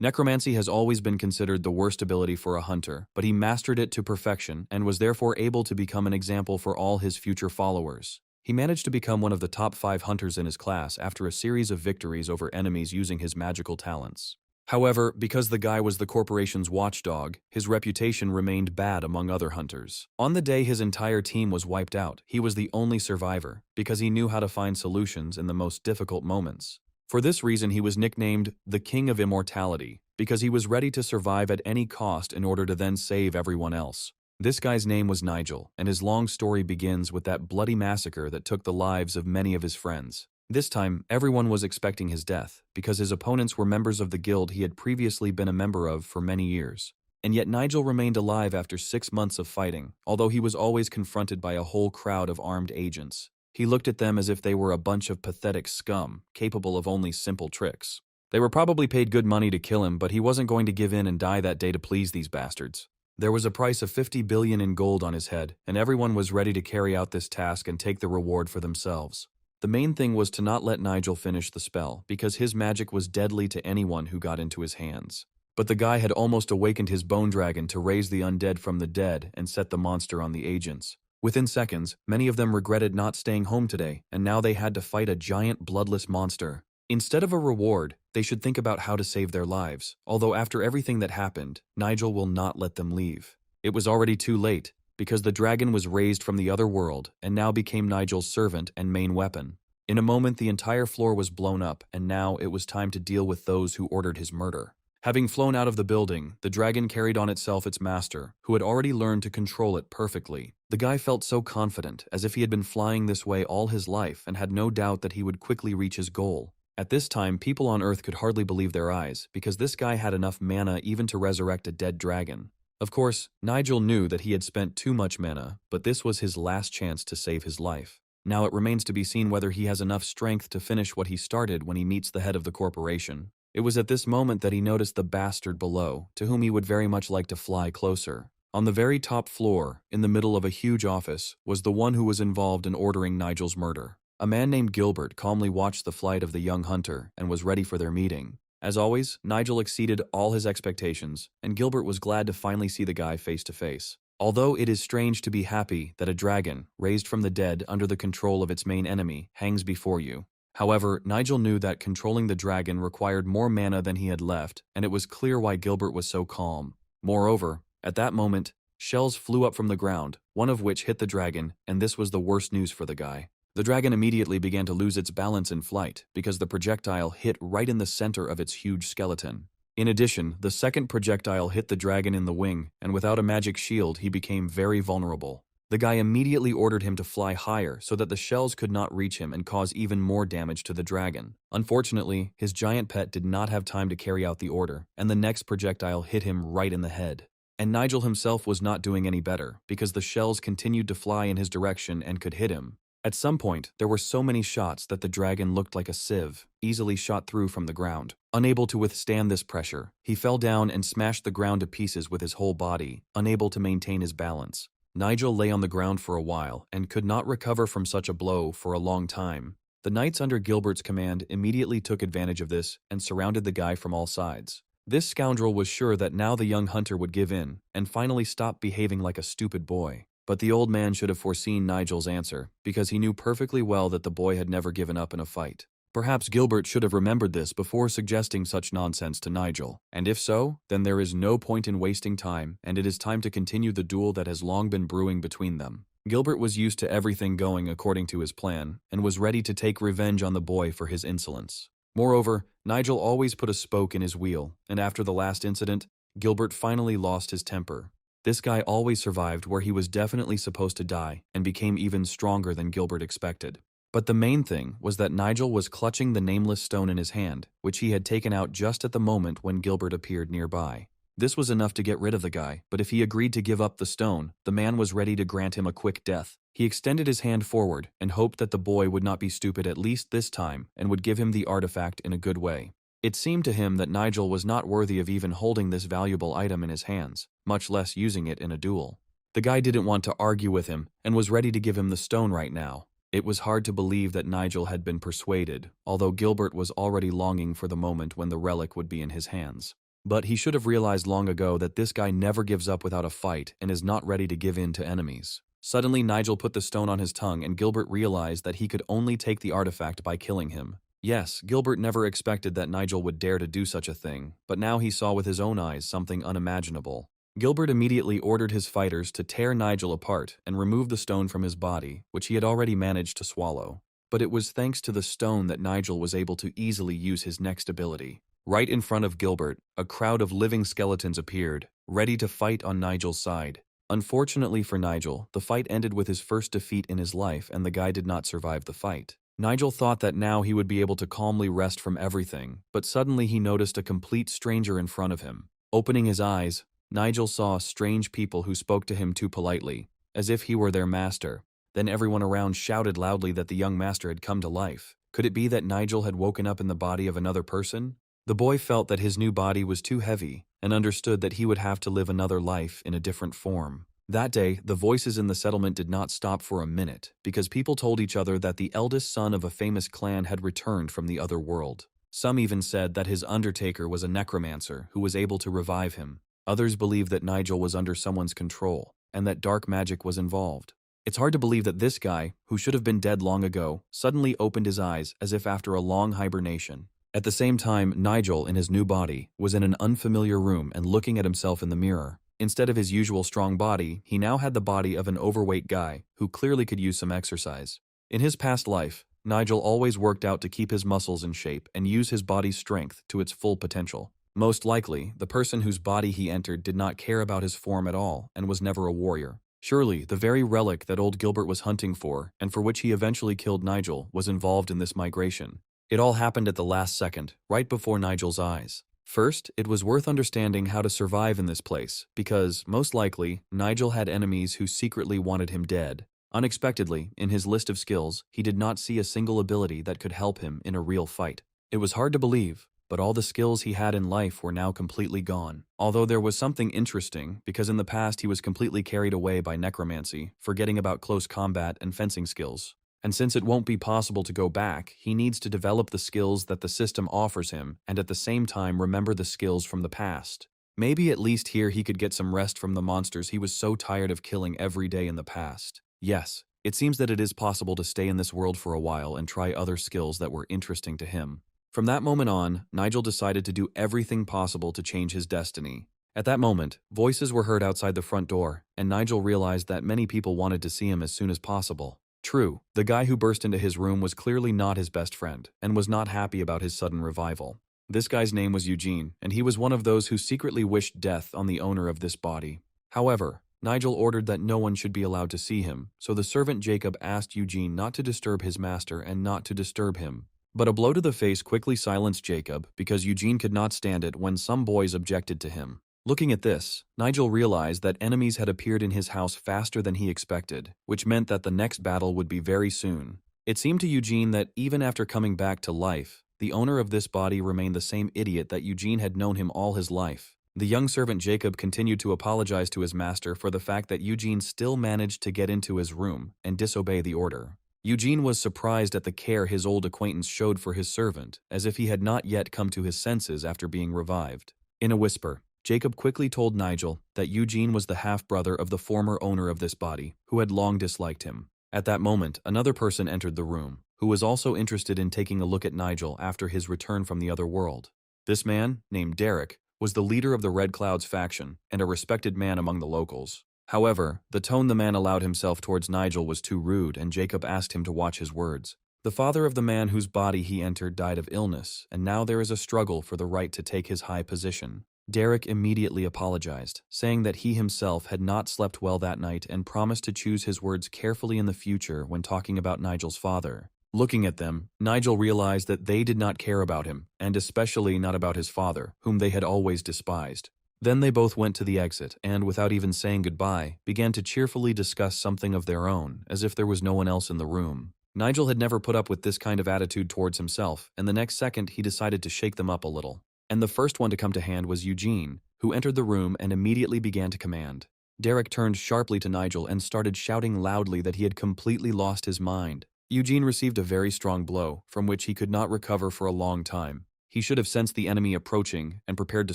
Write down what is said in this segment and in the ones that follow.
Necromancy has always been considered the worst ability for a hunter, but he mastered it to perfection and was therefore able to become an example for all his future followers. He managed to become one of the top 5 hunters in his class after a series of victories over enemies using his magical talents. However, because the guy was the corporation's watchdog, his reputation remained bad among other hunters. On the day his entire team was wiped out, he was the only survivor, because he knew how to find solutions in the most difficult moments. For this reason, he was nicknamed the King of Immortality, because he was ready to survive at any cost in order to then save everyone else. This guy's name was Nigel, and his long story begins with that bloody massacre that took the lives of many of his friends. This time, everyone was expecting his death, because his opponents were members of the guild he had previously been a member of for many years. And yet Nigel remained alive after 6 months of fighting, although he was always confronted by a whole crowd of armed agents. He looked at them as if they were a bunch of pathetic scum, capable of only simple tricks. They were probably paid good money to kill him, but he wasn't going to give in and die that day to please these bastards. There was a price of 50 billion in gold on his head, and everyone was ready to carry out this task and take the reward for themselves. The main thing was to not let Nigel finish the spell, because his magic was deadly to anyone who got into his hands. But the guy had almost awakened his bone dragon to raise the undead from the dead and set the monster on the agents. Within seconds, many of them regretted not staying home today, and now they had to fight a giant bloodless monster. Instead of a reward, they should think about how to save their lives, although after everything that happened, Nigel will not let them leave. It was already too late, because the dragon was raised from the other world and now became Nigel's servant and main weapon. In a moment, the entire floor was blown up, and now it was time to deal with those who ordered his murder. Having flown out of the building, the dragon carried on itself its master, who had already learned to control it perfectly. The guy felt so confident, as if he had been flying this way all his life and had no doubt that he would quickly reach his goal. At this time, people on Earth could hardly believe their eyes, because this guy had enough mana even to resurrect a dead dragon. Of course, Nigel knew that he had spent too much mana, but this was his last chance to save his life. Now it remains to be seen whether he has enough strength to finish what he started when he meets the head of the corporation. It was at this moment that he noticed the bastard below, to whom he would very much like to fly closer. On the very top floor, in the middle of a huge office, was the one who was involved in ordering Nigel's murder. A man named Gilbert calmly watched the flight of the young hunter and was ready for their meeting. As always, Nigel exceeded all his expectations, and Gilbert was glad to finally see the guy face to face. Although it is strange to be happy that a dragon, raised from the dead under the control of its main enemy, hangs before you. However, Nigel knew that controlling the dragon required more mana than he had left, and it was clear why Gilbert was so calm. Moreover, at that moment, shells flew up from the ground, one of which hit the dragon, and this was the worst news for the guy. The dragon immediately began to lose its balance in flight, because the projectile hit right in the center of its huge skeleton. In addition, the second projectile hit the dragon in the wing, and without a magic shield, he became very vulnerable. The guy immediately ordered him to fly higher so that the shells could not reach him and cause even more damage to the dragon. Unfortunately, his giant pet did not have time to carry out the order, and the next projectile hit him right in the head. And Nigel himself was not doing any better, because the shells continued to fly in his direction and could hit him. At some point, there were so many shots that the dragon looked like a sieve, easily shot through from the ground. Unable to withstand this pressure, he fell down and smashed the ground to pieces with his whole body, unable to maintain his balance. Nigel lay on the ground for a while and could not recover from such a blow for a long time. The knights under Gilbert's command immediately took advantage of this and surrounded the guy from all sides. This scoundrel was sure that now the young hunter would give in and finally stop behaving like a stupid boy. But the old man should have foreseen Nigel's answer, because he knew perfectly well that the boy had never given up in a fight. Perhaps Gilbert should have remembered this before suggesting such nonsense to Nigel, and if so, then there is no point in wasting time, and it is time to continue the duel that has long been brewing between them. Gilbert was used to everything going according to his plan, and was ready to take revenge on the boy for his insolence. Moreover, Nigel always put a spoke in his wheel, and after the last incident, Gilbert finally lost his temper. This guy always survived where he was definitely supposed to die and became even stronger than Gilbert expected. But the main thing was that Nigel was clutching the nameless stone in his hand, which he had taken out just at the moment when Gilbert appeared nearby. This was enough to get rid of the guy, but if he agreed to give up the stone, the man was ready to grant him a quick death. He extended his hand forward and hoped that the boy would not be stupid at least this time and would give him the artifact in a good way. It seemed to him that Nigel was not worthy of even holding this valuable item in his hands, much less using it in a duel. The guy didn't want to argue with him and was ready to give him the stone right now. It was hard to believe that Nigel had been persuaded, although Gilbert was already longing for the moment when the relic would be in his hands. But he should have realized long ago that this guy never gives up without a fight and is not ready to give in to enemies. Suddenly, Nigel put the stone on his tongue and Gilbert realized that he could only take the artifact by killing him. Yes, Gilbert never expected that Nigel would dare to do such a thing, but now he saw with his own eyes something unimaginable. Gilbert immediately ordered his fighters to tear Nigel apart and remove the stone from his body, which he had already managed to swallow. But it was thanks to the stone that Nigel was able to easily use his next ability. Right in front of Gilbert, a crowd of living skeletons appeared, ready to fight on Nigel's side. Unfortunately for Nigel, the fight ended with his first defeat in his life and the guy did not survive the fight. Nigel thought that now he would be able to calmly rest from everything, but suddenly he noticed a complete stranger in front of him. Opening his eyes, Nigel saw strange people who spoke to him too politely, as if he were their master. Then everyone around shouted loudly that the young master had come to life. Could it be that Nigel had woken up in the body of another person? The boy felt that his new body was too heavy and understood that he would have to live another life in a different form. That day, the voices in the settlement did not stop for a minute because people told each other that the eldest son of a famous clan had returned from the other world. Some even said that his undertaker was a necromancer who was able to revive him. Others believed that Nigel was under someone's control and that dark magic was involved. It's hard to believe that this guy, who should have been dead long ago, suddenly opened his eyes as if after a long hibernation. At the same time, Nigel, in his new body, was in an unfamiliar room and looking at himself in the mirror. Instead of his usual strong body, he now had the body of an overweight guy who clearly could use some exercise. In his past life, Nigel always worked out to keep his muscles in shape and use his body's strength to its full potential. Most likely, the person whose body he entered did not care about his form at all and was never a warrior. Surely, the very relic that old Gilbert was hunting for, and for which he eventually killed Nigel, was involved in this migration. It all happened at the last second, right before Nigel's eyes. First, it was worth understanding how to survive in this place, because, most likely, Nigel had enemies who secretly wanted him dead. Unexpectedly, in his list of skills, he did not see a single ability that could help him in a real fight. It was hard to believe, but all the skills he had in life were now completely gone. Although there was something interesting, because in the past he was completely carried away by necromancy, forgetting about close combat and fencing skills. And since it won't be possible to go back, he needs to develop the skills that the system offers him and at the same time remember the skills from the past. Maybe at least here he could get some rest from the monsters he was so tired of killing every day in the past. Yes, it seems that it is possible to stay in this world for a while and try other skills that were interesting to him. From that moment on, Nigel decided to do everything possible to change his destiny. At that moment, voices were heard outside the front door, and Nigel realized that many people wanted to see him as soon as possible. True, the guy who burst into his room was clearly not his best friend, and was not happy about his sudden revival. This guy's name was Eugene, and he was one of those who secretly wished death on the owner of this body. However, Nigel ordered that no one should be allowed to see him, so the servant Jacob asked Eugene not to disturb his master and not to disturb him. But a blow to the face quickly silenced Jacob because Eugene could not stand it when some boys objected to him. Looking at this, Nigel realized that enemies had appeared in his house faster than he expected, which meant that the next battle would be very soon. It seemed to Eugene that even after coming back to life, the owner of this body remained the same idiot that Eugene had known him all his life. The young servant Jacob continued to apologize to his master for the fact that Eugene still managed to get into his room and disobey the order. Eugene was surprised at the care his old acquaintance showed for his servant, as if he had not yet come to his senses after being revived. In a whisper, Jacob quickly told Nigel that Eugene was the half-brother of the former owner of this body, who had long disliked him. At that moment, another person entered the room, who was also interested in taking a look at Nigel after his return from the other world. This man, named Derek, was the leader of the Red Clouds faction and a respected man among the locals. However, the tone the man allowed himself towards Nigel was too rude, and Jacob asked him to watch his words. The father of the man whose body he entered died of illness, and now there is a struggle for the right to take his high position. Derek immediately apologized, saying that he himself had not slept well that night and promised to choose his words carefully in the future when talking about Nigel's father. Looking at them, Nigel realized that they did not care about him, and especially not about his father, whom they had always despised. Then they both went to the exit and, without even saying goodbye, began to cheerfully discuss something of their own, as if there was no one else in the room. Nigel had never put up with this kind of attitude towards himself, and the next second he decided to shake them up a little. And the first one to come to hand was Eugene, who entered the room and immediately began to command. Derek turned sharply to Nigel and started shouting loudly that he had completely lost his mind. Eugene received a very strong blow, from which he could not recover for a long time. He should have sensed the enemy approaching and prepared to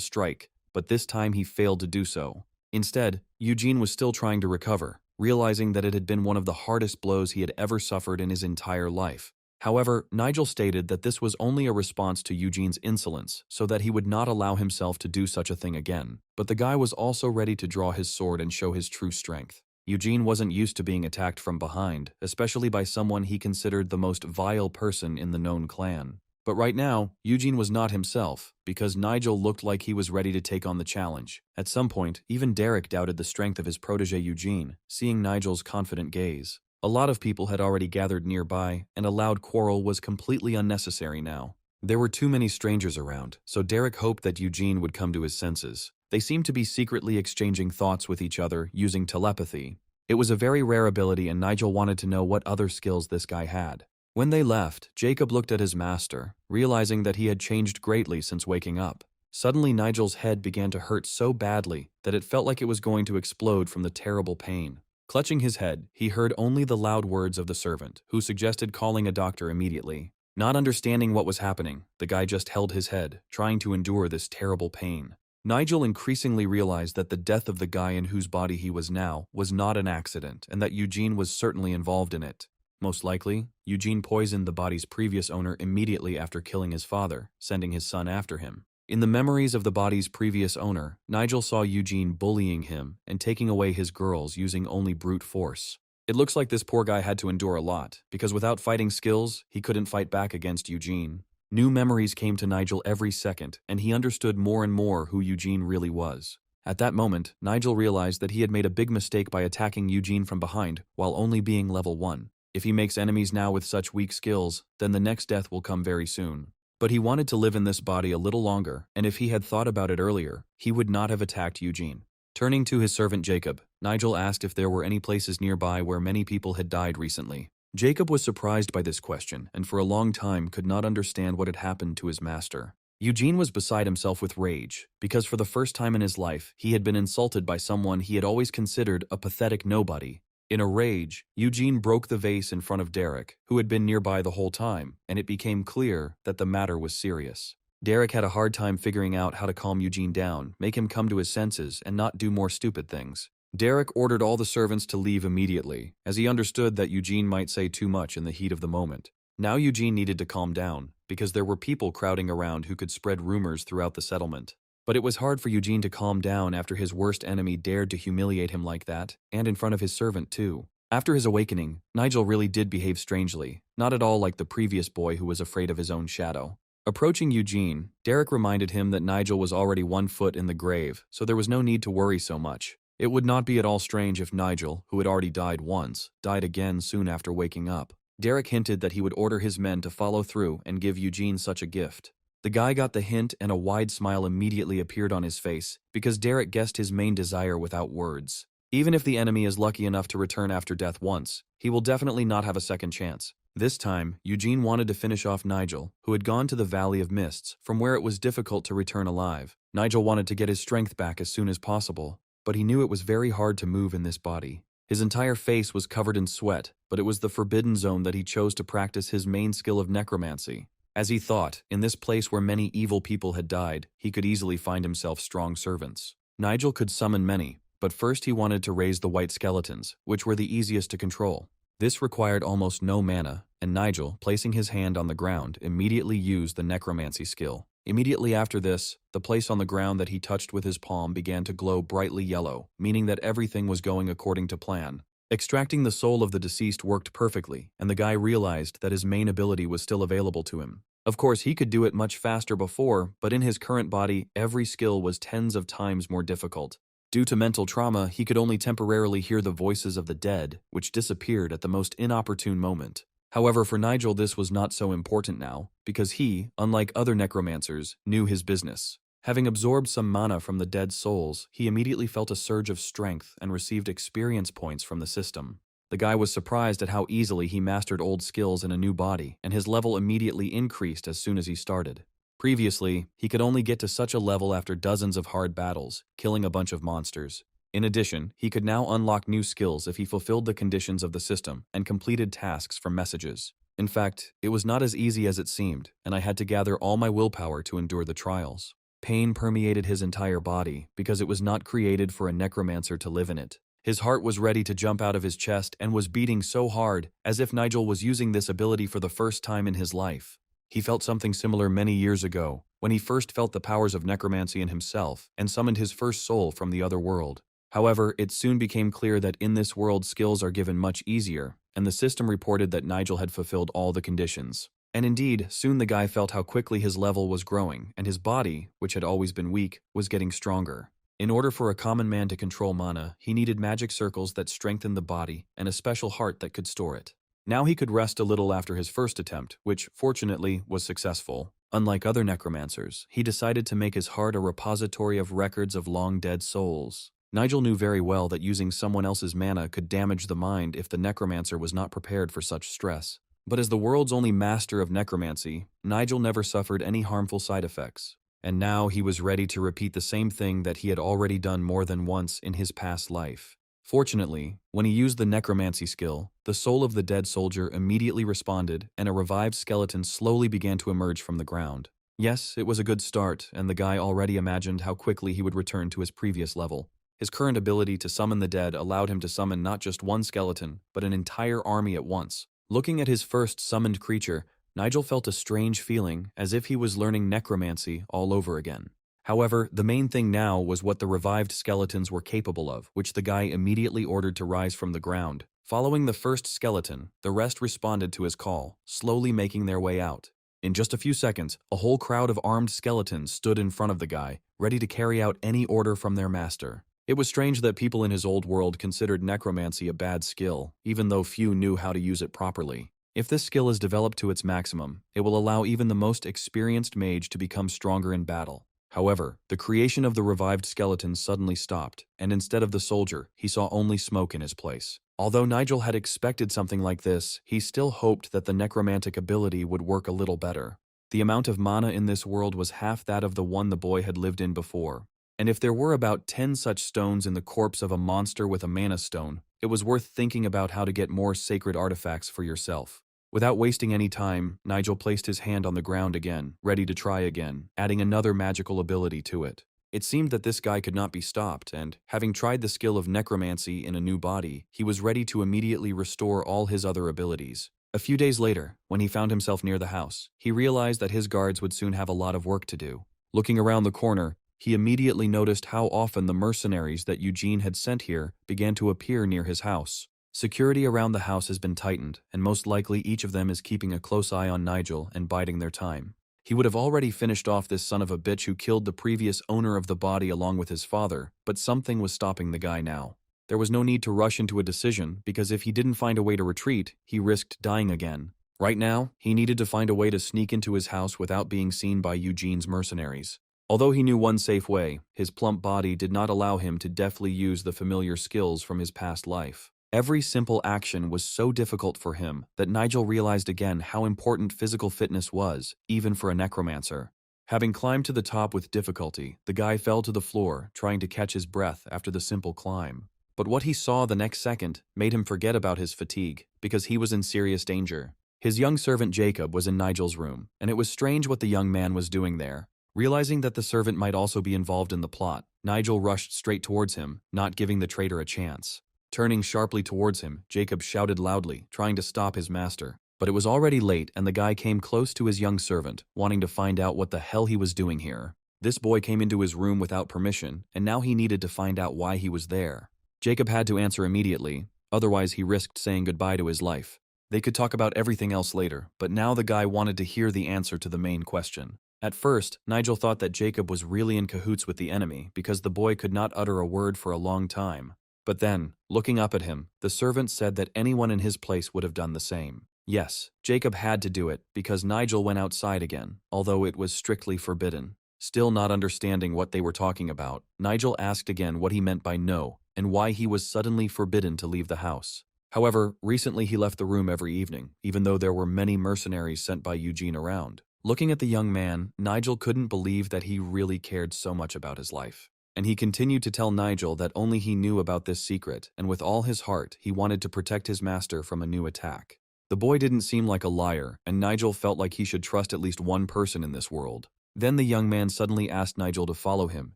strike, but this time he failed to do so. Instead, Eugene was still trying to recover, realizing that it had been one of the hardest blows he had ever suffered in his entire life. However, Nigel stated that this was only a response to Eugene's insolence, so that he would not allow himself to do such a thing again. But the guy was also ready to draw his sword and show his true strength. Eugene wasn't used to being attacked from behind, especially by someone he considered the most vile person in the known clan. But right now, Eugene was not himself, because Nigel looked like he was ready to take on the challenge. At some point, even Derek doubted the strength of his protege Eugene, seeing Nigel's confident gaze. A lot of people had already gathered nearby, and a loud quarrel was completely unnecessary now. There were too many strangers around, so Derek hoped that Eugene would come to his senses. They seemed to be secretly exchanging thoughts with each other using telepathy. It was a very rare ability, and Nigel wanted to know what other skills this guy had. When they left, Jacob looked at his master, realizing that he had changed greatly since waking up. Suddenly, Nigel's head began to hurt so badly that it felt like it was going to explode from the terrible pain. Clutching his head, he heard only the loud words of the servant, who suggested calling a doctor immediately. Not understanding what was happening, the guy just held his head, trying to endure this terrible pain. Nigel increasingly realized that the death of the guy in whose body he was now was not an accident, and that Eugene was certainly involved in it. Most likely, Eugene poisoned the body's previous owner immediately after killing his father, sending his son after him. In the memories of the body's previous owner, Nigel saw Eugene bullying him and taking away his girls using only brute force. It looks like this poor guy had to endure a lot, because without fighting skills, he couldn't fight back against Eugene. New memories came to Nigel every second, and he understood more and more who Eugene really was. At that moment, Nigel realized that he had made a big mistake by attacking Eugene from behind while only being level 1. If he makes enemies now with such weak skills, then the next death will come very soon. But he wanted to live in this body a little longer, and if he had thought about it earlier, he would not have attacked Eugene. Turning to his servant Jacob, Nigel asked if there were any places nearby where many people had died recently. Jacob was surprised by this question, and for a long time could not understand what had happened to his master. Eugene was beside himself with rage, because for the first time in his life, he had been insulted by someone he had always considered a pathetic nobody. In a rage, Eugene broke the vase in front of Derek, who had been nearby the whole time, and it became clear that the matter was serious. Derek had a hard time figuring out how to calm Eugene down, make him come to his senses, and not do more stupid things. Derek ordered all the servants to leave immediately, as he understood that Eugene might say too much in the heat of the moment. Now Eugene needed to calm down, because there were people crowding around who could spread rumors throughout the settlement. But it was hard for Eugene to calm down after his worst enemy dared to humiliate him like that, and in front of his servant too. After his awakening, Nigel really did behave strangely, not at all like the previous boy who was afraid of his own shadow. Approaching Eugene, Derek reminded him that Nigel was already 1 foot in the grave, so there was no need to worry so much. It would not be at all strange if Nigel, who had already died once, died again soon after waking up. Derek hinted that he would order his men to follow through and give Eugene such a gift. The guy got the hint, and a wide smile immediately appeared on his face, because Derek guessed his main desire without words. Even if the enemy is lucky enough to return after death once, he will definitely not have a second chance. This time, Eugene wanted to finish off Nigel, who had gone to the Valley of Mists, from where it was difficult to return alive. Nigel wanted to get his strength back as soon as possible, but he knew it was very hard to move in this body. His entire face was covered in sweat, but it was the forbidden zone that he chose to practice his main skill of necromancy. As he thought, in this place where many evil people had died, he could easily find himself strong servants. Nigel could summon many, but first he wanted to raise the white skeletons, which were the easiest to control. This required almost no mana, and Nigel, placing his hand on the ground, immediately used the necromancy skill. Immediately after this, the place on the ground that he touched with his palm began to glow brightly yellow, meaning that everything was going according to plan. Extracting the soul of the deceased worked perfectly, and the guy realized that his main ability was still available to him. Of course, he could do it much faster before, but in his current body, every skill was tens of times more difficult. Due to mental trauma, he could only temporarily hear the voices of the dead, which disappeared at the most inopportune moment. However, for Nigel, this was not so important now, because he, unlike other necromancers, knew his business. Having absorbed some mana from the dead souls, he immediately felt a surge of strength and received experience points from the system. The guy was surprised at how easily he mastered old skills in a new body, and his level immediately increased as soon as he started. Previously, he could only get to such a level after dozens of hard battles, killing a bunch of monsters. In addition, he could now unlock new skills if he fulfilled the conditions of the system and completed tasks from messages. In fact, it was not as easy as it seemed, and I had to gather all my willpower to endure the trials. Pain permeated his entire body because it was not created for a necromancer to live in it. His heart was ready to jump out of his chest and was beating so hard, as if Nigel was using this ability for the first time in his life. He felt something similar many years ago, when he first felt the powers of necromancy in himself and summoned his first soul from the other world. However, it soon became clear that in this world skills are given much easier, and the system reported that Nigel had fulfilled all the conditions. And indeed, soon the guy felt how quickly his level was growing, and his body, which had always been weak, was getting stronger. In order for a common man to control mana, he needed magic circles that strengthened the body and a special heart that could store it. Now he could rest a little after his first attempt, which, fortunately, was successful. Unlike other necromancers, he decided to make his heart a repository of records of long-dead souls. Nigel knew very well that using someone else's mana could damage the mind if the necromancer was not prepared for such stress. But as the world's only master of necromancy, Nigel never suffered any harmful side effects. And now he was ready to repeat the same thing that he had already done more than once in his past life. Fortunately, when he used the necromancy skill, the soul of the dead soldier immediately responded and a revived skeleton slowly began to emerge from the ground. Yes, it was a good start, and the guy already imagined how quickly he would return to his previous level. His current ability to summon the dead allowed him to summon not just one skeleton, but an entire army at once. Looking at his first summoned creature, Nigel felt a strange feeling, as if he was learning necromancy all over again. However, the main thing now was what the revived skeletons were capable of, which the guy immediately ordered to rise from the ground. Following the first skeleton, the rest responded to his call, slowly making their way out. In just a few seconds, a whole crowd of armed skeletons stood in front of the guy, ready to carry out any order from their master. It was strange that people in his old world considered necromancy a bad skill, even though few knew how to use it properly. If this skill is developed to its maximum, it will allow even the most experienced mage to become stronger in battle. However, the creation of the revived skeletons suddenly stopped, and instead of the soldier, he saw only smoke in his place. Although Nigel had expected something like this, he still hoped that the necromantic ability would work a little better. The amount of mana in this world was half that of the one the boy had lived in before. And if there were about 10 such stones in the corpse of a monster with a mana stone, it was worth thinking about how to get more sacred artifacts for yourself. Without wasting any time, Nigel placed his hand on the ground again, ready to try again, adding another magical ability to it. It seemed that this guy could not be stopped, and, having tried the skill of necromancy in a new body, he was ready to immediately restore all his other abilities. A few days later, when he found himself near the house, he realized that his guards would soon have a lot of work to do. Looking around the corner, he immediately noticed how often the mercenaries that Eugene had sent here began to appear near his house. Security around the house has been tightened, and most likely each of them is keeping a close eye on Nigel and biding their time. He would have already finished off this son of a bitch who killed the previous owner of the body along with his father, but something was stopping the guy now. There was no need to rush into a decision, because if he didn't find a way to retreat, he risked dying again. Right now, he needed to find a way to sneak into his house without being seen by Eugene's mercenaries. Although he knew one safe way, his plump body did not allow him to deftly use the familiar skills from his past life. Every simple action was so difficult for him that Nigel realized again how important physical fitness was, even for a necromancer. Having climbed to the top with difficulty, the guy fell to the floor, trying to catch his breath after the simple climb. But what he saw the next second made him forget about his fatigue, because he was in serious danger. His young servant Jacob was in Nigel's room, and it was strange what the young man was doing there. Realizing that the servant might also be involved in the plot, Nigel rushed straight towards him, not giving the traitor a chance. Turning sharply towards him, Jacob shouted loudly, trying to stop his master. But it was already late, and the guy came close to his young servant, wanting to find out what the hell he was doing here. This boy came into his room without permission, and now he needed to find out why he was there. Jacob had to answer immediately, otherwise he risked saying goodbye to his life. They could talk about everything else later, but now the guy wanted to hear the answer to the main question. At first, Nigel thought that Jacob was really in cahoots with the enemy because the boy could not utter a word for a long time. But then, looking up at him, the servant said that anyone in his place would have done the same. Yes, Jacob had to do it because Nigel went outside again, although it was strictly forbidden. Still not understanding what they were talking about, Nigel asked again what he meant by no and why he was suddenly forbidden to leave the house. However, recently he left the room every evening, even though there were many mercenaries sent by Eugene around. Looking at the young man, Nigel couldn't believe that he really cared so much about his life. And he continued to tell Nigel that only he knew about this secret, and with all his heart, he wanted to protect his master from a new attack. The boy didn't seem like a liar, and Nigel felt like he should trust at least one person in this world. Then the young man suddenly asked Nigel to follow him,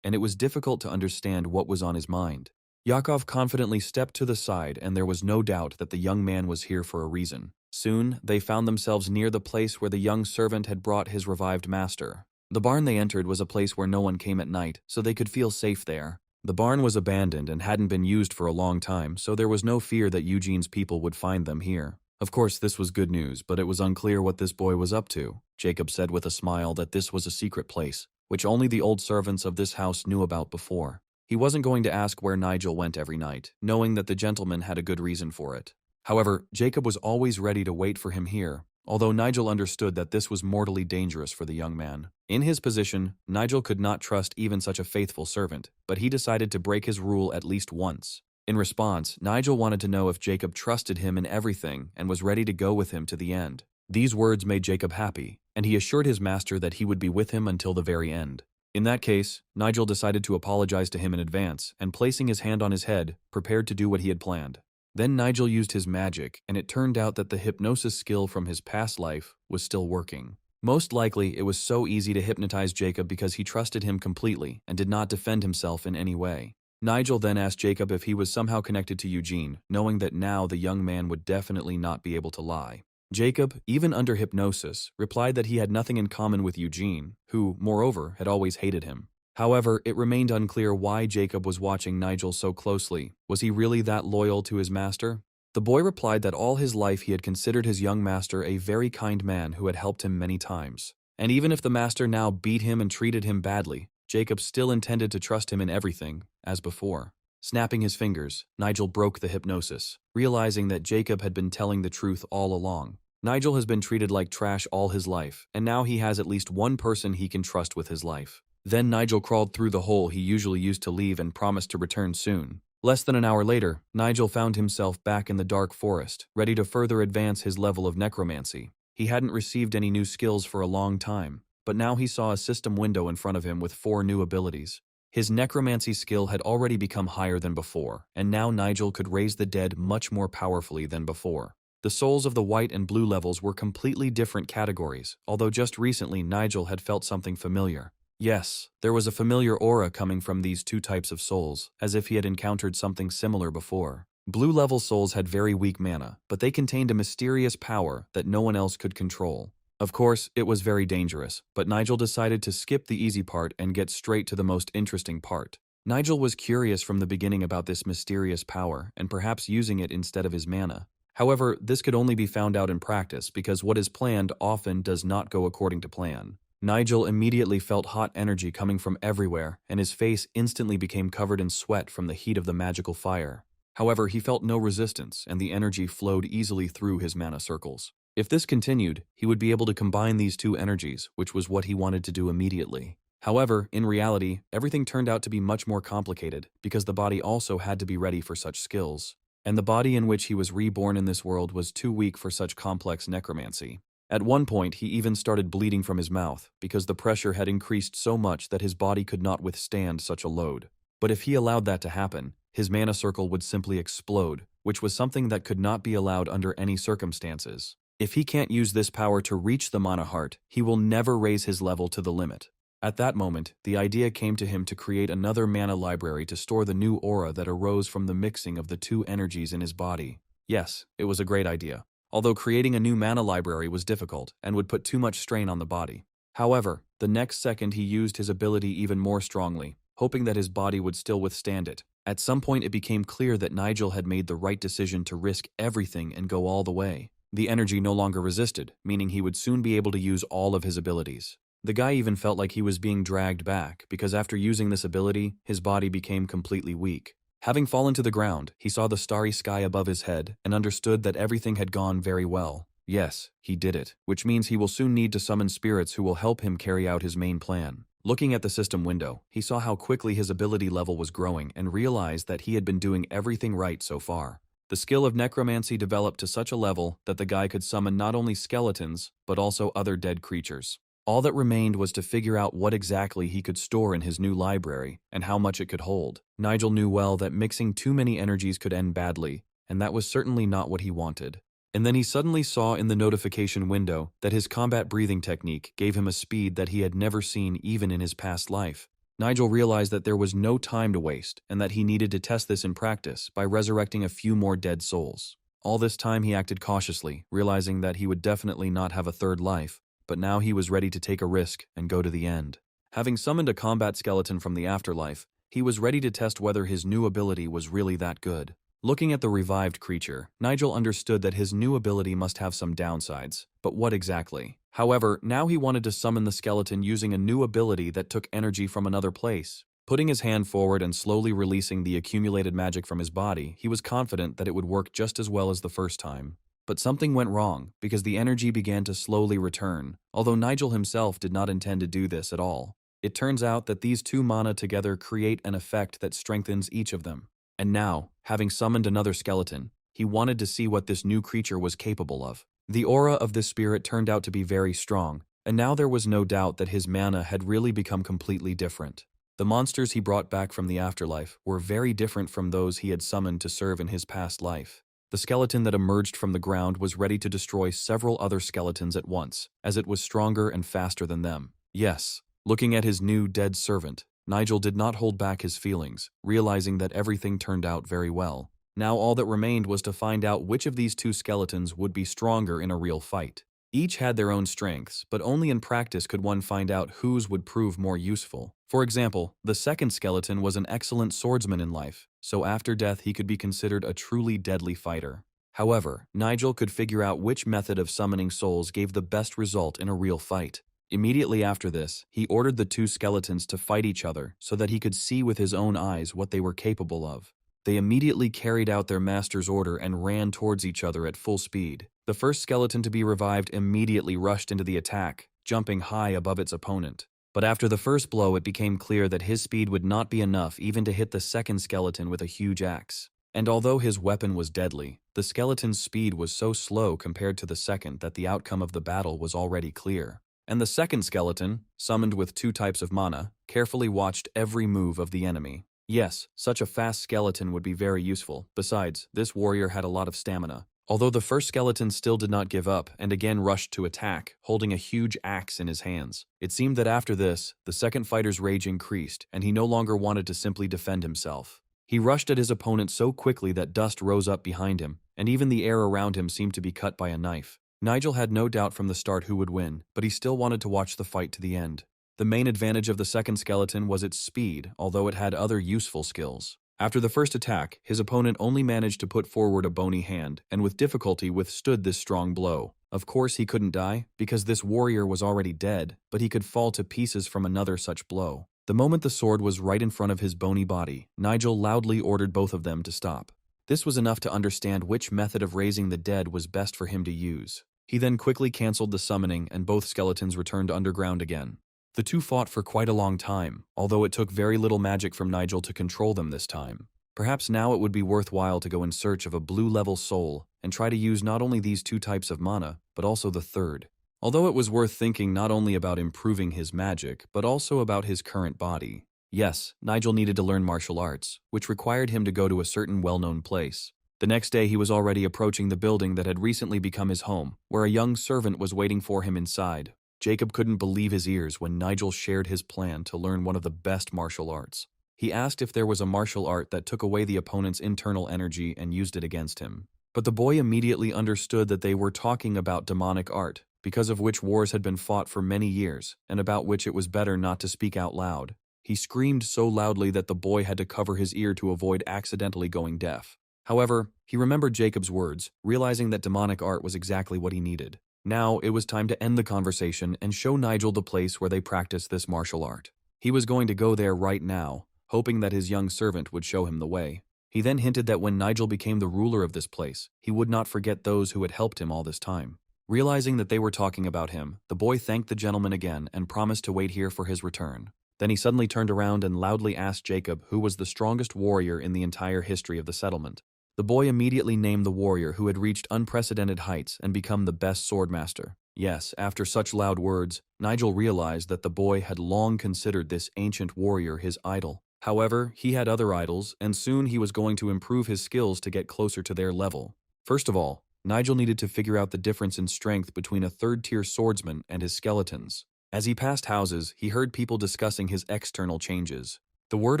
and it was difficult to understand what was on his mind. Yakov confidently stepped to the side, and there was no doubt that the young man was here for a reason. Soon, they found themselves near the place where the young servant had brought his revived master. The barn they entered was a place where no one came at night, so they could feel safe there. The barn was abandoned and hadn't been used for a long time, so there was no fear that Eugene's people would find them here. Of course, this was good news, but it was unclear what this boy was up to. Jacob said with a smile that this was a secret place, which only the old servants of this house knew about before. He wasn't going to ask where Nigel went every night, knowing that the gentleman had a good reason for it. However, Jacob was always ready to wait for him here, although Nigel understood that this was mortally dangerous for the young man. In his position, Nigel could not trust even such a faithful servant, but he decided to break his rule at least once. In response, Nigel wanted to know if Jacob trusted him in everything and was ready to go with him to the end. These words made Jacob happy, and he assured his master that he would be with him until the very end. In that case, Nigel decided to apologize to him in advance, and placing his hand on his head, prepared to do what he had planned. Then Nigel used his magic, and it turned out that the hypnosis skill from his past life was still working. Most likely, it was so easy to hypnotize Jacob because he trusted him completely and did not defend himself in any way. Nigel then asked Jacob if he was somehow connected to Eugene, knowing that now the young man would definitely not be able to lie. Jacob, even under hypnosis, replied that he had nothing in common with Eugene, who, moreover, had always hated him. However, it remained unclear why Jacob was watching Nigel so closely. Was he really that loyal to his master? The boy replied that all his life he had considered his young master a very kind man who had helped him many times. And even if the master now beat him and treated him badly, Jacob still intended to trust him in everything, as before. Snapping his fingers, Nigel broke the hypnosis, realizing that Jacob had been telling the truth all along. Nigel has been treated like trash all his life, and now he has at least one person he can trust with his life. Then Nigel crawled through the hole he usually used to leave and promised to return soon. Less than an hour later, Nigel found himself back in the dark forest, ready to further advance his level of necromancy. He hadn't received any new skills for a long time, but now he saw a system window in front of him with 4 new abilities. His necromancy skill had already become higher than before, and now Nigel could raise the dead much more powerfully than before. The souls of the white and blue levels were completely different categories, although just recently Nigel had felt something familiar. Yes, there was a familiar aura coming from these 2 types of souls, as if he had encountered something similar before. Blue-level souls had very weak mana, but they contained a mysterious power that no one else could control. Of course, it was very dangerous, but Nigel decided to skip the easy part and get straight to the most interesting part. Nigel was curious from the beginning about this mysterious power, and perhaps using it instead of his mana. However, this could only be found out in practice because what is planned often does not go according to plan. Nigel immediately felt hot energy coming from everywhere, and his face instantly became covered in sweat from the heat of the magical fire. However, he felt no resistance, and the energy flowed easily through his mana circles. If this continued, he would be able to combine these 2 energies, which was what he wanted to do immediately. However, in reality, everything turned out to be much more complicated, because the body also had to be ready for such skills. And the body in which he was reborn in this world was too weak for such complex necromancy. At one point, he even started bleeding from his mouth, because the pressure had increased so much that his body could not withstand such a load. But if he allowed that to happen, his mana circle would simply explode, which was something that could not be allowed under any circumstances. If he can't use this power to reach the mana heart, he will never raise his level to the limit. At that moment, the idea came to him to create another mana library to store the new aura that arose from the mixing of the 2 energies in his body. Yes, it was a great idea, although creating a new mana library was difficult and would put too much strain on the body. However, the next second he used his ability even more strongly, hoping that his body would still withstand it. At some point it became clear that Nigel had made the right decision to risk everything and go all the way. The energy no longer resisted, meaning he would soon be able to use all of his abilities. The guy even felt like he was being dragged back, because after using this ability, his body became completely weak. Having fallen to the ground, he saw the starry sky above his head and understood that everything had gone very well. Yes, he did it, which means he will soon need to summon spirits who will help him carry out his main plan. Looking at the system window, he saw how quickly his ability level was growing and realized that he had been doing everything right so far. The skill of necromancy developed to such a level that the guy could summon not only skeletons, but also other dead creatures. All that remained was to figure out what exactly he could store in his new library and how much it could hold. Nigel knew well that mixing too many energies could end badly, and that was certainly not what he wanted. And then he suddenly saw in the notification window that his combat breathing technique gave him a speed that he had never seen even in his past life. Nigel realized that there was no time to waste and that he needed to test this in practice by resurrecting a few more dead souls. All this time he acted cautiously, realizing that he would definitely not have a third life, but now he was ready to take a risk and go to the end. Having summoned a combat skeleton from the afterlife, he was ready to test whether his new ability was really that good. Looking at the revived creature, Nigel understood that his new ability must have some downsides, but what exactly? However, now he wanted to summon the skeleton using a new ability that took energy from another place. Putting his hand forward and slowly releasing the accumulated magic from his body, he was confident that it would work just as well as the first time. But something went wrong, because the energy began to slowly return, although Nigel himself did not intend to do this at all. It turns out that these two mana together create an effect that strengthens each of them. And now, having summoned another skeleton, he wanted to see what this new creature was capable of. The aura of this spirit turned out to be very strong, and now there was no doubt that his mana had really become completely different. The monsters he brought back from the afterlife were very different from those he had summoned to serve in his past life. The skeleton that emerged from the ground was ready to destroy several other skeletons at once, as it was stronger and faster than them. Yes, looking at his new dead servant, Nigel did not hold back his feelings, realizing that everything turned out very well. Now all that remained was to find out which of these two skeletons would be stronger in a real fight. Each had their own strengths, but only in practice could one find out whose would prove more useful. For example, the second skeleton was an excellent swordsman in life, so after death he could be considered a truly deadly fighter. However, Nigel could figure out which method of summoning souls gave the best result in a real fight. Immediately after this, he ordered the two skeletons to fight each other so that he could see with his own eyes what they were capable of. They immediately carried out their master's order and ran towards each other at full speed. The first skeleton to be revived immediately rushed into the attack, jumping high above its opponent. But after the first blow, it became clear that his speed would not be enough even to hit the second skeleton with a huge axe. And although his weapon was deadly, the skeleton's speed was so slow compared to the second that the outcome of the battle was already clear. And the second skeleton, summoned with two types of mana, carefully watched every move of the enemy. Yes, such a fast skeleton would be very useful. Besides, this warrior had a lot of stamina. Although the first skeleton still did not give up and again rushed to attack, holding a huge axe in his hands. It seemed that after this, the second fighter's rage increased, and he no longer wanted to simply defend himself. He rushed at his opponent so quickly that dust rose up behind him, and even the air around him seemed to be cut by a knife. Nigel had no doubt from the start who would win, but he still wanted to watch the fight to the end. The main advantage of the second skeleton was its speed, although it had other useful skills. After the first attack, his opponent only managed to put forward a bony hand, and with difficulty withstood this strong blow. Of course he couldn't die, because this warrior was already dead, but he could fall to pieces from another such blow. The moment the sword was right in front of his bony body, Nigel loudly ordered both of them to stop. This was enough to understand which method of raising the dead was best for him to use. He then quickly cancelled the summoning, and both skeletons returned underground again. The two fought for quite a long time, although it took very little magic from Nigel to control them this time. Perhaps now it would be worthwhile to go in search of a blue-level soul and try to use not only these two types of mana, but also the third. Although it was worth thinking not only about improving his magic, but also about his current body. Yes, Nigel needed to learn martial arts, which required him to go to a certain well-known place. The next day he was already approaching the building that had recently become his home, where a young servant was waiting for him inside. Jacob couldn't believe his ears when Nigel shared his plan to learn one of the best martial arts. He asked if there was a martial art that took away the opponent's internal energy and used it against him. But the boy immediately understood that they were talking about demonic art, because of which wars had been fought for many years, and about which it was better not to speak out loud. He screamed so loudly that the boy had to cover his ear to avoid accidentally going deaf. However, he remembered Jacob's words, realizing that demonic art was exactly what he needed. Now it was time to end the conversation and show Nigel the place where they practiced this martial art. He was going to go there right now, hoping that his young servant would show him the way. He then hinted that when Nigel became the ruler of this place, he would not forget those who had helped him all this time. Realizing that they were talking about him, the boy thanked the gentleman again and promised to wait here for his return. Then he suddenly turned around and loudly asked Jacob who was the strongest warrior in the entire history of the settlement. The boy immediately named the warrior who had reached unprecedented heights and become the best swordmaster. Yes, after such loud words, Nigel realized that the boy had long considered this ancient warrior his idol. However, he had other idols, and soon he was going to improve his skills to get closer to their level. First of all, Nigel needed to figure out the difference in strength between a third-tier swordsman and his skeletons. As he passed houses, he heard people discussing his external changes. The word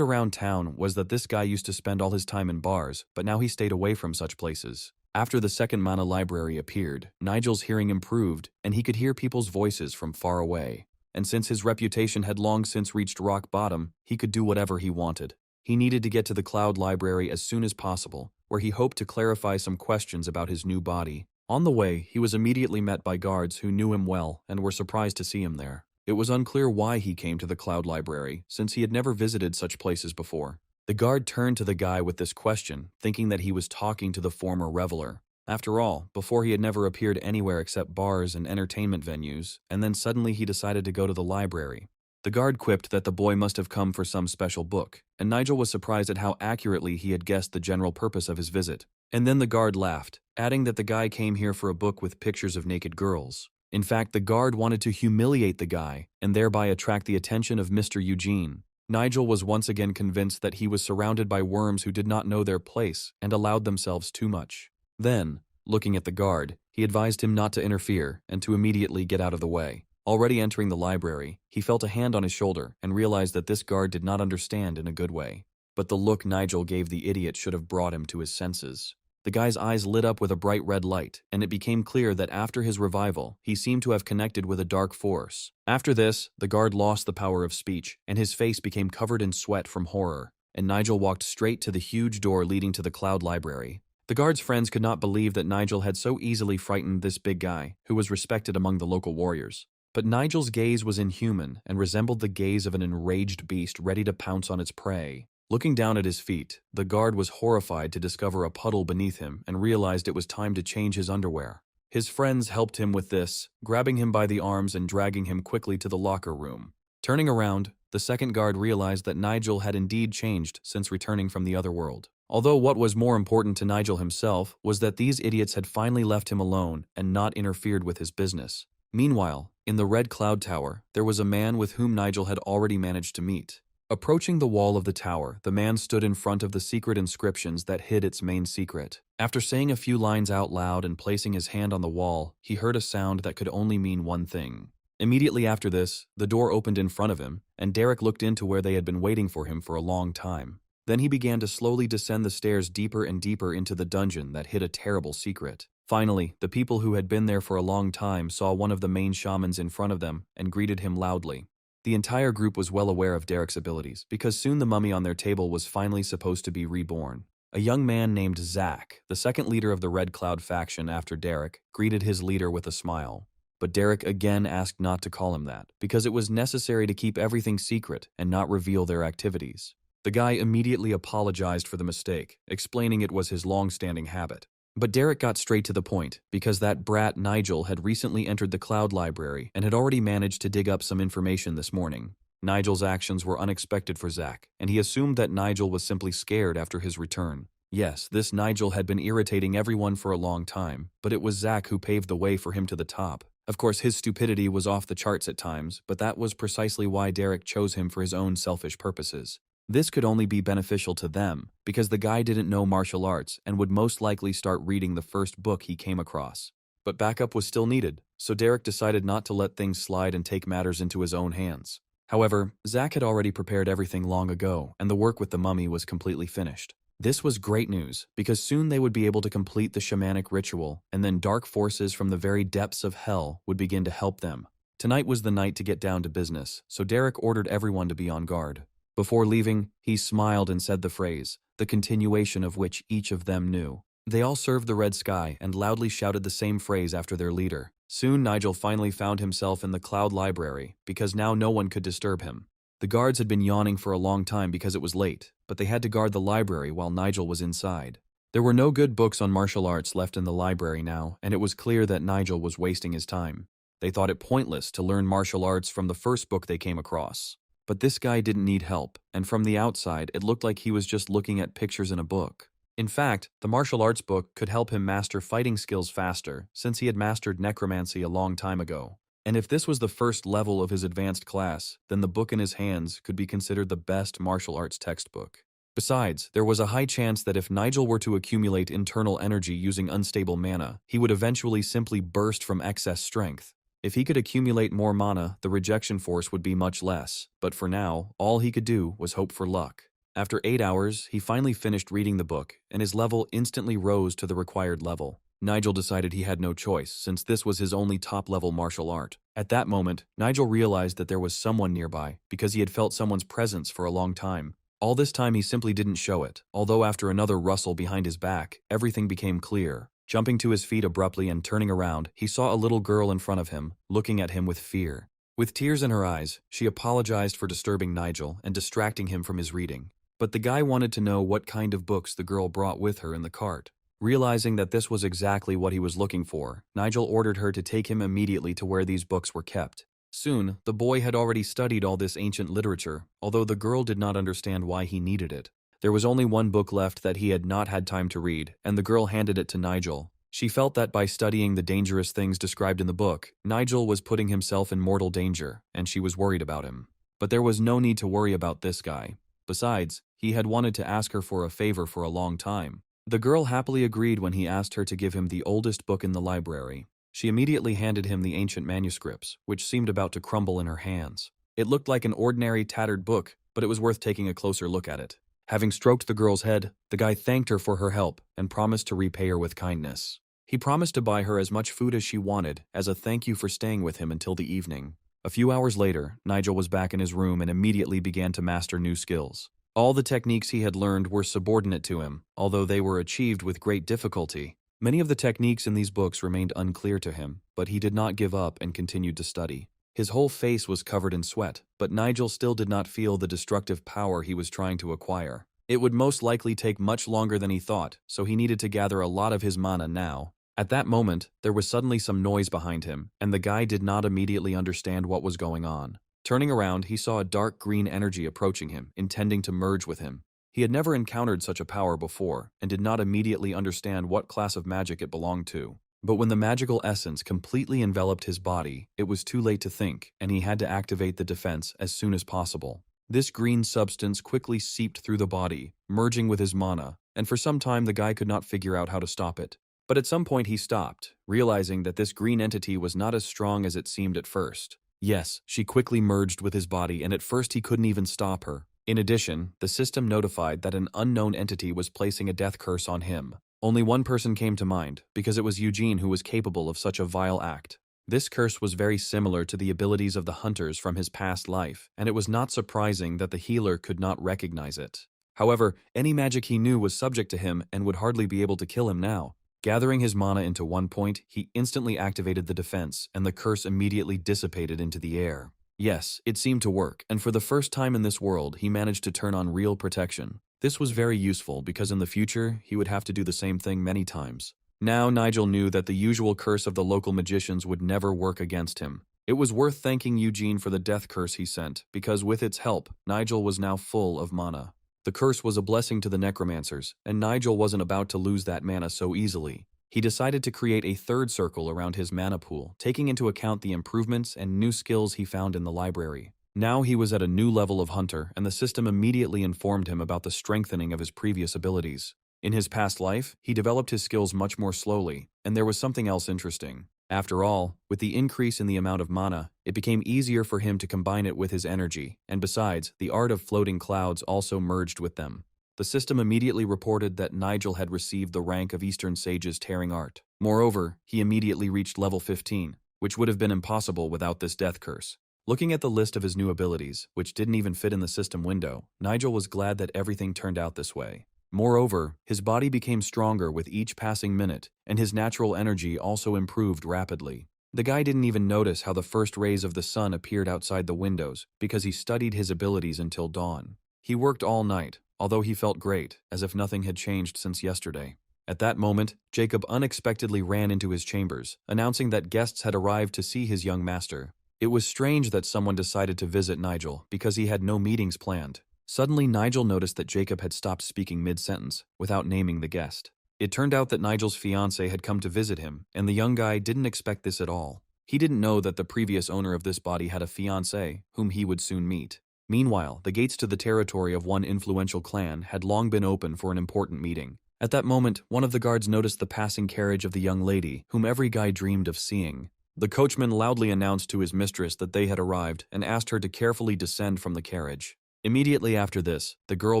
around town was that this guy used to spend all his time in bars, but now he stayed away from such places. After the second mana library appeared, Nigel's hearing improved, and he could hear people's voices from far away. And since his reputation had long since reached rock bottom, he could do whatever he wanted. He needed to get to the Cloud Library as soon as possible, where he hoped to clarify some questions about his new body. On the way, he was immediately met by guards who knew him well and were surprised to see him there. It was unclear why he came to the Cloud Library, since he had never visited such places before. The guard turned to the guy with this question, thinking that he was talking to the former reveler. After all, before he had never appeared anywhere except bars and entertainment venues, and then suddenly he decided to go to the library. The guard quipped that the boy must have come for some special book, and Nigel was surprised at how accurately he had guessed the general purpose of his visit. And then the guard laughed, adding that the guy came here for a book with pictures of naked girls. In fact, the guard wanted to humiliate the guy, and thereby attract the attention of Mr. Eugene. Nigel was once again convinced that he was surrounded by worms who did not know their place and allowed themselves too much. Then, looking at the guard, he advised him not to interfere and to immediately get out of the way. Already entering the library, he felt a hand on his shoulder and realized that this guard did not understand in a good way. But the look Nigel gave the idiot should have brought him to his senses. The guy's eyes lit up with a bright red light, and it became clear that after his revival, he seemed to have connected with a dark force. After this, the guard lost the power of speech, and his face became covered in sweat from horror, and Nigel walked straight to the huge door leading to the Cloud Library. The guard's friends could not believe that Nigel had so easily frightened this big guy, who was respected among the local warriors. But Nigel's gaze was inhuman and resembled the gaze of an enraged beast ready to pounce on its prey. Looking down at his feet, the guard was horrified to discover a puddle beneath him and realized it was time to change his underwear. His friends helped him with this, grabbing him by the arms and dragging him quickly to the locker room. Turning around, the second guard realized that Nigel had indeed changed since returning from the other world. Although what was more important to Nigel himself was that these idiots had finally left him alone and not interfered with his business. Meanwhile, in the Red Cloud Tower, there was a man with whom Nigel had already managed to meet. Approaching the wall of the tower, the man stood in front of the secret inscriptions that hid its main secret. After saying a few lines out loud and placing his hand on the wall, he heard a sound that could only mean one thing. Immediately after this, the door opened in front of him, and Derek looked into where they had been waiting for him for a long time. Then he began to slowly descend the stairs deeper and deeper into the dungeon that hid a terrible secret. Finally, the people who had been there for a long time saw one of the main shamans in front of them and greeted him loudly. The entire group was well aware of Derek's abilities, because soon the mummy on their table was finally supposed to be reborn. A young man named Zach, the second leader of the Red Cloud faction after Derek, greeted his leader with a smile. But Derek again asked not to call him that, because it was necessary to keep everything secret and not reveal their activities. The guy immediately apologized for the mistake, explaining it was his long-standing habit. But Derek got straight to the point, because that brat Nigel had recently entered the Cloud Library and had already managed to dig up some information this morning. Nigel's actions were unexpected for Zach, and he assumed that Nigel was simply scared after his return. Yes, this Nigel had been irritating everyone for a long time, but it was Zach who paved the way for him to the top. Of course, his stupidity was off the charts at times, but that was precisely why Derek chose him for his own selfish purposes. This could only be beneficial to them, because the guy didn't know martial arts and would most likely start reading the first book he came across. But backup was still needed, so Derek decided not to let things slide and take matters into his own hands. However, Zach had already prepared everything long ago, and the work with the mummy was completely finished. This was great news, because soon they would be able to complete the shamanic ritual, and then dark forces from the very depths of hell would begin to help them. Tonight was the night to get down to business, so Derek ordered everyone to be on guard. Before leaving, he smiled and said the phrase, the continuation of which each of them knew. They all served the red sky and loudly shouted the same phrase after their leader. Soon Nigel finally found himself in the Cloud Library, because now no one could disturb him. The guards had been yawning for a long time because it was late, but they had to guard the library while Nigel was inside. There were no good books on martial arts left in the library now, and it was clear that Nigel was wasting his time. They thought it pointless to learn martial arts from the first book they came across. But this guy didn't need help, and from the outside, it looked like he was just looking at pictures in a book. In fact, the martial arts book could help him master fighting skills faster, since he had mastered necromancy a long time ago. And if this was the first level of his advanced class, then the book in his hands could be considered the best martial arts textbook. Besides, there was a high chance that if Nigel were to accumulate internal energy using unstable mana, he would eventually simply burst from excess strength. If he could accumulate more mana, the rejection force would be much less, but for now, all he could do was hope for luck. After 8 hours, he finally finished reading the book, and his level instantly rose to the required level. Nigel decided he had no choice, since this was his only top-level martial art. At that moment, Nigel realized that there was someone nearby, because he had felt someone's presence for a long time. All this time he simply didn't show it, although after another rustle behind his back, everything became clear. Jumping to his feet abruptly and turning around, he saw a little girl in front of him, looking at him with fear. With tears in her eyes, she apologized for disturbing Nigel and distracting him from his reading. But the guy wanted to know what kind of books the girl brought with her in the cart. Realizing that this was exactly what he was looking for, Nigel ordered her to take him immediately to where these books were kept. Soon, the boy had already studied all this ancient literature, although the girl did not understand why he needed it. There was only one book left that he had not had time to read, and the girl handed it to Nigel. She felt that by studying the dangerous things described in the book, Nigel was putting himself in mortal danger, and she was worried about him. But there was no need to worry about this guy. Besides, he had wanted to ask her for a favor for a long time. The girl happily agreed when he asked her to give him the oldest book in the library. She immediately handed him the ancient manuscripts, which seemed about to crumble in her hands. It looked like an ordinary tattered book, but it was worth taking a closer look at it. Having stroked the girl's head, the guy thanked her for her help and promised to repay her with kindness. He promised to buy her as much food as she wanted as a thank you for staying with him until the evening. A few hours later, Nigel was back in his room and immediately began to master new skills. All the techniques he had learned were subordinate to him, although they were achieved with great difficulty. Many of the techniques in these books remained unclear to him, but he did not give up and continued to study. His whole face was covered in sweat, but Nigel still did not feel the destructive power he was trying to acquire. It would most likely take much longer than he thought, so he needed to gather a lot of his mana now. At that moment, there was suddenly some noise behind him, and the guy did not immediately understand what was going on. Turning around, he saw a dark green energy approaching him, intending to merge with him. He had never encountered such a power before, and did not immediately understand what class of magic it belonged to. But when the magical essence completely enveloped his body, it was too late to think, and he had to activate the defense as soon as possible. This green substance quickly seeped through the body, merging with his mana, and for some time the guy could not figure out how to stop it. But at some point he stopped, realizing that this green entity was not as strong as it seemed at first. Yes, she quickly merged with his body, and at first he couldn't even stop her. In addition, the system notified that an unknown entity was placing a death curse on him. Only one person came to mind, because it was Eugene who was capable of such a vile act. This curse was very similar to the abilities of the hunters from his past life, and it was not surprising that the healer could not recognize it. However, any magic he knew was subject to him and would hardly be able to kill him now. Gathering his mana into one point, he instantly activated the defense, and the curse immediately dissipated into the air. Yes, it seemed to work, and for the first time in this world, he managed to turn on real protection. This was very useful because in the future, he would have to do the same thing many times. Now Nigel knew that the usual curse of the local magicians would never work against him. It was worth thanking Eugene for the death curse he sent, because with its help, Nigel was now full of mana. The curse was a blessing to the Necromancers, and Nigel wasn't about to lose that mana so easily. He decided to create a third circle around his mana pool, taking into account the improvements and new skills he found in the library. Now he was at a new level of hunter, and the system immediately informed him about the strengthening of his previous abilities. In his past life, he developed his skills much more slowly, and there was something else interesting. After all, with the increase in the amount of mana, it became easier for him to combine it with his energy, and besides, the art of floating clouds also merged with them. The system immediately reported that Nigel had received the rank of Eastern Sage's Tearing Art. Moreover, he immediately reached level 15, which would have been impossible without this death curse. Looking at the list of his new abilities, which didn't even fit in the system window, Nigel was glad that everything turned out this way. Moreover, his body became stronger with each passing minute, and his natural energy also improved rapidly. The guy didn't even notice how the first rays of the sun appeared outside the windows, because he studied his abilities until dawn. He worked all night, although he felt great, as if nothing had changed since yesterday. At that moment, Jacob unexpectedly ran into his chambers, announcing that guests had arrived to see his young master. It was strange that someone decided to visit Nigel, because he had no meetings planned. Suddenly, Nigel noticed that Jacob had stopped speaking mid-sentence, without naming the guest. It turned out that Nigel's fiancée had come to visit him, and the young guy didn't expect this at all. He didn't know that the previous owner of this body had a fiancée, whom he would soon meet. Meanwhile, the gates to the territory of one influential clan had long been open for an important meeting. At that moment, one of the guards noticed the passing carriage of the young lady, whom every guy dreamed of seeing. The coachman loudly announced to his mistress that they had arrived and asked her to carefully descend from the carriage. Immediately after this, the girl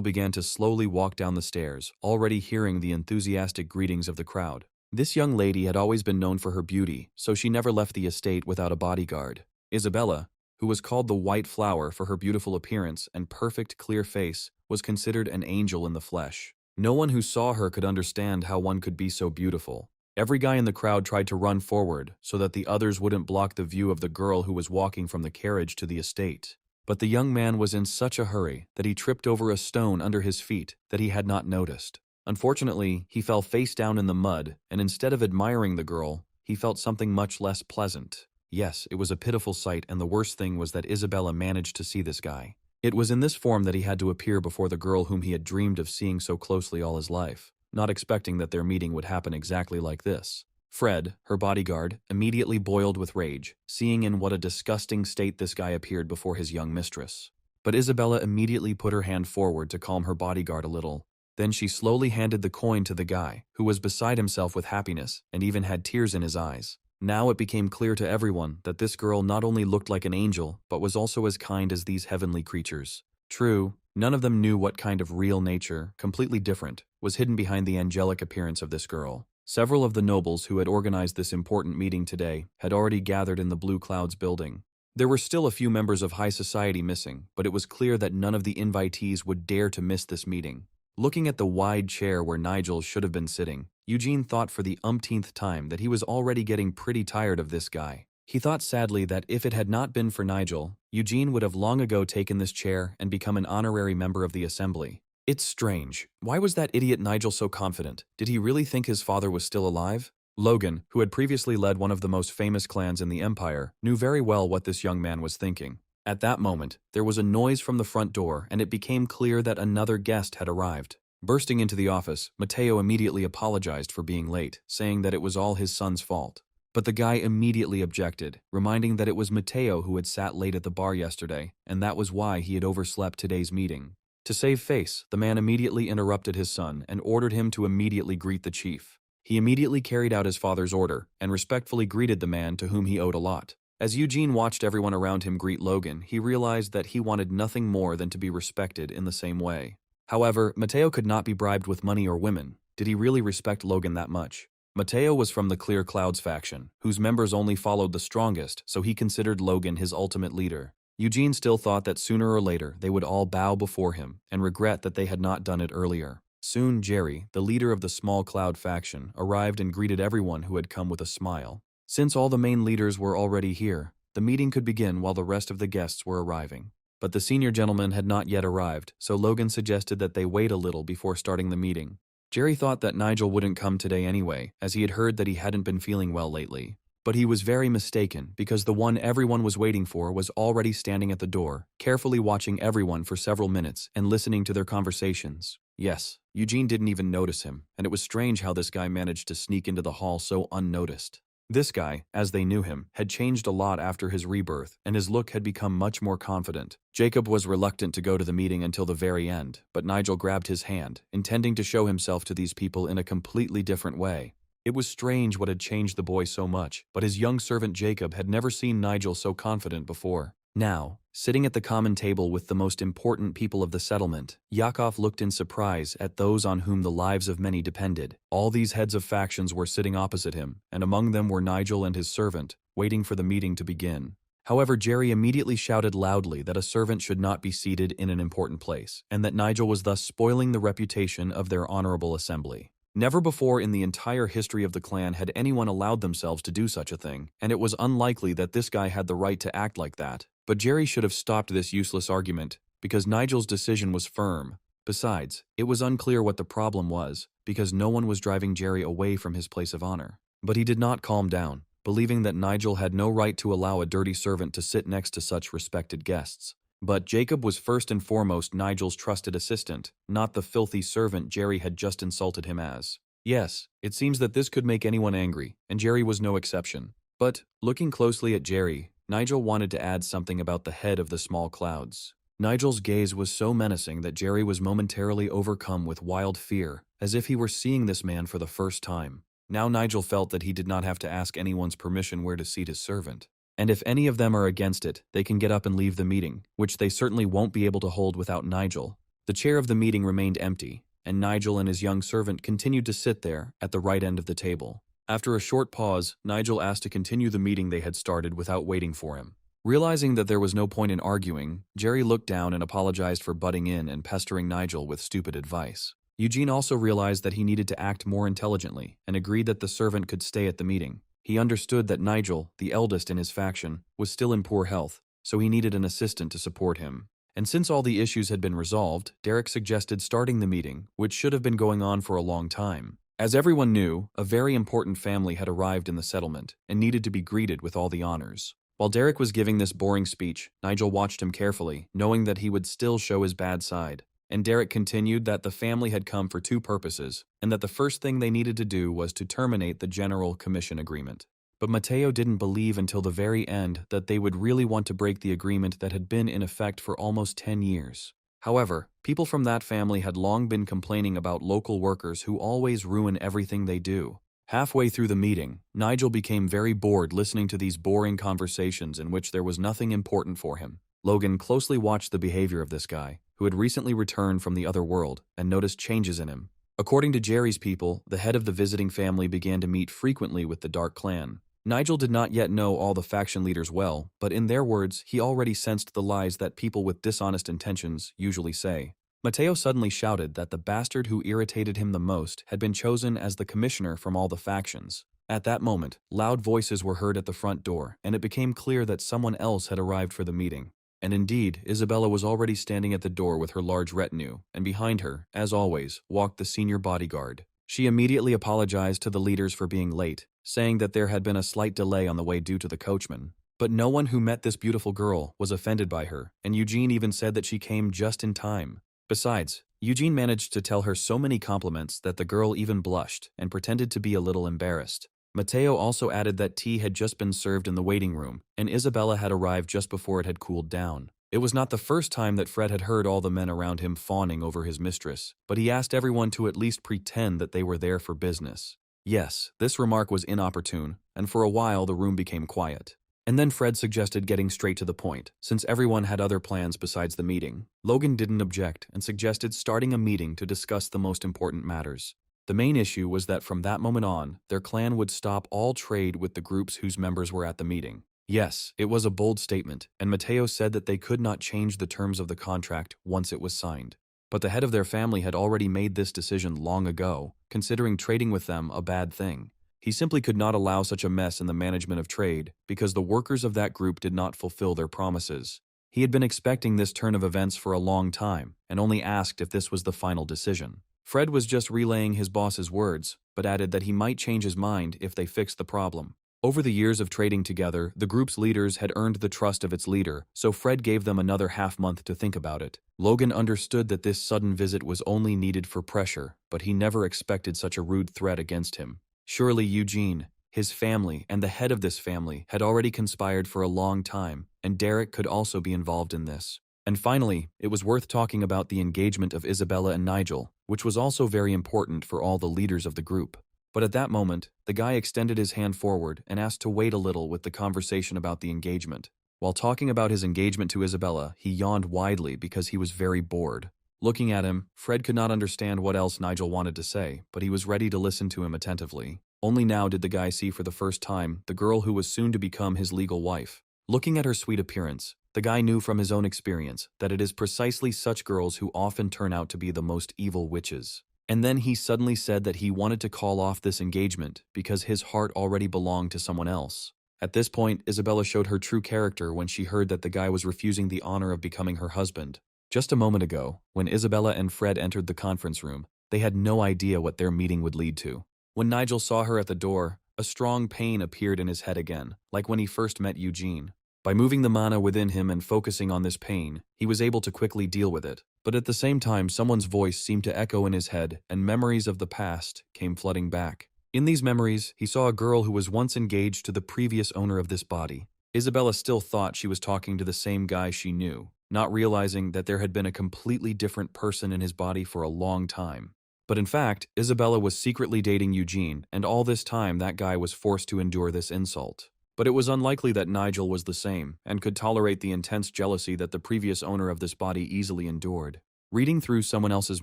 began to slowly walk down the stairs, already hearing the enthusiastic greetings of the crowd. This young lady had always been known for her beauty, so she never left the estate without a bodyguard. Isabella, who was called the White Flower for her beautiful appearance and perfect clear face, was considered an angel in the flesh. No one who saw her could understand how one could be so beautiful. Every guy in the crowd tried to run forward so that the others wouldn't block the view of the girl who was walking from the carriage to the estate. But the young man was in such a hurry that he tripped over a stone under his feet that he had not noticed. Unfortunately, he fell face down in the mud, and instead of admiring the girl, he felt something much less pleasant. Yes, it was a pitiful sight, and the worst thing was that Isabella managed to see this guy. It was in this form that he had to appear before the girl whom he had dreamed of seeing so closely all his life, not expecting that their meeting would happen exactly like this. Fred, her bodyguard, immediately boiled with rage, seeing in what a disgusting state this guy appeared before his young mistress. But Isabella immediately put her hand forward to calm her bodyguard a little. Then she slowly handed the coin to the guy, who was beside himself with happiness and even had tears in his eyes. Now it became clear to everyone that this girl not only looked like an angel, but was also as kind as these heavenly creatures. True, none of them knew what kind of real nature, completely different, was hidden behind the angelic appearance of this girl. Several of the nobles who had organized this important meeting today had already gathered in the Blue Clouds building. There were still a few members of high society missing, but it was clear that none of the invitees would dare to miss this meeting. Looking at the wide chair where Nigel should have been sitting, Eugene thought for the umpteenth time that he was already getting pretty tired of this guy. He thought sadly that if it had not been for Nigel, Eugene would have long ago taken this chair and become an honorary member of the assembly. It's strange. Why was that idiot Nigel so confident? Did he really think his father was still alive? Logan, who had previously led one of the most famous clans in the Empire, knew very well what this young man was thinking. At that moment, there was a noise from the front door, and it became clear that another guest had arrived. Bursting into the office, Mateo immediately apologized for being late, saying that it was all his son's fault. But the guy immediately objected, reminding that it was Mateo who had sat late at the bar yesterday, and that was why he had overslept today's meeting. To save face, the man immediately interrupted his son and ordered him to immediately greet the chief. He immediately carried out his father's order and respectfully greeted the man to whom he owed a lot. As Eugene watched everyone around him greet Logan, he realized that he wanted nothing more than to be respected in the same way. However, Mateo could not be bribed with money or women. Did he really respect Logan that much? Mateo was from the Clear Clouds faction, whose members only followed the strongest, so he considered Logan his ultimate leader. Eugene still thought that sooner or later they would all bow before him and regret that they had not done it earlier. Soon Jerry, the leader of the Small Cloud faction, arrived and greeted everyone who had come with a smile. Since all the main leaders were already here, the meeting could begin while the rest of the guests were arriving. But the senior gentleman had not yet arrived, so Logan suggested that they wait a little before starting the meeting. Jerry thought that Nigel wouldn't come today anyway, as he had heard that he hadn't been feeling well lately. But he was very mistaken, because the one everyone was waiting for was already standing at the door, carefully watching everyone for several minutes and listening to their conversations. Yes, Eugene didn't even notice him, and it was strange how this guy managed to sneak into the hall so unnoticed. This guy, as they knew him, had changed a lot after his rebirth, and his look had become much more confident. Jacob was reluctant to go to the meeting until the very end, but Nigel grabbed his hand, intending to show himself to these people in a completely different way. It was strange what had changed the boy so much, but his young servant Jacob had never seen Nigel so confident before. Now, sitting at the common table with the most important people of the settlement, Yakov looked in surprise at those on whom the lives of many depended. All these heads of factions were sitting opposite him, and among them were Nigel and his servant, waiting for the meeting to begin. However, Jerry immediately shouted loudly that a servant should not be seated in an important place, and that Nigel was thus spoiling the reputation of their honorable assembly. Never before in the entire history of the clan had anyone allowed themselves to do such a thing, and it was unlikely that this guy had the right to act like that. But Jerry should have stopped this useless argument, because Nigel's decision was firm. Besides, it was unclear what the problem was, because no one was driving Jerry away from his place of honor. But he did not calm down, believing that Nigel had no right to allow a dirty servant to sit next to such respected guests. But Jacob was first and foremost Nigel's trusted assistant, not the filthy servant Jerry had just insulted him as. Yes, it seems that this could make anyone angry, and Jerry was no exception. But, looking closely at Jerry, Nigel wanted to add something about the head of the Small Clouds. Nigel's gaze was so menacing that Jerry was momentarily overcome with wild fear, as if he were seeing this man for the first time. Now Nigel felt that he did not have to ask anyone's permission where to seat his servant. And if any of them are against it, they can get up and leave the meeting, which they certainly won't be able to hold without Nigel. The chair of the meeting remained empty, and Nigel and his young servant continued to sit there at the right end of the table. After a short pause, Nigel asked to continue the meeting they had started without waiting for him. Realizing that there was no point in arguing, Jerry looked down and apologized for butting in and pestering Nigel with stupid advice. Eugene also realized that he needed to act more intelligently and agreed that the servant could stay at the meeting. He understood that Nigel, the eldest in his faction, was still in poor health, so he needed an assistant to support him. And since all the issues had been resolved, Derek suggested starting the meeting, which should have been going on for a long time. As everyone knew, a very important family had arrived in the settlement and needed to be greeted with all the honors. While Derek was giving this boring speech, Nigel watched him carefully, knowing that he would still show his bad side. And Derek continued that the family had come for two purposes, and that the first thing they needed to do was to terminate the General Commission Agreement. But Mateo didn't believe until the very end that they would really want to break the agreement that had been in effect for almost 10 years. However, people from that family had long been complaining about local workers who always ruin everything they do. Halfway through the meeting, Nigel became very bored listening to these boring conversations in which there was nothing important for him. Logan closely watched the behavior of this guy, who had recently returned from the other world, and noticed changes in him. According to Jerry's people, the head of the visiting family began to meet frequently with the Dark Clan. Nigel did not yet know all the faction leaders well, but in their words, he already sensed the lies that people with dishonest intentions usually say. Mateo suddenly shouted that the bastard who irritated him the most had been chosen as the commissioner from all the factions. At that moment, loud voices were heard at the front door, and it became clear that someone else had arrived for the meeting. And indeed, Isabella was already standing at the door with her large retinue, and behind her, as always, walked the senior bodyguard. She immediately apologized to the leaders for being late, saying that there had been a slight delay on the way due to the coachman. But no one who met this beautiful girl was offended by her, and Eugene even said that she came just in time. Besides, Eugene managed to tell her so many compliments that the girl even blushed and pretended to be a little embarrassed. Mateo also added that tea had just been served in the waiting room, and Isabella had arrived just before it had cooled down. It was not the first time that Fred had heard all the men around him fawning over his mistress, but he asked everyone to at least pretend that they were there for business. Yes, this remark was inopportune, and for a while the room became quiet. And then Fred suggested getting straight to the point, since everyone had other plans besides the meeting. Logan didn't object and suggested starting a meeting to discuss the most important matters. The main issue was that from that moment on, their clan would stop all trade with the groups whose members were at the meeting. Yes, it was a bold statement, and Mateo said that they could not change the terms of the contract once it was signed. But the head of their family had already made this decision long ago, considering trading with them a bad thing. He simply could not allow such a mess in the management of trade because the workers of that group did not fulfill their promises. He had been expecting this turn of events for a long time and only asked if this was the final decision. Fred was just relaying his boss's words, but added that he might change his mind if they fixed the problem. Over the years of trading together, the group's leaders had earned the trust of its leader, so Fred gave them another half-month to think about it. Logan understood that this sudden visit was only needed for pressure, but he never expected such a rude threat against him. Surely Eugene, his family, and the head of this family had already conspired for a long time, and Derek could also be involved in this. And finally, it was worth talking about the engagement of Isabella and Nigel, which was also very important for all the leaders of the group. But at that moment, the guy extended his hand forward and asked to wait a little with the conversation about the engagement. While talking about his engagement to Isabella, he yawned widely because he was very bored. Looking at him, Fred could not understand what else Nigel wanted to say, but he was ready to listen to him attentively. Only now did the guy see for the first time the girl who was soon to become his legal wife. Looking at her sweet appearance, the guy knew from his own experience that it is precisely such girls who often turn out to be the most evil witches. And then he suddenly said that he wanted to call off this engagement because his heart already belonged to someone else. At this point, Isabella showed her true character when she heard that the guy was refusing the honor of becoming her husband. Just a moment ago, when Isabella and Fred entered the conference room, they had no idea what their meeting would lead to. When Nigel saw her at the door, a strong pain appeared in his head again, like when he first met Eugene. By moving the mana within him and focusing on this pain, he was able to quickly deal with it. But at the same time, someone's voice seemed to echo in his head, and memories of the past came flooding back. In these memories, he saw a girl who was once engaged to the previous owner of this body. Isabella still thought she was talking to the same guy she knew. not realizing that there had been a completely different person in his body for a long time. But in fact, Isabella was secretly dating Eugene, and all this time that guy was forced to endure this insult. But it was unlikely that Nigel was the same, and could tolerate the intense jealousy that the previous owner of this body easily endured. Reading through someone else's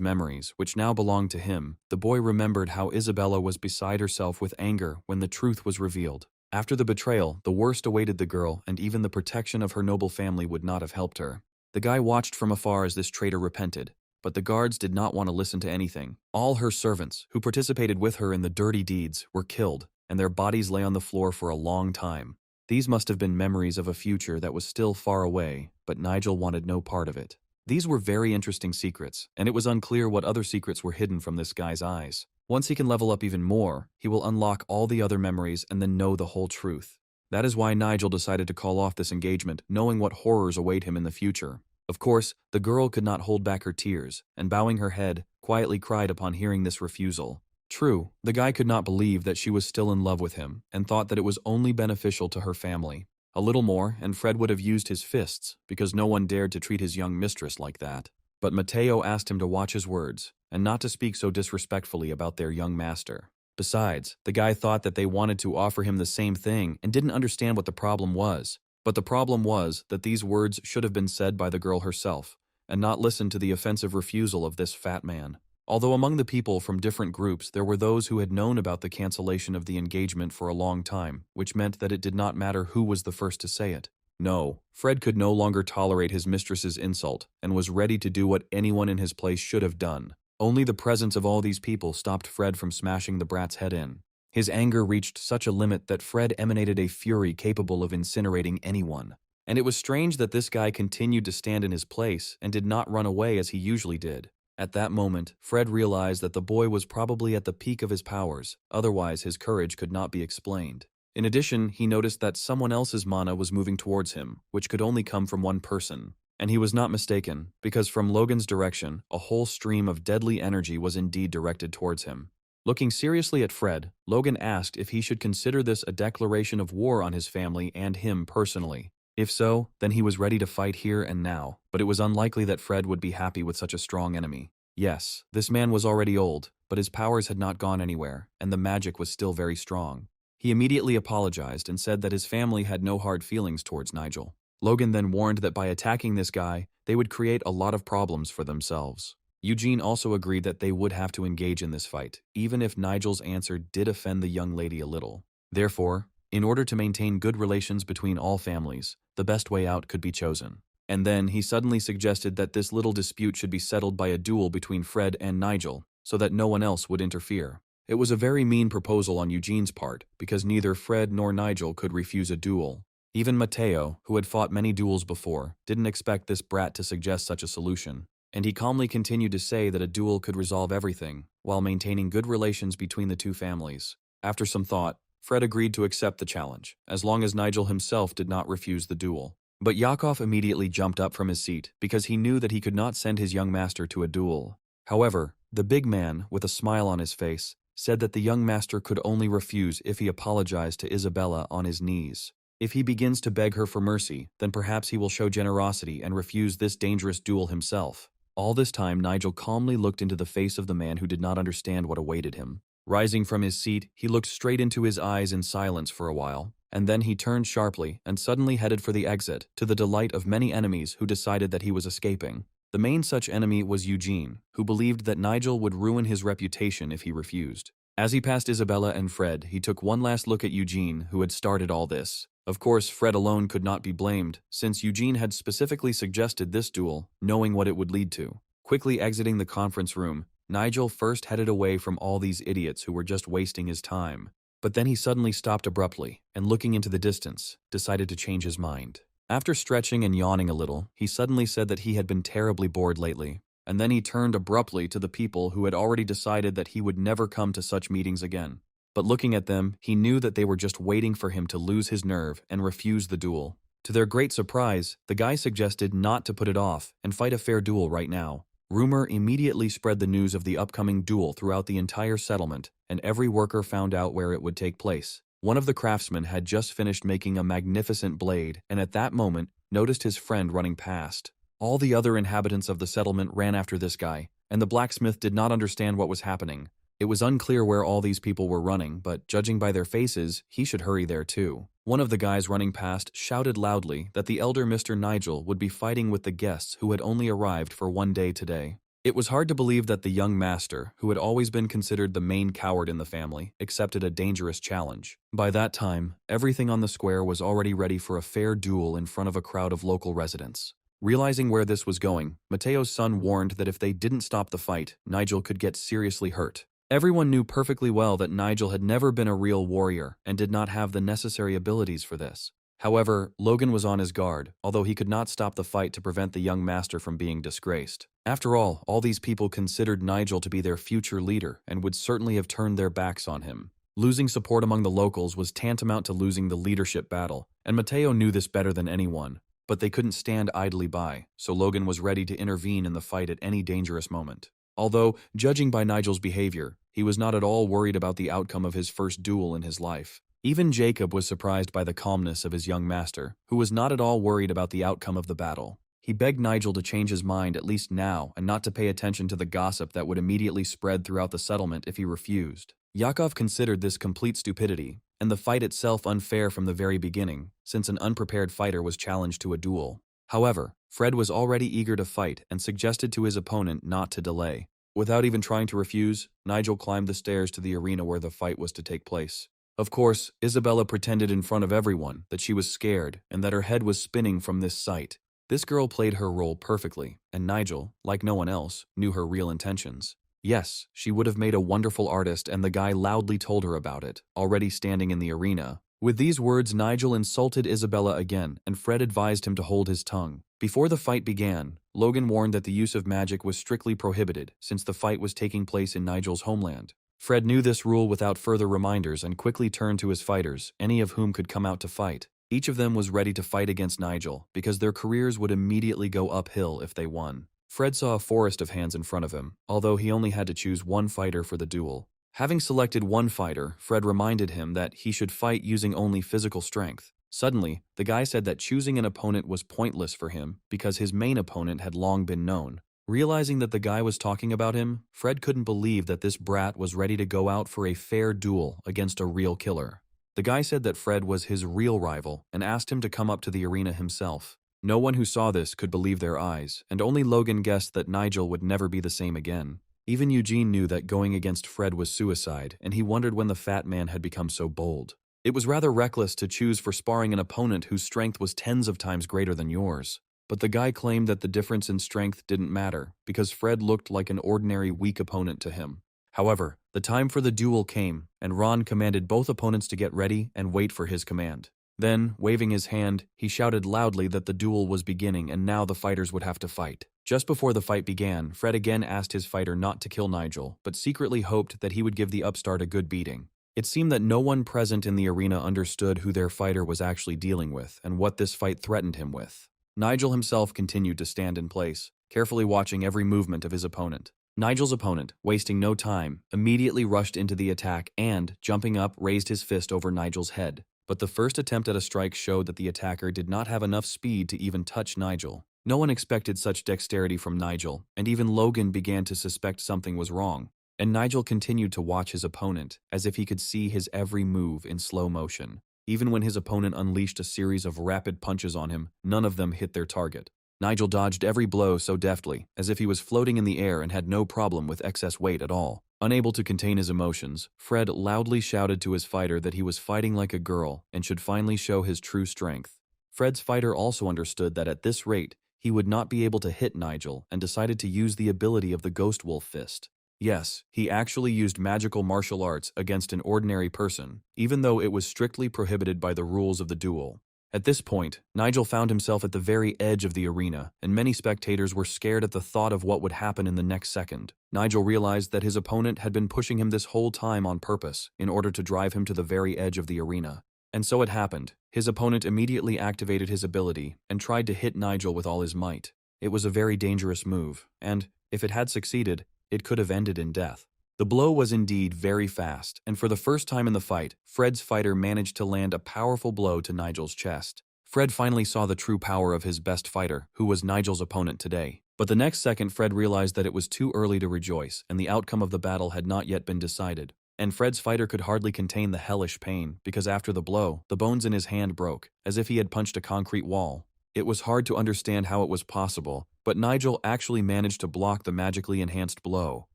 memories, which now belonged to him, the boy remembered how Isabella was beside herself with anger when the truth was revealed. After the betrayal, the worst awaited the girl, and even the protection of her noble family would not have helped her. The guy watched from afar as this traitor repented, but the guards did not want to listen to anything. All her servants, who participated with her in the dirty deeds, were killed, and their bodies lay on the floor for a long time. These must have been memories of a future that was still far away, but Nigel wanted no part of it. These were very interesting secrets, and it was unclear what other secrets were hidden from this guy's eyes. Once he can level up even more, he will unlock all the other memories and then know the whole truth. That is why Nigel decided to call off this engagement, knowing what horrors await him in the future. Of course, the girl could not hold back her tears, and bowing her head, quietly cried upon hearing this refusal. True, the guy could not believe that she was still in love with him, and thought that it was only beneficial to her family. A little more, and Fred would have used his fists, because no one dared to treat his young mistress like that. But Mateo asked him to watch his words, and not to speak so disrespectfully about their young master. Besides, the guy thought that they wanted to offer him the same thing and didn't understand what the problem was. But the problem was that these words should have been said by the girl herself, and not listen to the offensive refusal of this fat man. Although among the people from different groups there were those who had known about the cancellation of the engagement for a long time, which meant that it did not matter who was the first to say it. No, Fred could no longer tolerate his mistress's insult, and was ready to do what anyone in his place should have done. Only the presence of all these people stopped Fred from smashing the brat's head in. His anger reached such a limit that Fred emanated a fury capable of incinerating anyone. And it was strange that this guy continued to stand in his place and did not run away as he usually did. At that moment, Fred realized that the boy was probably at the peak of his powers, otherwise his courage could not be explained. In addition, he noticed that someone else's mana was moving towards him, which could only come from one person. And he was not mistaken, because from Logan's direction, a whole stream of deadly energy was indeed directed towards him. Looking seriously at Fred, Logan asked if he should consider this a declaration of war on his family and him personally. If so, then he was ready to fight here and now, but it was unlikely that Fred would be happy with such a strong enemy. Yes, this man was already old, but his powers had not gone anywhere, and the magic was still very strong. He immediately apologized and said that his family had no hard feelings towards Nigel. Logan then warned that by attacking this guy, they would create a lot of problems for themselves. Eugene also agreed that they would have to engage in this fight, even if Nigel's answer did offend the young lady a little. Therefore, in order to maintain good relations between all families, the best way out could be chosen. And then he suddenly suggested that this little dispute should be settled by a duel between Fred and Nigel, so that no one else would interfere. It was a very mean proposal on Eugene's part, because neither Fred nor Nigel could refuse a duel. Even Mateo, who had fought many duels before, didn't expect this brat to suggest such a solution, and he calmly continued to say that a duel could resolve everything, while maintaining good relations between the two families. After some thought, Fred agreed to accept the challenge, as long as Nigel himself did not refuse the duel. But Yakov immediately jumped up from his seat, because he knew that he could not send his young master to a duel. However, the big man, with a smile on his face, said that the young master could only refuse if he apologized to Isabella on his knees. If he begins to beg her for mercy, then perhaps he will show generosity and refuse this dangerous duel himself. All this time, Nigel calmly looked into the face of the man who did not understand what awaited him. Rising from his seat, he looked straight into his eyes in silence for a while, and then he turned sharply and suddenly headed for the exit, to the delight of many enemies who decided that he was escaping. The main such enemy was Eugene, who believed that Nigel would ruin his reputation if he refused. As he passed Isabella and Fred, he took one last look at Eugene, who had started all this. Of course, Fred alone could not be blamed, since Eugene had specifically suggested this duel, knowing what it would lead to. Quickly exiting the conference room, Nigel first headed away from all these idiots who were just wasting his time. But then he suddenly stopped abruptly, and looking into the distance, decided to change his mind. After stretching and yawning a little, he suddenly said that he had been terribly bored lately, and then he turned abruptly to the people who had already decided that he would never come to such meetings again. But looking at them, he knew that they were just waiting for him to lose his nerve and refuse the duel. To their great surprise, the guy suggested not to put it off and fight a fair duel right now. Rumor immediately spread the news of the upcoming duel throughout the entire settlement, and every worker found out where it would take place. One of the craftsmen had just finished making a magnificent blade, and at that moment, noticed his friend running past. All the other inhabitants of the settlement ran after this guy, and the blacksmith did not understand what was happening. It was unclear where all these people were running, but judging by their faces, he should hurry there too. One of the guys running past shouted loudly that the elder Mr. Nigel would be fighting with the guests who had only arrived for one day today. It was hard to believe that the young master, who had always been considered the main coward in the family, accepted a dangerous challenge. By that time, everything on the square was already ready for a fair duel in front of a crowd of local residents. Realizing where this was going, Mateo's son warned that if they didn't stop the fight, Nigel could get seriously hurt. Everyone knew perfectly well that Nigel had never been a real warrior and did not have the necessary abilities for this. However, Logan was on his guard, although he could not stop the fight to prevent the young master from being disgraced. After all these people considered Nigel to be their future leader and would certainly have turned their backs on him. Losing support among the locals was tantamount to losing the leadership battle, and Mateo knew this better than anyone. But they couldn't stand idly by, so Logan was ready to intervene in the fight at any dangerous moment. Although, judging by Nigel's behavior, he was not at all worried about the outcome of his first duel in his life. Even Jacob was surprised by the calmness of his young master, who was not at all worried about the outcome of the battle. He begged Nigel to change his mind at least now and not to pay attention to the gossip that would immediately spread throughout the settlement if he refused. Yakov considered this complete stupidity, and the fight itself unfair from the very beginning, since an unprepared fighter was challenged to a duel. However, Fred was already eager to fight and suggested to his opponent not to delay. Without even trying to refuse, Nigel climbed the stairs to the arena where the fight was to take place. Of course, Isabella pretended in front of everyone that she was scared and that her head was spinning from this sight. This girl played her role perfectly, and Nigel, like no one else, knew her real intentions. Yes, she would have made a wonderful artist, and the guy loudly told her about it, already standing in the arena. With these words, Nigel insulted Isabella again, and Fred advised him to hold his tongue. Before the fight began, Logan warned that the use of magic was strictly prohibited, since the fight was taking place in Nigel's homeland. Fred knew this rule without further reminders and quickly turned to his fighters, any of whom could come out to fight. Each of them was ready to fight against Nigel, because their careers would immediately go uphill if they won. Fred saw a forest of hands in front of him, although he only had to choose one fighter for the duel. Having selected one fighter, Fred reminded him that he should fight using only physical strength. Suddenly, the guy said that choosing an opponent was pointless for him because his main opponent had long been known. Realizing that the guy was talking about him, Fred couldn't believe that this brat was ready to go out for a fair duel against a real killer. The guy said that Fred was his real rival and asked him to come up to the arena himself. No one who saw this could believe their eyes, and only Logan guessed that Nigel would never be the same again. Even Eugene knew that going against Fred was suicide, and he wondered when the fat man had become so bold. It was rather reckless to choose for sparring an opponent whose strength was tens of times greater than yours. But the guy claimed that the difference in strength didn't matter, because Fred looked like an ordinary weak opponent to him. However, the time for the duel came, and Ron commanded both opponents to get ready and wait for his command. Then, waving his hand, he shouted loudly that the duel was beginning and now the fighters would have to fight. Just before the fight began, Fred again asked his fighter not to kill Nigel, but secretly hoped that he would give the upstart a good beating. It seemed that no one present in the arena understood who their fighter was actually dealing with and what this fight threatened him with. Nigel himself continued to stand in place, carefully watching every movement of his opponent. Nigel's opponent, wasting no time, immediately rushed into the attack and, jumping up, raised his fist over Nigel's head. But the first attempt at a strike showed that the attacker did not have enough speed to even touch Nigel. No one expected such dexterity from Nigel, and even Logan began to suspect something was wrong. And Nigel continued to watch his opponent, as if he could see his every move in slow motion. Even when his opponent unleashed a series of rapid punches on him, none of them hit their target. Nigel dodged every blow so deftly, as if he was floating in the air and had no problem with excess weight at all. Unable to contain his emotions, Fred loudly shouted to his fighter that he was fighting like a girl and should finally show his true strength. Fred's fighter also understood that at this rate, he would not be able to hit Nigel and decided to use the ability of the Ghost Wolf Fist. Yes, he actually used magical martial arts against an ordinary person, even though it was strictly prohibited by the rules of the duel. At this point, Nigel found himself at the very edge of the arena, and many spectators were scared at the thought of what would happen in the next second. Nigel realized that his opponent had been pushing him this whole time on purpose, in order to drive him to the very edge of the arena. And so it happened. His opponent immediately activated his ability and tried to hit Nigel with all his might. It was a very dangerous move, and, if it had succeeded, it could have ended in death. The blow was indeed very fast, and for the first time in the fight, Fred's fighter managed to land a powerful blow to Nigel's chest. Fred finally saw the true power of his best fighter, who was Nigel's opponent today. But the next second Fred realized that it was too early to rejoice, and the outcome of the battle had not yet been decided. And Fred's fighter could hardly contain the hellish pain, because after the blow, the bones in his hand broke, as if he had punched a concrete wall. It was hard to understand how it was possible, but Nigel actually managed to block the magically enhanced blow.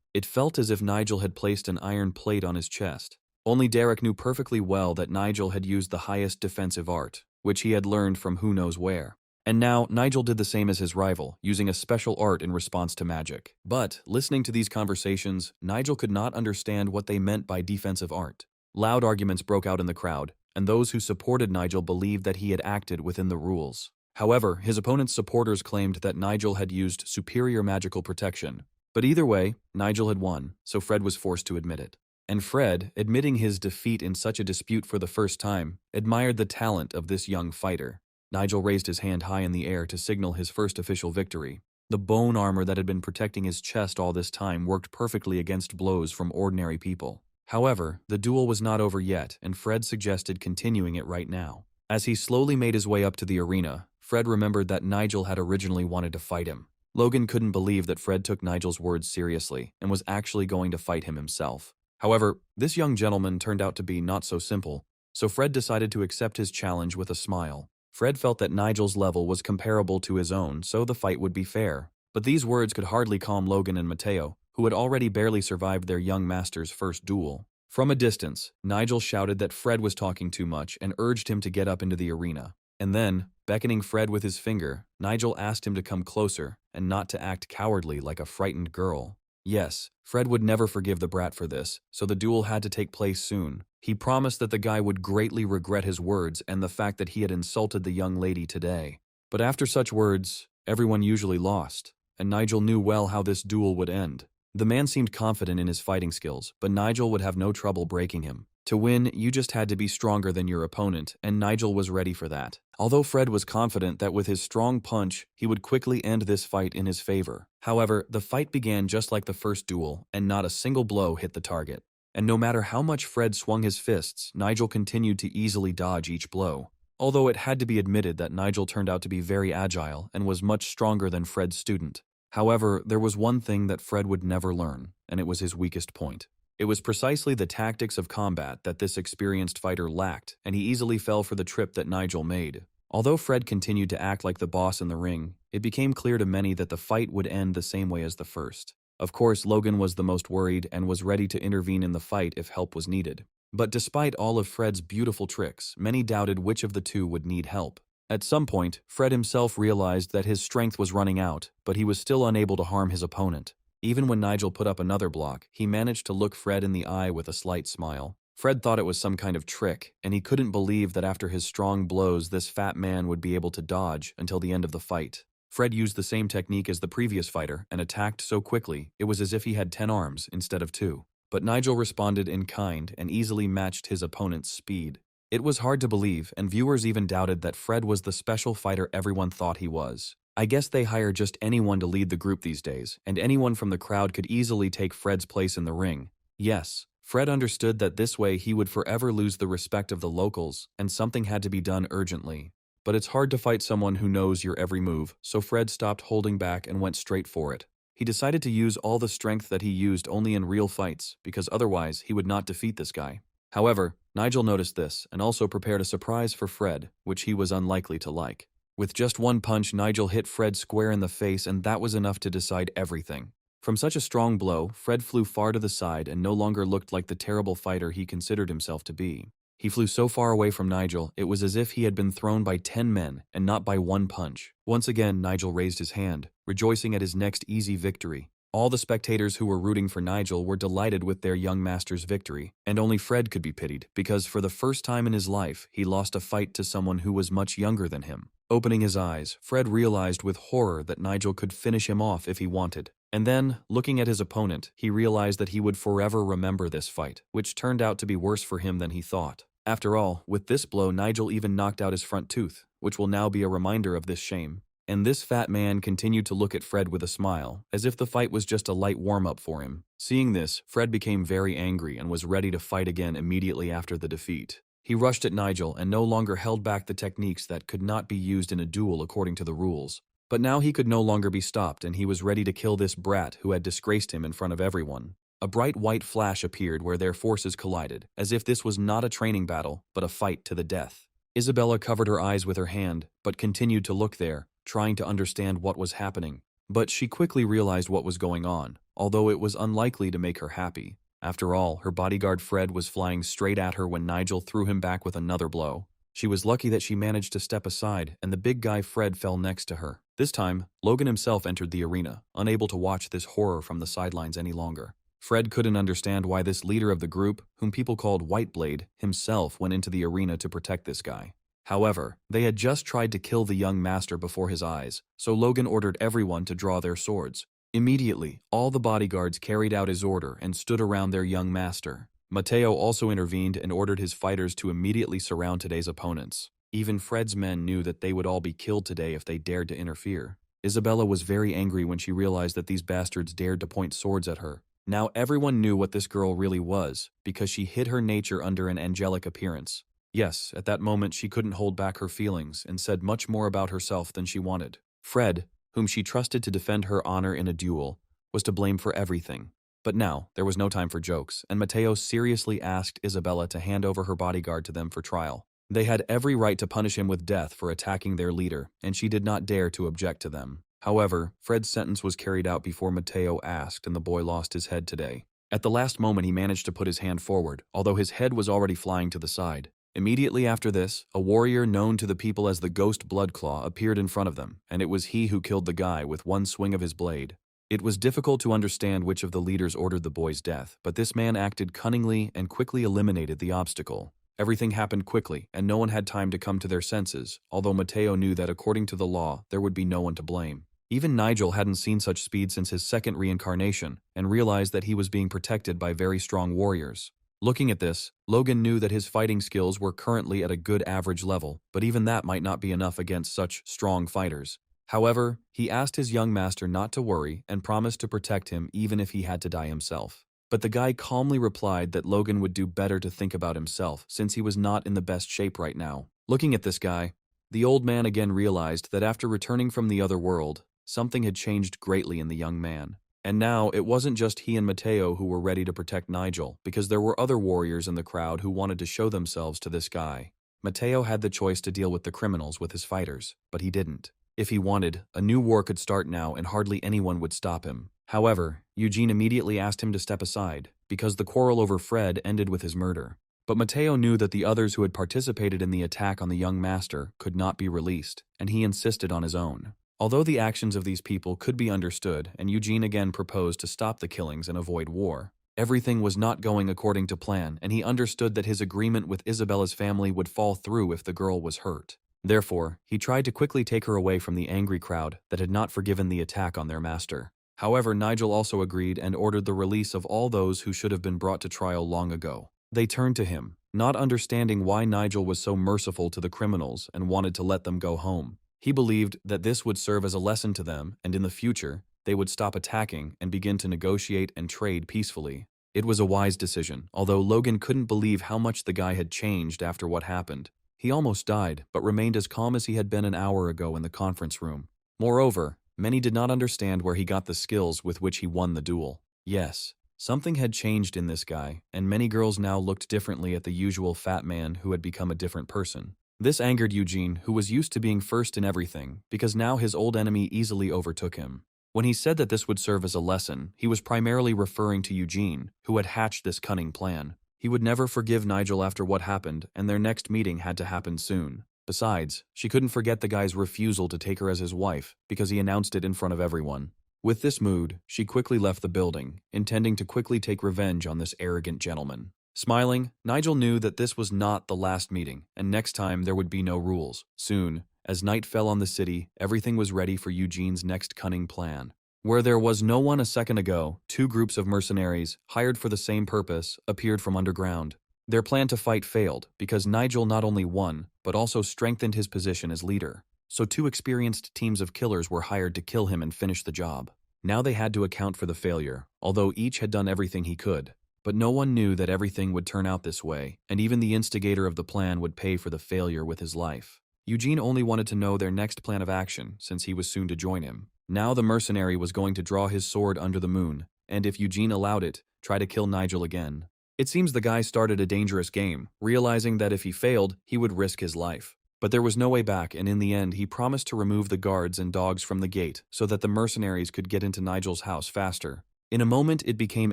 It felt as if Nigel had placed an iron plate on his chest. Only Derek knew perfectly well that Nigel had used the highest defensive art, which he had learned from who knows where. And now, Nigel did the same as his rival, using a special art in response to magic. But, listening to these conversations, Nigel could not understand what they meant by defensive art. Loud arguments broke out in the crowd, and those who supported Nigel believed that he had acted within the rules. However, his opponent's supporters claimed that Nigel had used superior magical protection. But either way, Nigel had won, so Fred was forced to admit it. And Fred, admitting his defeat in such a dispute for the first time, admired the talent of this young fighter. Nigel raised his hand high in the air to signal his first official victory. The bone armor that had been protecting his chest all this time worked perfectly against blows from ordinary people. However, the duel was not over yet, and Fred suggested continuing it right now. As he slowly made his way up to the arena, Fred remembered that Nigel had originally wanted to fight him. Logan couldn't believe that Fred took Nigel's words seriously and was actually going to fight him himself. However, this young gentleman turned out to be not so simple, so Fred decided to accept his challenge with a smile. Fred felt that Nigel's level was comparable to his own, so the fight would be fair. But these words could hardly calm Logan and Mateo, who had already barely survived their young master's first duel. From a distance, Nigel shouted that Fred was talking too much and urged him to get up into the arena. And then, beckoning Fred with his finger, Nigel asked him to come closer and not to act cowardly like a frightened girl. Yes, Fred would never forgive the brat for this, so the duel had to take place soon. He promised that the guy would greatly regret his words and the fact that he had insulted the young lady today. But after such words, everyone usually lost, and Nigel knew well how this duel would end. The man seemed confident in his fighting skills, but Nigel would have no trouble breaking him. To win, you just had to be stronger than your opponent, and Nigel was ready for that. Although Fred was confident that with his strong punch, he would quickly end this fight in his favor. However, the fight began just like the first duel, and not a single blow hit the target. And no matter how much Fred swung his fists, Nigel continued to easily dodge each blow. Although it had to be admitted that Nigel turned out to be very agile and was much stronger than Fred's student. However, there was one thing that Fred would never learn, and it was his weakest point. It was precisely the tactics of combat that this experienced fighter lacked, and he easily fell for the trip that Nigel made. Although Fred continued to act like the boss in the ring, it became clear to many that the fight would end the same way as the first. Of course, Logan was the most worried and was ready to intervene in the fight if help was needed. But despite all of Fred's beautiful tricks, many doubted which of the two would need help. At some point, Fred himself realized that his strength was running out, but he was still unable to harm his opponent. Even when Nigel put up another block, he managed to look Fred in the eye with a slight smile. Fred thought it was some kind of trick, and he couldn't believe that after his strong blows this fat man would be able to dodge until the end of the fight. Fred used the same technique as the previous fighter and attacked so quickly it was as if he had 10 arms instead of 2. But Nigel responded in kind and easily matched his opponent's speed. It was hard to believe, and viewers even doubted that Fred was the special fighter everyone thought he was. I guess they hire just anyone to lead the group these days, and anyone from the crowd could easily take Fred's place in the ring. Yes, Fred understood that this way he would forever lose the respect of the locals, and something had to be done urgently. But it's hard to fight someone who knows your every move, so Fred stopped holding back and went straight for it. He decided to use all the strength that he used only in real fights, because otherwise he would not defeat this guy. However, Nigel noticed this, and also prepared a surprise for Fred, which he was unlikely to like. With just one punch, Nigel hit Fred square in the face, and that was enough to decide everything. From such a strong blow, Fred flew far to the side and no longer looked like the terrible fighter he considered himself to be. He flew so far away from Nigel, it was as if he had been thrown by 10 men and not by one punch. Once again, Nigel raised his hand, rejoicing at his next easy victory. All the spectators who were rooting for Nigel were delighted with their young master's victory, and only Fred could be pitied, because for the first time in his life, he lost a fight to someone who was much younger than him. Opening his eyes, Fred realized with horror that Nigel could finish him off if he wanted. And then, looking at his opponent, he realized that he would forever remember this fight, which turned out to be worse for him than he thought. After all, with this blow, Nigel even knocked out his front tooth, which will now be a reminder of this shame. And this fat man continued to look at Fred with a smile, as if the fight was just a light warm-up for him. Seeing this, Fred became very angry and was ready to fight again immediately after the defeat. He rushed at Nigel and no longer held back the techniques that could not be used in a duel according to the rules. But now he could no longer be stopped, and he was ready to kill this brat who had disgraced him in front of everyone. A bright white flash appeared where their forces collided, as if this was not a training battle, but a fight to the death. Isabella covered her eyes with her hand, but continued to look there, trying to understand what was happening. But she quickly realized what was going on, although it was unlikely to make her happy. After all, her bodyguard Fred was flying straight at her when Nigel threw him back with another blow. She was lucky that she managed to step aside, and the big guy Fred fell next to her. This time, Logan himself entered the arena, unable to watch this horror from the sidelines any longer. Fred couldn't understand why this leader of the group, whom people called Whiteblade, himself went into the arena to protect this guy. However, they had just tried to kill the young master before his eyes, so Logan ordered everyone to draw their swords. Immediately, all the bodyguards carried out his order and stood around their young master. Mateo also intervened and ordered his fighters to immediately surround today's opponents. Even Fred's men knew that they would all be killed today if they dared to interfere. Isabella was very angry when she realized that these bastards dared to point swords at her. Now everyone knew what this girl really was, because she hid her nature under an angelic appearance. Yes, at that moment she couldn't hold back her feelings and said much more about herself than she wanted. Fred, whom she trusted to defend her honor in a duel, was to blame for everything. But now, there was no time for jokes, and Mateo seriously asked Isabella to hand over her bodyguard to them for trial. They had every right to punish him with death for attacking their leader, and she did not dare to object to them. However, Fred's sentence was carried out before Mateo asked, and the boy lost his head today. At the last moment he managed to put his hand forward, although his head was already flying to the side. Immediately after this, a warrior known to the people as the Ghost Bloodclaw appeared in front of them, and it was he who killed the guy with one swing of his blade. It was difficult to understand which of the leaders ordered the boy's death, but this man acted cunningly and quickly eliminated the obstacle. Everything happened quickly, and no one had time to come to their senses, although Mateo knew that according to the law, there would be no one to blame. Even Nigel hadn't seen such speed since his second reincarnation, and realized that he was being protected by very strong warriors. Looking at this, Logan knew that his fighting skills were currently at a good average level, but even that might not be enough against such strong fighters. However, he asked his young master not to worry and promised to protect him even if he had to die himself. But the guy calmly replied that Logan would do better to think about himself since he was not in the best shape right now. Looking at this guy, the old man again realized that after returning from the other world, something had changed greatly in the young man. And now, it wasn't just he and Mateo who were ready to protect Nigel, because there were other warriors in the crowd who wanted to show themselves to this guy. Mateo had the choice to deal with the criminals with his fighters, but he didn't. If he wanted, a new war could start now and hardly anyone would stop him. However, Eugene immediately asked him to step aside, because the quarrel over Fred ended with his murder. But Mateo knew that the others who had participated in the attack on the young master could not be released, and he insisted on his own. Although the actions of these people could be understood, and Eugene again proposed to stop the killings and avoid war, everything was not going according to plan, and he understood that his agreement with Isabella's family would fall through if the girl was hurt. Therefore, he tried to quickly take her away from the angry crowd that had not forgiven the attack on their master. However, Nigel also agreed and ordered the release of all those who should have been brought to trial long ago. They turned to him, not understanding why Nigel was so merciful to the criminals and wanted to let them go home. He believed that this would serve as a lesson to them, and in the future, they would stop attacking and begin to negotiate and trade peacefully. It was a wise decision, although Logan couldn't believe how much the guy had changed after what happened. He almost died, but remained as calm as he had been an hour ago in the conference room. Moreover, many did not understand where he got the skills with which he won the duel. Yes, something had changed in this guy, and many girls now looked differently at the usual fat man who had become a different person. This angered Eugene, who was used to being first in everything, because now his old enemy easily overtook him. When he said that this would serve as a lesson, he was primarily referring to Eugene, who had hatched this cunning plan. He would never forgive Nigel after what happened, and their next meeting had to happen soon. Besides, she couldn't forget the guy's refusal to take her as his wife, because he announced it in front of everyone. With this mood, she quickly left the building, intending to quickly take revenge on this arrogant gentleman. Smiling, Nigel knew that this was not the last meeting, and next time there would be no rules. Soon, as night fell on the city, everything was ready for Eugene's next cunning plan. Where there was no one a second ago, two groups of mercenaries, hired for the same purpose, appeared from underground. Their plan to fight failed, because Nigel not only won, but also strengthened his position as leader. So two experienced teams of killers were hired to kill him and finish the job. Now they had to account for the failure, although each had done everything he could. But no one knew that everything would turn out this way, and even the instigator of the plan would pay for the failure with his life. Eugene only wanted to know their next plan of action, since he was soon to join him. Now the mercenary was going to draw his sword under the moon, and if Eugene allowed it, try to kill Nigel again. It seems the guy started a dangerous game, realizing that if he failed, he would risk his life. But there was no way back, and in the end he promised to remove the guards and dogs from the gate so that the mercenaries could get into Nigel's house faster. In a moment it became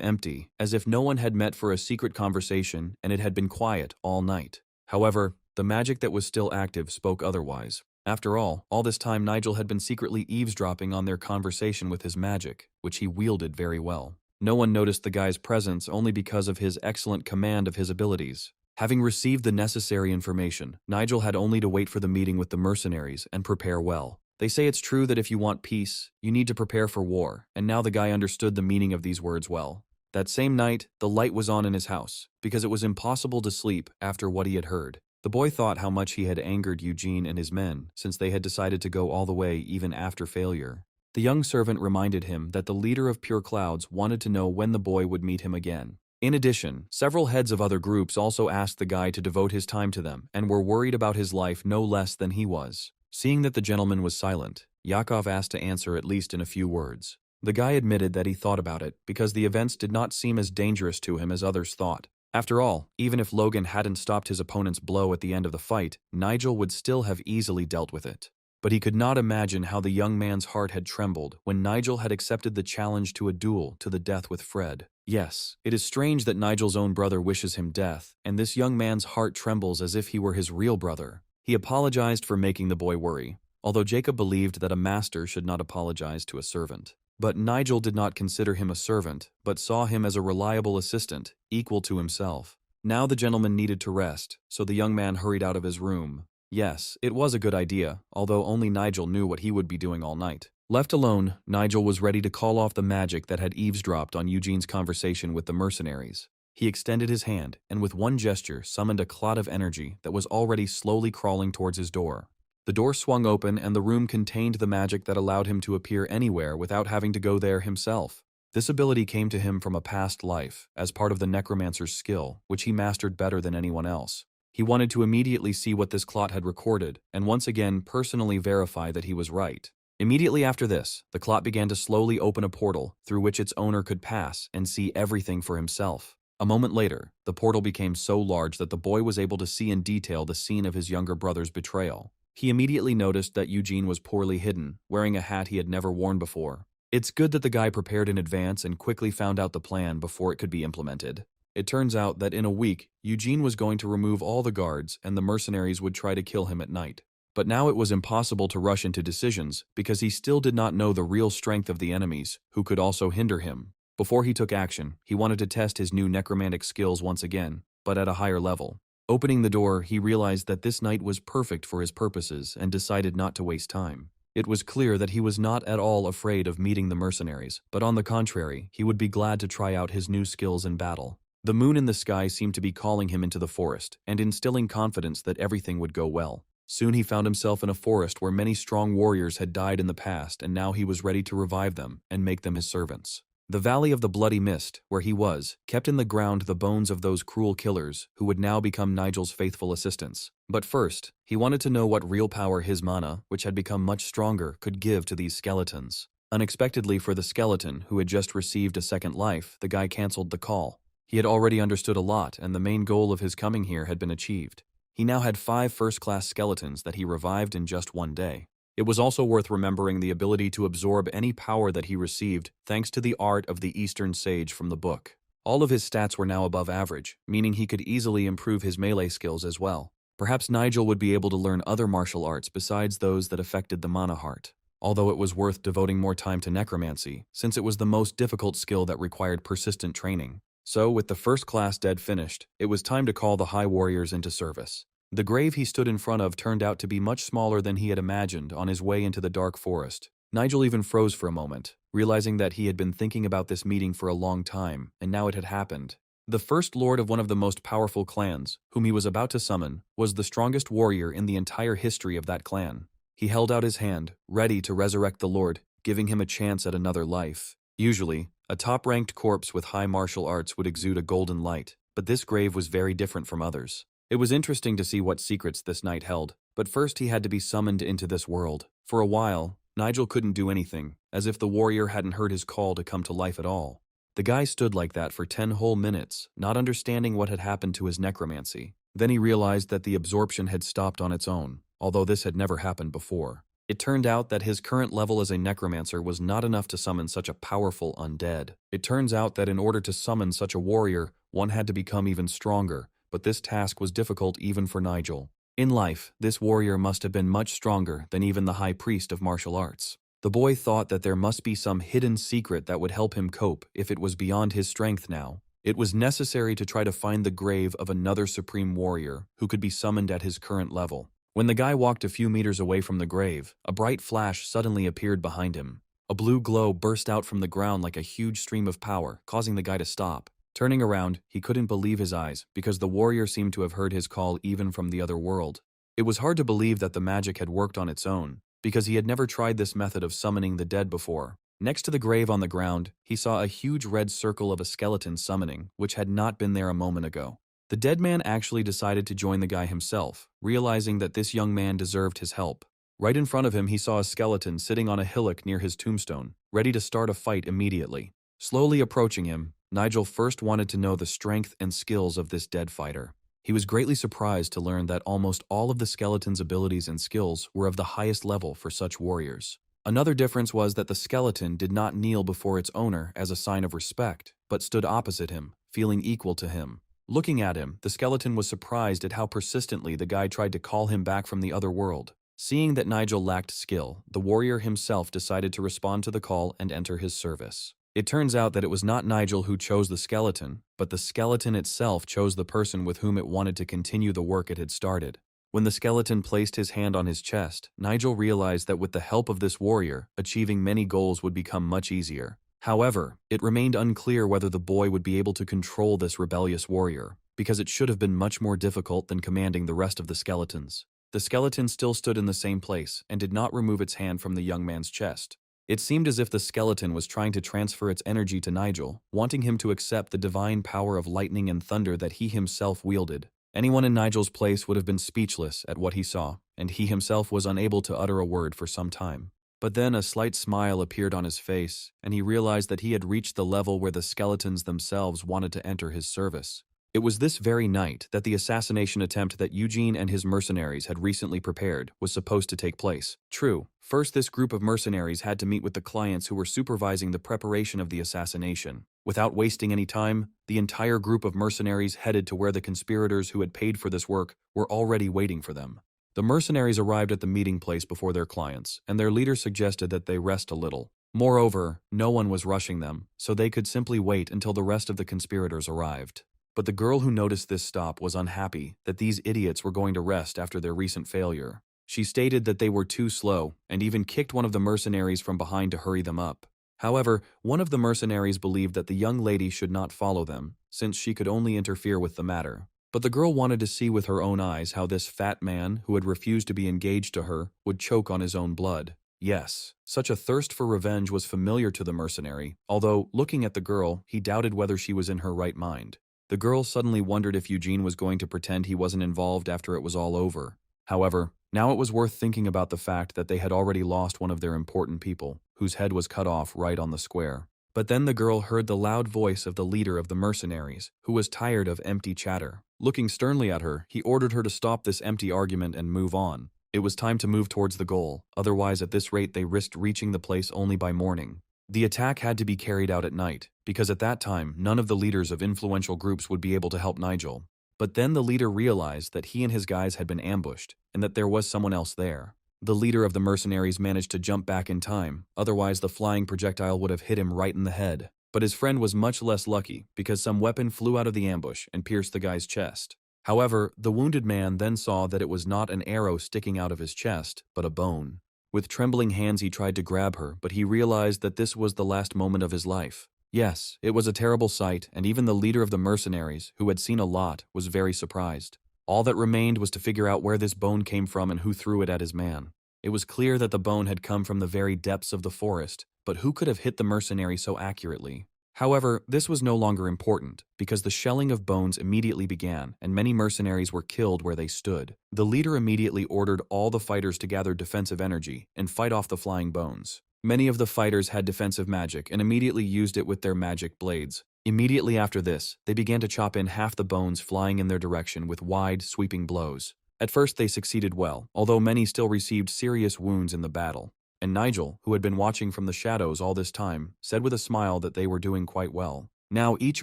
empty, as if no one had met for a secret conversation and it had been quiet all night. However, the magic that was still active spoke otherwise. After all this time Nigel had been secretly eavesdropping on their conversation with his magic, which he wielded very well. No one noticed the guy's presence only because of his excellent command of his abilities. Having received the necessary information, Nigel had only to wait for the meeting with the mercenaries and prepare well. They say it's true that if you want peace, you need to prepare for war, and now the guy understood the meaning of these words well. That same night, the light was on in his house, because it was impossible to sleep after what he had heard. The boy thought how much he had angered Eugene and his men, since they had decided to go all the way even after failure. The young servant reminded him that the leader of Pure Clouds wanted to know when the boy would meet him again. In addition, several heads of other groups also asked the guy to devote his time to them and were worried about his life no less than he was. Seeing that the gentleman was silent, Yakov asked to answer at least in a few words. The guy admitted that he thought about it because the events did not seem as dangerous to him as others thought. After all, even if Logan hadn't stopped his opponent's blow at the end of the fight, Nigel would still have easily dealt with it. But he could not imagine how the young man's heart had trembled when Nigel had accepted the challenge to a duel to the death with Fred. Yes, it is strange that Nigel's own brother wishes him death, and this young man's heart trembles as if he were his real brother. He apologized for making the boy worry, although Jacob believed that a master should not apologize to a servant. But Nigel did not consider him a servant, but saw him as a reliable assistant, equal to himself. Now the gentleman needed to rest, so the young man hurried out of his room. Yes, it was a good idea, although only Nigel knew what he would be doing all night. Left alone, Nigel was ready to call off the magic that had eavesdropped on Eugene's conversation with the mercenaries. He extended his hand, and with one gesture summoned a clot of energy that was already slowly crawling towards his door. The door swung open and the room contained the magic that allowed him to appear anywhere without having to go there himself. This ability came to him from a past life, as part of the Necromancer's skill, which he mastered better than anyone else. He wanted to immediately see what this clot had recorded, and once again personally verify that he was right. Immediately after this, the clot began to slowly open a portal through which its owner could pass and see everything for himself. A moment later, the portal became so large that the boy was able to see in detail the scene of his younger brother's betrayal. He immediately noticed that Eugene was poorly hidden, wearing a hat he had never worn before. It's good that the guy prepared in advance and quickly found out the plan before it could be implemented. It turns out that in a week, Eugene was going to remove all the guards and the mercenaries would try to kill him at night. But now it was impossible to rush into decisions because he still did not know the real strength of the enemies, who could also hinder him. Before he took action, he wanted to test his new necromantic skills once again, but at a higher level. Opening the door, he realized that this night was perfect for his purposes and decided not to waste time. It was clear that he was not at all afraid of meeting the mercenaries, but on the contrary, he would be glad to try out his new skills in battle. The moon in the sky seemed to be calling him into the forest and instilling confidence that everything would go well. Soon he found himself in a forest where many strong warriors had died in the past, and now he was ready to revive them and make them his servants. The Valley of the Bloody Mist, where he was, kept in the ground the bones of those cruel killers who would now become Nigel's faithful assistants. But first, he wanted to know what real power his mana, which had become much stronger, could give to these skeletons. Unexpectedly for the skeleton, who had just received a second life, the guy cancelled the call. He had already understood a lot, and the main goal of his coming here had been achieved. He now had 5 first-class skeletons that he revived in just one day. It was also worth remembering the ability to absorb any power that he received thanks to the art of the Eastern Sage from the book. All of his stats were now above average, meaning he could easily improve his melee skills as well. Perhaps Nigel would be able to learn other martial arts besides those that affected the mana heart. Although it was worth devoting more time to necromancy, since it was the most difficult skill that required persistent training. So, with the first class dead finished, it was time to call the high warriors into service. The grave he stood in front of turned out to be much smaller than he had imagined on his way into the dark forest. Nigel even froze for a moment, realizing that he had been thinking about this meeting for a long time, and now it had happened. The first lord of one of the most powerful clans, whom he was about to summon, was the strongest warrior in the entire history of that clan. He held out his hand, ready to resurrect the lord, giving him a chance at another life. Usually, A top-ranked corpse with high martial arts would exude a golden light, but this grave was very different from others. It was interesting to see what secrets this knight held, but first he had to be summoned into this world. For a while, Nigel couldn't do anything, as if the warrior hadn't heard his call to come to life at all. The guy stood like that for 10 whole minutes, not understanding what had happened to his necromancy. Then he realized that the absorption had stopped on its own, although this had never happened before. It turned out that his current level as a necromancer was not enough to summon such a powerful undead. It turns out that in order to summon such a warrior, one had to become even stronger, but this task was difficult even for Nigel. In life, this warrior must have been much stronger than even the high priest of martial arts. The boy thought that there must be some hidden secret that would help him cope if it was beyond his strength now. It was necessary to try to find the grave of another supreme warrior who could be summoned at his current level. When the guy walked a few meters away from the grave, a bright flash suddenly appeared behind him. A blue glow burst out from the ground like a huge stream of power, causing the guy to stop. Turning around, he couldn't believe his eyes, because the warrior seemed to have heard his call even from the other world. It was hard to believe that the magic had worked on its own, because he had never tried this method of summoning the dead before. Next to the grave on the ground, he saw a huge red circle of a skeleton summoning, which had not been there a moment ago. The dead man actually decided to join the guy himself, realizing that this young man deserved his help. Right in front of him, he saw a skeleton sitting on a hillock near his tombstone, ready to start a fight immediately. Slowly approaching him, Nigel first wanted to know the strength and skills of this dead fighter. He was greatly surprised to learn that almost all of the skeleton's abilities and skills were of the highest level for such warriors. Another difference was that the skeleton did not kneel before its owner as a sign of respect, but stood opposite him, feeling equal to him. Looking at him, the skeleton was surprised at how persistently the guy tried to call him back from the other world. Seeing that Nigel lacked skill, the warrior himself decided to respond to the call and enter his service. It turns out that it was not Nigel who chose the skeleton, but the skeleton itself chose the person with whom it wanted to continue the work it had started. When the skeleton placed his hand on his chest, Nigel realized that with the help of this warrior, achieving many goals would become much easier. However, it remained unclear whether the boy would be able to control this rebellious warrior, because it should have been much more difficult than commanding the rest of the skeletons. The skeleton still stood in the same place and did not remove its hand from the young man's chest. It seemed as if the skeleton was trying to transfer its energy to Nigel, wanting him to accept the divine power of lightning and thunder that he himself wielded. Anyone in Nigel's place would have been speechless at what he saw, and he himself was unable to utter a word for some time. But then a slight smile appeared on his face, and he realized that he had reached the level where the skeletons themselves wanted to enter his service. It was this very night that the assassination attempt that Eugene and his mercenaries had recently prepared was supposed to take place. True, first this group of mercenaries had to meet with the clients who were supervising the preparation of the assassination. Without wasting any time, the entire group of mercenaries headed to where the conspirators who had paid for this work were already waiting for them. The mercenaries arrived at the meeting place before their clients, and their leader suggested that they rest a little. Moreover, no one was rushing them, so they could simply wait until the rest of the conspirators arrived. But the girl who noticed this stop was unhappy that these idiots were going to rest after their recent failure. She stated that they were too slow, and even kicked one of the mercenaries from behind to hurry them up. However, one of the mercenaries believed that the young lady should not follow them, since she could only interfere with the matter. But the girl wanted to see with her own eyes how this fat man, who had refused to be engaged to her, would choke on his own blood. Yes, such a thirst for revenge was familiar to the mercenary, although, looking at the girl, he doubted whether she was in her right mind. The girl suddenly wondered if Eugene was going to pretend he wasn't involved after it was all over. However, now it was worth thinking about the fact that they had already lost one of their important people, whose head was cut off right on the square. But then the girl heard the loud voice of the leader of the mercenaries, who was tired of empty chatter. Looking sternly at her, he ordered her to stop this empty argument and move on. It was time to move towards the goal, otherwise at this rate they risked reaching the place only by morning. The attack had to be carried out at night, because at that time none of the leaders of influential groups would be able to help Nigel. But then the leader realized that he and his guys had been ambushed, and that there was someone else there. The leader of the mercenaries managed to jump back in time, otherwise the flying projectile would have hit him right in the head. But his friend was much less lucky, because some weapon flew out of the ambush and pierced the guy's chest. However, the wounded man then saw that it was not an arrow sticking out of his chest, but a bone. With trembling hands he tried to grab her, but he realized that this was the last moment of his life. Yes, it was a terrible sight, and even the leader of the mercenaries, who had seen a lot, was very surprised. All that remained was to figure out where this bone came from and who threw it at his man. It was clear that the bone had come from the very depths of the forest, but who could have hit the mercenary so accurately? However, this was no longer important, because the shelling of bones immediately began, and many mercenaries were killed where they stood. The leader immediately ordered all the fighters to gather defensive energy and fight off the flying bones. Many of the fighters had defensive magic and immediately used it with their magic blades. Immediately after this, they began to chop in half the bones flying in their direction with wide, sweeping blows. At first they succeeded well, although many still received serious wounds in the battle. And Nigel, who had been watching from the shadows all this time, said with a smile that they were doing quite well. Now each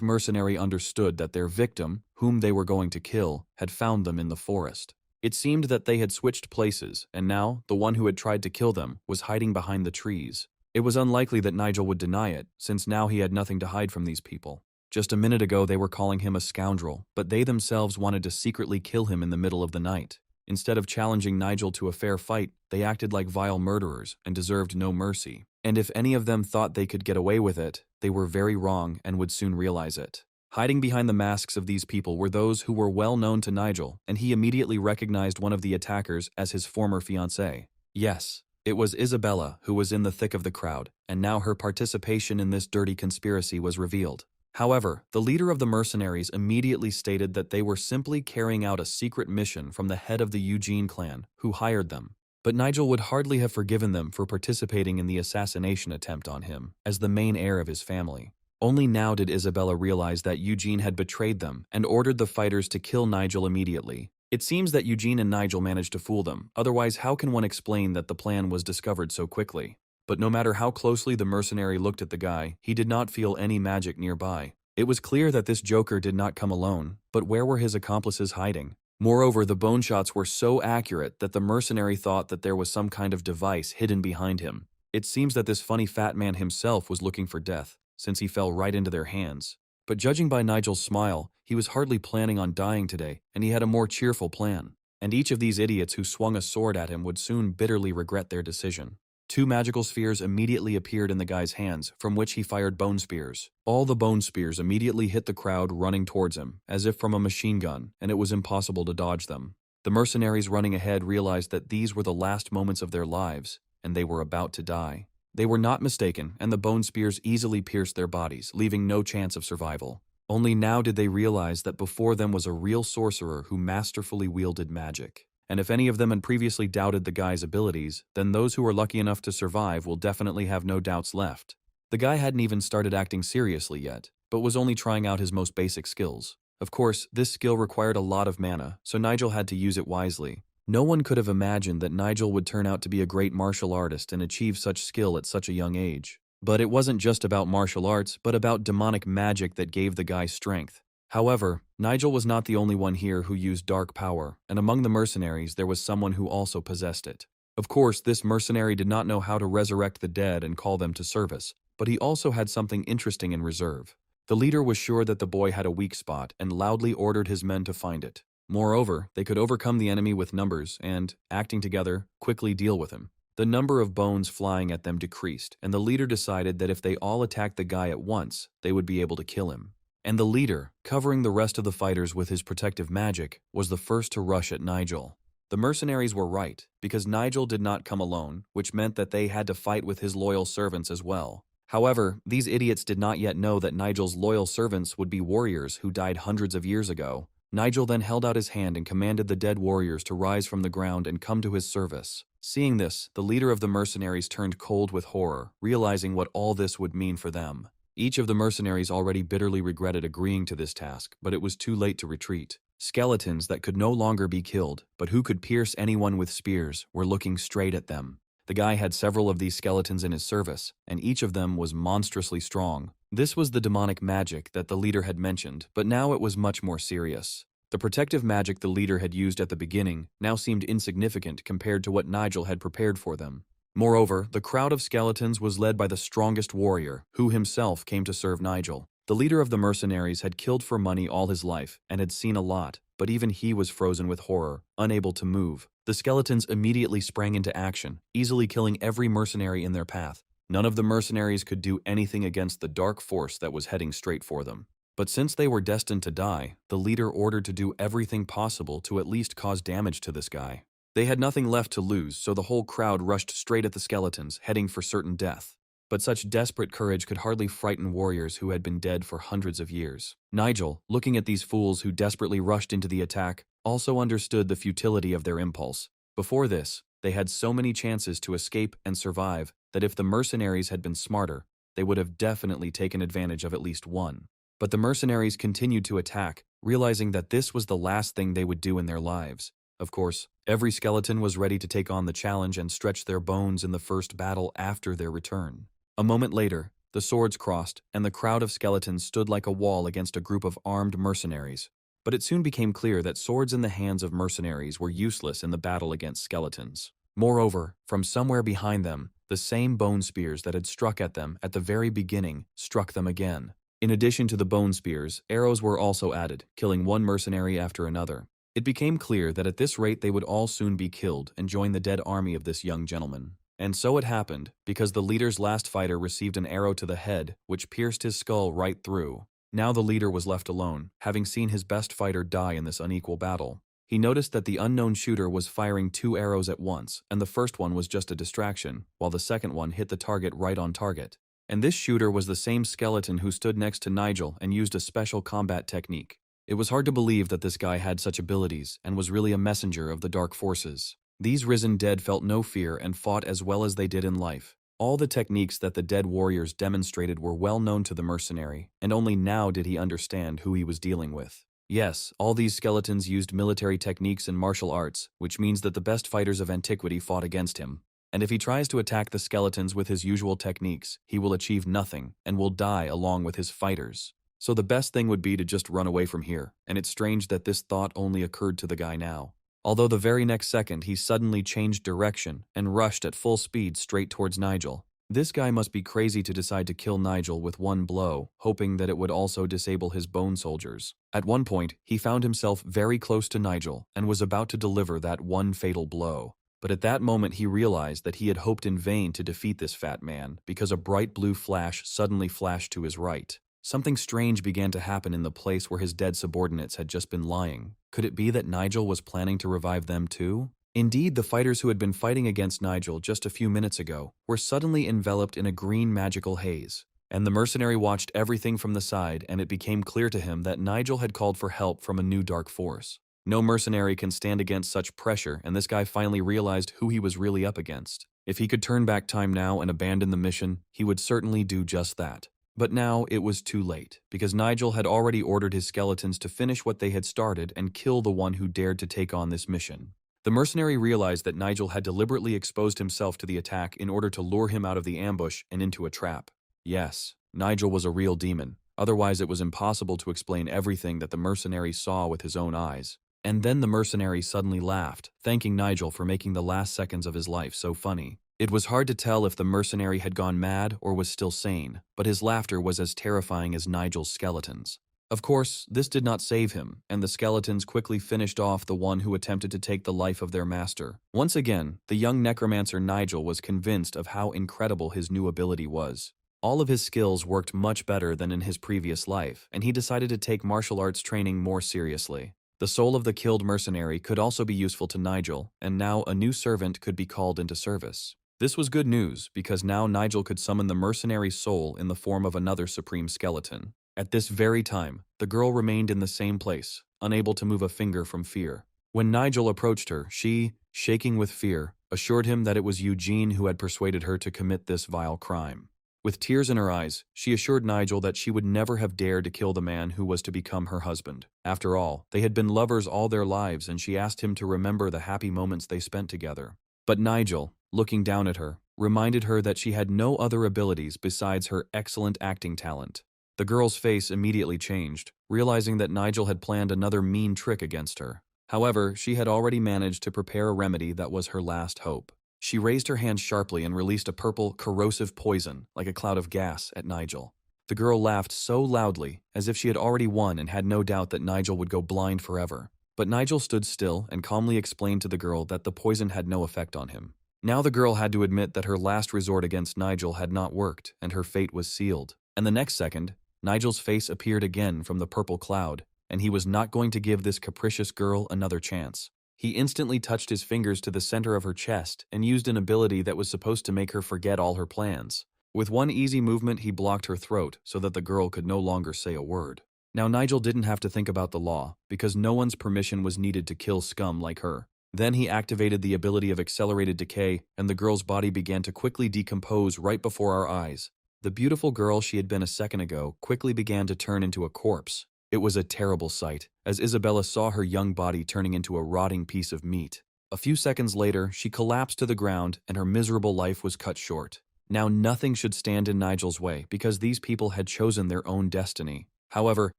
mercenary understood that their victim, whom they were going to kill, had found them in the forest. It seemed that they had switched places, and now the one who had tried to kill them was hiding behind the trees. It was unlikely that Nigel would deny it, since now he had nothing to hide from these people. Just a minute ago they were calling him a scoundrel, but they themselves wanted to secretly kill him in the middle of the night. Instead of challenging Nigel to a fair fight, they acted like vile murderers and deserved no mercy. And if any of them thought they could get away with it, they were very wrong and would soon realize it. Hiding behind the masks of these people were those who were well known to Nigel, and he immediately recognized one of the attackers as his former fiancée. Yes, it was Isabella who was in the thick of the crowd, and now her participation in this dirty conspiracy was revealed. However, the leader of the mercenaries immediately stated that they were simply carrying out a secret mission from the head of the Eugene clan, who hired them. But Nigel would hardly have forgiven them for participating in the assassination attempt on him, as the main heir of his family. Only now did Isabella realize that Eugene had betrayed them and ordered the fighters to kill Nigel immediately. It seems that Eugene and Nigel managed to fool them, otherwise how can one explain that the plan was discovered so quickly? But no matter how closely the mercenary looked at the guy, he did not feel any magic nearby. It was clear that this joker did not come alone, but where were his accomplices hiding? Moreover, the bone shots were so accurate that the mercenary thought that there was some kind of device hidden behind him. It seems that this funny fat man himself was looking for death, since he fell right into their hands. But judging by Nigel's smile, he was hardly planning on dying today, and he had a more cheerful plan. And each of these idiots who swung a sword at him would soon bitterly regret their decision. 2 magical spheres immediately appeared in the guy's hands, from which he fired bone spears. All the bone spears immediately hit the crowd running towards him, as if from a machine gun, and it was impossible to dodge them. The mercenaries running ahead realized that these were the last moments of their lives, and they were about to die. They were not mistaken, and the bone spears easily pierced their bodies, leaving no chance of survival. Only now did they realize that before them was a real sorcerer who masterfully wielded magic. And if any of them had previously doubted the guy's abilities, then those who were lucky enough to survive will definitely have no doubts left. The guy hadn't even started acting seriously yet, but was only trying out his most basic skills. Of course, this skill required a lot of mana, so Nigel had to use it wisely. No one could have imagined that Nigel would turn out to be a great martial artist and achieve such skill at such a young age. But it wasn't just about martial arts, but about demonic magic that gave the guy strength. However, Nigel was not the only one here who used dark power, and among the mercenaries there was someone who also possessed it. Of course, this mercenary did not know how to resurrect the dead and call them to service, but he also had something interesting in reserve. The leader was sure that the boy had a weak spot and loudly ordered his men to find it. Moreover, they could overcome the enemy with numbers and, acting together, quickly deal with him. The number of bones flying at them decreased, and the leader decided that if they all attacked the guy at once, they would be able to kill him. And the leader, covering the rest of the fighters with his protective magic, was the first to rush at Nigel. The mercenaries were right, because Nigel did not come alone, which meant that they had to fight with his loyal servants as well. However, these idiots did not yet know that Nigel's loyal servants would be warriors who died hundreds of years ago. Nigel then held out his hand and commanded the dead warriors to rise from the ground and come to his service. Seeing this, the leader of the mercenaries turned cold with horror, realizing what all this would mean for them. Each of the mercenaries already bitterly regretted agreeing to this task, but it was too late to retreat. Skeletons that could no longer be killed, but who could pierce anyone with spears, were looking straight at them. The guy had several of these skeletons in his service, and each of them was monstrously strong. This was the demonic magic that the leader had mentioned, but now it was much more serious. The protective magic the leader had used at the beginning now seemed insignificant compared to what Nigel had prepared for them. Moreover, the crowd of skeletons was led by the strongest warrior, who himself came to serve Nigel. The leader of the mercenaries had killed for money all his life and had seen a lot, but even he was frozen with horror, unable to move. The skeletons immediately sprang into action, easily killing every mercenary in their path. None of the mercenaries could do anything against the dark force that was heading straight for them. But since they were destined to die, the leader ordered to do everything possible to at least cause damage to this guy. They had nothing left to lose, so the whole crowd rushed straight at the skeletons, heading for certain death. but such desperate courage could hardly frighten warriors who had been dead for hundreds of years. Nigel, looking at these fools who desperately rushed into the attack, also understood the futility of their impulse. Before this, they had so many chances to escape and survive that if the mercenaries had been smarter, they would have definitely taken advantage of at least one. But the mercenaries continued to attack, realizing that this was the last thing they would do in their lives. Of course, every skeleton was ready to take on the challenge and stretch their bones in the first battle after their return. A moment later, the swords crossed, and the crowd of skeletons stood like a wall against a group of armed mercenaries. But it soon became clear that swords in the hands of mercenaries were useless in the battle against skeletons. Moreover, from somewhere behind them, the same bone spears that had struck at them at the very beginning struck them again. In addition to the bone spears, arrows were also added, killing one mercenary after another. It became clear that at this rate they would all soon be killed and join the dead army of this young gentleman. And so it happened, because the leader's last fighter received an arrow to the head, which pierced his skull right through. Now the leader was left alone, having seen his best fighter die in this unequal battle. He noticed that the unknown shooter was firing 2 arrows at once, and the first one was just a distraction, while the second one hit the target right on target. And this shooter was the same skeleton who stood next to Nigel and used a special combat technique. It was hard to believe that this guy had such abilities and was really a messenger of the dark forces. These risen dead felt no fear and fought as well as they did in life. All the techniques that the dead warriors demonstrated were well known to the mercenary, and only now did he understand who he was dealing with. Yes, all these skeletons used military techniques and martial arts, which means that the best fighters of antiquity fought against him. And if he tries to attack the skeletons with his usual techniques, he will achieve nothing and will die along with his fighters. So the best thing would be to just run away from here, and it's strange that this thought only occurred to the guy now. Although the very next second he suddenly changed direction and rushed at full speed straight towards Nigel. This guy must be crazy to decide to kill Nigel with one blow, hoping that it would also disable his bone soldiers. At one point, he found himself very close to Nigel and was about to deliver that one fatal blow. But at that moment he realized that he had hoped in vain to defeat this fat man, because a bright blue flash suddenly flashed to his right. Something strange began to happen in the place where his dead subordinates had just been lying. Could it be that Nigel was planning to revive them too? Indeed, the fighters who had been fighting against Nigel just a few minutes ago were suddenly enveloped in a green magical haze. And the mercenary watched everything from the side, and it became clear to him that Nigel had called for help from a new dark force. No mercenary can stand against such pressure, and this guy finally realized who he was really up against. If he could turn back time now and abandon the mission, he would certainly do just that. But now it was too late, because Nigel had already ordered his skeletons to finish what they had started and kill the one who dared to take on this mission. The mercenary realized that Nigel had deliberately exposed himself to the attack in order to lure him out of the ambush and into a trap. Yes, Nigel was a real demon, otherwise it was impossible to explain everything that the mercenary saw with his own eyes. And then the mercenary suddenly laughed, thanking Nigel for making the last seconds of his life so funny. It was hard to tell if the mercenary had gone mad or was still sane, but his laughter was as terrifying as Nigel's skeletons. Of course, this did not save him, and the skeletons quickly finished off the one who attempted to take the life of their master. Once again, the young necromancer Nigel was convinced of how incredible his new ability was. All of his skills worked much better than in his previous life, and he decided to take martial arts training more seriously. The soul of the killed mercenary could also be useful to Nigel, and now a new servant could be called into service. This was good news, because now Nigel could summon the mercenary's soul in the form of another supreme skeleton. At this very time, the girl remained in the same place, unable to move a finger from fear. When Nigel approached her, she, shaking with fear, assured him that it was Eugene who had persuaded her to commit this vile crime. With tears in her eyes, she assured Nigel that she would never have dared to kill the man who was to become her husband. After all, they had been lovers all their lives, and she asked him to remember the happy moments they spent together. But Nigel, looking down at her, reminded her that she had no other abilities besides her excellent acting talent. The girl's face immediately changed, realizing that Nigel had planned another mean trick against her. However, she had already managed to prepare a remedy that was her last hope. She raised her hand sharply and released a purple, corrosive poison, like a cloud of gas, at Nigel. The girl laughed so loudly, as if she had already won and had no doubt that Nigel would go blind forever. But Nigel stood still and calmly explained to the girl that the poison had no effect on him. Now the girl had to admit that her last resort against Nigel had not worked, and her fate was sealed. And the next second, Nigel's face appeared again from the purple cloud, and he was not going to give this capricious girl another chance. He instantly touched his fingers to the center of her chest and used an ability that was supposed to make her forget all her plans. With one easy movement, he blocked her throat so that the girl could no longer say a word. Now Nigel didn't have to think about the law, because no one's permission was needed to kill scum like her. Then he activated the ability of accelerated decay, and the girl's body began to quickly decompose right before our eyes. The beautiful girl she had been a second ago quickly began to turn into a corpse. It was a terrible sight, as Isabella saw her young body turning into a rotting piece of meat. A few seconds later, she collapsed to the ground, and her miserable life was cut short. Now nothing should stand in Nigel's way, because these people had chosen their own destiny. However,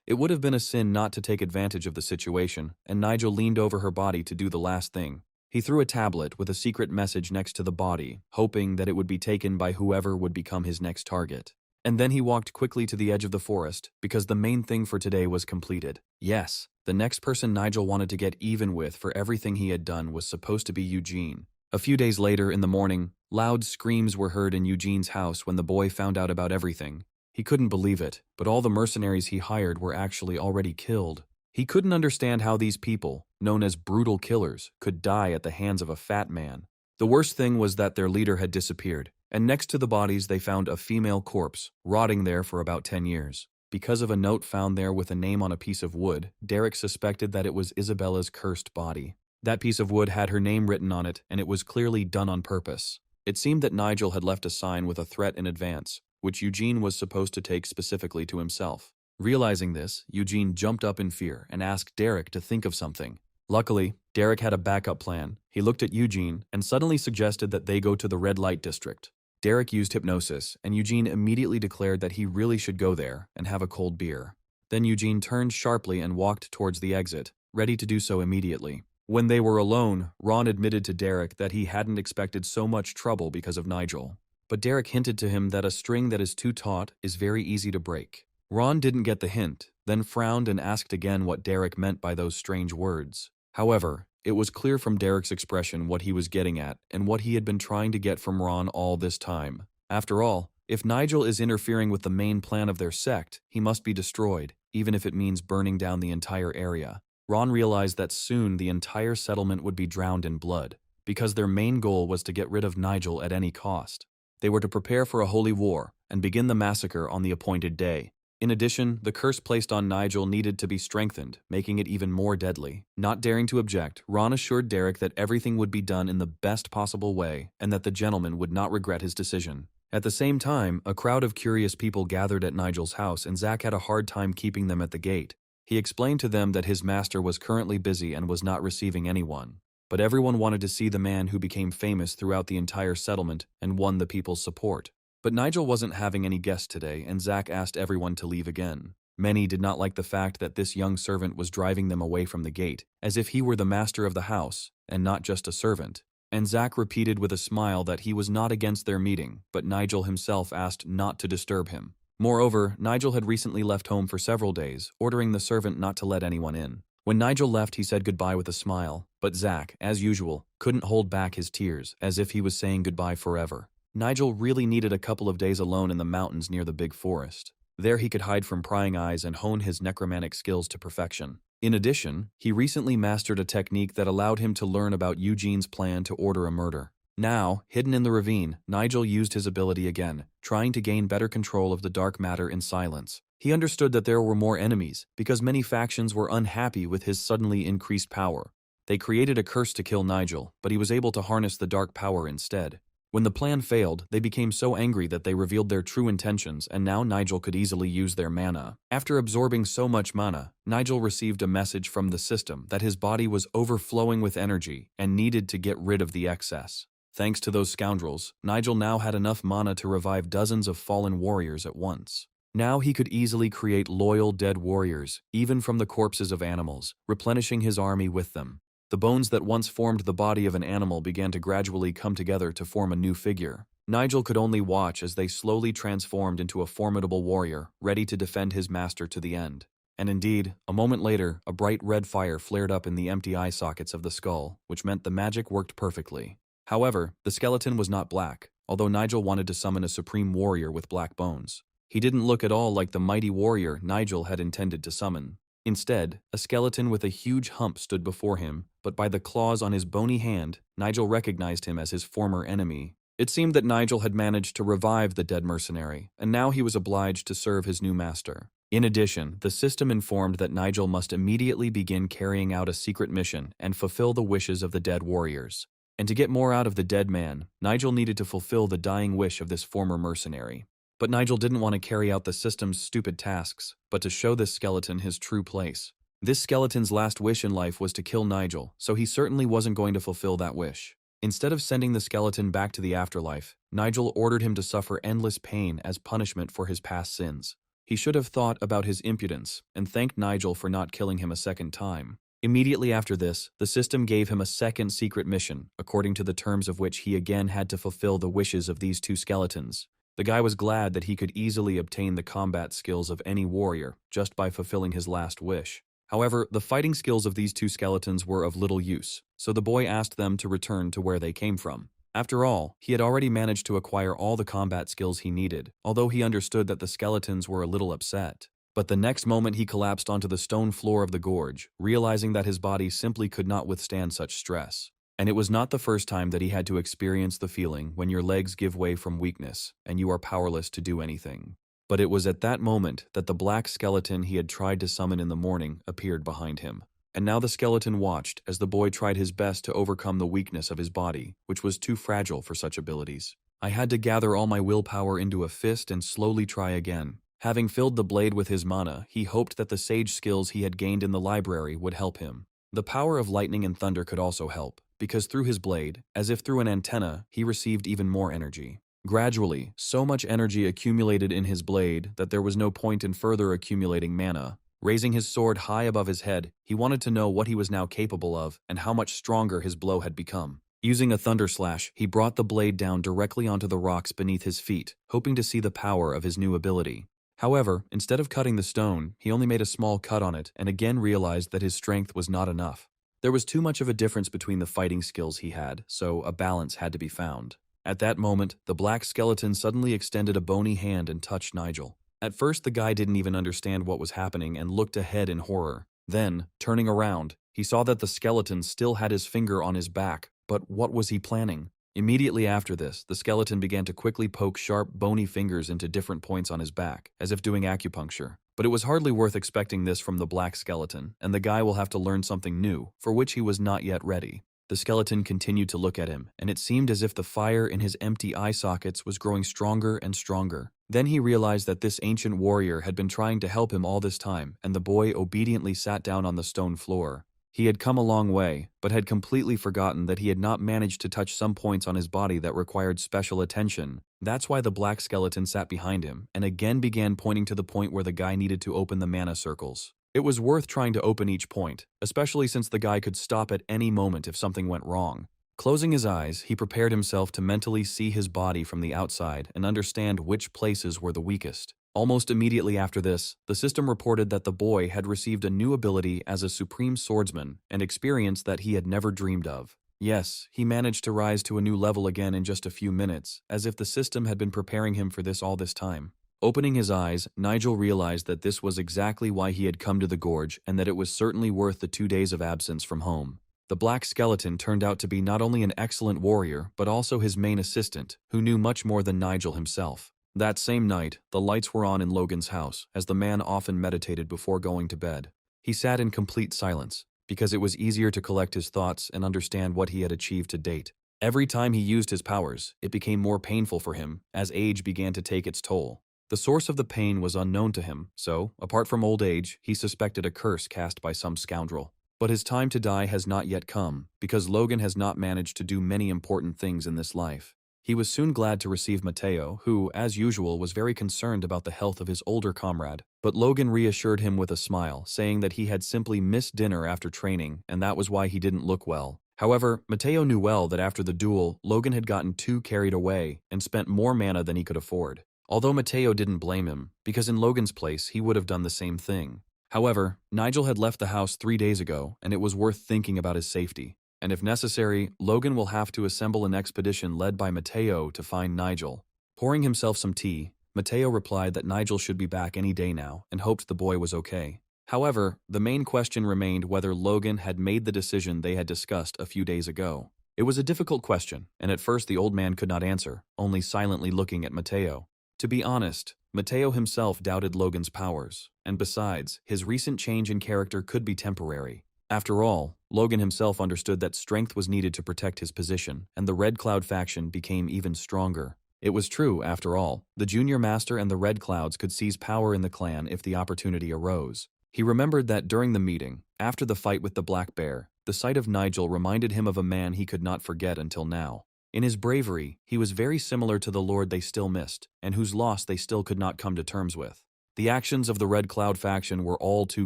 it would have been a sin not to take advantage of the situation, and Nigel leaned over her body to do the last thing. He threw a tablet with a secret message next to the body, hoping that it would be taken by whoever would become his next target. And then he walked quickly to the edge of the forest, because the main thing for today was completed. Yes, the next person Nigel wanted to get even with for everything he had done was supposed to be Eugene. A few days later, in the morning, loud screams were heard in Eugene's house when the boy found out about everything. He couldn't believe it, but all the mercenaries he hired were actually already killed. He couldn't understand how these people, known as brutal killers, could die at the hands of a fat man. The worst thing was that their leader had disappeared, and next to the bodies they found a female corpse, rotting there for about 10 years. Because of a note found there with a name on a piece of wood, Derek suspected that it was Isabella's cursed body. That piece of wood had her name written on it, and it was clearly done on purpose. It seemed that Nigel had left a sign with a threat in advance, which Eugene was supposed to take specifically to himself. Realizing this, Eugene jumped up in fear and asked Derek to think of something. Luckily, Derek had a backup plan. He looked at Eugene and suddenly suggested that they go to the red light district. Derek used hypnosis, and Eugene immediately declared that he really should go there and have a cold beer. Then Eugene turned sharply and walked towards the exit, ready to do so immediately. When they were alone, Ron admitted to Derek that he hadn't expected so much trouble because of Nigel. But Derek hinted to him that a string that is too taut is very easy to break. Ron didn't get the hint, then frowned and asked again what Derek meant by those strange words. However, it was clear from Derek's expression what he was getting at and what he had been trying to get from Ron all this time. After all, if Nigel is interfering with the main plan of their sect, he must be destroyed, even if it means burning down the entire area. Ron realized that soon the entire settlement would be drowned in blood, because their main goal was to get rid of Nigel at any cost. They were to prepare for a holy war and begin the massacre on the appointed day. In addition, the curse placed on Nigel needed to be strengthened, making it even more deadly. Not daring to object, Ron assured Derek that everything would be done in the best possible way and that the gentleman would not regret his decision. At the same time, a crowd of curious people gathered at Nigel's house, and Zach had a hard time keeping them at the gate. He explained to them that his master was currently busy and was not receiving anyone. But everyone wanted to see the man who became famous throughout the entire settlement and won the people's support. But Nigel wasn't having any guests today, and Zach asked everyone to leave again. Many did not like the fact that this young servant was driving them away from the gate, as if he were the master of the house, and not just a servant. And Zach repeated with a smile that he was not against their meeting, but Nigel himself asked not to disturb him. Moreover, Nigel had recently left home for several days, ordering the servant not to let anyone in. When Nigel left, he said goodbye with a smile, but Zach, as usual, couldn't hold back his tears, as if he was saying goodbye forever. Nigel really needed a couple of days alone in the mountains near the big forest. There he could hide from prying eyes and hone his necromantic skills to perfection. In addition, he recently mastered a technique that allowed him to learn about Eugene's plan to order a murder. Now, hidden in the ravine, Nigel used his ability again, trying to gain better control of the dark matter in silence. He understood that there were more enemies, because many factions were unhappy with his suddenly increased power. They created a curse to kill Nigel, but he was able to harness the dark power instead. When the plan failed, they became so angry that they revealed their true intentions, and now Nigel could easily use their mana. After absorbing so much mana, Nigel received a message from the system that his body was overflowing with energy and needed to get rid of the excess. Thanks to those scoundrels, Nigel now had enough mana to revive dozens of fallen warriors at once. Now he could easily create loyal dead warriors, even from the corpses of animals, replenishing his army with them. The bones that once formed the body of an animal began to gradually come together to form a new figure. Nigel could only watch as they slowly transformed into a formidable warrior, ready to defend his master to the end. And indeed, a moment later, a bright red fire flared up in the empty eye sockets of the skull, which meant the magic worked perfectly. However, the skeleton was not black, although Nigel wanted to summon a supreme warrior with black bones. He didn't look at all like the mighty warrior Nigel had intended to summon. Instead, a skeleton with a huge hump stood before him, but by the claws on his bony hand, Nigel recognized him as his former enemy. It seemed that Nigel had managed to revive the dead mercenary, and now he was obliged to serve his new master. In addition, the system informed that Nigel must immediately begin carrying out a secret mission and fulfill the wishes of the dead warriors. And to get more out of the dead man, Nigel needed to fulfill the dying wish of this former mercenary. But Nigel didn't want to carry out the system's stupid tasks, but to show this skeleton his true place. This skeleton's last wish in life was to kill Nigel, so he certainly wasn't going to fulfill that wish. Instead of sending the skeleton back to the afterlife, Nigel ordered him to suffer endless pain as punishment for his past sins. He should have thought about his impudence and thanked Nigel for not killing him a second time. Immediately after this, the system gave him a second secret mission, according to the terms of which he again had to fulfill the wishes of these two skeletons. The guy was glad that he could easily obtain the combat skills of any warrior just by fulfilling his last wish. However, the fighting skills of these two skeletons were of little use, so the boy asked them to return to where they came from. After all, he had already managed to acquire all the combat skills he needed, although he understood that the skeletons were a little upset. But the next moment he collapsed onto the stone floor of the gorge, realizing that his body simply could not withstand such stress. And it was not the first time that he had to experience the feeling when your legs give way from weakness and you are powerless to do anything. But it was at that moment that the black skeleton he had tried to summon in the morning appeared behind him. And now the skeleton watched as the boy tried his best to overcome the weakness of his body, which was too fragile for such abilities. I had to gather all my willpower into a fist and slowly try again. Having filled the blade with his mana, he hoped that the sage skills he had gained in the library would help him. The power of lightning and thunder could also help, because through his blade, as if through an antenna, he received even more energy. Gradually, so much energy accumulated in his blade that there was no point in further accumulating mana. Raising his sword high above his head, he wanted to know what he was now capable of and how much stronger his blow had become. Using a thunder slash, he brought the blade down directly onto the rocks beneath his feet, hoping to see the power of his new ability. However, instead of cutting the stone, he only made a small cut on it and again realized that his strength was not enough. There was too much of a difference between the fighting skills he had, so a balance had to be found. At that moment, the black skeleton suddenly extended a bony hand and touched Nigel. At first, the guy didn't even understand what was happening and looked ahead in horror. Then, turning around, he saw that the skeleton still had his finger on his back, but what was he planning? Immediately after this, the skeleton began to quickly poke sharp, bony fingers into different points on his back, as if doing acupuncture. But it was hardly worth expecting this from the black skeleton, and the guy will have to learn something new, for which he was not yet ready. The skeleton continued to look at him, and it seemed as if the fire in his empty eye sockets was growing stronger and stronger. Then he realized that this ancient warrior had been trying to help him all this time, and the boy obediently sat down on the stone floor. He had come a long way, but had completely forgotten that he had not managed to touch some points on his body that required special attention. That's why the black skeleton sat behind him, and again began pointing to the point where the guy needed to open the mana circles. It was worth trying to open each point, especially since the guy could stop at any moment if something went wrong. Closing his eyes, he prepared himself to mentally see his body from the outside and understand which places were the weakest. Almost immediately after this, the system reported that the boy had received a new ability as a supreme swordsman, an experience that he had never dreamed of. Yes, he managed to rise to a new level again in just a few minutes, as if the system had been preparing him for this all this time. Opening his eyes, Nigel realized that this was exactly why he had come to the gorge and that it was certainly worth the 2 days of absence from home. The black skeleton turned out to be not only an excellent warrior, but also his main assistant, who knew much more than Nigel himself. That same night, the lights were on in Logan's house, as the man often meditated before going to bed. He sat in complete silence, because it was easier to collect his thoughts and understand what he had achieved to date. Every time he used his powers, it became more painful for him, as age began to take its toll. The source of the pain was unknown to him, so, apart from old age, he suspected a curse cast by some scoundrel. But his time to die has not yet come, because Logan has not managed to do many important things in this life. He was soon glad to receive Mateo, who, as usual, was very concerned about the health of his older comrade. But Logan reassured him with a smile, saying that he had simply missed dinner after training, and that was why he didn't look well. However, Mateo knew well that after the duel, Logan had gotten too carried away and spent more mana than he could afford. Although Mateo didn't blame him, because in Logan's place he would have done the same thing. However, Nigel had left the house 3 days ago, and it was worth thinking about his safety. And if necessary, Logan will have to assemble an expedition led by Mateo to find Nigel. Pouring himself some tea, Mateo replied that Nigel should be back any day now and hoped the boy was okay. However, the main question remained whether Logan had made the decision they had discussed a few days ago. It was a difficult question, and at first the old man could not answer, only silently looking at Mateo. To be honest, Mateo himself doubted Logan's powers, and besides, his recent change in character could be temporary. After all, Logan himself understood that strength was needed to protect his position, and the Red Cloud faction became even stronger. It was true, after all, the Junior Master and the Red Clouds could seize power in the clan if the opportunity arose. He remembered that during the meeting, after the fight with the Black Bear, the sight of Nigel reminded him of a man he could not forget until now. In his bravery, he was very similar to the lord they still missed, and whose loss they still could not come to terms with. The actions of the Red Cloud faction were all too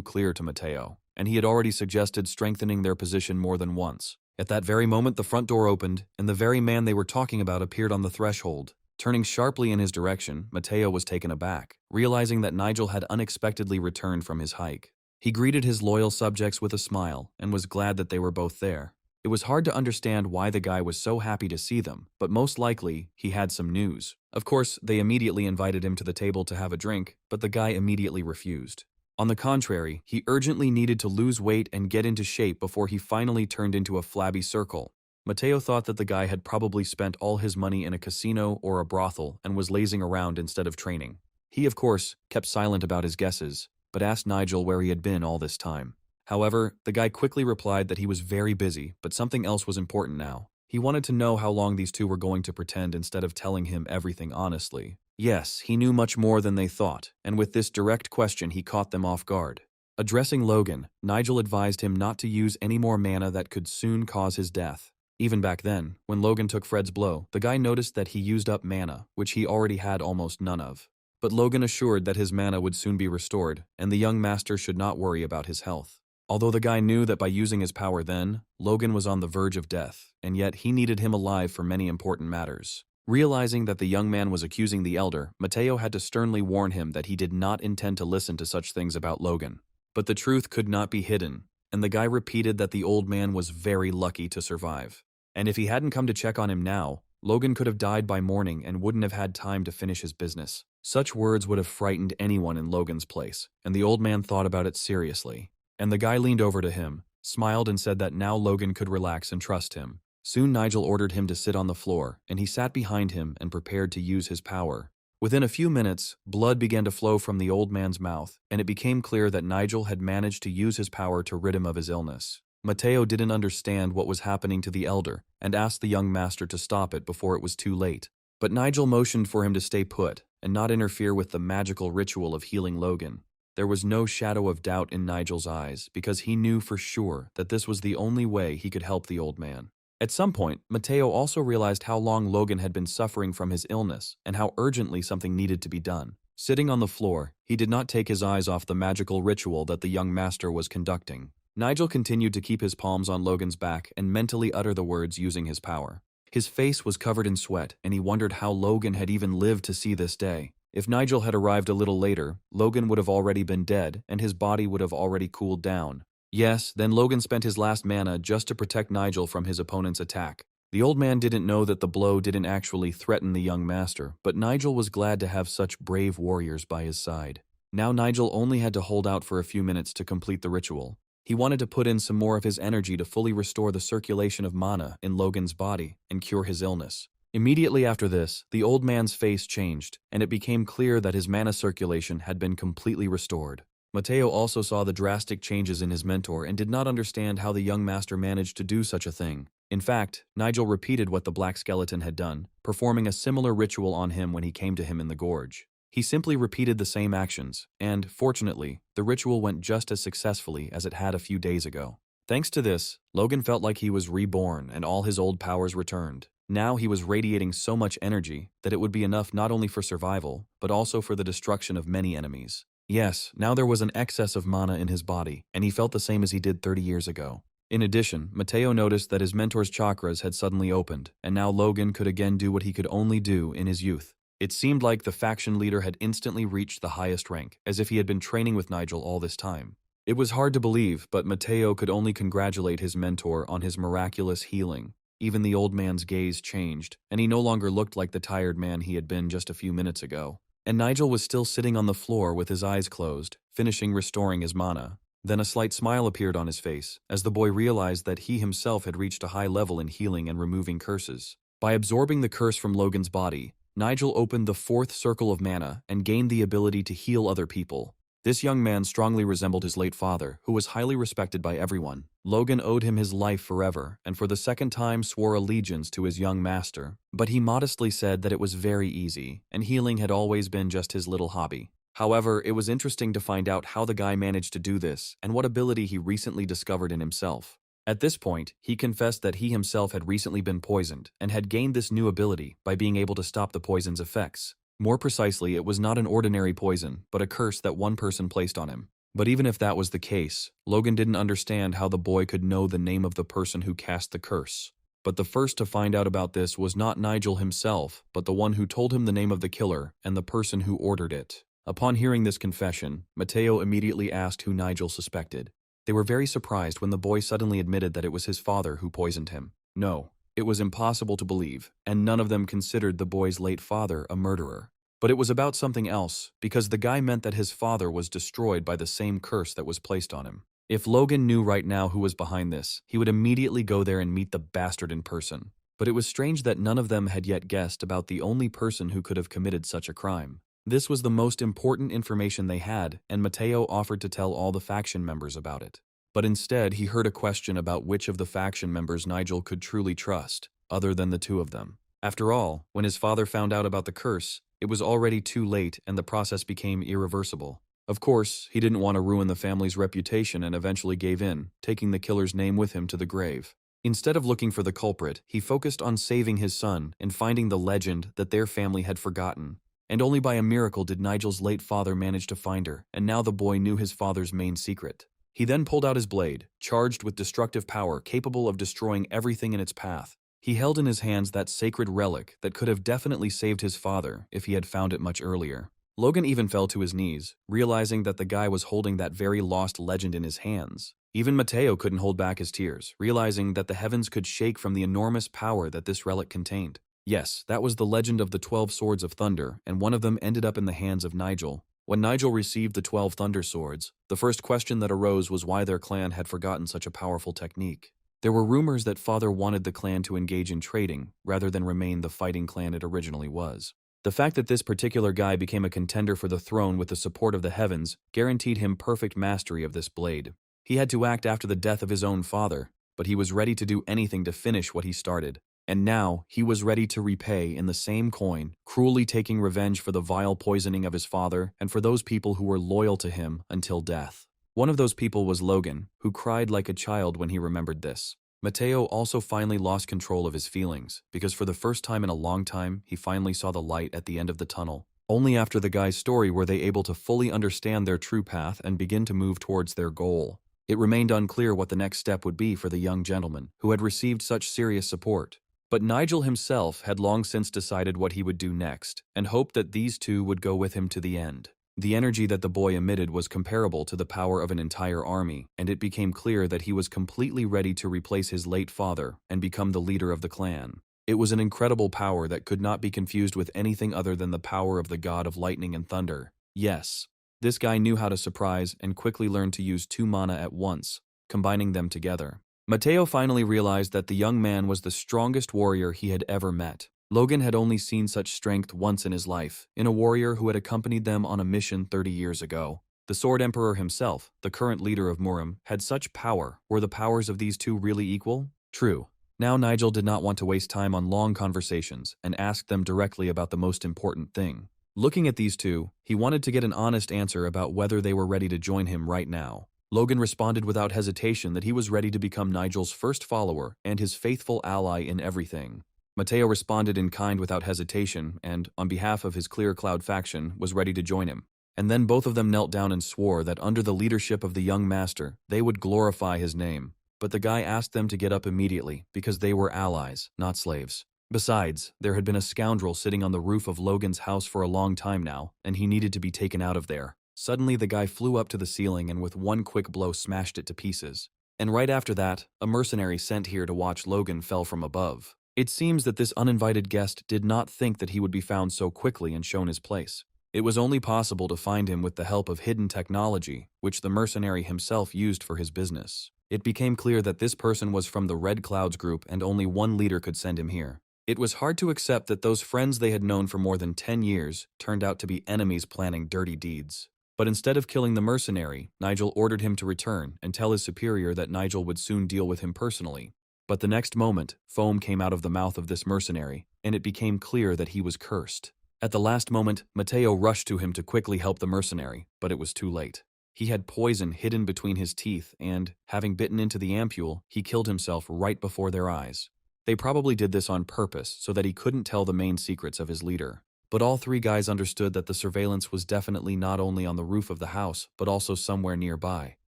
clear to Mateo, and he had already suggested strengthening their position more than once. At that very moment, the front door opened, and the very man they were talking about appeared on the threshold. Turning sharply in his direction, Mateo was taken aback, realizing that Nigel had unexpectedly returned from his hike. He greeted his loyal subjects with a smile, and was glad that they were both there. It was hard to understand why the guy was so happy to see them, but most likely, he had some news. Of course, they immediately invited him to the table to have a drink, but the guy immediately refused. On the contrary, he urgently needed to lose weight and get into shape before he finally turned into a flabby circle. Mateo thought that the guy had probably spent all his money in a casino or a brothel and was lazing around instead of training. He, of course, kept silent about his guesses, but asked Nigel where he had been all this time. However, the guy quickly replied that he was very busy, but something else was important now. He wanted to know how long these two were going to pretend instead of telling him everything honestly. Yes, he knew much more than they thought, and with this direct question he caught them off guard. Addressing Logan, Nigel advised him not to use any more mana that could soon cause his death. Even back then, when Logan took Fred's blow, the guy noticed that he used up mana, which he already had almost none of. But Logan assured that his mana would soon be restored, and the young master should not worry about his health. Although the guy knew that by using his power then, Logan was on the verge of death, and yet he needed him alive for many important matters. Realizing that the young man was accusing the elder, Mateo had to sternly warn him that he did not intend to listen to such things about Logan. But the truth could not be hidden, and the guy repeated that the old man was very lucky to survive. And if he hadn't come to check on him now, Logan could have died by morning and wouldn't have had time to finish his business. Such words would have frightened anyone in Logan's place, and the old man thought about it seriously. And the guy leaned over to him, smiled and said that now Logan could relax and trust him. Soon Nigel ordered him to sit on the floor, and he sat behind him and prepared to use his power. Within a few minutes, blood began to flow from the old man's mouth, and it became clear that Nigel had managed to use his power to rid him of his illness. Mateo didn't understand what was happening to the elder, and asked the young master to stop it before it was too late. But Nigel motioned for him to stay put, and not interfere with the magical ritual of healing Logan. There was no shadow of doubt in Nigel's eyes, because he knew for sure that this was the only way he could help the old man. At some point, Mateo also realized how long Logan had been suffering from his illness, and how urgently something needed to be done. Sitting on the floor, he did not take his eyes off the magical ritual that the young master was conducting. Nigel continued to keep his palms on Logan's back and mentally utter the words using his power. His face was covered in sweat, and he wondered how Logan had even lived to see this day. If Nigel had arrived a little later, Logan would have already been dead, and his body would have already cooled down. Yes, then Logan spent his last mana just to protect Nigel from his opponent's attack. The old man didn't know that the blow didn't actually threaten the young master, but Nigel was glad to have such brave warriors by his side. Now Nigel only had to hold out for a few minutes to complete the ritual. He wanted to put in some more of his energy to fully restore the circulation of mana in Logan's body and cure his illness. Immediately after this, the old man's face changed, and it became clear that his mana circulation had been completely restored. Mateo also saw the drastic changes in his mentor and did not understand how the young master managed to do such a thing. In fact, Nigel repeated what the black skeleton had done, performing a similar ritual on him when he came to him in the gorge. He simply repeated the same actions, and, fortunately, the ritual went just as successfully as it had a few days ago. Thanks to this, Logan felt like he was reborn and all his old powers returned. Now he was radiating so much energy that it would be enough not only for survival, but also for the destruction of many enemies. Yes, now there was an excess of mana in his body, and he felt the same as he did 30 years ago. In addition, Mateo noticed that his mentor's chakras had suddenly opened, and now Logan could again do what he could only do in his youth. It seemed like the faction leader had instantly reached the highest rank, as if he had been training with Nigel all this time. It was hard to believe, but Mateo could only congratulate his mentor on his miraculous healing. Even the old man's gaze changed, and he no longer looked like the tired man he had been just a few minutes ago. And Nigel was still sitting on the floor with his eyes closed, finishing restoring his mana. Then a slight smile appeared on his face, as the boy realized that he himself had reached a high level in healing and removing curses. By absorbing the curse from Logan's body, Nigel opened the fourth circle of mana and gained the ability to heal other people. This young man strongly resembled his late father, who was highly respected by everyone. Logan owed him his life forever, and for the second time swore allegiance to his young master. But he modestly said that it was very easy, and healing had always been just his little hobby. However, it was interesting to find out how the guy managed to do this and what ability he recently discovered in himself. At this point, he confessed that he himself had recently been poisoned and had gained this new ability by being able to stop the poison's effects. More precisely, it was not an ordinary poison, but a curse that one person placed on him. But even if that was the case, Logan didn't understand how the boy could know the name of the person who cast the curse. But the first to find out about this was not Nigel himself, but the one who told him the name of the killer and the person who ordered it. Upon hearing this confession, Mateo immediately asked who Nigel suspected. They were very surprised when the boy suddenly admitted that it was his father who poisoned him. No, it was impossible to believe, and none of them considered the boy's late father a murderer. But it was about something else, because the guy meant that his father was destroyed by the same curse that was placed on him. If Logan knew right now who was behind this, he would immediately go there and meet the bastard in person. But it was strange that none of them had yet guessed about the only person who could have committed such a crime. This was the most important information they had, and Mateo offered to tell all the faction members about it. But instead, he heard a question about which of the faction members Nigel could truly trust, other than the two of them. After all, when his father found out about the curse, it was already too late and the process became irreversible. Of course, he didn't want to ruin the family's reputation and eventually gave in, taking the killer's name with him to the grave. Instead of looking for the culprit, he focused on saving his son and finding the legend that their family had forgotten. And only by a miracle did Nigel's late father manage to find her, and now the boy knew his father's main secret. He then pulled out his blade, charged with destructive power capable of destroying everything in its path. He held in his hands that sacred relic that could have definitely saved his father if he had found it much earlier. Logan even fell to his knees, realizing that the guy was holding that very lost legend in his hands. Even Mateo couldn't hold back his tears, realizing that the heavens could shake from the enormous power that this relic contained. Yes, that was the legend of the 12 Swords of Thunder, and one of them ended up in the hands of Nigel. When Nigel received the 12 Thunder Swords, the first question that arose was why their clan had forgotten such a powerful technique. There were rumors that Father wanted the clan to engage in trading, rather than remain the fighting clan it originally was. The fact that this particular guy became a contender for the throne with the support of the heavens guaranteed him perfect mastery of this blade. He had to act after the death of his own father, but he was ready to do anything to finish what he started. And now, he was ready to repay in the same coin, cruelly taking revenge for the vile poisoning of his father and for those people who were loyal to him until death. One of those people was Logan, who cried like a child when he remembered this. Mateo also finally lost control of his feelings, because for the first time in a long time, he finally saw the light at the end of the tunnel. Only after the guy's story were they able to fully understand their true path and begin to move towards their goal. It remained unclear what the next step would be for the young gentleman, who had received such serious support. But Nigel himself had long since decided what he would do next, and hoped that these two would go with him to the end. The energy that the boy emitted was comparable to the power of an entire army, and it became clear that he was completely ready to replace his late father and become the leader of the clan. It was an incredible power that could not be confused with anything other than the power of the god of lightning and thunder. Yes, this guy knew how to surprise and quickly learned to use 2 mana at once, combining them together. Mateo finally realized that the young man was the strongest warrior he had ever met. Logan had only seen such strength once in his life, in a warrior who had accompanied them on a mission 30 years ago. The Sword Emperor himself, the current leader of Murim, had such power. Were the powers of these two really equal? True. Now Nigel did not want to waste time on long conversations and asked them directly about the most important thing. Looking at these two, he wanted to get an honest answer about whether they were ready to join him right now. Logan responded without hesitation that he was ready to become Nigel's first follower and his faithful ally in everything. Mateo responded in kind without hesitation and, on behalf of his Clear Cloud faction, was ready to join him. And then both of them knelt down and swore that under the leadership of the young master, they would glorify his name. But the guy asked them to get up immediately because they were allies, not slaves. Besides, there had been a scoundrel sitting on the roof of Logan's house for a long time now, and he needed to be taken out of there. Suddenly, the guy flew up to the ceiling and with one quick blow smashed it to pieces. And right after that, a mercenary sent here to watch Logan fell from above. It seems that this uninvited guest did not think that he would be found so quickly and shown his place. It was only possible to find him with the help of hidden technology, which the mercenary himself used for his business. It became clear that this person was from the Red Clouds group and only one leader could send him here. It was hard to accept that those friends they had known for more than 10 years turned out to be enemies planning dirty deeds. But instead of killing the mercenary, Nigel ordered him to return and tell his superior that Nigel would soon deal with him personally. But the next moment, foam came out of the mouth of this mercenary, and it became clear that he was cursed. At the last moment, Mateo rushed to him to quickly help the mercenary, but it was too late. He had poison hidden between his teeth and, having bitten into the ampule, he killed himself right before their eyes. They probably did this on purpose so that he couldn't tell the main secrets of his leader. But all three guys understood that the surveillance was definitely not only on the roof of the house, but also somewhere nearby.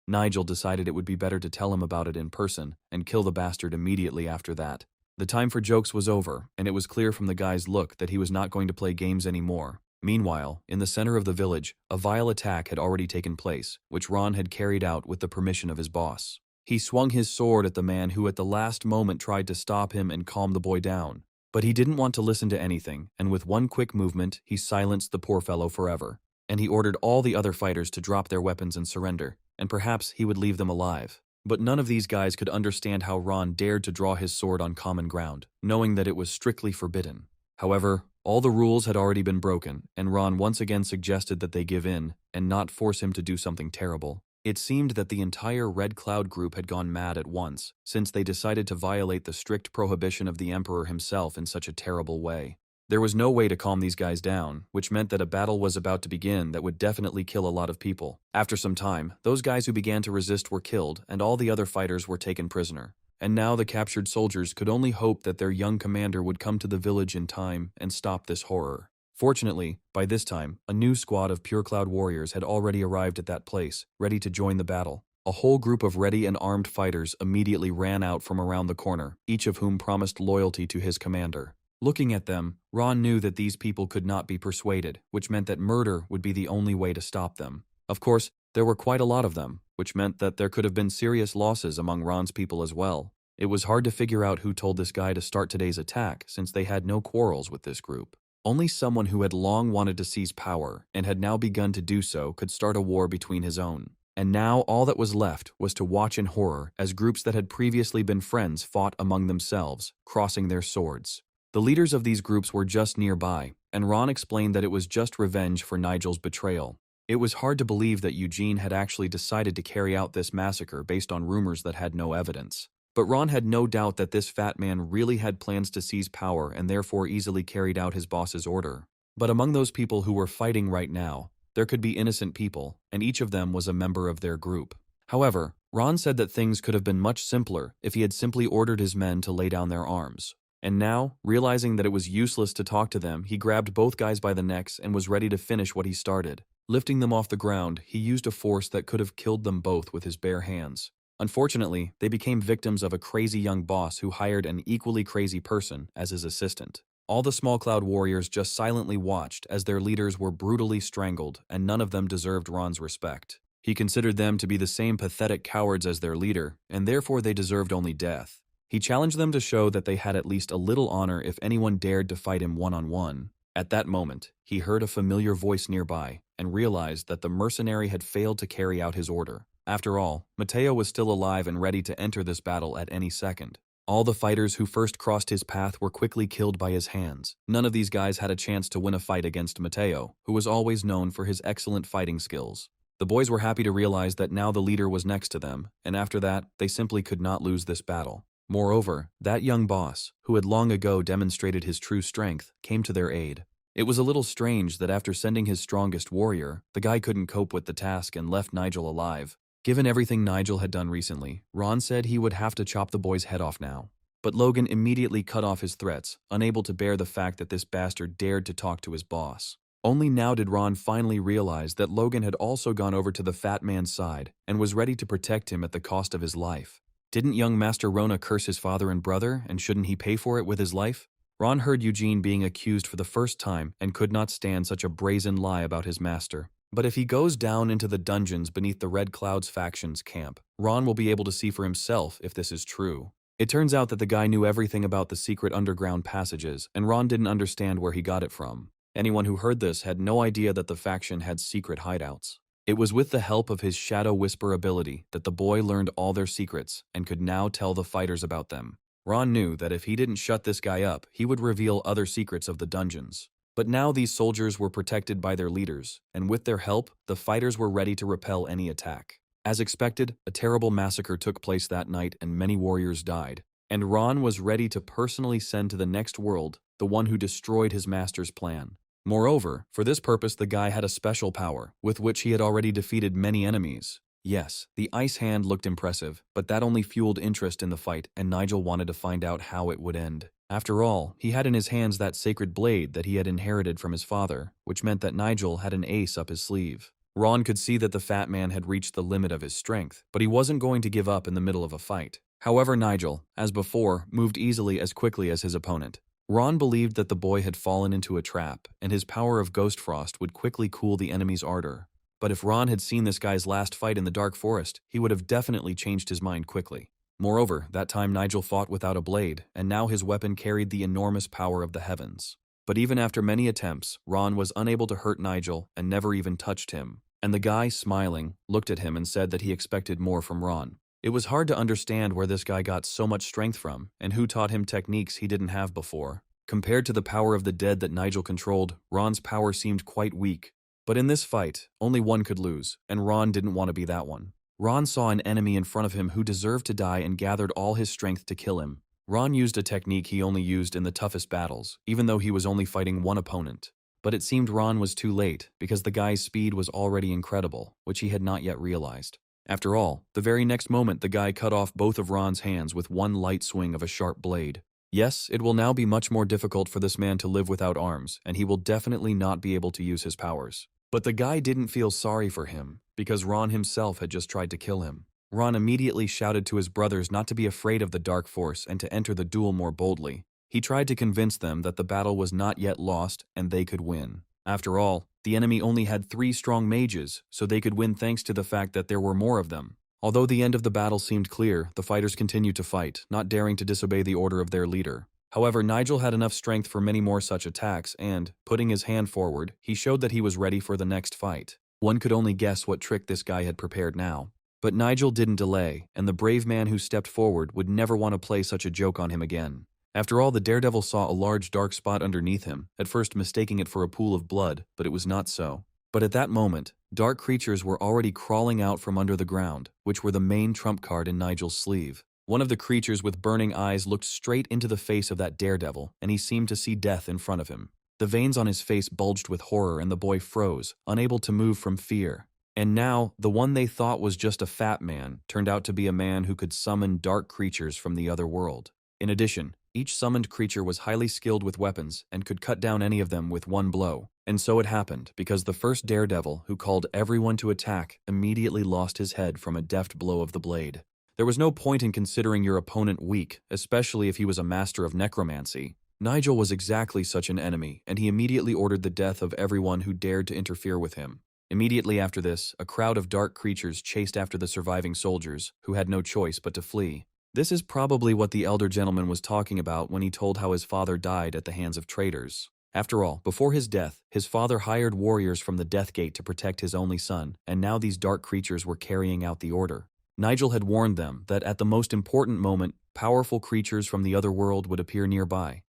Nigel decided it would be better to tell him about it in person and kill the bastard immediately after that. The time for jokes was over, and it was clear from the guy's look that he was not going to play games anymore. Meanwhile, in the center of the village, a vile attack had already taken place, which Ron had carried out with the permission of his boss. He swung his sword at the man who at the last moment tried to stop him and calm the boy down. But he didn't want to listen to anything, and with one quick movement, he silenced the poor fellow forever. And he ordered all the other fighters to drop their weapons and surrender, and perhaps he would leave them alive. But none of these guys could understand how Ron dared to draw his sword on common ground, knowing that it was strictly forbidden. However, all the rules had already been broken, and Ron once again suggested that they give in and not force him to do something terrible. It seemed that the entire Red Cloud group had gone mad at once, since they decided to violate the strict prohibition of the Emperor himself in such a terrible way. There was no way to calm these guys down, which meant that a battle was about to begin that would definitely kill a lot of people. After some time, those guys who began to resist were killed, and all the other fighters were taken prisoner. And now the captured soldiers could only hope that their young commander would come to the village in time and stop this horror. Fortunately, by this time, a new squad of Pure Cloud warriors had already arrived at that place, ready to join the battle. A whole group of ready and armed fighters immediately ran out from around the corner, each of whom promised loyalty to his commander. Looking at them, Ron knew that these people could not be persuaded, which meant that murder would be the only way to stop them. Of course, there were quite a lot of them, which meant that there could have been serious losses among Ron's people as well. It was hard to figure out who told this guy to start today's attack, since they had no quarrels with this group. Only someone who had long wanted to seize power, and had now begun to do so, could start a war between his own. And now all that was left was to watch in horror as groups that had previously been friends fought among themselves, crossing their swords. The leaders of these groups were just nearby, and Ron explained that it was just revenge for Nigel's betrayal. It was hard to believe that Eugene had actually decided to carry out this massacre based on rumors that had no evidence. But Ron had no doubt that this fat man really had plans to seize power and therefore easily carried out his boss's order. But among those people who were fighting right now, there could be innocent people, and each of them was a member of their group. However, Ron said that things could have been much simpler if he had simply ordered his men to lay down their arms. And now, realizing that it was useless to talk to them, he grabbed both guys by the necks and was ready to finish what he started. Lifting them off the ground, he used a force that could have killed them both with his bare hands. Unfortunately, they became victims of a crazy young boss who hired an equally crazy person as his assistant. All the Small Cloud warriors just silently watched as their leaders were brutally strangled, and none of them deserved Ron's respect. He considered them to be the same pathetic cowards as their leader, and therefore they deserved only death. He challenged them to show that they had at least a little honor if anyone dared to fight him one-on-one. At that moment, he heard a familiar voice nearby and realized that the mercenary had failed to carry out his order. After all, Mateo was still alive and ready to enter this battle at any second. All the fighters who first crossed his path were quickly killed by his hands. None of these guys had a chance to win a fight against Mateo, who was always known for his excellent fighting skills. The boys were happy to realize that now the leader was next to them, and after that, they simply could not lose this battle. Moreover, that young boss, who had long ago demonstrated his true strength, came to their aid. It was a little strange that after sending his strongest warrior, the guy couldn't cope with the task and left Nigel alive. Given everything Nigel had done recently, Ron said he would have to chop the boy's head off now. But Logan immediately cut off his threats, unable to bear the fact that this bastard dared to talk to his boss. Only now did Ron finally realize that Logan had also gone over to the fat man's side and was ready to protect him at the cost of his life. Didn't young Master Rona curse his father and brother, and shouldn't he pay for it with his life? Ron heard Eugene being accused for the first time and could not stand such a brazen lie about his master. But if he goes down into the dungeons beneath the Red Clouds faction's camp, Ron will be able to see for himself if this is true. It turns out that the guy knew everything about the secret underground passages, and Ron didn't understand where he got it from. Anyone who heard this had no idea that the faction had secret hideouts. It was with the help of his Shadow Whisper ability that the boy learned all their secrets and could now tell the fighters about them. Ron knew that if he didn't shut this guy up, he would reveal other secrets of the dungeons. But now these soldiers were protected by their leaders, and with their help, the fighters were ready to repel any attack. As expected, a terrible massacre took place that night and many warriors died. And Ron was ready to personally send to the next world the one who destroyed his master's plan. Moreover, for this purpose the guy had a special power, with which he had already defeated many enemies. Yes, the ice hand looked impressive, but that only fueled interest in the fight, and Nigel wanted to find out how it would end. After all, he had in his hands that sacred blade that he had inherited from his father, which meant that Nigel had an ace up his sleeve. Ron could see that the fat man had reached the limit of his strength, but he wasn't going to give up in the middle of a fight. However, Nigel, as before, moved easily as quickly as his opponent. Ron believed that the boy had fallen into a trap, and his power of Ghost Frost would quickly cool the enemy's ardor. But if Ron had seen this guy's last fight in the Dark Forest, he would have definitely changed his mind quickly. Moreover, that time Nigel fought without a blade, and now his weapon carried the enormous power of the heavens. But even after many attempts, Ron was unable to hurt Nigel and never even touched him. And the guy, smiling, looked at him and said that he expected more from Ron. It was hard to understand where this guy got so much strength from, and who taught him techniques he didn't have before. Compared to the power of the dead that Nigel controlled, Ron's power seemed quite weak. But in this fight, only one could lose, and Ron didn't want to be that one. Ron saw an enemy in front of him who deserved to die and gathered all his strength to kill him. Ron used a technique he only used in the toughest battles, even though he was only fighting one opponent. But it seemed Ron was too late, because the guy's speed was already incredible, which he had not yet realized. After all, the very next moment the guy cut off both of Ron's hands with one light swing of a sharp blade. Yes, it will now be much more difficult for this man to live without arms, and he will definitely not be able to use his powers. But the guy didn't feel sorry for him, because Ron himself had just tried to kill him. Ron immediately shouted to his brothers not to be afraid of the Dark Force and to enter the duel more boldly. He tried to convince them that the battle was not yet lost and they could win. After all, the enemy only had 3 strong mages, so they could win thanks to the fact that there were more of them. Although the end of the battle seemed clear, the fighters continued to fight, not daring to disobey the order of their leader. However, Nigel had enough strength for many more such attacks and, putting his hand forward, he showed that he was ready for the next fight. One could only guess what trick this guy had prepared now. But Nigel didn't delay, and the brave man who stepped forward would never want to play such a joke on him again. After all, the daredevil saw a large dark spot underneath him, at first mistaking it for a pool of blood, but it was not so. But at that moment, dark creatures were already crawling out from under the ground, which were the main trump card in Nigel's sleeve. One of the creatures with burning eyes looked straight into the face of that daredevil, and he seemed to see death in front of him. The veins on his face bulged with horror and the boy froze, unable to move from fear. And now, the one they thought was just a fat man turned out to be a man who could summon dark creatures from the other world. In addition, each summoned creature was highly skilled with weapons and could cut down any of them with one blow. And so it happened, because the first daredevil, who called everyone to attack, immediately lost his head from a deft blow of the blade. There was no point in considering your opponent weak, especially if he was a master of necromancy. Nigel was exactly such an enemy, and he immediately ordered the death of everyone who dared to interfere with him. Immediately after this, a crowd of dark creatures chased after the surviving soldiers, who had no choice but to flee. This is probably what the elder gentleman was talking about when he told how his father died at the hands of traitors. After all, before his death, his father hired warriors from the Death Gate to protect his only son, and now these dark creatures were carrying out the order. Nigel had warned them that at the most important moment, powerful creatures from the other world would appear nearby.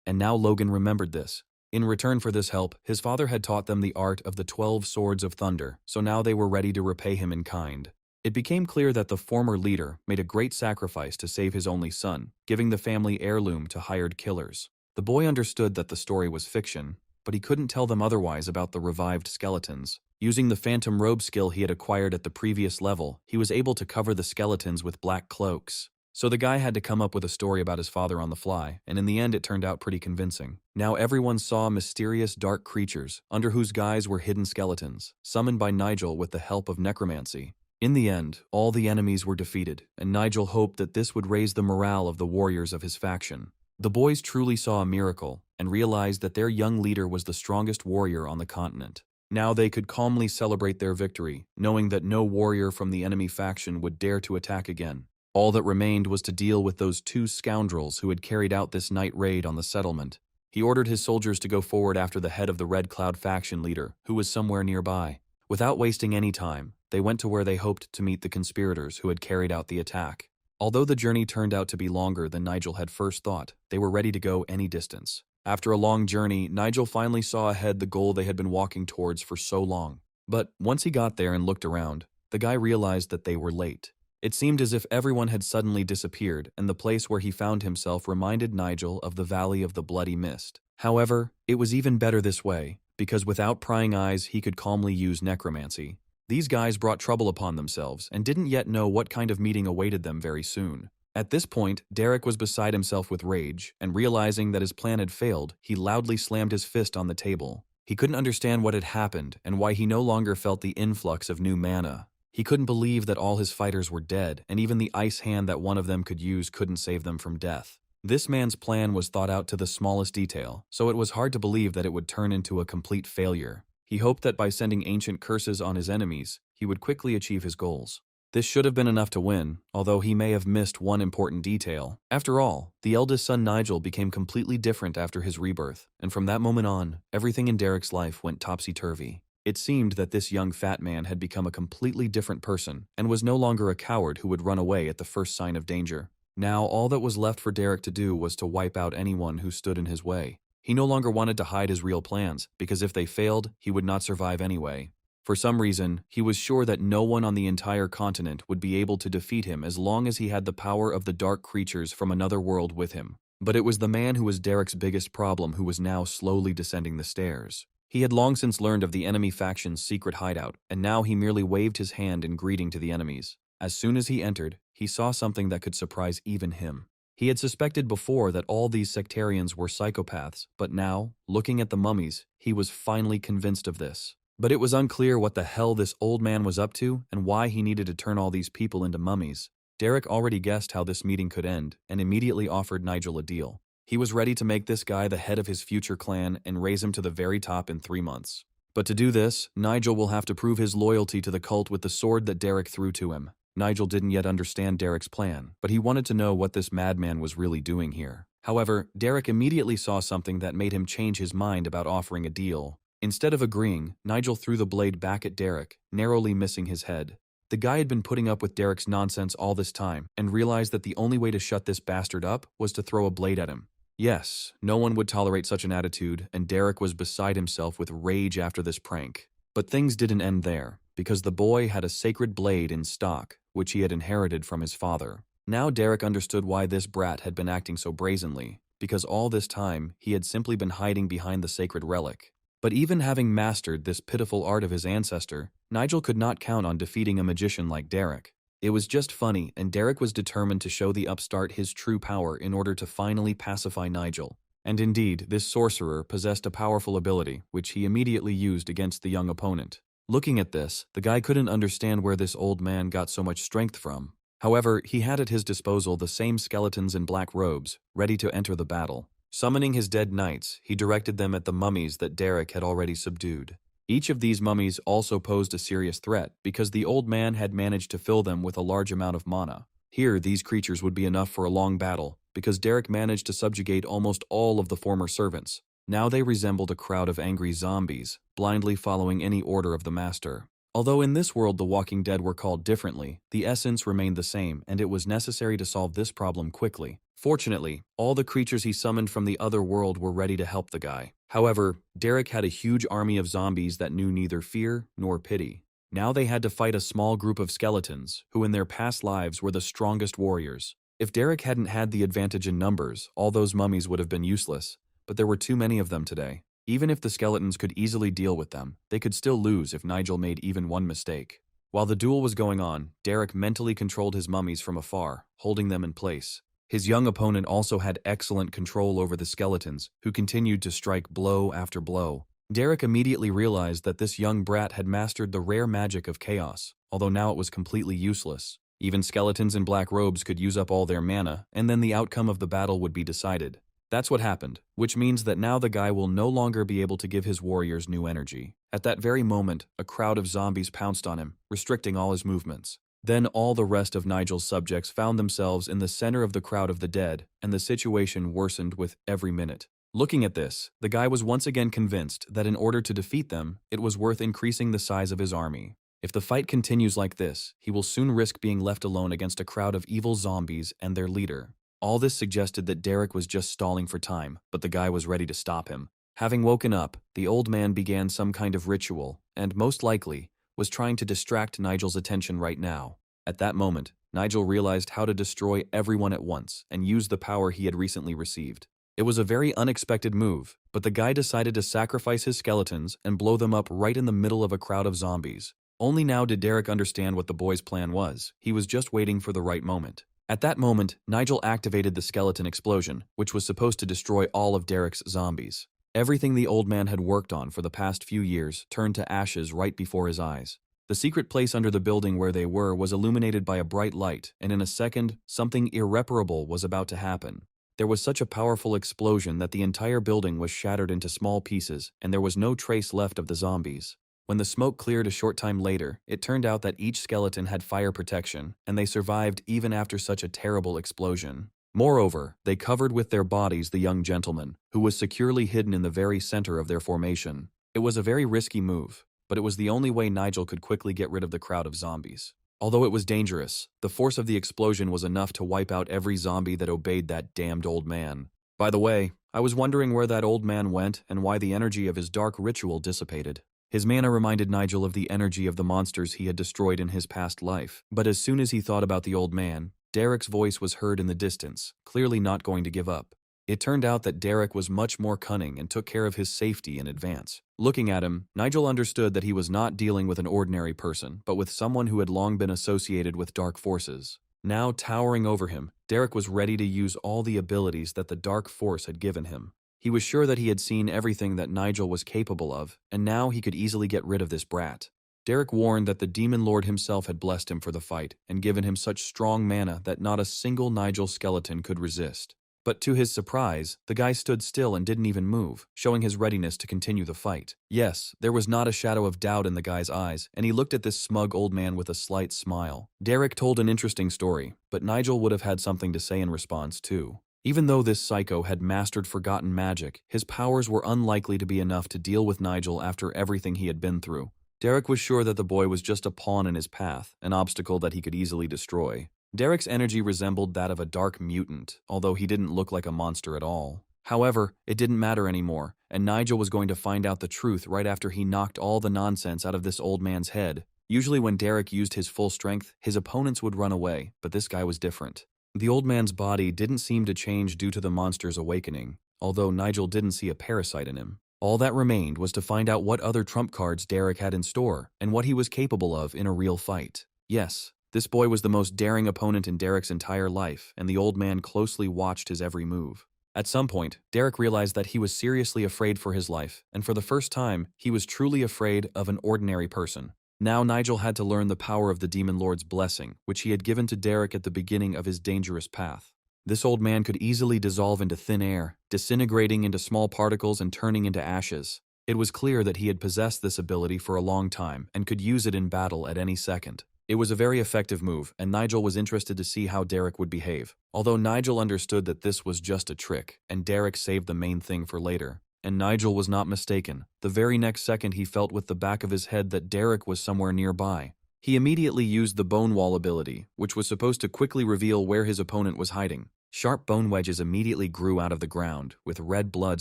And now Logan remembered this. In return for this help, his father had taught them the art of the 12 Swords of Thunder, so now they were ready to repay him in kind. It became clear that the former leader made a great sacrifice to save his only son, giving the family heirloom to hired killers. The boy understood that the story was fiction, but he couldn't tell them otherwise about the revived skeletons. Using the phantom robe skill he had acquired at the previous level, he was able to cover the skeletons with black cloaks. So the guy had to come up with a story about his father on the fly, and in the end it turned out pretty convincing. Now everyone saw mysterious dark creatures, under whose guise were hidden skeletons, summoned by Nigel with the help of necromancy. In the end, all the enemies were defeated, and Nigel hoped that this would raise the morale of the warriors of his faction. The boys truly saw a miracle, and realized that their young leader was the strongest warrior on the continent. Now they could calmly celebrate their victory, knowing that no warrior from the enemy faction would dare to attack again. All that remained was to deal with those 2 scoundrels who had carried out this night raid on the settlement. He ordered his soldiers to go forward after the head of the Red Cloud faction leader, who was somewhere nearby. Without wasting any time, they went to where they hoped to meet the conspirators who had carried out the attack. Although the journey turned out to be longer than Nigel had first thought, they were ready to go any distance. After a long journey, Nigel finally saw ahead the goal they had been walking towards for so long. But once he got there and looked around, the guy realized that they were late. It seemed as if everyone had suddenly disappeared, and the place where he found himself reminded Nigel of the Valley of the Bloody Mist. However, it was even better this way, because without prying eyes he could calmly use necromancy. These guys brought trouble upon themselves and didn't yet know what kind of meeting awaited them very soon. At this point, Derek was beside himself with rage, and realizing that his plan had failed, he loudly slammed his fist on the table. He couldn't understand what had happened and why he no longer felt the influx of new mana. He couldn't believe that all his fighters were dead, and even the ice hand that one of them could use couldn't save them from death. This man's plan was thought out to the smallest detail, so it was hard to believe that it would turn into a complete failure. He hoped that by sending ancient curses on his enemies, he would quickly achieve his goals. This should have been enough to win, although he may have missed one important detail. After all, the eldest son Nigel became completely different after his rebirth, and from that moment on, everything in Derek's life went topsy-turvy. It seemed that this young fat man had become a completely different person, and was no longer a coward who would run away at the first sign of danger. Now all that was left for Derek to do was to wipe out anyone who stood in his way. He no longer wanted to hide his real plans, because if they failed, he would not survive anyway. For some reason, he was sure that no one on the entire continent would be able to defeat him as long as he had the power of the dark creatures from another world with him. But it was the man who was Derek's biggest problem who was now slowly descending the stairs. He had long since learned of the enemy faction's secret hideout, and now he merely waved his hand in greeting to the enemies. As soon as he entered, he saw something that could surprise even him. He had suspected before that all these sectarians were psychopaths, but now, looking at the mummies, he was finally convinced of this. But it was unclear what the hell this old man was up to and why he needed to turn all these people into mummies. Derek already guessed how this meeting could end and immediately offered Nigel a deal. He was ready to make this guy the head of his future clan and raise him to the very top in 3 months. But to do this, Nigel will have to prove his loyalty to the cult with the sword that Derek threw to him. Nigel didn't yet understand Derek's plan, but he wanted to know what this madman was really doing here. However, Derek immediately saw something that made him change his mind about offering a deal. Instead of agreeing, Nigel threw the blade back at Derek, narrowly missing his head. The guy had been putting up with Derek's nonsense all this time and realized that the only way to shut this bastard up was to throw a blade at him. Yes, no one would tolerate such an attitude, and Derek was beside himself with rage after this prank. But things didn't end there, because the boy had a sacred blade in stock, which he had inherited from his father. Now Derek understood why this brat had been acting so brazenly, because all this time he had simply been hiding behind the sacred relic. But even having mastered this pitiful art of his ancestor, Nigel could not count on defeating a magician like Derek. It was just funny, and Derek was determined to show the upstart his true power in order to finally pacify Nigel. And indeed, this sorcerer possessed a powerful ability, which he immediately used against the young opponent. Looking at this, the guy couldn't understand where this old man got so much strength from. However, he had at his disposal the same skeletons in black robes, ready to enter the battle. Summoning his dead knights, he directed them at the mummies that Derek had already subdued. Each of these mummies also posed a serious threat because the old man had managed to fill them with a large amount of mana. Here, these creatures would be enough for a long battle, because Derek managed to subjugate almost all of the former servants. Now they resembled a crowd of angry zombies, blindly following any order of the master. Although in this world the Walking Dead were called differently, the essence remained the same, and it was necessary to solve this problem quickly. Fortunately, all the creatures he summoned from the other world were ready to help the guy. However, Derek had a huge army of zombies that knew neither fear nor pity. Now they had to fight a small group of skeletons, who in their past lives were the strongest warriors. If Derek hadn't had the advantage in numbers, all those mummies would have been useless, but there were too many of them today. Even if the skeletons could easily deal with them, they could still lose if Nigel made even one mistake. While the duel was going on, Derek mentally controlled his mummies from afar, holding them in place. His young opponent also had excellent control over the skeletons, who continued to strike blow after blow. Derek immediately realized that this young brat had mastered the rare magic of chaos, although now it was completely useless. Even skeletons in black robes could use up all their mana, and then the outcome of the battle would be decided. That's what happened, which means that now the guy will no longer be able to give his warriors new energy. At that very moment, a crowd of zombies pounced on him, restricting all his movements. Then all the rest of Nigel's subjects found themselves in the center of the crowd of the dead, and the situation worsened with every minute. Looking at this, the guy was once again convinced that in order to defeat them, it was worth increasing the size of his army. If the fight continues like this, he will soon risk being left alone against a crowd of evil zombies and their leader. All this suggested that Derek was just stalling for time, but the guy was ready to stop him. Having woken up, the old man began some kind of ritual, and most likely, was trying to distract Nigel's attention right now. At that moment, Nigel realized how to destroy everyone at once and use the power he had recently received. It was a very unexpected move, but the guy decided to sacrifice his skeletons and blow them up right in the middle of a crowd of zombies. Only now did Derek understand what the boy's plan was. He was just waiting for the right moment. At that moment, Nigel activated the skeleton explosion, which was supposed to destroy all of Derek's zombies. Everything the old man had worked on for the past few years turned to ashes right before his eyes. The secret place under the building where they were was illuminated by a bright light, and in a second, something irreparable was about to happen. There was such a powerful explosion that the entire building was shattered into small pieces, and there was no trace left of the zombies. When the smoke cleared a short time later, it turned out that each skeleton had fire protection, and they survived even after such a terrible explosion. Moreover, they covered with their bodies the young gentleman, who was securely hidden in the very center of their formation. It was a very risky move, but it was the only way Nigel could quickly get rid of the crowd of zombies. Although it was dangerous, the force of the explosion was enough to wipe out every zombie that obeyed that damned old man. By the way, I was wondering where that old man went and why the energy of his dark ritual dissipated. His mana reminded Nigel of the energy of the monsters he had destroyed in his past life, but as soon as he thought about the old man, Derek's voice was heard in the distance, clearly not going to give up. It turned out that Derek was much more cunning and took care of his safety in advance. Looking at him, Nigel understood that he was not dealing with an ordinary person, but with someone who had long been associated with dark forces. Now towering over him, Derek was ready to use all the abilities that the dark force had given him. He was sure that he had seen everything that Nigel was capable of, and now he could easily get rid of this brat. Derek warned that the Demon Lord himself had blessed him for the fight and given him such strong mana that not a single Nigel skeleton could resist. But to his surprise, the guy stood still and didn't even move, showing his readiness to continue the fight. Yes, there was not a shadow of doubt in the guy's eyes, and he looked at this smug old man with a slight smile. Derek told an interesting story, but Nigel would have had something to say in response too. Even though this psycho had mastered forgotten magic, his powers were unlikely to be enough to deal with Nigel after everything he had been through. Derek was sure that the boy was just a pawn in his path, an obstacle that he could easily destroy. Derek's energy resembled that of a dark mutant, although he didn't look like a monster at all. However, it didn't matter anymore, and Nigel was going to find out the truth right after he knocked all the nonsense out of this old man's head. Usually when Derek used his full strength, his opponents would run away, but this guy was different. The old man's body didn't seem to change due to the monster's awakening, although Nigel didn't see a parasite in him. All that remained was to find out what other trump cards Derek had in store, and what he was capable of in a real fight. Yes, this boy was the most daring opponent in Derek's entire life, and the old man closely watched his every move. At some point, Derek realized that he was seriously afraid for his life, and for the first time, he was truly afraid of an ordinary person. Now Nigel had to learn the power of the Demon Lord's blessing, which he had given to Derek at the beginning of his dangerous path. This old man could easily dissolve into thin air, disintegrating into small particles and turning into ashes. It was clear that he had possessed this ability for a long time and could use it in battle at any second. It was a very effective move, and Nigel was interested to see how Derek would behave. Although Nigel understood that this was just a trick, and Derek saved the main thing for later. And Nigel was not mistaken. The very next second he felt with the back of his head that Derek was somewhere nearby. He immediately used the bone wall ability, which was supposed to quickly reveal where his opponent was hiding. Sharp bone wedges immediately grew out of the ground, with red blood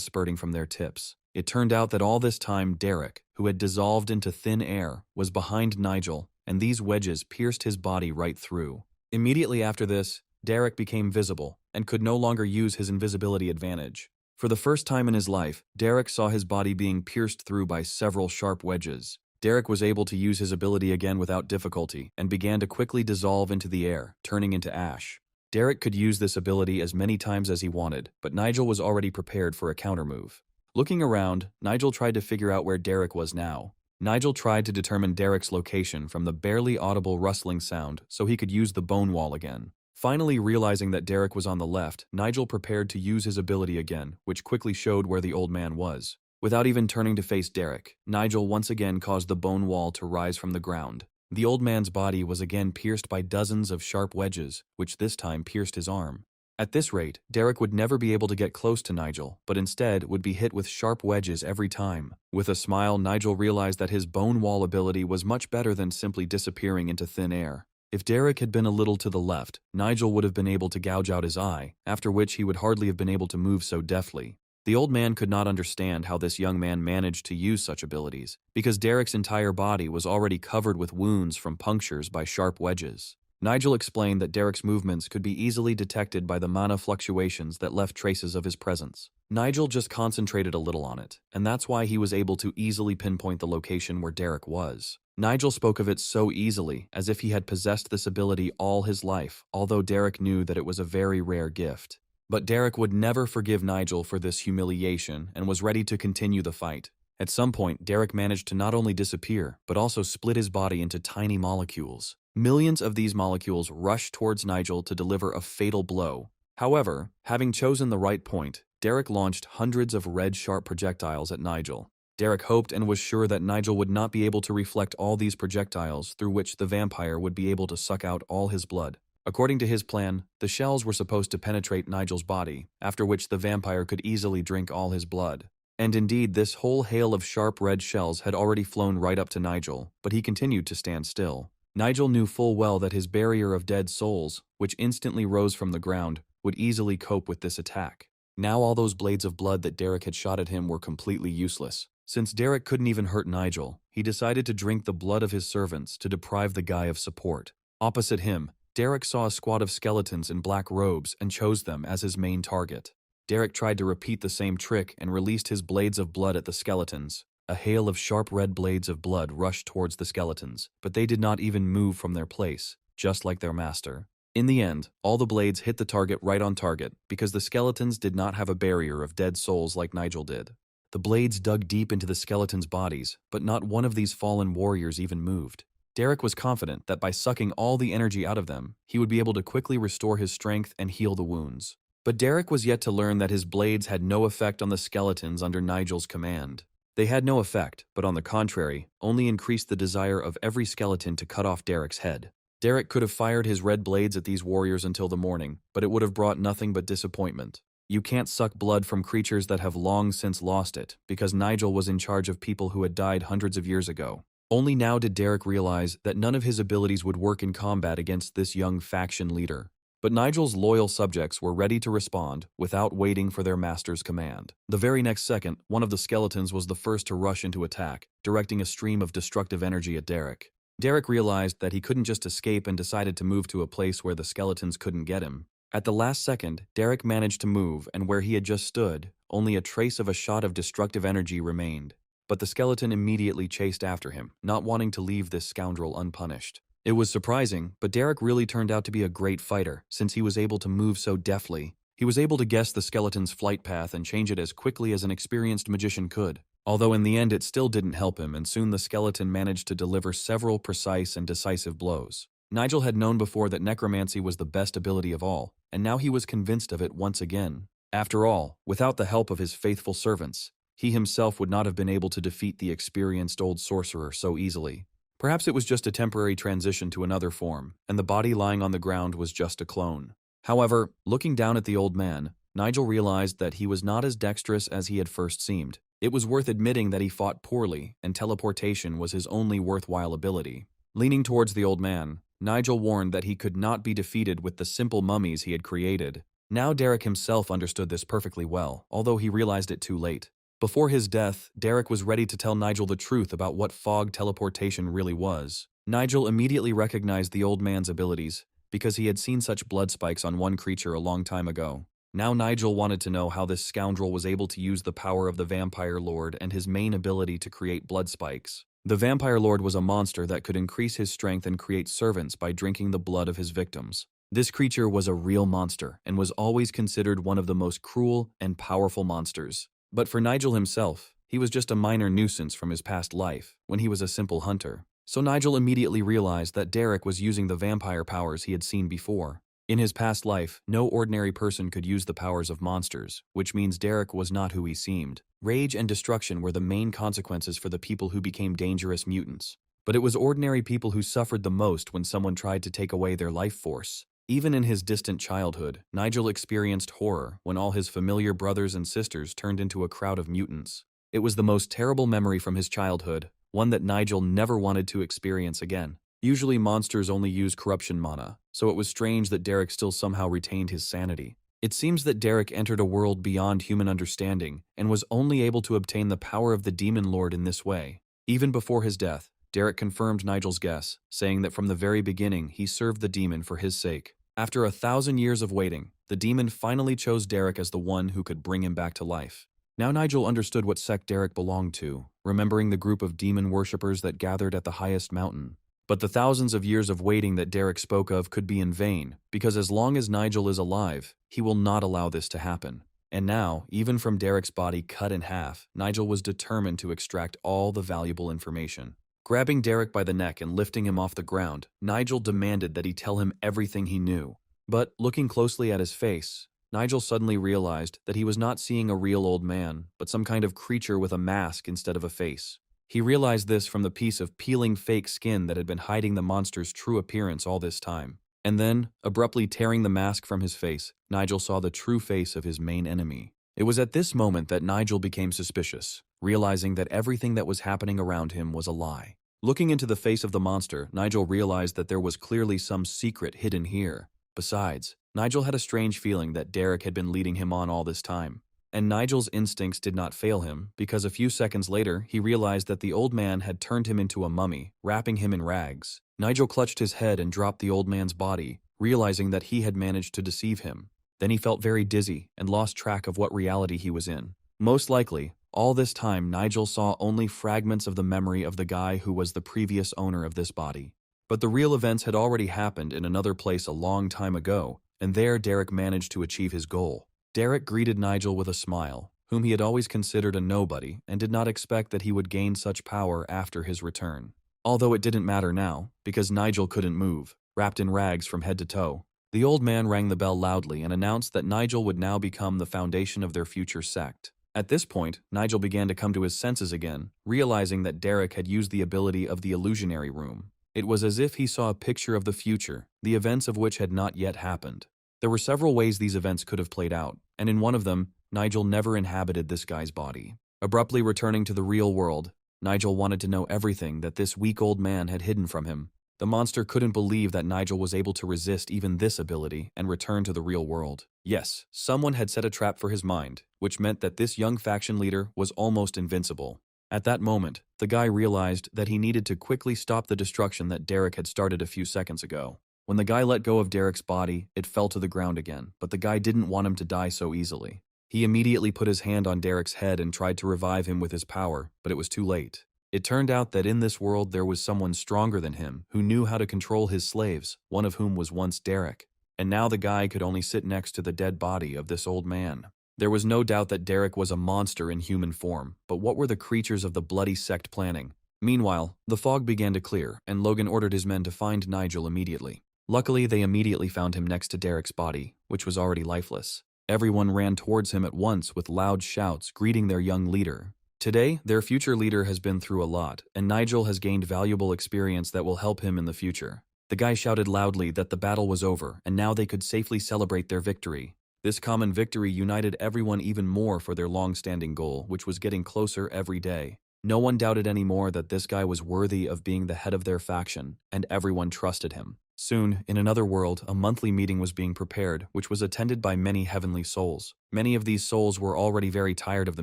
spurting from their tips. It turned out that all this time Derek, who had dissolved into thin air, was behind Nigel, and these wedges pierced his body right through. Immediately after this, Derek became visible, and could no longer use his invisibility advantage. For the first time in his life, Derek saw his body being pierced through by several sharp wedges. Derek was able to use his ability again without difficulty, and began to quickly dissolve into the air, turning into ash. Derek could use this ability as many times as he wanted, but Nigel was already prepared for a countermove. Looking around, Nigel tried to figure out where Derek was now. Nigel tried to determine Derek's location from the barely audible rustling sound so he could use the bone wall again. Finally realizing that Derek was on the left, Nigel prepared to use his ability again, which quickly showed where the old man was. Without even turning to face Derek, Nigel once again caused the bone wall to rise from the ground. The old man's body was again pierced by dozens of sharp wedges, which this time pierced his arm. At this rate, Derek would never be able to get close to Nigel, but instead would be hit with sharp wedges every time. With a smile, Nigel realized that his bone wall ability was much better than simply disappearing into thin air. If Derek had been a little to the left, Nigel would have been able to gouge out his eye, after which he would hardly have been able to move so deftly. The old man could not understand how this young man managed to use such abilities, because Derek's entire body was already covered with wounds from punctures by sharp wedges. Nigel explained that Derek's movements could be easily detected by the mana fluctuations that left traces of his presence. Nigel just concentrated a little on it, and that's why he was able to easily pinpoint the location where Derek was. Nigel spoke of it so easily, as if he had possessed this ability all his life, although Derek knew that it was a very rare gift. But Derek would never forgive Nigel for this humiliation and was ready to continue the fight. At some point, Derek managed to not only disappear, but also split his body into tiny molecules. Millions of these molecules rushed towards Nigel to deliver a fatal blow. However, having chosen the right point, Derek launched hundreds of red sharp projectiles at Nigel. Derek hoped and was sure that Nigel would not be able to reflect all these projectiles, through which the vampire would be able to suck out all his blood. According to his plan, the shells were supposed to penetrate Nigel's body, after which the vampire could easily drink all his blood. And indeed, this whole hail of sharp red shells had already flown right up to Nigel, but he continued to stand still. Nigel knew full well that his barrier of dead souls, which instantly rose from the ground, would easily cope with this attack. Now all those blades of blood that Derek had shot at him were completely useless. Since Derek couldn't even hurt Nigel, he decided to drink the blood of his servants to deprive the guy of support. Opposite him, Derek saw a squad of skeletons in black robes and chose them as his main target. Derek tried to repeat the same trick and released his blades of blood at the skeletons. A hail of sharp red blades of blood rushed towards the skeletons, but they did not even move from their place, just like their master. In the end, all the blades hit the target right on target, because the skeletons did not have a barrier of dead souls like Nigel did. The blades dug deep into the skeletons' bodies, but not one of these fallen warriors even moved. Derek was confident that by sucking all the energy out of them, he would be able to quickly restore his strength and heal the wounds. But Derek was yet to learn that his blades had no effect on the skeletons under Nigel's command. They had no effect, but on the contrary, only increased the desire of every skeleton to cut off Derek's head. Derek could have fired his red blades at these warriors until the morning, but it would have brought nothing but disappointment. You can't suck blood from creatures that have long since lost it, because Nigel was in charge of people who had died hundreds of years ago. Only now did Derek realize that none of his abilities would work in combat against this young faction leader. But Nigel's loyal subjects were ready to respond without waiting for their master's command. The very next second, one of the skeletons was the first to rush into attack, directing a stream of destructive energy at Derek. Derek realized that he couldn't just escape and decided to move to a place where the skeletons couldn't get him. At the last second, Derek managed to move, and where he had just stood, only a trace of a shot of destructive energy remained. But the skeleton immediately chased after him, not wanting to leave this scoundrel unpunished. It was surprising, but Derek really turned out to be a great fighter, since he was able to move so deftly. He was able to guess the skeleton's flight path and change it as quickly as an experienced magician could. Although in the end it still didn't help him, and soon the skeleton managed to deliver several precise and decisive blows. Nigel had known before that necromancy was the best ability of all, and now he was convinced of it once again. After all, without the help of his faithful servants, he himself would not have been able to defeat the experienced old sorcerer so easily. Perhaps it was just a temporary transition to another form, and the body lying on the ground was just a clone. However, looking down at the old man, Nigel realized that he was not as dexterous as he had first seemed. It was worth admitting that he fought poorly, and teleportation was his only worthwhile ability. Leaning towards the old man, Nigel warned that he could not be defeated with the simple mummies he had created. Now Derek himself understood this perfectly well, although he realized it too late. Before his death, Derek was ready to tell Nigel the truth about what fog teleportation really was. Nigel immediately recognized the old man's abilities, because he had seen such blood spikes on one creature a long time ago. Now Nigel wanted to know how this scoundrel was able to use the power of the Vampire Lord and his main ability to create blood spikes. The Vampire Lord was a monster that could increase his strength and create servants by drinking the blood of his victims. This creature was a real monster and was always considered one of the most cruel and powerful monsters. But for Nigel himself, he was just a minor nuisance from his past life, when he was a simple hunter. So Nigel immediately realized that Derek was using the vampire powers he had seen before. In his past life, no ordinary person could use the powers of monsters, which means Derek was not who he seemed. Rage and destruction were the main consequences for the people who became dangerous mutants. But it was ordinary people who suffered the most when someone tried to take away their life force. Even in his distant childhood, Nigel experienced horror when all his familiar brothers and sisters turned into a crowd of mutants. It was the most terrible memory from his childhood, one that Nigel never wanted to experience again. Usually monsters only use corruption mana, so it was strange that Derek still somehow retained his sanity. It seems that Derek entered a world beyond human understanding and was only able to obtain the power of the Demon Lord in this way. Even before his death, Derek confirmed Nigel's guess, saying that from the very beginning he served the demon for his sake. After 1,000 years of waiting, the demon finally chose Derek as the one who could bring him back to life. Now Nigel understood what sect Derek belonged to, remembering the group of demon worshippers that gathered at the highest mountain. But the thousands of years of waiting that Derek spoke of could be in vain, because as long as Nigel is alive, he will not allow this to happen. And now, even from Derek's body cut in half, Nigel was determined to extract all the valuable information. Grabbing Derek by the neck and lifting him off the ground, Nigel demanded that he tell him everything he knew. But looking closely at his face, Nigel suddenly realized that he was not seeing a real old man, but some kind of creature with a mask instead of a face. He realized this from the piece of peeling fake skin that had been hiding the monster's true appearance all this time. And then, abruptly tearing the mask from his face, Nigel saw the true face of his main enemy. It was at this moment that Nigel became suspicious, realizing that everything that was happening around him was a lie. Looking into the face of the monster, Nigel realized that there was clearly some secret hidden here. Besides, Nigel had a strange feeling that Derek had been leading him on all this time. And Nigel's instincts did not fail him, because a few seconds later he realized that the old man had turned him into a mummy, wrapping him in rags. Nigel clutched his head and dropped the old man's body, realizing that he had managed to deceive him. Then he felt very dizzy and lost track of what reality he was in. Most likely, all this time Nigel saw only fragments of the memory of the guy who was the previous owner of this body. But the real events had already happened in another place a long time ago, and there Derek managed to achieve his goal. Derek greeted Nigel with a smile, whom he had always considered a nobody and did not expect that he would gain such power after his return. Although it didn't matter now, because Nigel couldn't move, wrapped in rags from head to toe. The old man rang the bell loudly and announced that Nigel would now become the foundation of their future sect. At this point, Nigel began to come to his senses again, realizing that Derek had used the ability of the illusionary room. It was as if he saw a picture of the future, the events of which had not yet happened. There were several ways these events could have played out, and in one of them, Nigel never inhabited this guy's body. Abruptly returning to the real world, Nigel wanted to know everything that this weak old man had hidden from him. The monster couldn't believe that Nigel was able to resist even this ability and return to the real world. Yes, someone had set a trap for his mind, which meant that this young faction leader was almost invincible. At that moment, the guy realized that he needed to quickly stop the destruction that Derek had started a few seconds ago. When the guy let go of Derek's body, it fell to the ground again, but the guy didn't want him to die so easily. He immediately put his hand on Derek's head and tried to revive him with his power, but it was too late. It turned out that in this world there was someone stronger than him who knew how to control his slaves, one of whom was once Derek. And now the guy could only sit next to the dead body of this old man. There was no doubt that Derek was a monster in human form, but what were the creatures of the bloody sect planning? Meanwhile, the fog began to clear, and Logan ordered his men to find Nigel immediately. Luckily, they immediately found him next to Derek's body, which was already lifeless. Everyone ran towards him at once with loud shouts greeting their young leader. Today, their future leader has been through a lot, and Nigel has gained valuable experience that will help him in the future. The guy shouted loudly that the battle was over, and now they could safely celebrate their victory. This common victory united everyone even more for their long-standing goal, which was getting closer every day. No one doubted anymore that this guy was worthy of being the head of their faction, and everyone trusted him. Soon, in another world, a monthly meeting was being prepared, which was attended by many heavenly souls. Many of these souls were already very tired of the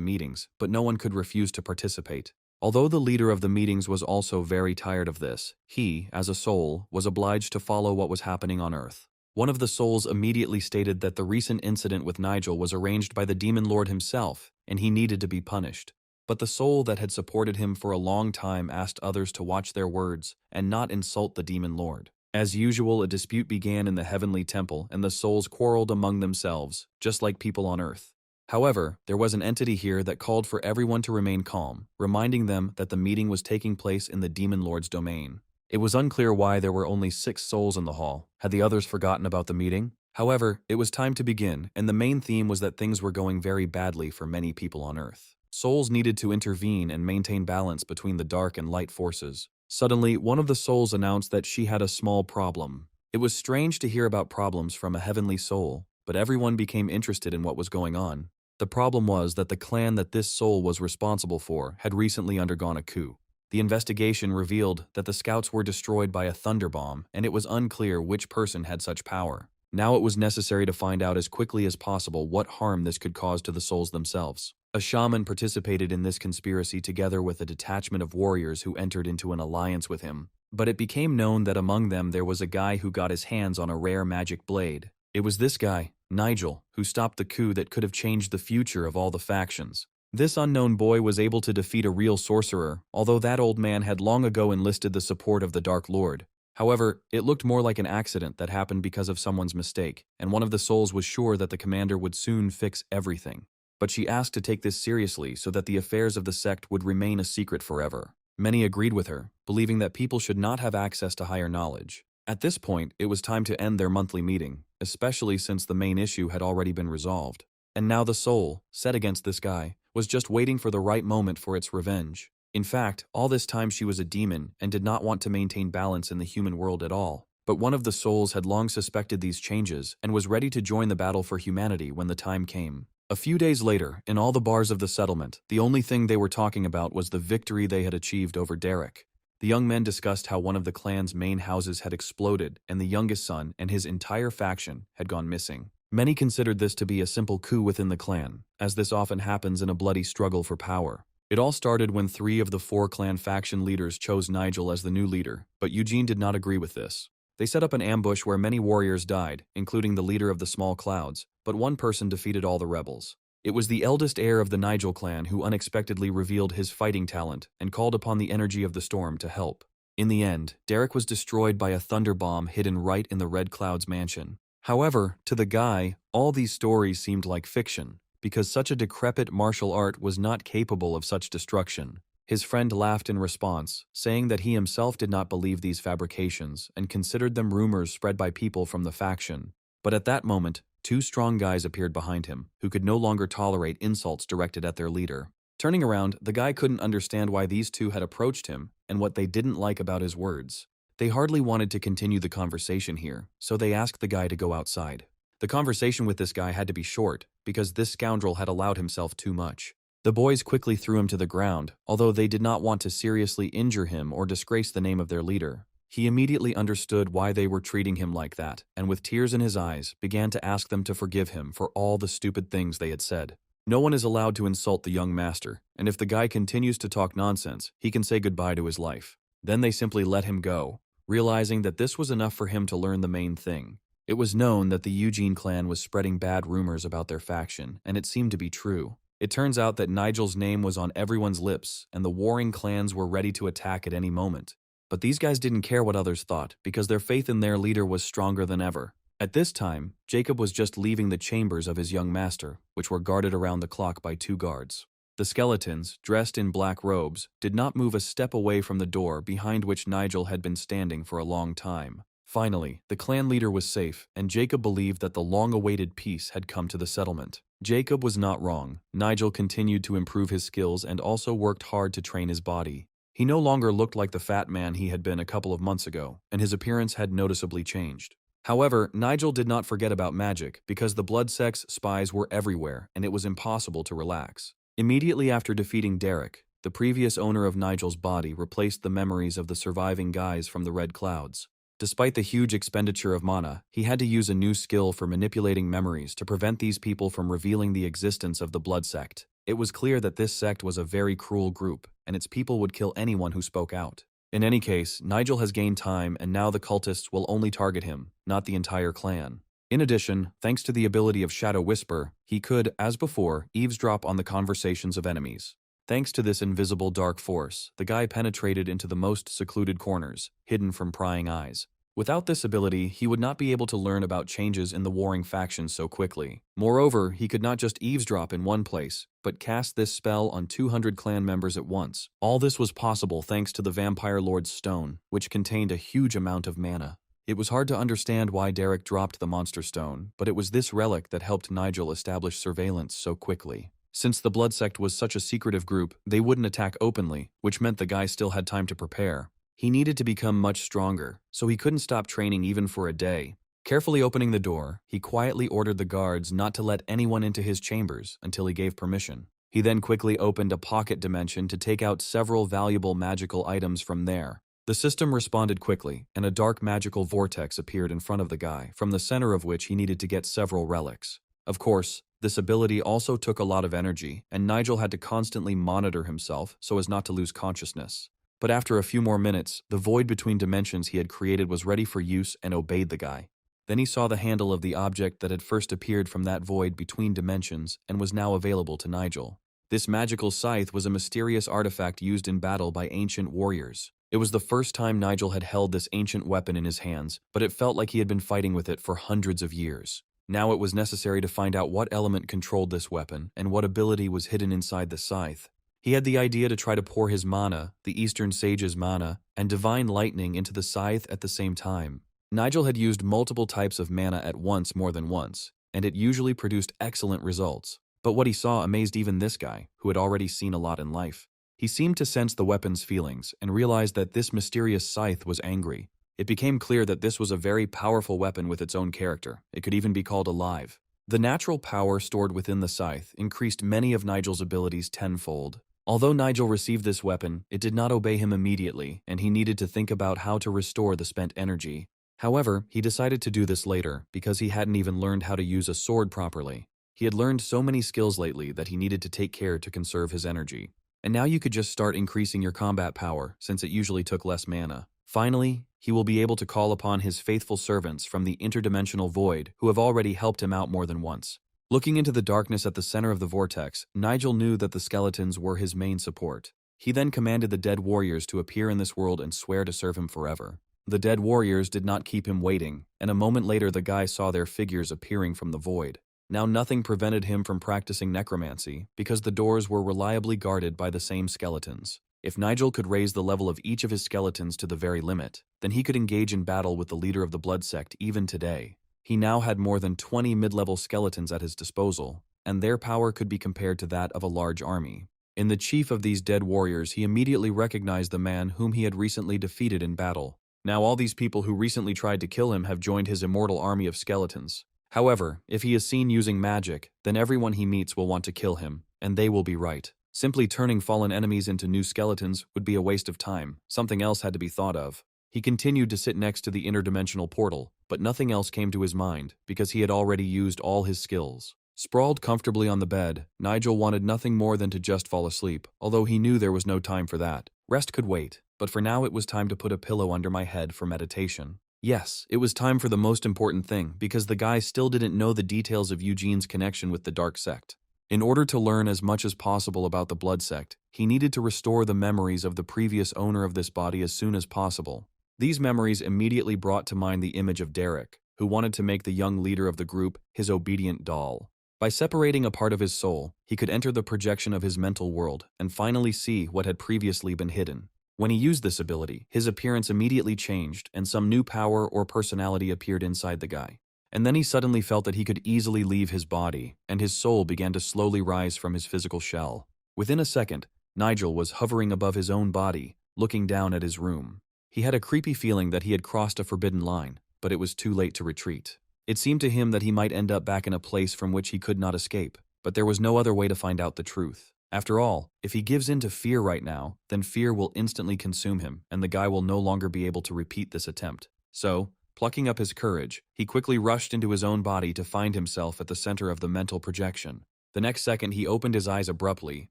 meetings, but no one could refuse to participate. Although the leader of the meetings was also very tired of this, he, as a soul, was obliged to follow what was happening on Earth. One of the souls immediately stated that the recent incident with Nigel was arranged by the Demon Lord himself, and he needed to be punished. But the soul that had supported him for a long time asked others to watch their words and not insult the Demon Lord. As usual, a dispute began in the heavenly temple, and the souls quarreled among themselves, just like people on Earth. However, there was an entity here that called for everyone to remain calm, reminding them that the meeting was taking place in the Demon Lord's domain. It was unclear why there were only 6 souls in the hall. Had the others forgotten about the meeting? However, it was time to begin, and the main theme was that things were going very badly for many people on Earth. Souls needed to intervene and maintain balance between the dark and light forces. Suddenly, one of the souls announced that she had a small problem. It was strange to hear about problems from a heavenly soul, but everyone became interested in what was going on. The problem was that the clan that this soul was responsible for had recently undergone a coup. The investigation revealed that the scouts were destroyed by a thunderbomb, and it was unclear which person had such power. Now it was necessary to find out as quickly as possible what harm this could cause to the souls themselves. A shaman participated in this conspiracy together with a detachment of warriors who entered into an alliance with him. But it became known that among them there was a guy who got his hands on a rare magic blade. It was this guy, Nigel, who stopped the coup that could have changed the future of all the factions. This unknown boy was able to defeat a real sorcerer, although that old man had long ago enlisted the support of the Dark Lord. However, it looked more like an accident that happened because of someone's mistake, and one of the souls was sure that the commander would soon fix everything. But she asked to take this seriously so that the affairs of the sect would remain a secret forever. Many agreed with her, believing that people should not have access to higher knowledge. At this point, it was time to end their monthly meeting, especially since the main issue had already been resolved. And now the soul, set against this guy, was just waiting for the right moment for its revenge. In fact, all this time she was a demon and did not want to maintain balance in the human world at all. But one of the souls had long suspected these changes and was ready to join the battle for humanity when the time came. A few days later, in all the bars of the settlement, the only thing they were talking about was the victory they had achieved over Derek. The young men discussed how one of the clan's main houses had exploded and the youngest son and his entire faction had gone missing. Many considered this to be a simple coup within the clan, as this often happens in a bloody struggle for power. It all started when 3 of the 4 clan faction leaders chose Nigel as the new leader, but Eugene did not agree with this. They set up an ambush where many warriors died, including the leader of the Small Clouds, but one person defeated all the rebels. It was the eldest heir of the Nigel clan who unexpectedly revealed his fighting talent and called upon the energy of the storm to help. In the end, Derek was destroyed by a thunder bomb hidden right in the Red Cloud's mansion. However, to the guy, all these stories seemed like fiction, because such a decrepit martial art was not capable of such destruction. His friend laughed in response, saying that he himself did not believe these fabrications and considered them rumors spread by people from the faction. But at that moment, 2 strong guys appeared behind him, who could no longer tolerate insults directed at their leader. Turning around, the guy couldn't understand why these 2 had approached him and what they didn't like about his words. They hardly wanted to continue the conversation here, so they asked the guy to go outside. The conversation with this guy had to be short, because this scoundrel had allowed himself too much. The boys quickly threw him to the ground, although they did not want to seriously injure him or disgrace the name of their leader. He immediately understood why they were treating him like that, and with tears in his eyes, began to ask them to forgive him for all the stupid things they had said. No one is allowed to insult the young master, and if the guy continues to talk nonsense, he can say goodbye to his life. Then they simply let him go, realizing that this was enough for him to learn the main thing. It was known that the Eugene clan was spreading bad rumors about their faction, and it seemed to be true. It turns out that Nigel's name was on everyone's lips, and the warring clans were ready to attack at any moment. But these guys didn't care what others thought, because their faith in their leader was stronger than ever. At this time, Jacob was just leaving the chambers of his young master, which were guarded around the clock by 2 guards. The skeletons, dressed in black robes, did not move a step away from the door behind which Nigel had been standing for a long time. Finally, the clan leader was safe, and Jacob believed that the long-awaited peace had come to the settlement. Jacob was not wrong. Nigel continued to improve his skills and also worked hard to train his body. He no longer looked like the fat man he had been a couple of months ago, and his appearance had noticeably changed. However, Nigel did not forget about magic, because the blood sect's spies were everywhere, and it was impossible to relax. Immediately after defeating Derek, the previous owner of Nigel's body replaced the memories of the surviving guys from the Red Clouds. Despite the huge expenditure of mana, he had to use a new skill for manipulating memories to prevent these people from revealing the existence of the blood sect. It was clear that this sect was a very cruel group, and its people would kill anyone who spoke out. In any case, Nigel has gained time, and now the cultists will only target him, not the entire clan. In addition, thanks to the ability of Shadow Whisper, he could, as before, eavesdrop on the conversations of enemies. Thanks to this invisible dark force, the guy penetrated into the most secluded corners, hidden from prying eyes. Without this ability, he would not be able to learn about changes in the warring factions so quickly. Moreover, he could not just eavesdrop in one place, but cast this spell on 200 clan members at once. All this was possible thanks to the Vampire Lord's Stone, which contained a huge amount of mana. It was hard to understand why Derek dropped the Monster Stone, but it was this relic that helped Nigel establish surveillance so quickly. Since the Blood Sect was such a secretive group, they wouldn't attack openly, which meant the guy still had time to prepare. He needed to become much stronger, so he couldn't stop training even for a day. Carefully opening the door, he quietly ordered the guards not to let anyone into his chambers until he gave permission. He then quickly opened a pocket dimension to take out several valuable magical items from there. The system responded quickly, and a dark magical vortex appeared in front of the guy, from the center of which he needed to get several relics. Of course, this ability also took a lot of energy, and Nigel had to constantly monitor himself so as not to lose consciousness. But after a few more minutes, the void between dimensions he had created was ready for use and obeyed the guy. Then he saw the handle of the object that had first appeared from that void between dimensions and was now available to Nigel. This magical scythe was a mysterious artifact used in battle by ancient warriors. It was the first time Nigel had held this ancient weapon in his hands, but it felt like he had been fighting with it for hundreds of years. Now it was necessary to find out what element controlled this weapon and what ability was hidden inside the scythe. He had the idea to try to pour his mana, the Eastern Sage's mana, and divine lightning into the scythe at the same time. Nigel had used multiple types of mana at once more than once, and it usually produced excellent results. But what he saw amazed even this guy, who had already seen a lot in life. He seemed to sense the weapon's feelings and realized that this mysterious scythe was angry. It became clear that this was a very powerful weapon with its own character. It could even be called alive. The natural power stored within the scythe increased many of Nigel's abilities tenfold. Although Nigel received this weapon, it did not obey him immediately, and he needed to think about how to restore the spent energy. However, he decided to do this later because he hadn't even learned how to use a sword properly. He had learned so many skills lately that he needed to take care to conserve his energy. And now you could just start increasing your combat power since it usually took less mana. Finally, he will be able to call upon his faithful servants from the interdimensional void who have already helped him out more than once. Looking into the darkness at the center of the vortex, Nigel knew that the skeletons were his main support. He then commanded the dead warriors to appear in this world and swear to serve him forever. The dead warriors did not keep him waiting, and a moment later the guy saw their figures appearing from the void. Now nothing prevented him from practicing necromancy, because the doors were reliably guarded by the same skeletons. If Nigel could raise the level of each of his skeletons to the very limit, then he could engage in battle with the leader of the blood sect even today. He now had more than 20 mid-level skeletons at his disposal, and their power could be compared to that of a large army. In the chief of these dead warriors, he immediately recognized the man whom he had recently defeated in battle. Now all these people who recently tried to kill him have joined his immortal army of skeletons. However, if he is seen using magic, then everyone he meets will want to kill him, and they will be right. Simply turning fallen enemies into new skeletons would be a waste of time. Something else had to be thought of. He continued to sit next to the interdimensional portal, but nothing else came to his mind, because he had already used all his skills. Sprawled comfortably on the bed, Nigel wanted nothing more than to just fall asleep, although he knew there was no time for that. Rest could wait, but for now it was time to put a pillow under my head for meditation. Yes, it was time for the most important thing, because the guy still didn't know the details of Eugene's connection with the Dark Sect. In order to learn as much as possible about the Blood Sect, he needed to restore the memories of the previous owner of this body as soon as possible. These memories immediately brought to mind the image of Derek, who wanted to make the young leader of the group his obedient doll. By separating a part of his soul, he could enter the projection of his mental world and finally see what had previously been hidden. When he used this ability, his appearance immediately changed and some new power or personality appeared inside the guy. And then he suddenly felt that he could easily leave his body, and his soul began to slowly rise from his physical shell. Within a second, Nigel was hovering above his own body, looking down at his room. He had a creepy feeling that he had crossed a forbidden line, but it was too late to retreat. It seemed to him that he might end up back in a place from which he could not escape, but there was no other way to find out the truth. After all, if he gives in to fear right now, then fear will instantly consume him, and the guy will no longer be able to repeat this attempt. So, plucking up his courage, he quickly rushed into his own body to find himself at the center of the mental projection. The next second, he opened his eyes abruptly,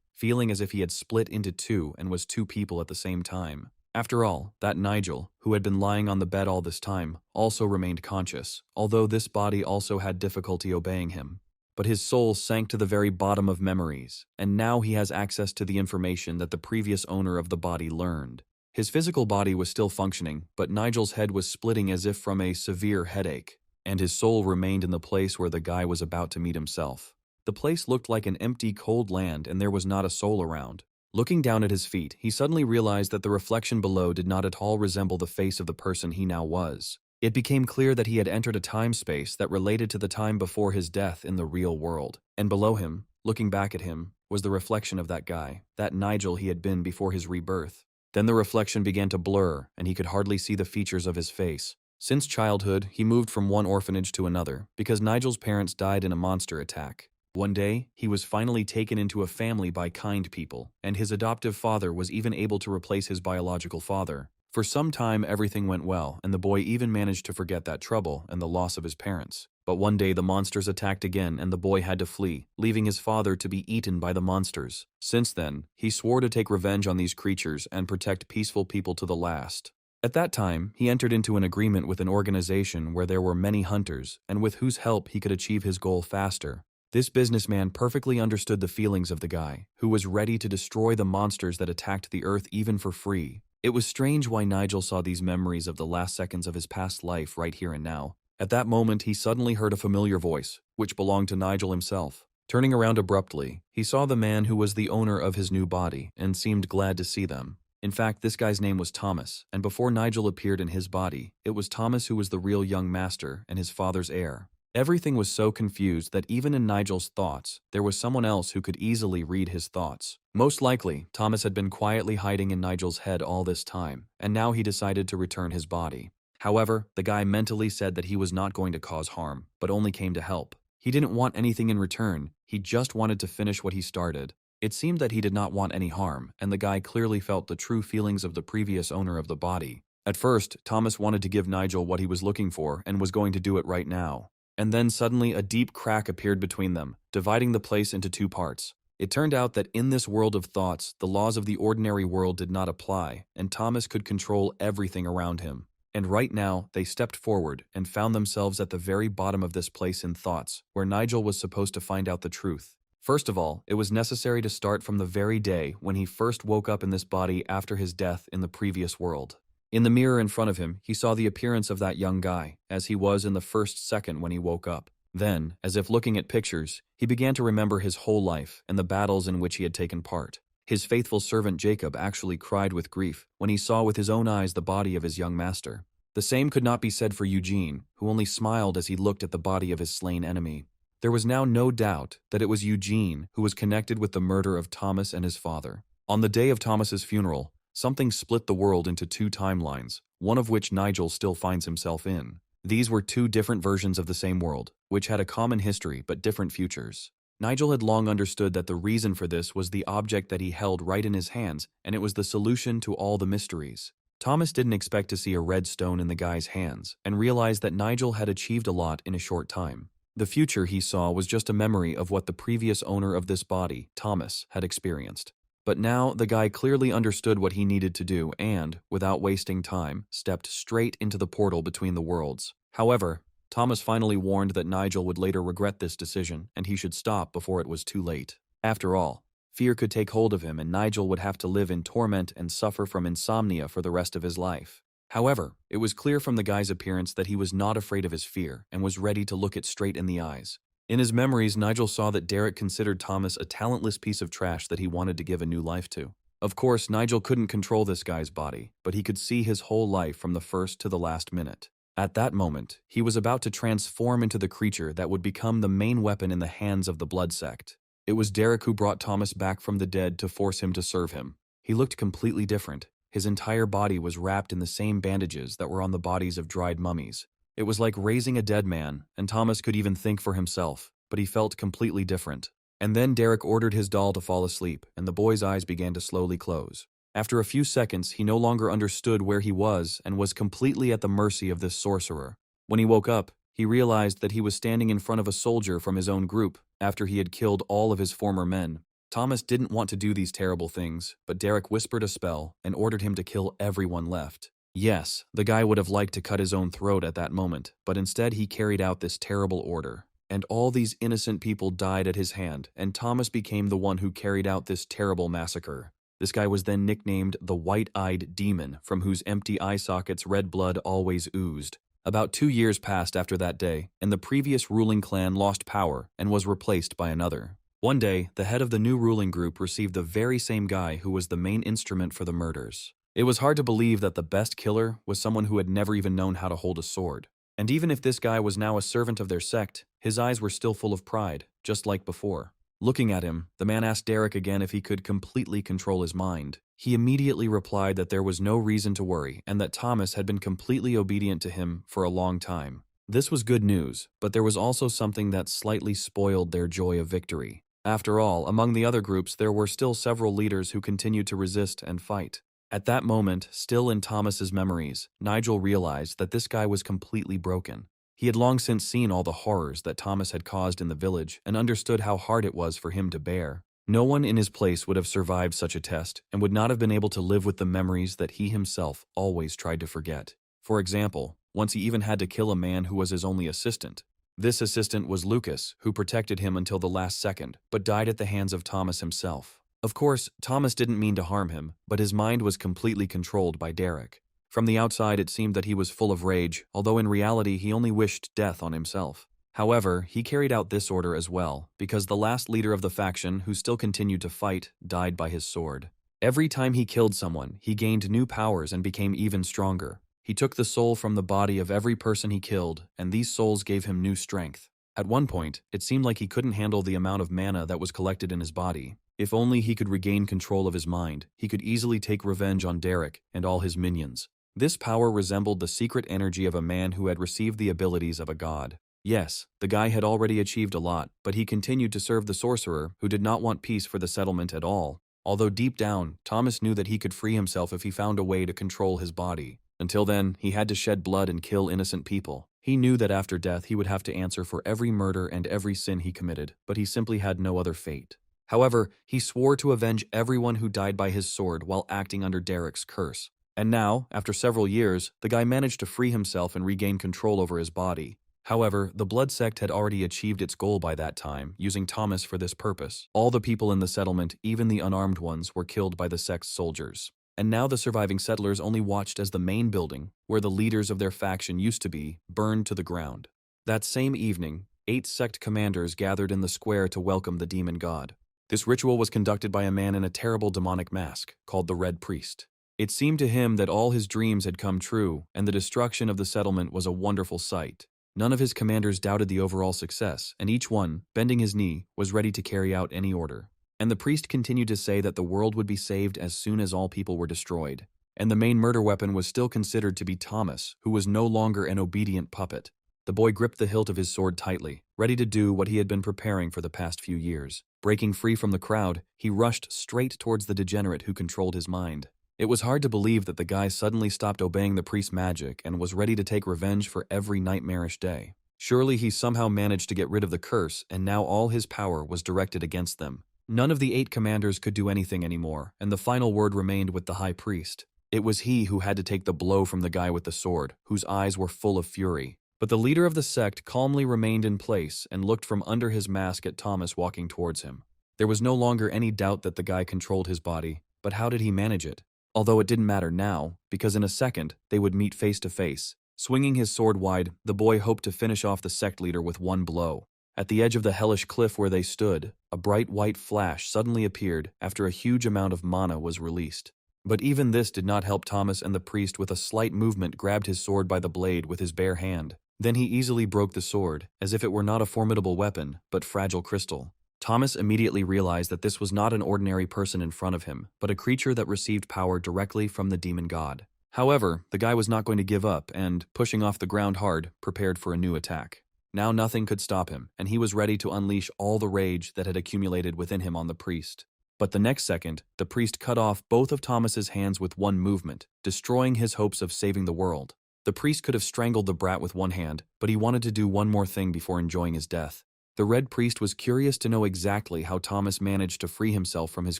feeling as if he had split into two and was two people at the same time. After all, that Nigel, who had been lying on the bed all this time, also remained conscious, although this body also had difficulty obeying him. But his soul sank to the very bottom of memories, and now he has access to the information that the previous owner of the body learned. His physical body was still functioning, but Nigel's head was splitting as if from a severe headache, and his soul remained in the place where the guy was about to meet himself. The place looked like an empty, cold land, and there was not a soul around. Looking down at his feet, he suddenly realized that the reflection below did not at all resemble the face of the person he now was. It became clear that he had entered a time-space that related to the time before his death in the real world. And below him, looking back at him, was the reflection of that guy, that Nigel he had been before his rebirth. Then the reflection began to blur, and he could hardly see the features of his face. Since childhood, he moved from one orphanage to another because Nigel's parents died in a monster attack. One day, he was finally taken into a family by kind people, and his adoptive father was even able to replace his biological father. For some time, everything went well, and the boy even managed to forget that trouble and the loss of his parents. But one day the monsters attacked again and the boy had to flee, leaving his father to be eaten by the monsters. Since then, he swore to take revenge on these creatures and protect peaceful people to the last. At that time, he entered into an agreement with an organization where there were many hunters, and with whose help he could achieve his goal faster. This businessman perfectly understood the feelings of the guy, who was ready to destroy the monsters that attacked the earth even for free. It was strange why Nigel saw these memories of the last seconds of his past life right here and now. At that moment, he suddenly heard a familiar voice, which belonged to Nigel himself. Turning around abruptly, he saw the man who was the owner of his new body and seemed glad to see them. In fact, this guy's name was Thomas, and before Nigel appeared in his body, it was Thomas who was the real young master and his father's heir. Everything was so confused that even in Nigel's thoughts, there was someone else who could easily read his thoughts. Most likely, Thomas had been quietly hiding in Nigel's head all this time, and now he decided to return his body. However, the guy mentally said that he was not going to cause harm, but only came to help. He didn't want anything in return, he just wanted to finish what he started. It seemed that he did not want any harm, and the guy clearly felt the true feelings of the previous owner of the body. At first, Thomas wanted to give Nigel what he was looking for and was going to do it right now. And then suddenly a deep crack appeared between them, dividing the place into two parts. It turned out that in this world of thoughts, the laws of the ordinary world did not apply, and Thomas could control everything around him. And right now, they stepped forward and found themselves at the very bottom of this place in thoughts, where Nigel was supposed to find out the truth. First of all, it was necessary to start from the very day when he first woke up in this body after his death in the previous world. In the mirror in front of him, he saw the appearance of that young guy, as he was in the first second when he woke up. Then, as if looking at pictures, he began to remember his whole life and the battles in which he had taken part. His faithful servant Jacob actually cried with grief when he saw with his own eyes the body of his young master. The same could not be said for Eugene, who only smiled as he looked at the body of his slain enemy. There was now no doubt that it was Eugene who was connected with the murder of Thomas and his father. On the day of Thomas's funeral, something split the world into two timelines, one of which Nigel still finds himself in. These were two different versions of the same world, which had a common history but different futures. Nigel had long understood that the reason for this was the object that he held right in his hands, and it was the solution to all the mysteries. Thomas didn't expect to see a red stone in the guy's hands, and realized that Nigel had achieved a lot in a short time. The future he saw was just a memory of what the previous owner of this body, Thomas, had experienced. But now, the guy clearly understood what he needed to do and, without wasting time, stepped straight into the portal between the worlds. However, Thomas finally warned that Nigel would later regret this decision and he should stop before it was too late. After all, fear could take hold of him and Nigel would have to live in torment and suffer from insomnia for the rest of his life. However, it was clear from the guy's appearance that he was not afraid of his fear and was ready to look it straight in the eyes. In his memories, Nigel saw that Derek considered Thomas a talentless piece of trash that he wanted to give a new life to. Of course, Nigel couldn't control this guy's body, but he could see his whole life from the first to the last minute. At that moment, he was about to transform into the creature that would become the main weapon in the hands of the blood sect. It was Derek who brought Thomas back from the dead to force him to serve him. He looked completely different. His entire body was wrapped in the same bandages that were on the bodies of dried mummies. It was like raising a dead man, and Thomas could even think for himself, but he felt completely different. And then Derek ordered his doll to fall asleep, and the boy's eyes began to slowly close. After a few seconds, he no longer understood where he was and was completely at the mercy of this sorcerer. When he woke up, he realized that he was standing in front of a soldier from his own group after he had killed all of his former men. Thomas didn't want to do these terrible things, but Derek whispered a spell and ordered him to kill everyone left. Yes, the guy would have liked to cut his own throat at that moment, but instead he carried out this terrible order. And all these innocent people died at his hand, and Thomas became the one who carried out this terrible massacre. This guy was then nicknamed the White-Eyed Demon, from whose empty eye sockets red blood always oozed. About 2 years passed after that day, and the previous ruling clan lost power and was replaced by another. One day, the head of the new ruling group received the very same guy who was the main instrument for the murders. It was hard to believe that the best killer was someone who had never even known how to hold a sword. And even if this guy was now a servant of their sect, his eyes were still full of pride, just like before. Looking at him, the man asked Derek again if he could completely control his mind. He immediately replied that there was no reason to worry and that Thomas had been completely obedient to him for a long time. This was good news, but there was also something that slightly spoiled their joy of victory. After all, among the other groups there were still several leaders who continued to resist and fight. At that moment, still in Thomas's memories, Nigel realized that this guy was completely broken. He had long since seen all the horrors that Thomas had caused in the village and understood how hard it was for him to bear. No one in his place would have survived such a test and would not have been able to live with the memories that he himself always tried to forget. For example, once he even had to kill a man who was his only assistant. This assistant was Lucas, who protected him until the last second, but died at the hands of Thomas himself. Of course, Thomas didn't mean to harm him, but his mind was completely controlled by Derek. From the outside, it seemed that he was full of rage, although in reality he only wished death on himself. However, he carried out this order as well, because the last leader of the faction, who still continued to fight, died by his sword. Every time he killed someone, he gained new powers and became even stronger. He took the soul from the body of every person he killed, and these souls gave him new strength. At one point, it seemed like he couldn't handle the amount of mana that was collected in his body. If only he could regain control of his mind, he could easily take revenge on Derek and all his minions. This power resembled the secret energy of a man who had received the abilities of a god. Yes, the guy had already achieved a lot, but he continued to serve the sorcerer, who did not want peace for the settlement at all. Although deep down, Thomas knew that he could free himself if he found a way to control his body. Until then, he had to shed blood and kill innocent people. He knew that after death he would have to answer for every murder and every sin he committed, but he simply had no other fate. However, he swore to avenge everyone who died by his sword while acting under Derek's curse. And now, after several years, the guy managed to free himself and regain control over his body. However, the Blood Sect had already achieved its goal by that time, using Thomas for this purpose. All the people in the settlement, even the unarmed ones, were killed by the sect's soldiers. And now the surviving settlers only watched as the main building, where the leaders of their faction used to be, burned to the ground. That same evening, 8 sect commanders gathered in the square to welcome the demon god. This ritual was conducted by a man in a terrible demonic mask, called the Red Priest. It seemed to him that all his dreams had come true, and the destruction of the settlement was a wonderful sight. None of his commanders doubted the overall success, and each one, bending his knee, was ready to carry out any order. And the priest continued to say that the world would be saved as soon as all people were destroyed. And the main murder weapon was still considered to be Thomas, who was no longer an obedient puppet. The boy gripped the hilt of his sword tightly, ready to do what he had been preparing for the past few years. Breaking free from the crowd, he rushed straight towards the degenerate who controlled his mind. It was hard to believe that the guy suddenly stopped obeying the priest's magic and was ready to take revenge for every nightmarish day. Surely he somehow managed to get rid of the curse, and now all his power was directed against them. None of the 8 commanders could do anything anymore, and the final word remained with the high priest. It was he who had to take the blow from the guy with the sword, whose eyes were full of fury. But the leader of the sect calmly remained in place and looked from under his mask at Thomas walking towards him. There was no longer any doubt that the guy controlled his body, but how did he manage it? Although it didn't matter now, because in a second they would meet face to face. Swinging his sword wide, the boy hoped to finish off the sect leader with one blow. At the edge of the hellish cliff where they stood, a bright white flash suddenly appeared after a huge amount of mana was released. But even this did not help Thomas, and the priest with a slight movement grabbed his sword by the blade with his bare hand. Then he easily broke the sword, as if it were not a formidable weapon, but fragile crystal. Thomas immediately realized that this was not an ordinary person in front of him, but a creature that received power directly from the demon god. However, the guy was not going to give up and, pushing off the ground hard, prepared for a new attack. Now nothing could stop him, and he was ready to unleash all the rage that had accumulated within him on the priest. But the next second, the priest cut off both of Thomas's hands with one movement, destroying his hopes of saving the world. The priest could have strangled the brat with one hand, but he wanted to do one more thing before enjoying his death. The Red Priest was curious to know exactly how Thomas managed to free himself from his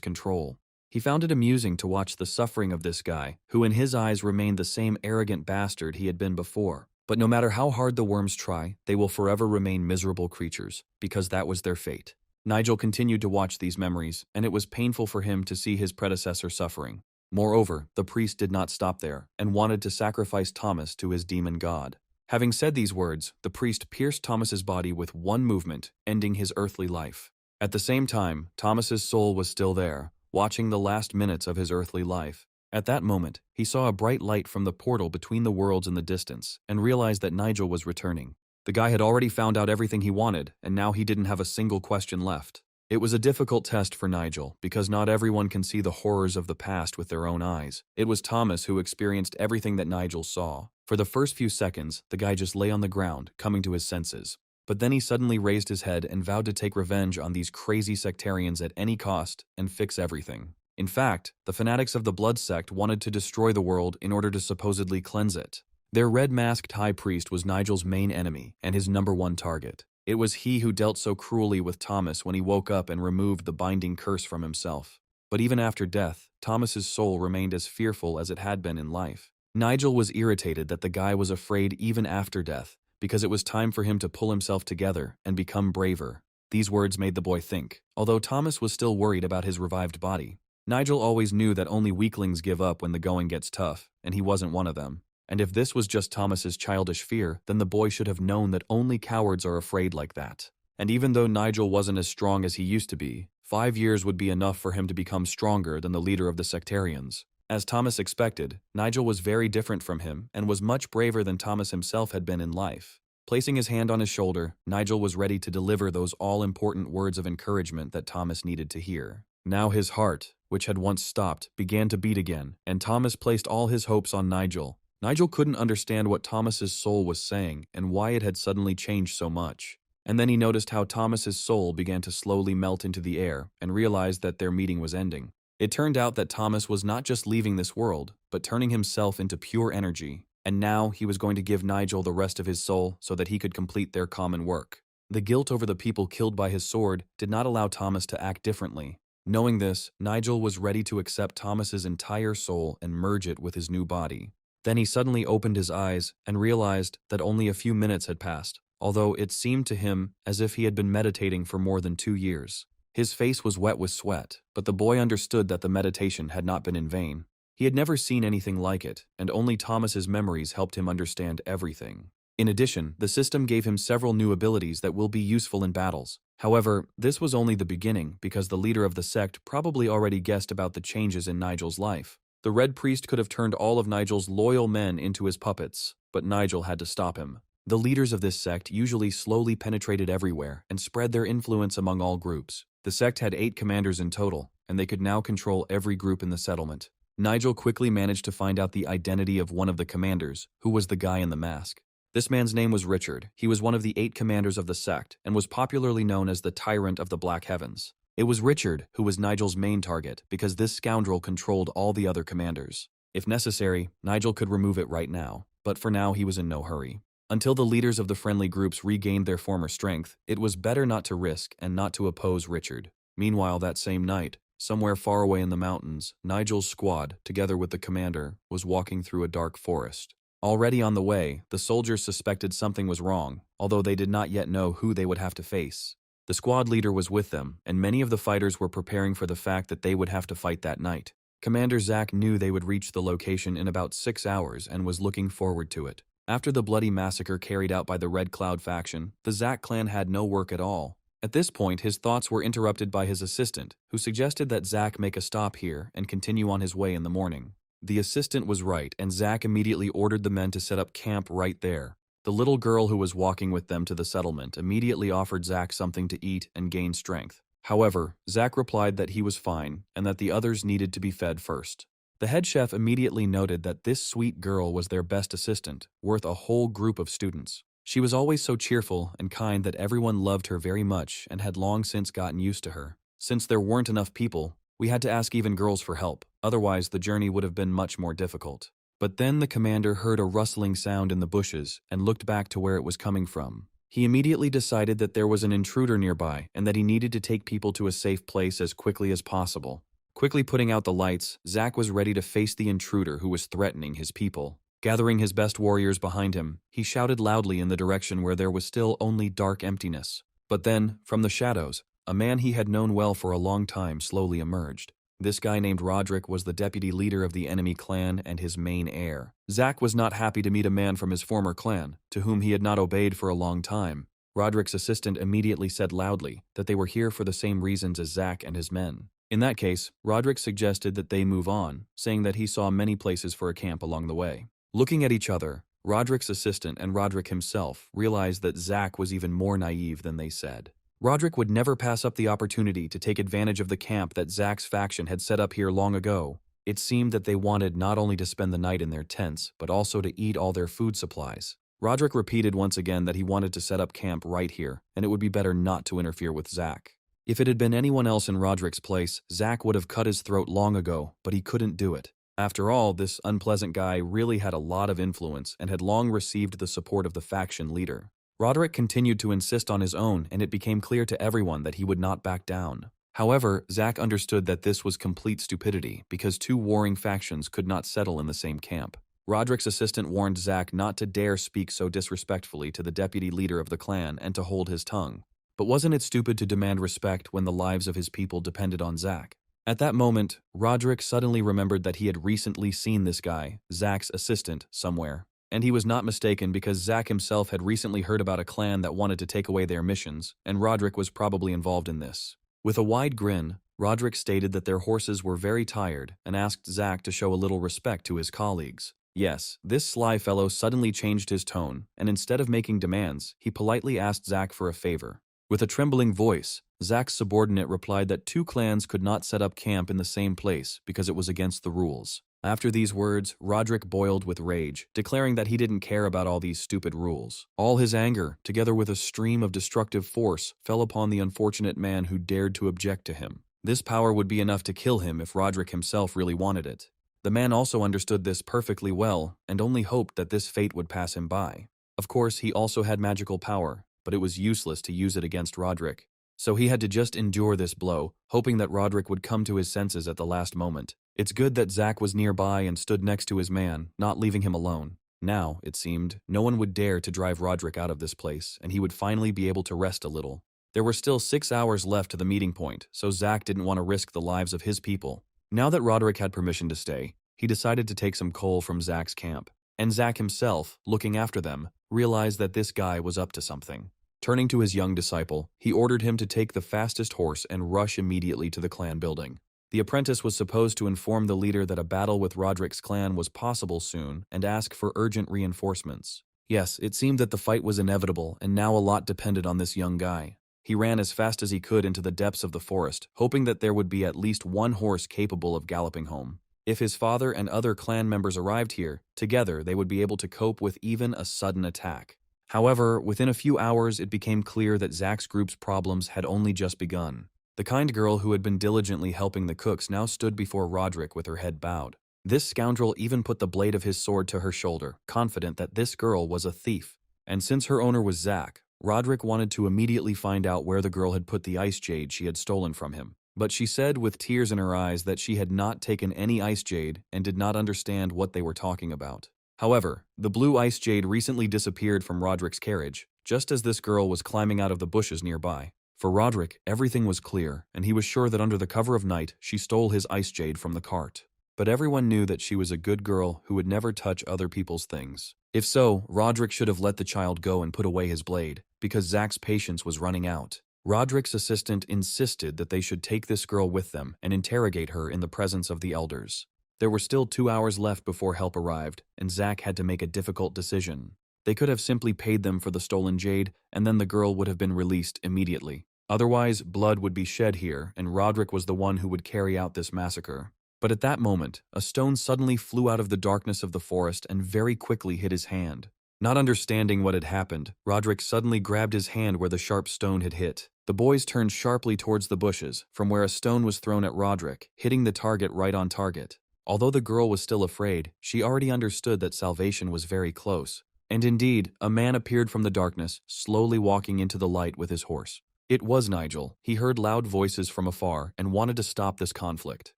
control. He found it amusing to watch the suffering of this guy, who in his eyes remained the same arrogant bastard he had been before. But no matter how hard the worms try, they will forever remain miserable creatures, because that was their fate. Nigel continued to watch these memories, and it was painful for him to see his predecessor suffering. Moreover, the priest did not stop there, and wanted to sacrifice Thomas to his demon god. Having said these words, the priest pierced Thomas's body with one movement, ending his earthly life. At the same time, Thomas's soul was still there, watching the last minutes of his earthly life. At that moment, he saw a bright light from the portal between the worlds in the distance, and realized that Nigel was returning. The guy had already found out everything he wanted, and now he didn't have a single question left. It was a difficult test for Nigel, because not everyone can see the horrors of the past with their own eyes. It was Thomas who experienced everything that Nigel saw. For the first few seconds, the guy just lay on the ground, coming to his senses. But then he suddenly raised his head and vowed to take revenge on these crazy sectarians at any cost and fix everything. In fact, the fanatics of the Blood Sect wanted to destroy the world in order to supposedly cleanse it. Their red-masked high priest was Nigel's main enemy and his #1 target. It was he who dealt so cruelly with Thomas when he woke up and removed the binding curse from himself. But even after death, Thomas's soul remained as fearful as it had been in life. Nigel was irritated that the guy was afraid even after death, because it was time for him to pull himself together and become braver. These words made the boy think, although Thomas was still worried about his revived body. Nigel always knew that only weaklings give up when the going gets tough, and he wasn't one of them. And if this was just Thomas's childish fear, then the boy should have known that only cowards are afraid like that. And even though Nigel wasn't as strong as he used to be, 5 years would be enough for him to become stronger than the leader of the sectarians. As Thomas expected, Nigel was very different from him and was much braver than Thomas himself had been in life. Placing his hand on his shoulder, Nigel was ready to deliver those all-important words of encouragement that Thomas needed to hear. Now his heart, which had once stopped, began to beat again, and Thomas placed all his hopes on Nigel. Nigel couldn't understand what Thomas's soul was saying and why it had suddenly changed so much. And then he noticed how Thomas's soul began to slowly melt into the air and realized that their meeting was ending. It turned out that Thomas was not just leaving this world, but turning himself into pure energy, and now he was going to give Nigel the rest of his soul so that he could complete their common work. The guilt over the people killed by his sword did not allow Thomas to act differently. Knowing this, Nigel was ready to accept Thomas's entire soul and merge it with his new body. Then he suddenly opened his eyes and realized that only a few minutes had passed, although it seemed to him as if he had been meditating for more than 2 years. His face was wet with sweat, but the boy understood that the meditation had not been in vain. He had never seen anything like it, and only Thomas's memories helped him understand everything. In addition, the system gave him several new abilities that will be useful in battles. However, this was only the beginning because the leader of the sect probably already guessed about the changes in Nigel's life. The Red Priest could have turned all of Nigel's loyal men into his puppets, but Nigel had to stop him. The leaders of this sect usually slowly penetrated everywhere and spread their influence among all groups. The sect had 8 commanders in total, and they could now control every group in the settlement. Nigel quickly managed to find out the identity of one of the commanders, who was the guy in the mask. This man's name was Richard. He was one of the 8 commanders of the sect, and was popularly known as the Tyrant of the Black Heavens. It was Richard who was Nigel's main target, because this scoundrel controlled all the other commanders. If necessary, Nigel could remove it right now, but for now he was in no hurry. Until the leaders of the friendly groups regained their former strength, it was better not to risk and not to oppose Richard. Meanwhile, that same night, somewhere far away in the mountains, Nigel's squad, together with the commander, was walking through a dark forest. Already on the way, the soldiers suspected something was wrong, although they did not yet know who they would have to face. The squad leader was with them, and many of the fighters were preparing for the fact that they would have to fight that night. Commander Zack knew they would reach the location in about 6 hours and was looking forward to it. After the bloody massacre carried out by the Red Cloud faction, the Zack clan had no work at all. At this point, his thoughts were interrupted by his assistant, who suggested that Zack make a stop here and continue on his way in the morning. The assistant was right, and Zack immediately ordered the men to set up camp right there. The little girl who was walking with them to the settlement immediately offered Zack something to eat and gain strength. However, Zack replied that he was fine and that the others needed to be fed first. The head chef immediately noted that this sweet girl was their best assistant, worth a whole group of students. She was always so cheerful and kind that everyone loved her very much and had long since gotten used to her. Since there weren't enough people, we had to ask even girls for help, otherwise the journey would have been much more difficult. But then the commander heard a rustling sound in the bushes and looked back to where it was coming from. He immediately decided that there was an intruder nearby and that he needed to take people to a safe place as quickly as possible. Quickly putting out the lights, Zack was ready to face the intruder who was threatening his people. Gathering his best warriors behind him, he shouted loudly in the direction where there was still only dark emptiness. But then, from the shadows, a man he had known well for a long time slowly emerged. This guy named Roderick was the deputy leader of the enemy clan and his main heir. Zack was not happy to meet a man from his former clan, to whom he had not obeyed for a long time. Roderick's assistant immediately said loudly that they were here for the same reasons as Zack and his men. In that case, Roderick suggested that they move on, saying that he saw many places for a camp along the way. Looking at each other, Roderick's assistant and Roderick himself realized that Zack was even more naive than they said. Roderick would never pass up the opportunity to take advantage of the camp that Zack's faction had set up here long ago. It seemed that they wanted not only to spend the night in their tents, but also to eat all their food supplies. Roderick repeated once again that he wanted to set up camp right here, and it would be better not to interfere with Zack. If it had been anyone else in Roderick's place, Zack would have cut his throat long ago, but he couldn't do it. After all, this unpleasant guy really had a lot of influence and had long received the support of the faction leader. Roderick continued to insist on his own, and it became clear to everyone that he would not back down. However, Zack understood that this was complete stupidity because two warring factions could not settle in the same camp. Roderick's assistant warned Zack not to dare speak so disrespectfully to the deputy leader of the clan and to hold his tongue. But wasn't it stupid to demand respect when the lives of his people depended on Zack? At that moment, Roderick suddenly remembered that he had recently seen this guy, Zack's assistant, somewhere. And he was not mistaken because Zack himself had recently heard about a clan that wanted to take away their missions, and Roderick was probably involved in this. With a wide grin, Roderick stated that their horses were very tired and asked Zack to show a little respect to his colleagues. Yes, this sly fellow suddenly changed his tone, and instead of making demands, he politely asked Zack for a favor. With a trembling voice, Zack's subordinate replied that two clans could not set up camp in the same place because it was against the rules. After these words, Roderick boiled with rage, declaring that he didn't care about all these stupid rules. All his anger, together with a stream of destructive force, fell upon the unfortunate man who dared to object to him. This power would be enough to kill him if Roderick himself really wanted it. The man also understood this perfectly well, and only hoped that this fate would pass him by. Of course, he also had magical power, but it was useless to use it against Roderick. So he had to just endure this blow, hoping that Roderick would come to his senses at the last moment. It's good that Zack was nearby and stood next to his man, not leaving him alone. Now, it seemed, no one would dare to drive Roderick out of this place, and he would finally be able to rest a little. There were still 6 hours left to the meeting point, so Zack didn't want to risk the lives of his people. Now that Roderick had permission to stay, he decided to take some coal from Zack's camp. And Zack himself, looking after them, realized that this guy was up to something. Turning to his young disciple, he ordered him to take the fastest horse and rush immediately to the clan building. The apprentice was supposed to inform the leader that a battle with Roderick's clan was possible soon and ask for urgent reinforcements. Yes, it seemed that the fight was inevitable, and now a lot depended on this young guy. He ran as fast as he could into the depths of the forest, hoping that there would be at least one horse capable of galloping home. If his father and other clan members arrived here, together they would be able to cope with even a sudden attack. However, within a few hours it became clear that Zack's group's problems had only just begun. The kind girl who had been diligently helping the cooks now stood before Roderick with her head bowed. This scoundrel even put the blade of his sword to her shoulder, confident that this girl was a thief. And since her owner was Zack, Roderick wanted to immediately find out where the girl had put the ice jade she had stolen from him. But she said with tears in her eyes that she had not taken any ice jade and did not understand what they were talking about. However, the blue ice jade recently disappeared from Roderick's carriage, just as this girl was climbing out of the bushes nearby. For Roderick, everything was clear, and he was sure that under the cover of night, she stole his ice jade from the cart. But everyone knew that she was a good girl who would never touch other people's things. If so, Roderick should have let the child go and put away his blade, because Zack's patience was running out. Roderick's assistant insisted that they should take this girl with them and interrogate her in the presence of the elders. There were still 2 hours left before help arrived, and Zack had to make a difficult decision. They could have simply paid them for the stolen jade, and then the girl would have been released immediately. Otherwise, blood would be shed here, and Roderick was the one who would carry out this massacre. But at that moment, a stone suddenly flew out of the darkness of the forest and very quickly hit his hand. Not understanding what had happened, Roderick suddenly grabbed his hand where the sharp stone had hit. The boys turned sharply towards the bushes, from where a stone was thrown at Roderick, hitting the target right on target. Although the girl was still afraid, she already understood that salvation was very close. And indeed, a man appeared from the darkness, slowly walking into the light with his horse. It was Nigel. He heard loud voices from afar and wanted to stop this conflict.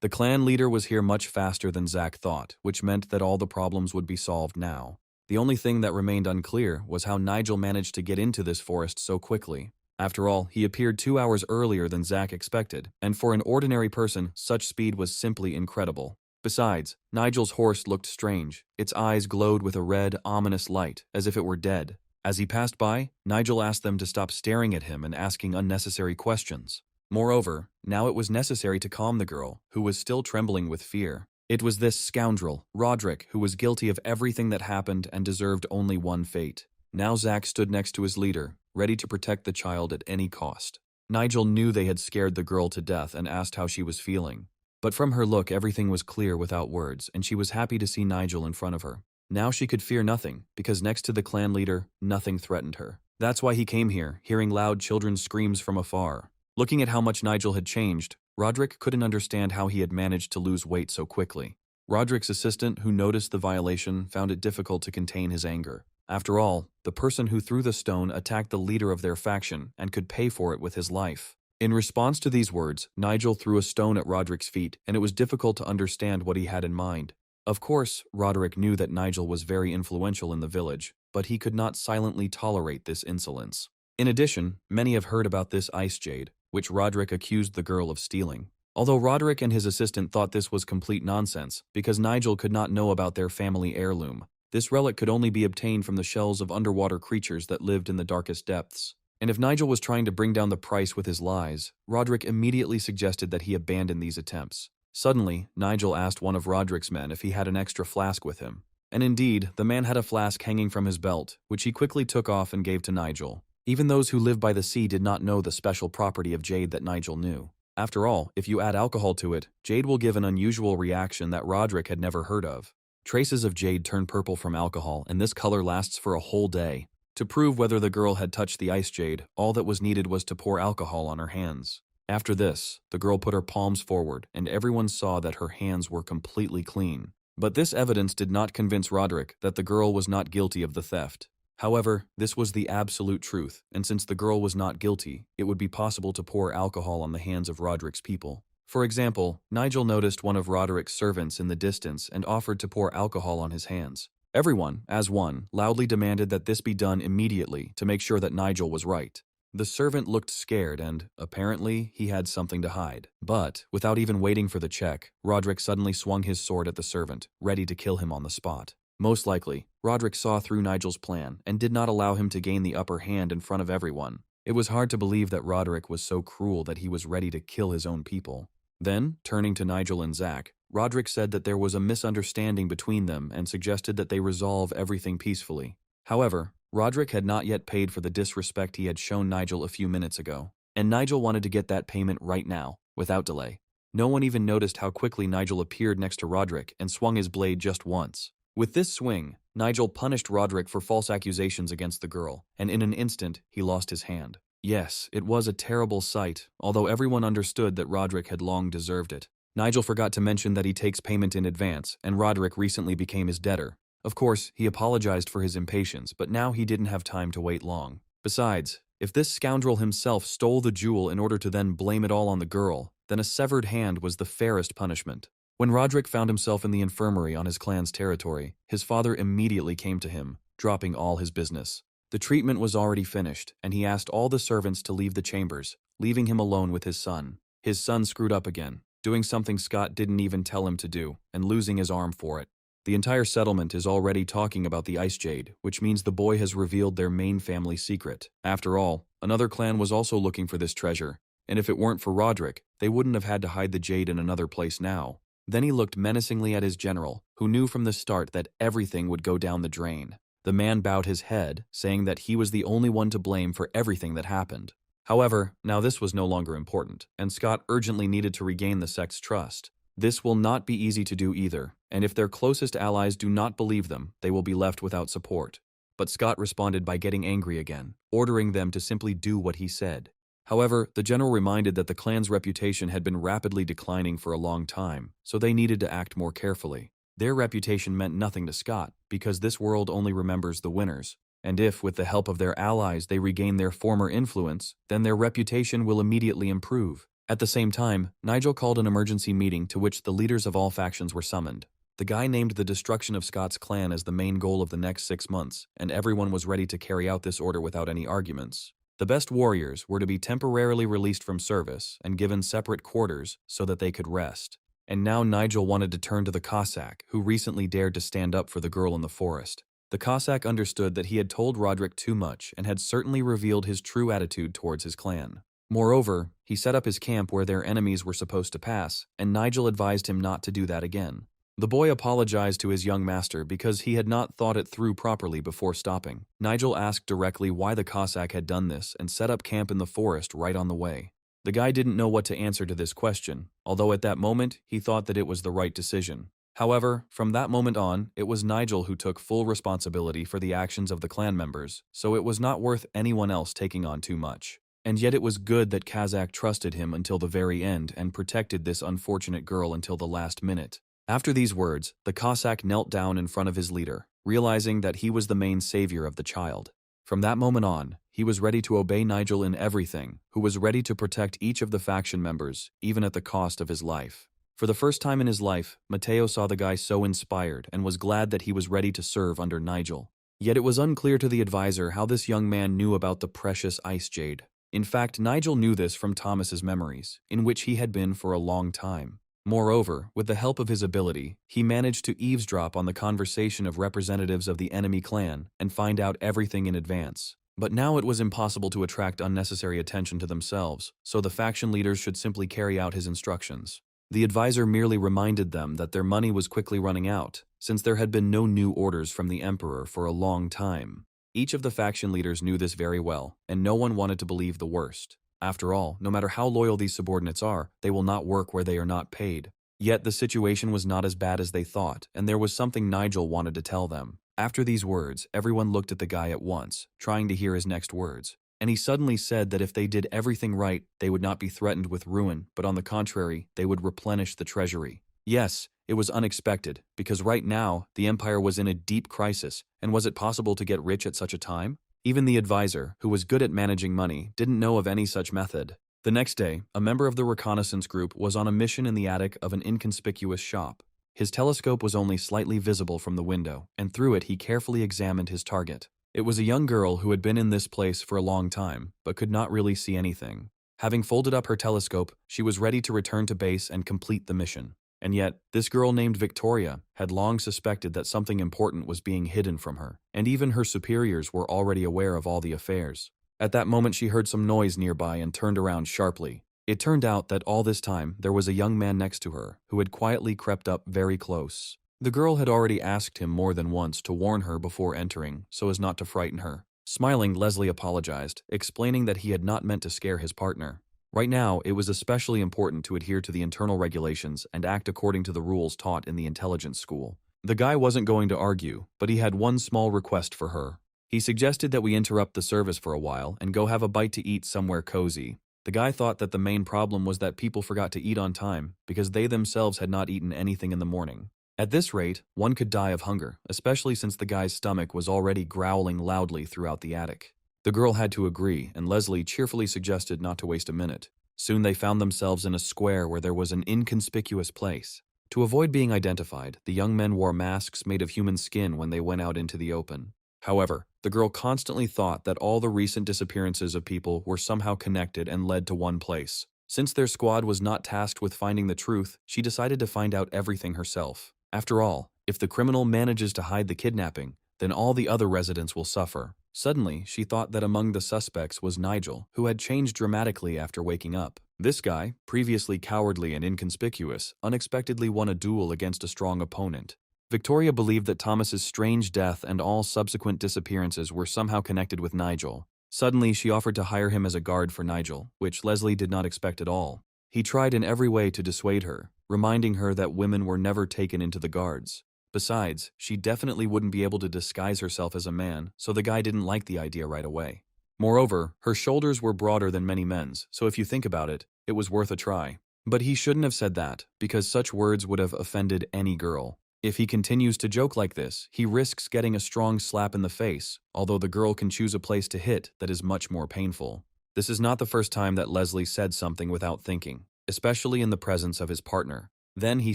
The clan leader was here much faster than Zack thought, which meant that all the problems would be solved now. The only thing that remained unclear was how Nigel managed to get into this forest so quickly. After all, he appeared 2 hours earlier than Zack expected, and for an ordinary person, such speed was simply incredible. Besides, Nigel's horse looked strange. Its eyes glowed with a red, ominous light, as if it were dead. As he passed by, Nigel asked them to stop staring at him and asking unnecessary questions. Moreover, now it was necessary to calm the girl, who was still trembling with fear. It was this scoundrel, Roderick, who was guilty of everything that happened and deserved only one fate. Now Zack stood next to his leader, ready to protect the child at any cost. Nigel knew they had scared the girl to death and asked how she was feeling. But from her look, everything was clear without words, and she was happy to see Nigel in front of her. Now she could fear nothing, because next to the clan leader, nothing threatened her. That's why he came here, hearing loud children's screams from afar. Looking at how much Nigel had changed, Roderick couldn't understand how he had managed to lose weight so quickly. Roderick's assistant, who noticed the violation, found it difficult to contain his anger. After all, the person who threw the stone attacked the leader of their faction and could pay for it with his life. In response to these words, Nigel threw a stone at Roderick's feet, and it was difficult to understand what he had in mind. Of course, Roderick knew that Nigel was very influential in the village, but he could not silently tolerate this insolence. In addition, many have heard about this ice jade, which Roderick accused the girl of stealing. Although Roderick and his assistant thought this was complete nonsense, because Nigel could not know about their family heirloom. This relic could only be obtained from the shells of underwater creatures that lived in the darkest depths. And if Nigel was trying to bring down the price with his lies, Roderick immediately suggested that he abandon these attempts. Suddenly, Nigel asked one of Roderick's men if he had an extra flask with him. And indeed, the man had a flask hanging from his belt, which he quickly took off and gave to Nigel. Even those who lived by the sea did not know the special property of jade that Nigel knew. After all, if you add alcohol to it, jade will give an unusual reaction that Roderick had never heard of. Traces of jade turn purple from alcohol, and this color lasts for a whole day. To prove whether the girl had touched the ice jade, all that was needed was to pour alcohol on her hands. After this, the girl put her palms forward, and everyone saw that her hands were completely clean. But this evidence did not convince Roderick that the girl was not guilty of the theft. However, this was the absolute truth, and since the girl was not guilty, it would be possible to pour alcohol on the hands of Roderick's people. For example, Nigel noticed one of Roderick's servants in the distance and offered to pour alcohol on his hands. Everyone, as one, loudly demanded that this be done immediately to make sure that Nigel was right. The servant looked scared and, apparently, he had something to hide. But, without even waiting for the check, Roderick suddenly swung his sword at the servant, ready to kill him on the spot. Most likely, Roderick saw through Nigel's plan and did not allow him to gain the upper hand in front of everyone. It was hard to believe that Roderick was so cruel that he was ready to kill his own people. Then, turning to Nigel and Zack, Roderick said that there was a misunderstanding between them and suggested that they resolve everything peacefully. However, Roderick had not yet paid for the disrespect he had shown Nigel a few minutes ago, and Nigel wanted to get that payment right now, without delay. No one even noticed how quickly Nigel appeared next to Roderick and swung his blade just once. With this swing, Nigel punished Roderick for false accusations against the girl, and in an instant, he lost his hand. Yes, it was a terrible sight, although everyone understood that Roderick had long deserved it. Nigel forgot to mention that he takes payment in advance, and Roderick recently became his debtor. Of course, he apologized for his impatience, but now he didn't have time to wait long. Besides, if this scoundrel himself stole the jewel in order to then blame it all on the girl, then a severed hand was the fairest punishment. When Roderick found himself in the infirmary on his clan's territory, his father immediately came to him, dropping all his business. The treatment was already finished, and he asked all the servants to leave the chambers, leaving him alone with his son. His son screwed up again, doing something Scott didn't even tell him to do, and losing his arm for it. The entire settlement is already talking about the Ice Jade, which means the boy has revealed their main family secret. After all, another clan was also looking for this treasure, and if it weren't for Roderick, they wouldn't have had to hide the jade in another place now. Then he looked menacingly at his general, who knew from the start that everything would go down the drain. The man bowed his head, saying that he was the only one to blame for everything that happened. However, now this was no longer important, and Scott urgently needed to regain the sect's trust. This will not be easy to do either, and if their closest allies do not believe them, they will be left without support. But Scott responded by getting angry again, ordering them to simply do what he said. However, the general reminded that the clan's reputation had been rapidly declining for a long time, so they needed to act more carefully. Their reputation meant nothing to Scott, because this world only remembers the winners. And if, with the help of their allies, they regain their former influence, then their reputation will immediately improve. At the same time, Nigel called an emergency meeting to which the leaders of all factions were summoned. The guy named the destruction of Scott's clan as the main goal of the next 6 months, and everyone was ready to carry out this order without any arguments. The best warriors were to be temporarily released from service and given separate quarters so that they could rest. And now Nigel wanted to turn to the Cossack, who recently dared to stand up for the girl in the forest. The Cossack understood that he had told Roderick too much and had certainly revealed his true attitude towards his clan. Moreover, he set up his camp where their enemies were supposed to pass, and Nigel advised him not to do that again. The boy apologized to his young master because he had not thought it through properly before stopping. Nigel asked directly why the Cossack had done this and set up camp in the forest right on the way. The guy didn't know what to answer to this question, although at that moment he thought that it was the right decision. However, from that moment on, it was Nigel who took full responsibility for the actions of the clan members, so it was not worth anyone else taking on too much. And yet it was good that Kazakh trusted him until the very end and protected this unfortunate girl until the last minute. After these words, the Cossack knelt down in front of his leader, realizing that he was the main savior of the child. From that moment on, he was ready to obey Nigel in everything, who was ready to protect each of the faction members, even at the cost of his life. For the first time in his life, Mateo saw the guy so inspired and was glad that he was ready to serve under Nigel. Yet it was unclear to the advisor how this young man knew about the precious ice jade. In fact, Nigel knew this from Thomas's memories, in which he had been for a long time. Moreover, with the help of his ability, he managed to eavesdrop on the conversation of representatives of the enemy clan and find out everything in advance. But now it was impossible to attract unnecessary attention to themselves, so the faction leaders should simply carry out his instructions. The advisor merely reminded them that their money was quickly running out, since there had been no new orders from the emperor for a long time. Each of the faction leaders knew this very well, and no one wanted to believe the worst. After all, no matter how loyal these subordinates are, they will not work where they are not paid. Yet the situation was not as bad as they thought, and there was something Nigel wanted to tell them. After these words, everyone looked at the guy at once, trying to hear his next words. And he suddenly said that if they did everything right, they would not be threatened with ruin, but on the contrary, they would replenish the treasury. Yes, it was unexpected, because right now, the empire was in a deep crisis, and was it possible to get rich at such a time? Even the advisor, who was good at managing money, didn't know of any such method. The next day, a member of the reconnaissance group was on a mission in the attic of an inconspicuous shop. His telescope was only slightly visible from the window, and through it he carefully examined his target. It was a young girl who had been in this place for a long time, but could not really see anything. Having folded up her telescope, she was ready to return to base and complete the mission. And yet, this girl named Victoria had long suspected that something important was being hidden from her, and even her superiors were already aware of all the affairs. At that moment she heard some noise nearby and turned around sharply. It turned out that all this time there was a young man next to her, who had quietly crept up very close. The girl had already asked him more than once to warn her before entering, so as not to frighten her. Smiling, Leslie apologized, explaining that he had not meant to scare his partner. Right now, it was especially important to adhere to the internal regulations and act according to the rules taught in the intelligence school. The guy wasn't going to argue, but he had one small request for her. He suggested that we interrupt the service for a while and go have a bite to eat somewhere cozy. The guy thought that the main problem was that people forgot to eat on time because they themselves had not eaten anything in the morning. At this rate, one could die of hunger, especially since the guy's stomach was already growling loudly throughout the attic. The girl had to agree, and Leslie cheerfully suggested not to waste a minute. Soon they found themselves in a square where there was an inconspicuous place. To avoid being identified, the young men wore masks made of human skin when they went out into the open. However, the girl constantly thought that all the recent disappearances of people were somehow connected and led to one place. Since their squad was not tasked with finding the truth, she decided to find out everything herself. After all, if the criminal manages to hide the kidnapping, then all the other residents will suffer. Suddenly, she thought that among the suspects was Nigel, who had changed dramatically after waking up. This guy, previously cowardly and inconspicuous, unexpectedly won a duel against a strong opponent. Victoria believed that Thomas's strange death and all subsequent disappearances were somehow connected with Nigel. Suddenly, she offered to hire him as a guard for Nigel, which Leslie did not expect at all. He tried in every way to dissuade her, reminding her that women were never taken into the guards. Besides, she definitely wouldn't be able to disguise herself as a man, so the guy didn't like the idea right away. Moreover, her shoulders were broader than many men's, so if you think about it, it was worth a try. But he shouldn't have said that, because such words would have offended any girl. If he continues to joke like this, he risks getting a strong slap in the face, although the girl can choose a place to hit that is much more painful. This is not the first time that Leslie said something without thinking, especially in the presence of his partner. Then he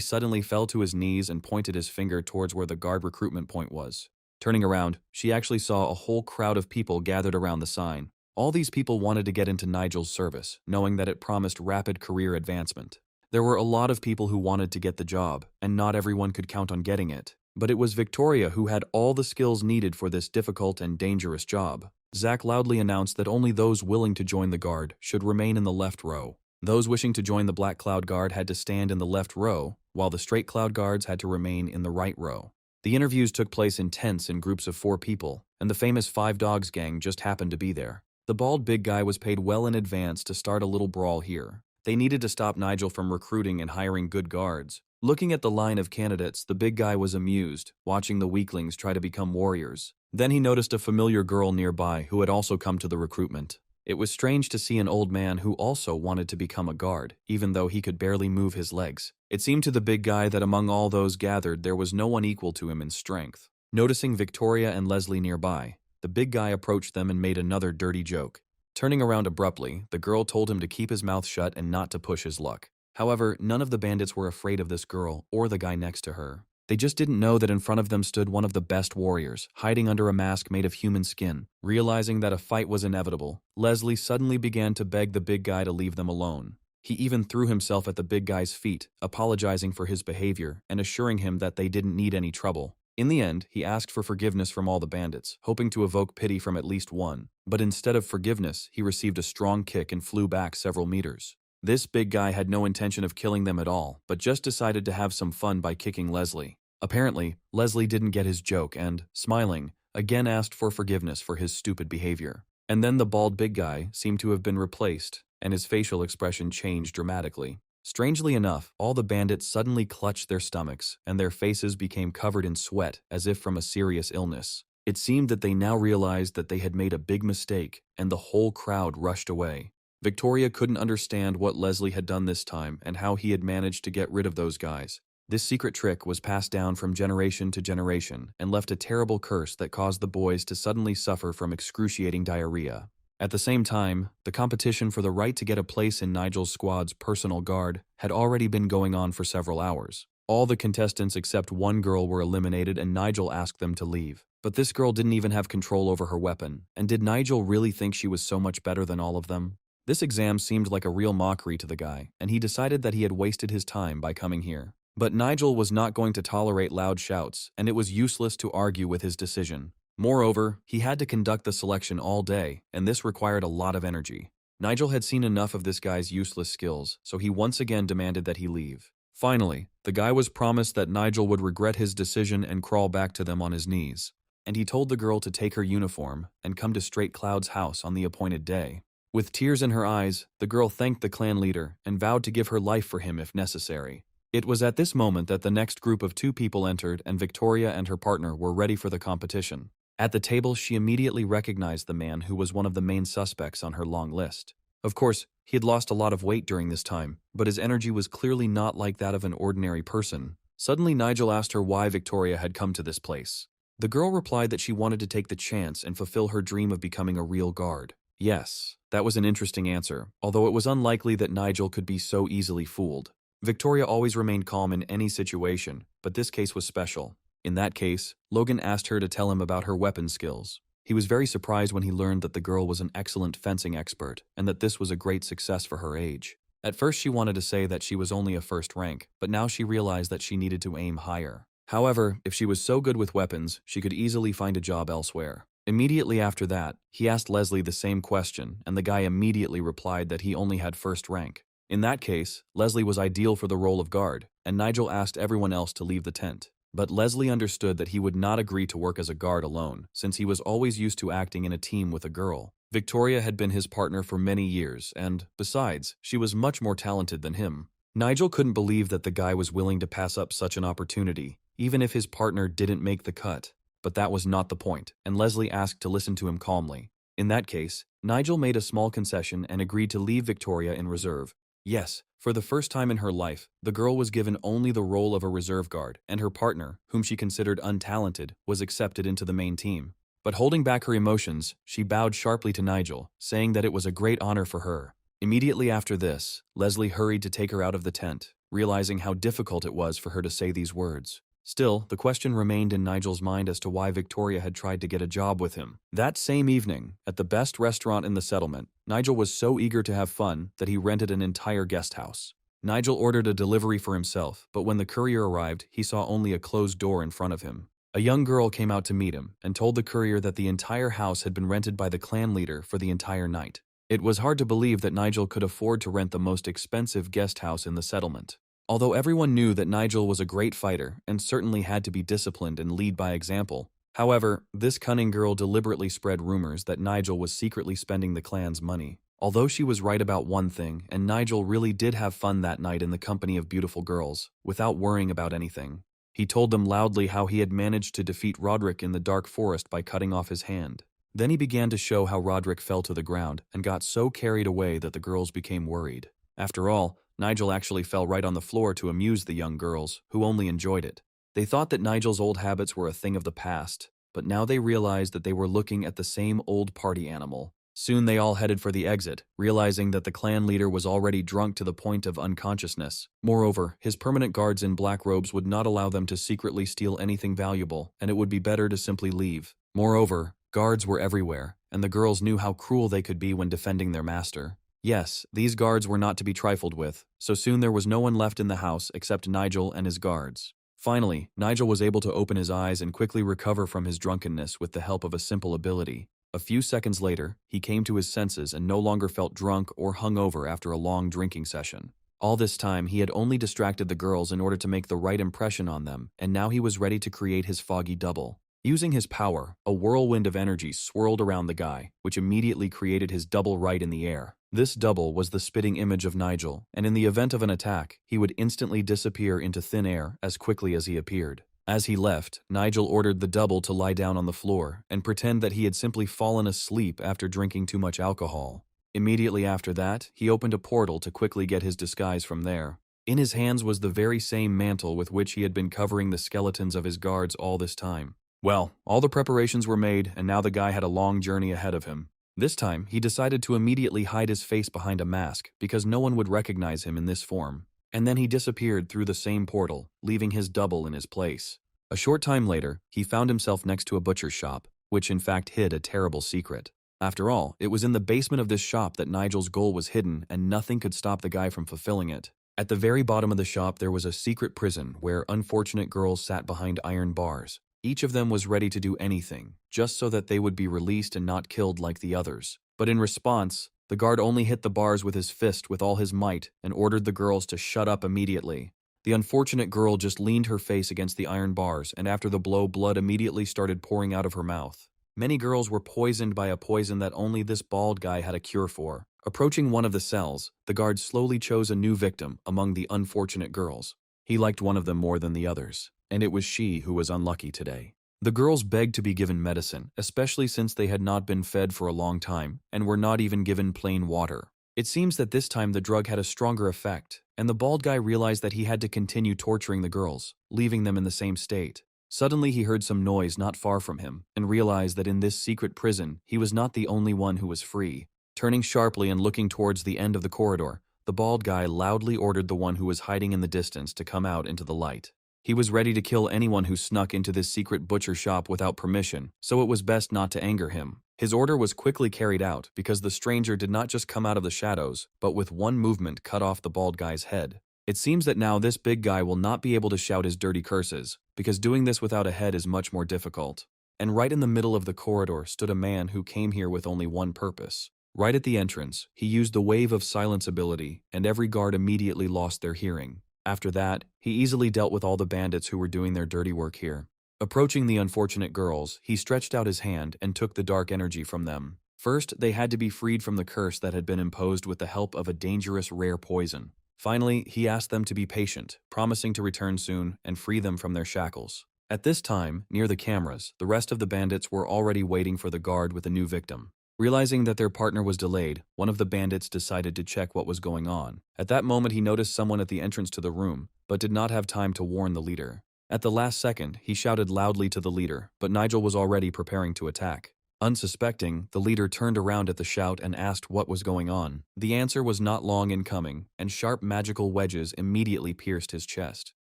suddenly fell to his knees and pointed his finger towards where the guard recruitment point was. Turning around, she actually saw a whole crowd of people gathered around the sign. All these people wanted to get into Nigel's service, knowing that it promised rapid career advancement. There were a lot of people who wanted to get the job, and not everyone could count on getting it. But it was Victoria who had all the skills needed for this difficult and dangerous job. Zack loudly announced that only those willing to join the guard should remain in the left row. Those wishing to join the Black Cloud Guard had to stand in the left row, while the Straight Cloud Guards had to remain in the right row. The interviews took place in tents in groups of 4 people, and the famous 5 Dogs gang just happened to be there. The bald big guy was paid well in advance to start a little brawl here. They needed to stop Nigel from recruiting and hiring good guards. Looking at the line of candidates, the big guy was amused, watching the weaklings try to become warriors. Then he noticed a familiar girl nearby who had also come to the recruitment. It was strange to see an old man who also wanted to become a guard, even though he could barely move his legs. It seemed to the big guy that among all those gathered there was no one equal to him in strength. Noticing Victoria and Leslie nearby, the big guy approached them and made another dirty joke. Turning around abruptly, the girl told him to keep his mouth shut and not to push his luck. However, none of the bandits were afraid of this girl or the guy next to her. They just didn't know that in front of them stood one of the best warriors, hiding under a mask made of human skin. Realizing that a fight was inevitable, Leslie suddenly began to beg the big guy to leave them alone. He even threw himself at the big guy's feet, apologizing for his behavior and assuring him that they didn't need any trouble. In the end, he asked for forgiveness from all the bandits, hoping to evoke pity from at least one. But instead of forgiveness, he received a strong kick and flew back several meters. This big guy had no intention of killing them at all, but just decided to have some fun by kicking Leslie. Apparently, Leslie didn't get his joke and, smiling, again asked for forgiveness for his stupid behavior. And then the bald big guy seemed to have been replaced, and his facial expression changed dramatically. Strangely enough, all the bandits suddenly clutched their stomachs, and their faces became covered in sweat as if from a serious illness. It seemed that they now realized that they had made a big mistake, and the whole crowd rushed away. Victoria couldn't understand what Leslie had done this time and how he had managed to get rid of those guys. This secret trick was passed down from generation to generation and left a terrible curse that caused the boys to suddenly suffer from excruciating diarrhea. At the same time, the competition for the right to get a place in Nigel's squad's personal guard had already been going on for several hours. All the contestants except one girl were eliminated and Nigel asked them to leave. But this girl didn't even have control over her weapon, and did Nigel really think she was so much better than all of them? This exam seemed like a real mockery to the guy, and he decided that he had wasted his time by coming here. But Nigel was not going to tolerate loud shouts, and it was useless to argue with his decision. Moreover, he had to conduct the selection all day, and this required a lot of energy. Nigel had seen enough of this guy's useless skills, so he once again demanded that he leave. Finally, the guy was promised that Nigel would regret his decision and crawl back to them on his knees. And he told the girl to take her uniform and come to Straight Cloud's house on the appointed day. With tears in her eyes, the girl thanked the clan leader and vowed to give her life for him if necessary. It was at this moment that the next group of 2 people entered and Victoria and her partner were ready for the competition. At the table, she immediately recognized the man who was one of the main suspects on her long list. Of course, he had lost a lot of weight during this time, but his energy was clearly not like that of an ordinary person. Suddenly, Nigel asked her why Victoria had come to this place. The girl replied that she wanted to take the chance and fulfill her dream of becoming a real guard. Yes, that was an interesting answer, although it was unlikely that Nigel could be so easily fooled. Victoria always remained calm in any situation, but this case was special. In that case, Logan asked her to tell him about her weapon skills. He was very surprised when he learned that the girl was an excellent fencing expert and that this was a great success for her age. At first she wanted to say that she was only a first rank, but now she realized that she needed to aim higher. However, if she was so good with weapons, she could easily find a job elsewhere. Immediately after that, he asked Leslie the same question, and the guy immediately replied that he only had first rank. In that case, Leslie was ideal for the role of guard, and Nigel asked everyone else to leave the tent. But Leslie understood that he would not agree to work as a guard alone, since he was always used to acting in a team with a girl. Victoria had been his partner for many years, and, besides, she was much more talented than him. Nigel couldn't believe that the guy was willing to pass up such an opportunity, even if his partner didn't make the cut. But that was not the point, and Leslie asked to listen to him calmly. In that case, Nigel made a small concession and agreed to leave Victoria in reserve. Yes, for the first time in her life, the girl was given only the role of a reserve guard, and her partner, whom she considered untalented, was accepted into the main team. But holding back her emotions, she bowed sharply to Nigel, saying that it was a great honor for her. Immediately after this, Leslie hurried to take her out of the tent, realizing how difficult it was for her to say these words. Still, the question remained in Nigel's mind as to why Victoria had tried to get a job with him. That same evening, at the best restaurant in the settlement, Nigel was so eager to have fun that he rented an entire guest house. Nigel ordered a delivery for himself, but when the courier arrived, he saw only a closed door in front of him. A young girl came out to meet him and told the courier that the entire house had been rented by the clan leader for the entire night. It was hard to believe that Nigel could afford to rent the most expensive guest house in the settlement. Although everyone knew that Nigel was a great fighter and certainly had to be disciplined and lead by example, however, this cunning girl deliberately spread rumors that Nigel was secretly spending the clan's money. Although she was right about one thing, and Nigel really did have fun that night in the company of beautiful girls, without worrying about anything. He told them loudly how he had managed to defeat Roderick in the dark forest by cutting off his hand. Then he began to show how Roderick fell to the ground and got so carried away that the girls became worried. After all, Nigel actually fell right on the floor to amuse the young girls, who only enjoyed it. They thought that Nigel's old habits were a thing of the past, but now they realized that they were looking at the same old party animal. Soon they all headed for the exit, realizing that the clan leader was already drunk to the point of unconsciousness. Moreover, his permanent guards in black robes would not allow them to secretly steal anything valuable, and it would be better to simply leave. Moreover, guards were everywhere, and the girls knew how cruel they could be when defending their master. Yes, these guards were not to be trifled with, so soon there was no one left in the house except Nigel and his guards. Finally, Nigel was able to open his eyes and quickly recover from his drunkenness with the help of a simple ability. A few seconds later, he came to his senses and no longer felt drunk or hungover after a long drinking session. All this time, he had only distracted the girls in order to make the right impression on them, and now he was ready to create his foggy double. Using his power, a whirlwind of energy swirled around the guy, which immediately created his double right in the air. This double was the spitting image of Nigel, and in the event of an attack, he would instantly disappear into thin air as quickly as he appeared. As he left, Nigel ordered the double to lie down on the floor and pretend that he had simply fallen asleep after drinking too much alcohol. Immediately after that, he opened a portal to quickly get his disguise from there. In his hands was the very same mantle with which he had been covering the skeletons of his guards all this time. Well, all the preparations were made, and now the guy had a long journey ahead of him. This time, he decided to immediately hide his face behind a mask because no one would recognize him in this form. And then he disappeared through the same portal, leaving his double in his place. A short time later, he found himself next to a butcher's shop, which in fact hid a terrible secret. After all, it was in the basement of this shop that Nigel's goal was hidden, and nothing could stop the guy from fulfilling it. At the very bottom of the shop there was a secret prison where unfortunate girls sat behind iron bars. Each of them was ready to do anything, just so that they would be released and not killed like the others. But in response, the guard only hit the bars with his fist with all his might and ordered the girls to shut up immediately. The unfortunate girl just leaned her face against the iron bars, and after the blow, blood immediately started pouring out of her mouth. Many girls were poisoned by a poison that only this bald guy had a cure for. Approaching one of the cells, the guard slowly chose a new victim among the unfortunate girls. He liked one of them more than the others, and it was she who was unlucky today. The girls begged to be given medicine, especially since they had not been fed for a long time and were not even given plain water. It seems that this time the drug had a stronger effect, and the bald guy realized that he had to continue torturing the girls, leaving them in the same state. Suddenly he heard some noise not far from him and realized that in this secret prison he was not the only one who was free. Turning sharply and looking towards the end of the corridor, the bald guy loudly ordered the one who was hiding in the distance to come out into the light. He was ready to kill anyone who snuck into this secret butcher shop without permission, so it was best not to anger him. His order was quickly carried out because the stranger did not just come out of the shadows, but with one movement cut off the bald guy's head. It seems that now this big guy will not be able to shout his dirty curses, because doing this without a head is much more difficult. And right in the middle of the corridor stood a man who came here with only one purpose. Right at the entrance, he used the Wave of Silence ability, and every guard immediately lost their hearing. After that, he easily dealt with all the bandits who were doing their dirty work here. Approaching the unfortunate girls, he stretched out his hand and took the dark energy from them. First, they had to be freed from the curse that had been imposed with the help of a dangerous rare poison. Finally, he asked them to be patient, promising to return soon and free them from their shackles. At this time, near the cameras, the rest of the bandits were already waiting for the guard with a new victim. Realizing that their partner was delayed, one of the bandits decided to check what was going on. At that moment, he noticed someone at the entrance to the room, but did not have time to warn the leader. At the last second, he shouted loudly to the leader, but Nigel was already preparing to attack. Unsuspecting, the leader turned around at the shout and asked what was going on. The answer was not long in coming, and sharp magical wedges immediately pierced his chest.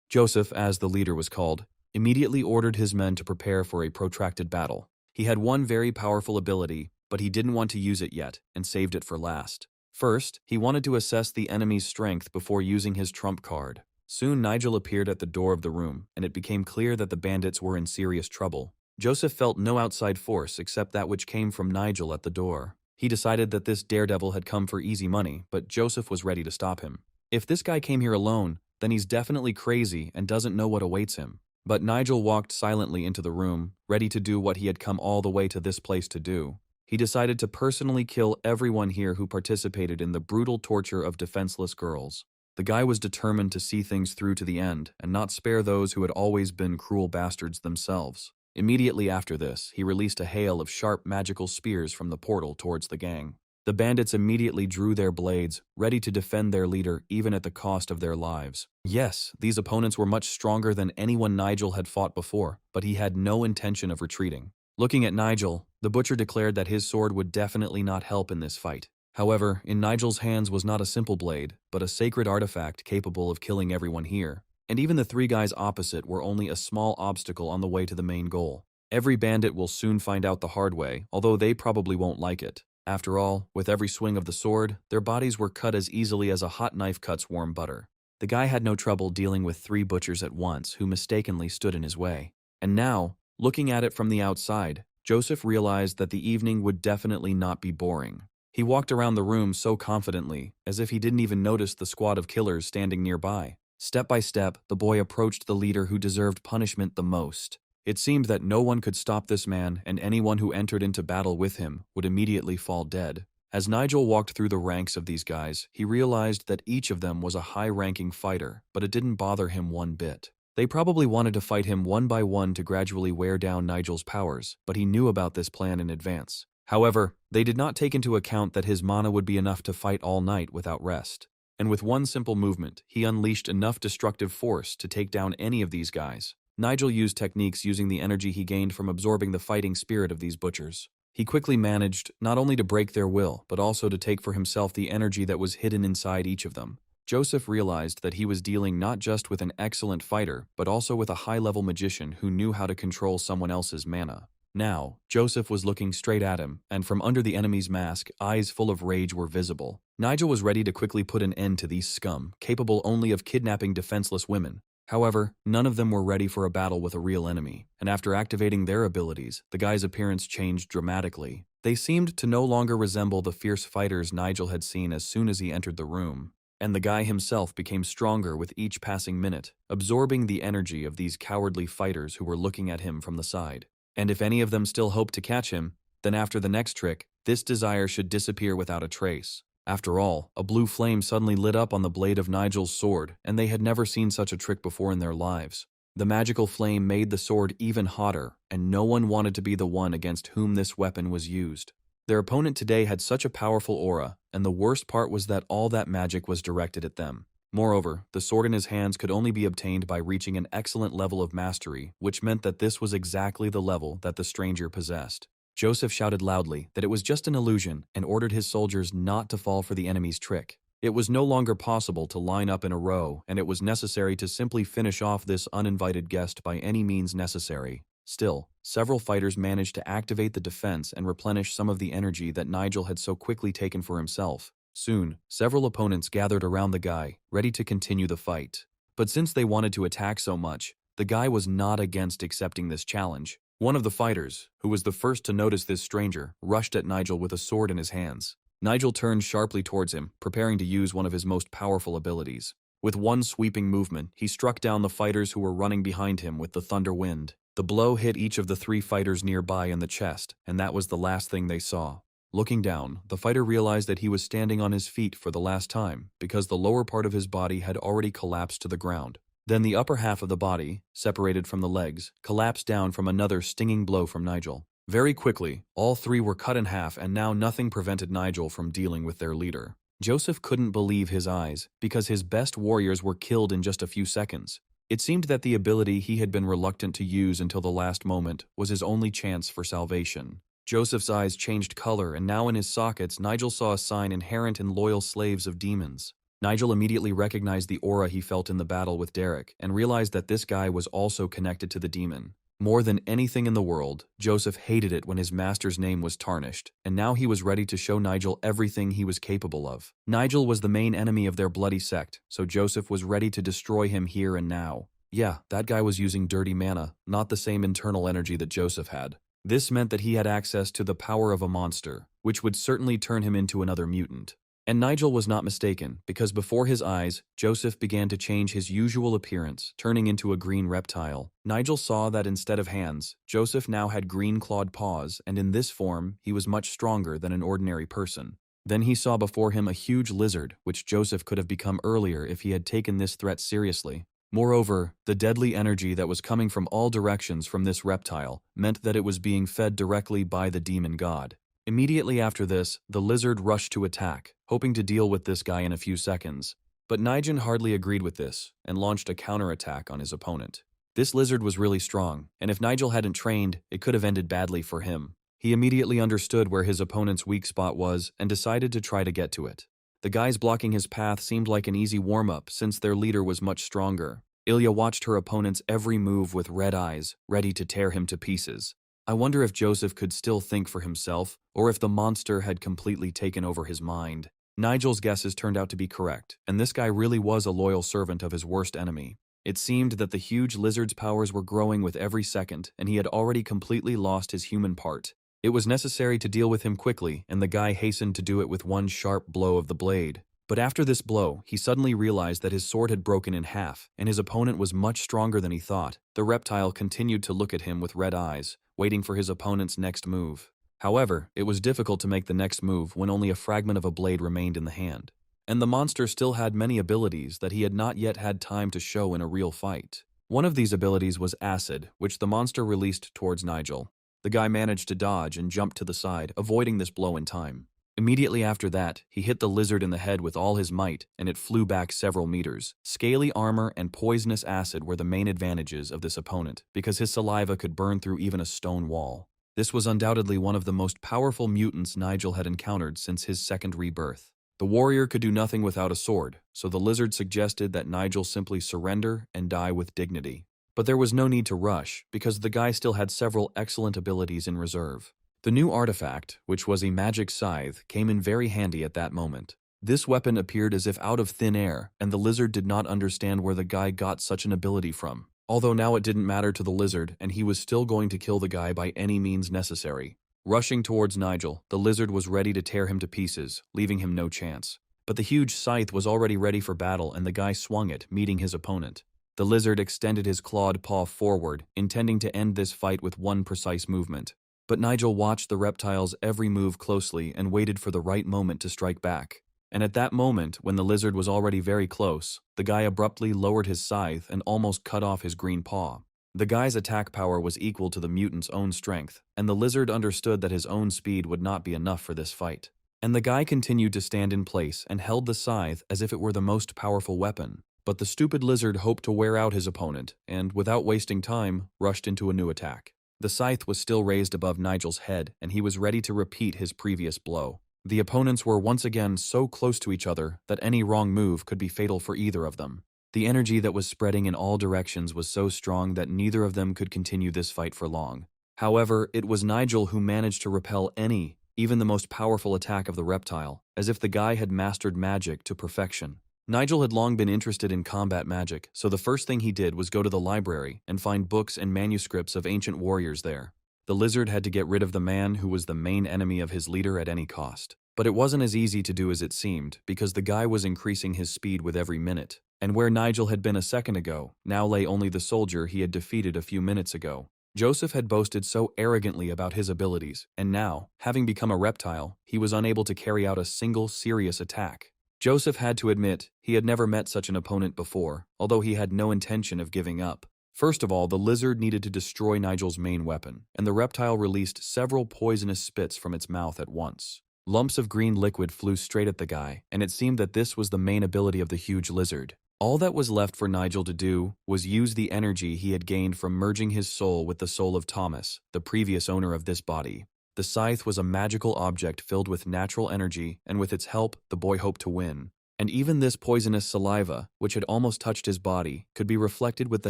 Joseph, as the leader was called, immediately ordered his men to prepare for a protracted battle. He had one very powerful ability, but he didn't want to use it yet, and saved it for last. First, he wanted to assess the enemy's strength before using his trump card. Soon Nigel appeared at the door of the room, and it became clear that the bandits were in serious trouble. Joseph felt no outside force except that which came from Nigel at the door. He decided that this daredevil had come for easy money, but Joseph was ready to stop him. If this guy came here alone, then he's definitely crazy and doesn't know what awaits him. But Nigel walked silently into the room, ready to do what he had come all the way to this place to do. He decided to personally kill everyone here who participated in the brutal torture of defenseless girls. The guy was determined to see things through to the end and not spare those who had always been cruel bastards themselves. Immediately after this, he released a hail of sharp magical spears from the portal towards the gang. The bandits immediately drew their blades, ready to defend their leader even at the cost of their lives. Yes, these opponents were much stronger than anyone Nigel had fought before, but he had no intention of retreating. Looking at Nigel, the butcher declared that his sword would definitely not help in this fight. However, in Nigel's hands was not a simple blade, but a sacred artifact capable of killing everyone here. And even the three guys opposite were only a small obstacle on the way to the main goal. Every bandit will soon find out the hard way, although they probably won't like it. After all, with every swing of the sword, their bodies were cut as easily as a hot knife cuts warm butter. The guy had no trouble dealing with three butchers at once who mistakenly stood in his way. And now, looking at it from the outside, Joseph realized that the evening would definitely not be boring. He walked around the room so confidently, as if he didn't even notice the squad of killers standing nearby. Step by step, the boy approached the leader who deserved punishment the most. It seemed that no one could stop this man, and anyone who entered into battle with him would immediately fall dead. As Nigel walked through the ranks of these guys, he realized that each of them was a high-ranking fighter, but it didn't bother him one bit. They probably wanted to fight him one by one to gradually wear down Nigel's powers, but he knew about this plan in advance. However, they did not take into account that his mana would be enough to fight all night without rest. And with one simple movement, he unleashed enough destructive force to take down any of these guys. Nigel used techniques using the energy he gained from absorbing the fighting spirit of these butchers. He quickly managed not only to break their will, but also to take for himself the energy that was hidden inside each of them. Joseph realized that he was dealing not just with an excellent fighter, but also with a high-level magician who knew how to control someone else's mana. Now, Joseph was looking straight at him, and from under the enemy's mask, eyes full of rage were visible. Nigel was ready to quickly put an end to these scum, capable only of kidnapping defenseless women. However, none of them were ready for a battle with a real enemy, and after activating their abilities, the guy's appearance changed dramatically. They seemed to no longer resemble the fierce fighters Nigel had seen as soon as he entered the room. And the guy himself became stronger with each passing minute, absorbing the energy of these cowardly fighters who were looking at him from the side. And if any of them still hoped to catch him, then after the next trick, this desire should disappear without a trace. After all, a blue flame suddenly lit up on the blade of Nigel's sword, and they had never seen such a trick before in their lives. The magical flame made the sword even hotter, and no one wanted to be the one against whom this weapon was used. Their opponent today had such a powerful aura, and the worst part was that all that magic was directed at them. Moreover, the sword in his hands could only be obtained by reaching an excellent level of mastery, which meant that this was exactly the level that the stranger possessed. Joseph shouted loudly that it was just an illusion and ordered his soldiers not to fall for the enemy's trick. It was no longer possible to line up in a row, and it was necessary to simply finish off this uninvited guest by any means necessary. Still, several fighters managed to activate the defense and replenish some of the energy that Nigel had so quickly taken for himself. Soon, several opponents gathered around the guy, ready to continue the fight. But since they wanted to attack so much, the guy was not against accepting this challenge. One of the fighters, who was the first to notice this stranger, rushed at Nigel with a sword in his hands. Nigel turned sharply towards him, preparing to use one of his most powerful abilities. With one sweeping movement, he struck down the fighters who were running behind him with the thunder wind. The blow hit each of the three fighters nearby in the chest, and that was the last thing they saw. Looking down, the fighter realized that he was standing on his feet for the last time, because the lower part of his body had already collapsed to the ground. Then the upper half of the body, separated from the legs, collapsed down from another stinging blow from Nigel. Very quickly, all three were cut in half, and now nothing prevented Nigel from dealing with their leader. Joseph couldn't believe his eyes, because his best warriors were killed in just a few seconds. It seemed that the ability he had been reluctant to use until the last moment was his only chance for salvation. Joseph's eyes changed color, and now in his sockets, Nigel saw a sign inherent in loyal slaves of demons. Nigel immediately recognized the aura he felt in the battle with Derek, and realized that this guy was also connected to the demon. More than anything in the world, Joseph hated it when his master's name was tarnished, and now he was ready to show Nigel everything he was capable of. Nigel was the main enemy of their bloody sect, so Joseph was ready to destroy him here and now. Yeah, that guy was using dirty mana, not the same internal energy that Joseph had. This meant that he had access to the power of a monster, which would certainly turn him into another mutant. And Nigel was not mistaken, because before his eyes, Joseph began to change his usual appearance, turning into a green reptile. Nigel saw that instead of hands, Joseph now had green-clawed paws, and in this form, he was much stronger than an ordinary person. Then he saw before him a huge lizard, which Joseph could have become earlier if he had taken this threat seriously. Moreover, the deadly energy that was coming from all directions from this reptile meant that it was being fed directly by the demon god. Immediately after this, the lizard rushed to attack, hoping to deal with this guy in a few seconds. But Nigel hardly agreed with this, and launched a counterattack on his opponent. This lizard was really strong, and if Nigel hadn't trained, it could have ended badly for him. He immediately understood where his opponent's weak spot was, and decided to try to get to it. The guys blocking his path seemed like an easy warm-up, since their leader was much stronger. Ilya watched her opponent's every move with red eyes, ready to tear him to pieces. I wonder if Joseph could still think for himself, or if the monster had completely taken over his mind. Nigel's guesses turned out to be correct, and this guy really was a loyal servant of his worst enemy. It seemed that the huge lizard's powers were growing with every second, and he had already completely lost his human part. It was necessary to deal with him quickly, and the guy hastened to do it with one sharp blow of the blade. But after this blow, he suddenly realized that his sword had broken in half, and his opponent was much stronger than he thought. The reptile continued to look at him with red eyes, waiting for his opponent's next move. However, it was difficult to make the next move when only a fragment of a blade remained in the hand. And the monster still had many abilities that he had not yet had time to show in a real fight. One of these abilities was acid, which the monster released towards Nigel. The guy managed to dodge and jump to the side, avoiding this blow in time. Immediately after that, he hit the lizard in the head with all his might, and it flew back several meters. Scaly armor and poisonous acid were the main advantages of this opponent, because his saliva could burn through even a stone wall. This was undoubtedly one of the most powerful mutants Nigel had encountered since his second rebirth. The warrior could do nothing without a sword, so the lizard suggested that Nigel simply surrender and die with dignity. But there was no need to rush, because the guy still had several excellent abilities in reserve. The new artifact, which was a magic scythe, came in very handy at that moment. This weapon appeared as if out of thin air, and the lizard did not understand where the guy got such an ability from. Although now it didn't matter to the lizard, and he was still going to kill the guy by any means necessary. Rushing towards Nigel, the lizard was ready to tear him to pieces, leaving him no chance. But the huge scythe was already ready for battle, and the guy swung it, meeting his opponent. The lizard extended his clawed paw forward, intending to end this fight with one precise movement. But Nigel watched the reptile's every move closely and waited for the right moment to strike back. And at that moment, when the lizard was already very close, the guy abruptly lowered his scythe and almost cut off his green paw. The guy's attack power was equal to the mutant's own strength, and the lizard understood that his own speed would not be enough for this fight. And the guy continued to stand in place and held the scythe as if it were the most powerful weapon. But the stupid lizard hoped to wear out his opponent, and, without wasting time, rushed into a new attack. The scythe was still raised above Nigel's head, and he was ready to repeat his previous blow. The opponents were once again so close to each other that any wrong move could be fatal for either of them. The energy that was spreading in all directions was so strong that neither of them could continue this fight for long. However, it was Nigel who managed to repel any, even the most powerful attack of the reptile, as if the guy had mastered magic to perfection. Nigel had long been interested in combat magic, so the first thing he did was go to the library and find books and manuscripts of ancient warriors there. The lizard had to get rid of the man who was the main enemy of his leader at any cost. But it wasn't as easy to do as it seemed, because the guy was increasing his speed with every minute. And where Nigel had been a second ago, now lay only the soldier he had defeated a few minutes ago. Joseph had boasted so arrogantly about his abilities, and now, having become a reptile, he was unable to carry out a single serious attack. Joseph had to admit he had never met such an opponent before, although he had no intention of giving up. First of all, the lizard needed to destroy Nigel's main weapon, and the reptile released several poisonous spits from its mouth at once. Lumps of green liquid flew straight at the guy, and it seemed that this was the main ability of the huge lizard. All that was left for Nigel to do was use the energy he had gained from merging his soul with the soul of Thomas, the previous owner of this body. The scythe was a magical object filled with natural energy, and with its help, the boy hoped to win. And even this poisonous saliva, which had almost touched his body, could be reflected with the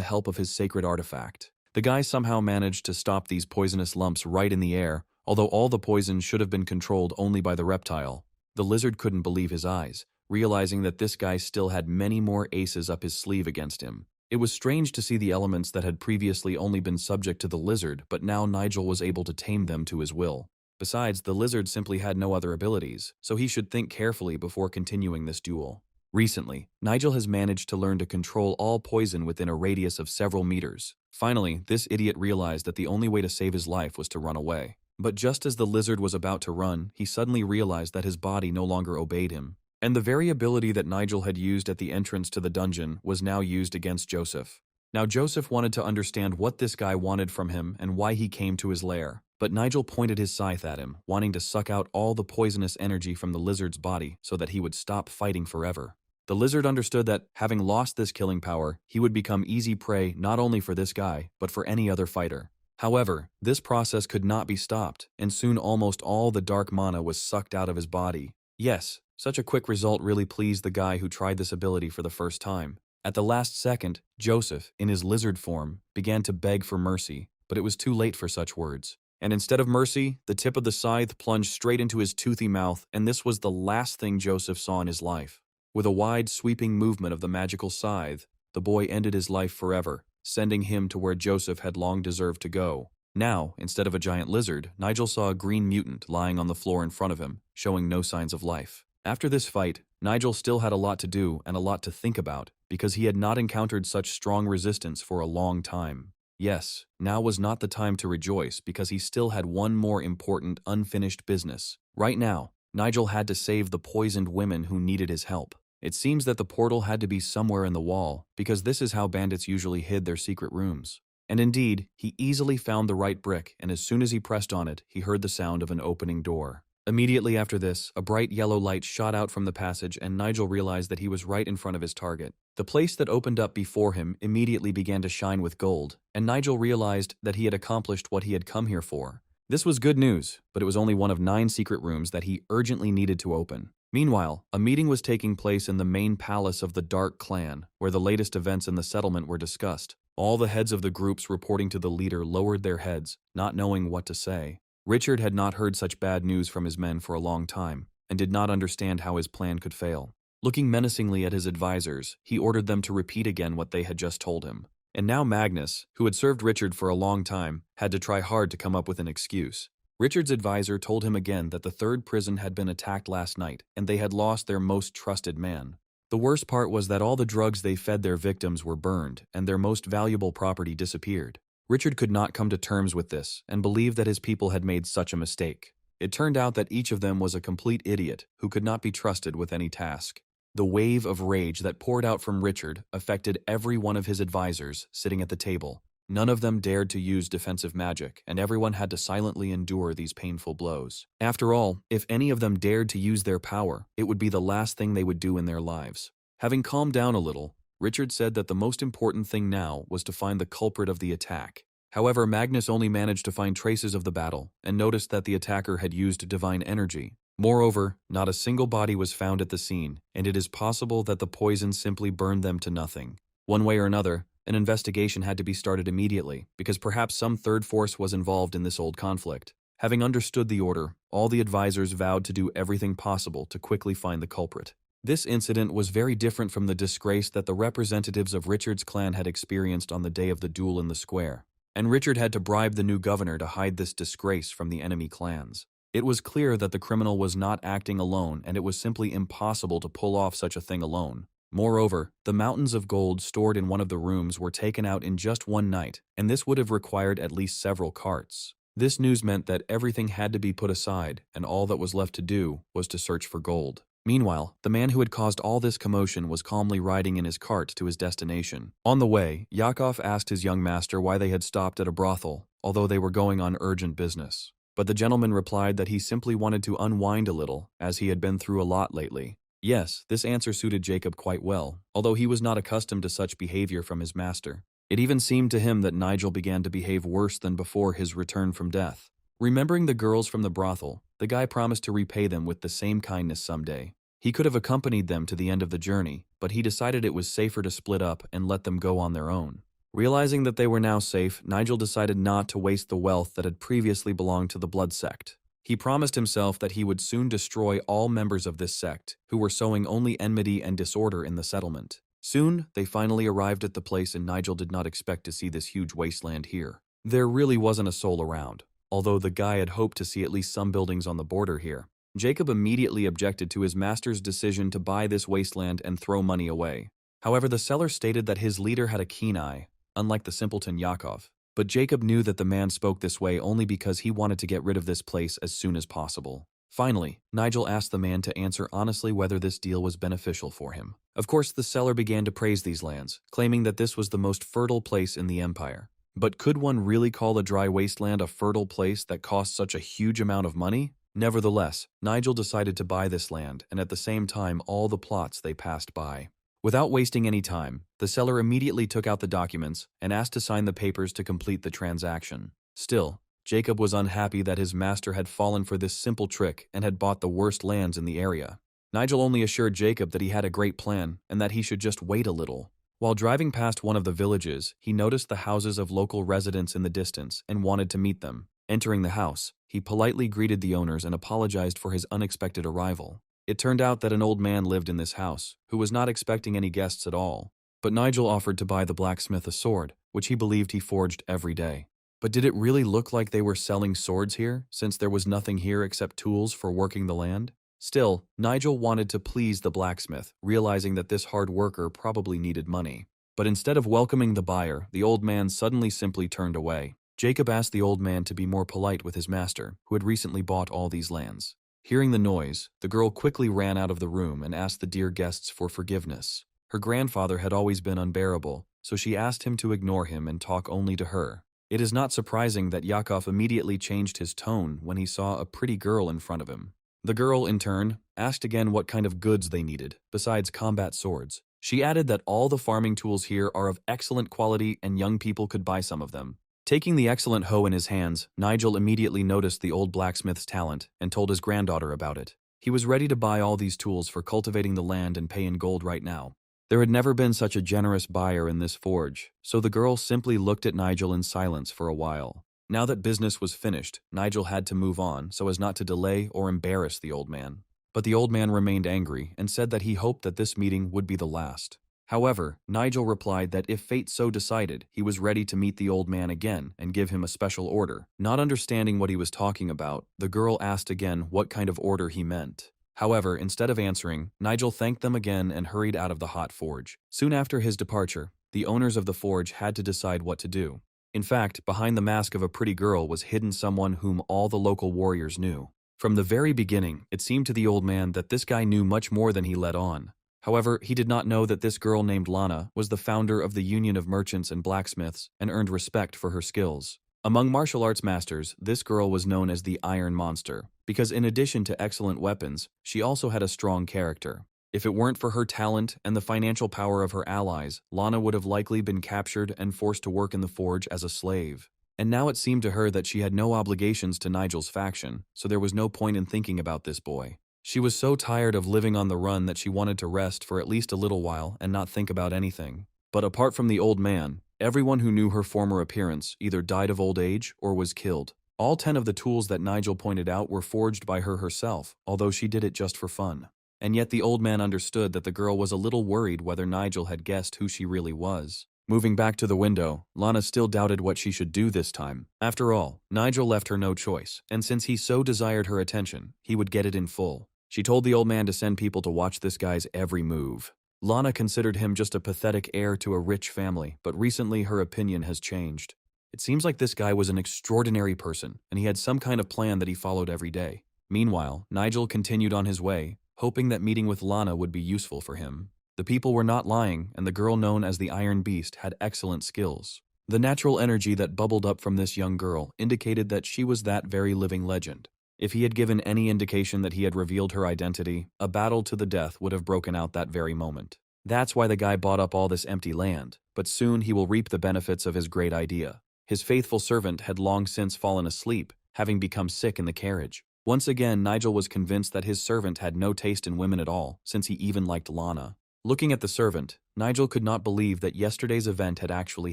help of his sacred artifact. The guy somehow managed to stop these poisonous lumps right in the air, although all the poison should have been controlled only by the reptile. The lizard couldn't believe his eyes, realizing that this guy still had many more aces up his sleeve against him. It was strange to see the elements that had previously only been subject to the lizard, but now Nigel was able to tame them to his will. Besides, the lizard simply had no other abilities, so he should think carefully before continuing this duel. Recently, Nigel has managed to learn to control all poison within a radius of several meters. Finally, this idiot realized that the only way to save his life was to run away. But just as the lizard was about to run, he suddenly realized that his body no longer obeyed him. And the very ability that Nigel had used at the entrance to the dungeon was now used against Joseph. Now Joseph wanted to understand what this guy wanted from him and why he came to his lair. But Nigel pointed his scythe at him, wanting to suck out all the poisonous energy from the lizard's body so that he would stop fighting forever. The lizard understood that, having lost this killing power, he would become easy prey not only for this guy, but for any other fighter. However, this process could not be stopped, and soon almost all the dark mana was sucked out of his body. Yes, such a quick result really pleased the guy who tried this ability for the first time. At the last second, Joseph, in his lizard form, began to beg for mercy, but it was too late for such words. And instead of mercy, the tip of the scythe plunged straight into his toothy mouth, and this was the last thing Joseph saw in his life. With a wide, sweeping movement of the magical scythe, the boy ended his life forever, sending him to where Joseph had long deserved to go. Now, instead of a giant lizard, Nigel saw a green mutant lying on the floor in front of him, showing no signs of life. After this fight, Nigel still had a lot to do and a lot to think about, because he had not encountered such strong resistance for a long time. Yes, now was not the time to rejoice because he still had one more important unfinished business. Right now, Nigel had to save the poisoned women who needed his help. It seems that the portal had to be somewhere in the wall, because this is how bandits usually hid their secret rooms. And indeed, he easily found the right brick, and as soon as he pressed on it, he heard the sound of an opening door. Immediately after this, a bright yellow light shot out from the passage, and Nigel realized that he was right in front of his target. The place that opened up before him immediately began to shine with gold, and Nigel realized that he had accomplished what he had come here for. This was good news, but it was only one of 9 secret rooms that he urgently needed to open. Meanwhile, a meeting was taking place in the main palace of the Dark Clan, where the latest events in the settlement were discussed. All the heads of the groups reporting to the leader lowered their heads, not knowing what to say. Richard had not heard such bad news from his men for a long time, and did not understand how his plan could fail. Looking menacingly at his advisors, he ordered them to repeat again what they had just told him. And now Magnus, who had served Richard for a long time, had to try hard to come up with an excuse. Richard's advisor told him again that the 3rd prison had been attacked last night, and they had lost their most trusted man. The worst part was that all the drugs they fed their victims were burned, and their most valuable property disappeared. Richard could not come to terms with this, and believed that his people had made such a mistake. It turned out that each of them was a complete idiot, who could not be trusted with any task. The wave of rage that poured out from Richard affected every one of his advisors sitting at the table. None of them dared to use defensive magic, and everyone had to silently endure these painful blows. After all, if any of them dared to use their power, it would be the last thing they would do in their lives. Having calmed down a little, Richard said that the most important thing now was to find the culprit of the attack. However, Magnus only managed to find traces of the battle, and noticed that the attacker had used divine energy. Moreover, not a single body was found at the scene, and it is possible that the poison simply burned them to nothing. One way or another, an investigation had to be started immediately, because perhaps some third force was involved in this old conflict. Having understood the order, all the advisors vowed to do everything possible to quickly find the culprit. This incident was very different from the disgrace that the representatives of Richard's clan had experienced on the day of the duel in the square. And Richard had to bribe the new governor to hide this disgrace from the enemy clans. It was clear that the criminal was not acting alone, and it was simply impossible to pull off such a thing alone. Moreover, the mountains of gold stored in one of the rooms were taken out in just one night, and this would have required at least several carts. This news meant that everything had to be put aside, and all that was left to do was to search for gold. Meanwhile, the man who had caused all this commotion was calmly riding in his cart to his destination. On the way, Yakov asked his young master why they had stopped at a brothel, although they were going on urgent business. But the gentleman replied that he simply wanted to unwind a little, as he had been through a lot lately. Yes, this answer suited Jacob quite well, although he was not accustomed to such behavior from his master. It even seemed to him that Nigel began to behave worse than before his return from death. Remembering the girls from the brothel, the guy promised to repay them with the same kindness someday. He could have accompanied them to the end of the journey, but he decided it was safer to split up and let them go on their own. Realizing that they were now safe, Nigel decided not to waste the wealth that had previously belonged to the blood sect. He promised himself that he would soon destroy all members of this sect, who were sowing only enmity and disorder in the settlement. Soon, they finally arrived at the place and Nigel did not expect to see this huge wasteland here. There really wasn't a soul around, although the guy had hoped to see at least some buildings on the border here. Jacob immediately objected to his master's decision to buy this wasteland and throw money away. However, the seller stated that his leader had a keen eye, unlike the simpleton Yakov. But Jacob knew that the man spoke this way only because he wanted to get rid of this place as soon as possible. Finally, Nigel asked the man to answer honestly whether this deal was beneficial for him. Of course, the seller began to praise these lands, claiming that this was the most fertile place in the empire. But could one really call a dry wasteland a fertile place that cost such a huge amount of money? Nevertheless, Nigel decided to buy this land and at the same time all the plots they passed by. Without wasting any time, the seller immediately took out the documents and asked to sign the papers to complete the transaction. Still, Jacob was unhappy that his master had fallen for this simple trick and had bought the worst lands in the area. Nigel only assured Jacob that he had a great plan and that he should just wait a little. While driving past one of the villages, he noticed the houses of local residents in the distance and wanted to meet them. Entering the house, he politely greeted the owners and apologized for his unexpected arrival. It turned out that an old man lived in this house, who was not expecting any guests at all. But Nigel offered to buy the blacksmith a sword, which he believed he forged every day. But did it really look like they were selling swords here, since there was nothing here except tools for working the land? Still, Nigel wanted to please the blacksmith, realizing that this hard worker probably needed money. But instead of welcoming the buyer, the old man suddenly simply turned away. Jacob asked the old man to be more polite with his master, who had recently bought all these lands. Hearing the noise, the girl quickly ran out of the room and asked the dear guests for forgiveness. Her grandfather had always been unbearable, so she asked him to ignore him and talk only to her. It is not surprising that Yakov immediately changed his tone when he saw a pretty girl in front of him. The girl, in turn, asked again what kind of goods they needed, besides combat swords. She added that all the farming tools here are of excellent quality and young people could buy some of them. Taking the excellent hoe in his hands, Nigel immediately noticed the old blacksmith's talent and told his granddaughter about it. He was ready to buy all these tools for cultivating the land and pay in gold right now. There had never been such a generous buyer in this forge, so the girl simply looked at Nigel in silence for a while. Now that business was finished, Nigel had to move on so as not to delay or embarrass the old man. But the old man remained angry and said that he hoped that this meeting would be the last. However, Nigel replied that if fate so decided, he was ready to meet the old man again and give him a special order. Not understanding what he was talking about, the girl asked again what kind of order he meant. However, instead of answering, Nigel thanked them again and hurried out of the hot forge. Soon after his departure, the owners of the forge had to decide what to do. In fact, behind the mask of a pretty girl was hidden someone whom all the local warriors knew. From the very beginning, it seemed to the old man that this guy knew much more than he let on. However, he did not know that this girl named Lana was the founder of the Union of Merchants and Blacksmiths and earned respect for her skills. Among martial arts masters, this girl was known as the Iron Monster, because in addition to excellent weapons, she also had a strong character. If it weren't for her talent and the financial power of her allies, Lana would have likely been captured and forced to work in the forge as a slave. And now it seemed to her that she had no obligations to Nigel's faction, so there was no point in thinking about this boy. She was so tired of living on the run that she wanted to rest for at least a little while and not think about anything. But apart from the old man, everyone who knew her former appearance either died of old age or was killed. All 10 of the tools that Nigel pointed out were forged by her herself, although she did it just for fun. And yet the old man understood that the girl was a little worried whether Nigel had guessed who she really was. Moving back to the window, Lana still doubted what she should do this time. After all, Nigel left her no choice, and since he so desired her attention, he would get it in full. She told the old man to send people to watch this guy's every move. Lana considered him just a pathetic heir to a rich family, but recently her opinion has changed. It seems like this guy was an extraordinary person, and he had some kind of plan that he followed every day. Meanwhile, Nigel continued on his way, hoping that meeting with Lana would be useful for him. The people were not lying, and the girl known as the Iron Beast had excellent skills. The natural energy that bubbled up from this young girl indicated that she was that very living legend. If he had given any indication that he had revealed her identity, a battle to the death would have broken out that very moment. That's why the guy bought up all this empty land, but soon he will reap the benefits of his great idea. His faithful servant had long since fallen asleep, having become sick in the carriage. Once again, Nigel was convinced that his servant had no taste in women at all, since he even liked Lana. Looking at the servant, Nigel could not believe that yesterday's event had actually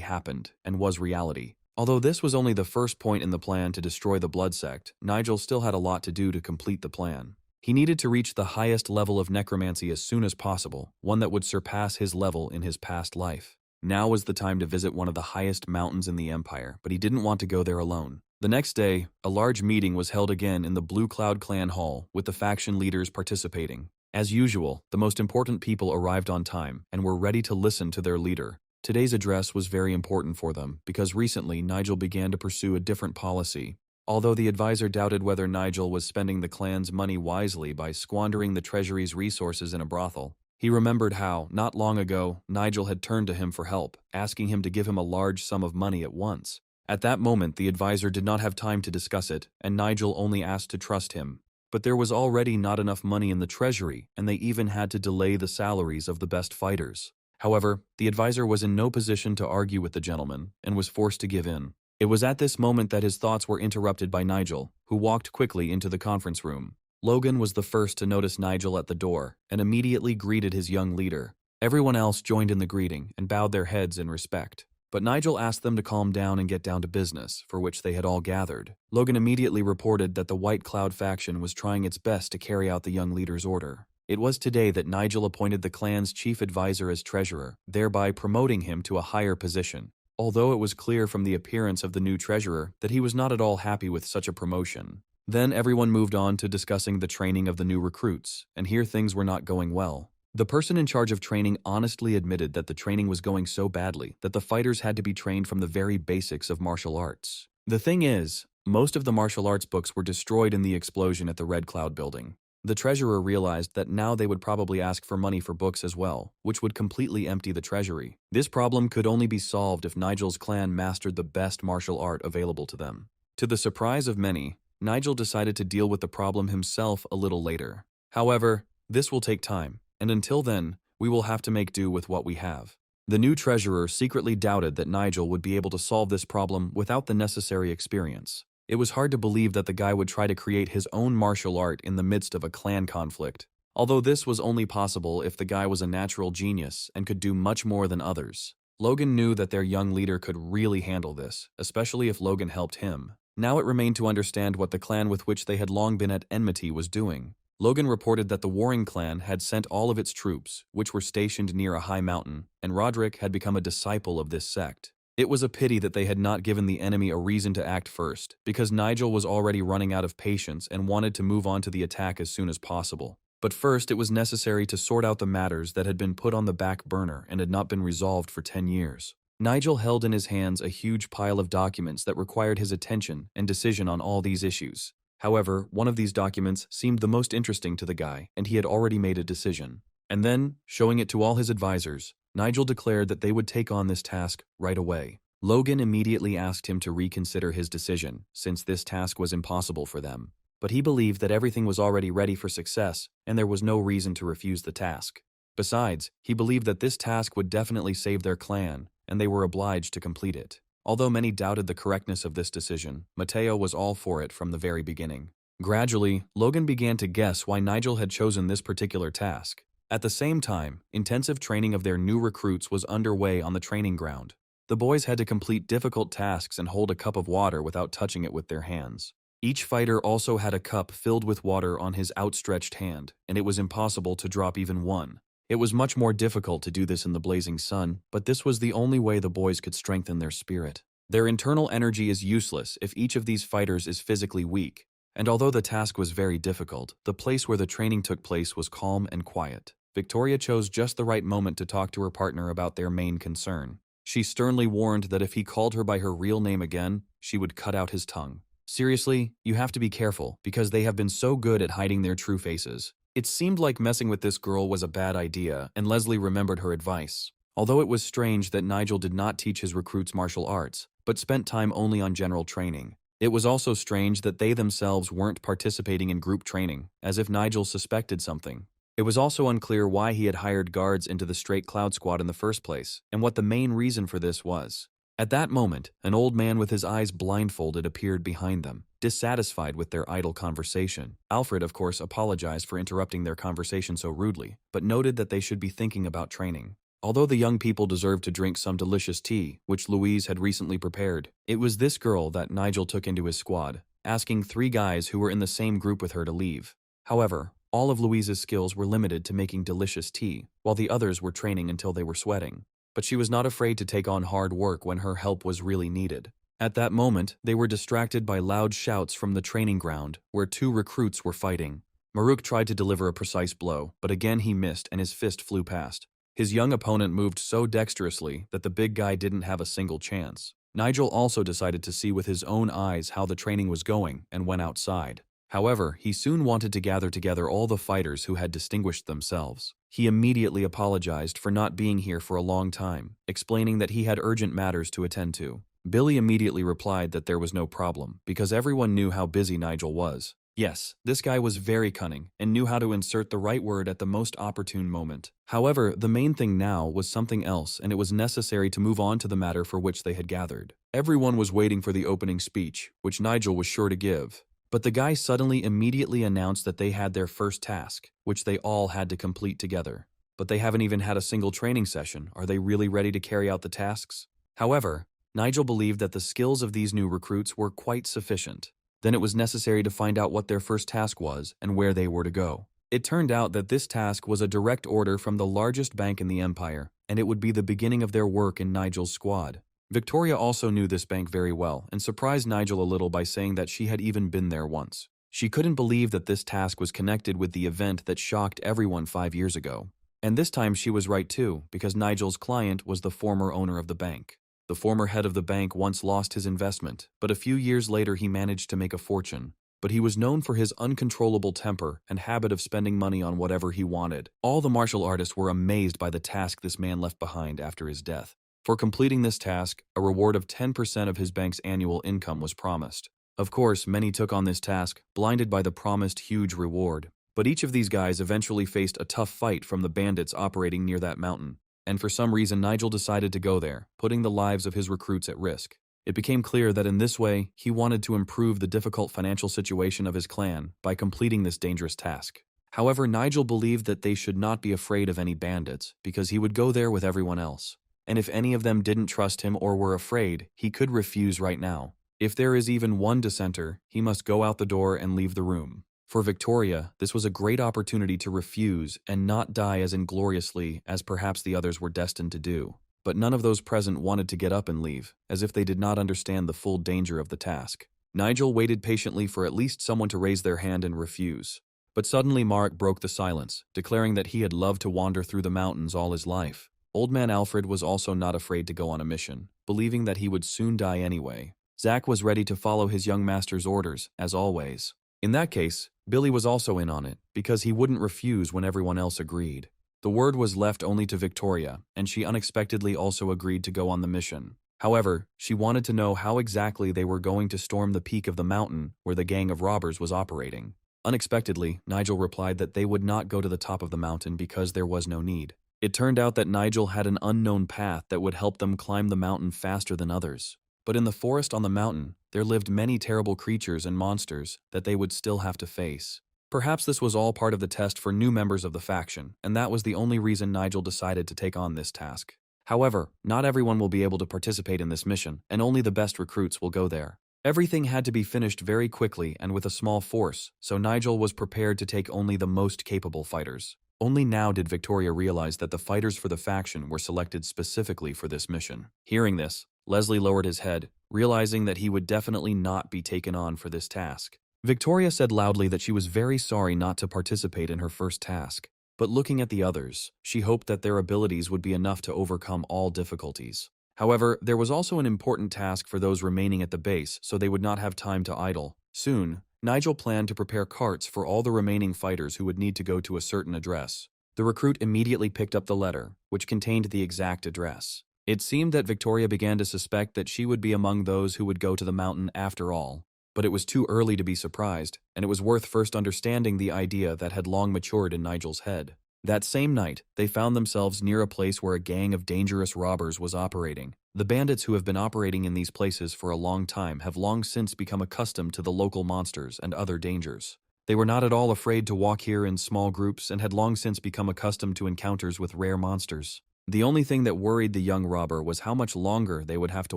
happened and was reality. Although this was only the first point in the plan to destroy the blood sect, Nigel still had a lot to do to complete the plan. He needed to reach the highest level of necromancy as soon as possible, one that would surpass his level in his past life. Now was the time to visit one of the highest mountains in the Empire, but he didn't want to go there alone. The next day, a large meeting was held again in the Blue Cloud Clan Hall, with the faction leaders participating. As usual, the most important people arrived on time and were ready to listen to their leader. Today's address was very important for them because recently Nigel began to pursue a different policy. Although the advisor doubted whether Nigel was spending the clan's money wisely by squandering the treasury's resources in a brothel, he remembered how, not long ago, Nigel had turned to him for help, asking him to give him a large sum of money at once. At that moment, the advisor did not have time to discuss it, and Nigel only asked to trust him. But there was already not enough money in the treasury, and they even had to delay the salaries of the best fighters. However, the advisor was in no position to argue with the gentleman, and was forced to give in. It was at this moment that his thoughts were interrupted by Nigel, who walked quickly into the conference room. Logan was the first to notice Nigel at the door, and immediately greeted his young leader. Everyone else joined in the greeting and bowed their heads in respect. But Nigel asked them to calm down and get down to business, for which they had all gathered. Logan immediately reported that the White Cloud faction was trying its best to carry out the young leader's order. It was today that Nigel appointed the clan's chief advisor as treasurer, thereby promoting him to a higher position. Although it was clear from the appearance of the new treasurer that he was not at all happy with such a promotion. Then everyone moved on to discussing the training of the new recruits, and here things were not going well. The person in charge of training honestly admitted that the training was going so badly that the fighters had to be trained from the very basics of martial arts. The thing is, most of the martial arts books were destroyed in the explosion at the Red Cloud building. The treasurer realized that now they would probably ask for money for books as well, which would completely empty the treasury. This problem could only be solved if Nigel's clan mastered the best martial art available to them. To the surprise of many, Nigel decided to deal with the problem himself a little later. However, this will take time, and until then, we will have to make do with what we have. The new treasurer secretly doubted that Nigel would be able to solve this problem without the necessary experience. It was hard to believe that the guy would try to create his own martial art in the midst of a clan conflict, although this was only possible if the guy was a natural genius and could do much more than others. Logan knew that their young leader could really handle this, especially if Logan helped him. Now it remained to understand what the clan with which they had long been at enmity was doing. Logan reported that the warring clan had sent all of its troops, which were stationed near a high mountain, and Roderick had become a disciple of this sect. It was a pity that they had not given the enemy a reason to act first, because Nigel was already running out of patience and wanted to move on to the attack as soon as possible. But first it was necessary to sort out the matters that had been put on the back burner and had not been resolved for 10 years. Nigel held in his hands a huge pile of documents that required his attention and decision on all these issues. However, one of these documents seemed the most interesting to the guy, and he had already made a decision. And then, showing it to all his advisors, Nigel declared that they would take on this task right away. Logan immediately asked him to reconsider his decision, since this task was impossible for them. But he believed that everything was already ready for success, and there was no reason to refuse the task. Besides, he believed that this task would definitely save their clan, and they were obliged to complete it. Although many doubted the correctness of this decision, Mateo was all for it from the very beginning. Gradually, Logan began to guess why Nigel had chosen this particular task. At the same time, intensive training of their new recruits was underway on the training ground. The boys had to complete difficult tasks and hold a cup of water without touching it with their hands. Each fighter also had a cup filled with water on his outstretched hand, and it was impossible to drop even one. It was much more difficult to do this in the blazing sun, but this was the only way the boys could strengthen their spirit. Their internal energy is useless if each of these fighters is physically weak, and although the task was very difficult, the place where the training took place was calm and quiet. Victoria chose just the right moment to talk to her partner about their main concern. She sternly warned that if he called her by her real name again, she would cut out his tongue. Seriously, you have to be careful, because they have been so good at hiding their true faces. It seemed like messing with this girl was a bad idea, and Leslie remembered her advice. Although it was strange that Nigel did not teach his recruits martial arts, but spent time only on general training. It was also strange that they themselves weren't participating in group training, as if Nigel suspected something. It was also unclear why he had hired guards into the Straight Cloud Squad in the first place, and what the main reason for this was. At that moment, an old man with his eyes blindfolded appeared behind them, dissatisfied with their idle conversation. Alfred, of course, apologized for interrupting their conversation so rudely, but noted that they should be thinking about training. Although the young people deserved to drink some delicious tea, which Louise had recently prepared, it was this girl that Nigel took into his squad, asking 3 guys who were in the same group with her to leave. However, all of Louise's skills were limited to making delicious tea, while the others were training until they were sweating. But she was not afraid to take on hard work when her help was really needed. At that moment, they were distracted by loud shouts from the training ground, where two recruits were fighting. Maruk tried to deliver a precise blow, but again he missed and his fist flew past. His young opponent moved so dexterously that the big guy didn't have a single chance. Nigel also decided to see with his own eyes how the training was going and went outside. However, he soon wanted to gather together all the fighters who had distinguished themselves. He immediately apologized for not being here for a long time, explaining that he had urgent matters to attend to. Billy immediately replied that there was no problem, because everyone knew how busy Nigel was. Yes, this guy was very cunning and knew how to insert the right word at the most opportune moment. However, the main thing now was something else, and it was necessary to move on to the matter for which they had gathered. Everyone was waiting for the opening speech, which Nigel was sure to give. But the guy suddenly immediately announced that they had their first task, which they all had to complete together. But they haven't even had a single training session. Are they really ready to carry out the tasks? However, Nigel believed that the skills of these new recruits were quite sufficient. Then it was necessary to find out what their first task was and where they were to go. It turned out that this task was a direct order from the largest bank in the empire, and it would be the beginning of their work in Nigel's squad. Victoria also knew this bank very well and surprised Nigel a little by saying that she had even been there once. She couldn't believe that this task was connected with the event that shocked everyone 5 years ago. And this time she was right too, because Nigel's client was the former owner of the bank. The former head of the bank once lost his investment, but a few years later he managed to make a fortune. But he was known for his uncontrollable temper and habit of spending money on whatever he wanted. All the martial artists were amazed by the task this man left behind after his death. For completing this task, a reward of 10% of his bank's annual income was promised. Of course, many took on this task, blinded by the promised huge reward. But each of these guys eventually faced a tough fight from the bandits operating near that mountain. And for some reason Nigel decided to go there, putting the lives of his recruits at risk. It became clear that in this way, he wanted to improve the difficult financial situation of his clan by completing this dangerous task. However, Nigel believed that they should not be afraid of any bandits, because he would go there with everyone else. And if any of them didn't trust him or were afraid, he could refuse right now. If there is even one dissenter, he must go out the door and leave the room. For Victoria, this was a great opportunity to refuse and not die as ingloriously as perhaps the others were destined to do. But none of those present wanted to get up and leave, as if they did not understand the full danger of the task. Nigel waited patiently for at least someone to raise their hand and refuse. But suddenly Mark broke the silence, declaring that he had loved to wander through the mountains all his life. Old man Alfred was also not afraid to go on a mission, believing that he would soon die anyway. Zack was ready to follow his young master's orders, as always. In that case, Billy was also in on it, because he wouldn't refuse when everyone else agreed. The word was left only to Victoria, and she unexpectedly also agreed to go on the mission. However, she wanted to know how exactly they were going to storm the peak of the mountain where the gang of robbers was operating. Unexpectedly, Nigel replied that they would not go to the top of the mountain because there was no need. It turned out that Nigel had an unknown path that would help them climb the mountain faster than others. But in the forest on the mountain, there lived many terrible creatures and monsters that they would still have to face. Perhaps this was all part of the test for new members of the faction, and that was the only reason Nigel decided to take on this task. However, not everyone will be able to participate in this mission, and only the best recruits will go there. Everything had to be finished very quickly and with a small force, so Nigel was prepared to take only the most capable fighters. Only now did Victoria realize that the fighters for the faction were selected specifically for this mission. Hearing this, Leslie lowered his head, realizing that he would definitely not be taken on for this task. Victoria said loudly that she was very sorry not to participate in her first task, but looking at the others, she hoped that their abilities would be enough to overcome all difficulties. However, there was also an important task for those remaining at the base, so they would not have time to idle. Soon, Nigel planned to prepare carts for all the remaining fighters who would need to go to a certain address. The recruit immediately picked up the letter, which contained the exact address. It seemed that Victoria began to suspect that she would be among those who would go to the mountain after all. But it was too early to be surprised, and it was worth first understanding the idea that had long matured in Nigel's head. That same night, they found themselves near a place where a gang of dangerous robbers was operating. The bandits who have been operating in these places for a long time have long since become accustomed to the local monsters and other dangers. They were not at all afraid to walk here in small groups and had long since become accustomed to encounters with rare monsters. The only thing that worried the young robber was how much longer they would have to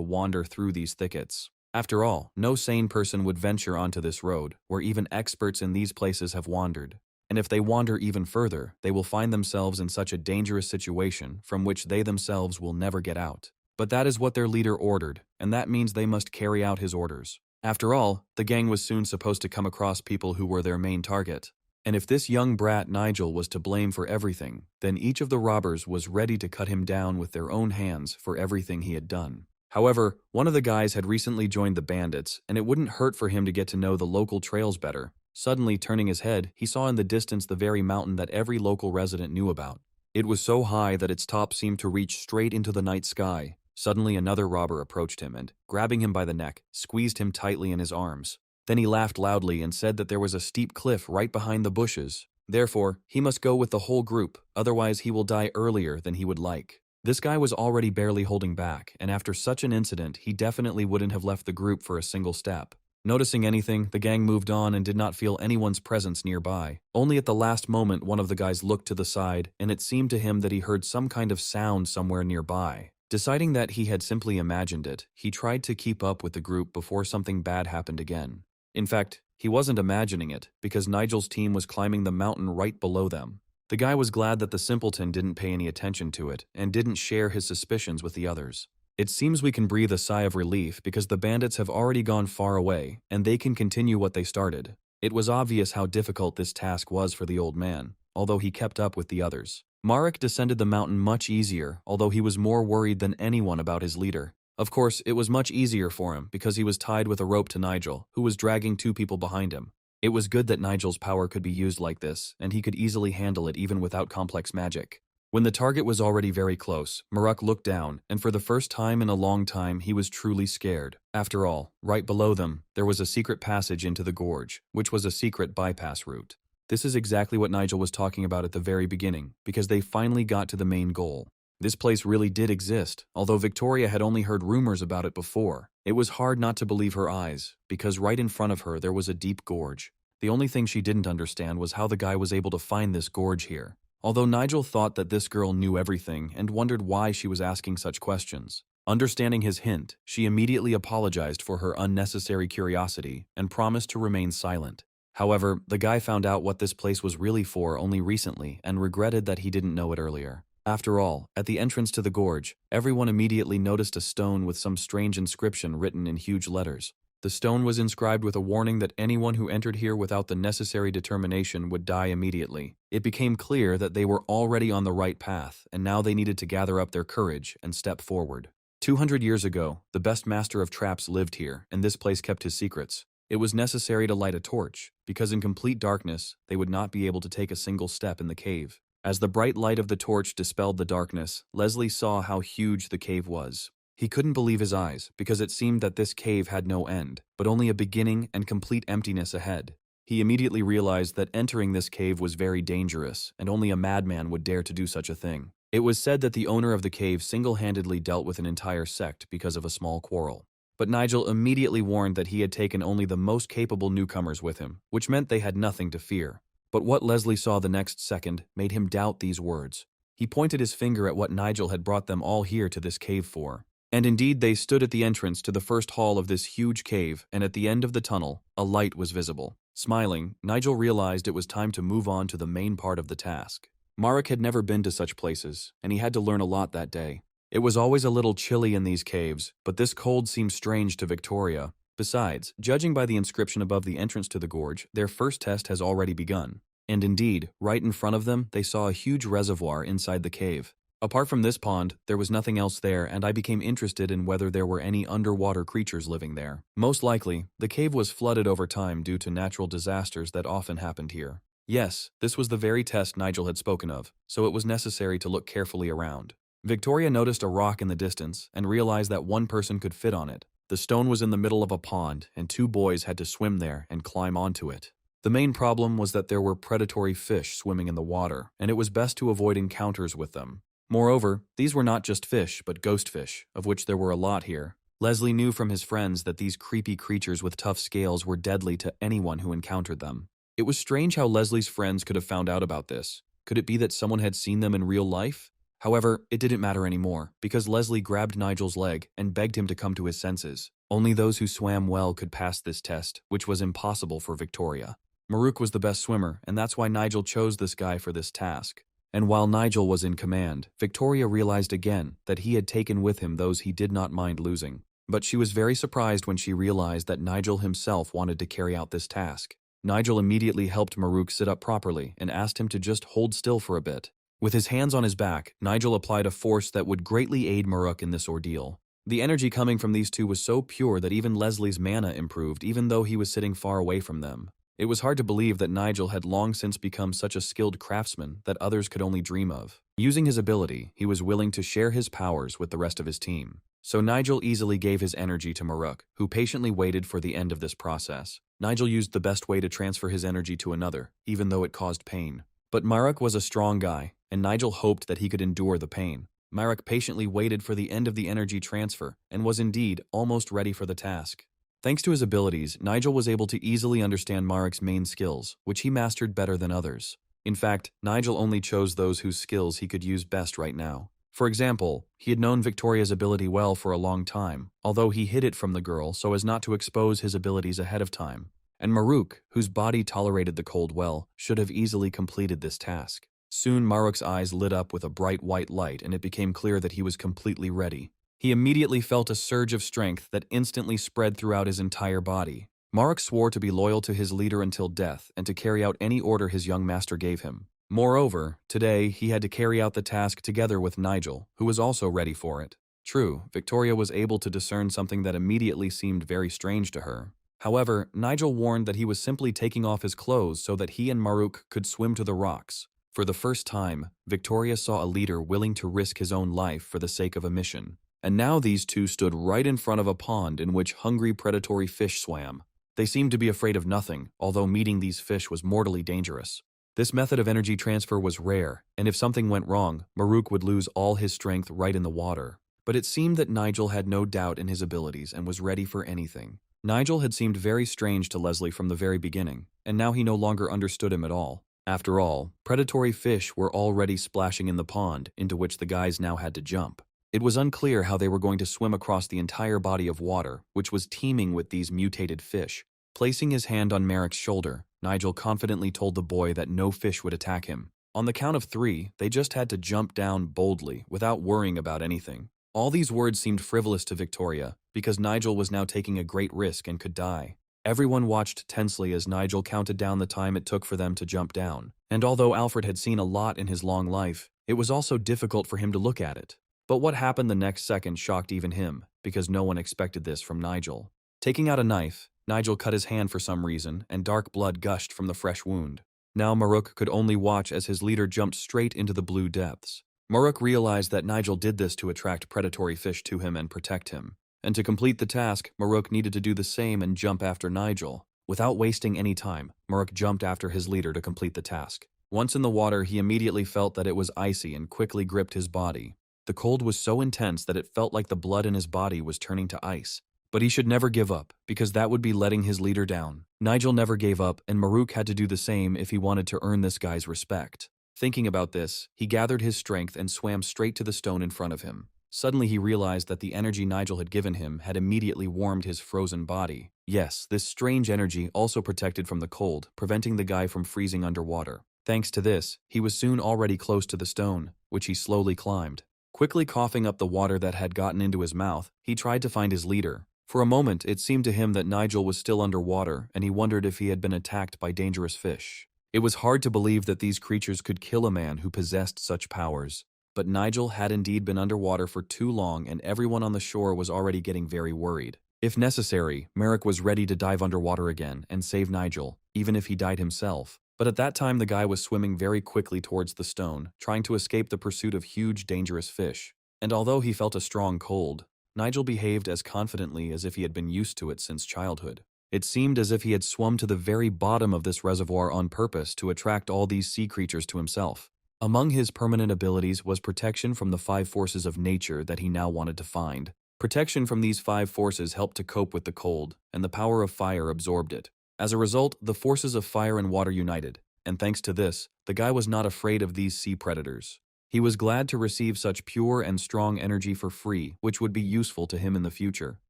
wander through these thickets. After all, no sane person would venture onto this road, where even experts in these places have wandered. And if they wander even further, they will find themselves in such a dangerous situation from which they themselves will never get out. But that is what their leader ordered, and that means they must carry out his orders. After all, the gang was soon supposed to come across people who were their main target. And if this young brat Nigel was to blame for everything, then each of the robbers was ready to cut him down with their own hands for everything he had done. However, one of the guys had recently joined the bandits, and it wouldn't hurt for him to get to know the local trails better. Suddenly, turning his head, he saw in the distance the very mountain that every local resident knew about. It was so high that its top seemed to reach straight into the night sky. Suddenly, another robber approached him and, grabbing him by the neck, squeezed him tightly in his arms. Then he laughed loudly and said that there was a steep cliff right behind the bushes. Therefore, he must go with the whole group, otherwise he will die earlier than he would like. This guy was already barely holding back, and after such an incident, he definitely wouldn't have left the group for a single step. Noticing anything, the gang moved on and did not feel anyone's presence nearby. Only at the last moment, one of the guys looked to the side, and it seemed to him that he heard some kind of sound somewhere nearby. Deciding that he had simply imagined it, he tried to keep up with the group before something bad happened again. In fact, he wasn't imagining it, because Nigel's team was climbing the mountain right below them. The guy was glad that the simpleton didn't pay any attention to it, and didn't share his suspicions with the others. It seems we can breathe a sigh of relief because the bandits have already gone far away, and they can continue what they started. It was obvious how difficult this task was for the old man, although he kept up with the others. Marek descended the mountain much easier, although he was more worried than anyone about his leader. Of course, it was much easier for him because he was tied with a rope to Nigel, who was dragging two people behind him. It was good that Nigel's power could be used like this, and he could easily handle it even without complex magic. When the target was already very close, Marek looked down, and for the first time in a long time he was truly scared. After all, right below them, there was a secret passage into the gorge, which was a secret bypass route. This is exactly what Nigel was talking about at the very beginning, because they finally got to the main goal. This place really did exist, although Victoria had only heard rumors about it before. It was hard not to believe her eyes, because right in front of her there was a deep gorge. The only thing she didn't understand was how the guy was able to find this gorge here. Although Nigel thought that this girl knew everything and wondered why she was asking such questions. Understanding his hint, she immediately apologized for her unnecessary curiosity and promised to remain silent. However, the guy found out what this place was really for only recently and regretted that he didn't know it earlier. After all, at the entrance to the gorge, everyone immediately noticed a stone with some strange inscription written in huge letters. The stone was inscribed with a warning that anyone who entered here without the necessary determination would die immediately. It became clear that they were already on the right path, and now they needed to gather up their courage and step forward. 200 years ago, the best master of traps lived here, and this place kept his secrets. It was necessary to light a torch, because in complete darkness, they would not be able to take a single step in the cave. As the bright light of the torch dispelled the darkness, Leslie saw how huge the cave was. He couldn't believe his eyes, because it seemed that this cave had no end, but only a beginning and complete emptiness ahead. He immediately realized that entering this cave was very dangerous, and only a madman would dare to do such a thing. It was said that the owner of the cave single-handedly dealt with an entire sect because of a small quarrel. But Nigel immediately warned that he had taken only the most capable newcomers with him, which meant they had nothing to fear. But what Leslie saw the next second made him doubt these words. He pointed his finger at what Nigel had brought them all here to this cave for. And indeed, they stood at the entrance to the first hall of this huge cave, and at the end of the tunnel, a light was visible. Smiling, Nigel realized it was time to move on to the main part of the task. Marek had never been to such places, and he had to learn a lot that day. It was always a little chilly in these caves, but this cold seemed strange to Victoria. Besides, judging by the inscription above the entrance to the gorge, their first test has already begun. And indeed, right in front of them, they saw a huge reservoir inside the cave. Apart from this pond, there was nothing else there, and I became interested in whether there were any underwater creatures living there. Most likely, the cave was flooded over time due to natural disasters that often happened here. Yes, this was the very test Nigel had spoken of, so it was necessary to look carefully around. Victoria noticed a rock in the distance and realized that one person could fit on it. The stone was in the middle of a pond, and two boys had to swim there and climb onto it. The main problem was that there were predatory fish swimming in the water, and it was best to avoid encounters with them. Moreover, these were not just fish, but ghost fish, of which there were a lot here. Leslie knew from his friends that these creepy creatures with tough scales were deadly to anyone who encountered them. It was strange how Leslie's friends could have found out about this. Could it be that someone had seen them in real life? However, it didn't matter anymore, because Leslie grabbed Nigel's leg and begged him to come to his senses. Only those who swam well could pass this test, which was impossible for Victoria. Maruk was the best swimmer, and that's why Nigel chose this guy for this task. And while Nigel was in command, Victoria realized again that he had taken with him those he did not mind losing. But she was very surprised when she realized that Nigel himself wanted to carry out this task. Nigel immediately helped Maruk sit up properly and asked him to just hold still for a bit. With his hands on his back, Nigel applied a force that would greatly aid Maruk in this ordeal. The energy coming from these two was so pure that even Leslie's mana improved even though he was sitting far away from them. It was hard to believe that Nigel had long since become such a skilled craftsman that others could only dream of. Using his ability, he was willing to share his powers with the rest of his team. So Nigel easily gave his energy to Maruk, who patiently waited for the end of this process. Nigel used the best way to transfer his energy to another, even though it caused pain. But Maruk was a strong guy, and Nigel hoped that he could endure the pain. Maruk patiently waited for the end of the energy transfer, and was indeed almost ready for the task. Thanks to his abilities, Nigel was able to easily understand Maruk's main skills, which he mastered better than others. In fact, Nigel only chose those whose skills he could use best right now. For example, he had known Victoria's ability well for a long time, although he hid it from the girl so as not to expose his abilities ahead of time. And Maruk, whose body tolerated the cold well, should have easily completed this task. Soon Maruk's eyes lit up with a bright white light and it became clear that he was completely ready. He immediately felt a surge of strength that instantly spread throughout his entire body. Maruk swore to be loyal to his leader until death and to carry out any order his young master gave him. Moreover, today he had to carry out the task together with Nigel, who was also ready for it. True, Victoria was able to discern something that immediately seemed very strange to her. However, Nigel warned that he was simply taking off his clothes so that he and Maruk could swim to the rocks. For the first time, Victoria saw a leader willing to risk his own life for the sake of a mission. And now these two stood right in front of a pond in which hungry predatory fish swam. They seemed to be afraid of nothing, although meeting these fish was mortally dangerous. This method of energy transfer was rare, and if something went wrong, Maruk would lose all his strength right in the water. But it seemed that Nigel had no doubt in his abilities and was ready for anything. Nigel had seemed very strange to Leslie from the very beginning, and now he no longer understood him at all. After all, predatory fish were already splashing in the pond, into which the guys now had to jump. It was unclear how they were going to swim across the entire body of water, which was teeming with these mutated fish. Placing his hand on Maruk's shoulder, Nigel confidently told the boy that no fish would attack him. On the count of 3, they just had to jump down boldly, without worrying about anything. All these words seemed frivolous to Victoria, because Nigel was now taking a great risk and could die. Everyone watched tensely as Nigel counted down the time it took for them to jump down. And although Alfred had seen a lot in his long life, it was also difficult for him to look at it. But what happened the next second shocked even him, because no one expected this from Nigel. Taking out a knife, Nigel cut his hand for some reason, and dark blood gushed from the fresh wound. Now Maruk could only watch as his leader jumped straight into the blue depths. Maruk realized that Nigel did this to attract predatory fish to him and protect him. And to complete the task, Maruk needed to do the same and jump after Nigel. Without wasting any time, Maruk jumped after his leader to complete the task. Once in the water, he immediately felt that it was icy and quickly gripped his body. The cold was so intense that it felt like the blood in his body was turning to ice. But he should never give up, because that would be letting his leader down. Nigel never gave up, and Maruk had to do the same if he wanted to earn this guy's respect. Thinking about this, he gathered his strength and swam straight to the stone in front of him. Suddenly he realized that the energy Nigel had given him had immediately warmed his frozen body. Yes, this strange energy also protected from the cold, preventing the guy from freezing underwater. Thanks to this, he was soon already close to the stone, which he slowly climbed. Quickly coughing up the water that had gotten into his mouth, he tried to find his leader. For a moment, it seemed to him that Nigel was still underwater, and he wondered if he had been attacked by dangerous fish. It was hard to believe that these creatures could kill a man who possessed such powers. But Nigel had indeed been underwater for too long, and everyone on the shore was already getting very worried. If necessary, Maruk was ready to dive underwater again and save Nigel, even if he died himself. But at that time the guy was swimming very quickly towards the stone, trying to escape the pursuit of huge dangerous fish. And although he felt a strong cold, Nigel behaved as confidently as if he had been used to it since childhood. It seemed as if he had swum to the very bottom of this reservoir on purpose to attract all these sea creatures to himself. Among his permanent abilities was protection from the 5 forces of nature that he now wanted to find. Protection from these 5 forces helped to cope with the cold, and the power of fire absorbed it. As a result, the forces of fire and water united, and thanks to this, the guy was not afraid of these sea predators. He was glad to receive such pure and strong energy for free, which would be useful to him in the future.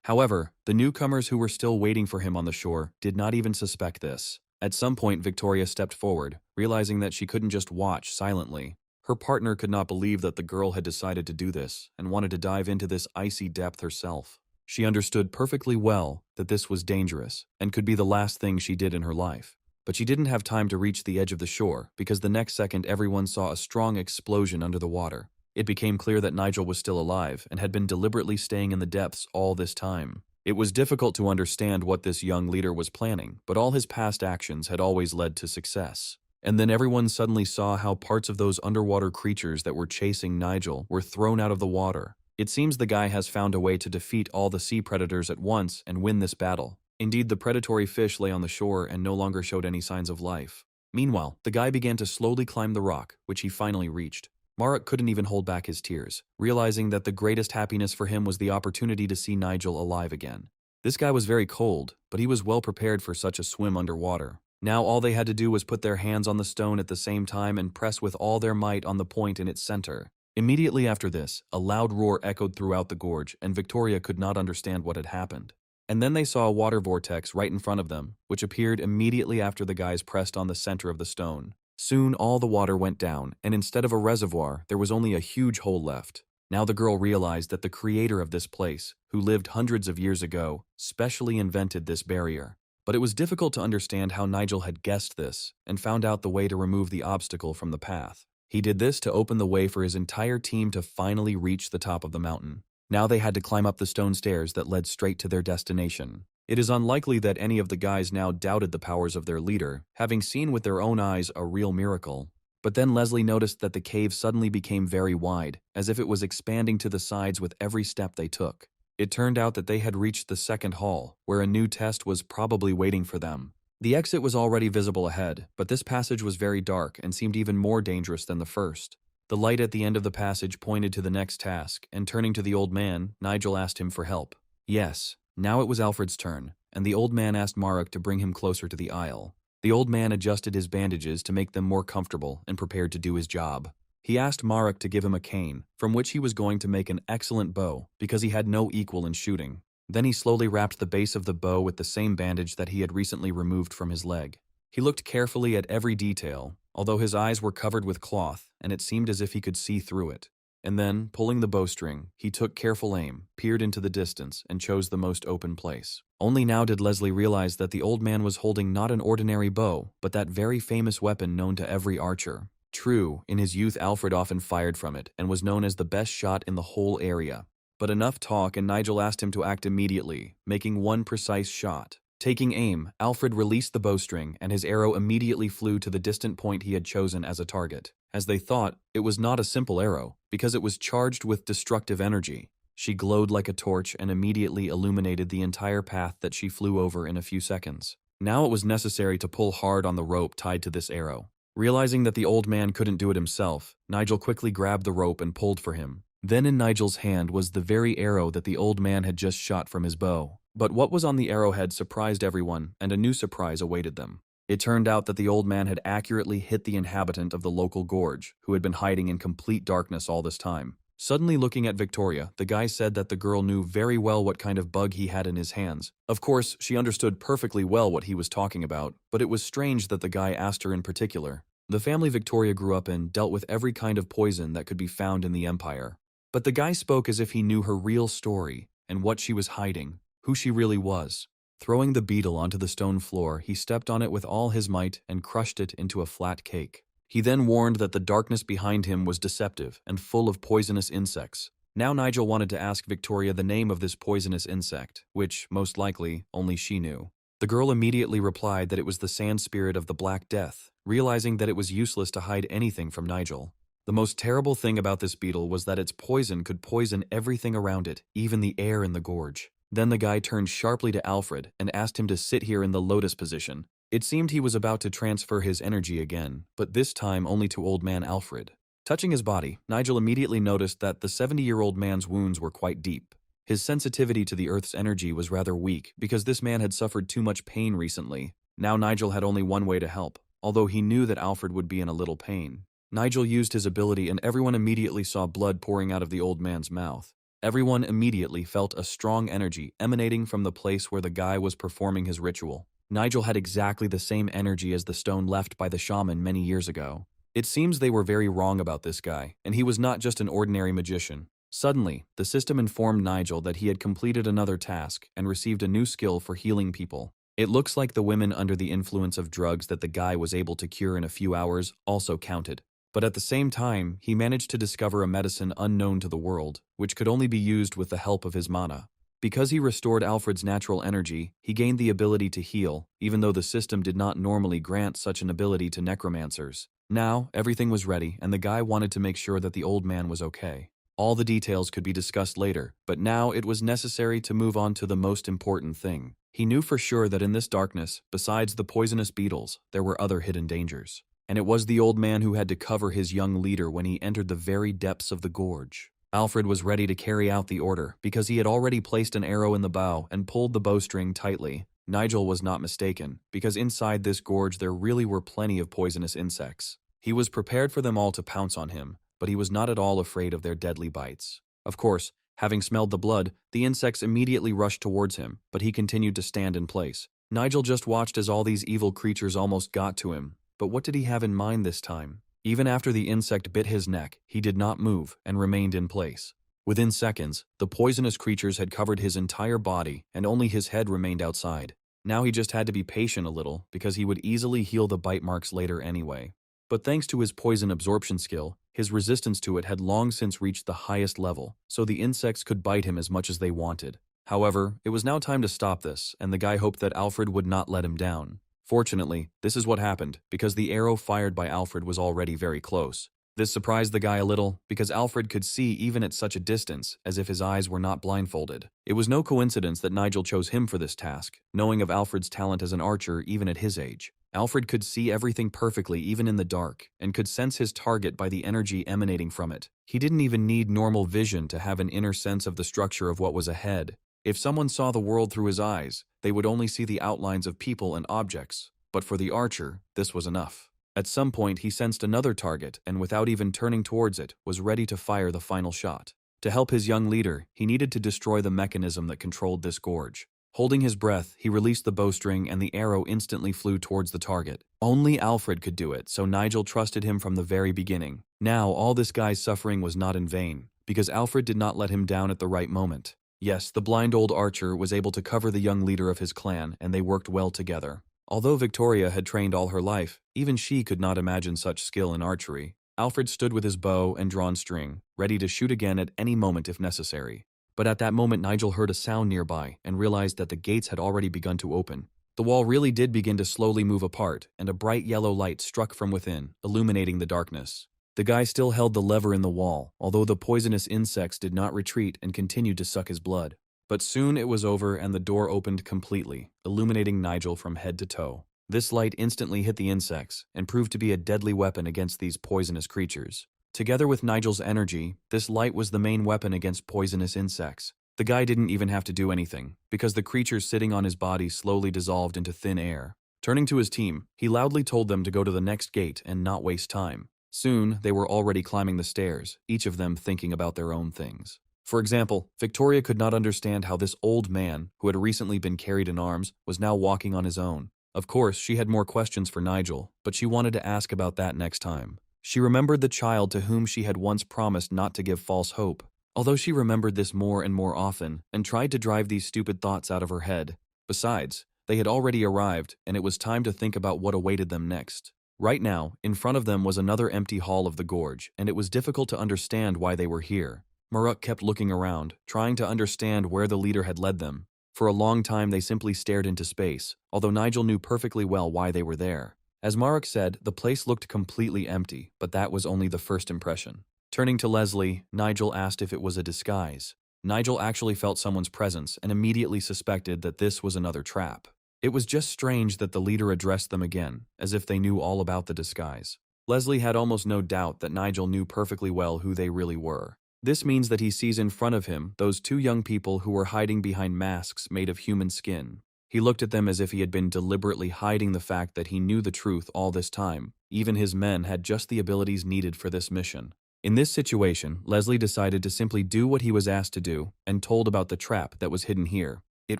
However, the newcomers who were still waiting for him on the shore did not even suspect this. At some point, Victoria stepped forward, realizing that she couldn't just watch silently. Her partner could not believe that the girl had decided to do this and wanted to dive into this icy depth herself. She understood perfectly well that this was dangerous and could be the last thing she did in her life. But she didn't have time to reach the edge of the shore because the next second everyone saw a strong explosion under the water. It became clear that Nigel was still alive and had been deliberately staying in the depths all this time. It was difficult to understand what this young leader was planning, but all his past actions had always led to success. And then everyone suddenly saw how parts of those underwater creatures that were chasing Nigel were thrown out of the water. It seems the guy has found a way to defeat all the sea predators at once and win this battle. Indeed, the predatory fish lay on the shore and no longer showed any signs of life. Meanwhile, the guy began to slowly climb the rock, which he finally reached. Marek couldn't even hold back his tears, realizing that the greatest happiness for him was the opportunity to see Nigel alive again. This guy was very cold, but he was well prepared for such a swim underwater. Now all they had to do was put their hands on the stone at the same time and press with all their might on the point in its center. Immediately after this, a loud roar echoed throughout the gorge, and Victoria could not understand what had happened. And then they saw a water vortex right in front of them, which appeared immediately after the guys pressed on the center of the stone. Soon all the water went down, and instead of a reservoir, there was only a huge hole left. Now the girl realized that the creator of this place, who lived hundreds of years ago, specially invented this barrier. But it was difficult to understand how Nigel had guessed this and found out the way to remove the obstacle from the path. He did this to open the way for his entire team to finally reach the top of the mountain. Now they had to climb up the stone stairs that led straight to their destination. It is unlikely that any of the guys now doubted the powers of their leader, having seen with their own eyes a real miracle. But then Leslie noticed that the cave suddenly became very wide, as if it was expanding to the sides with every step they took. It turned out that they had reached the second hall, where a new test was probably waiting for them. The exit was already visible ahead, but this passage was very dark and seemed even more dangerous than the first. The light at the end of the passage pointed to the next task, and turning to the old man, Nigel asked him for help. Yes, now it was Alfred's turn, and the old man asked Marek to bring him closer to the aisle. The old man adjusted his bandages to make them more comfortable and prepared to do his job. He asked Marek to give him a cane, from which he was going to make an excellent bow, because he had no equal in shooting. Then he slowly wrapped the base of the bow with the same bandage that he had recently removed from his leg. He looked carefully at every detail, although his eyes were covered with cloth, and it seemed as if he could see through it. And then, pulling the bowstring, he took careful aim, peered into the distance, and chose the most open place. Only now did Leslie realize that the old man was holding not an ordinary bow, but that very famous weapon known to every archer. True, in his youth Alfred often fired from it, and was known as the best shot in the whole area. But enough talk, and Nigel asked him to act immediately, making one precise shot. Taking aim, Alfred released the bowstring, and his arrow immediately flew to the distant point he had chosen as a target. As they thought, it was not a simple arrow, because it was charged with destructive energy. She glowed like a torch and immediately illuminated the entire path that she flew over in a few seconds. Now it was necessary to pull hard on the rope tied to this arrow. Realizing that the old man couldn't do it himself, Nigel quickly grabbed the rope and pulled for him. Then in Nigel's hand was the very arrow that the old man had just shot from his bow. But what was on the arrowhead surprised everyone, and a new surprise awaited them. It turned out that the old man had accurately hit the inhabitant of the local gorge, who had been hiding in complete darkness all this time. Suddenly looking at Victoria, the guy said that the girl knew very well what kind of bug he had in his hands. Of course, she understood perfectly well what he was talking about, but it was strange that the guy asked her in particular. The family Victoria grew up in dealt with every kind of poison that could be found in the Empire. But the guy spoke as if he knew her real story, and what she was hiding, who she really was. Throwing the beetle onto the stone floor, he stepped on it with all his might and crushed it into a flat cake. He then warned that the darkness behind him was deceptive and full of poisonous insects. Now Nigel wanted to ask Victoria the name of this poisonous insect, which, most likely, only she knew. The girl immediately replied that it was the sand spirit of the Black Death, realizing that it was useless to hide anything from Nigel. The most terrible thing about this beetle was that its poison could poison everything around it, even the air in the gorge. Then the guy turned sharply to Alfred and asked him to sit here in the lotus position. It seemed he was about to transfer his energy again, but this time only to old man Alfred. Touching his body, Nigel immediately noticed that the 70-year-old man's wounds were quite deep. His sensitivity to the earth's energy was rather weak because this man had suffered too much pain recently. Now Nigel had only one way to help, although he knew that Alfred would be in a little pain. Nigel used his ability and everyone immediately saw blood pouring out of the old man's mouth. Everyone immediately felt a strong energy emanating from the place where the guy was performing his ritual. Nigel had exactly the same energy as the stone left by the shaman many years ago. It seems they were very wrong about this guy, and he was not just an ordinary magician. Suddenly, the system informed Nigel that he had completed another task and received a new skill for healing people. It looks like the women under the influence of drugs that the guy was able to cure in a few hours also counted. But at the same time, he managed to discover a medicine unknown to the world, which could only be used with the help of his mana. Because he restored Alfred's natural energy, he gained the ability to heal, even though the system did not normally grant such an ability to necromancers. Now, everything was ready, and the guy wanted to make sure that the old man was okay. All the details could be discussed later, but now it was necessary to move on to the most important thing. He knew for sure that in this darkness, besides the poisonous beetles, there were other hidden dangers. And it was the old man who had to cover his young leader when he entered the very depths of the gorge. Alfred was ready to carry out the order, because he had already placed an arrow in the bow and pulled the bowstring tightly. Nigel was not mistaken, because inside this gorge there really were plenty of poisonous insects. He was prepared for them all to pounce on him, but he was not at all afraid of their deadly bites. Of course, having smelled the blood, the insects immediately rushed towards him, but he continued to stand in place. Nigel just watched as all these evil creatures almost got to him, but what did he have in mind this time? Even after the insect bit his neck, he did not move and remained in place. Within seconds, the poisonous creatures had covered his entire body and only his head remained outside. Now he just had to be patient a little because he would easily heal the bite marks later anyway. But thanks to his poison absorption skill, his resistance to it had long since reached the highest level, so the insects could bite him as much as they wanted. However, it was now time to stop this, and the guy hoped that Alfred would not let him down. Fortunately, this is what happened, because the arrow fired by Alfred was already very close. This surprised the guy a little, because Alfred could see even at such a distance, as if his eyes were not blindfolded. It was no coincidence that Nigel chose him for this task, knowing of Alfred's talent as an archer even at his age. Alfred could see everything perfectly even in the dark, and could sense his target by the energy emanating from it. He didn't even need normal vision to have an inner sense of the structure of what was ahead. If someone saw the world through his eyes, they would only see the outlines of people and objects. But for the archer, this was enough. At some point, he sensed another target, and without even turning towards it, was ready to fire the final shot. To help his young leader, he needed to destroy the mechanism that controlled this gorge. Holding his breath, he released the bowstring and the arrow instantly flew towards the target. Only Alfred could do it, so Nigel trusted him from the very beginning. Now, all this guy's suffering was not in vain, because Alfred did not let him down at the right moment. Yes, the blind old archer was able to cover the young leader of his clan, and they worked well together. Although Victoria had trained all her life, even she could not imagine such skill in archery. Alfred stood with his bow and drawn string, ready to shoot again at any moment if necessary. But at that moment Nigel heard a sound nearby and realized that the gates had already begun to open. The wall really did begin to slowly move apart, and a bright yellow light struck from within, illuminating the darkness. The guy still held the lever in the wall, although the poisonous insects did not retreat and continued to suck his blood. But soon it was over and the door opened completely, illuminating Nigel from head to toe. This light instantly hit the insects and proved to be a deadly weapon against these poisonous creatures. Together with Nigel's energy, this light was the main weapon against poisonous insects. The guy didn't even have to do anything, because the creatures sitting on his body slowly dissolved into thin air. Turning to his team, he loudly told them to go to the next gate and not waste time. Soon, they were already climbing the stairs, each of them thinking about their own things. For example, Victoria could not understand how this old man, who had recently been carried in arms, was now walking on his own. Of course, she had more questions for Nigel, but she wanted to ask about that next time. She remembered the child to whom she had once promised not to give false hope. Although she remembered this more and more often, and tried to drive these stupid thoughts out of her head. Besides, they had already arrived, and it was time to think about what awaited them next. Right now, in front of them was another empty hall of the gorge, and it was difficult to understand why they were here. Maruk kept looking around, trying to understand where the leader had led them. For a long time they simply stared into space, although Nigel knew perfectly well why they were there. As Maruk said, the place looked completely empty, but that was only the first impression. Turning to Leslie, Nigel asked if it was a disguise. Nigel actually felt someone's presence and immediately suspected that this was another trap. It was just strange that the leader addressed them again, as if they knew all about the disguise. Leslie had almost no doubt that Nigel knew perfectly well who they really were. This means that he sees in front of him those two young people who were hiding behind masks made of human skin. He looked at them as if he had been deliberately hiding the fact that he knew the truth all this time. Even his men had just the abilities needed for this mission. In this situation, Leslie decided to simply do what he was asked to do and told about the trap that was hidden here. It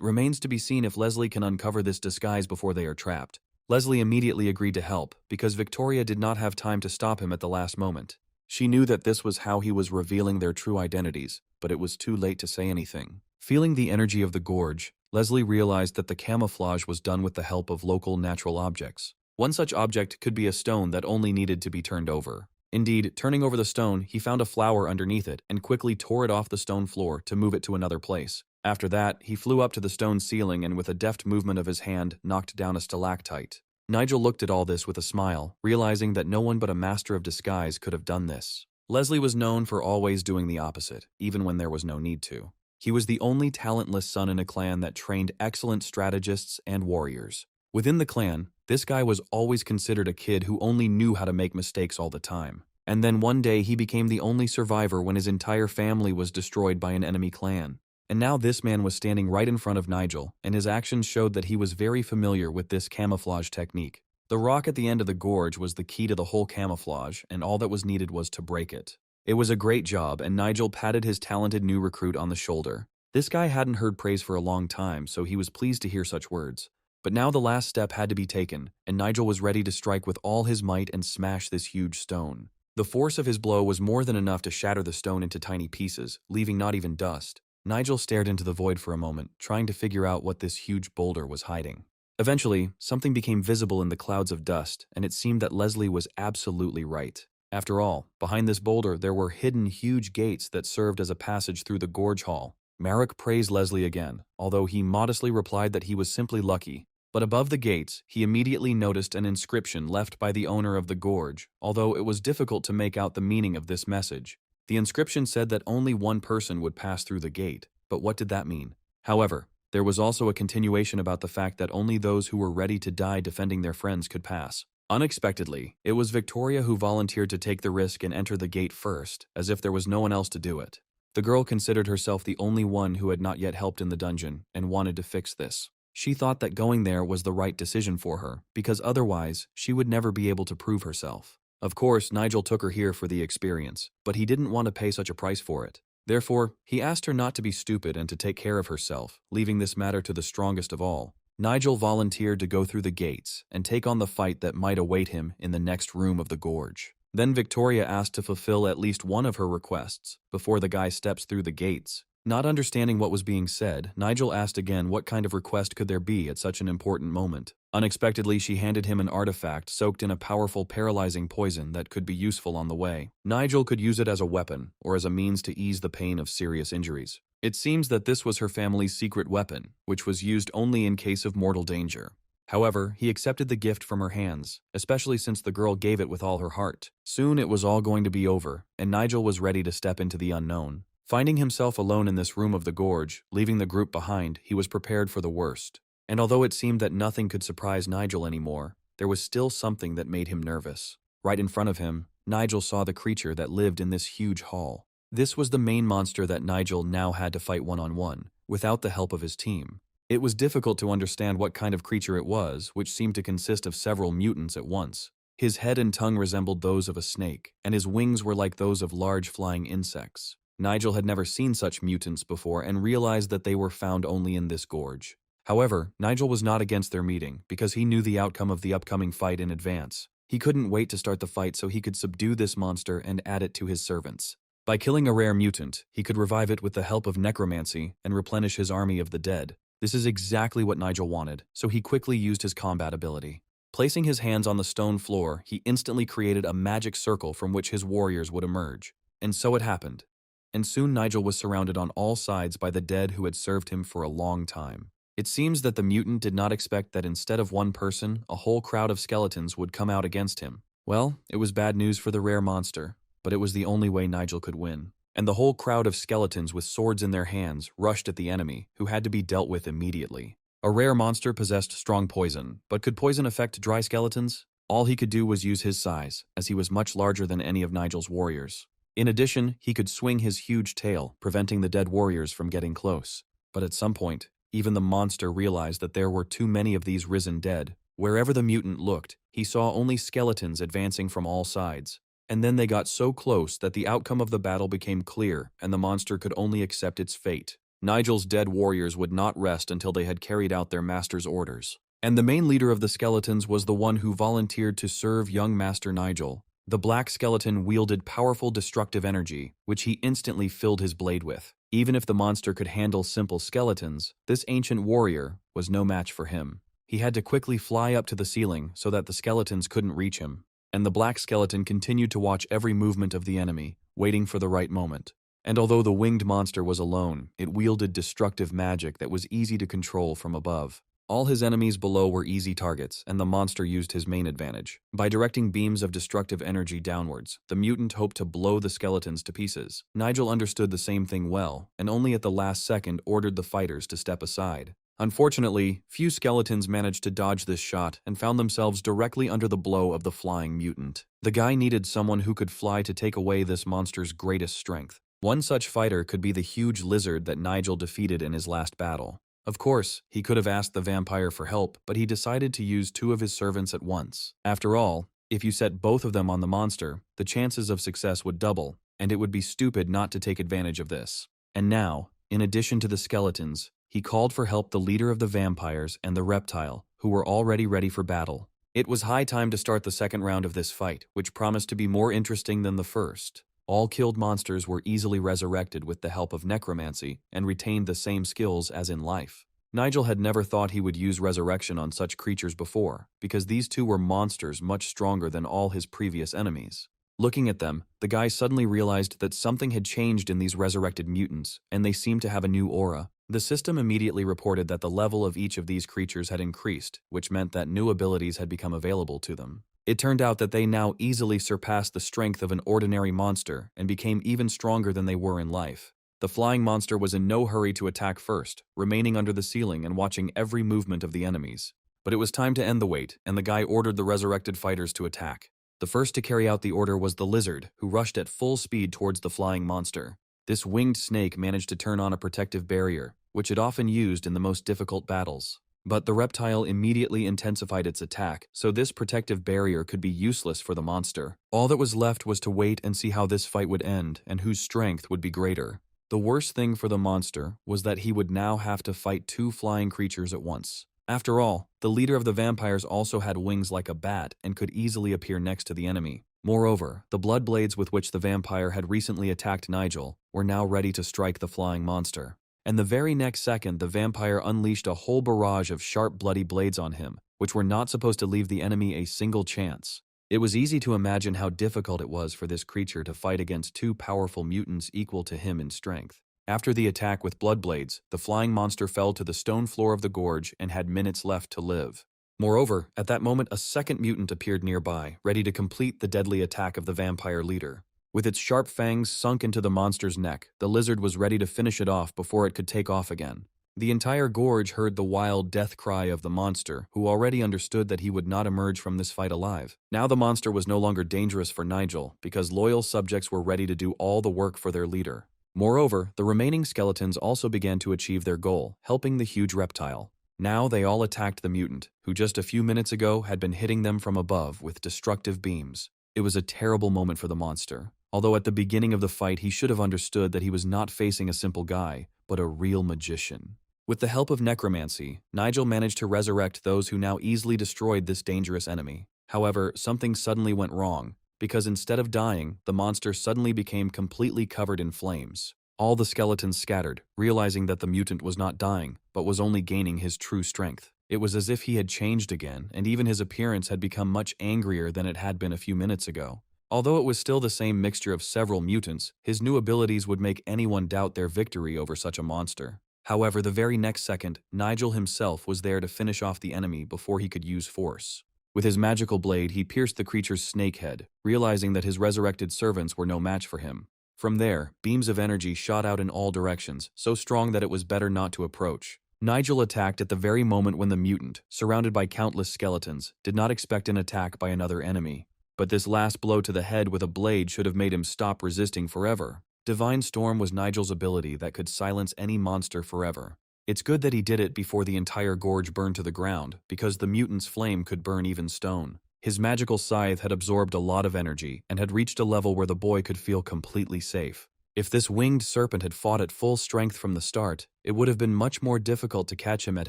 remains to be seen if Leslie can uncover this disguise before they are trapped. Leslie immediately agreed to help because Victoria did not have time to stop him at the last moment. She knew that this was how he was revealing their true identities, but it was too late to say anything. Feeling the energy of the gorge, Leslie realized that the camouflage was done with the help of local natural objects. One such object could be a stone that only needed to be turned over. Indeed, turning over the stone, he found a flower underneath it and quickly tore it off the stone floor to move it to another place. After that, he flew up to the stone ceiling and with a deft movement of his hand knocked down a stalactite. Nigel looked at all this with a smile, realizing that no one but a master of disguise could have done this. Leslie was known for always doing the opposite, even when there was no need to. He was the only talentless son in a clan that trained excellent strategists and warriors. Within the clan, this guy was always considered a kid who only knew how to make mistakes all the time. And then one day he became the only survivor when his entire family was destroyed by an enemy clan. And now this man was standing right in front of Nigel, and his actions showed that he was very familiar with this camouflage technique. The rock at the end of the gorge was the key to the whole camouflage, and all that was needed was to break it. It was a great job, and Nigel patted his talented new recruit on the shoulder. This guy hadn't heard praise for a long time, so he was pleased to hear such words. But now the last step had to be taken, and Nigel was ready to strike with all his might and smash this huge stone. The force of his blow was more than enough to shatter the stone into tiny pieces, leaving not even dust. Nigel stared into the void for a moment, trying to figure out what this huge boulder was hiding. Eventually, something became visible in the clouds of dust, and it seemed that Leslie was absolutely right. After all, behind this boulder there were hidden huge gates that served as a passage through the gorge hall. Marek praised Leslie again, although he modestly replied that he was simply lucky. But above the gates, he immediately noticed an inscription left by the owner of the gorge, although it was difficult to make out the meaning of this message. The inscription said that only one person would pass through the gate, but what did that mean? However, there was also a continuation about the fact that only those who were ready to die defending their friends could pass. Unexpectedly, it was Victoria who volunteered to take the risk and enter the gate first, as if there was no one else to do it. The girl considered herself the only one who had not yet helped in the dungeon and wanted to fix this. She thought that going there was the right decision for her, because otherwise, she would never be able to prove herself. Of course, Nigel took her here for the experience, but he didn't want to pay such a price for it. Therefore, he asked her not to be stupid and to take care of herself, leaving this matter to the strongest of all. Nigel volunteered to go through the gates and take on the fight that might await him in the next room of the gorge. Then Victoria asked to fulfill at least one of her requests before the guy steps through the gates. Not understanding what was being said, Nigel asked again what kind of request could there be at such an important moment. Unexpectedly, she handed him an artifact soaked in a powerful paralyzing poison that could be useful on the way. Nigel could use it as a weapon or as a means to ease the pain of serious injuries. It seems that this was her family's secret weapon, which was used only in case of mortal danger. However, he accepted the gift from her hands, especially since the girl gave it with all her heart. Soon it was all going to be over, and Nigel was ready to step into the unknown. Finding himself alone in this room of the gorge, leaving the group behind, he was prepared for the worst. And although it seemed that nothing could surprise Nigel anymore, there was still something that made him nervous. Right in front of him, Nigel saw the creature that lived in this huge hall. This was the main monster that Nigel now had to fight one-on-one, without the help of his team. It was difficult to understand what kind of creature it was, which seemed to consist of several mutants at once. His head and tongue resembled those of a snake, and his wings were like those of large flying insects. Nigel had never seen such mutants before and realized that they were found only in this gorge. However, Nigel was not against their meeting because he knew the outcome of the upcoming fight in advance. He couldn't wait to start the fight so he could subdue this monster and add it to his servants. By killing a rare mutant, he could revive it with the help of necromancy and replenish his army of the dead. This is exactly what Nigel wanted, so he quickly used his combat ability. Placing his hands on the stone floor, he instantly created a magic circle from which his warriors would emerge. And so it happened. And soon Nigel was surrounded on all sides by the dead who had served him for a long time. It seems that the mutant did not expect that instead of one person, a whole crowd of skeletons would come out against him. Well, it was bad news for the rare monster, but it was the only way Nigel could win. And the whole crowd of skeletons with swords in their hands rushed at the enemy, who had to be dealt with immediately. A rare monster possessed strong poison, but could poison affect dry skeletons? All he could do was use his size, as he was much larger than any of Nigel's warriors. In addition, he could swing his huge tail, preventing the dead warriors from getting close. But at some point, even the monster realized that there were too many of these risen dead. Wherever the mutant looked, he saw only skeletons advancing from all sides. and then they got so close that the outcome of the battle became clear and the monster could only accept its fate. Nigel's dead warriors would not rest until they had carried out their master's orders. And the main leader of the skeletons was the one who volunteered to serve young Master Nigel. The black skeleton wielded powerful destructive energy, which he instantly filled his blade with. Even if the monster could handle simple skeletons, this ancient warrior was no match for him. He had to quickly fly up to the ceiling so that the skeletons couldn't reach him. And the black skeleton continued to watch every movement of the enemy, waiting for the right moment. And although the winged monster was alone, it wielded destructive magic that was easy to control from above. All his enemies below were easy targets, and the monster used his main advantage. By directing beams of destructive energy downwards, the mutant hoped to blow the skeletons to pieces. Nigel understood the same thing well, and only at the last second ordered the fighters to step aside. Unfortunately, few skeletons managed to dodge this shot and found themselves directly under the blow of the flying mutant. The guy needed someone who could fly to take away this monster's greatest strength. One such fighter could be the huge lizard that Nigel defeated in his last battle. Of course, he could have asked the vampire for help, but he decided to use 2 of his servants at once. After all, if you set both of them on the monster, the chances of success would double, and it would be stupid not to take advantage of this. And now, in addition to the skeletons, he called for help the leader of the vampires and the reptile, who were already ready for battle. It was high time to start the second round of this fight, which promised to be more interesting than the first. All killed monsters were easily resurrected with the help of necromancy and retained the same skills as in life. Nigel had never thought he would use resurrection on such creatures before, because these 2 were monsters much stronger than all his previous enemies. Looking at them, the guy suddenly realized that something had changed in these resurrected mutants, and they seemed to have a new aura. The system immediately reported that the level of each of these creatures had increased, which meant that new abilities had become available to them. It turned out that they now easily surpassed the strength of an ordinary monster and became even stronger than they were in life. The flying monster was in no hurry to attack first, remaining under the ceiling and watching every movement of the enemies. But it was time to end the wait, and the guy ordered the resurrected fighters to attack. The first to carry out the order was the lizard, who rushed at full speed towards the flying monster. This winged snake managed to turn on a protective barrier, which it often used in the most difficult battles. But the reptile immediately intensified its attack, so this protective barrier could be useless for the monster. All that was left was to wait and see how this fight would end and whose strength would be greater. The worst thing for the monster was that he would now have to fight 2 flying creatures at once. After all, the leader of the vampires also had wings like a bat and could easily appear next to the enemy. Moreover, the blood blades with which the vampire had recently attacked Nigel were now ready to strike the flying monster. And the very next second, the vampire unleashed a whole barrage of sharp, bloody blades on him, which were not supposed to leave the enemy a single chance. It was easy to imagine how difficult it was for this creature to fight against 2 powerful mutants equal to him in strength. After the attack with blood blades, the flying monster fell to the stone floor of the gorge and had minutes left to live. Moreover, at that moment, a second mutant appeared nearby, ready to complete the deadly attack of the vampire leader. With its sharp fangs sunk into the monster's neck, the lizard was ready to finish it off before it could take off again. The entire gorge heard the wild death cry of the monster, who already understood that he would not emerge from this fight alive. Now the monster was no longer dangerous for Nigel, because loyal subjects were ready to do all the work for their leader. Moreover, the remaining skeletons also began to achieve their goal, helping the huge reptile. Now they all attacked the mutant, who just a few minutes ago had been hitting them from above with destructive beams. It was a terrible moment for the monster. Although at the beginning of the fight he should have understood that he was not facing a simple guy, but a real magician. With the help of necromancy, Nigel managed to resurrect those who now easily destroyed this dangerous enemy. However, something suddenly went wrong, because instead of dying, the monster suddenly became completely covered in flames. All the skeletons scattered, realizing that the mutant was not dying, but was only gaining his true strength. It was as if he had changed again, and even his appearance had become much angrier than it had been a few minutes ago. Although it was still the same mixture of several mutants, his new abilities would make anyone doubt their victory over such a monster. However, the very next second, Nigel himself was there to finish off the enemy before he could use force. With his magical blade, he pierced the creature's snake head, realizing that his resurrected servants were no match for him. From there, beams of energy shot out in all directions, so strong that it was better not to approach. Nigel attacked at the very moment when the mutant, surrounded by countless skeletons, did not expect an attack by another enemy. But this last blow to the head with a blade should have made him stop resisting forever. Divine Storm was Nigel's ability that could silence any monster forever. It's good that he did it before the entire gorge burned to the ground, because the mutant's flame could burn even stone. His magical scythe had absorbed a lot of energy and had reached a level where the boy could feel completely safe. If this winged serpent had fought at full strength from the start, it would have been much more difficult to catch him at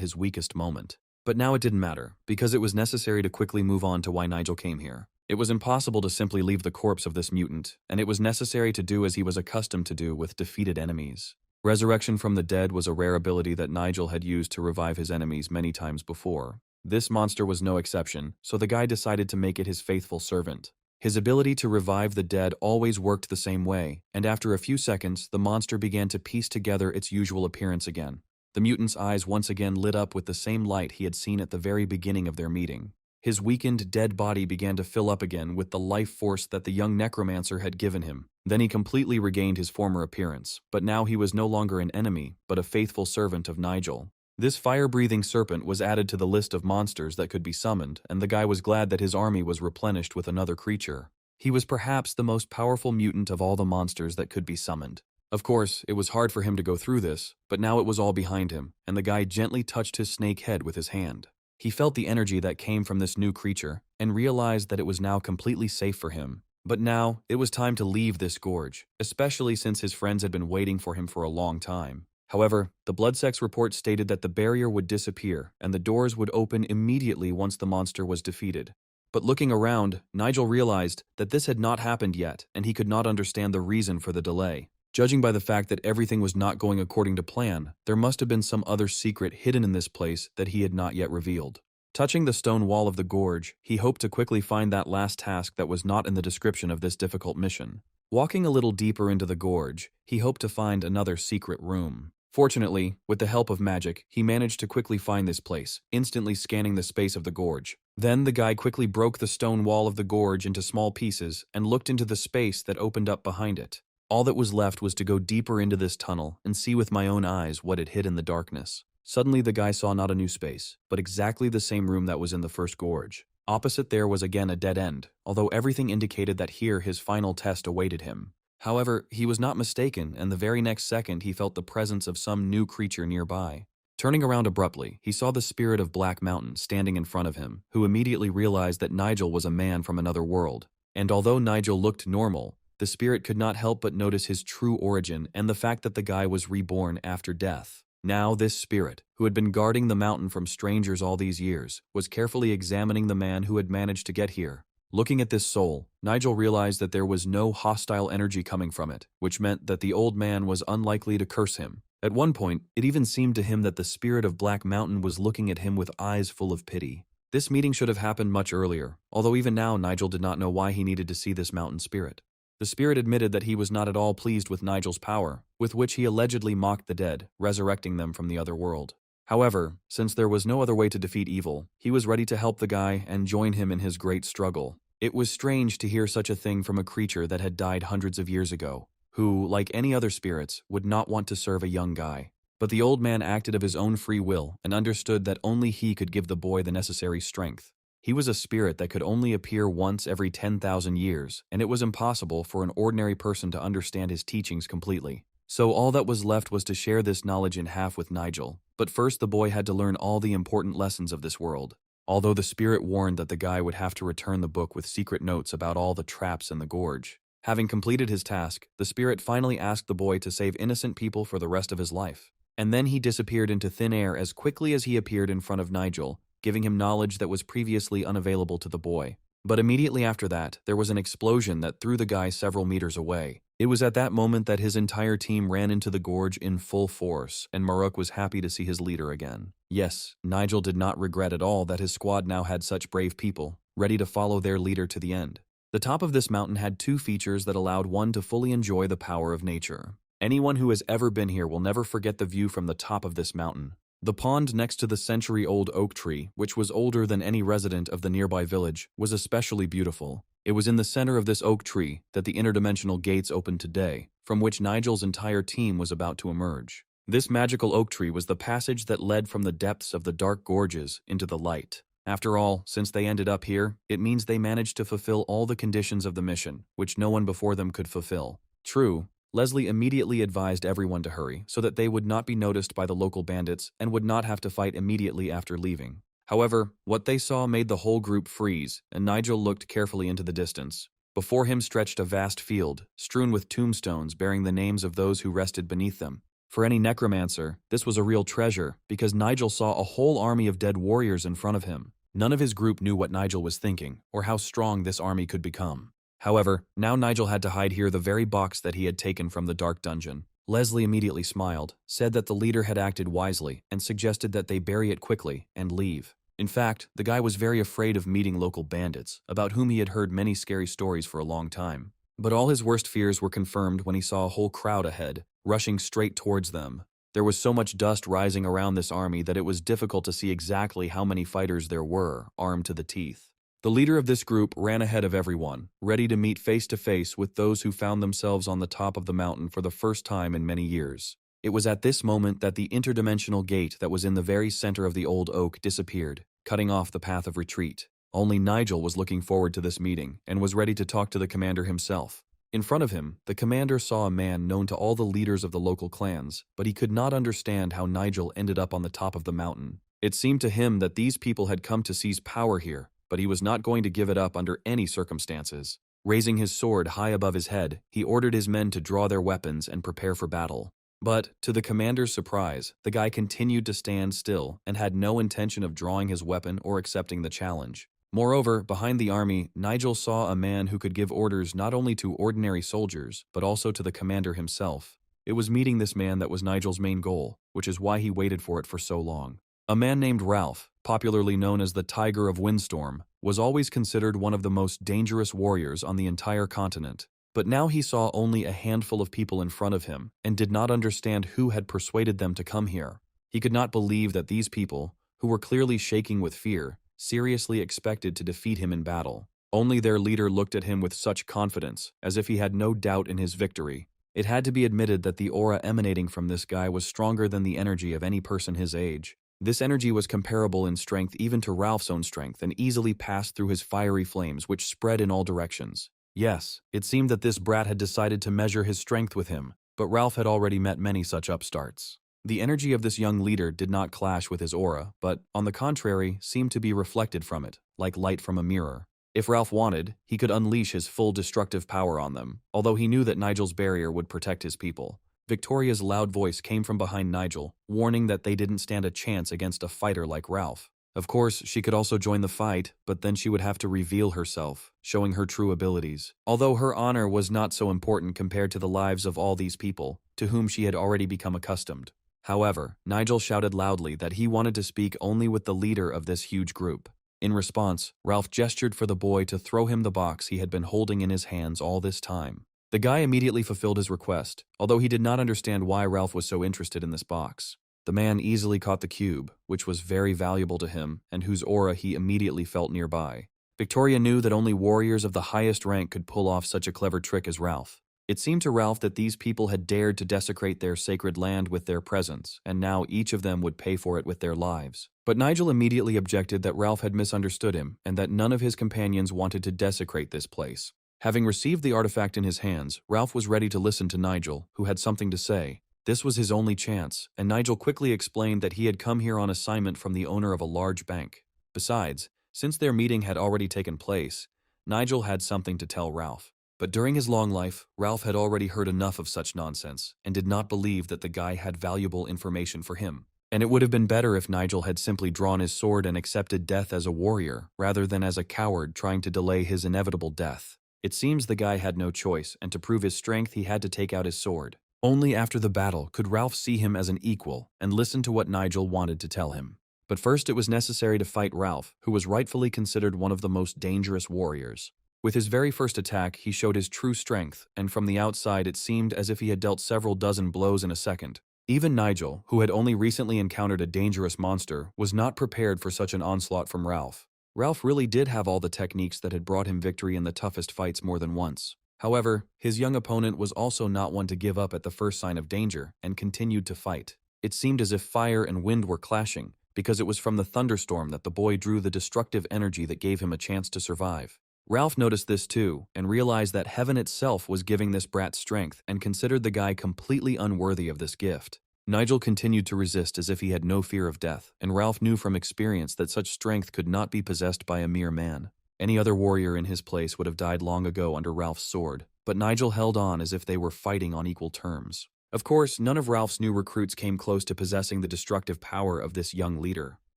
his weakest moment. But now it didn't matter, because it was necessary to quickly move on to why Nigel came here. It was impossible to simply leave the corpse of this mutant, and it was necessary to do as he was accustomed to do with defeated enemies. Resurrection from the dead was a rare ability that Nigel had used to revive his enemies many times before. This monster was no exception, so the guy decided to make it his faithful servant. His ability to revive the dead always worked the same way, and after a few seconds, the monster began to piece together its usual appearance again. The mutant's eyes once again lit up with the same light he had seen at the very beginning of their meeting. His weakened, dead body began to fill up again with the life force that the young necromancer had given him. Then he completely regained his former appearance, but now he was no longer an enemy, but a faithful servant of Nigel. This fire-breathing serpent was added to the list of monsters that could be summoned, and the guy was glad that his army was replenished with another creature. He was perhaps the most powerful mutant of all the monsters that could be summoned. Of course, it was hard for him to go through this, but now it was all behind him, and the guy gently touched his snake head with his hand. He felt the energy that came from this new creature, and realized that it was now completely safe for him. But now, it was time to leave this gorge, especially since his friends had been waiting for him for a long time. However, the blood-sex report stated that the barrier would disappear, and the doors would open immediately once the monster was defeated. But looking around, Nigel realized that this had not happened yet, and he could not understand the reason for the delay. Judging by the fact that everything was not going according to plan, there must have been some other secret hidden in this place that he had not yet revealed. Touching the stone wall of the gorge, he hoped to quickly find that last task that was not in the description of this difficult mission. Walking a little deeper into the gorge, he hoped to find another secret room. Fortunately, with the help of magic, he managed to quickly find this place, instantly scanning the space of the gorge. Then the guy quickly broke the stone wall of the gorge into small pieces and looked into the space that opened up behind it. All that was left was to go deeper into this tunnel and see with my own eyes what it hid in the darkness. Suddenly the guy saw not a new space, but exactly the same room that was in the first gorge. Opposite there was again a dead end, although everything indicated that here his final test awaited him. However, he was not mistaken, and the very next second he felt the presence of some new creature nearby. Turning around abruptly, he saw the spirit of Black Mountain standing in front of him, who immediately realized that Nigel was a man from another world. And although Nigel looked normal, the spirit could not help but notice his true origin and the fact that the guy was reborn after death. Now this spirit, who had been guarding the mountain from strangers all these years, was carefully examining the man who had managed to get here. Looking at this soul, Nigel realized that there was no hostile energy coming from it, which meant that the old man was unlikely to curse him. At one point, it even seemed to him that the spirit of Black Mountain was looking at him with eyes full of pity. This meeting should have happened much earlier, although even now Nigel did not know why he needed to see this mountain spirit. The spirit admitted that he was not at all pleased with Nigel's power, with which he allegedly mocked the dead, resurrecting them from the other world. However, since there was no other way to defeat evil, he was ready to help the guy and join him in his great struggle. It was strange to hear such a thing from a creature that had died hundreds of years ago, who, like any other spirits, would not want to serve a young guy. But the old man acted of his own free will and understood that only he could give the boy the necessary strength. He was a spirit that could only appear once every 10,000 years, and it was impossible for an ordinary person to understand his teachings completely. So all that was left was to share this knowledge in half with Nigel. But first the boy had to learn all the important lessons of this world. Although the spirit warned that the guy would have to return the book with secret notes about all the traps in the gorge. Having completed his task, the spirit finally asked the boy to save innocent people for the rest of his life. And then he disappeared into thin air as quickly as he appeared in front of Nigel, giving him knowledge that was previously unavailable to the boy. But immediately after that, there was an explosion that threw the guy several meters away. It was at that moment that his entire team ran into the gorge in full force, and Maruk was happy to see his leader again. Yes, Nigel did not regret at all that his squad now had such brave people, ready to follow their leader to the end. The top of this mountain had two features that allowed one to fully enjoy the power of nature. Anyone who has ever been here will never forget the view from the top of this mountain. The pond next to the century-old oak tree, which was older than any resident of the nearby village, was especially beautiful. It was in the center of this oak tree that the interdimensional gates opened today, from which Nigel's entire team was about to emerge. This magical oak tree was the passage that led from the depths of the dark gorges into the light. After all, since they ended up here, it means they managed to fulfill all the conditions of the mission, which no one before them could fulfill. True, Leslie immediately advised everyone to hurry so that they would not be noticed by the local bandits and would not have to fight immediately after leaving. However, what they saw made the whole group freeze, and Nigel looked carefully into the distance. Before him stretched a vast field, strewn with tombstones bearing the names of those who rested beneath them. For any necromancer, this was a real treasure, because Nigel saw a whole army of dead warriors in front of him. None of his group knew what Nigel was thinking, or how strong this army could become. However, now Nigel had to hide here the very box that he had taken from the dark dungeon. Leslie immediately smiled, said that the leader had acted wisely, and suggested that they bury it quickly and leave. In fact, the guy was very afraid of meeting local bandits, about whom he had heard many scary stories for a long time. But all his worst fears were confirmed when he saw a whole crowd ahead, rushing straight towards them. There was so much dust rising around this army that it was difficult to see exactly how many fighters there were, armed to the teeth. The leader of this group ran ahead of everyone, ready to meet face to face with those who found themselves on the top of the mountain for the first time in many years. It was at this moment that the interdimensional gate that was in the very center of the old oak disappeared, cutting off the path of retreat. Only Nigel was looking forward to this meeting and was ready to talk to the commander himself. In front of him, the commander saw a man known to all the leaders of the local clans, but he could not understand how Nigel ended up on the top of the mountain. It seemed to him that these people had come to seize power here, but he was not going to give it up under any circumstances. Raising his sword high above his head, he ordered his men to draw their weapons and prepare for battle. But, to the commander's surprise, the guy continued to stand still and had no intention of drawing his weapon or accepting the challenge. Moreover, behind the army, Nigel saw a man who could give orders not only to ordinary soldiers, but also to the commander himself. It was meeting this man that was Nigel's main goal, which is why he waited for it for so long. A man named Ralph, popularly known as the Tiger of Windstorm, was always considered one of the most dangerous warriors on the entire continent. But now he saw only a handful of people in front of him and did not understand who had persuaded them to come here. He could not believe that these people, who were clearly shaking with fear, seriously expected to defeat him in battle. Only their leader looked at him with such confidence, as if he had no doubt in his victory. It had to be admitted that the aura emanating from this guy was stronger than the energy of any person his age. This energy was comparable in strength even to Ralph's own strength and easily passed through his fiery flames which spread in all directions. Yes, it seemed that this brat had decided to measure his strength with him, but Ralph had already met many such upstarts. The energy of this young leader did not clash with his aura, but, on the contrary, seemed to be reflected from it, like light from a mirror. If Ralph wanted, he could unleash his full destructive power on them, although he knew that Nigel's barrier would protect his people. Victoria's loud voice came from behind Nigel, warning that they didn't stand a chance against a fighter like Ralph. Of course, she could also join the fight, but then she would have to reveal herself, showing her true abilities. Although her honor was not so important compared to the lives of all these people, to whom she had already become accustomed. However, Nigel shouted loudly that he wanted to speak only with the leader of this huge group. In response, Ralph gestured for the boy to throw him the box he had been holding in his hands all this time. The guy immediately fulfilled his request, although he did not understand why Ralph was so interested in this box. The man easily caught the cube, which was very valuable to him and whose aura he immediately felt nearby. Victoria knew that only warriors of the highest rank could pull off such a clever trick as Ralph. It seemed to Ralph that these people had dared to desecrate their sacred land with their presence, and now each of them would pay for it with their lives. But Nigel immediately objected that Ralph had misunderstood him and that none of his companions wanted to desecrate this place. Having received the artifact in his hands, Ralph was ready to listen to Nigel, who had something to say. This was his only chance, and Nigel quickly explained that he had come here on assignment from the owner of a large bank. Besides, since their meeting had already taken place, Nigel had something to tell Ralph. But during his long life, Ralph had already heard enough of such nonsense, and did not believe that the guy had valuable information for him. And it would have been better if Nigel had simply drawn his sword and accepted death as a warrior, rather than as a coward trying to delay his inevitable death. It seems the guy had no choice, and to prove his strength he had to take out his sword. Only after the battle could Ralph see him as an equal and listen to what Nigel wanted to tell him. But first it was necessary to fight Ralph, who was rightfully considered one of the most dangerous warriors. With his very first attack, he showed his true strength, and from the outside it seemed as if he had dealt several dozen blows in a second. Even Nigel, who had only recently encountered a dangerous monster, was not prepared for such an onslaught from Ralph. Ralph really did have all the techniques that had brought him victory in the toughest fights more than once. However, his young opponent was also not one to give up at the first sign of danger, and continued to fight. It seemed as if fire and wind were clashing, because it was from the thunderstorm that the boy drew the destructive energy that gave him a chance to survive. Ralph noticed this too, and realized that heaven itself was giving this brat strength, and considered the guy completely unworthy of this gift. Nigel continued to resist as if he had no fear of death, and Ralph knew from experience that such strength could not be possessed by a mere man. Any other warrior in his place would have died long ago under Ralph's sword, but Nigel held on as if they were fighting on equal terms. Of course, none of Ralph's new recruits came close to possessing the destructive power of this young leader.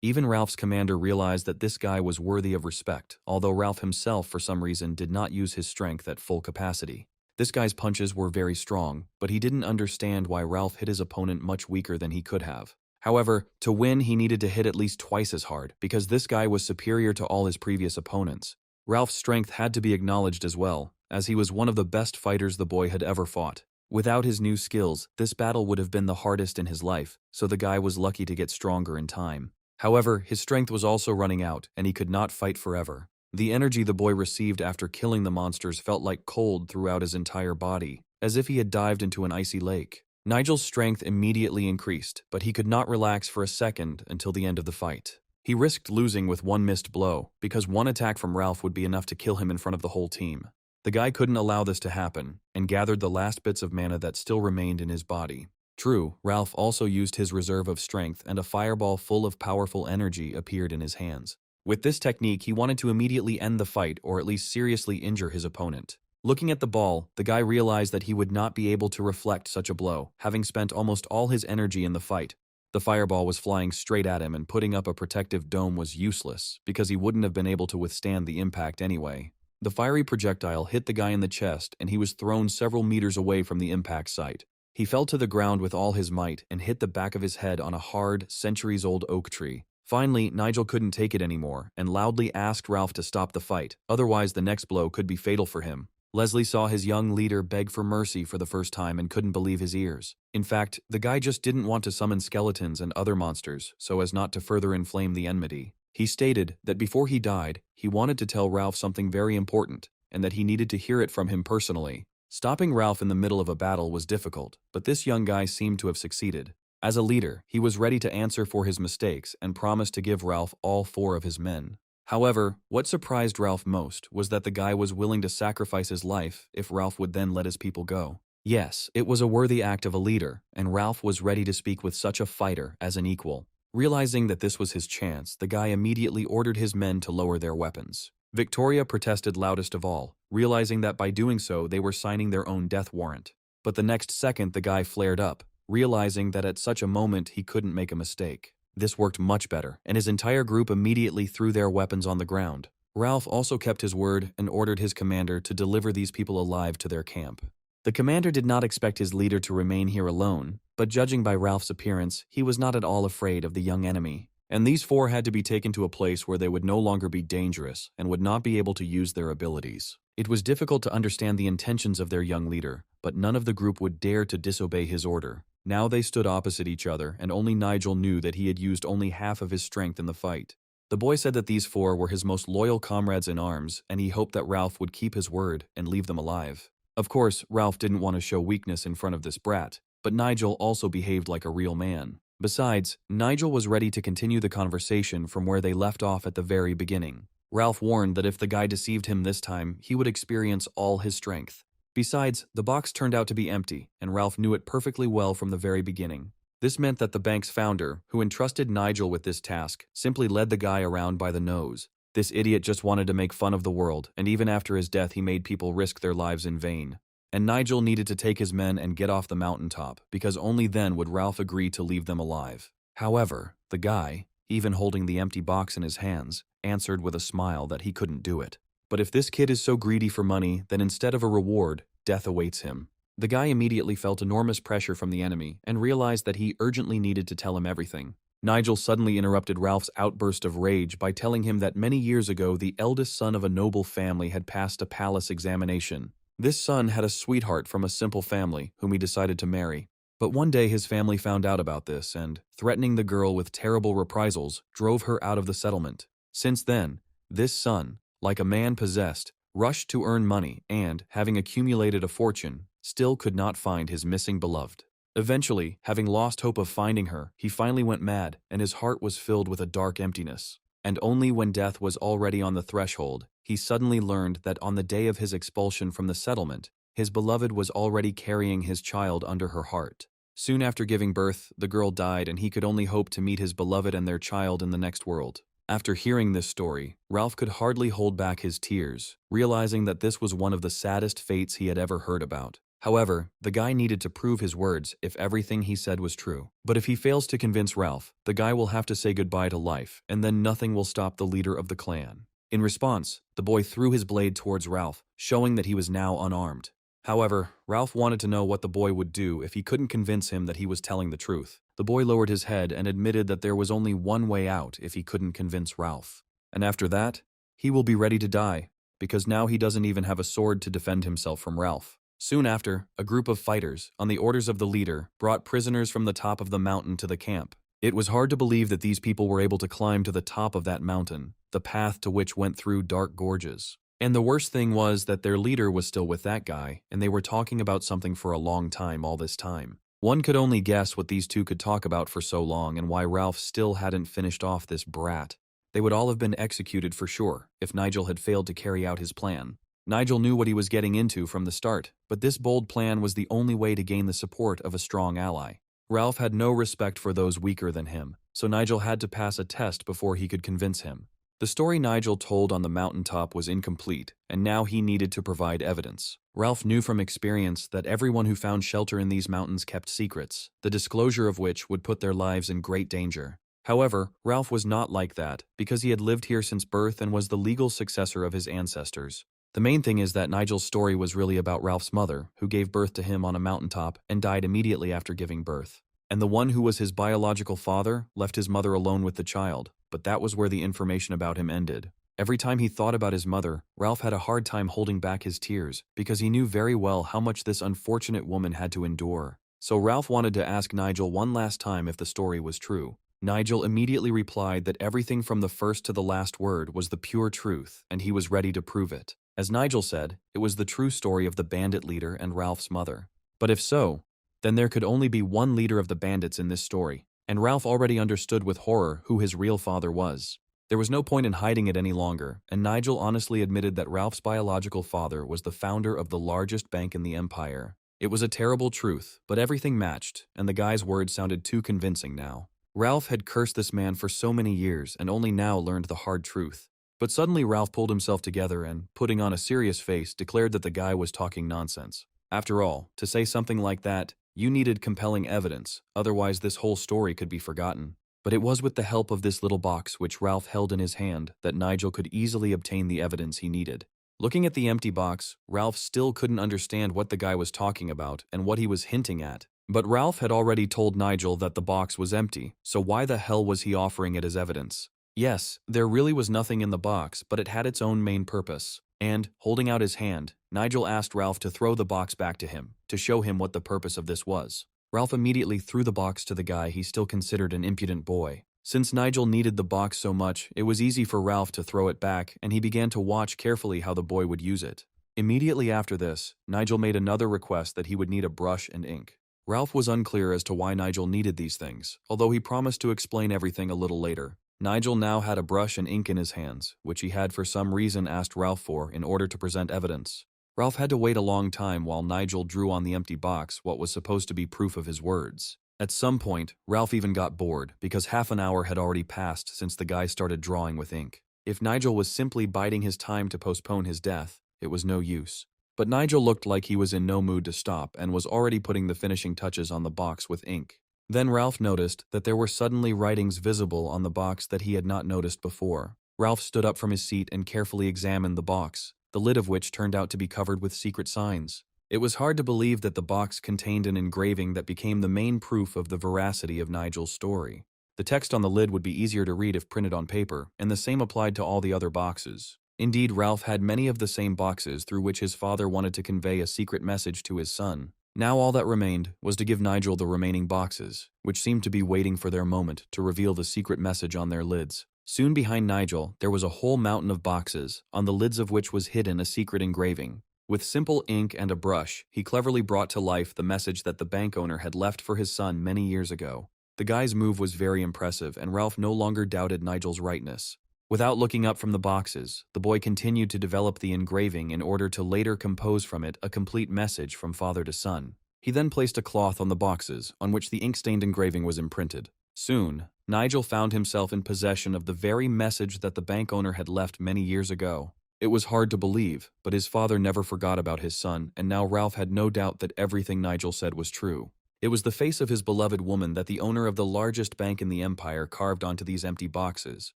Even Ralph's commander realized that this guy was worthy of respect, although Ralph himself, for some reason, did not use his strength at full capacity. This guy's punches were very strong, but he didn't understand why Ralph hit his opponent much weaker than he could have. However, to win, he needed to hit at least twice as hard, because this guy was superior to all his previous opponents. Ralph's strength had to be acknowledged as well, as he was one of the best fighters the boy had ever fought. Without his new skills, this battle would have been the hardest in his life, so the guy was lucky to get stronger in time. However, his strength was also running out, and he could not fight forever. The energy the boy received after killing the monsters felt like cold throughout his entire body, as if he had dived into an icy lake. Nigel's strength immediately increased, but he could not relax for a second until the end of the fight. He risked losing with one missed blow, because one attack from Ralph would be enough to kill him in front of the whole team. The guy couldn't allow this to happen, and gathered the last bits of mana that still remained in his body. True, Ralph also used his reserve of strength, and a fireball full of powerful energy appeared in his hands. With this technique, he wanted to immediately end the fight or at least seriously injure his opponent. Looking at the ball, the guy realized that he would not be able to reflect such a blow, having spent almost all his energy in the fight. The fireball was flying straight at him, and putting up a protective dome was useless, because he wouldn't have been able to withstand the impact anyway. The fiery projectile hit the guy in the chest, and he was thrown several meters away from the impact site. He fell to the ground with all his might and hit the back of his head on a hard, centuries-old oak tree. Finally, Nigel couldn't take it anymore and loudly asked Ralph to stop the fight, otherwise the next blow could be fatal for him. Leslie saw his young leader beg for mercy for the first time and couldn't believe his ears. In fact, the guy just didn't want to summon skeletons and other monsters so as not to further inflame the enmity. He stated that before he died, he wanted to tell Ralph something very important, and that he needed to hear it from him personally. Stopping Ralph in the middle of a battle was difficult, but this young guy seemed to have succeeded. As a leader, he was ready to answer for his mistakes and promised to give Ralph all 4 of his men. However, what surprised Ralph most was that the guy was willing to sacrifice his life if Ralph would then let his people go. Yes, it was a worthy act of a leader, and Ralph was ready to speak with such a fighter as an equal. Realizing that this was his chance, the guy immediately ordered his men to lower their weapons. Victoria protested loudest of all, realizing that by doing so they were signing their own death warrant. But the next second the guy flared up, realizing that at such a moment he couldn't make a mistake. This worked much better, and his entire group immediately threw their weapons on the ground. Ralph also kept his word and ordered his commander to deliver these people alive to their camp. The commander did not expect his leader to remain here alone, but judging by Ralph's appearance, he was not at all afraid of the young enemy. And these 4 had to be taken to a place where they would no longer be dangerous and would not be able to use their abilities. It was difficult to understand the intentions of their young leader, but none of the group would dare to disobey his order. Now they stood opposite each other, and only Nigel knew that he had used only half of his strength in the fight. The boy said that these 4 were his most loyal comrades in arms, and he hoped that Ralph would keep his word and leave them alive. Of course, Ralph didn't want to show weakness in front of this brat, but Nigel also behaved like a real man. Besides, Nigel was ready to continue the conversation from where they left off at the very beginning. Ralph warned that if the guy deceived him this time, he would experience all his strength. Besides, the box turned out to be empty, and Ralph knew it perfectly well from the very beginning. This meant that the bank's founder, who entrusted Nigel with this task, simply led the guy around by the nose. This idiot just wanted to make fun of the world, and even after his death he made people risk their lives in vain. And Nigel needed to take his men and get off the mountaintop, because only then would Ralph agree to leave them alive. However, the guy, even holding the empty box in his hands, answered with a smile that he couldn't do it. But if this kid is so greedy for money, then instead of a reward, death awaits him. The guy immediately felt enormous pressure from the enemy and realized that he urgently needed to tell him everything. Nigel suddenly interrupted Ralph's outburst of rage by telling him that many years ago the eldest son of a noble family had passed a palace examination. This son had a sweetheart from a simple family whom he decided to marry. But one day his family found out about this and, threatening the girl with terrible reprisals, drove her out of the settlement. Since then, this son, like a man possessed, rushed to earn money and, having accumulated a fortune, still could not find his missing beloved. Eventually, having lost hope of finding her, he finally went mad, and his heart was filled with a dark emptiness. And only when death was already on the threshold, he suddenly learned that on the day of his expulsion from the settlement, his beloved was already carrying his child under her heart. Soon after giving birth, the girl died and he could only hope to meet his beloved and their child in the next world. After hearing this story, Ralph could hardly hold back his tears, realizing that this was one of the saddest fates he had ever heard about. However, the guy needed to prove his words if everything he said was true. But if he fails to convince Ralph, the guy will have to say goodbye to life, and then nothing will stop the leader of the clan. In response, the boy threw his blade towards Ralph, showing that he was now unarmed. However, Ralph wanted to know what the boy would do if he couldn't convince him that he was telling the truth. The boy lowered his head and admitted that there was only one way out if he couldn't convince Ralph. And after that, he will be ready to die, because now he doesn't even have a sword to defend himself from Ralph. Soon after, a group of fighters, on the orders of the leader, brought prisoners from the top of the mountain to the camp. It was hard to believe that these people were able to climb to the top of that mountain, the path to which went through dark gorges. And the worst thing was that their leader was still with that guy, and they were talking about something for a long time all this time. One could only guess what these two could talk about for so long and why Ralph still hadn't finished off this brat. They would all have been executed for sure, if Nigel had failed to carry out his plan. Nigel knew what he was getting into from the start, but this bold plan was the only way to gain the support of a strong ally. Ralph had no respect for those weaker than him, so Nigel had to pass a test before he could convince him. The story Nigel told on the mountaintop was incomplete, and now he needed to provide evidence. Ralph knew from experience that everyone who found shelter in these mountains kept secrets, the disclosure of which would put their lives in great danger. However, Ralph was not like that, because he had lived here since birth and was the legal successor of his ancestors. The main thing is that Nigel's story was really about Ralph's mother, who gave birth to him on a mountaintop and died immediately after giving birth. And the one who was his biological father left his mother alone with the child, but that was where the information about him ended. Every time he thought about his mother, Ralph had a hard time holding back his tears, because he knew very well how much this unfortunate woman had to endure. So Ralph wanted to ask Nigel one last time if the story was true. Nigel immediately replied that everything from the first to the last word was the pure truth, and he was ready to prove it. As Nigel said, it was the true story of the bandit leader and Ralph's mother. But if so, then there could only be one leader of the bandits in this story, and Ralph already understood with horror who his real father was. There was no point in hiding it any longer, and Nigel honestly admitted that Ralph's biological father was the founder of the largest bank in the empire. It was a terrible truth, but everything matched, and the guy's words sounded too convincing now. Ralph had cursed this man for so many years and only now learned the hard truth. But suddenly Ralph pulled himself together and, putting on a serious face, declared that the guy was talking nonsense. After all, to say something like that, you needed compelling evidence, otherwise this whole story could be forgotten. But it was with the help of this little box which Ralph held in his hand that Nigel could easily obtain the evidence he needed. Looking at the empty box, Ralph still couldn't understand what the guy was talking about and what he was hinting at. But Ralph had already told Nigel that the box was empty, so why the hell was he offering it as evidence? Yes, there really was nothing in the box, but it had its own main purpose. And, holding out his hand, Nigel asked Ralph to throw the box back to him, to show him what the purpose of this was. Ralph immediately threw the box to the guy he still considered an impudent boy. Since Nigel needed the box so much, it was easy for Ralph to throw it back, and he began to watch carefully how the boy would use it. Immediately after this, Nigel made another request that he would need a brush and ink. Ralph was unclear as to why Nigel needed these things, although he promised to explain everything a little later. Nigel now had a brush and ink in his hands, which he had for some reason asked Ralph for in order to present evidence. Ralph had to wait a long time while Nigel drew on the empty box what was supposed to be proof of his words. At some point, Ralph even got bored, because half an hour had already passed since the guy started drawing with ink. If Nigel was simply biding his time to postpone his death, it was no use. But Nigel looked like he was in no mood to stop and was already putting the finishing touches on the box with ink. Then Ralph noticed that there were suddenly writings visible on the box that he had not noticed before. Ralph stood up from his seat and carefully examined the box, the lid of which turned out to be covered with secret signs. It was hard to believe that the box contained an engraving that became the main proof of the veracity of Nigel's story. The text on the lid would be easier to read if printed on paper, and the same applied to all the other boxes. Indeed, Ralph had many of the same boxes through which his father wanted to convey a secret message to his son. Now all that remained was to give Nigel the remaining boxes, which seemed to be waiting for their moment to reveal the secret message on their lids. Soon behind Nigel, there was a whole mountain of boxes, on the lids of which was hidden a secret engraving. With simple ink and a brush, he cleverly brought to life the message that the bank owner had left for his son many years ago. The guy's move was very impressive, and Ralph no longer doubted Nigel's rightness. Without looking up from the boxes, the boy continued to develop the engraving in order to later compose from it a complete message from father to son. He then placed a cloth on the boxes, on which the ink-stained engraving was imprinted. Soon, Nigel found himself in possession of the very message that the bank owner had left many years ago. It was hard to believe, but his father never forgot about his son, and now Ralph had no doubt that everything Nigel said was true. It was the face of his beloved woman that the owner of the largest bank in the empire carved onto these empty boxes.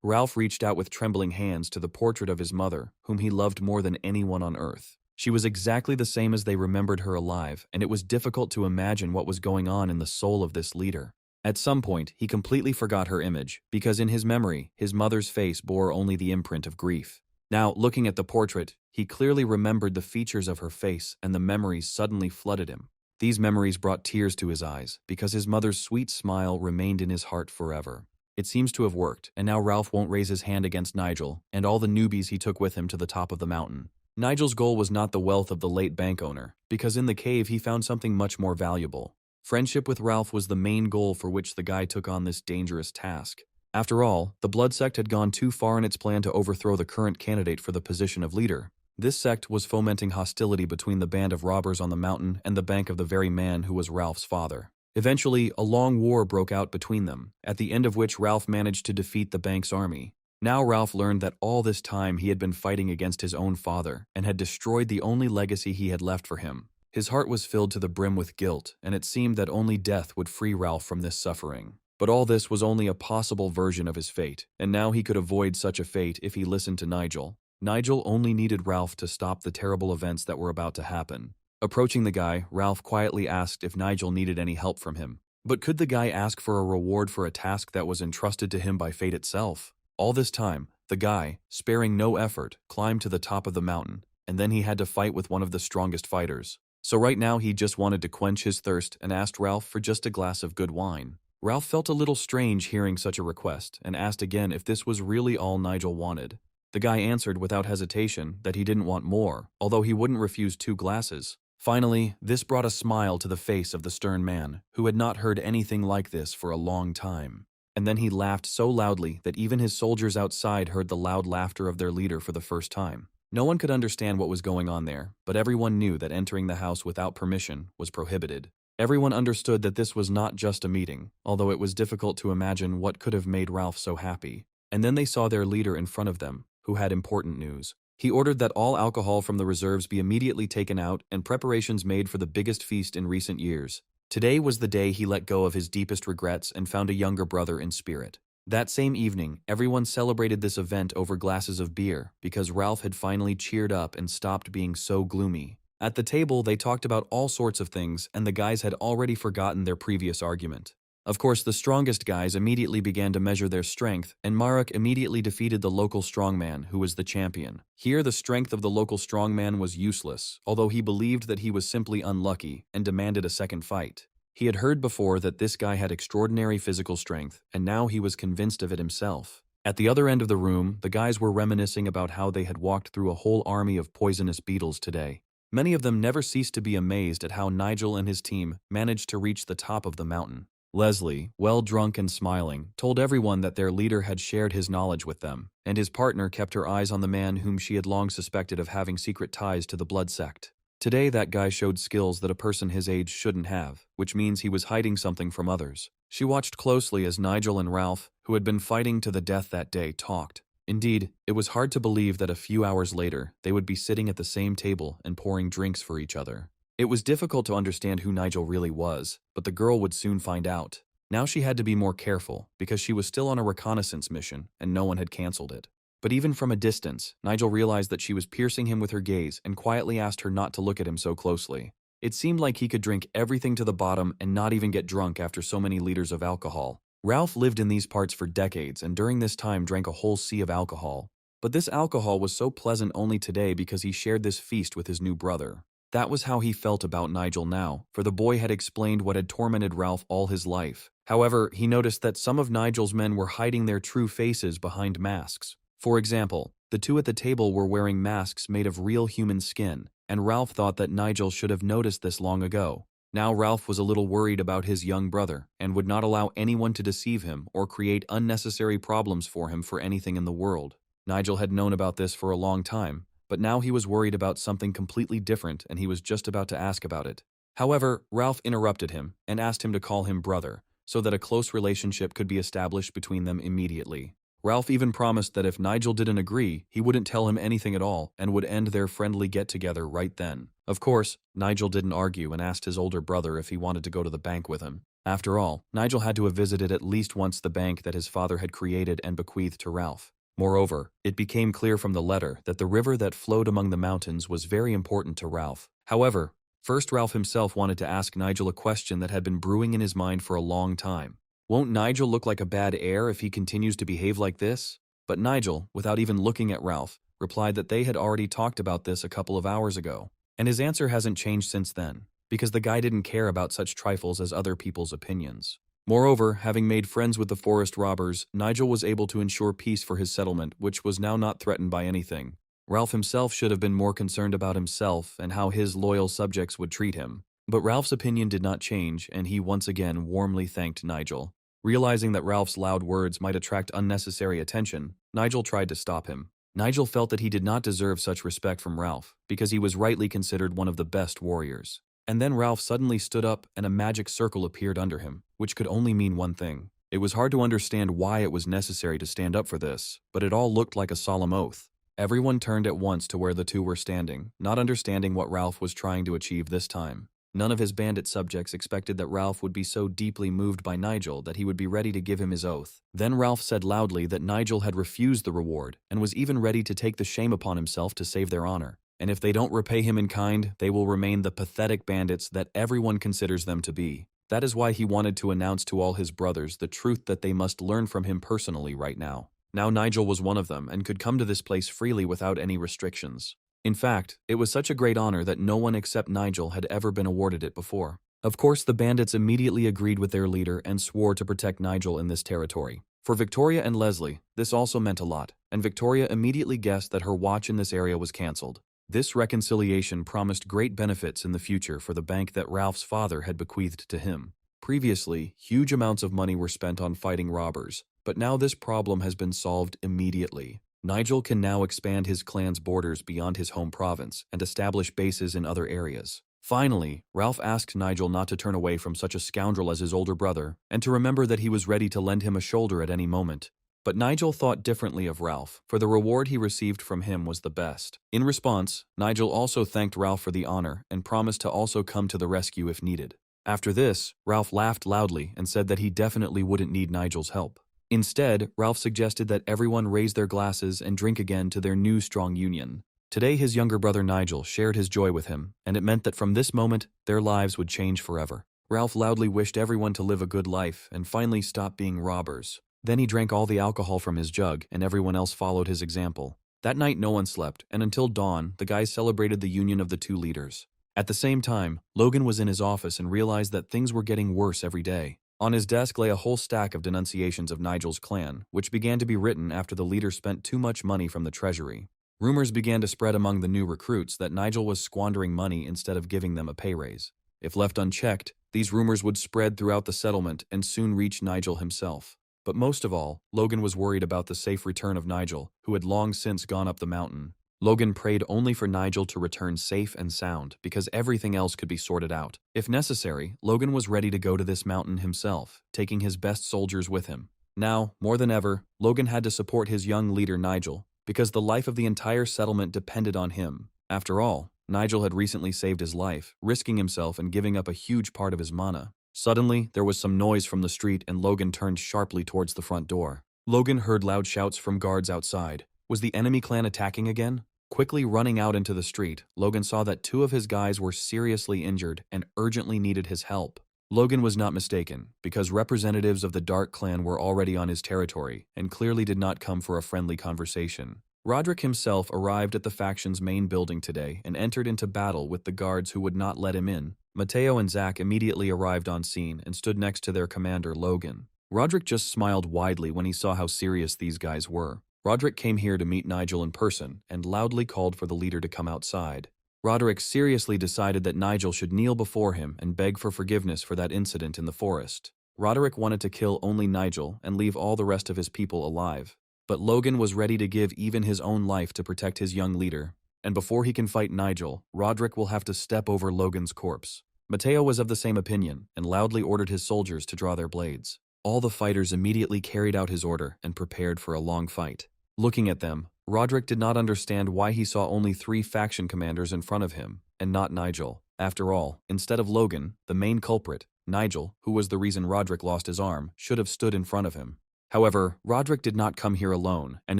Ralph reached out with trembling hands to the portrait of his mother, whom he loved more than anyone on earth. She was exactly the same as they remembered her alive, and it was difficult to imagine what was going on in the soul of this leader. At some point, he completely forgot her image, because in his memory, his mother's face bore only the imprint of grief. Now, looking at the portrait, he clearly remembered the features of her face, and the memories suddenly flooded him. These memories brought tears to his eyes, because his mother's sweet smile remained in his heart forever. It seems to have worked, and now Ralph won't raise his hand against Nigel and all the newbies he took with him to the top of the mountain. Nigel's goal was not the wealth of the late bank owner, because in the cave he found something much more valuable. Friendship with Ralph was the main goal for which the guy took on this dangerous task. After all, the Blood Sect had gone too far in its plan to overthrow the current candidate for the position of leader. This sect was fomenting hostility between the band of robbers on the mountain and the bank of the very man who was Ralph's father. Eventually, a long war broke out between them, at the end of which Ralph managed to defeat the bank's army. Now Ralph learned that all this time he had been fighting against his own father and had destroyed the only legacy he had left for him. His heart was filled to the brim with guilt, and it seemed that only death would free Ralph from this suffering. But all this was only a possible version of his fate, and now he could avoid such a fate if he listened to Nigel. Nigel only needed Ralph to stop the terrible events that were about to happen. Approaching the guy, Ralph quietly asked if Nigel needed any help from him. But could the guy ask for a reward for a task that was entrusted to him by fate itself? All this time, the guy, sparing no effort, climbed to the top of the mountain, and then he had to fight with one of the strongest fighters. So right now he just wanted to quench his thirst and asked Ralph for just a glass of good wine. Ralph felt a little strange hearing such a request and asked again if this was really all Nigel wanted. The guy answered without hesitation that he didn't want more, although he wouldn't refuse 2 glasses. Finally, this brought a smile to the face of the stern man, who had not heard anything like this for a long time. And then he laughed so loudly that even his soldiers outside heard the loud laughter of their leader for the first time. No one could understand what was going on there, but everyone knew that entering the house without permission was prohibited. Everyone understood that this was not just a meeting, although it was difficult to imagine what could have made Ralph so happy. And then they saw their leader in front of them, who had important news. He ordered that all alcohol from the reserves be immediately taken out and preparations made for the biggest feast in recent years. Today was the day he let go of his deepest regrets and found a younger brother in spirit. That same evening, everyone celebrated this event over glasses of beer because Ralph had finally cheered up and stopped being so gloomy. At the table, they talked about all sorts of things, and the guys had already forgotten their previous argument. Of course, the strongest guys immediately began to measure their strength, and Marek immediately defeated the local strongman, who was the champion. Here, the strength of the local strongman was useless, although he believed that he was simply unlucky and demanded a second fight. He had heard before that this guy had extraordinary physical strength, and now he was convinced of it himself. At the other end of the room, the guys were reminiscing about how they had walked through a whole army of poisonous beetles today. Many of them never ceased to be amazed at how Nigel and his team managed to reach the top of the mountain. Leslie, well drunk and smiling, told everyone that their leader had shared his knowledge with them, and his partner kept her eyes on the man whom she had long suspected of having secret ties to the Blood Sect. Today that guy showed skills that a person his age shouldn't have, which means he was hiding something from others. She watched closely as Nigel and Ralph, who had been fighting to the death that day, talked. Indeed, it was hard to believe that a few hours later, they would be sitting at the same table and pouring drinks for each other. It was difficult to understand who Nigel really was, but the girl would soon find out. Now she had to be more careful, because she was still on a reconnaissance mission, and no one had cancelled it. But even from a distance, Nigel realized that she was piercing him with her gaze and quietly asked her not to look at him so closely. It seemed like he could drink everything to the bottom and not even get drunk after so many liters of alcohol. Ralph lived in these parts for decades and during this time drank a whole sea of alcohol. But this alcohol was so pleasant only today because he shared this feast with his new brother. That was how he felt about Nigel now, for the boy had explained what had tormented Ralph all his life. However, he noticed that some of Nigel's men were hiding their true faces behind masks. For example, the 2 at the table were wearing masks made of real human skin, and Ralph thought that Nigel should have noticed this long ago. Now Ralph was a little worried about his young brother, and would not allow anyone to deceive him or create unnecessary problems for him for anything in the world. Nigel had known about this for a long time, but now he was worried about something completely different and he was just about to ask about it. However, Ralph interrupted him and asked him to call him brother, so that a close relationship could be established between them immediately. Ralph even promised that if Nigel didn't agree, he wouldn't tell him anything at all and would end their friendly get-together right then. Of course, Nigel didn't argue and asked his older brother if he wanted to go to the bank with him. After all, Nigel had to have visited at least once the bank that his father had created and bequeathed to Ralph. Moreover, it became clear from the letter that the river that flowed among the mountains was very important to Ralph. However, first Ralph himself wanted to ask Nigel a question that had been brewing in his mind for a long time. Won't Nigel look like a bad heir if he continues to behave like this? But Nigel, without even looking at Ralph, replied that they had already talked about this a couple of hours ago. And his answer hasn't changed since then, because the guy didn't care about such trifles as other people's opinions. Moreover, having made friends with the forest robbers, Nigel was able to ensure peace for his settlement, which was now not threatened by anything. Ralph himself should have been more concerned about himself and how his loyal subjects would treat him. But Ralph's opinion did not change, and he once again warmly thanked Nigel. Realizing that Ralph's loud words might attract unnecessary attention, Nigel tried to stop him. Nigel felt that he did not deserve such respect from Ralph, because he was rightly considered one of the best warriors. And then Ralph suddenly stood up and a magic circle appeared under him, which could only mean one thing. It was hard to understand why it was necessary to stand up for this, but it all looked like a solemn oath. Everyone turned at once to where the two were standing, not understanding what Ralph was trying to achieve this time. None of his bandit subjects expected that Ralph would be so deeply moved by Nigel that he would be ready to give him his oath. Then Ralph said loudly that Nigel had refused the reward and was even ready to take the shame upon himself to save their honor. And if they don't repay him in kind, they will remain the pathetic bandits that everyone considers them to be. That is why he wanted to announce to all his brothers the truth that they must learn from him personally right now. Now Nigel was one of them and could come to this place freely without any restrictions. In fact, it was such a great honor that no one except Nigel had ever been awarded it before. Of course, the bandits immediately agreed with their leader and swore to protect Nigel in this territory. For Victoria and Leslie, this also meant a lot, and Victoria immediately guessed that her watch in this area was cancelled. This reconciliation promised great benefits in the future for the bank that Ralph's father had bequeathed to him. Previously, huge amounts of money were spent on fighting robbers, but now this problem has been solved immediately. Nigel can now expand his clan's borders beyond his home province and establish bases in other areas. Finally, Ralph asked Nigel not to turn away from such a scoundrel as his older brother, and to remember that he was ready to lend him a shoulder at any moment. But Nigel thought differently of Ralph, for the reward he received from him was the best. In response, Nigel also thanked Ralph for the honor and promised to also come to the rescue if needed. After this, Ralph laughed loudly and said that he definitely wouldn't need Nigel's help. Instead, Ralph suggested that everyone raise their glasses and drink again to their new strong union. Today his younger brother Nigel shared his joy with him, and it meant that from this moment, their lives would change forever. Ralph loudly wished everyone to live a good life and finally stop being robbers. Then he drank all the alcohol from his jug, and everyone else followed his example. That night no one slept, and until dawn, the guys celebrated the union of the two leaders. At the same time, Logan was in his office and realized that things were getting worse every day. On his desk lay a whole stack of denunciations of Nigel's clan, which began to be written after the leader spent too much money from the treasury. Rumors began to spread among the new recruits that Nigel was squandering money instead of giving them a pay raise. If left unchecked, these rumors would spread throughout the settlement and soon reach Nigel himself. But most of all, Logan was worried about the safe return of Nigel, who had long since gone up the mountain. Logan prayed only for Nigel to return safe and sound, because everything else could be sorted out. If necessary, Logan was ready to go to this mountain himself, taking his best soldiers with him. Now, more than ever, Logan had to support his young leader Nigel, because the life of the entire settlement depended on him. After all, Nigel had recently saved his life, risking himself and giving up a huge part of his mana. Suddenly, there was some noise from the street and Logan turned sharply towards the front door. Logan heard loud shouts from guards outside. Was the enemy clan attacking again? Quickly running out into the street, Logan saw that two of his guys were seriously injured and urgently needed his help. Logan was not mistaken, because representatives of the Dark Clan were already on his territory and clearly did not come for a friendly conversation. Roderick himself arrived at the faction's main building today and entered into battle with the guards who would not let him in. Mateo and Zach immediately arrived on scene and stood next to their commander, Logan. Roderick just smiled widely when he saw how serious these guys were. Roderick came here to meet Nigel in person and loudly called for the leader to come outside. Roderick seriously decided that Nigel should kneel before him and beg for forgiveness for that incident in the forest. Roderick wanted to kill only Nigel and leave all the rest of his people alive. But Logan was ready to give even his own life to protect his young leader. And before he can fight Nigel, Roderick will have to step over Logan's corpse. Matteo was of the same opinion and loudly ordered his soldiers to draw their blades. All the fighters immediately carried out his order and prepared for a long fight. Looking at them, Roderick did not understand why he saw only 3 faction commanders in front of him, and not Nigel. After all, instead of Logan, the main culprit, Nigel, who was the reason Roderick lost his arm, should have stood in front of him. However, Roderick did not come here alone, and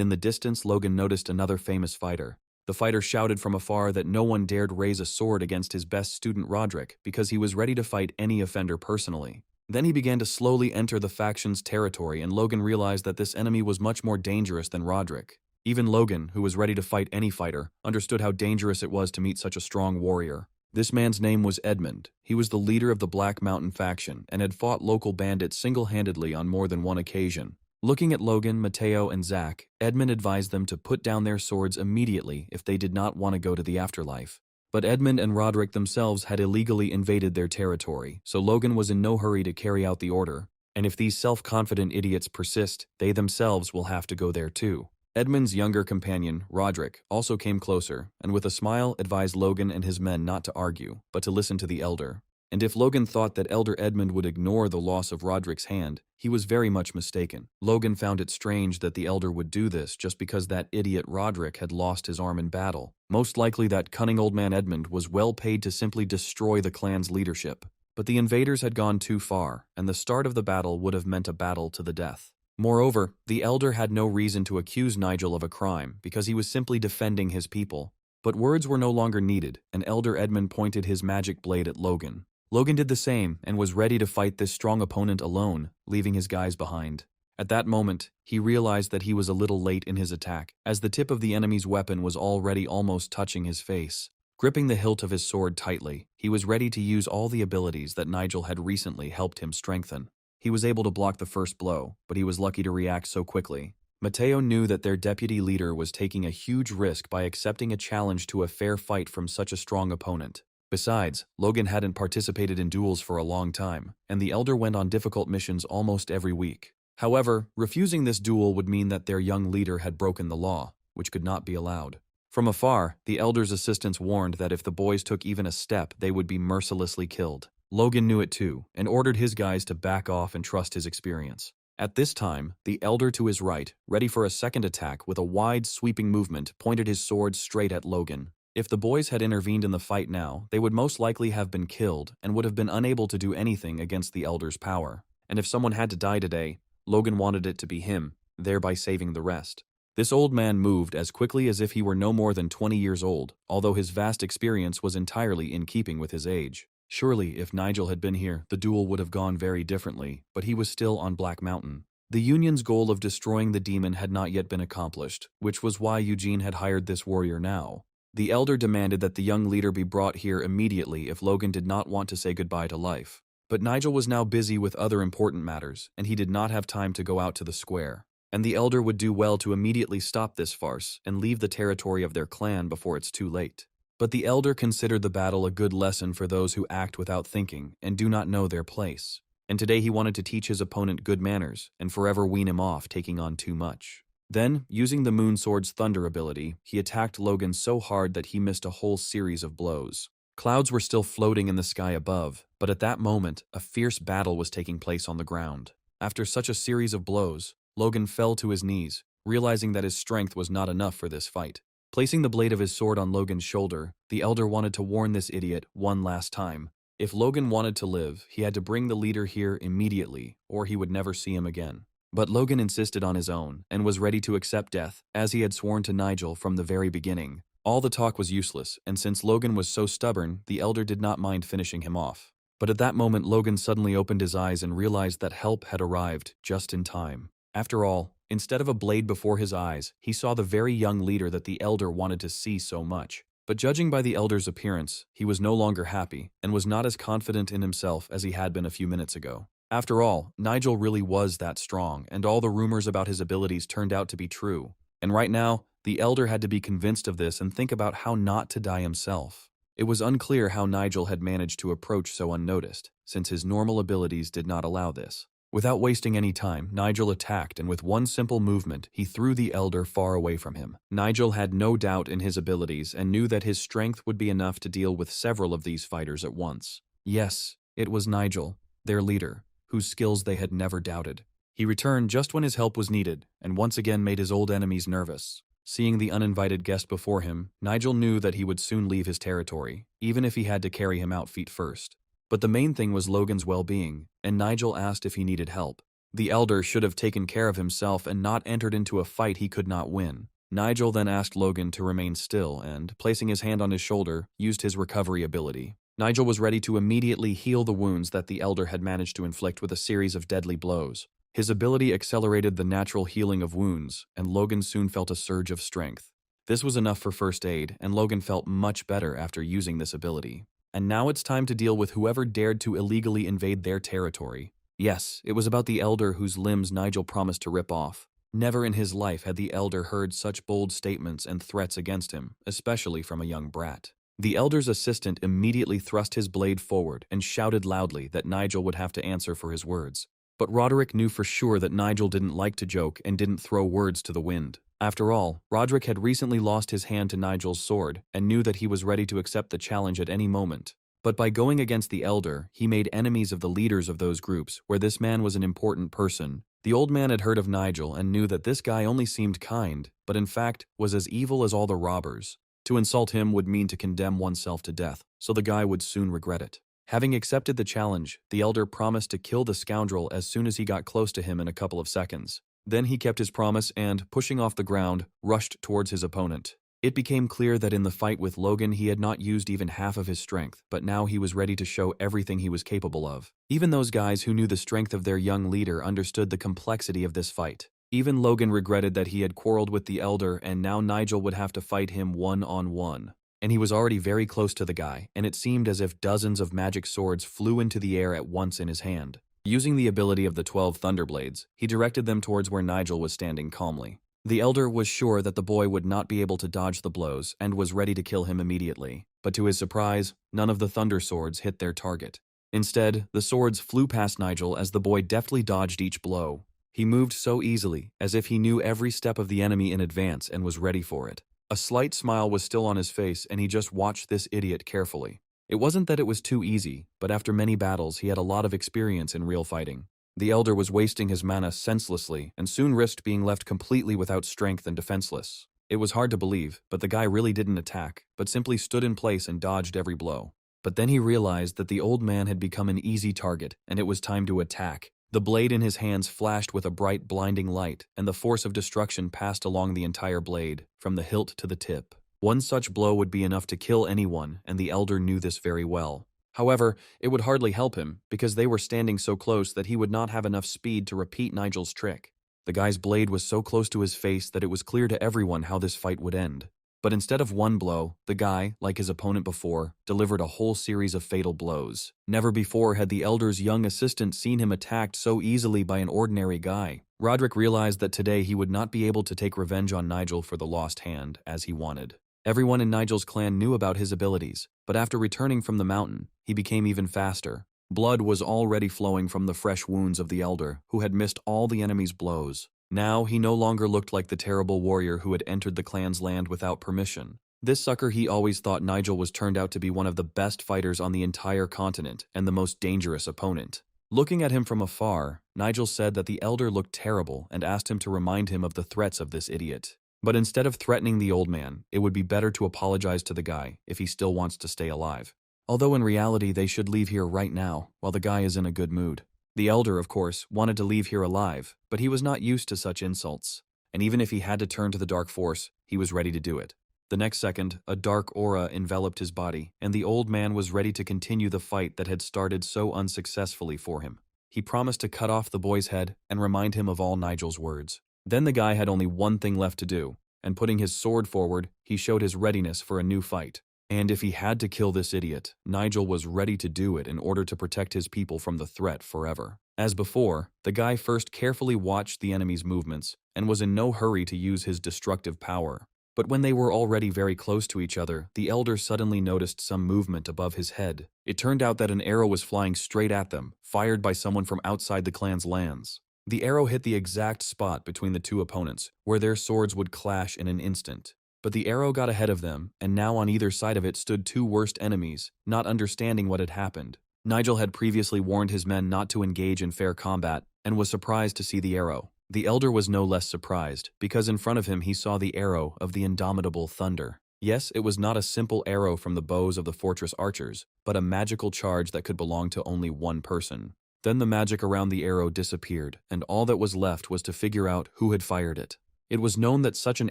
in the distance Logan noticed another famous fighter. The fighter shouted from afar that no one dared raise a sword against his best student Roderick because he was ready to fight any offender personally. Then he began to slowly enter the faction's territory, and Logan realized that this enemy was much more dangerous than Roderick. Even Logan, who was ready to fight any fighter, understood how dangerous it was to meet such a strong warrior. This man's name was Edmund. He was the leader of the Black Mountain faction and had fought local bandits single-handedly on more than one occasion. Looking at Logan, Matteo, and Zach, Edmund advised them to put down their swords immediately if they did not want to go to the afterlife. But Edmund and Roderick themselves had illegally invaded their territory, so Logan was in no hurry to carry out the order. And if these self-confident idiots persist, they themselves will have to go there too. Edmund's younger companion, Roderick, also came closer, and with a smile advised Logan and his men not to argue, but to listen to the elder. And if Logan thought that Elder Edmund would ignore the loss of Roderick's hand, he was very much mistaken. Logan found it strange that the elder would do this just because that idiot Roderick had lost his arm in battle. Most likely that cunning old man Edmund was well paid to simply destroy the clan's leadership. But the invaders had gone too far, and the start of the battle would have meant a battle to the death. Moreover, the elder had no reason to accuse Nigel of a crime because he was simply defending his people. But words were no longer needed, and Elder Edmund pointed his magic blade at Logan. Logan did the same and was ready to fight this strong opponent alone, leaving his guys behind. At that moment, he realized that he was a little late in his attack, as the tip of the enemy's weapon was already almost touching his face. Gripping the hilt of his sword tightly, he was ready to use all the abilities that Nigel had recently helped him strengthen. He was able to block the first blow, but he was lucky to react so quickly. Matteo knew that their deputy leader was taking a huge risk by accepting a challenge to a fair fight from such a strong opponent. Besides, Logan hadn't participated in duels for a long time, and the elder went on difficult missions almost every week. However, refusing this duel would mean that their young leader had broken the law, which could not be allowed. From afar, the elder's assistants warned that if the boys took even a step, they would be mercilessly killed. Logan knew it too, and ordered his guys to back off and trust his experience. At this time, the elder to his right, ready for a second attack with a wide, sweeping movement, pointed his sword straight at Logan. If the boys had intervened in the fight now, they would most likely have been killed and would have been unable to do anything against the elder's power. And if someone had to die today, Logan wanted it to be him, thereby saving the rest. This old man moved as quickly as if he were no more than 20 years old, although his vast experience was entirely in keeping with his age. Surely, if Nigel had been here, the duel would have gone very differently, but he was still on Black Mountain. The Union's goal of destroying the demon had not yet been accomplished, which was why Eugene had hired this warrior now. The elder demanded that the young leader be brought here immediately if Logan did not want to say goodbye to life. But Nigel was now busy with other important matters, and he did not have time to go out to the square. And the elder would do well to immediately stop this farce and leave the territory of their clan before it's too late. But the elder considered the battle a good lesson for those who act without thinking and do not know their place. And today he wanted to teach his opponent good manners and forever wean him off taking on too much. Then, using the Moon Sword's thunder ability, he attacked Logan so hard that he missed a whole series of blows. Clouds were still floating in the sky above, but at that moment, a fierce battle was taking place on the ground. After such a series of blows, Logan fell to his knees, realizing that his strength was not enough for this fight. Placing the blade of his sword on Logan's shoulder, the elder wanted to warn this idiot one last time. If Logan wanted to live, he had to bring the leader here immediately, or he would never see him again. But Logan insisted on his own, and was ready to accept death, as he had sworn to Nigel from the very beginning. All the talk was useless, and since Logan was so stubborn, the elder did not mind finishing him off. But at that moment Logan suddenly opened his eyes and realized that help had arrived, just in time. After all, instead of a blade before his eyes, he saw the very young leader that the elder wanted to see so much. But judging by the elder's appearance, he was no longer happy, and was not as confident in himself as he had been a few minutes ago. After all, Nigel really was that strong, and all the rumors about his abilities turned out to be true. And right now, the elder had to be convinced of this and think about how not to die himself. It was unclear how Nigel had managed to approach so unnoticed, since his normal abilities did not allow this. Without wasting any time, Nigel attacked, and with one simple movement, he threw the elder far away from him. Nigel had no doubt in his abilities and knew that his strength would be enough to deal with several of these fighters at once. Yes, it was Nigel, their leader, whose skills they had never doubted. He returned just when his help was needed, and once again made his old enemies nervous. Seeing the uninvited guest before him, Nigel knew that he would soon leave his territory, even if he had to carry him out feet first. But the main thing was Logan's well-being, and Nigel asked if he needed help. The elder should have taken care of himself and not entered into a fight he could not win. Nigel then asked Logan to remain still and, placing his hand on his shoulder, used his recovery ability. Nigel was ready to immediately heal the wounds that the elder had managed to inflict with a series of deadly blows. His ability accelerated the natural healing of wounds, and Logan soon felt a surge of strength. This was enough for first aid, and Logan felt much better after using this ability. And now it's time to deal with whoever dared to illegally invade their territory. Yes, it was about the elder whose limbs Nigel promised to rip off. Never in his life had the elder heard such bold statements and threats against him, especially from a young brat. The elder's assistant immediately thrust his blade forward and shouted loudly that Nigel would have to answer for his words. But Roderick knew for sure that Nigel didn't like to joke and didn't throw words to the wind. After all, Roderick had recently lost his hand to Nigel's sword and knew that he was ready to accept the challenge at any moment. But by going against the elder, he made enemies of the leaders of those groups where this man was an important person. The old man had heard of Nigel and knew that this guy only seemed kind, but in fact was as evil as all the robbers. To insult him would mean to condemn oneself to death, so the guy would soon regret it. Having accepted the challenge, the elder promised to kill the scoundrel as soon as he got close to him in a couple of seconds. Then he kept his promise and, pushing off the ground, rushed towards his opponent. It became clear that in the fight with Logan he had not used even half of his strength, but now he was ready to show everything he was capable of. Even those guys who knew the strength of their young leader understood the complexity of this fight. Even Logan regretted that he had quarreled with the elder and now Nigel would have to fight him one-on-one. And he was already very close to the guy, and it seemed as if dozens of magic swords flew into the air at once in his hand. Using the ability of the 12 Thunderblades, he directed them towards where Nigel was standing calmly. The elder was sure that the boy would not be able to dodge the blows and was ready to kill him immediately. But to his surprise, none of the thunder swords hit their target. Instead, the swords flew past Nigel as the boy deftly dodged each blow. He moved so easily, as if he knew every step of the enemy in advance and was ready for it. A slight smile was still on his face and he just watched this idiot carefully. It wasn't that it was too easy, but after many battles he had a lot of experience in real fighting. The elder was wasting his mana senselessly and soon risked being left completely without strength and defenseless. It was hard to believe, but the guy really didn't attack, but simply stood in place and dodged every blow. But then he realized that the old man had become an easy target and it was time to attack. The blade in his hands flashed with a bright, blinding light, and the force of destruction passed along the entire blade, from the hilt to the tip. One such blow would be enough to kill anyone, and the elder knew this very well. However, it would hardly help him, because they were standing so close that he would not have enough speed to repeat Nigel's trick. The guy's blade was so close to his face that it was clear to everyone how this fight would end. But instead of one blow, the guy, like his opponent before, delivered a whole series of fatal blows. Never before had the elder's young assistant seen him attacked so easily by an ordinary guy. Roderick realized that today he would not be able to take revenge on Nigel for the lost hand, as he wanted. Everyone in Nigel's clan knew about his abilities, but after returning from the mountain, he became even faster. Blood was already flowing from the fresh wounds of the elder, who had missed all the enemy's blows. Now he no longer looked like the terrible warrior who had entered the clan's land without permission. This sucker he always thought Nigel was turned out to be one of the best fighters on the entire continent and the most dangerous opponent. Looking at him from afar, Nigel said that the elder looked terrible and asked him to remind him of the threats of this idiot. But instead of threatening the old man, it would be better to apologize to the guy if he still wants to stay alive. Although in reality they should leave here right now, while the guy is in a good mood. The elder, of course, wanted to leave here alive, but he was not used to such insults. And even if he had to turn to the dark force, he was ready to do it. The next second, a dark aura enveloped his body, and the old man was ready to continue the fight that had started so unsuccessfully for him. He promised to cut off the boy's head and remind him of all Nigel's words. Then the guy had only one thing left to do, and putting his sword forward, he showed his readiness for a new fight. And if he had to kill this idiot, Nigel was ready to do it in order to protect his people from the threat forever. As before, the guy first carefully watched the enemy's movements and was in no hurry to use his destructive power. But when they were already very close to each other, the elder suddenly noticed some movement above his head. It turned out that an arrow was flying straight at them, fired by someone from outside the clan's lands. The arrow hit the exact spot between the two opponents, where their swords would clash in an instant. But the arrow got ahead of them, and now on either side of it stood two worst enemies, not understanding what had happened. Nigel had previously warned his men not to engage in fair combat and was surprised to see the arrow. The elder was no less surprised, because in front of him he saw the arrow of the indomitable thunder. Yes, it was not a simple arrow from the bows of the fortress archers, but a magical charge that could belong to only one person. Then the magic around the arrow disappeared, and all that was left was to figure out who had fired it. It was known that such an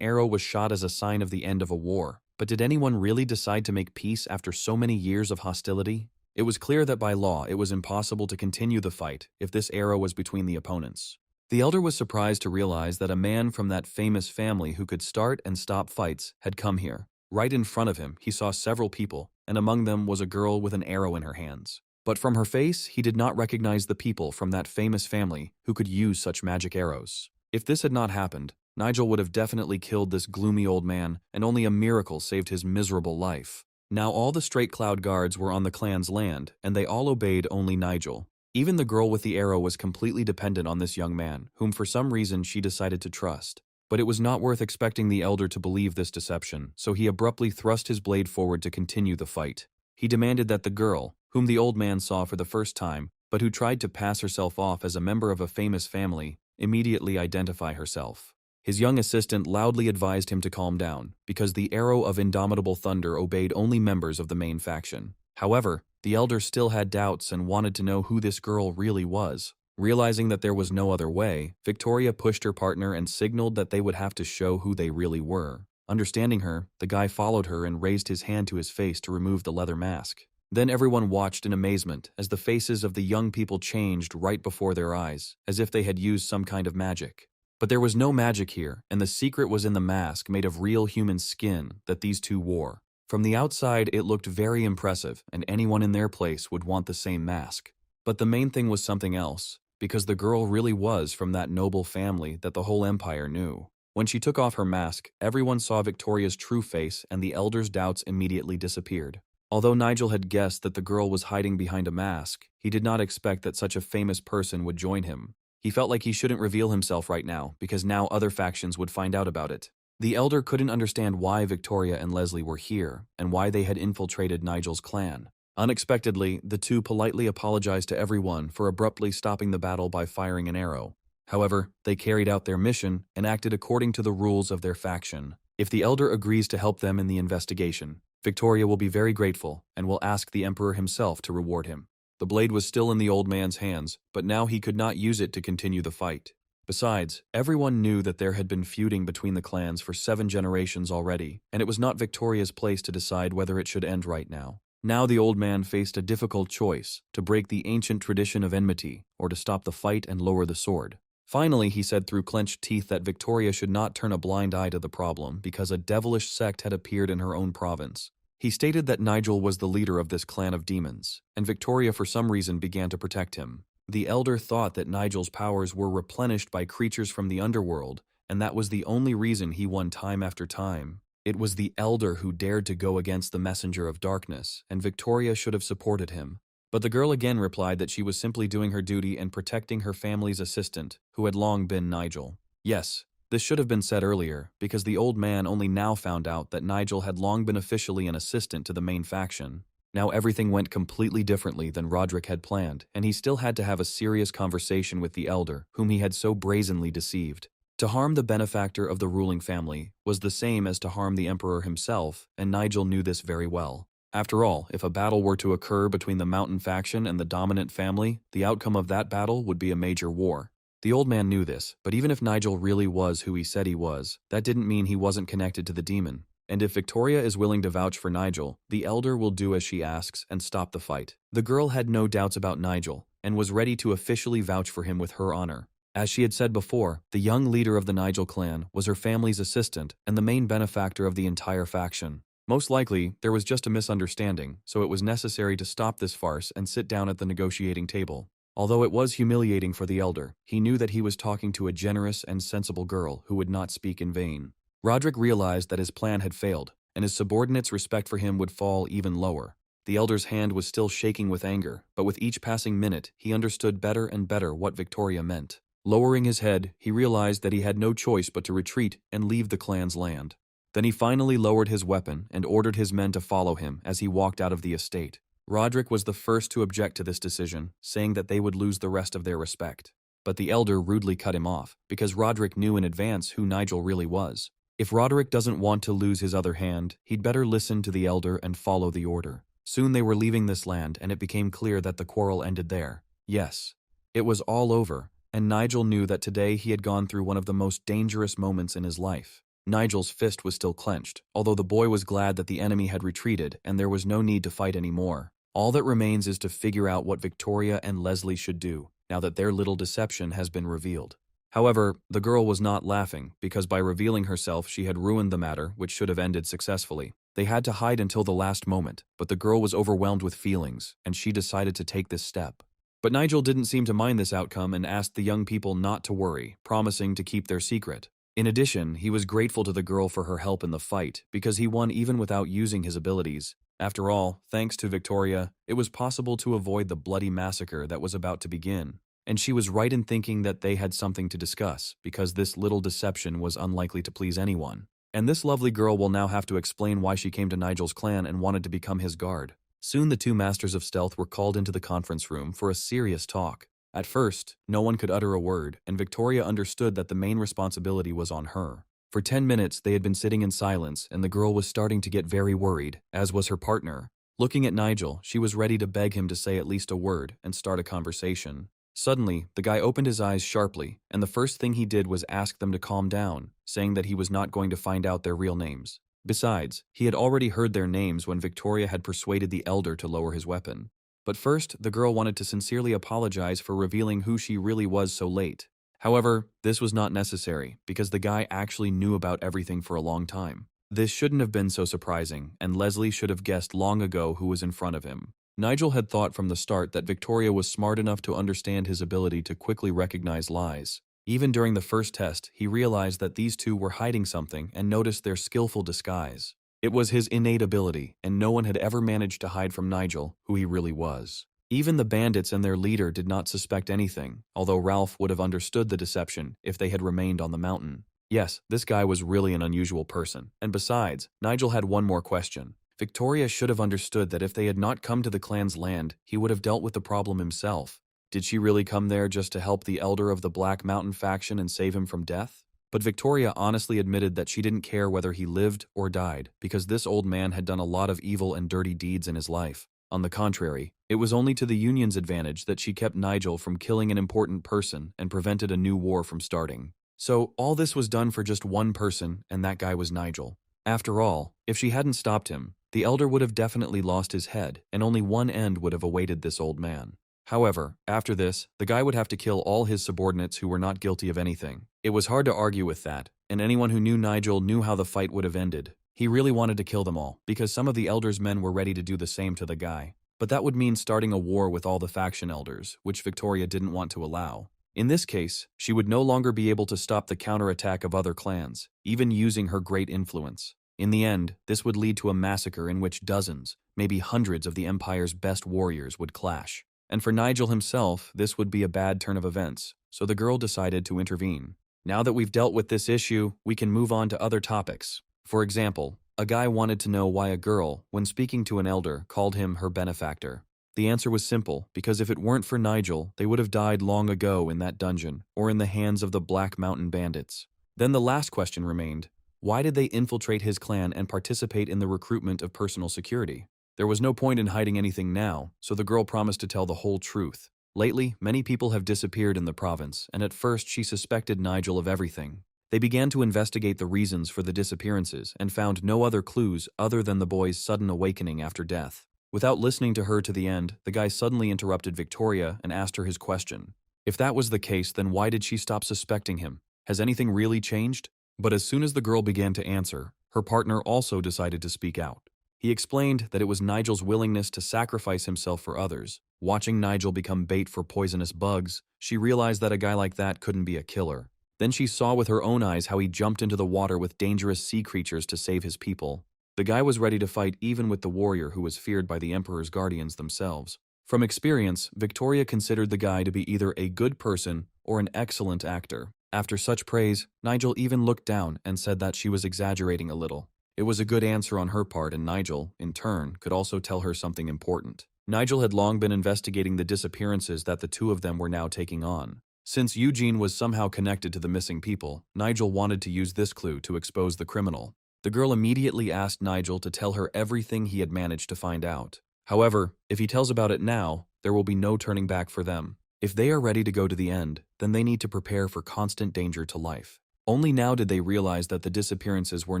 arrow was shot as a sign of the end of a war, but did anyone really decide to make peace after so many years of hostility? It was clear that by law it was impossible to continue the fight if this arrow was between the opponents. The elder was surprised to realize that a man from that famous family who could start and stop fights had come here. Right in front of him, he saw several people, and among them was a girl with an arrow in her hands. But from her face, he did not recognize the people from that famous family who could use such magic arrows. If this had not happened, Nigel would have definitely killed this gloomy old man, and only a miracle saved his miserable life. Now all the Straight Cloud guards were on the clan's land, and they all obeyed only Nigel. Even the girl with the arrow was completely dependent on this young man, whom for some reason she decided to trust. But it was not worth expecting the elder to believe this deception, so he abruptly thrust his blade forward to continue the fight. He demanded that the girl, whom the old man saw for the first time, but who tried to pass herself off as a member of a famous family, immediately identify herself. His young assistant loudly advised him to calm down, because the arrow of indomitable thunder obeyed only members of the main faction. However, the elder still had doubts and wanted to know who this girl really was. Realizing that there was no other way, Victoria pushed her partner and signaled that they would have to show who they really were. Understanding her, the guy followed her and raised his hand to his face to remove the leather mask. Then everyone watched in amazement as the faces of the young people changed right before their eyes, as if they had used some kind of magic. But there was no magic here, and the secret was in the mask made of real human skin that these two wore. From the outside, it looked very impressive, and anyone in their place would want the same mask. But the main thing was something else, because the girl really was from that noble family that the whole empire knew. When she took off her mask, everyone saw Victoria's true face, and the elder's doubts immediately disappeared. Although Nigel had guessed that the girl was hiding behind a mask, he did not expect that such a famous person would join him. He felt like he shouldn't reveal himself right now, because now other factions would find out about it. The elder couldn't understand why Victoria and Leslie were here, and why they had infiltrated Nigel's clan. Unexpectedly, the two politely apologized to everyone for abruptly stopping the battle by firing an arrow. However, they carried out their mission and acted according to the rules of their faction. If the elder agrees to help them in the investigation, Victoria will be very grateful and will ask the emperor himself to reward him. The blade was still in the old man's hands, but now he could not use it to continue the fight. Besides, everyone knew that there had been feuding between the clans for 7 generations already, and it was not Victoria's place to decide whether it should end right now. Now the old man faced a difficult choice, to break the ancient tradition of enmity, or to stop the fight and lower the sword. Finally, he said through clenched teeth that Victoria should not turn a blind eye to the problem because a devilish sect had appeared in her own province. He stated that Nigel was the leader of this clan of demons, and Victoria for some reason began to protect him. The elder thought that Nigel's powers were replenished by creatures from the underworld, and that was the only reason he won time after time. It was the elder who dared to go against the messenger of darkness, and Victoria should have supported him. But the girl again replied that she was simply doing her duty and protecting her family's assistant, who had long been Nigel. Yes, this should have been said earlier, because the old man only now found out that Nigel had long been officially an assistant to the main faction. Now everything went completely differently than Roderick had planned, and he still had to have a serious conversation with the elder, whom he had so brazenly deceived. To harm the benefactor of the ruling family was the same as to harm the emperor himself, and Nigel knew this very well. After all, if a battle were to occur between the mountain faction and the dominant family, the outcome of that battle would be a major war. The old man knew this, but even if Nigel really was who he said he was, that didn't mean he wasn't connected to the demon. And if Victoria is willing to vouch for Nigel, the elder will do as she asks and stop the fight. The girl had no doubts about Nigel, and was ready to officially vouch for him with her honor. As she had said before, the young leader of the Nigel clan was her family's assistant and the main benefactor of the entire faction. Most likely, there was just a misunderstanding, so it was necessary to stop this farce and sit down at the negotiating table. Although it was humiliating for the elder, he knew that he was talking to a generous and sensible girl who would not speak in vain. Roderick realized that his plan had failed, and his subordinates' respect for him would fall even lower. The elder's hand was still shaking with anger, but with each passing minute, he understood better and better what Victoria meant. Lowering his head, he realized that he had no choice but to retreat and leave the clan's land. Then he finally lowered his weapon and ordered his men to follow him as he walked out of the estate. Roderick was the first to object to this decision, saying that they would lose the rest of their respect. But the elder rudely cut him off, because Roderick knew in advance who Nigel really was. If Roderick doesn't want to lose his other hand, he'd better listen to the elder and follow the order. Soon they were leaving this land, and it became clear that the quarrel ended there. Yes, it was all over, and Nigel knew that today he had gone through one of the most dangerous moments in his life. Nigel's fist was still clenched, although the boy was glad that the enemy had retreated and there was no need to fight anymore. All that remains is to figure out what Victoria and Leslie should do, now that their little deception has been revealed. However, the girl was not laughing, because by revealing herself she had ruined the matter, which should have ended successfully. They had to hide until the last moment, but the girl was overwhelmed with feelings, and she decided to take this step. But Nigel didn't seem to mind this outcome and asked the young people not to worry, promising to keep their secret. In addition, he was grateful to the girl for her help in the fight, because he won even without using his abilities. After all, thanks to Victoria, it was possible to avoid the bloody massacre that was about to begin. And she was right in thinking that they had something to discuss, because this little deception was unlikely to please anyone. And this lovely girl will now have to explain why she came to Nigel's clan and wanted to become his guard. Soon the two masters of stealth were called into the conference room for a serious talk. At first, no one could utter a word, and Victoria understood that the main responsibility was on her. For 10 minutes they had been sitting in silence, and the girl was starting to get very worried, as was her partner. Looking at Nigel, she was ready to beg him to say at least a word and start a conversation. Suddenly, the guy opened his eyes sharply, and the first thing he did was ask them to calm down, saying that he was not going to find out their real names. Besides, he had already heard their names when Victoria had persuaded the elder to lower his weapon. But first, the girl wanted to sincerely apologize for revealing who she really was so late. However, this was not necessary, because the guy actually knew about everything for a long time. This shouldn't have been so surprising, and Leslie should have guessed long ago who was in front of him. Nigel had thought from the start that Victoria was smart enough to understand his ability to quickly recognize lies. Even during the first test, he realized that these two were hiding something and noticed their skillful disguise. It was his innate ability, and no one had ever managed to hide from Nigel who he really was. Even the bandits and their leader did not suspect anything, although Ralph would have understood the deception if they had remained on the mountain. Yes, this guy was really an unusual person, and besides, Nigel had one more question. Victoria should have understood that if they had not come to the clan's land, he would have dealt with the problem himself. Did she really come there just to help the elder of the Black Mountain faction and save him from death? But Victoria honestly admitted that she didn't care whether he lived or died, because this old man had done a lot of evil and dirty deeds in his life. On the contrary, it was only to the Union's advantage that she kept Nigel from killing an important person and prevented a new war from starting. So, all this was done for just one person, and that guy was Nigel. After all, if she hadn't stopped him, the elder would have definitely lost his head, and only one end would have awaited this old man. However, after this, the guy would have to kill all his subordinates who were not guilty of anything. It was hard to argue with that, and anyone who knew Nigel knew how the fight would have ended. He really wanted to kill them all, because some of the elder's men were ready to do the same to the guy. But that would mean starting a war with all the faction elders, which Victoria didn't want to allow. In this case, she would no longer be able to stop the counterattack of other clans, even using her great influence. In the end, this would lead to a massacre in which dozens, maybe hundreds of the Empire's best warriors would clash. And for Nigel himself, this would be a bad turn of events, so the girl decided to intervene. Now that we've dealt with this issue, we can move on to other topics. For example, a guy wanted to know why a girl, when speaking to an elder, called him her benefactor. The answer was simple, because if it weren't for Nigel, they would have died long ago in that dungeon, or in the hands of the Black Mountain bandits. Then the last question remained: why did they infiltrate his clan and participate in the recruitment of personal security? There was no point in hiding anything now, so the girl promised to tell the whole truth. Lately, many people have disappeared in the province, and at first she suspected Nigel of everything. They began to investigate the reasons for the disappearances and found no other clues other than the boy's sudden awakening after death. Without listening to her to the end, the guy suddenly interrupted Victoria and asked her his question. If that was the case, then why did she stop suspecting him? Has anything really changed? But as soon as the girl began to answer, her partner also decided to speak out. He explained that it was Nigel's willingness to sacrifice himself for others. Watching Nigel become bait for poisonous bugs, she realized that a guy like that couldn't be a killer. Then she saw with her own eyes how he jumped into the water with dangerous sea creatures to save his people. The guy was ready to fight even with the warrior who was feared by the Emperor's guardians themselves. From experience, Victoria considered the guy to be either a good person or an excellent actor. After such praise, Nigel even looked down and said that she was exaggerating a little. It was a good answer on her part, and Nigel, in turn, could also tell her something important. Nigel had long been investigating the disappearances that the two of them were now taking on. Since Eugene was somehow connected to the missing people, Nigel wanted to use this clue to expose the criminal. The girl immediately asked Nigel to tell her everything he had managed to find out. However, if he tells about it now, there will be no turning back for them. If they are ready to go to the end, then they need to prepare for constant danger to life. Only now did they realize that the disappearances were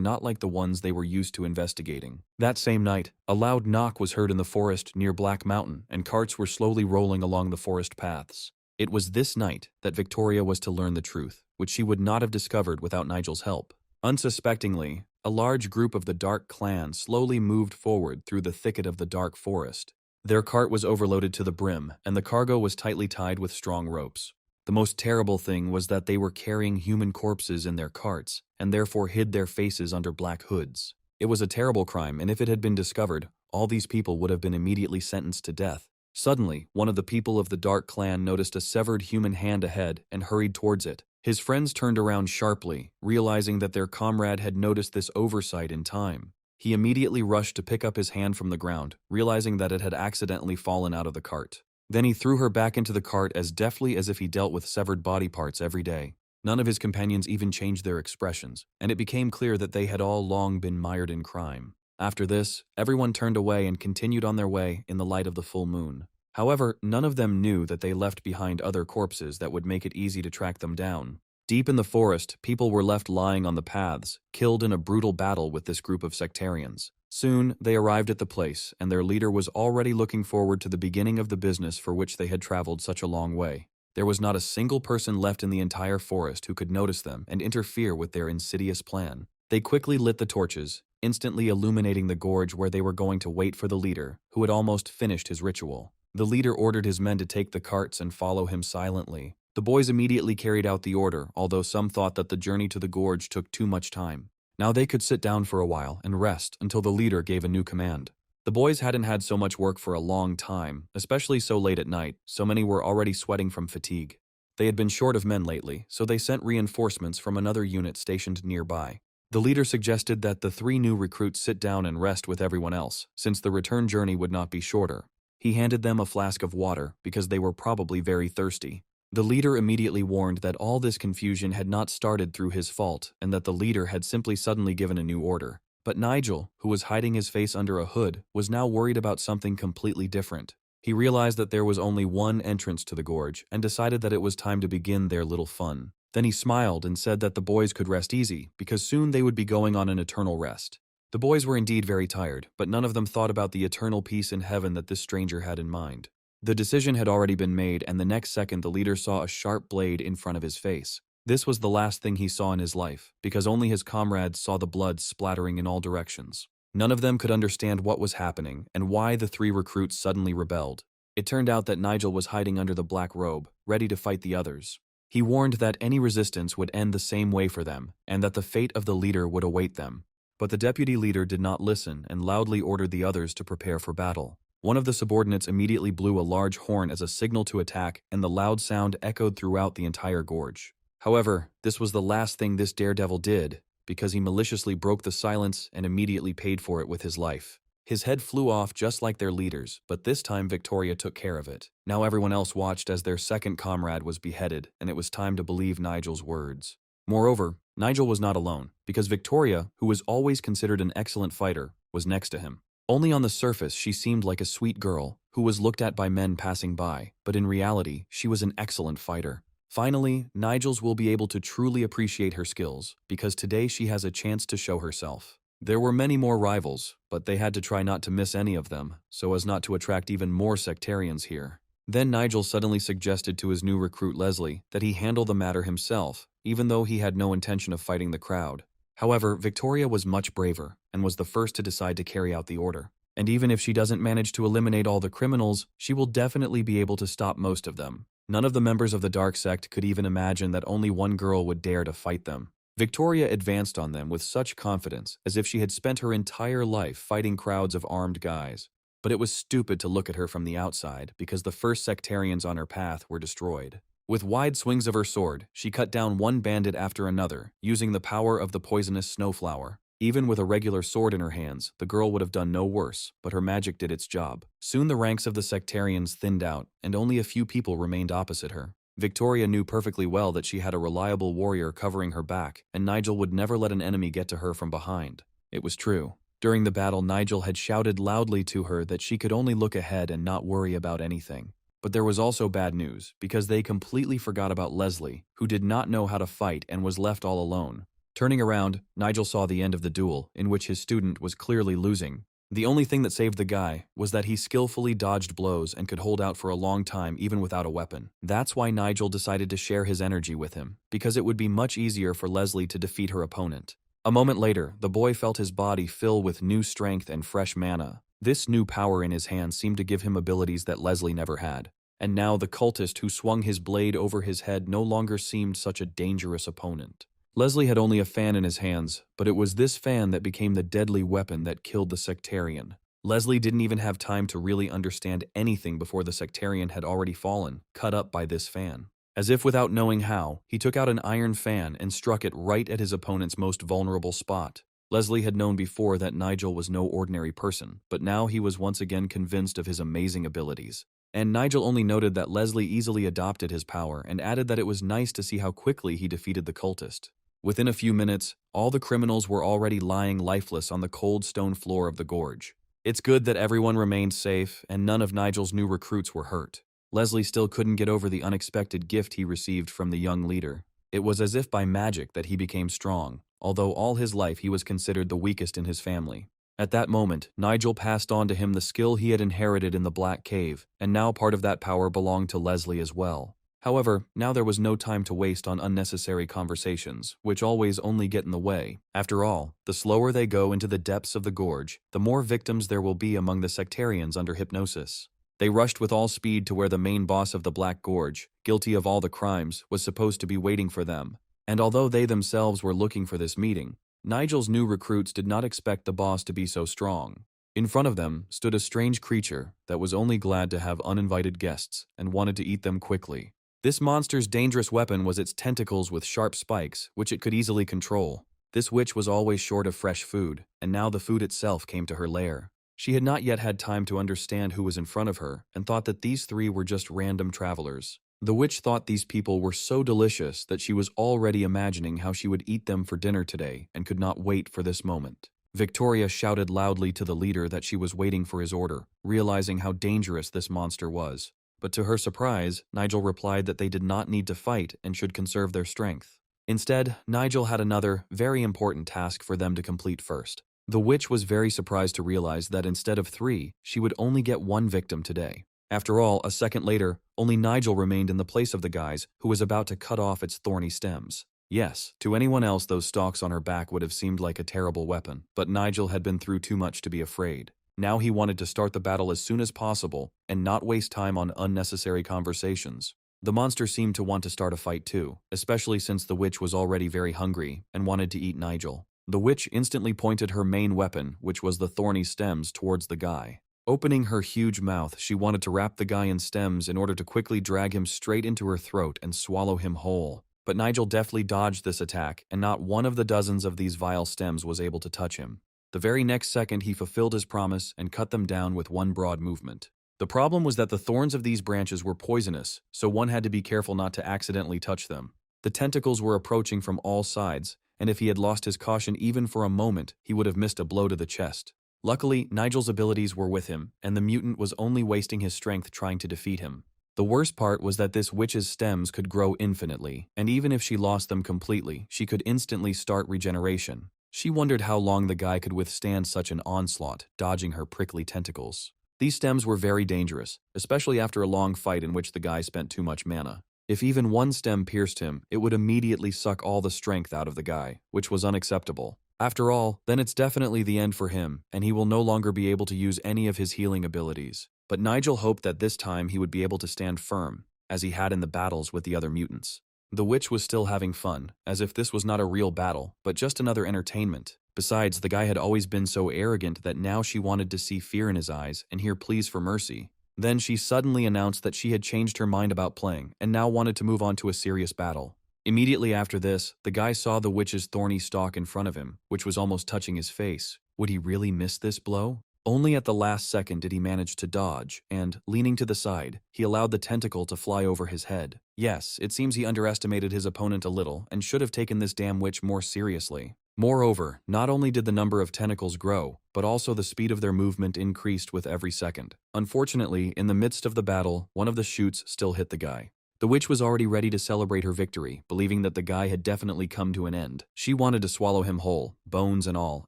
not like the ones they were used to investigating. That same night, a loud knock was heard in the forest near Black Mountain, and carts were slowly rolling along the forest paths. It was this night that Victoria was to learn the truth, which she would not have discovered without Nigel's help. Unsuspectingly, a large group of the Dark Clan slowly moved forward through the thicket of the dark forest. Their cart was overloaded to the brim, and the cargo was tightly tied with strong ropes. The most terrible thing was that they were carrying human corpses in their carts, and therefore hid their faces under black hoods. It was a terrible crime, and if it had been discovered, all these people would have been immediately sentenced to death. Suddenly, one of the people of the Dark Clan noticed a severed human hand ahead and hurried towards it. His friends turned around sharply, realizing that their comrade had noticed this oversight in time. He immediately rushed to pick up his hand from the ground, realizing that it had accidentally fallen out of the cart. Then he threw her back into the cart as deftly as if he dealt with severed body parts every day. None of his companions even changed their expressions, and it became clear that they had all long been mired in crime. After this, everyone turned away and continued on their way in the light of the full moon. However, none of them knew that they left behind other corpses that would make it easy to track them down. Deep in the forest, people were left lying on the paths, killed in a brutal battle with this group of sectarians. Soon, they arrived at the place, and their leader was already looking forward to the beginning of the business for which they had traveled such a long way. There was not a single person left in the entire forest who could notice them and interfere with their insidious plan. They quickly lit the torches, instantly illuminating the gorge where they were going to wait for the leader, who had almost finished his ritual. The leader ordered his men to take the carts and follow him silently. The boys immediately carried out the order, although some thought that the journey to the gorge took too much time. Now they could sit down for a while and rest until the leader gave a new command. The boys hadn't had so much work for a long time, especially so late at night, so many were already sweating from fatigue. They had been short of men lately, so they sent reinforcements from another unit stationed nearby. The leader suggested that the 3 new recruits sit down and rest with everyone else, since the return journey would not be shorter. He handed them a flask of water because they were probably very thirsty. The leader immediately warned that all this confusion had not started through his fault and that the leader had simply suddenly given a new order. But Nigel, who was hiding his face under a hood, was now worried about something completely different. He realized that there was only one entrance to the gorge and decided that it was time to begin their little fun. Then he smiled and said that the boys could rest easy because soon they would be going on an eternal rest. The boys were indeed very tired, but none of them thought about the eternal peace in heaven that this stranger had in mind. The decision had already been made, and the next second the leader saw a sharp blade in front of his face. This was the last thing he saw in his life, because only his comrades saw the blood splattering in all directions. None of them could understand what was happening and why the 3 recruits suddenly rebelled. It turned out that Nigel was hiding under the black robe, ready to fight the others. He warned that any resistance would end the same way for them, and that the fate of the leader would await them. But the deputy leader did not listen and loudly ordered the others to prepare for battle. One of the subordinates immediately blew a large horn as a signal to attack, and the loud sound echoed throughout the entire gorge. However, this was the last thing this daredevil did, because he maliciously broke the silence and immediately paid for it with his life. His head flew off just like their leaders, but this time Victoria took care of it. Now everyone else watched as their second comrade was beheaded, and it was time to believe Nigel's words. Moreover, Nigel was not alone, because Victoria, who was always considered an excellent fighter, was next to him. Only on the surface she seemed like a sweet girl who was looked at by men passing by, but in reality she was an excellent fighter. Finally, Nigel's will be able to truly appreciate her skills, because today she has a chance to show herself. There were many more rivals, but they had to try not to miss any of them, so as not to attract even more sectarians here. Then Nigel suddenly suggested to his new recruit Leslie that he handle the matter himself, even though he had no intention of fighting the crowd. However, Victoria was much braver and was the first to decide to carry out the order. And even if she doesn't manage to eliminate all the criminals, she will definitely be able to stop most of them. None of the members of the dark sect could even imagine that only one girl would dare to fight them. Victoria advanced on them with such confidence, as if she had spent her entire life fighting crowds of armed guys. But it was stupid to look at her from the outside, because the first sectarians on her path were destroyed. With wide swings of her sword, she cut down one bandit after another, using the power of the poisonous snowflower. Even with a regular sword in her hands, the girl would have done no worse, but her magic did its job. Soon the ranks of the sectarians thinned out, and only a few people remained opposite her. Victoria knew perfectly well that she had a reliable warrior covering her back, and Nigel would never let an enemy get to her from behind. It was true. During the battle, Nigel had shouted loudly to her that she could only look ahead and not worry about anything. But there was also bad news, because they completely forgot about Leslie, who did not know how to fight and was left all alone. Turning around, Nigel saw the end of the duel, in which his student was clearly losing. The only thing that saved the guy was that he skillfully dodged blows and could hold out for a long time even without a weapon. That's why Nigel decided to share his energy with him, because it would be much easier for Leslie to defeat her opponent. A moment later, the boy felt his body fill with new strength and fresh mana. This new power in his hands seemed to give him abilities that Leslie never had. And now the cultist who swung his blade over his head no longer seemed such a dangerous opponent. Leslie had only a fan in his hands, but it was this fan that became the deadly weapon that killed the sectarian. Leslie didn't even have time to really understand anything before the sectarian had already fallen, cut up by this fan. As if without knowing how, he took out an iron fan and struck it right at his opponent's most vulnerable spot. Leslie had known before that Nigel was no ordinary person, but now he was once again convinced of his amazing abilities. And Nigel only noted that Leslie easily adopted his power and added that it was nice to see how quickly he defeated the cultist. Within a few minutes, all the criminals were already lying lifeless on the cold stone floor of the gorge. It's good that everyone remained safe and none of Nigel's new recruits were hurt. Leslie still couldn't get over the unexpected gift he received from the young leader. It was as if by magic that he became strong, although all his life he was considered the weakest in his family. At that moment, Nigel passed on to him the skill he had inherited in the Black Cave, and now part of that power belonged to Leslie as well. However, now there was no time to waste on unnecessary conversations, which always only get in the way. After all, the slower they go into the depths of the gorge, the more victims there will be among the sectarians under hypnosis. They rushed with all speed to where the main boss of the Black Gorge, guilty of all the crimes, was supposed to be waiting for them. And although they themselves were looking for this meeting, Nigel's new recruits did not expect the boss to be so strong. In front of them stood a strange creature that was only glad to have uninvited guests and wanted to eat them quickly. This monster's dangerous weapon was its tentacles with sharp spikes, which it could easily control. This witch was always short of fresh food, and now the food itself came to her lair. She had not yet had time to understand who was in front of her, and thought that these three were just random travelers. The witch thought these people were so delicious that she was already imagining how she would eat them for dinner today, and could not wait for this moment. Victoria shouted loudly to the leader that she was waiting for his order, realizing how dangerous this monster was. But to her surprise, Nigel replied that they did not need to fight and should conserve their strength. Instead, Nigel had another, very important task for them to complete first. The witch was very surprised to realize that instead of 3, she would only get 1 victim today. After all, a second later, only Nigel remained in the place of the guys who was about to cut off its thorny stems. Yes, to anyone else those stalks on her back would have seemed like a terrible weapon, but Nigel had been through too much to be afraid. Now he wanted to start the battle as soon as possible and not waste time on unnecessary conversations. The monster seemed to want to start a fight too, especially since the witch was already very hungry and wanted to eat Nigel. The witch instantly pointed her main weapon, which was the thorny stems, towards the guy. Opening her huge mouth, she wanted to wrap the guy in stems in order to quickly drag him straight into her throat and swallow him whole. But Nigel deftly dodged this attack, and not one of the dozens of these vile stems was able to touch him. The very next second he fulfilled his promise and cut them down with one broad movement. The problem was that the thorns of these branches were poisonous, so one had to be careful not to accidentally touch them. The tentacles were approaching from all sides, and if he had lost his caution even for a moment, he would have missed a blow to the chest. Luckily, Nigel's abilities were with him, and the mutant was only wasting his strength trying to defeat him. The worst part was that this witch's stems could grow infinitely, and even if she lost them completely, she could instantly start regeneration. She wondered how long the guy could withstand such an onslaught, dodging her prickly tentacles. These stems were very dangerous, especially after a long fight in which the guy spent too much mana. If even one stem pierced him, it would immediately suck all the strength out of the guy, which was unacceptable. After all, then it's definitely the end for him, and he will no longer be able to use any of his healing abilities. But Nigel hoped that this time he would be able to stand firm, as he had in the battles with the other mutants. The witch was still having fun, as if this was not a real battle, but just another entertainment. Besides, the guy had always been so arrogant that now she wanted to see fear in his eyes and hear pleas for mercy. Then she suddenly announced that she had changed her mind about playing and now wanted to move on to a serious battle. Immediately after this, the guy saw the witch's thorny stalk in front of him, which was almost touching his face. Would he really miss this blow? Only at the last second did he manage to dodge, and, leaning to the side, he allowed the tentacle to fly over his head. Yes, it seems he underestimated his opponent a little and should have taken this damn witch more seriously. Moreover, not only did the number of tentacles grow, but also the speed of their movement increased with every second. Unfortunately, in the midst of the battle, one of the shoots still hit the guy. The witch was already ready to celebrate her victory, believing that the guy had definitely come to an end. She wanted to swallow him whole, bones and all,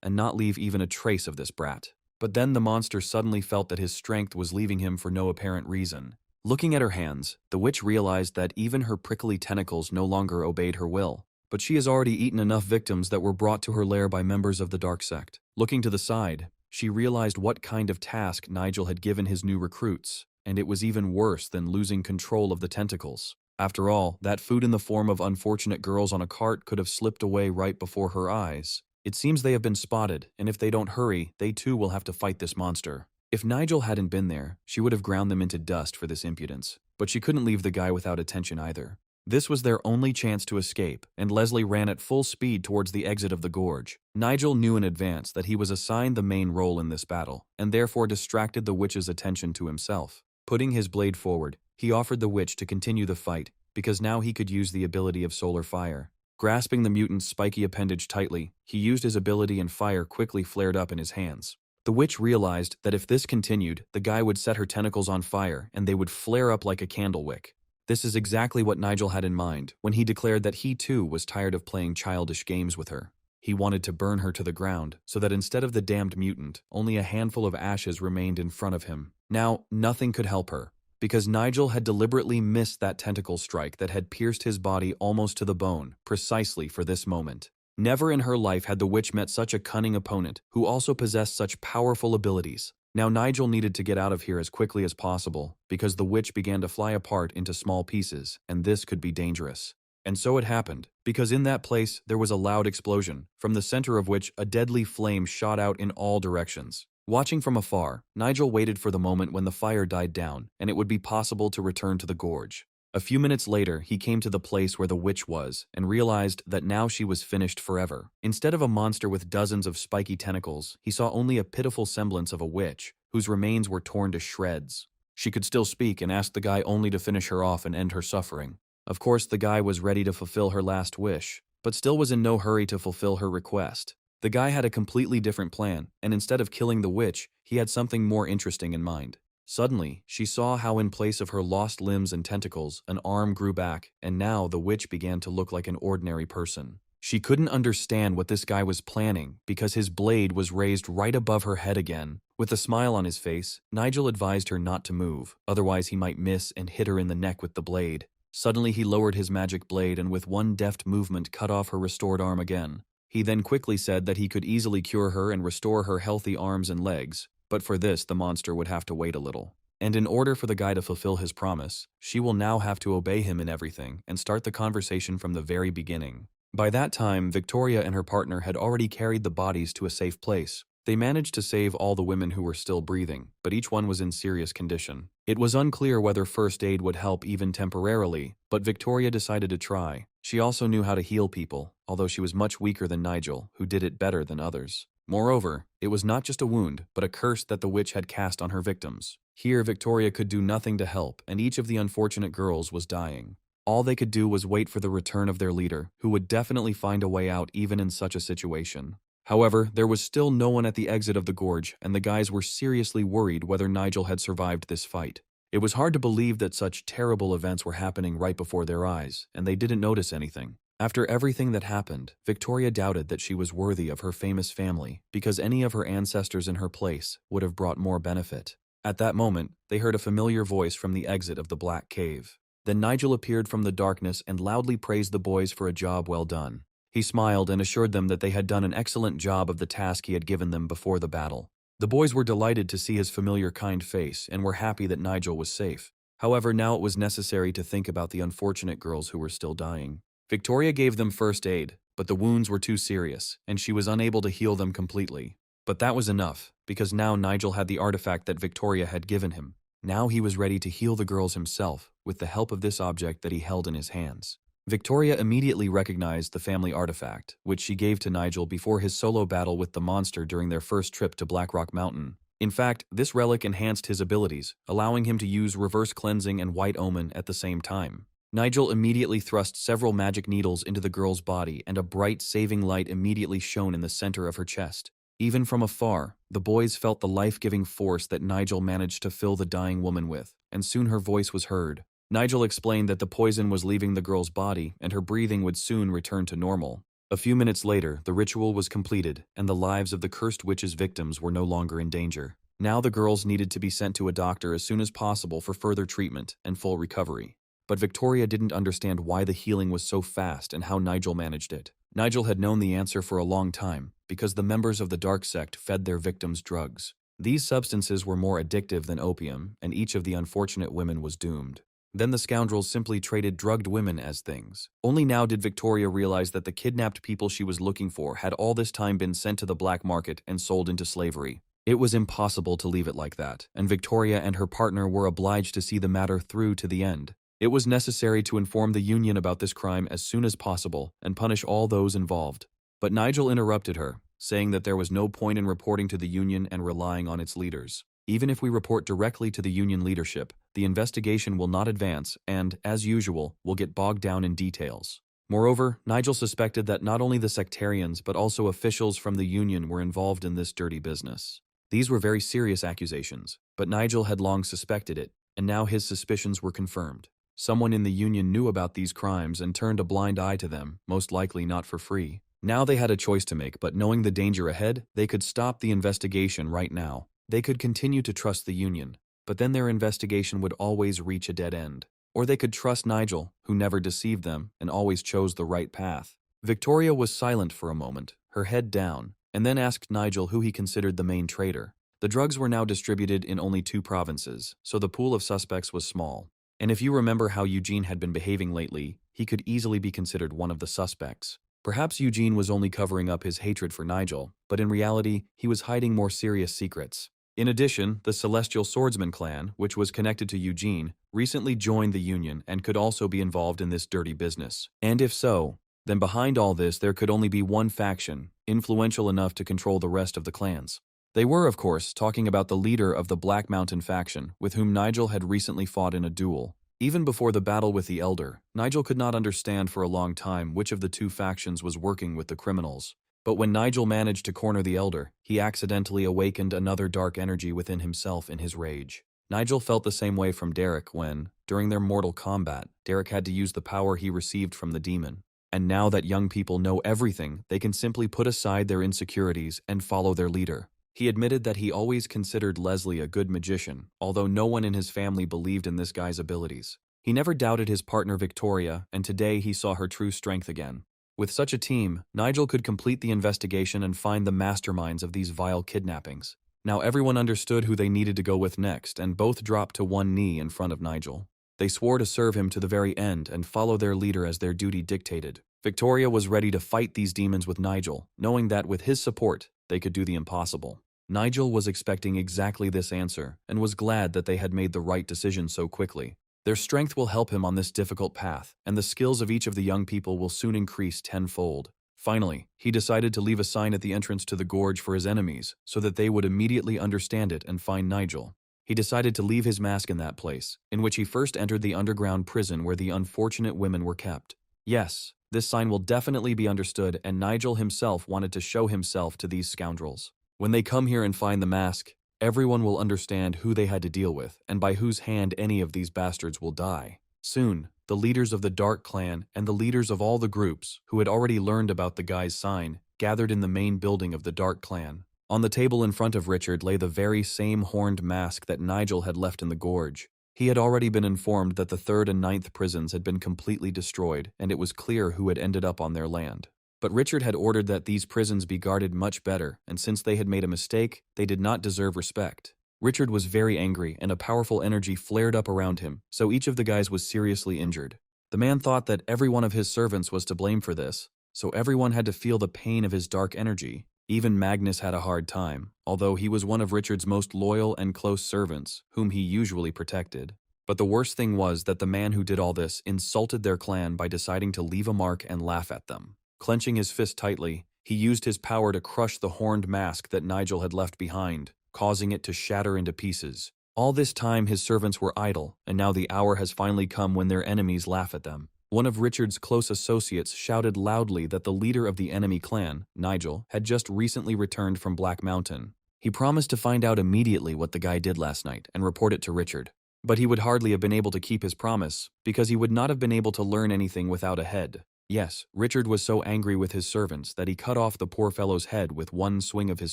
and not leave even a trace of this brat. But then the monster suddenly felt that his strength was leaving him for no apparent reason. Looking at her hands, the witch realized that even her prickly tentacles no longer obeyed her will. But she has already eaten enough victims that were brought to her lair by members of the dark sect. Looking to the side, she realized what kind of task Nigel had given his new recruits, and it was even worse than losing control of the tentacles. After all, that food in the form of unfortunate girls on a cart could have slipped away right before her eyes. It seems they have been spotted, and if they don't hurry, they too will have to fight this monster. If Nigel hadn't been there, she would have ground them into dust for this impudence. But she couldn't leave the guy without attention either. This was their only chance to escape, and Leslie ran at full speed towards the exit of the gorge. Nigel knew in advance that he was assigned the main role in this battle, and therefore distracted the witch's attention to himself. Putting his blade forward, he offered the witch to continue the fight, because now he could use the ability of solar fire. Grasping the mutant's spiky appendage tightly, he used his ability and fire quickly flared up in his hands. The witch realized that if this continued, the guy would set her tentacles on fire and they would flare up like a candle wick. This is exactly what Nigel had in mind when he declared that he too was tired of playing childish games with her. He wanted to burn her to the ground, so that instead of the damned mutant, only a handful of ashes remained in front of him. Now, nothing could help her, because Nigel had deliberately missed that tentacle strike that had pierced his body almost to the bone, precisely for this moment. Never in her life had the witch met such a cunning opponent, who also possessed such powerful abilities. Now Nigel needed to get out of here as quickly as possible, because the witch began to fly apart into small pieces, and this could be dangerous. And so it happened, because in that place there was a loud explosion, from the center of which a deadly flame shot out in all directions. Watching from afar, Nigel waited for the moment when the fire died down, and it would be possible to return to the gorge. A few minutes later, he came to the place where the witch was, and realized that now she was finished forever. Instead of a monster with dozens of spiky tentacles, he saw only a pitiful semblance of a witch, whose remains were torn to shreds. She could still speak and asked the guy only to finish her off and end her suffering. Of course, the guy was ready to fulfill her last wish, but still was in no hurry to fulfill her request. The guy had a completely different plan, and instead of killing the witch, he had something more interesting in mind. Suddenly, she saw how in place of her lost limbs and tentacles, an arm grew back, and now the witch began to look like an ordinary person. She couldn't understand what this guy was planning, because his blade was raised right above her head again. With a smile on his face, Nigel advised her not to move, otherwise he might miss and hit her in the neck with the blade. Suddenly he lowered his magic blade and with one deft movement cut off her restored arm again. He then quickly said that he could easily cure her and restore her healthy arms and legs, but for this the monster would have to wait a little. And in order for the guy to fulfill his promise, she will now have to obey him in everything and start the conversation from the very beginning. By that time, Victoria and her partner had already carried the bodies to a safe place. They managed to save all the women who were still breathing, but each one was in serious condition. It was unclear whether first aid would help even temporarily, but Victoria decided to try. She also knew how to heal people, although she was much weaker than Nigel, who did it better than others. Moreover, it was not just a wound, but a curse that the witch had cast on her victims. Here, Victoria could do nothing to help, and each of the unfortunate girls was dying. All they could do was wait for the return of their leader, who would definitely find a way out even in such a situation. However, there was still no one at the exit of the gorge, and the guys were seriously worried whether Nigel had survived this fight. It was hard to believe that such terrible events were happening right before their eyes, and they didn't notice anything. After everything that happened, Victoria doubted that she was worthy of her famous family, because any of her ancestors in her place would have brought more benefit. At that moment, they heard a familiar voice from the exit of the black cave. Then Nigel appeared from the darkness and loudly praised the boys for a job well done. He smiled and assured them that they had done an excellent job of the task he had given them before the battle. The boys were delighted to see his familiar kind face and were happy that Nigel was safe. However, now it was necessary to think about the unfortunate girls who were still dying. Victoria gave them first aid, but the wounds were too serious, and she was unable to heal them completely. But that was enough, because now Nigel had the artifact that Victoria had given him. Now he was ready to heal the girls himself, with the help of this object that he held in his hands. Victoria immediately recognized the family artifact, which she gave to Nigel before his solo battle with the monster during their first trip to Blackrock Mountain. In fact, this relic enhanced his abilities, allowing him to use reverse cleansing and white omen at the same time. Nigel immediately thrust several magic needles into the girl's body, and a bright saving light immediately shone in the center of her chest. Even from afar, the boys felt the life-giving force that Nigel managed to fill the dying woman with, and soon her voice was heard. Nigel explained that the poison was leaving the girl's body, and her breathing would soon return to normal. A few minutes later, the ritual was completed, and the lives of the cursed witch's victims were no longer in danger. Now the girls needed to be sent to a doctor as soon as possible for further treatment and full recovery. But Victoria didn't understand why the healing was so fast and how Nigel managed it. Nigel had known the answer for a long time, because the members of the dark sect fed their victims drugs. These substances were more addictive than opium, and each of the unfortunate women was doomed. Then the scoundrels simply traded drugged women as things. Only now did Victoria realize that the kidnapped people she was looking for had all this time been sent to the black market and sold into slavery. It was impossible to leave it like that, and Victoria and her partner were obliged to see the matter through to the end. It was necessary to inform the Union about this crime as soon as possible and punish all those involved. But Nigel interrupted her, saying that there was no point in reporting to the Union and relying on its leaders. Even if we report directly to the Union leadership, the investigation will not advance and, as usual, will get bogged down in details. Moreover, Nigel suspected that not only the sectarians but also officials from the Union were involved in this dirty business. These were very serious accusations, but Nigel had long suspected it, and now his suspicions were confirmed. Someone in the Union knew about these crimes and turned a blind eye to them, most likely not for free. Now they had a choice to make, but knowing the danger ahead, they could stop the investigation right now. They could continue to trust the Union, but then their investigation would always reach a dead end. Or they could trust Nigel, who never deceived them and always chose the right path. Victoria was silent for a moment, her head down, and then asked Nigel who he considered the main traitor. The drugs were now distributed in only 2 provinces, so the pool of suspects was small. And if you remember how Eugene had been behaving lately, he could easily be considered one of the suspects. Perhaps Eugene was only covering up his hatred for Nigel, but in reality, he was hiding more serious secrets. In addition, the Celestial Swordsman clan, which was connected to Eugene, recently joined the Union and could also be involved in this dirty business. And if so, then behind all this there could only be one faction, influential enough to control the rest of the clans. They were, of course, talking about the leader of the Black Mountain faction, with whom Nigel had recently fought in a duel. Even before the battle with the Elder, Nigel could not understand for a long time which of the 2 factions was working with the criminals. But when Nigel managed to corner the Elder, he accidentally awakened another dark energy within himself in his rage. Nigel felt the same way from Derek when, during their mortal combat, Derek had to use the power he received from the demon. And now that young people know everything, they can simply put aside their insecurities and follow their leader. He admitted that he always considered Leslie a good magician, although no one in his family believed in this guy's abilities. He never doubted his partner Victoria, and today he saw her true strength again. With such a team, Nigel could complete the investigation and find the masterminds of these vile kidnappings. Now everyone understood who they needed to go with next, and both dropped to one knee in front of Nigel. They swore to serve him to the very end and follow their leader as their duty dictated. Victoria was ready to fight these demons with Nigel, knowing that with his support, they could do the impossible. Nigel was expecting exactly this answer, and was glad that they had made the right decision so quickly. Their strength will help him on this difficult path, and the skills of each of the young people will soon increase tenfold. Finally, he decided to leave a sign at the entrance to the gorge for his enemies, so that they would immediately understand it and find Nigel. He decided to leave his mask in that place, in which he first entered the underground prison where the unfortunate women were kept. Yes, this sign will definitely be understood, and Nigel himself wanted to show himself to these scoundrels. When they come here and find the mask, everyone will understand who they had to deal with and by whose hand any of these bastards will die. Soon, the leaders of the Dark Clan and the leaders of all the groups who had already learned about the guy's sign gathered in the main building of the Dark Clan. On the table in front of Richard lay the very same horned mask that Nigel had left in the gorge. He had already been informed that the 3rd and 9th prisons had been completely destroyed, and it was clear who had ended up on their land. But Richard had ordered that these prisons be guarded much better, and since they had made a mistake, they did not deserve respect. Richard was very angry, and a powerful energy flared up around him, so each of the guys was seriously injured. The man thought that every one of his servants was to blame for this, so everyone had to feel the pain of his dark energy. Even Magnus had a hard time, although he was one of Richard's most loyal and close servants, whom he usually protected. But the worst thing was that the man who did all this insulted their clan by deciding to leave a mark and laugh at them. Clenching his fist tightly, he used his power to crush the horned mask that Nigel had left behind, causing it to shatter into pieces. All this time his servants were idle, and now the hour has finally come when their enemies laugh at them. One of Richard's close associates shouted loudly that the leader of the enemy clan, Nigel, had just recently returned from Black Mountain. He promised to find out immediately what the guy did last night and report it to Richard. But he would hardly have been able to keep his promise, because he would not have been able to learn anything without a head. Yes, Richard was so angry with his servants that he cut off the poor fellow's head with one swing of his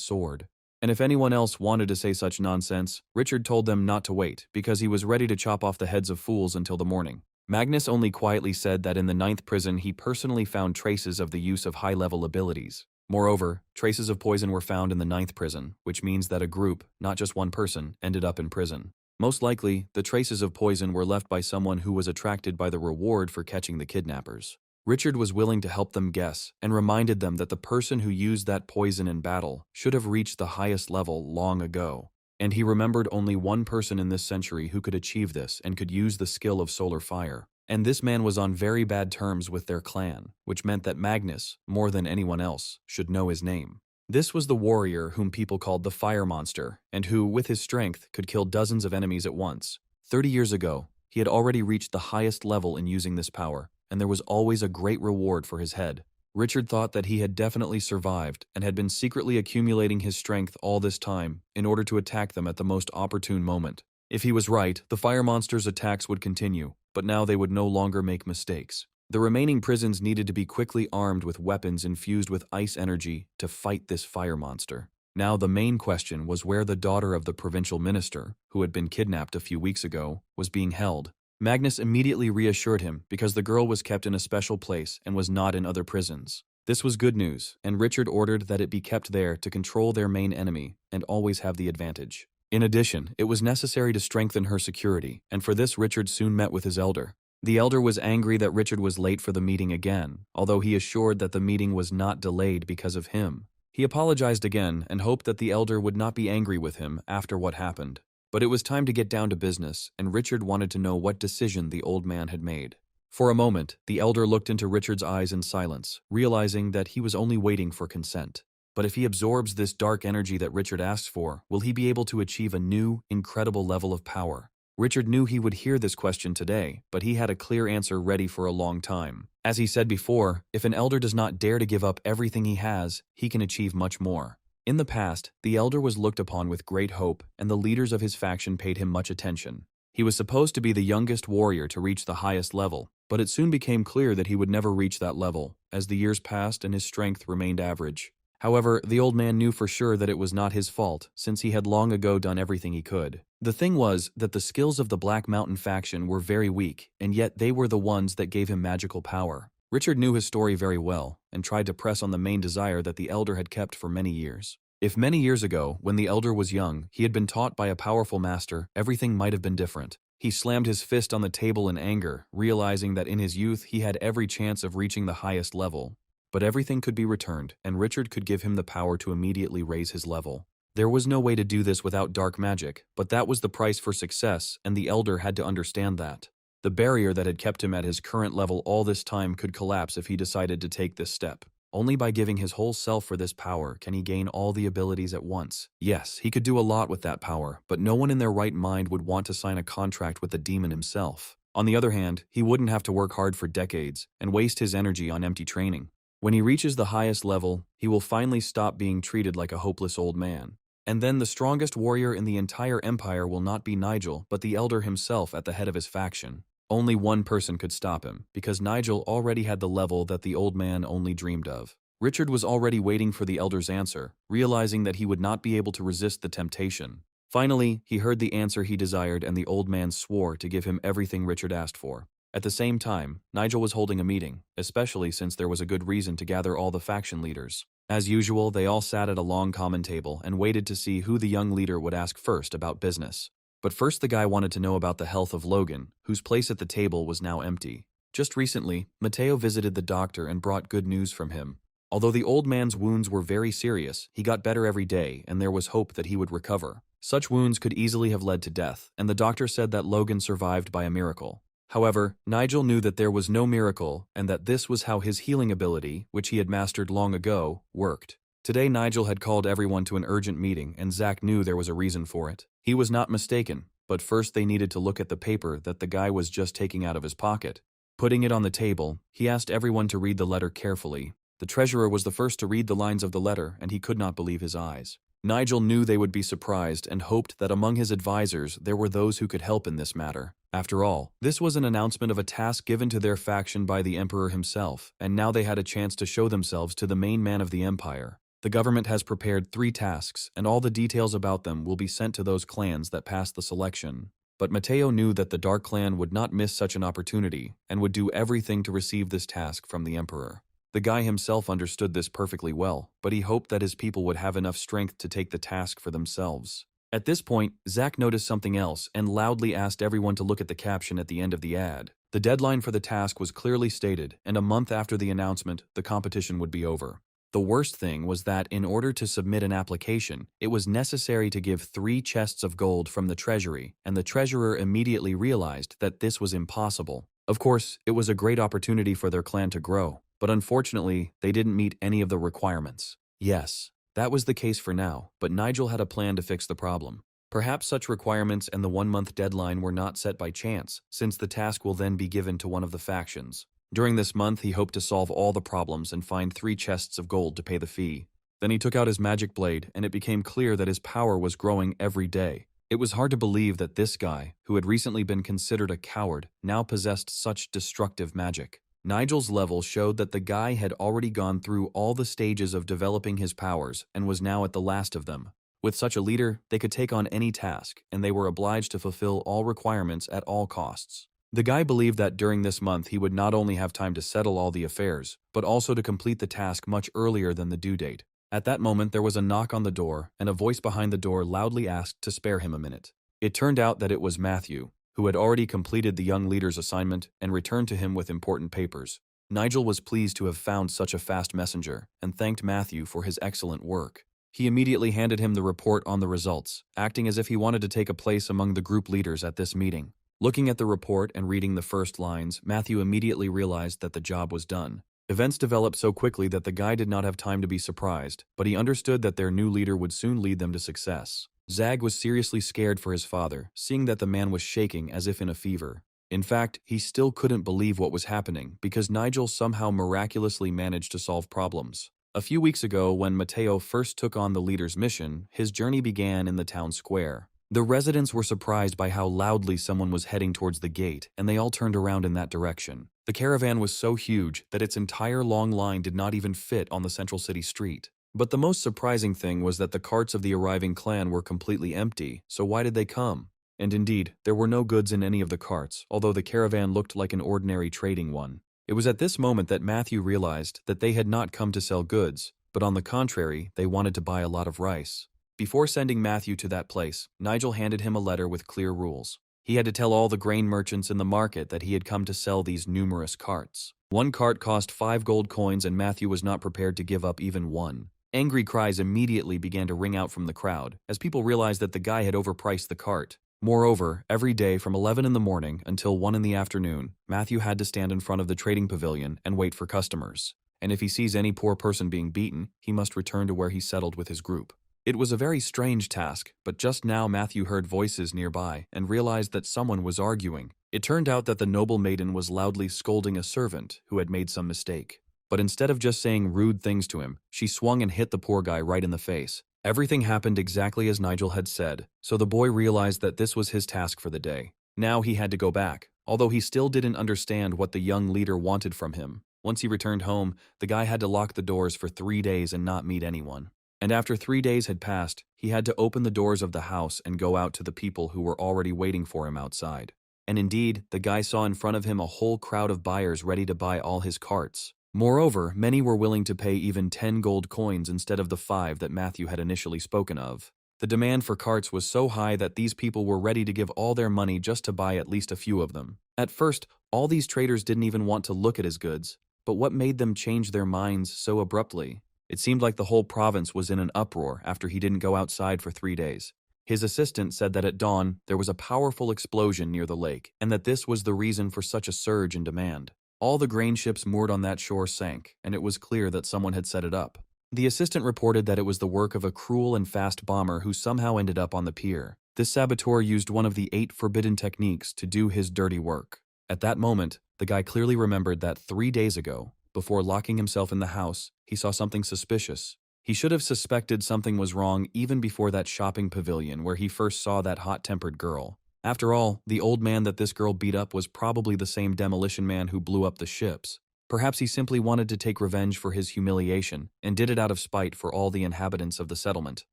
sword. And if anyone else wanted to say such nonsense, Richard told them not to wait, because he was ready to chop off the heads of fools until the morning. Magnus only quietly said that in the 9th prison he personally found traces of the use of high-level abilities. Moreover, traces of poison were found in the 9th prison, which means that a group, not just one person, ended up in prison. Most likely, the traces of poison were left by someone who was attracted by the reward for catching the kidnappers. Richard was willing to help them guess, and reminded them that the person who used that poison in battle should have reached the highest level long ago. And he remembered only one person in this century who could achieve this and could use the skill of solar fire. And this man was on very bad terms with their clan, which meant that Magnus, more than anyone else, should know his name. This was the warrior whom people called the Fire Monster, and who, with his strength, could kill dozens of enemies at once. 30 years ago, he had already reached the highest level in using this power, and there was always a great reward for his head. Richard thought that he had definitely survived and had been secretly accumulating his strength all this time in order to attack them at the most opportune moment. If he was right, the fire monster's attacks would continue, but now they would no longer make mistakes. The remaining prisons needed to be quickly armed with weapons infused with ice energy to fight this fire monster. Now the main question was where the daughter of the provincial minister, who had been kidnapped a few weeks ago, was being held. Magnus immediately reassured him because the girl was kept in a special place and was not in other prisons. This was good news, and Richard ordered that it be kept there to control their main enemy and always have the advantage. In addition, it was necessary to strengthen her security, and for this Richard soon met with his elder. The elder was angry that Richard was late for the meeting again, although he assured that the meeting was not delayed because of him. He apologized again and hoped that the elder would not be angry with him after what happened. But it was time to get down to business, and Richard wanted to know what decision the old man had made. For a moment, the elder looked into Richard's eyes in silence, realizing that he was only waiting for consent. But if he absorbs this dark energy that Richard asks for, will he be able to achieve a new, incredible level of power? Richard knew he would hear this question today, but he had a clear answer ready for a long time. As he said before, if an elder does not dare to give up everything he has, he can achieve much more. In the past, the elder was looked upon with great hope, and the leaders of his faction paid him much attention. He was supposed to be the youngest warrior to reach the highest level, but it soon became clear that he would never reach that level, as the years passed and his strength remained average. However, the old man knew for sure that it was not his fault, since he had long ago done everything he could. The thing was that the skills of the Black Mountain faction were very weak, and yet they were the ones that gave him magical power. Richard knew his story very well, and tried to press on the main desire that the elder had kept for many years. If many years ago, when the elder was young, he had been taught by a powerful master, everything might have been different. He slammed his fist on the table in anger, realizing that in his youth he had every chance of reaching the highest level. But everything could be returned, and Richard could give him the power to immediately raise his level. There was no way to do this without dark magic, but that was the price for success, and the elder had to understand that. The barrier that had kept him at his current level all this time could collapse if he decided to take this step. Only by giving his whole self for this power can he gain all the abilities at once. Yes, he could do a lot with that power, but no one in their right mind would want to sign a contract with the demon himself. On the other hand, he wouldn't have to work hard for decades and waste his energy on empty training. When he reaches the highest level, he will finally stop being treated like a hopeless old man. And then the strongest warrior in the entire empire will not be Nigel, but the elder himself at the head of his faction. Only one person could stop him, because Nigel already had the level that the old man only dreamed of. Richard was already waiting for the elder's answer, realizing that he would not be able to resist the temptation. Finally, he heard the answer he desired, and the old man swore to give him everything Richard asked for. At the same time, Nigel was holding a meeting, especially since there was a good reason to gather all the faction leaders. As usual, they all sat at a long common table and waited to see who the young leader would ask first about business. But first the guy wanted to know about the health of Logan, whose place at the table was now empty. Just recently, Mateo visited the doctor and brought good news from him. Although the old man's wounds were very serious, he got better every day and there was hope that he would recover. Such wounds could easily have led to death, and the doctor said that Logan survived by a miracle. However, Nigel knew that there was no miracle and that this was how his healing ability, which he had mastered long ago, worked. Today Nigel had called everyone to an urgent meeting and Zack knew there was a reason for it. He was not mistaken, but first they needed to look at the paper that the guy was just taking out of his pocket. Putting it on the table, he asked everyone to read the letter carefully. The treasurer was the first to read the lines of the letter and he could not believe his eyes. Nigel knew they would be surprised and hoped that among his advisors there were those who could help in this matter. After all, this was an announcement of a task given to their faction by the Emperor himself, and now they had a chance to show themselves to the main man of the Empire. The government has prepared 3 tasks, and all the details about them will be sent to those clans that pass the selection. But Mateo knew that the Dark Clan would not miss such an opportunity, and would do everything to receive this task from the Emperor. The guy himself understood this perfectly well, but he hoped that his people would have enough strength to take the task for themselves. At this point, Zack noticed something else and loudly asked everyone to look at the caption at the end of the ad. The deadline for the task was clearly stated, and a month after the announcement, the competition would be over. The worst thing was that in order to submit an application, it was necessary to give 3 chests of gold from the treasury, and the treasurer immediately realized that this was impossible. Of course, it was a great opportunity for their clan to grow, but unfortunately, they didn't meet any of the requirements. Yes, that was the case for now, but Nigel had a plan to fix the problem. Perhaps such requirements and the 1-month deadline were not set by chance, since the task will then be given to one of the factions. During this month, he hoped to solve all the problems and find 3 chests of gold to pay the fee. Then he took out his magic blade, and it became clear that his power was growing every day. It was hard to believe that this guy, who had recently been considered a coward, now possessed such destructive magic. Nigel's level showed that the guy had already gone through all the stages of developing his powers and was now at the last of them. With such a leader, they could take on any task, and they were obliged to fulfill all requirements at all costs. The guy believed that during this month he would not only have time to settle all the affairs, but also to complete the task much earlier than the due date. At that moment there was a knock on the door, and a voice behind the door loudly asked to spare him a minute. It turned out that it was Matthew, who had already completed the young leader's assignment and returned to him with important papers. Nigel was pleased to have found such a fast messenger, and thanked Matthew for his excellent work. He immediately handed him the report on the results, acting as if he wanted to take a place among the group leaders at this meeting. Looking at the report and reading the first lines, Matthew immediately realized that the job was done. Events developed so quickly that the guy did not have time to be surprised, but he understood that their new leader would soon lead them to success. Zag was seriously scared for his father, seeing that the man was shaking as if in a fever. In fact, he still couldn't believe what was happening because Nigel somehow miraculously managed to solve problems. A few weeks ago, when Mateo first took on the leader's mission, his journey began in the town square. The residents were surprised by how loudly someone was heading towards the gate, and they all turned around in that direction. The caravan was so huge that its entire long line did not even fit on the central city street. But the most surprising thing was that the carts of the arriving clan were completely empty, so why did they come? And indeed, there were no goods in any of the carts, although the caravan looked like an ordinary trading one. It was at this moment that Matthew realized that they had not come to sell goods, but on the contrary, they wanted to buy a lot of rice. Before sending Matthew to that place, Nigel handed him a letter with clear rules. He had to tell all the grain merchants in the market that he had come to sell these numerous carts. One cart cost 5 gold coins and Matthew was not prepared to give up even one. Angry cries immediately began to ring out from the crowd, as people realized that the guy had overpriced the cart. Moreover, every day from 11 in the morning until 1 in the afternoon, Matthew had to stand in front of the trading pavilion and wait for customers. And if he sees any poor person being beaten, he must return to where he settled with his group. It was a very strange task, but just now Matthew heard voices nearby and realized that someone was arguing. It turned out that the noble maiden was loudly scolding a servant who had made some mistake. But instead of just saying rude things to him, she swung and hit the poor guy right in the face. Everything happened exactly as Nigel had said, so the boy realized that this was his task for the day. Now he had to go back, although he still didn't understand what the young leader wanted from him. Once he returned home, the guy had to lock the doors for 3 days and not meet anyone. And after 3 days had passed, he had to open the doors of the house and go out to the people who were already waiting for him outside. And indeed, the guy saw in front of him a whole crowd of buyers ready to buy all his carts. Moreover, many were willing to pay even 10 gold coins instead of the 5 that Matthew had initially spoken of. The demand for carts was so high that these people were ready to give all their money just to buy at least a few of them. At first, all these traders didn't even want to look at his goods, but what made them change their minds so abruptly? It seemed like the whole province was in an uproar after he didn't go outside for 3 days. His assistant said that at dawn, there was a powerful explosion near the lake, and that this was the reason for such a surge in demand. All the grain ships moored on that shore sank, and it was clear that someone had set it up. The assistant reported that it was the work of a cruel and fast bomber who somehow ended up on the pier. This saboteur used one of the 8 forbidden techniques to do his dirty work. At that moment, the guy clearly remembered that 3 days ago, before locking himself in the house, he saw something suspicious. He should have suspected something was wrong even before that shopping pavilion where he first saw that hot-tempered girl. After all, the old man that this girl beat up was probably the same demolition man who blew up the ships. Perhaps he simply wanted to take revenge for his humiliation and did it out of spite for all the inhabitants of the settlement.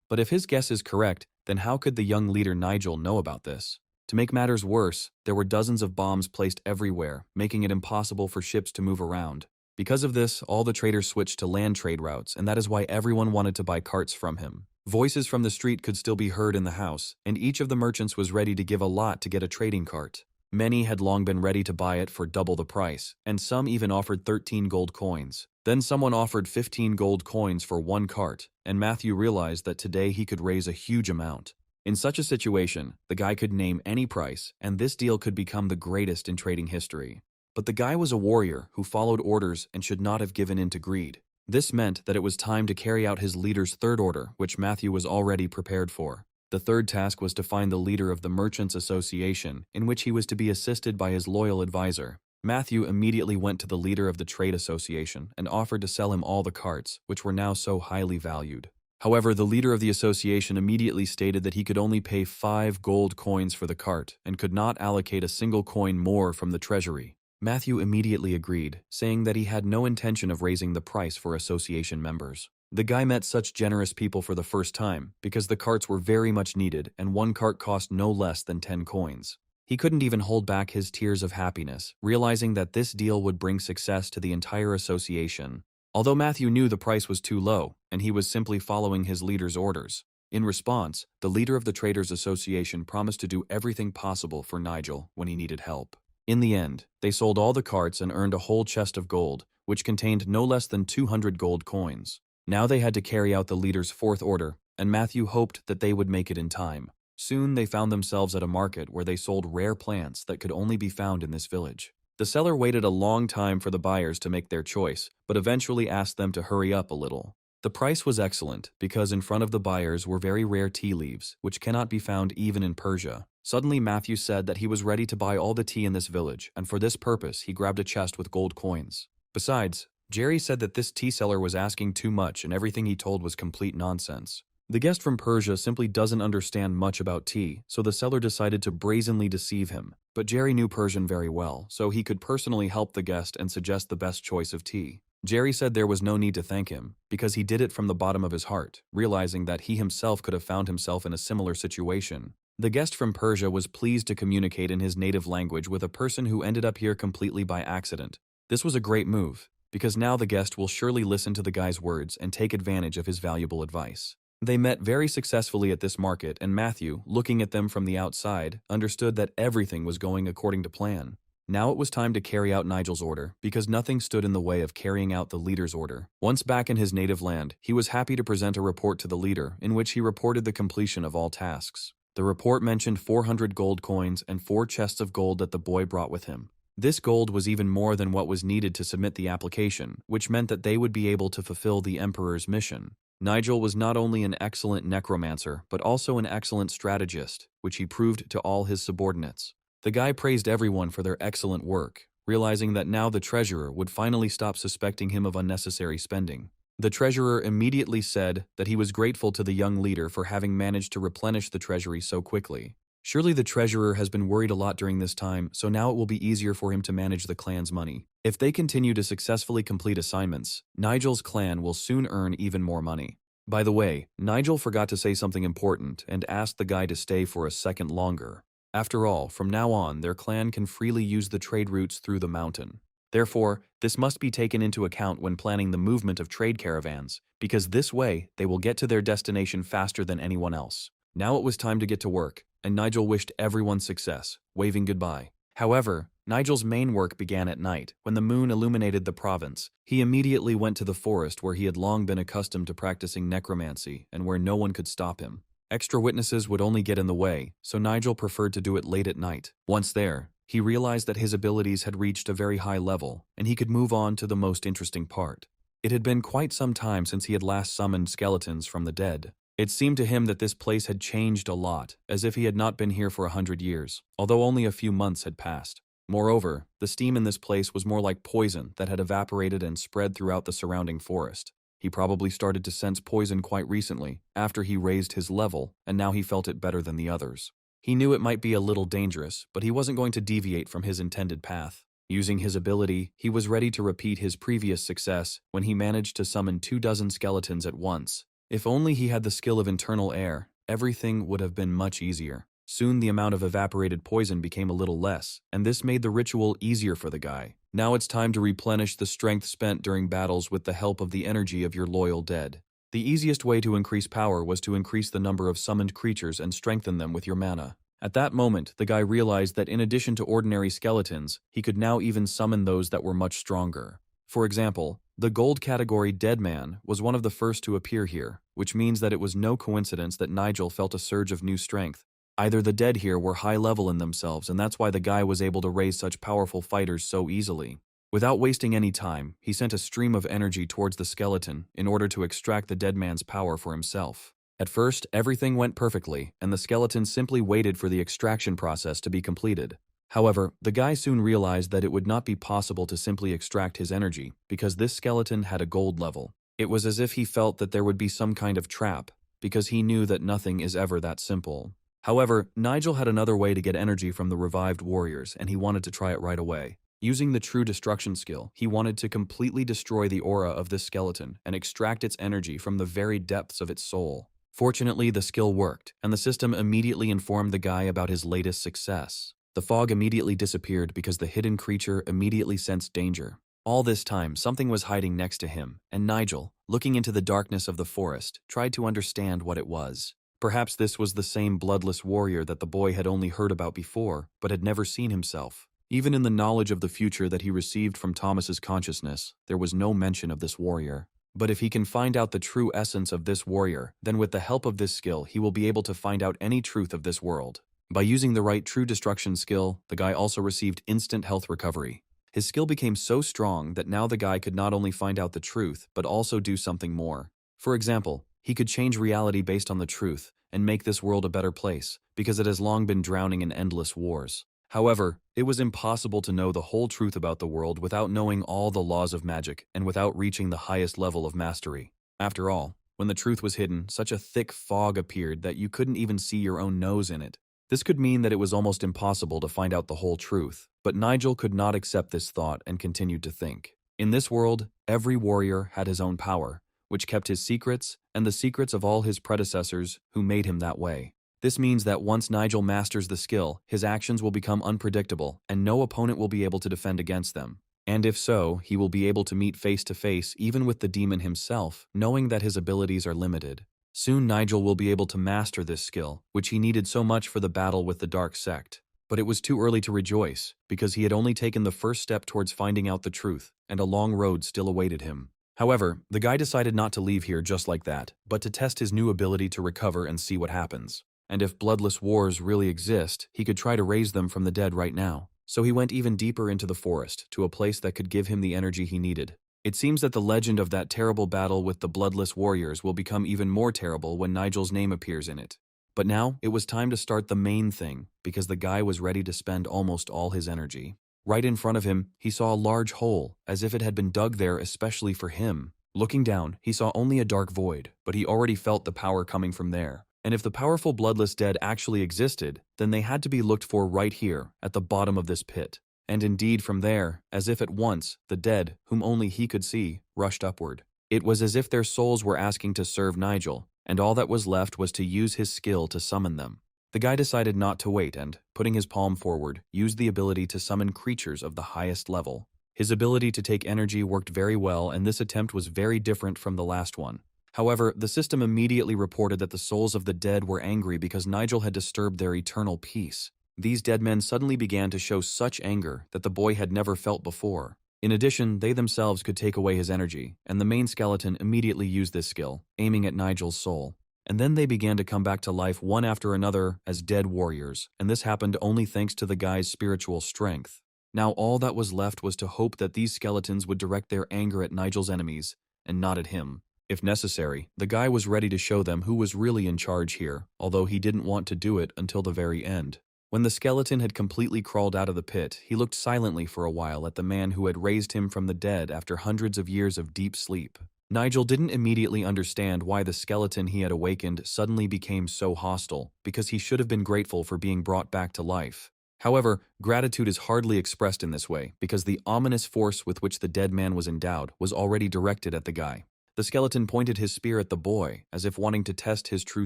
But if his guess is correct, then how could the young leader Nigel know about this? To make matters worse, there were dozens of bombs placed everywhere, making it impossible for ships to move around. Because of this, all the traders switched to land trade routes, and that is why everyone wanted to buy carts from him. Voices from the street could still be heard in the house, and each of the merchants was ready to give a lot to get a trading cart. Many had long been ready to buy it for double the price, and some even offered 13 gold coins. Then someone offered 15 gold coins for 1 cart, and Matthew realized that today he could raise a huge amount. In such a situation, the guy could name any price, and this deal could become the greatest in trading history. But the guy was a warrior who followed orders and should not have given in to greed. This meant that it was time to carry out his leader's third order, which Matthew was already prepared for. The third task was to find the leader of the Merchants Association, in which he was to be assisted by his loyal advisor. Matthew immediately went to the leader of the Trade Association and offered to sell him all the carts, which were now so highly valued. However, the leader of the association immediately stated that he could only pay 5 gold coins for the cart and could not allocate a single coin more from the treasury. Matthew immediately agreed, saying that he had no intention of raising the price for association members. The guy met such generous people for the first time because the carts were very much needed and 1 cart cost no less than 10 coins. He couldn't even hold back his tears of happiness, realizing that this deal would bring success to the entire association. Although Matthew knew the price was too low, and he was simply following his leader's orders. In response, the leader of the Traders Association promised to do everything possible for Nigel when he needed help. In the end, they sold all the carts and earned a whole chest of gold, which contained no less than 200 gold coins. Now they had to carry out the leader's 4th order, and Matthew hoped that they would make it in time. Soon they found themselves at a market where they sold rare plants that could only be found in this village. The seller waited a long time for the buyers to make their choice, but eventually asked them to hurry up a little. The price was excellent because in front of the buyers were very rare tea leaves, which cannot be found even in Persia. Suddenly Matthew said that he was ready to buy all the tea in this village, and for this purpose he grabbed a chest with gold coins. Besides, Jerry said that this tea seller was asking too much and everything he told was complete nonsense. The guest from Persia simply doesn't understand much about tea, so the seller decided to brazenly deceive him. But Jerry knew Persian very well, so he could personally help the guest and suggest the best choice of tea. Jerry said there was no need to thank him, because he did it from the bottom of his heart, realizing that he himself could have found himself in a similar situation. The guest from Persia was pleased to communicate in his native language with a person who ended up here completely by accident. This was a great move, because now the guest will surely listen to the guy's words and take advantage of his valuable advice. They met very successfully at this market, and Matthew, looking at them from the outside, understood that everything was going according to plan. Now it was time to carry out Nigel's order, because nothing stood in the way of carrying out the leader's order. Once back in his native land, he was happy to present a report to the leader, in which he reported the completion of all tasks. The report mentioned 400 gold coins and 4 chests of gold that the boy brought with him. This gold was even more than what was needed to submit the application, which meant that they would be able to fulfill the Emperor's mission. Nigel was not only an excellent necromancer, but also an excellent strategist, which he proved to all his subordinates. The guy praised everyone for their excellent work, realizing that now the treasurer would finally stop suspecting him of unnecessary spending. The treasurer immediately said that he was grateful to the young leader for having managed to replenish the treasury so quickly. Surely the treasurer has been worried a lot during this time, so now it will be easier for him to manage the clan's money. If they continue to successfully complete assignments, Nigel's clan will soon earn even more money. By the way, Nigel forgot to say something important and asked the guy to stay for a second longer. After all, from now on, their clan can freely use the trade routes through the mountain. Therefore, this must be taken into account when planning the movement of trade caravans, because this way they will get to their destination faster than anyone else. Now it was time to get to work, and Nigel wished everyone success, waving goodbye. However, Nigel's main work began at night, when the moon illuminated the province. He immediately went to the forest where he had long been accustomed to practicing necromancy and where no one could stop him. Extra witnesses would only get in the way, so Nigel preferred to do it late at night. Once there, he realized that his abilities had reached a very high level, and he could move on to the most interesting part. It had been quite some time since he had last summoned skeletons from the dead. It seemed to him that this place had changed a lot, as if he had not been here for 100 years, although only a few months had passed. Moreover, the steam in this place was more like poison that had evaporated and spread throughout the surrounding forest. He probably started to sense poison quite recently, after he raised his level, and now he felt it better than the others. He knew it might be a little dangerous, but he wasn't going to deviate from his intended path. Using his ability, he was ready to repeat his previous success when he managed to summon 24 skeletons at once. If only he had the skill of internal air, everything would have been much easier. Soon the amount of evaporated poison became a little less, and this made the ritual easier for the guy. Now it's time to replenish the strength spent during battles with the help of the energy of your loyal dead. The easiest way to increase power was to increase the number of summoned creatures and strengthen them with your mana. At that moment, the guy realized that in addition to ordinary skeletons, he could now even summon those that were much stronger. For example, the gold category Dead Man was one of the first to appear here, which means that it was no coincidence that Nigel felt a surge of new strength. Either the dead here were high level in themselves, and that's why the guy was able to raise such powerful fighters so easily. Without wasting any time, he sent a stream of energy towards the skeleton in order to extract the dead man's power for himself. At first, everything went perfectly, and the skeleton simply waited for the extraction process to be completed. However, the guy soon realized that it would not be possible to simply extract his energy, because this skeleton had a gold level. It was as if he felt that there would be some kind of trap, because he knew that nothing is ever that simple. However, Nigel had another way to get energy from the revived warriors, and he wanted to try it right away. Using the True Destruction skill, he wanted to completely destroy the aura of this skeleton and extract its energy from the very depths of its soul. Fortunately, the skill worked, and the system immediately informed the guy about his latest success. The fog immediately disappeared because the hidden creature immediately sensed danger. All this time, something was hiding next to him, and Nigel, looking into the darkness of the forest, tried to understand what it was. Perhaps this was the same bloodless warrior that the boy had only heard about before, but had never seen himself. Even in the knowledge of the future that he received from Thomas's consciousness, there was no mention of this warrior. But if he can find out the true essence of this warrior, then with the help of this skill, he will be able to find out any truth of this world. By using the right True Destruction skill, the guy also received instant health recovery. His skill became so strong that now the guy could not only find out the truth, but also do something more. For example, he could change reality based on the truth and make this world a better place, because it has long been drowning in endless wars. However, it was impossible to know the whole truth about the world without knowing all the laws of magic and without reaching the highest level of mastery. After all, when the truth was hidden, such a thick fog appeared that you couldn't even see your own nose in it. This could mean that it was almost impossible to find out the whole truth, but Nigel could not accept this thought and continued to think. In this world, every warrior had his own power, which kept his secrets and the secrets of all his predecessors who made him that way. This means that once Nigel masters the skill, his actions will become unpredictable and no opponent will be able to defend against them. And if so, he will be able to meet face to face even with the demon himself, knowing that his abilities are limited. Soon Nigel will be able to master this skill, which he needed so much for the battle with the Dark Sect. But it was too early to rejoice, because he had only taken the first step towards finding out the truth, and a long road still awaited him. However, the guy decided not to leave here just like that, but to test his new ability to recover and see what happens. And if bloodless wars really exist, he could try to raise them from the dead right now. So he went even deeper into the forest, to a place that could give him the energy he needed. It seems that the legend of that terrible battle with the bloodless warriors will become even more terrible when Nigel's name appears in it. But now, it was time to start the main thing, because the guy was ready to spend almost all his energy. Right in front of him, he saw a large hole, as if it had been dug there especially for him. Looking down, he saw only a dark void, but he already felt the power coming from there. And if the powerful bloodless dead actually existed, then they had to be looked for right here, at the bottom of this pit. And indeed from there, as if at once, the dead, whom only he could see, rushed upward. It was as if their souls were asking to serve Nigel, and all that was left was to use his skill to summon them. The guy decided not to wait and, putting his palm forward, used the ability to summon creatures of the highest level. His ability to take energy worked very well, and this attempt was very different from the last one. However, the system immediately reported that the souls of the dead were angry because Nigel had disturbed their eternal peace. These dead men suddenly began to show such anger that the boy had never felt before. In addition, they themselves could take away his energy, and the main skeleton immediately used this skill, aiming at Nigel's soul. and then they began to come back to life one after another as dead warriors, and this happened only thanks to the guy's spiritual strength. Now all that was left was to hope that these skeletons would direct their anger at Nigel's enemies, and not at him. If necessary, the guy was ready to show them who was really in charge here, although he didn't want to do it until the very end. When the skeleton had completely crawled out of the pit, he looked silently for a while at the man who had raised him from the dead after hundreds of years of deep sleep. Nigel didn't immediately understand why the skeleton he had awakened suddenly became so hostile, because he should have been grateful for being brought back to life. However, gratitude is hardly expressed in this way, because the ominous force with which the dead man was endowed was already directed at the guy. The skeleton pointed his spear at the boy, as if wanting to test his true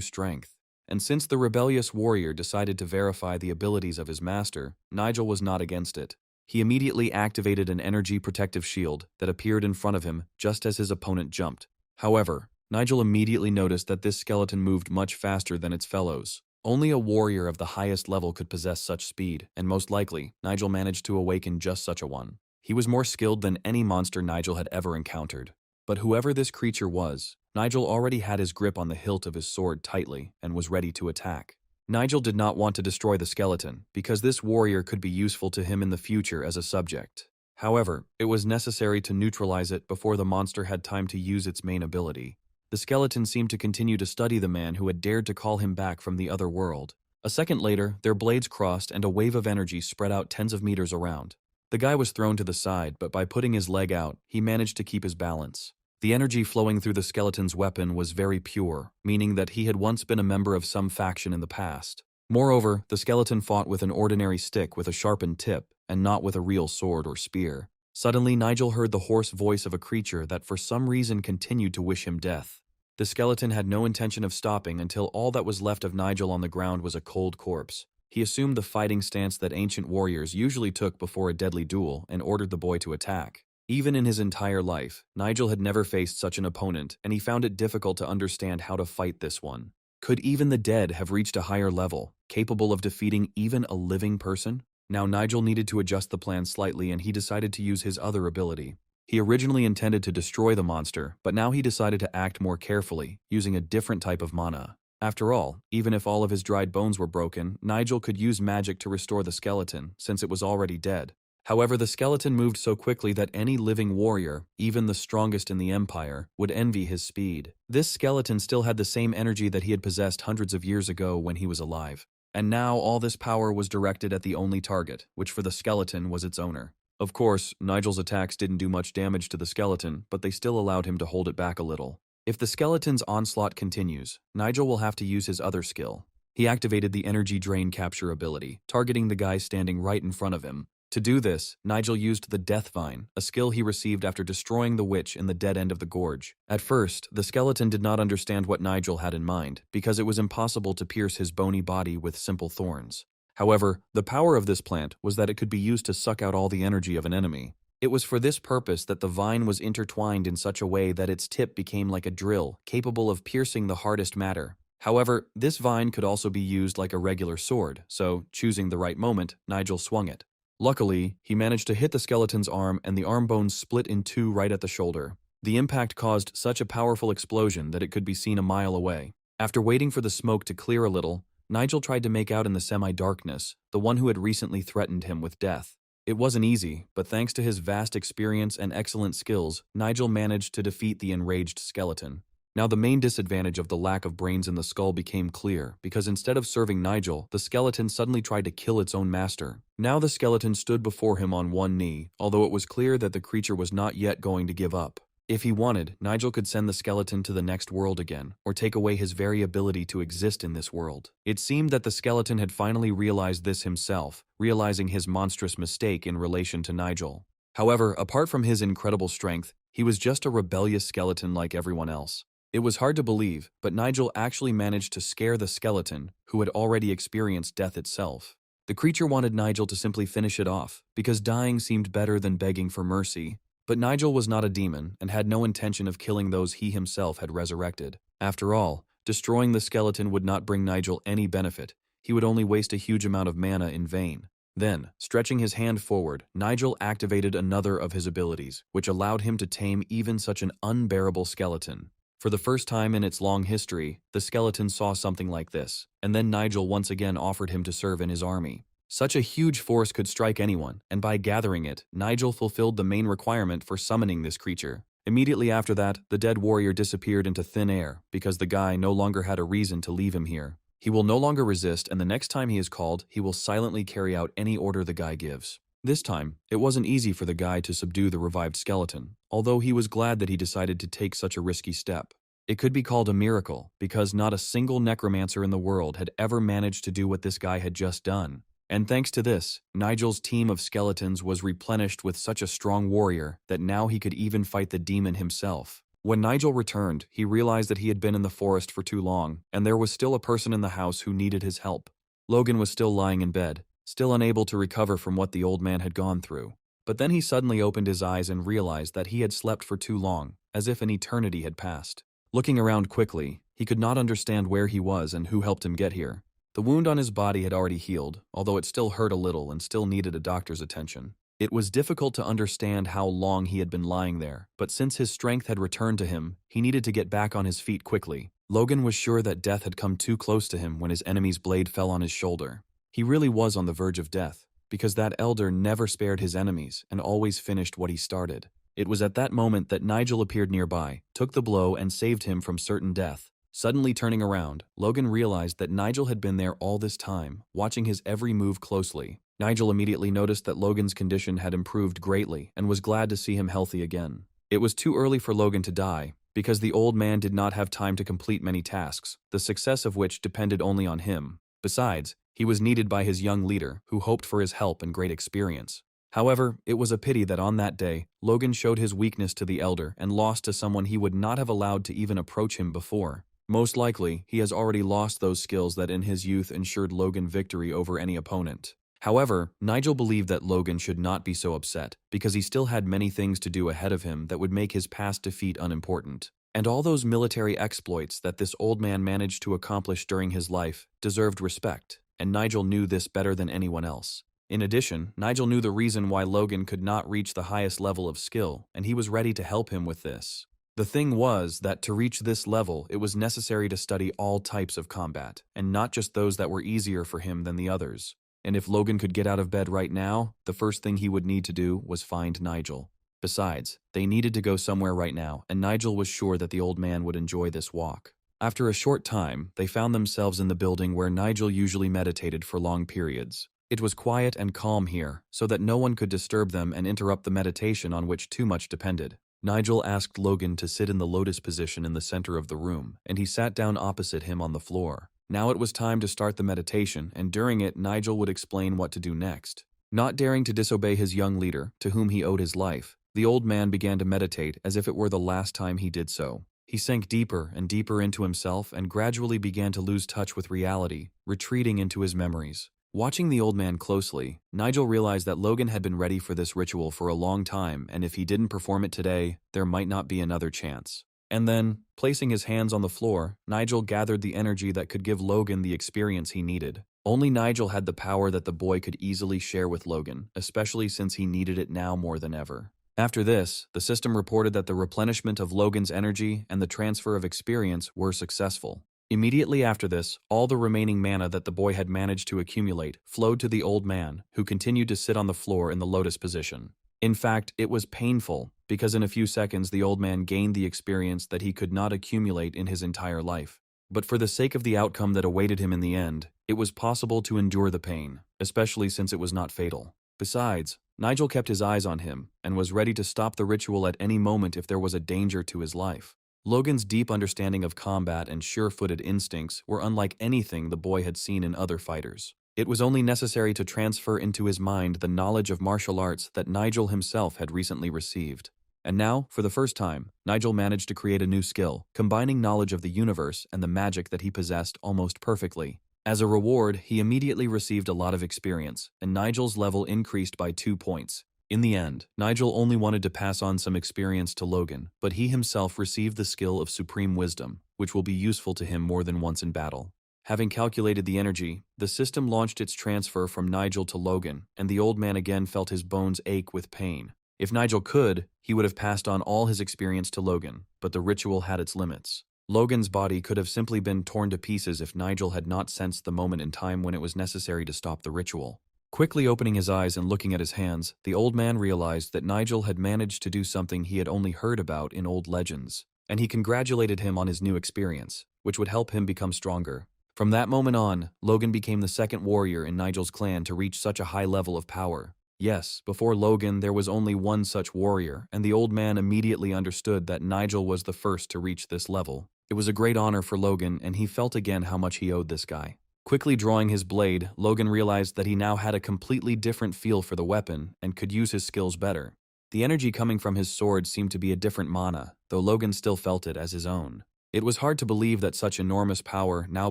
strength. And since the rebellious warrior decided to verify the abilities of his master, Nigel was not against it. He immediately activated an energy protective shield that appeared in front of him just as his opponent jumped. However, Nigel immediately noticed that this skeleton moved much faster than its fellows. Only a warrior of the highest level could possess such speed, and most likely, Nigel managed to awaken just such a one. He was more skilled than any monster Nigel had ever encountered. But whoever this creature was, Nigel already had his grip on the hilt of his sword tightly and was ready to attack. Nigel did not want to destroy the skeleton, because this warrior could be useful to him in the future as a subject. However, it was necessary to neutralize it before the monster had time to use its main ability. The skeleton seemed to continue to study the man who had dared to call him back from the other world. A second later, their blades crossed and a wave of energy spread out tens of meters around. The guy was thrown to the side, but by putting his leg out, he managed to keep his balance. The energy flowing through the skeleton's weapon was very pure, meaning that he had once been a member of some faction in the past. Moreover, the skeleton fought with an ordinary stick with a sharpened tip, and not with a real sword or spear. Suddenly, Nigel heard the hoarse voice of a creature that for some reason continued to wish him death. The skeleton had no intention of stopping until all that was left of Nigel on the ground was a cold corpse. He assumed the fighting stance that ancient warriors usually took before a deadly duel and ordered the boy to attack. Even in his entire life, Nigel had never faced such an opponent, and he found it difficult to understand how to fight this one. Could even the dead have reached a higher level, capable of defeating even a living person? Now Nigel needed to adjust the plan slightly, and he decided to use his other ability. He originally intended to destroy the monster, but now he decided to act more carefully, using a different type of mana. After all, even if all of his dried bones were broken, Nigel could use magic to restore the skeleton, since it was already dead. However, the skeleton moved so quickly that any living warrior, even the strongest in the Empire, would envy his speed. This skeleton still had the same energy that he had possessed hundreds of years ago when he was alive. And now all this power was directed at the only target, which for the skeleton was its owner. Of course, Nigel's attacks didn't do much damage to the skeleton, but they still allowed him to hold it back a little. If the skeleton's onslaught continues, Nigel will have to use his other skill. He activated the energy drain capture ability, targeting the guy standing right in front of him. To do this, Nigel used the Death Vine, a skill he received after destroying the witch in the dead end of the gorge. At first, the skeleton did not understand what Nigel had in mind, because it was impossible to pierce his bony body with simple thorns. However, the power of this plant was that it could be used to suck out all the energy of an enemy. It was for this purpose that the vine was intertwined in such a way that its tip became like a drill, capable of piercing the hardest matter. However, this vine could also be used like a regular sword, so, choosing the right moment, Nigel swung it. Luckily, he managed to hit the skeleton's arm, and the arm bones split in two right at the shoulder. The impact caused such a powerful explosion that it could be seen a mile away. After waiting for the smoke to clear a little, Nigel tried to make out in the semi-darkness the one who had recently threatened him with death. It wasn't easy, but thanks to his vast experience and excellent skills, Nigel managed to defeat the enraged skeleton. Now the main disadvantage of the lack of brains in the skull became clear, because instead of serving Nigel, the skeleton suddenly tried to kill its own master. Now the skeleton stood before him on one knee, although it was clear that the creature was not yet going to give up. If he wanted, Nigel could send the skeleton to the next world again, or take away his very ability to exist in this world. It seemed that the skeleton had finally realized this himself, realizing his monstrous mistake in relation to Nigel. However, apart from his incredible strength, he was just a rebellious skeleton like everyone else. It was hard to believe, but Nigel actually managed to scare the skeleton, who had already experienced death itself. The creature wanted Nigel to simply finish it off, because dying seemed better than begging for mercy. But Nigel was not a demon, and had no intention of killing those he himself had resurrected. After all, destroying the skeleton would not bring Nigel any benefit. He would only waste a huge amount of mana in vain. Then, stretching his hand forward, Nigel activated another of his abilities, which allowed him to tame even such an unbearable skeleton. For the first time in its long history, the skeleton saw something like this, and then Nigel once again offered him to serve in his army. Such a huge force could strike anyone, and by gathering it, Nigel fulfilled the main requirement for summoning this creature. Immediately after that, the dead warrior disappeared into thin air because the guy no longer had a reason to leave him here. He will no longer resist, and the next time he is called, he will silently carry out any order the guy gives. This time, it wasn't easy for the guy to subdue the revived skeleton, although he was glad that he decided to take such a risky step. It could be called a miracle, because not a single necromancer in the world had ever managed to do what this guy had just done. And thanks to this, Nigel's team of skeletons was replenished with such a strong warrior that now he could even fight the demon himself. When Nigel returned, he realized that he had been in the forest for too long, and there was still a person in the house who needed his help. Logan was still lying in bed, still unable to recover from what the old man had gone through. But then he suddenly opened his eyes and realized that he had slept for too long, as if an eternity had passed. Looking around quickly, he could not understand where he was and who helped him get here. The wound on his body had already healed, although it still hurt a little and still needed a doctor's attention. It was difficult to understand how long he had been lying there, but since his strength had returned to him, he needed to get back on his feet quickly. Logan was sure that death had come too close to him when his enemy's blade fell on his shoulder. He really was on the verge of death, because that elder never spared his enemies and always finished what he started. It was at that moment that Nigel appeared nearby, took the blow, and saved him from certain death. Suddenly turning around, Logan realized that Nigel had been there all this time, watching his every move closely. Nigel immediately noticed that Logan's condition had improved greatly and was glad to see him healthy again. It was too early for Logan to die, because the old man did not have time to complete many tasks, the success of which depended only on him. Besides, he was needed by his young leader, who hoped for his help and great experience. However, it was a pity that on that day, Logan showed his weakness to the elder and lost to someone he would not have allowed to even approach him before. Most likely, he has already lost those skills that in his youth ensured Logan victory over any opponent. However, Nigel believed that Logan should not be so upset, because he still had many things to do ahead of him that would make his past defeat unimportant. And all those military exploits that this old man managed to accomplish during his life deserved respect, and Nigel knew this better than anyone else. In addition, Nigel knew the reason why Logan could not reach the highest level of skill, and he was ready to help him with this. The thing was that to reach this level, it was necessary to study all types of combat, and not just those that were easier for him than the others. And if Logan could get out of bed right now, the first thing he would need to do was find Nigel. Besides, they needed to go somewhere right now, and Nigel was sure that the old man would enjoy this walk. After a short time, they found themselves in the building where Nigel usually meditated for long periods. It was quiet and calm here, so that no one could disturb them and interrupt the meditation on which too much depended. Nigel asked Logan to sit in the lotus position in the center of the room, and he sat down opposite him on the floor. Now it was time to start the meditation, and during it, Nigel would explain what to do next. Not daring to disobey his young leader, to whom he owed his life, the old man began to meditate as if it were the last time he did so. He sank deeper and deeper into himself and gradually began to lose touch with reality, retreating into his memories. Watching the old man closely, Nigel realized that Logan had been ready for this ritual for a long time, and if he didn't perform it today, there might not be another chance. And then, placing his hands on the floor, Nigel gathered the energy that could give Logan the experience he needed. Only Nigel had the power that the boy could easily share with Logan, especially since he needed it now more than ever. After this, the system reported that the replenishment of Logan's energy and the transfer of experience were successful. Immediately after this, all the remaining mana that the boy had managed to accumulate flowed to the old man, who continued to sit on the floor in the lotus position. In fact, it was painful, because in a few seconds the old man gained the experience that he could not accumulate in his entire life. But for the sake of the outcome that awaited him in the end, it was possible to endure the pain, especially since it was not fatal. Besides, Nigel kept his eyes on him, and was ready to stop the ritual at any moment if there was a danger to his life. Logan's deep understanding of combat and sure-footed instincts were unlike anything the boy had seen in other fighters. It was only necessary to transfer into his mind the knowledge of martial arts that Nigel himself had recently received. And now, for the first time, Nigel managed to create a new skill, combining knowledge of the universe and the magic that he possessed almost perfectly. As a reward, he immediately received a lot of experience, and Nigel's level increased by 2 points. In the end, Nigel only wanted to pass on some experience to Logan, but he himself received the skill of supreme wisdom, which will be useful to him more than once in battle. Having calculated the energy, the system launched its transfer from Nigel to Logan, and the old man again felt his bones ache with pain. If Nigel could, he would have passed on all his experience to Logan, but the ritual had its limits. Logan's body could have simply been torn to pieces if Nigel had not sensed the moment in time when it was necessary to stop the ritual. Quickly opening his eyes and looking at his hands, the old man realized that Nigel had managed to do something he had only heard about in old legends, and he congratulated him on his new experience, which would help him become stronger. From that moment on, Logan became the second warrior in Nigel's clan to reach such a high level of power. Yes, before Logan there was only one such warrior, and the old man immediately understood that Nigel was the first to reach this level. It was a great honor for Logan, and he felt again how much he owed this guy. Quickly drawing his blade, Logan realized that he now had a completely different feel for the weapon and could use his skills better. The energy coming from his sword seemed to be a different mana, though Logan still felt it as his own. It was hard to believe that such enormous power now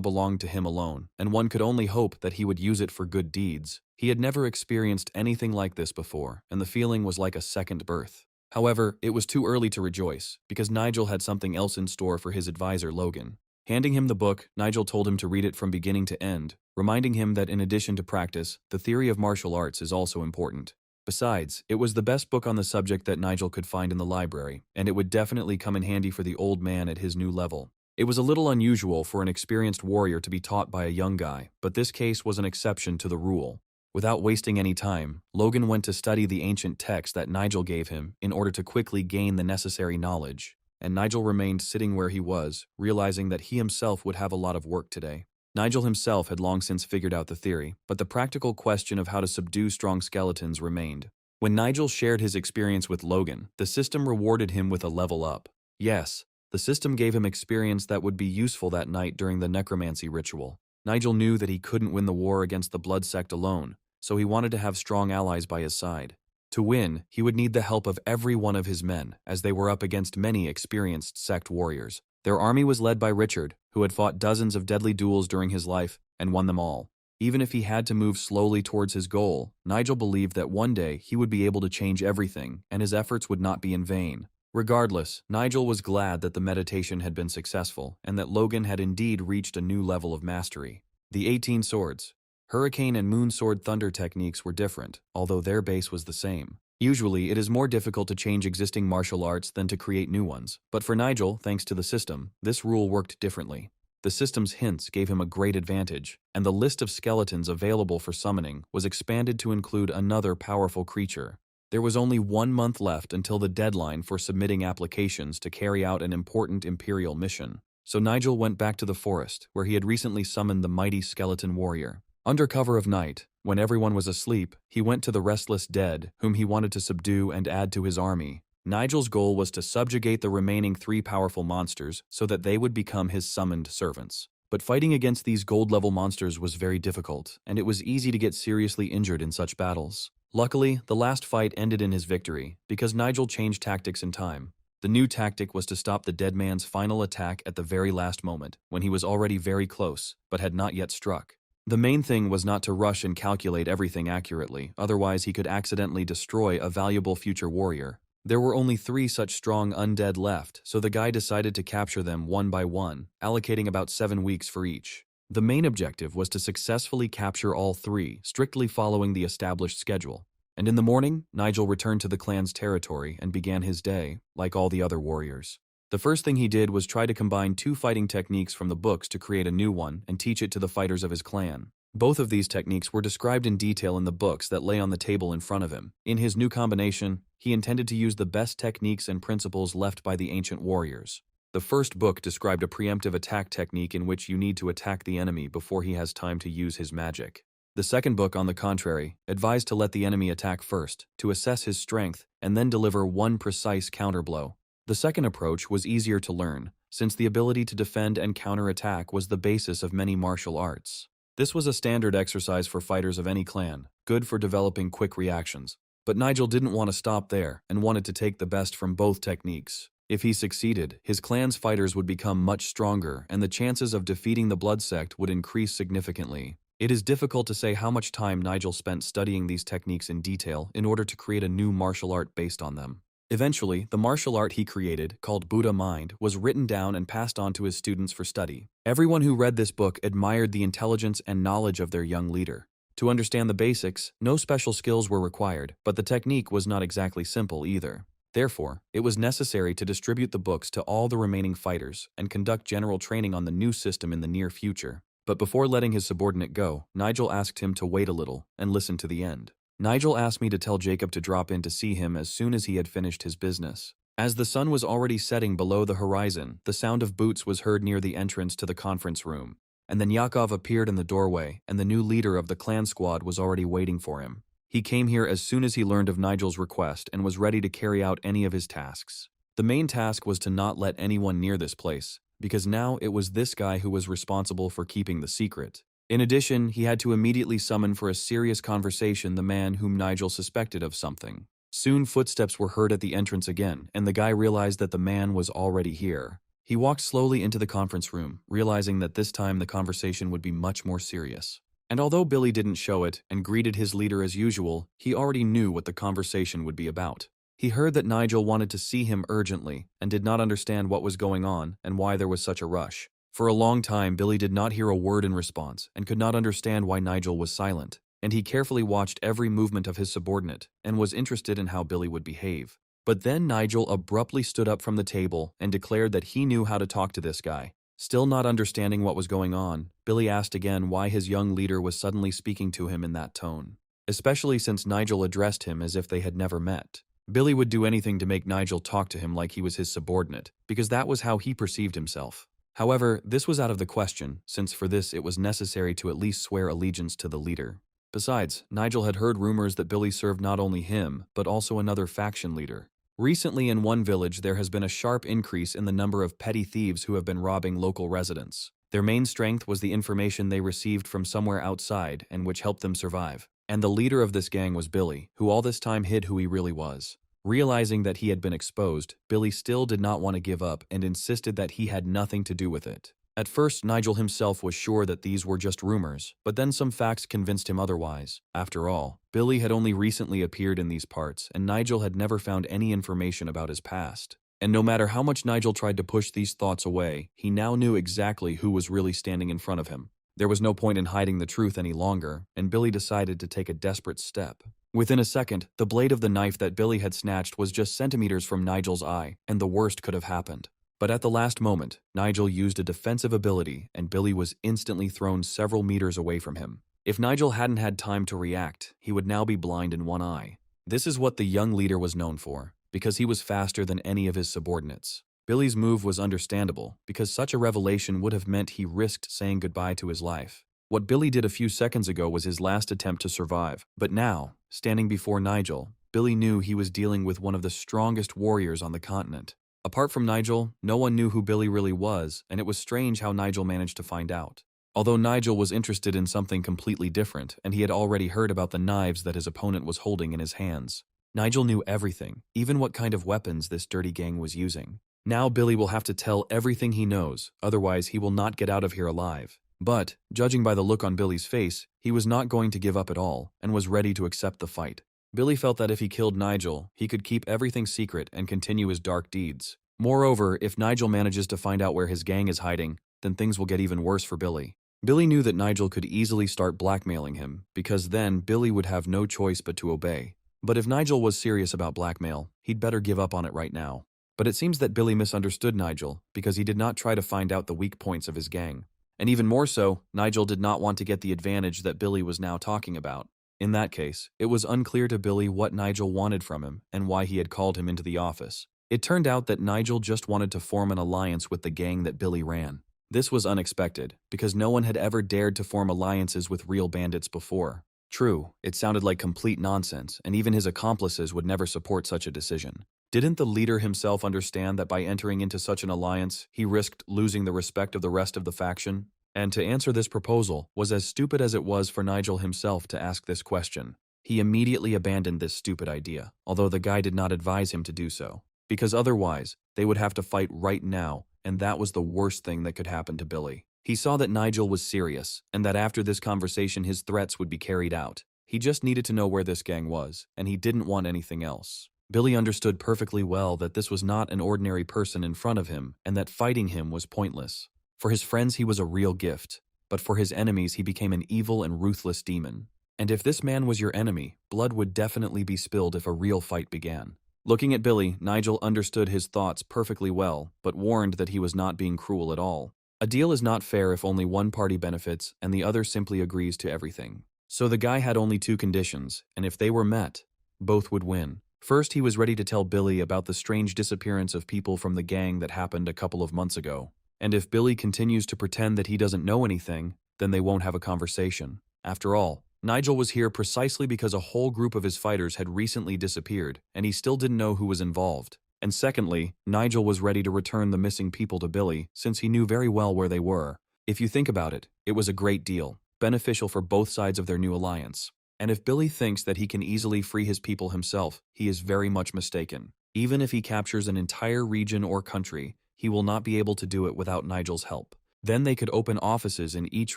belonged to him alone, and one could only hope that he would use it for good deeds. He had never experienced anything like this before, and the feeling was like a second birth. However, it was too early to rejoice, because Nigel had something else in store for his advisor Logan. Handing him the book, Nigel told him to read it from beginning to end, reminding him that in addition to practice, the theory of martial arts is also important. Besides, it was the best book on the subject that Nigel could find in the library, and it would definitely come in handy for the old man at his new level. It was a little unusual for an experienced warrior to be taught by a young guy, but this case was an exception to the rule. Without wasting any time, Logan went to study the ancient text that Nigel gave him in order to quickly gain the necessary knowledge, and Nigel remained sitting where he was, realizing that he himself would have a lot of work today. Nigel himself had long since figured out the theory, but the practical question of how to subdue strong skeletons remained. When Nigel shared his experience with Logan, the system rewarded him with a level up. Yes, the system gave him experience that would be useful that night during the necromancy ritual. Nigel knew that he couldn't win the war against the blood sect alone, so he wanted to have strong allies by his side. To win, he would need the help of every one of his men, as they were up against many experienced sect warriors. Their army was led by Richard, who had fought dozens of deadly duels during his life and won them all. Even if he had to move slowly towards his goal, Nigel believed that one day he would be able to change everything, and his efforts would not be in vain. Regardless, Nigel was glad that the meditation had been successful and that Logan had indeed reached a new level of mastery. The 18 swords. Hurricane and Moon Sword Thunder techniques were different, although their base was the same. Usually, it is more difficult to change existing martial arts than to create new ones, but for Nigel, thanks to the system, this rule worked differently. The system's hints gave him a great advantage, and the list of skeletons available for summoning was expanded to include another powerful creature. There was only 1 month left until the deadline for submitting applications to carry out an important Imperial mission, so Nigel went back to the forest, where he had recently summoned the mighty skeleton warrior. Under cover of night, when everyone was asleep, he went to the restless dead, whom he wanted to subdue and add to his army. Nigel's goal was to subjugate the remaining 3 powerful monsters so that they would become his summoned servants. But fighting against these gold-level monsters was very difficult, and it was easy to get seriously injured in such battles. Luckily, the last fight ended in his victory, because Nigel changed tactics in time. The new tactic was to stop the dead man's final attack at the very last moment, when he was already very close, but had not yet struck. The main thing was not to rush and calculate everything accurately, otherwise he could accidentally destroy a valuable future warrior. There were only 3 such strong undead left, so the guy decided to capture them one by one, allocating about 7 weeks for each. The main objective was to successfully capture all 3, strictly following the established schedule. And in the morning, Nigel returned to the clan's territory and began his day, like all the other warriors. The first thing he did was try to combine 2 fighting techniques from the books to create a new one and teach it to the fighters of his clan. Both of these techniques were described in detail in the books that lay on the table in front of him. In his new combination, he intended to use the best techniques and principles left by the ancient warriors. The first book described a preemptive attack technique in which you need to attack the enemy before he has time to use his magic. The second book, on the contrary, advised to let the enemy attack first, to assess his strength, and then deliver one precise counterblow. The second approach was easier to learn, since the ability to defend and counterattack was the basis of many martial arts. This was a standard exercise for fighters of any clan, good for developing quick reactions. But Nigel didn't want to stop there and wanted to take the best from both techniques. If he succeeded, his clan's fighters would become much stronger and the chances of defeating the blood sect would increase significantly. It is difficult to say how much time Nigel spent studying these techniques in detail in order to create a new martial art based on them. Eventually, the martial art he created, called Buddha Mind, was written down and passed on to his students for study. Everyone who read this book admired the intelligence and knowledge of their young leader. To understand the basics, no special skills were required, but the technique was not exactly simple either. Therefore, it was necessary to distribute the books to all the remaining fighters and conduct general training on the new system in the near future. But before letting his subordinate go, Nigel asked him to wait a little and listen to the end. Nigel asked me to tell Jacob to drop in to see him as soon as he had finished his business. As the sun was already setting below the horizon, the sound of boots was heard near the entrance to the conference room. And then Yakov appeared in the doorway, and the new leader of the clan squad was already waiting for him. He came here as soon as he learned of Nigel's request and was ready to carry out any of his tasks. The main task was to not let anyone near this place, because now it was this guy who was responsible for keeping the secret. In addition, he had to immediately summon for a serious conversation the man whom Nigel suspected of something. Soon footsteps were heard at the entrance again, and the guy realized that the man was already here. He walked slowly into the conference room, realizing that this time the conversation would be much more serious. And although Billy didn't show it and greeted his leader as usual, he already knew what the conversation would be about. He heard that Nigel wanted to see him urgently and did not understand what was going on and why there was such a rush. For a long time, Billy did not hear a word in response and could not understand why Nigel was silent, and he carefully watched every movement of his subordinate and was interested in how Billy would behave. But then Nigel abruptly stood up from the table and declared that he knew how to talk to this guy. Still not understanding what was going on, Billy asked again why his young leader was suddenly speaking to him in that tone, especially since Nigel addressed him as if they had never met. Billy would do anything to make Nigel talk to him like he was his subordinate, because that was how he perceived himself. However, this was out of the question, since for this it was necessary to at least swear allegiance to the leader. Besides, Nigel had heard rumors that Billy served not only him, but also another faction leader. Recently in one village there has been a sharp increase in the number of petty thieves who have been robbing local residents. Their main strength was the information they received from somewhere outside and which helped them survive. And the leader of this gang was Billy, who all this time hid who he really was. Realizing that he had been exposed, Billy still did not want to give up and insisted that he had nothing to do with it. At first, Nigel himself was sure that these were just rumors, but then some facts convinced him otherwise. After all, Billy had only recently appeared in these parts, and Nigel had never found any information about his past. And no matter how much Nigel tried to push these thoughts away, he now knew exactly who was really standing in front of him. There was no point in hiding the truth any longer, and Billy decided to take a desperate step. Within a second, the blade of the knife that Billy had snatched was just centimeters from Nigel's eye, and the worst could have happened. But at the last moment, Nigel used a defensive ability and Billy was instantly thrown several meters away from him. If Nigel hadn't had time to react, he would now be blind in one eye. This is what the young leader was known for, because he was faster than any of his subordinates. Billy's move was understandable, because such a revelation would have meant he risked saying goodbye to his life. What Billy did a few seconds ago was his last attempt to survive, but now, standing before Nigel, Billy knew he was dealing with one of the strongest warriors on the continent. Apart from Nigel, no one knew who Billy really was, and it was strange how Nigel managed to find out. Although Nigel was interested in something completely different, and he had already heard about the knives that his opponent was holding in his hands. Nigel knew everything, even what kind of weapons this dirty gang was using. Now Billy will have to tell everything he knows, otherwise he will not get out of here alive. But, judging by the look on Billy's face, he was not going to give up at all, and was ready to accept the fight. Billy felt that if he killed Nigel, he could keep everything secret and continue his dark deeds. Moreover, if Nigel manages to find out where his gang is hiding, then things will get even worse for Billy. Billy knew that Nigel could easily start blackmailing him, because then Billy would have no choice but to obey. But if Nigel was serious about blackmail, he'd better give up on it right now. But it seems that Billy misunderstood Nigel, because he did not try to find out the weak points of his gang. And even more so, Nigel did not want to get the advantage that Billy was now talking about. In that case, it was unclear to Billy what Nigel wanted from him and why he had called him into the office. It turned out that Nigel just wanted to form an alliance with the gang that Billy ran. This was unexpected, because no one had ever dared to form alliances with real bandits before. True, it sounded like complete nonsense, and even his accomplices would never support such a decision. Didn't the leader himself understand that by entering into such an alliance, he risked losing the respect of the rest of the faction? And to answer this proposal was as stupid as it was for Nigel himself to ask this question. He immediately abandoned this stupid idea, although the guy did not advise him to do so. Because otherwise, they would have to fight right now, and that was the worst thing that could happen to Billy. He saw that Nigel was serious, and that after this conversation his threats would be carried out. He just needed to know where this gang was, and he didn't want anything else. Billy understood perfectly well that this was not an ordinary person in front of him, and that fighting him was pointless. For his friends he was a real gift, but for his enemies he became an evil and ruthless demon. And if this man was your enemy, blood would definitely be spilled if a real fight began. Looking at Billy, Nigel understood his thoughts perfectly well, but warned that he was not being cruel at all. A deal is not fair if only one party benefits and the other simply agrees to everything. So the guy had only two conditions, and if they were met, both would win. First, he was ready to tell Billy about the strange disappearance of people from the gang that happened a couple of months ago. And if Billy continues to pretend that he doesn't know anything, then they won't have a conversation. After all, Nigel was here precisely because a whole group of his fighters had recently disappeared, and he still didn't know who was involved. And secondly, Nigel was ready to return the missing people to Billy, since he knew very well where they were. If you think about it, it was a great deal, beneficial for both sides of their new alliance. And if Billy thinks that he can easily free his people himself, he is very much mistaken. Even if he captures an entire region or country, he will not be able to do it without Nigel's help. Then they could open offices in each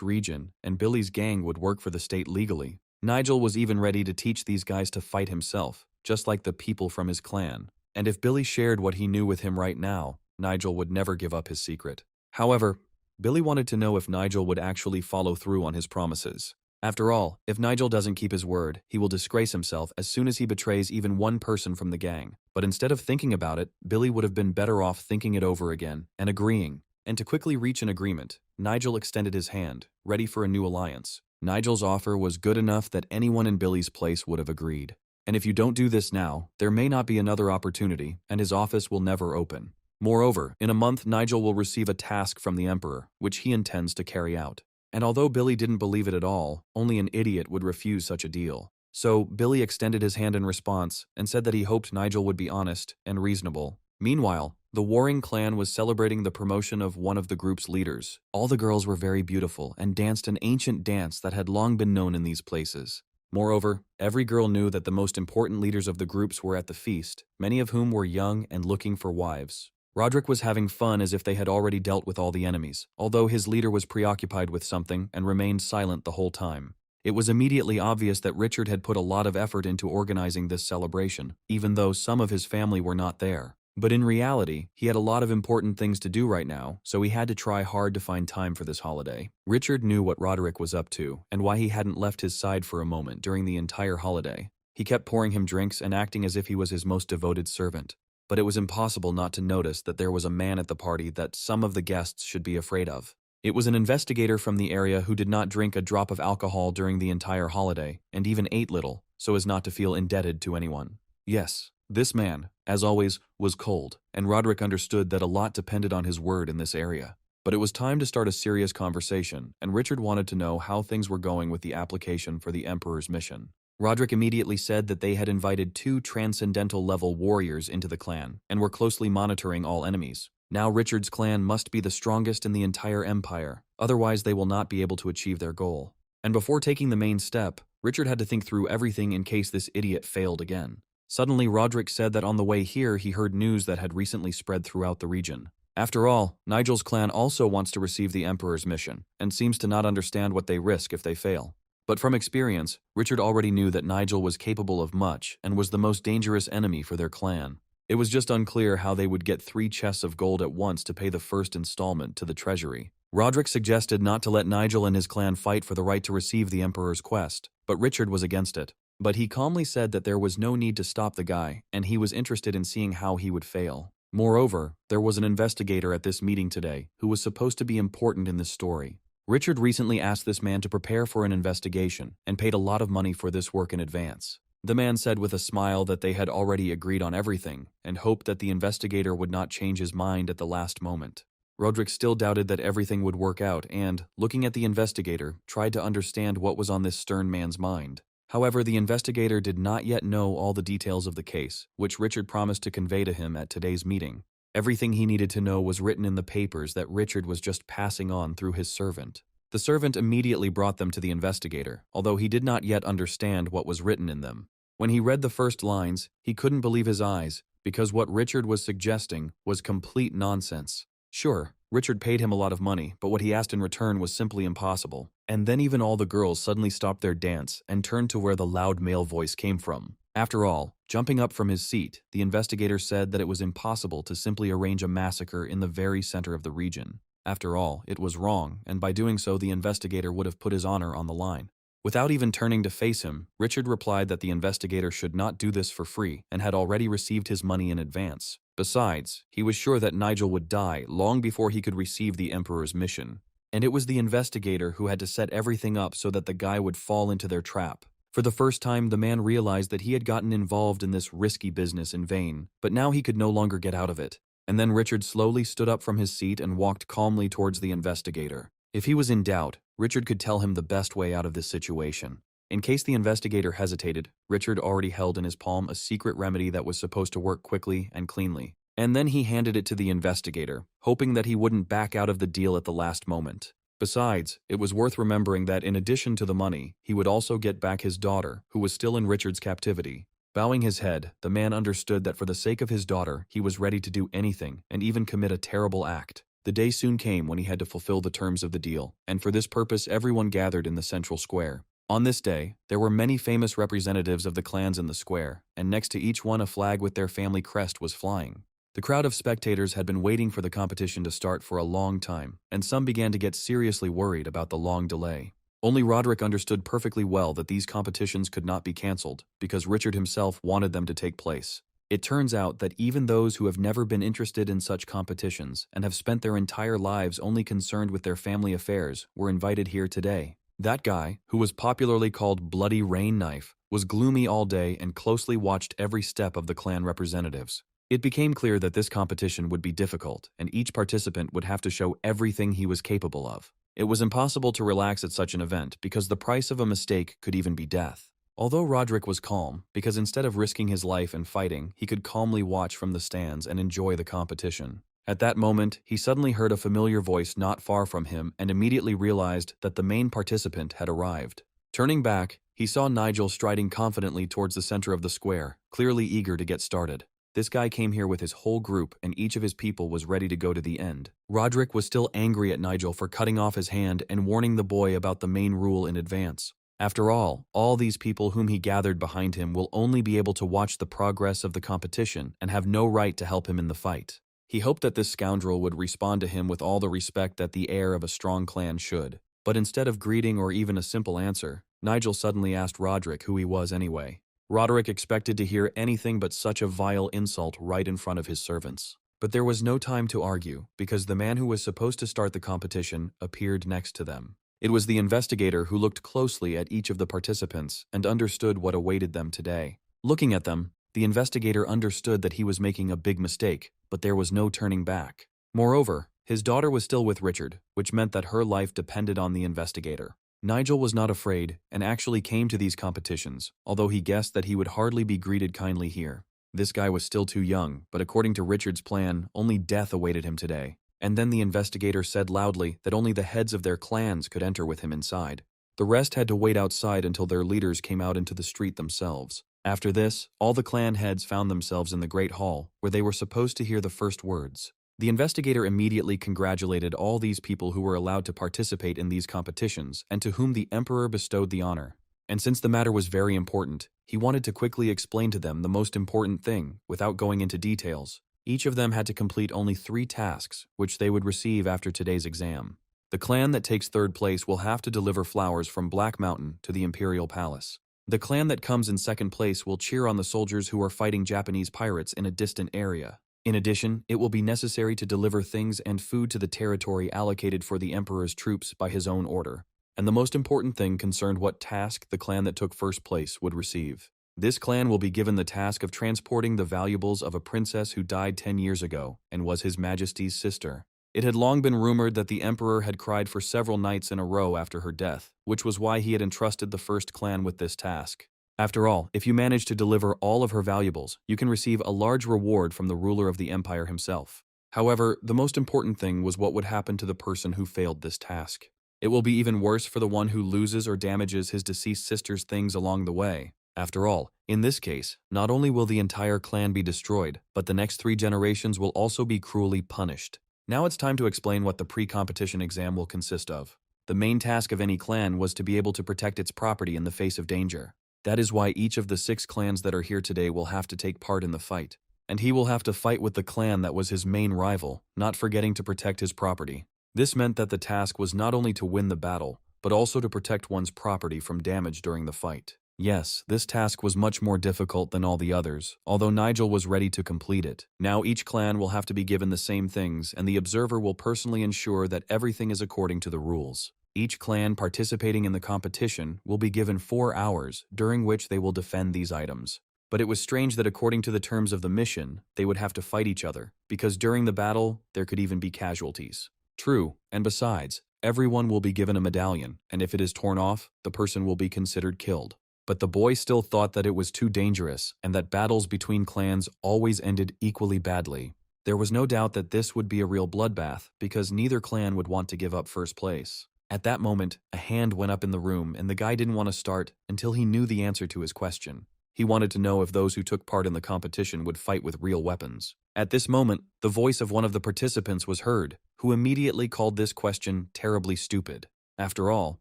region, and Billy's gang would work for the state legally. Nigel was even ready to teach these guys to fight himself, just like the people from his clan. And if Billy shared what he knew with him right now, Nigel would never give up his secret. However, Billy wanted to know if Nigel would actually follow through on his promises. After all, if Nigel doesn't keep his word, he will disgrace himself as soon as he betrays even one person from the gang. But instead of thinking about it, Billy would have been better off thinking it over again and agreeing. And to quickly reach an agreement, Nigel extended his hand, ready for a new alliance. Nigel's offer was good enough that anyone in Billy's place would have agreed. And if you don't do this now, there may not be another opportunity, and his office will never open. Moreover, in a month Nigel will receive a task from the Emperor, which he intends to carry out. And although Billy didn't believe it at all, only an idiot would refuse such a deal. So Billy extended his hand in response and said that he hoped Nigel would be honest and reasonable. Meanwhile, the warring clan was celebrating the promotion of one of the group's leaders. All the girls were very beautiful and danced an ancient dance that had long been known in these places. Moreover, every girl knew that the most important leaders of the groups were at the feast, many of whom were young and looking for wives. Roderick was having fun as if they had already dealt with all the enemies, although his leader was preoccupied with something and remained silent the whole time. It was immediately obvious that Richard had put a lot of effort into organizing this celebration, even though some of his family were not there. But in reality, he had a lot of important things to do right now, so he had to try hard to find time for this holiday. Richard knew what Roderick was up to, and why he hadn't left his side for a moment during the entire holiday. He kept pouring him drinks and acting as if he was his most devoted servant. But it was impossible not to notice that there was a man at the party that some of the guests should be afraid of. It was an investigator from the area who did not drink a drop of alcohol during the entire holiday, and even ate little, so as not to feel indebted to anyone. Yes, this man, as always, was cold, and Roderick understood that a lot depended on his word in this area. But it was time to start a serious conversation, and Richard wanted to know how things were going with the application for the Emperor's mission. Roderick immediately said that they had invited 2 transcendental-level warriors into the clan, and were closely monitoring all enemies. Now Richard's clan must be the strongest in the entire empire, otherwise they will not be able to achieve their goal. And before taking the main step, Richard had to think through everything in case this idiot failed again. Suddenly, Roderick said that on the way here he heard news that had recently spread throughout the region. After all, Nigel's clan also wants to receive the Emperor's mission, and seems to not understand what they risk if they fail. But from experience, Richard already knew that Nigel was capable of much and was the most dangerous enemy for their clan. It was just unclear how they would get 3 chests of gold at once to pay the first installment to the treasury. Roderick suggested not to let Nigel and his clan fight for the right to receive the Emperor's quest, but Richard was against it. But he calmly said that there was no need to stop the guy, and he was interested in seeing how he would fail. Moreover, there was an investigator at this meeting today who was supposed to be important in this story. Richard recently asked this man to prepare for an investigation and paid a lot of money for this work in advance. The man said with a smile that they had already agreed on everything and hoped that the investigator would not change his mind at the last moment. Roderick still doubted that everything would work out and, looking at the investigator, tried to understand what was on this stern man's mind. However, the investigator did not yet know all the details of the case, which Richard promised to convey to him at today's meeting. Everything he needed to know was written in the papers that Richard was just passing on through his servant. The servant immediately brought them to the investigator, although he did not yet understand what was written in them. When he read the first lines, he couldn't believe his eyes, because what Richard was suggesting was complete nonsense. Sure, Richard paid him a lot of money, but what he asked in return was simply impossible. And then even all the girls suddenly stopped their dance and turned to where the loud male voice came from. After all, jumping up from his seat, the investigator said that it was impossible to simply arrange a massacre in the very center of the region. After all, it was wrong, and by doing so the investigator would have put his honor on the line. Without even turning to face him, Richard replied that the investigator should not do this for free and had already received his money in advance. Besides, he was sure that Nigel would die long before he could receive the Emperor's mission. And it was the investigator who had to set everything up so that the guy would fall into their trap. For the first time, the man realized that he had gotten involved in this risky business in vain, but now he could no longer get out of it. And then Richard slowly stood up from his seat and walked calmly towards the investigator. If he was in doubt, Richard could tell him the best way out of this situation. In case the investigator hesitated, Richard already held in his palm a secret remedy that was supposed to work quickly and cleanly. And then he handed it to the investigator, hoping that he wouldn't back out of the deal at the last moment. Besides, it was worth remembering that in addition to the money, he would also get back his daughter, who was still in Richard's captivity. Bowing his head, the man understood that for the sake of his daughter, he was ready to do anything and even commit a terrible act. The day soon came when he had to fulfill the terms of the deal, and for this purpose everyone gathered in the central square. On this day, there were many famous representatives of the clans in the square, and next to each one a flag with their family crest was flying. The crowd of spectators had been waiting for the competition to start for a long time, and some began to get seriously worried about the long delay. Only Roderick understood perfectly well that these competitions could not be cancelled, because Richard himself wanted them to take place. It turns out that even those who have never been interested in such competitions and have spent their entire lives only concerned with their family affairs were invited here today. That guy, who was popularly called Bloody Rain Knife, was gloomy all day and closely watched every step of the clan representatives. It became clear that this competition would be difficult, and each participant would have to show everything he was capable of. It was impossible to relax at such an event because the price of a mistake could even be death. Although Roderick was calm, because instead of risking his life and fighting, he could calmly watch from the stands and enjoy the competition. At that moment, he suddenly heard a familiar voice not far from him and immediately realized that the main participant had arrived. Turning back, he saw Nigel striding confidently towards the center of the square, clearly eager to get started. This guy came here with his whole group, and each of his people was ready to go to the end. Roderick was still angry at Nigel for cutting off his hand and warning the boy about the main rule in advance. After all these people whom he gathered behind him will only be able to watch the progress of the competition and have no right to help him in the fight. He hoped that this scoundrel would respond to him with all the respect that the heir of a strong clan should. But instead of greeting or even a simple answer, Nigel suddenly asked Roderick who he was anyway. Roderick expected to hear anything but such a vile insult right in front of his servants. But there was no time to argue, because the man who was supposed to start the competition appeared next to them. It was the investigator who looked closely at each of the participants and understood what awaited them today. Looking at them, the investigator understood that he was making a big mistake, but there was no turning back. Moreover, his daughter was still with Richard, which meant that her life depended on the investigator. Nigel was not afraid and actually came to these competitions, although he guessed that he would hardly be greeted kindly here. This guy was still too young, but according to Richard's plan, only death awaited him today. And then the investigator said loudly that only the heads of their clans could enter with him inside. The rest had to wait outside until their leaders came out into the street themselves. After this, all the clan heads found themselves in the Great Hall, where they were supposed to hear the first words. The investigator immediately congratulated all these people who were allowed to participate in these competitions and to whom the Emperor bestowed the honor. And since the matter was very important, he wanted to quickly explain to them the most important thing, without going into details. Each of them had to complete only 3 tasks, which they would receive after today's exam. The clan that takes third place will have to deliver flowers from Black Mountain to the Imperial Palace. The clan that comes in second place will cheer on the soldiers who are fighting Japanese pirates in a distant area. In addition, it will be necessary to deliver things and food to the territory allocated for the Emperor's troops by his own order. And the most important thing concerned what task the clan that took first place would receive. This clan will be given the task of transporting the valuables of a princess who died 10 years ago and was His Majesty's sister. It had long been rumored that the Emperor had cried for several nights in a row after her death, which was why he had entrusted the first clan with this task. After all, if you manage to deliver all of her valuables, you can receive a large reward from the ruler of the empire himself. However, the most important thing was what would happen to the person who failed this task. It will be even worse for the one who loses or damages his deceased sister's things along the way. After all, in this case, not only will the entire clan be destroyed, but the next 3 generations will also be cruelly punished. Now it's time to explain what the pre-competition exam will consist of. The main task of any clan was to be able to protect its property in the face of danger. That is why each of the 6 clans that are here today will have to take part in the fight. And he will have to fight with the clan that was his main rival, not forgetting to protect his property. This meant that the task was not only to win the battle, but also to protect one's property from damage during the fight. Yes, this task was much more difficult than all the others, although Nigel was ready to complete it. Now each clan will have to be given the same things, and the observer will personally ensure that everything is according to the rules. Each clan participating in the competition will be given 4 hours, during which they will defend these items. But it was strange that according to the terms of the mission, they would have to fight each other, because during the battle, there could even be casualties. True, and besides, everyone will be given a medallion, and if it is torn off, the person will be considered killed. But the boy still thought that it was too dangerous, and that battles between clans always ended equally badly. There was no doubt that this would be a real bloodbath, because neither clan would want to give up first place. At that moment, a hand went up in the room, and the guy didn't want to start until he knew the answer to his question. He wanted to know if those who took part in the competition would fight with real weapons. At this moment, the voice of one of the participants was heard, who immediately called this question terribly stupid. After all,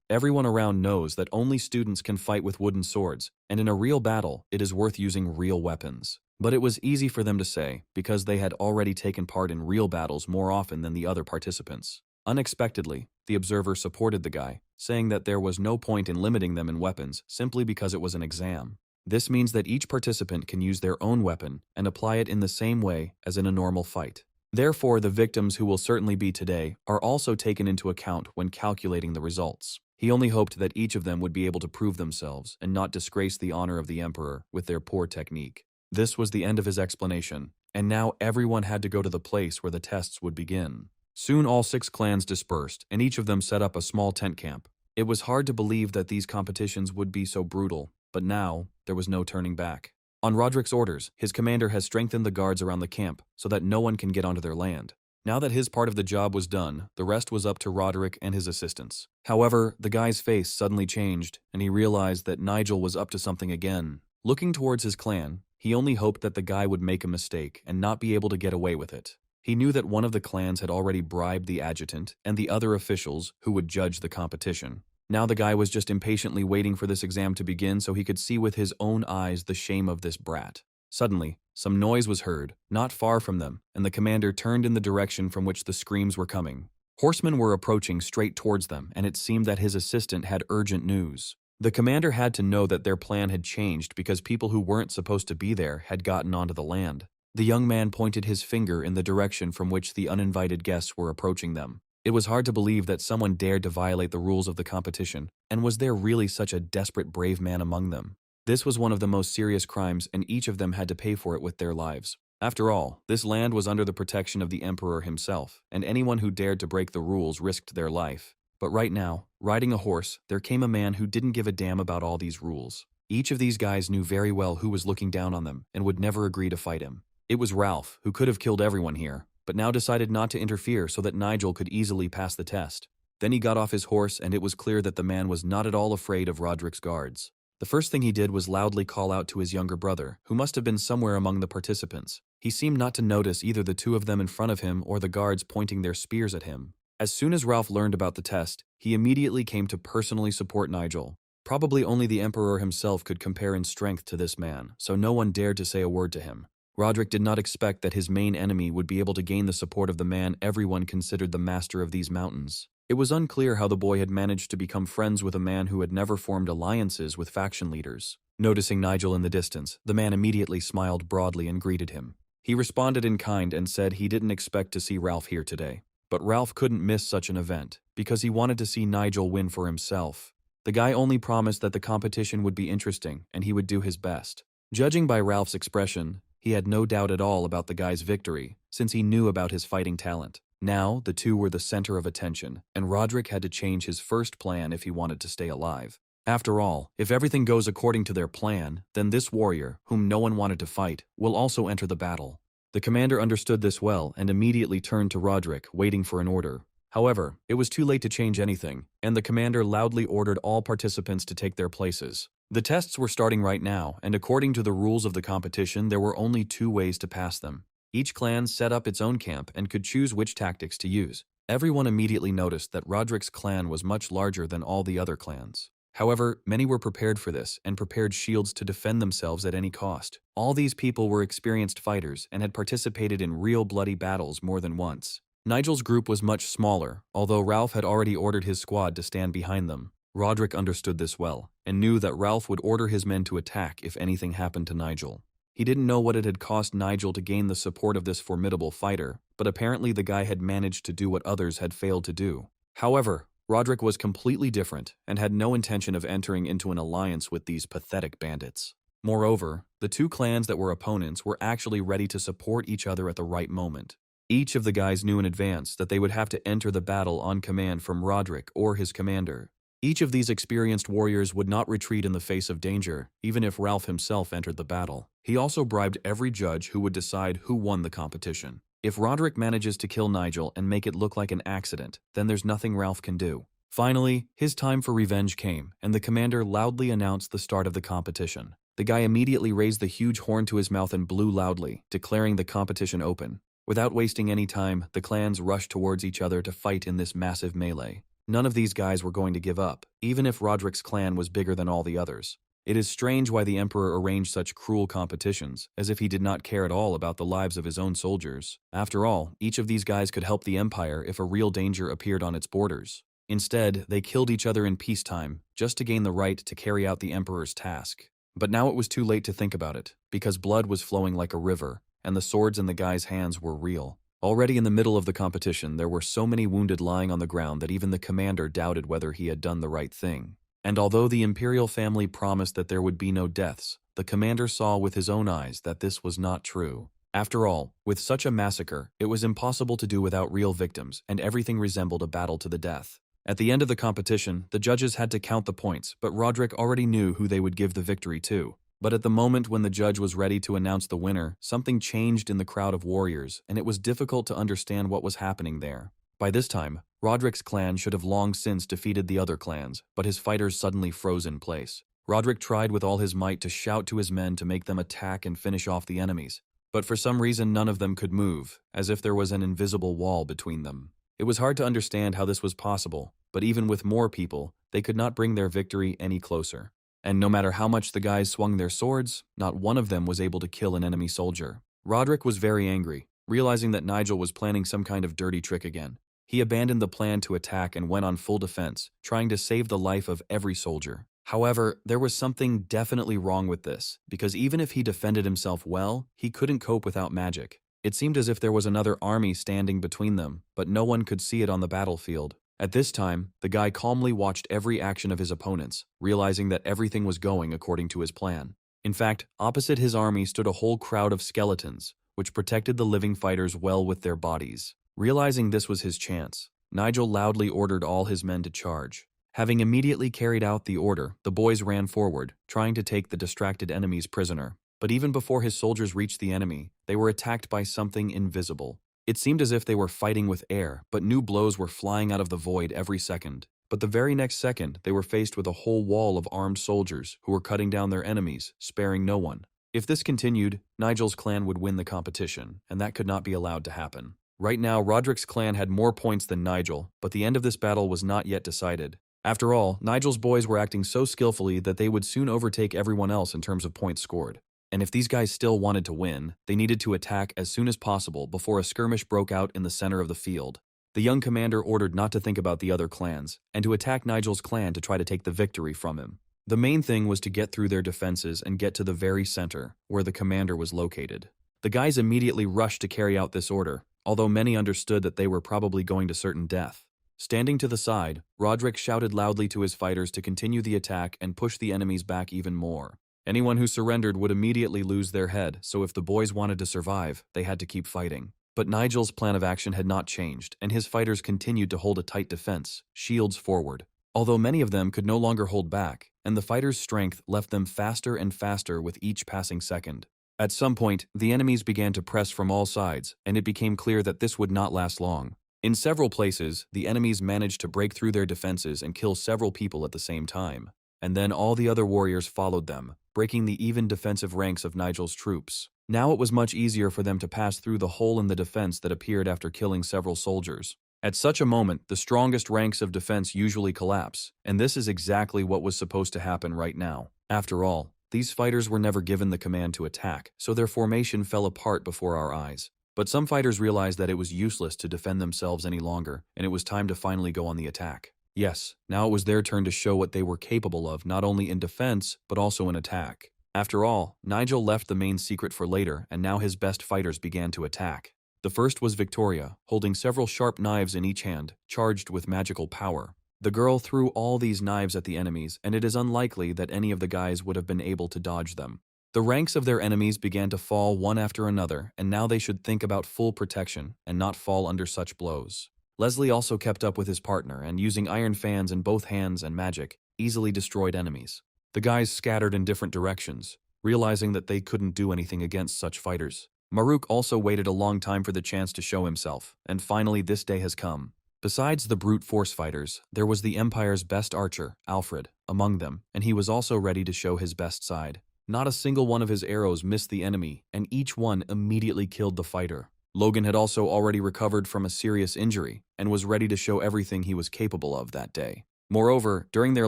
everyone around knows that only students can fight with wooden swords, and in a real battle, it is worth using real weapons. But it was easy for them to say, because they had already taken part in real battles more often than the other participants. Unexpectedly, the observer supported the guy, saying that there was no point in limiting them in weapons simply because it was an exam. This means that each participant can use their own weapon and apply it in the same way as in a normal fight. Therefore, the victims who will certainly be today are also taken into account when calculating the results. He only hoped that each of them would be able to prove themselves and not disgrace the honor of the emperor with their poor technique. This was the end of his explanation, and now everyone had to go to the place where the tests would begin. Soon all 6 clans dispersed, and each of them set up a small tent camp. It was hard to believe that these competitions would be so brutal, but now there was no turning back. On Roderick's orders, his commander has strengthened the guards around the camp so that no one can get onto their land. Now that his part of the job was done, the rest was up to Roderick and his assistants. However, the guy's face suddenly changed, and he realized that Nigel was up to something again. Looking towards his clan, he only hoped that the guy would make a mistake and not be able to get away with it. He knew that one of the clans had already bribed the adjutant and the other officials who would judge the competition. Now the guy was just impatiently waiting for this exam to begin so he could see with his own eyes the shame of this brat. Suddenly, some noise was heard, not far from them, and the commander turned in the direction from which the screams were coming. Horsemen were approaching straight towards them, and it seemed that his assistant had urgent news. The commander had to know that their plan had changed because people who weren't supposed to be there had gotten onto the land. The young man pointed his finger in the direction from which the uninvited guests were approaching them. It was hard to believe that someone dared to violate the rules of the competition, and was there really such a desperate brave man among them? This was one of the most serious crimes, and each of them had to pay for it with their lives. After all, this land was under the protection of the emperor himself, and anyone who dared to break the rules risked their life. But right now, riding a horse, there came a man who didn't give a damn about all these rules. Each of these guys knew very well who was looking down on them, and would never agree to fight him. It was Ralph, who could have killed everyone here, but now decided not to interfere so that Nigel could easily pass the test. Then he got off his horse, and it was clear that the man was not at all afraid of Roderick's guards. The first thing he did was loudly call out to his younger brother, who must have been somewhere among the participants. He seemed not to notice either the 2 of them in front of him or the guards pointing their spears at him. As soon as Ralph learned about the test, he immediately came to personally support Nigel. Probably only the emperor himself could compare in strength to this man, so no one dared to say a word to him. Roderick did not expect that his main enemy would be able to gain the support of the man everyone considered the master of these mountains. It was unclear how the boy had managed to become friends with a man who had never formed alliances with faction leaders. Noticing Nigel in the distance, the man immediately smiled broadly and greeted him. He responded in kind and said he didn't expect to see Ralph here today. But Ralph couldn't miss such an event, because he wanted to see Nigel win for himself. The guy only promised that the competition would be interesting, and he would do his best. Judging by Ralph's expression, he had no doubt at all about the guy's victory, since he knew about his fighting talent. Now, the 2 were the center of attention, and Roderick had to change his first plan if he wanted to stay alive. After all, if everything goes according to their plan, then this warrior, whom no one wanted to fight, will also enter the battle. The commander understood this well and immediately turned to Roderick, waiting for an order. However, it was too late to change anything, and the commander loudly ordered all participants to take their places. The tests were starting right now, and according to the rules of the competition, there were only 2 ways to pass them. Each clan set up its own camp and could choose which tactics to use. Everyone immediately noticed that Roderick's clan was much larger than all the other clans. However, many were prepared for this and prepared shields to defend themselves at any cost. All these people were experienced fighters and had participated in real bloody battles more than once. Nigel's group was much smaller, although Ralph had already ordered his squad to stand behind them. Roderick understood this well, and knew that Ralph would order his men to attack if anything happened to Nigel. He didn't know what it had cost Nigel to gain the support of this formidable fighter, but apparently the guy had managed to do what others had failed to do. However, Roderick was completely different and had no intention of entering into an alliance with these pathetic bandits. Moreover, the two clans that were opponents were actually ready to support each other at the right moment. Each of the guys knew in advance that they would have to enter the battle on command from Roderick or his commander. Each of these experienced warriors would not retreat in the face of danger, even if Ralph himself entered the battle. He also bribed every judge who would decide who won the competition. If Roderick manages to kill Nigel and make it look like an accident, then there's nothing Ralph can do. Finally, his time for revenge came, and the commander loudly announced the start of the competition. The guy immediately raised the huge horn to his mouth and blew loudly, declaring the competition open. Without wasting any time, the clans rushed towards each other to fight in this massive melee. None of these guys were going to give up, even if Roderick's clan was bigger than all the others. It is strange why the Emperor arranged such cruel competitions, as if he did not care at all about the lives of his own soldiers. After all, each of these guys could help the Empire if a real danger appeared on its borders. Instead, they killed each other in peacetime, just to gain the right to carry out the Emperor's task. But now it was too late to think about it, because blood was flowing like a river, and the swords in the guys' hands were real. Already in the middle of the competition, there were so many wounded lying on the ground that even the commander doubted whether he had done the right thing. And although the imperial family promised that there would be no deaths, the commander saw with his own eyes that this was not true. After all, with such a massacre, it was impossible to do without real victims, and everything resembled a battle to the death. At the end of the competition, the judges had to count the points, but Roderick already knew who they would give the victory to. But at the moment when the judge was ready to announce the winner, something changed in the crowd of warriors, and it was difficult to understand what was happening there. By this time, Roderick's clan should have long since defeated the other clans, but his fighters suddenly froze in place. Roderick tried with all his might to shout to his men to make them attack and finish off the enemies, but for some reason none of them could move, as if there was an invisible wall between them. It was hard to understand how this was possible, but even with more people, they could not bring their victory any closer. And no matter how much the guys swung their swords, not one of them was able to kill an enemy soldier. Roderick was very angry, realizing that Nigel was planning some kind of dirty trick again. He abandoned the plan to attack and went on full defense, trying to save the life of every soldier. However, there was something definitely wrong with this, because even if he defended himself well, he couldn't cope without magic. It seemed as if there was another army standing between them, but no one could see it on the battlefield. At this time, the guy calmly watched every action of his opponents, realizing that everything was going according to his plan. In fact, opposite his army stood a whole crowd of skeletons, which protected the living fighters well with their bodies. Realizing this was his chance, Nigel loudly ordered all his men to charge. Having immediately carried out the order, the boys ran forward, trying to take the distracted enemies prisoner. But even before his soldiers reached the enemy, they were attacked by something invisible. It seemed as if they were fighting with air, but new blows were flying out of the void every second. But the very next second, they were faced with a whole wall of armed soldiers who were cutting down their enemies, sparing no one. If this continued, Nigel's clan would win the competition, and that could not be allowed to happen. Right now, Roderick's clan had more points than Nigel, but the end of this battle was not yet decided. After all, Nigel's boys were acting so skillfully that they would soon overtake everyone else in terms of points scored. And if these guys still wanted to win, they needed to attack as soon as possible before a skirmish broke out in the center of the field. The young commander ordered not to think about the other clans, and to attack Nigel's clan to try to take the victory from him. The main thing was to get through their defenses and get to the very center, where the commander was located. The guys immediately rushed to carry out this order, although many understood that they were probably going to certain death. Standing to the side, Roderick shouted loudly to his fighters to continue the attack and push the enemies back even more. Anyone who surrendered would immediately lose their head, so if the boys wanted to survive, they had to keep fighting. But Nigel's plan of action had not changed, and his fighters continued to hold a tight defense, shields forward. Although many of them could no longer hold back, and the fighters' strength left them faster and faster with each passing second. At some point, the enemies began to press from all sides, and it became clear that this would not last long. In several places, the enemies managed to break through their defenses and kill several people at the same time. And then all the other warriors followed them, breaking the even defensive ranks of Nigel's troops. Now it was much easier for them to pass through the hole in the defense that appeared after killing several soldiers. At such a moment, the strongest ranks of defense usually collapse, and this is exactly what was supposed to happen right now. After all, these fighters were never given the command to attack, so their formation fell apart before our eyes. But some fighters realized that it was useless to defend themselves any longer, and it was time to finally go on the attack. Yes, now it was their turn to show what they were capable of, not only in defense, but also in attack. After all, Nigel left the main secret for later, and now his best fighters began to attack. The first was Victoria, holding several sharp knives in each hand, charged with magical power. The girl threw all these knives at the enemies, and it is unlikely that any of the guys would have been able to dodge them. The ranks of their enemies began to fall one after another, and now they should think about full protection and not fall under such blows. Leslie also kept up with his partner and, using iron fans in both hands and magic, easily destroyed enemies. The guys scattered in different directions, realizing that they couldn't do anything against such fighters. Maruk also waited a long time for the chance to show himself, and finally this day has come. Besides the brute force fighters, there was the Empire's best archer, Alfred, among them, and he was also ready to show his best side. Not a single one of his arrows missed the enemy, and each one immediately killed the fighter. Logan had also already recovered from a serious injury, and was ready to show everything he was capable of that day. Moreover, during their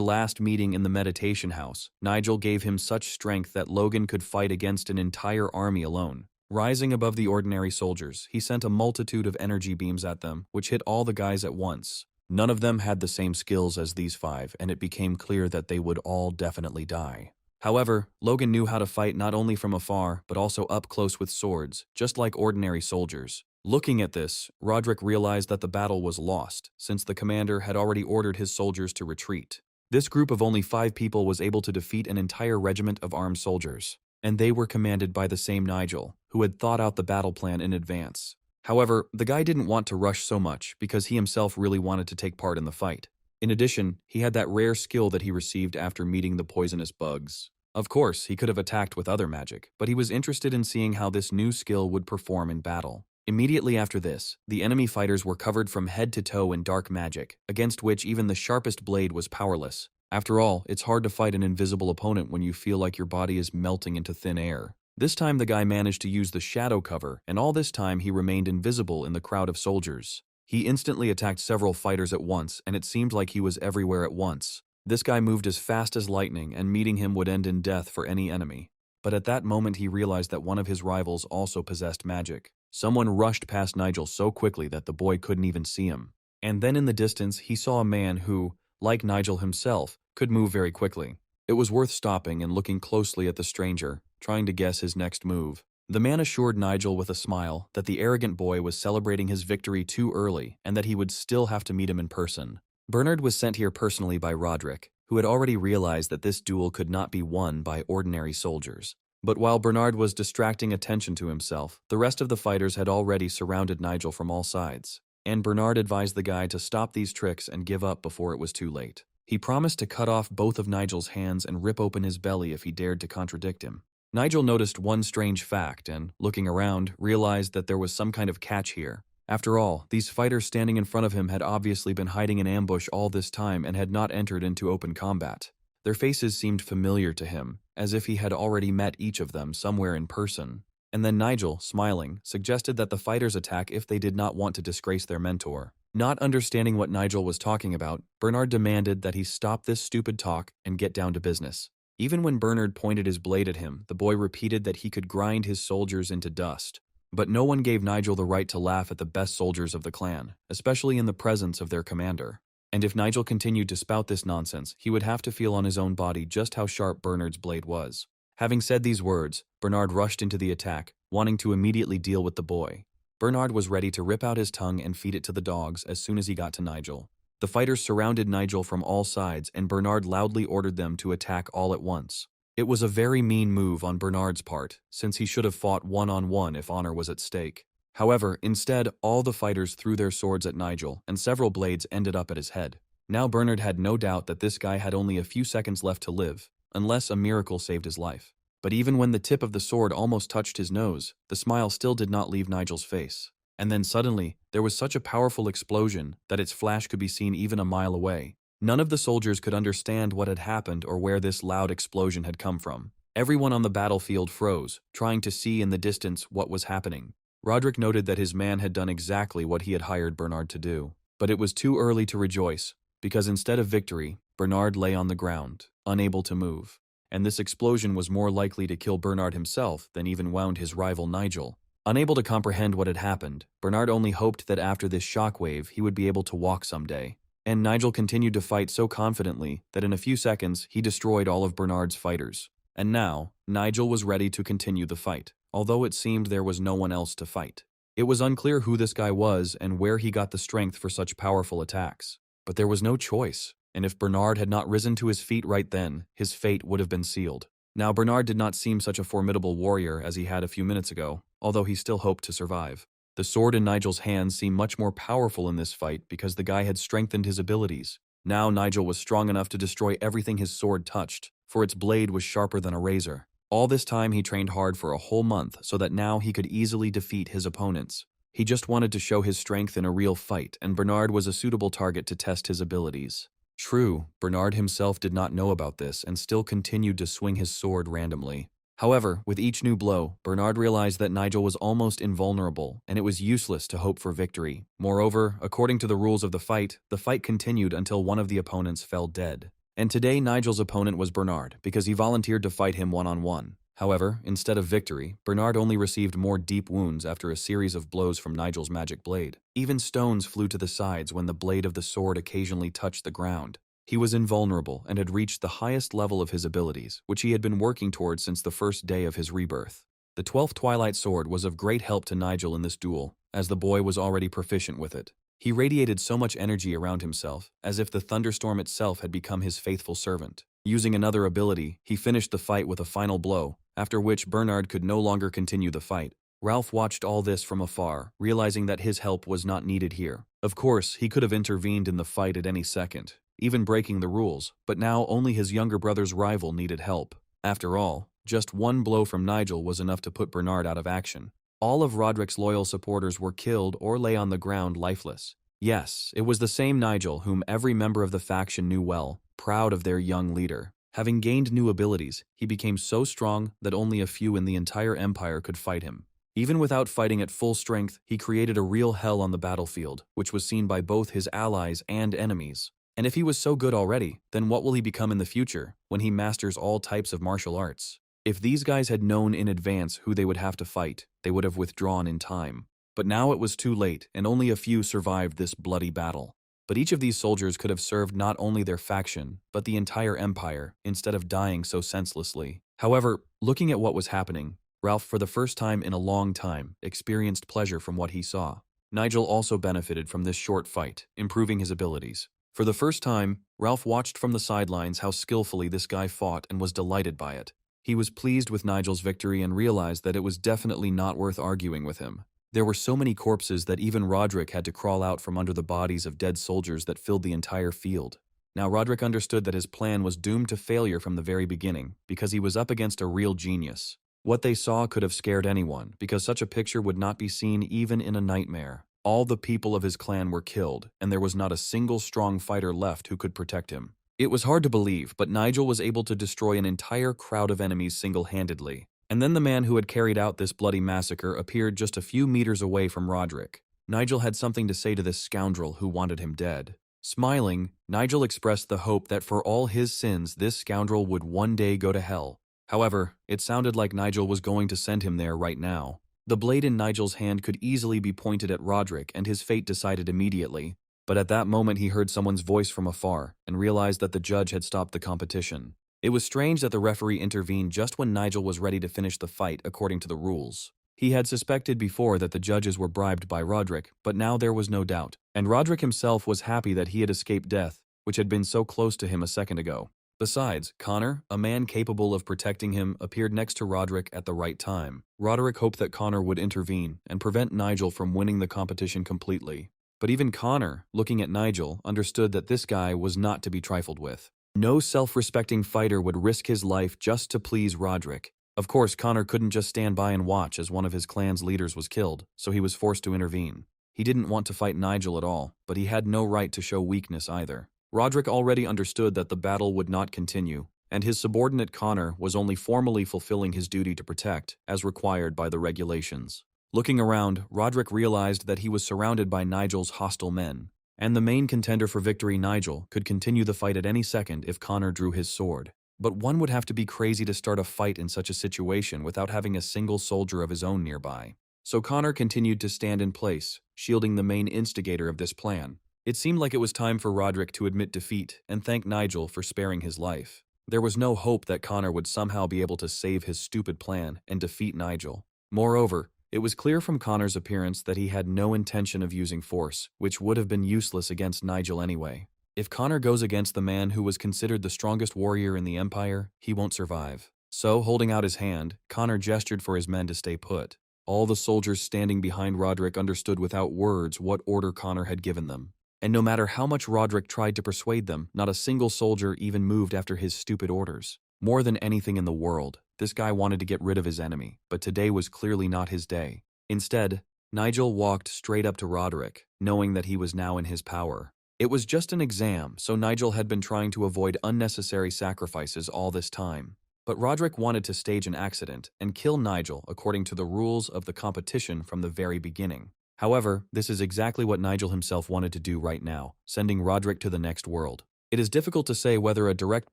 last meeting in the meditation house, Nigel gave him such strength that Logan could fight against an entire army alone. Rising above the ordinary soldiers, he sent a multitude of energy beams at them, which hit all the guys at once. None of them had the same skills as these five, and it became clear that they would all definitely die. However, Logan knew how to fight not only from afar, but also up close with swords, just like ordinary soldiers. Looking at this, Roderick realized that the battle was lost, since the commander had already ordered his soldiers to retreat. This group of only 5 people was able to defeat an entire regiment of armed soldiers, and they were commanded by the same Nigel, who had thought out the battle plan in advance. However, the guy didn't want to rush so much because he himself really wanted to take part in the fight. In addition, he had that rare skill that he received after meeting the poisonous bugs. Of course, he could have attacked with other magic, but he was interested in seeing how this new skill would perform in battle. Immediately after this, the enemy fighters were covered from head to toe in dark magic, against which even the sharpest blade was powerless. After all, it's hard to fight an invisible opponent when you feel like your body is melting into thin air. This time the guy managed to use the shadow cover, and all this time he remained invisible in the crowd of soldiers. He instantly attacked several fighters at once, and it seemed like he was everywhere at once. This guy moved as fast as lightning, and meeting him would end in death for any enemy. But at that moment he realized that one of his rivals also possessed magic. Someone rushed past Nigel so quickly that the boy couldn't even see him. And then in the distance he saw a man who, like Nigel himself, could move very quickly. It was worth stopping and looking closely at the stranger, trying to guess his next move. The man assured Nigel with a smile that the arrogant boy was celebrating his victory too early and that he would still have to meet him in person. Bernard was sent here personally by Roderick, who had already realized that this duel could not be won by ordinary soldiers. But while Bernard was distracting attention to himself, the rest of the fighters had already surrounded Nigel from all sides, and Bernard advised the guy to stop these tricks and give up before it was too late. He promised to cut off both of Nigel's hands and rip open his belly if he dared to contradict him. Nigel noticed one strange fact and, looking around, realized that there was some kind of catch here. After all, these fighters standing in front of him had obviously been hiding in ambush all this time and had not entered into open combat. Their faces seemed familiar to him, as if he had already met each of them somewhere in person. And then Nigel, smiling, suggested that the fighters attack if they did not want to disgrace their mentor. Not understanding what Nigel was talking about, Bernard demanded that he stop this stupid talk and get down to business. Even when Bernard pointed his blade at him, the boy repeated that he could grind his soldiers into dust. But no one gave Nigel the right to laugh at the best soldiers of the clan, especially in the presence of their commander. And if Nigel continued to spout this nonsense, he would have to feel on his own body just how sharp Bernard's blade was. Having said these words, Bernard rushed into the attack, wanting to immediately deal with the boy. Bernard was ready to rip out his tongue and feed it to the dogs as soon as he got to Nigel. The fighters surrounded Nigel from all sides, and Bernard loudly ordered them to attack all at once. It was a very mean move on Bernard's part, since he should have fought one-on-one if honor was at stake. However, instead, all the fighters threw their swords at Nigel, and several blades ended up at his head. Now Bernard had no doubt that this guy had only a few seconds left to live, unless a miracle saved his life. But even when the tip of the sword almost touched his nose, the smile still did not leave Nigel's face. And then suddenly, there was such a powerful explosion that its flash could be seen even a mile away. None of the soldiers could understand what had happened or where this loud explosion had come from. Everyone on the battlefield froze, trying to see in the distance what was happening. Roderick noted that his man had done exactly what he had hired Bernard to do. But it was too early to rejoice, because instead of victory, Bernard lay on the ground, unable to move. And this explosion was more likely to kill Bernard himself than even wound his rival Nigel. Unable to comprehend what had happened, Bernard only hoped that after this shockwave he would be able to walk someday. And Nigel continued to fight so confidently that in a few seconds he destroyed all of Bernard's fighters. And now, Nigel was ready to continue the fight, although it seemed there was no one else to fight. It was unclear who this guy was and where he got the strength for such powerful attacks. But there was no choice, and if Bernard had not risen to his feet right then, his fate would have been sealed. Now Bernard did not seem such a formidable warrior as he had a few minutes ago, although he still hoped to survive. The sword in Nigel's hands seemed much more powerful in this fight because the guy had strengthened his abilities. Now Nigel was strong enough to destroy everything his sword touched, for its blade was sharper than a razor. All this time he trained hard for a whole month so that now he could easily defeat his opponents. He just wanted to show his strength in a real fight, and Bernard was a suitable target to test his abilities. True, Bernard himself did not know about this and still continued to swing his sword randomly. However, with each new blow, Bernard realized that Nigel was almost invulnerable, and it was useless to hope for victory. Moreover, according to the rules of the fight continued until one of the opponents fell dead. And today Nigel's opponent was Bernard, because he volunteered to fight him one-on-one. However, instead of victory, Bernard only received more deep wounds after a series of blows from Nigel's magic blade. Even stones flew to the sides when the blade of the sword occasionally touched the ground. He was invulnerable and had reached the highest level of his abilities, which he had been working towards since the first day of his rebirth. The 12th Twilight Sword was of great help to Nigel in this duel, as the boy was already proficient with it. He radiated so much energy around himself, as if the thunderstorm itself had become his faithful servant. Using another ability, he finished the fight with a final blow, after which Bernard could no longer continue the fight. Ralph watched all this from afar, realizing that his help was not needed here. Of course, he could have intervened in the fight at any second, even breaking the rules, but now only his younger brother's rival needed help. After all, just one blow from Nigel was enough to put Bernard out of action. All of Roderick's loyal supporters were killed or lay on the ground lifeless. Yes, it was the same Nigel whom every member of the faction knew well, proud of their young leader. Having gained new abilities, he became so strong that only a few in the entire empire could fight him. Even without fighting at full strength, he created a real hell on the battlefield, which was seen by both his allies and enemies. And if he was so good already, then what will he become in the future, when he masters all types of martial arts? If these guys had known in advance who they would have to fight, they would have withdrawn in time. But now it was too late, and only a few survived this bloody battle. But each of these soldiers could have served not only their faction, but the entire empire, instead of dying so senselessly. However, looking at what was happening, Ralph, for the first time in a long time, experienced pleasure from what he saw. Nigel also benefited from this short fight, improving his abilities. For the first time, Ralph watched from the sidelines how skillfully this guy fought and was delighted by it. He was pleased with Nigel's victory and realized that it was definitely not worth arguing with him. There were so many corpses that even Roderick had to crawl out from under the bodies of dead soldiers that filled the entire field. Now Roderick understood that his plan was doomed to failure from the very beginning, because he was up against a real genius. What they saw could have scared anyone, because such a picture would not be seen even in a nightmare. All the people of his clan were killed, and there was not a single strong fighter left who could protect him. It was hard to believe, but Nigel was able to destroy an entire crowd of enemies single-handedly. And then the man who had carried out this bloody massacre appeared just a few meters away from Roderick. Nigel had something to say to this scoundrel who wanted him dead. Smiling, Nigel expressed the hope that for all his sins this scoundrel would one day go to hell. However, it sounded like Nigel was going to send him there right now. The blade in Nigel's hand could easily be pointed at Roderick, and his fate decided immediately. But at that moment he heard someone's voice from afar, and realized that the judge had stopped the competition. It was strange that the referee intervened just when Nigel was ready to finish the fight according to the rules. He had suspected before that the judges were bribed by Roderick, but now there was no doubt. And Roderick himself was happy that he had escaped death, which had been so close to him a second ago. Besides, Connor, a man capable of protecting him, appeared next to Roderick at the right time. Roderick hoped that Connor would intervene and prevent Nigel from winning the competition completely. But even Connor, looking at Nigel, understood that this guy was not to be trifled with. No self-respecting fighter would risk his life just to please Roderick. Of course, Connor couldn't just stand by and watch as one of his clan's leaders was killed, so he was forced to intervene. He didn't want to fight Nigel at all, but he had no right to show weakness either. Roderick already understood that the battle would not continue, and his subordinate Connor was only formally fulfilling his duty to protect, as required by the regulations. Looking around, Roderick realized that he was surrounded by Nigel's hostile men, and the main contender for victory, Nigel, could continue the fight at any second if Connor drew his sword. But one would have to be crazy to start a fight in such a situation without having a single soldier of his own nearby. So Connor continued to stand in place, shielding the main instigator of this plan. It seemed like it was time for Roderick to admit defeat and thank Nigel for sparing his life. There was no hope that Connor would somehow be able to save his stupid plan and defeat Nigel. Moreover, it was clear from Connor's appearance that he had no intention of using force, which would have been useless against Nigel anyway. If Connor goes against the man who was considered the strongest warrior in the Empire, he won't survive. So, holding out his hand, Connor gestured for his men to stay put. All the soldiers standing behind Roderick understood without words what order Connor had given them. And no matter how much Roderick tried to persuade them, not a single soldier even moved after his stupid orders. More than anything in the world, this guy wanted to get rid of his enemy, but today was clearly not his day. Instead, Nigel walked straight up to Roderick, knowing that he was now in his power. It was just an exam, so Nigel had been trying to avoid unnecessary sacrifices all this time. But Roderick wanted to stage an accident and kill Nigel according to the rules of the competition from the very beginning. However, this is exactly what Nigel himself wanted to do right now, sending Roderick to the next world. It is difficult to say whether a direct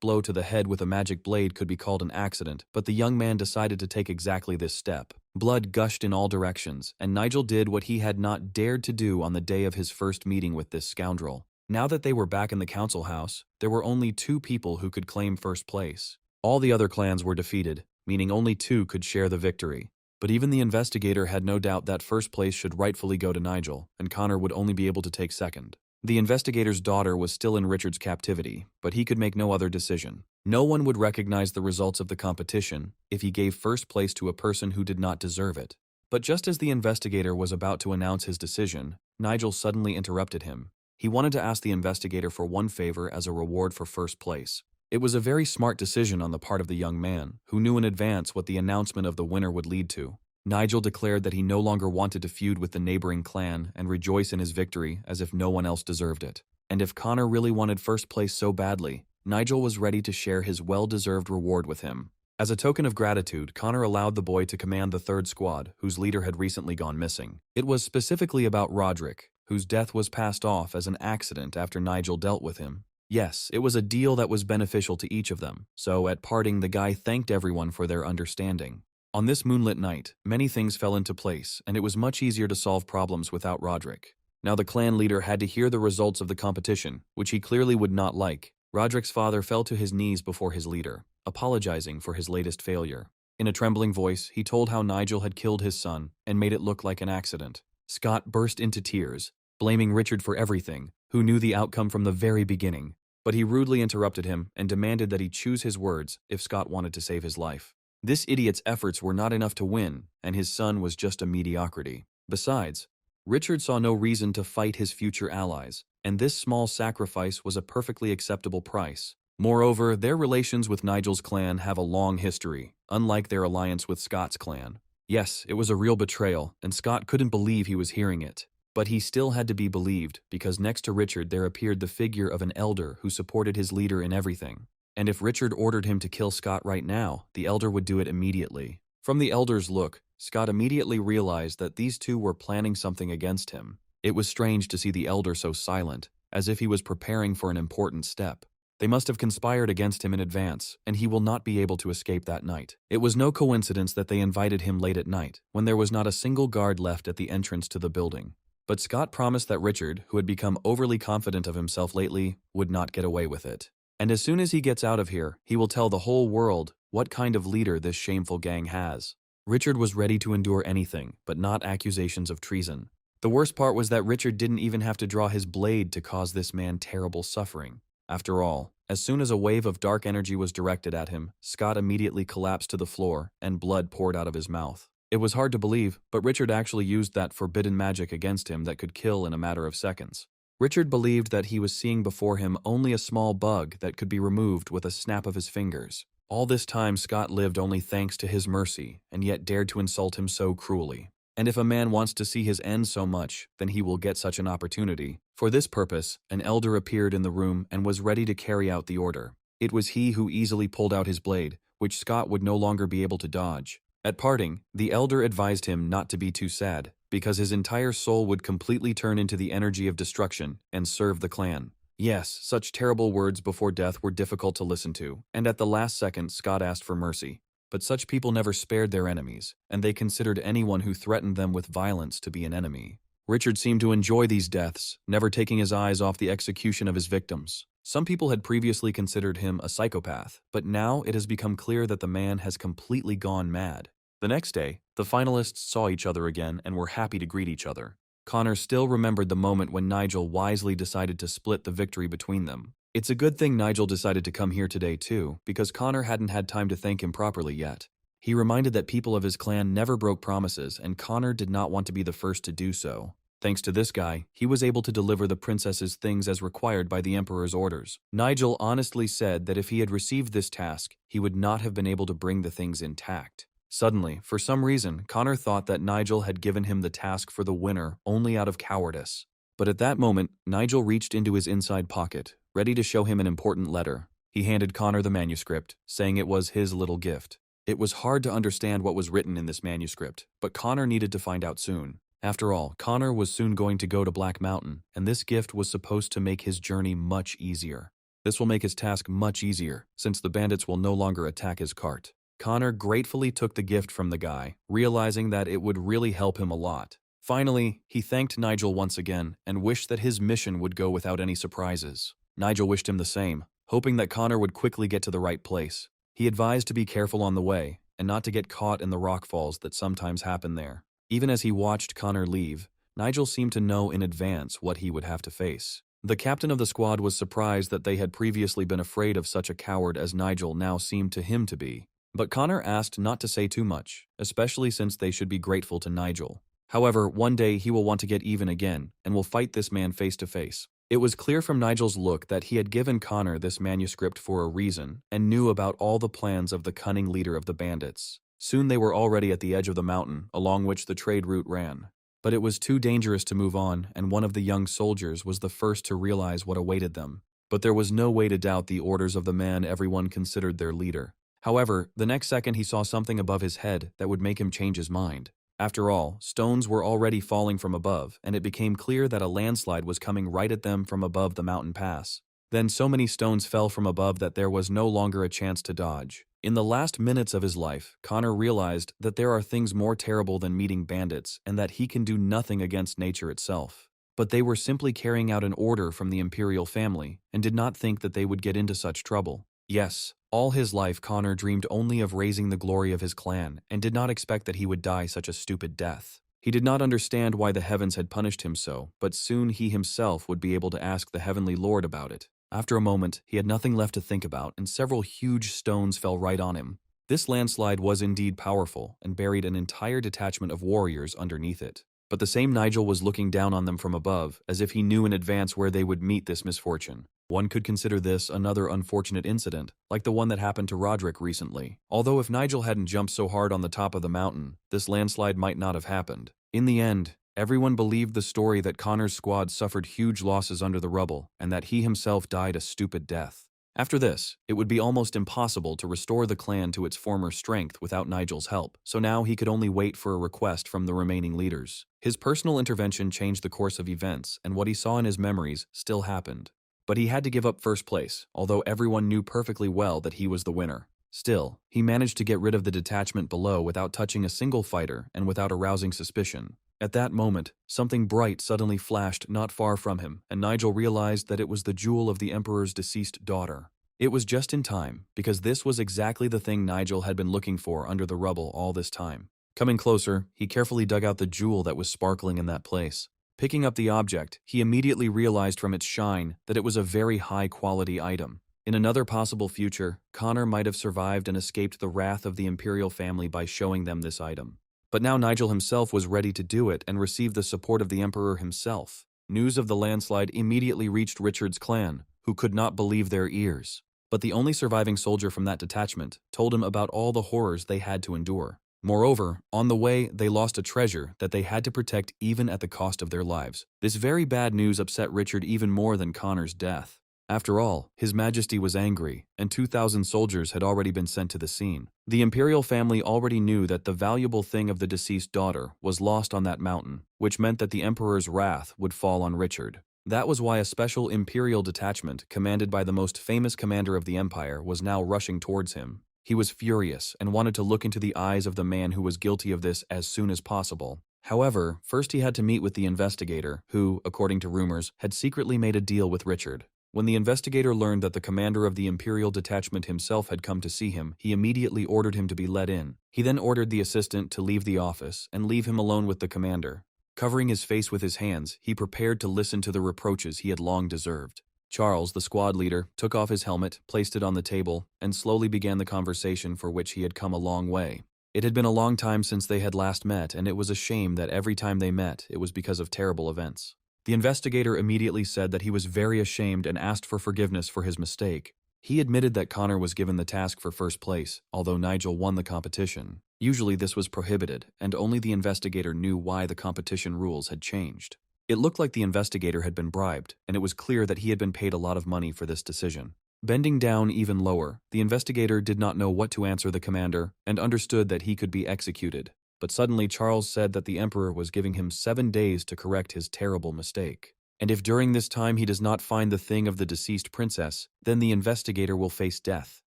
blow to the head with a magic blade could be called an accident, but the young man decided to take exactly this step. Blood gushed in all directions, and Nigel did what he had not dared to do on the day of his first meeting with this scoundrel. Now that they were back in the council house, there were only 2 people who could claim first place. All the other clans were defeated, meaning only 2 could share the victory. But even the investigator had no doubt that first place should rightfully go to Nigel, and Connor would only be able to take second. The investigator's daughter was still in Richard's captivity, but he could make no other decision. No one would recognize the results of the competition if he gave first place to a person who did not deserve it. But just as the investigator was about to announce his decision, Nigel suddenly interrupted him. He wanted to ask the investigator for one favor as a reward for first place. It was a very smart decision on the part of the young man, who knew in advance what the announcement of the winner would lead to. Nigel declared that he no longer wanted to feud with the neighboring clan and rejoice in his victory as if no one else deserved it. And if Connor really wanted first place so badly, Nigel was ready to share his well-deserved reward with him. As a token of gratitude, Connor allowed the boy to command the 3rd squad, whose leader had recently gone missing. It was specifically about Roderick, whose death was passed off as an accident after Nigel dealt with him. Yes, it was a deal that was beneficial to each of them, so at parting the guy thanked everyone for their understanding. On this moonlit night, many things fell into place, and it was much easier to solve problems without Roderick. Now the clan leader had to hear the results of the competition, which he clearly would not like. Roderick's father fell to his knees before his leader, apologizing for his latest failure. In a trembling voice, he told how Nigel had killed his son and made it look like an accident. Scott burst into tears, blaming Richard for everything, who knew the outcome from the very beginning. But he rudely interrupted him and demanded that he choose his words if Scott wanted to save his life. This idiot's efforts were not enough to win, and his son was just a mediocrity. Besides, Richard saw no reason to fight his future allies, and this small sacrifice was a perfectly acceptable price. Moreover, their relations with Nigel's clan have a long history, unlike their alliance with Scott's clan. Yes, it was a real betrayal, and Scott couldn't believe he was hearing it. But he still had to be believed, because next to Richard there appeared the figure of an elder who supported his leader in everything. And if Richard ordered him to kill Scott right now, the elder would do it immediately. From the elder's look, Scott immediately realized that these 2 were planning something against him. It was strange to see the elder so silent, as if he was preparing for an important step. They must have conspired against him in advance, and he will not be able to escape that night. It was no coincidence that they invited him late at night, when there was not a single guard left at the entrance to the building. But Scott promised that Richard, who had become overly confident of himself lately, would not get away with it. And as soon as he gets out of here, he will tell the whole world what kind of leader this shameful gang has. Richard was ready to endure anything, but not accusations of treason. The worst part was that Richard didn't even have to draw his blade to cause this man terrible suffering. After all, as soon as a wave of dark energy was directed at him, Scott immediately collapsed to the floor and blood poured out of his mouth. It was hard to believe, but Richard actually used that forbidden magic against him that could kill in a matter of seconds. Richard believed that he was seeing before him only a small bug that could be removed with a snap of his fingers. All this time Scott lived only thanks to his mercy, and yet dared to insult him so cruelly. And if a man wants to see his end so much, then he will get such an opportunity. For this purpose, an elder appeared in the room and was ready to carry out the order. It was he who easily pulled out his blade, which Scott would no longer be able to dodge. At parting, the elder advised him not to be too sad, because his entire soul would completely turn into the energy of destruction and serve the clan. Yes, such terrible words before death were difficult to listen to, and at the last second Scott asked for mercy. but such people never spared their enemies, and they considered anyone who threatened them with violence to be an enemy. Richard seemed to enjoy these deaths, never taking his eyes off the execution of his victims. Some people had previously considered him a psychopath, but now it has become clear that the man has completely gone mad. The next day, the finalists saw each other again and were happy to greet each other. Connor still remembered the moment when Nigel wisely decided to split the victory between them. It's a good thing Nigel decided to come here today too, because Connor hadn't had time to thank him properly yet. He reminded that people of his clan never broke promises, and Connor did not want to be the first to do so. Thanks to this guy, he was able to deliver the princess's things as required by the Emperor's orders. Nigel honestly said that if he had received this task, he would not have been able to bring the things intact. Suddenly, for some reason, Connor thought that Nigel had given him the task for the winner only out of cowardice. But at that moment, Nigel reached into his inside pocket, ready to show him an important letter. He handed Connor the manuscript, saying it was his little gift. It was hard to understand what was written in this manuscript, but Connor needed to find out soon. After all, Connor was soon going to go to Black Mountain, and this gift was supposed to make his journey much easier. This will make his task much easier, since the bandits will no longer attack his cart. Connor gratefully took the gift from the guy, realizing that it would really help him a lot. Finally, he thanked Nigel once again and wished that his mission would go without any surprises. Nigel wished him the same, hoping that Connor would quickly get to the right place. He advised to be careful on the way, and not to get caught in the rock falls that sometimes happen there. Even as he watched Connor leave, Nigel seemed to know in advance what he would have to face. The captain of the squad was surprised that they had previously been afraid of such a coward as Nigel now seemed to him to be. But Connor asked not to say too much, especially since they should be grateful to Nigel. However, one day he will want to get even again, and will fight this man face to face. It was clear from Nigel's look that he had given Connor this manuscript for a reason, and knew about all the plans of the cunning leader of the bandits. Soon they were already at the edge of the mountain, along which the trade route ran. But it was too dangerous to move on, and one of the young soldiers was the first to realize what awaited them. But there was no way to doubt the orders of the man everyone considered their leader. However, the next second he saw something above his head that would make him change his mind. After all, stones were already falling from above, and it became clear that a landslide was coming right at them from above the mountain pass. Then so many stones fell from above that there was no longer a chance to dodge. In the last minutes of his life, Connor realized that there are things more terrible than meeting bandits, and that he can do nothing against nature itself. But they were simply carrying out an order from the imperial family, and did not think that they would get into such trouble. Yes, all his life Connor dreamed only of raising the glory of his clan, and did not expect that he would die such a stupid death. He did not understand why the heavens had punished him so, but soon he himself would be able to ask the Heavenly Lord about it. After a moment, he had nothing left to think about, and several huge stones fell right on him. This landslide was indeed powerful, and buried an entire detachment of warriors underneath it. But the same Nigel was looking down on them from above, as if he knew in advance where they would meet this misfortune. One could consider this another unfortunate incident, like the one that happened to Roderick recently. Although if Nigel hadn't jumped so hard on the top of the mountain, this landslide might not have happened. In the end, everyone believed the story that Connor's squad suffered huge losses under the rubble, and that he himself died a stupid death. After this, it would be almost impossible to restore the clan to its former strength without Nigel's help, so now he could only wait for a request from the remaining leaders. His personal intervention changed the course of events, and what he saw in his memories still happened. But he had to give up first place, although everyone knew perfectly well that he was the winner. Still, he managed to get rid of the detachment below without touching a single fighter and without arousing suspicion. At that moment, something bright suddenly flashed not far from him, and Nigel realized that it was the jewel of the Emperor's deceased daughter. It was just in time, because this was exactly the thing Nigel had been looking for under the rubble all this time. Coming closer, he carefully dug out the jewel that was sparkling in that place. Picking up the object, he immediately realized from its shine that it was a very high-quality item. In another possible future, Connor might have survived and escaped the wrath of the imperial family by showing them this item. But now Nigel himself was ready to do it and receive the support of the Emperor himself. News of the landslide immediately reached Richard's clan, who could not believe their ears. But the only surviving soldier from that detachment told him about all the horrors they had to endure. Moreover, on the way, they lost a treasure that they had to protect even at the cost of their lives. This very bad news upset Richard even more than Connor's death. After all, His Majesty was angry, and 2,000 soldiers had already been sent to the scene. The imperial family already knew that the valuable thing of the deceased daughter was lost on that mountain, which meant that the Emperor's wrath would fall on Richard. That was why a special imperial detachment, commanded by the most famous commander of the empire, was now rushing towards him. He was furious and wanted to look into the eyes of the man who was guilty of this as soon as possible. However, first he had to meet with the investigator, who, according to rumors, had secretly made a deal with Richard. When the investigator learned that the commander of the Imperial detachment himself had come to see him, he immediately ordered him to be let in. He then ordered the assistant to leave the office and leave him alone with the commander. Covering his face with his hands, he prepared to listen to the reproaches he had long deserved. Charles, the squad leader, took off his helmet, placed it on the table, and slowly began the conversation for which he had come a long way. It had been a long time since they had last met, and it was a shame that every time they met, it was because of terrible events. The investigator immediately said that he was very ashamed and asked for forgiveness for his mistake. He admitted that Connor was given the task for first place, although Nigel won the competition. Usually this was prohibited, and only the investigator knew why the competition rules had changed. It looked like the investigator had been bribed, and it was clear that he had been paid a lot of money for this decision. Bending down even lower, the investigator did not know what to answer the commander and understood that he could be executed. But suddenly Charles said that the Emperor was giving him 7 days to correct his terrible mistake. And if during this time he does not find the thing of the deceased princess, then the investigator will face death.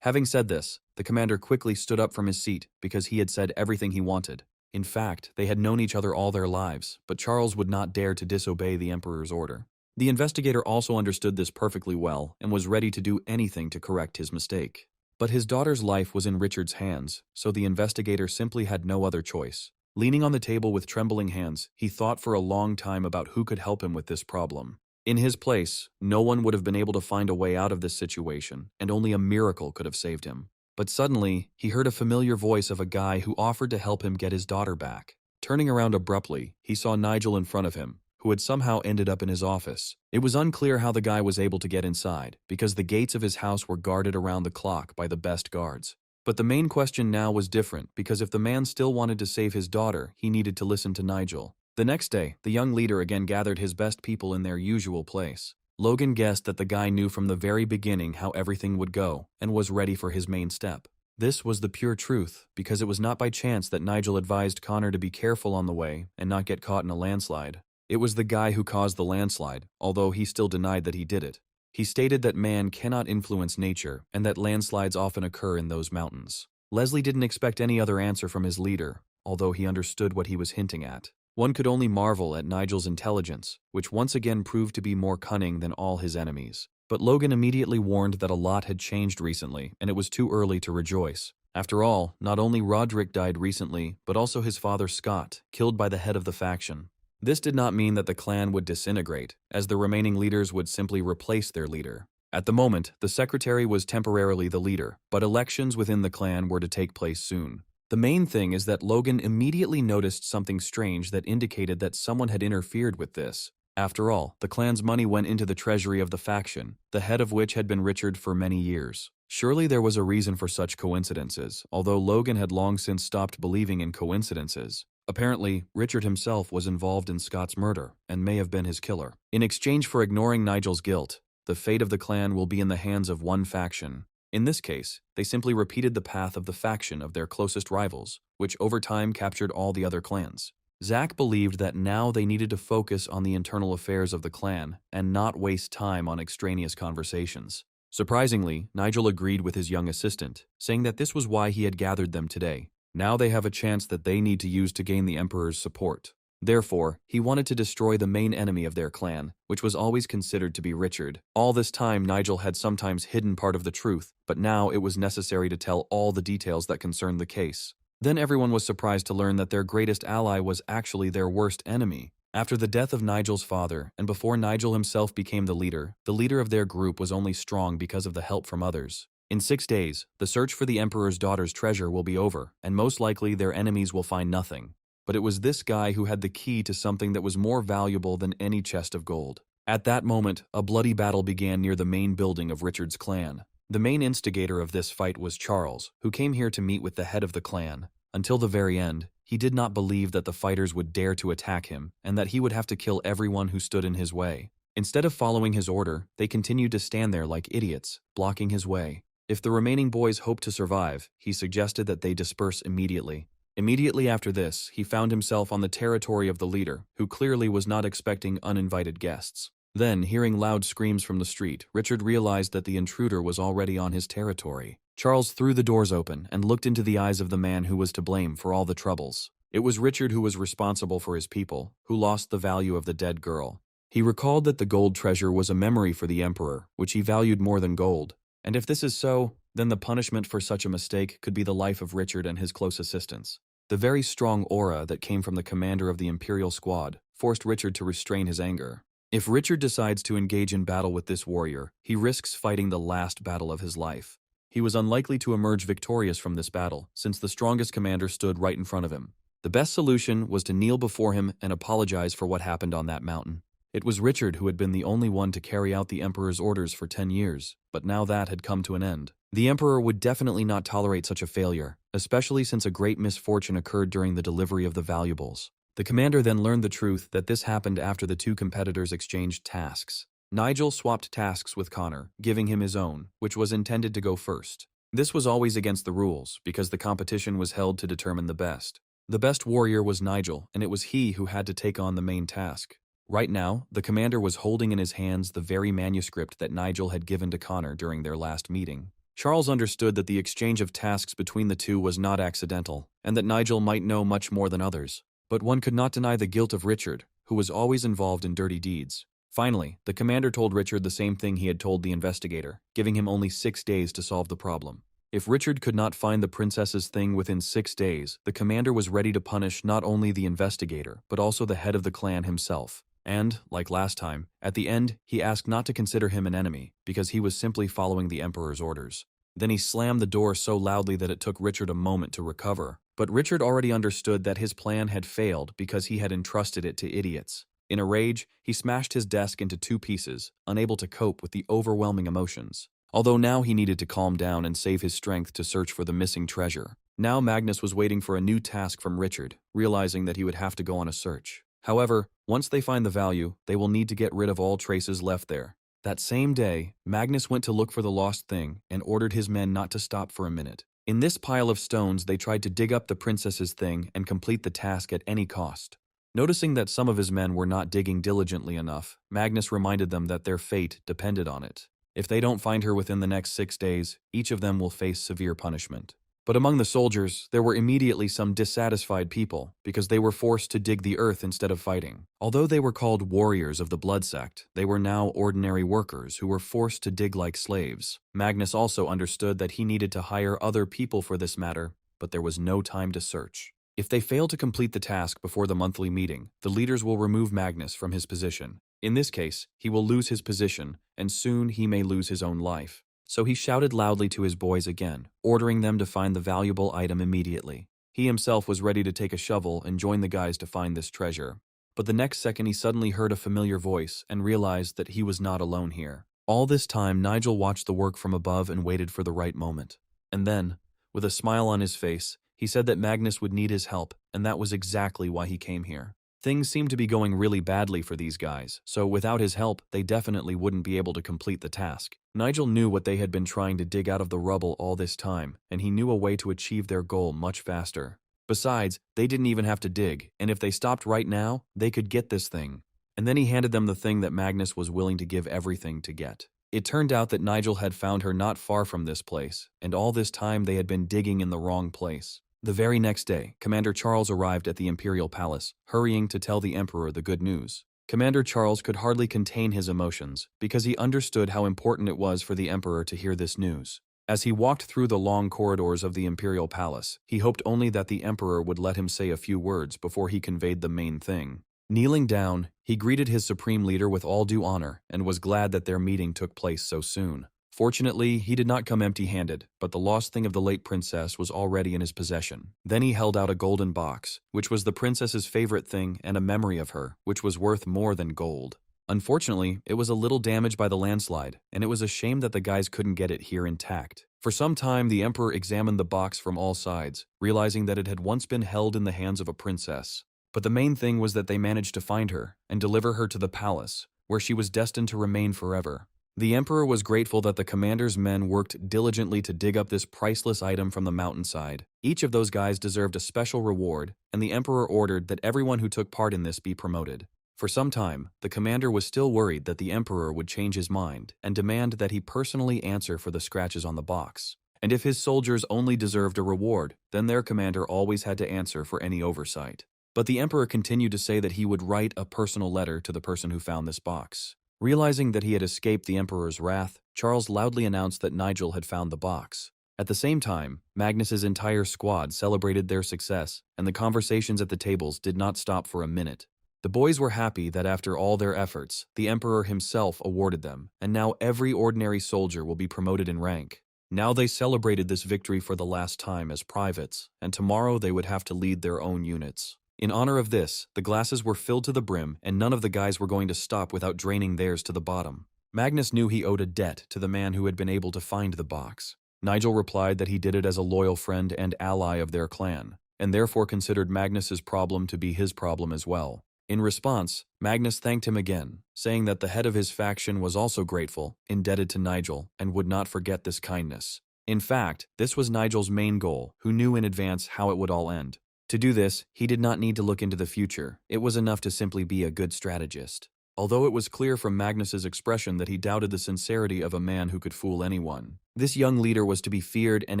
Having said this, the commander quickly stood up from his seat because he had said everything he wanted. In fact, they had known each other all their lives, but Charles would not dare to disobey the Emperor's order. The investigator also understood this perfectly well and was ready to do anything to correct his mistake. But his daughter's life was in Richard's hands, so the investigator simply had no other choice. Leaning on the table with trembling hands, he thought for a long time about who could help him with this problem. In his place, no one would have been able to find a way out of this situation, and only a miracle could have saved him. But suddenly, he heard a familiar voice of a guy who offered to help him get his daughter back. Turning around abruptly, he saw Nigel in front of him, who had somehow ended up in his office. It was unclear how the guy was able to get inside, because the gates of his house were guarded around the clock by the best guards. But the main question now was different, because if the man still wanted to save his daughter, he needed to listen to Nigel. The next day, the young leader again gathered his best people in their usual place. Logan guessed that the guy knew from the very beginning how everything would go, and was ready for his main step. This was the pure truth, because it was not by chance that Nigel advised Connor to be careful on the way and not get caught in a landslide. It was the guy who caused the landslide, although he still denied that he did it. He stated that man cannot influence nature and that landslides often occur in those mountains. Leslie didn't expect any other answer from his leader, although he understood what he was hinting at. One could only marvel at Nigel's intelligence, which once again proved to be more cunning than all his enemies. But Logan immediately warned that a lot had changed recently, and it was too early to rejoice. After all, not only Roderick died recently, but also his father Scott, killed by the head of the faction. This did not mean that the clan would disintegrate, as the remaining leaders would simply replace their leader. At the moment, the secretary was temporarily the leader, but elections within the clan were to take place soon. The main thing is that Logan immediately noticed something strange that indicated that someone had interfered with this. After all, the clan's money went into the treasury of the faction, the head of which had been Richard for many years. Surely there was a reason for such coincidences, although Logan had long since stopped believing in coincidences. Apparently, Richard himself was involved in Scott's murder, and may have been his killer. In exchange for ignoring Nigel's guilt, the fate of the clan will be in the hands of one faction. In this case, they simply repeated the path of the faction of their closest rivals, which over time captured all the other clans. Zack believed that now they needed to focus on the internal affairs of the clan and not waste time on extraneous conversations. Surprisingly, Nigel agreed with his young assistant, saying that this was why he had gathered them today. Now they have a chance that they need to use to gain the Emperor's support. Therefore, he wanted to destroy the main enemy of their clan, which was always considered to be Richard. All this time, Nigel had sometimes hidden part of the truth, but now it was necessary to tell all the details that concerned the case. Then everyone was surprised to learn that their greatest ally was actually their worst enemy. After the death of Nigel's father, and before Nigel himself became the leader of their group was only strong because of the help from others. In 6 days, the search for the Emperor's daughter's treasure will be over, and most likely their enemies will find nothing. But it was this guy who had the key to something that was more valuable than any chest of gold. At that moment, a bloody battle began near the main building of Richard's clan. The main instigator of this fight was Charles, who came here to meet with the head of the clan. Until the very end, he did not believe that the fighters would dare to attack him, and that he would have to kill everyone who stood in his way. Instead of following his order, they continued to stand there like idiots, blocking his way. If the remaining boys hoped to survive, he suggested that they disperse immediately. Immediately after this, he found himself on the territory of the leader, who clearly was not expecting uninvited guests. Then, hearing loud screams from the street, Richard realized that the intruder was already on his territory. Charles threw the doors open and looked into the eyes of the man who was to blame for all the troubles. It was Richard who was responsible for his people, who lost the value of the dead girl. He recalled that the gold treasure was a memory for the Emperor, which he valued more than gold. And if this is so, then the punishment for such a mistake could be the life of Richard and his close assistants. The very strong aura that came from the commander of the Imperial squad forced Richard to restrain his anger. If Richard decides to engage in battle with this warrior, he risks fighting the last battle of his life. He was unlikely to emerge victorious from this battle, since the strongest commander stood right in front of him. The best solution was to kneel before him and apologize for what happened on that mountain. It was Richard who had been the only one to carry out the Emperor's orders for 10 years, but now that had come to an end. The Emperor would definitely not tolerate such a failure, especially since a great misfortune occurred during the delivery of the valuables. The commander then learned the truth that this happened after the two competitors exchanged tasks. Nigel swapped tasks with Connor, giving him his own, which was intended to go first. This was always against the rules, because the competition was held to determine the best. The best warrior was Nigel, and it was he who had to take on the main task. Right now, the commander was holding in his hands the very manuscript that Nigel had given to Connor during their last meeting. Charles understood that the exchange of tasks between the two was not accidental, and that Nigel might know much more than others. But one could not deny the guilt of Richard, who was always involved in dirty deeds. Finally, the commander told Richard the same thing he had told the investigator, giving him only 6 days to solve the problem. If Richard could not find the princess's thing within 6 days, the commander was ready to punish not only the investigator, but also the head of the clan himself. And, like last time, at the end, he asked not to consider him an enemy, because he was simply following the Emperor's orders. Then he slammed the door so loudly that it took Richard a moment to recover. But Richard already understood that his plan had failed because he had entrusted it to idiots. In a rage, he smashed his desk into 2 pieces, unable to cope with the overwhelming emotions. Although now he needed to calm down and save his strength to search for the missing treasure. Now Magnus was waiting for a new task from Richard, realizing that he would have to go on a search. However, once they find the value, they will need to get rid of all traces left there. That same day, Magnus went to look for the lost thing and ordered his men not to stop for a minute. In this pile of stones, they tried to dig up the princess's thing and complete the task at any cost. Noticing that some of his men were not digging diligently enough, Magnus reminded them that their fate depended on it. If they don't find her within the next 6 days, each of them will face severe punishment. But among the soldiers, there were immediately some dissatisfied people, because they were forced to dig the earth instead of fighting. Although they were called warriors of the blood sect, they were now ordinary workers who were forced to dig like slaves. Magnus also understood that he needed to hire other people for this matter, but there was no time to search. If they fail to complete the task before the monthly meeting, the leaders will remove Magnus from his position. In this case, he will lose his position, and soon he may lose his own life. So he shouted loudly to his boys again, ordering them to find the valuable item immediately. He himself was ready to take a shovel and join the guys to find this treasure. But the next second he suddenly heard a familiar voice and realized that he was not alone here. All this time, Nigel watched the work from above and waited for the right moment. And then, with a smile on his face, he said that Magnus would need his help, and that was exactly why he came here. Things seemed to be going really badly for these guys, so without his help, they definitely wouldn't be able to complete the task. Nigel knew what they had been trying to dig out of the rubble all this time, and he knew a way to achieve their goal much faster. Besides, they didn't even have to dig, and if they stopped right now, they could get this thing. And then he handed them the thing that Magnus was willing to give everything to get. It turned out that Nigel had found her not far from this place, and all this time they had been digging in the wrong place. The very next day, Commander Charles arrived at the Imperial Palace, hurrying to tell the Emperor the good news. Commander Charles could hardly contain his emotions, because he understood how important it was for the Emperor to hear this news. As he walked through the long corridors of the Imperial Palace, he hoped only that the Emperor would let him say a few words before he conveyed the main thing. Kneeling down, he greeted his supreme leader with all due honor and was glad that their meeting took place so soon. Fortunately, he did not come empty-handed, but the lost thing of the late princess was already in his possession. Then he held out a golden box, which was the princess's favorite thing and a memory of her, which was worth more than gold. Unfortunately, it was a little damaged by the landslide, and it was a shame that the guys couldn't get it here intact. For some time, the Emperor examined the box from all sides, realizing that it had once been held in the hands of a princess. But the main thing was that they managed to find her and deliver her to the palace, where she was destined to remain forever. The Emperor was grateful that the commander's men worked diligently to dig up this priceless item from the mountainside. Each of those guys deserved a special reward, and the Emperor ordered that everyone who took part in this be promoted. For some time, the commander was still worried that the emperor would change his mind and demand that he personally answer for the scratches on the box. And if his soldiers only deserved a reward, then their commander always had to answer for any oversight. But the emperor continued to say that he would write a personal letter to the person who found this box. Realizing that he had escaped the emperor's wrath, Charles loudly announced that Nigel had found the box. At the same time, Magnus's entire squad celebrated their success, and the conversations at the tables did not stop for a minute. The boys were happy that after all their efforts, the emperor himself awarded them, and now every ordinary soldier will be promoted in rank. Now they celebrated this victory for the last time as privates, and tomorrow they would have to lead their own units. In honor of this, the glasses were filled to the brim, and none of the guys were going to stop without draining theirs to the bottom. Magnus knew he owed a debt to the man who had been able to find the box. Nigel replied that he did it as a loyal friend and ally of their clan, and therefore considered Magnus's problem to be his problem as well. In response, Magnus thanked him again, saying that the head of his faction was also grateful, indebted to Nigel, and would not forget this kindness. In fact, this was Nigel's main goal, who knew in advance how it would all end. To do this, he did not need to look into the future. It was enough to simply be a good strategist. Although it was clear from Magnus's expression that he doubted the sincerity of a man who could fool anyone, this young leader was to be feared and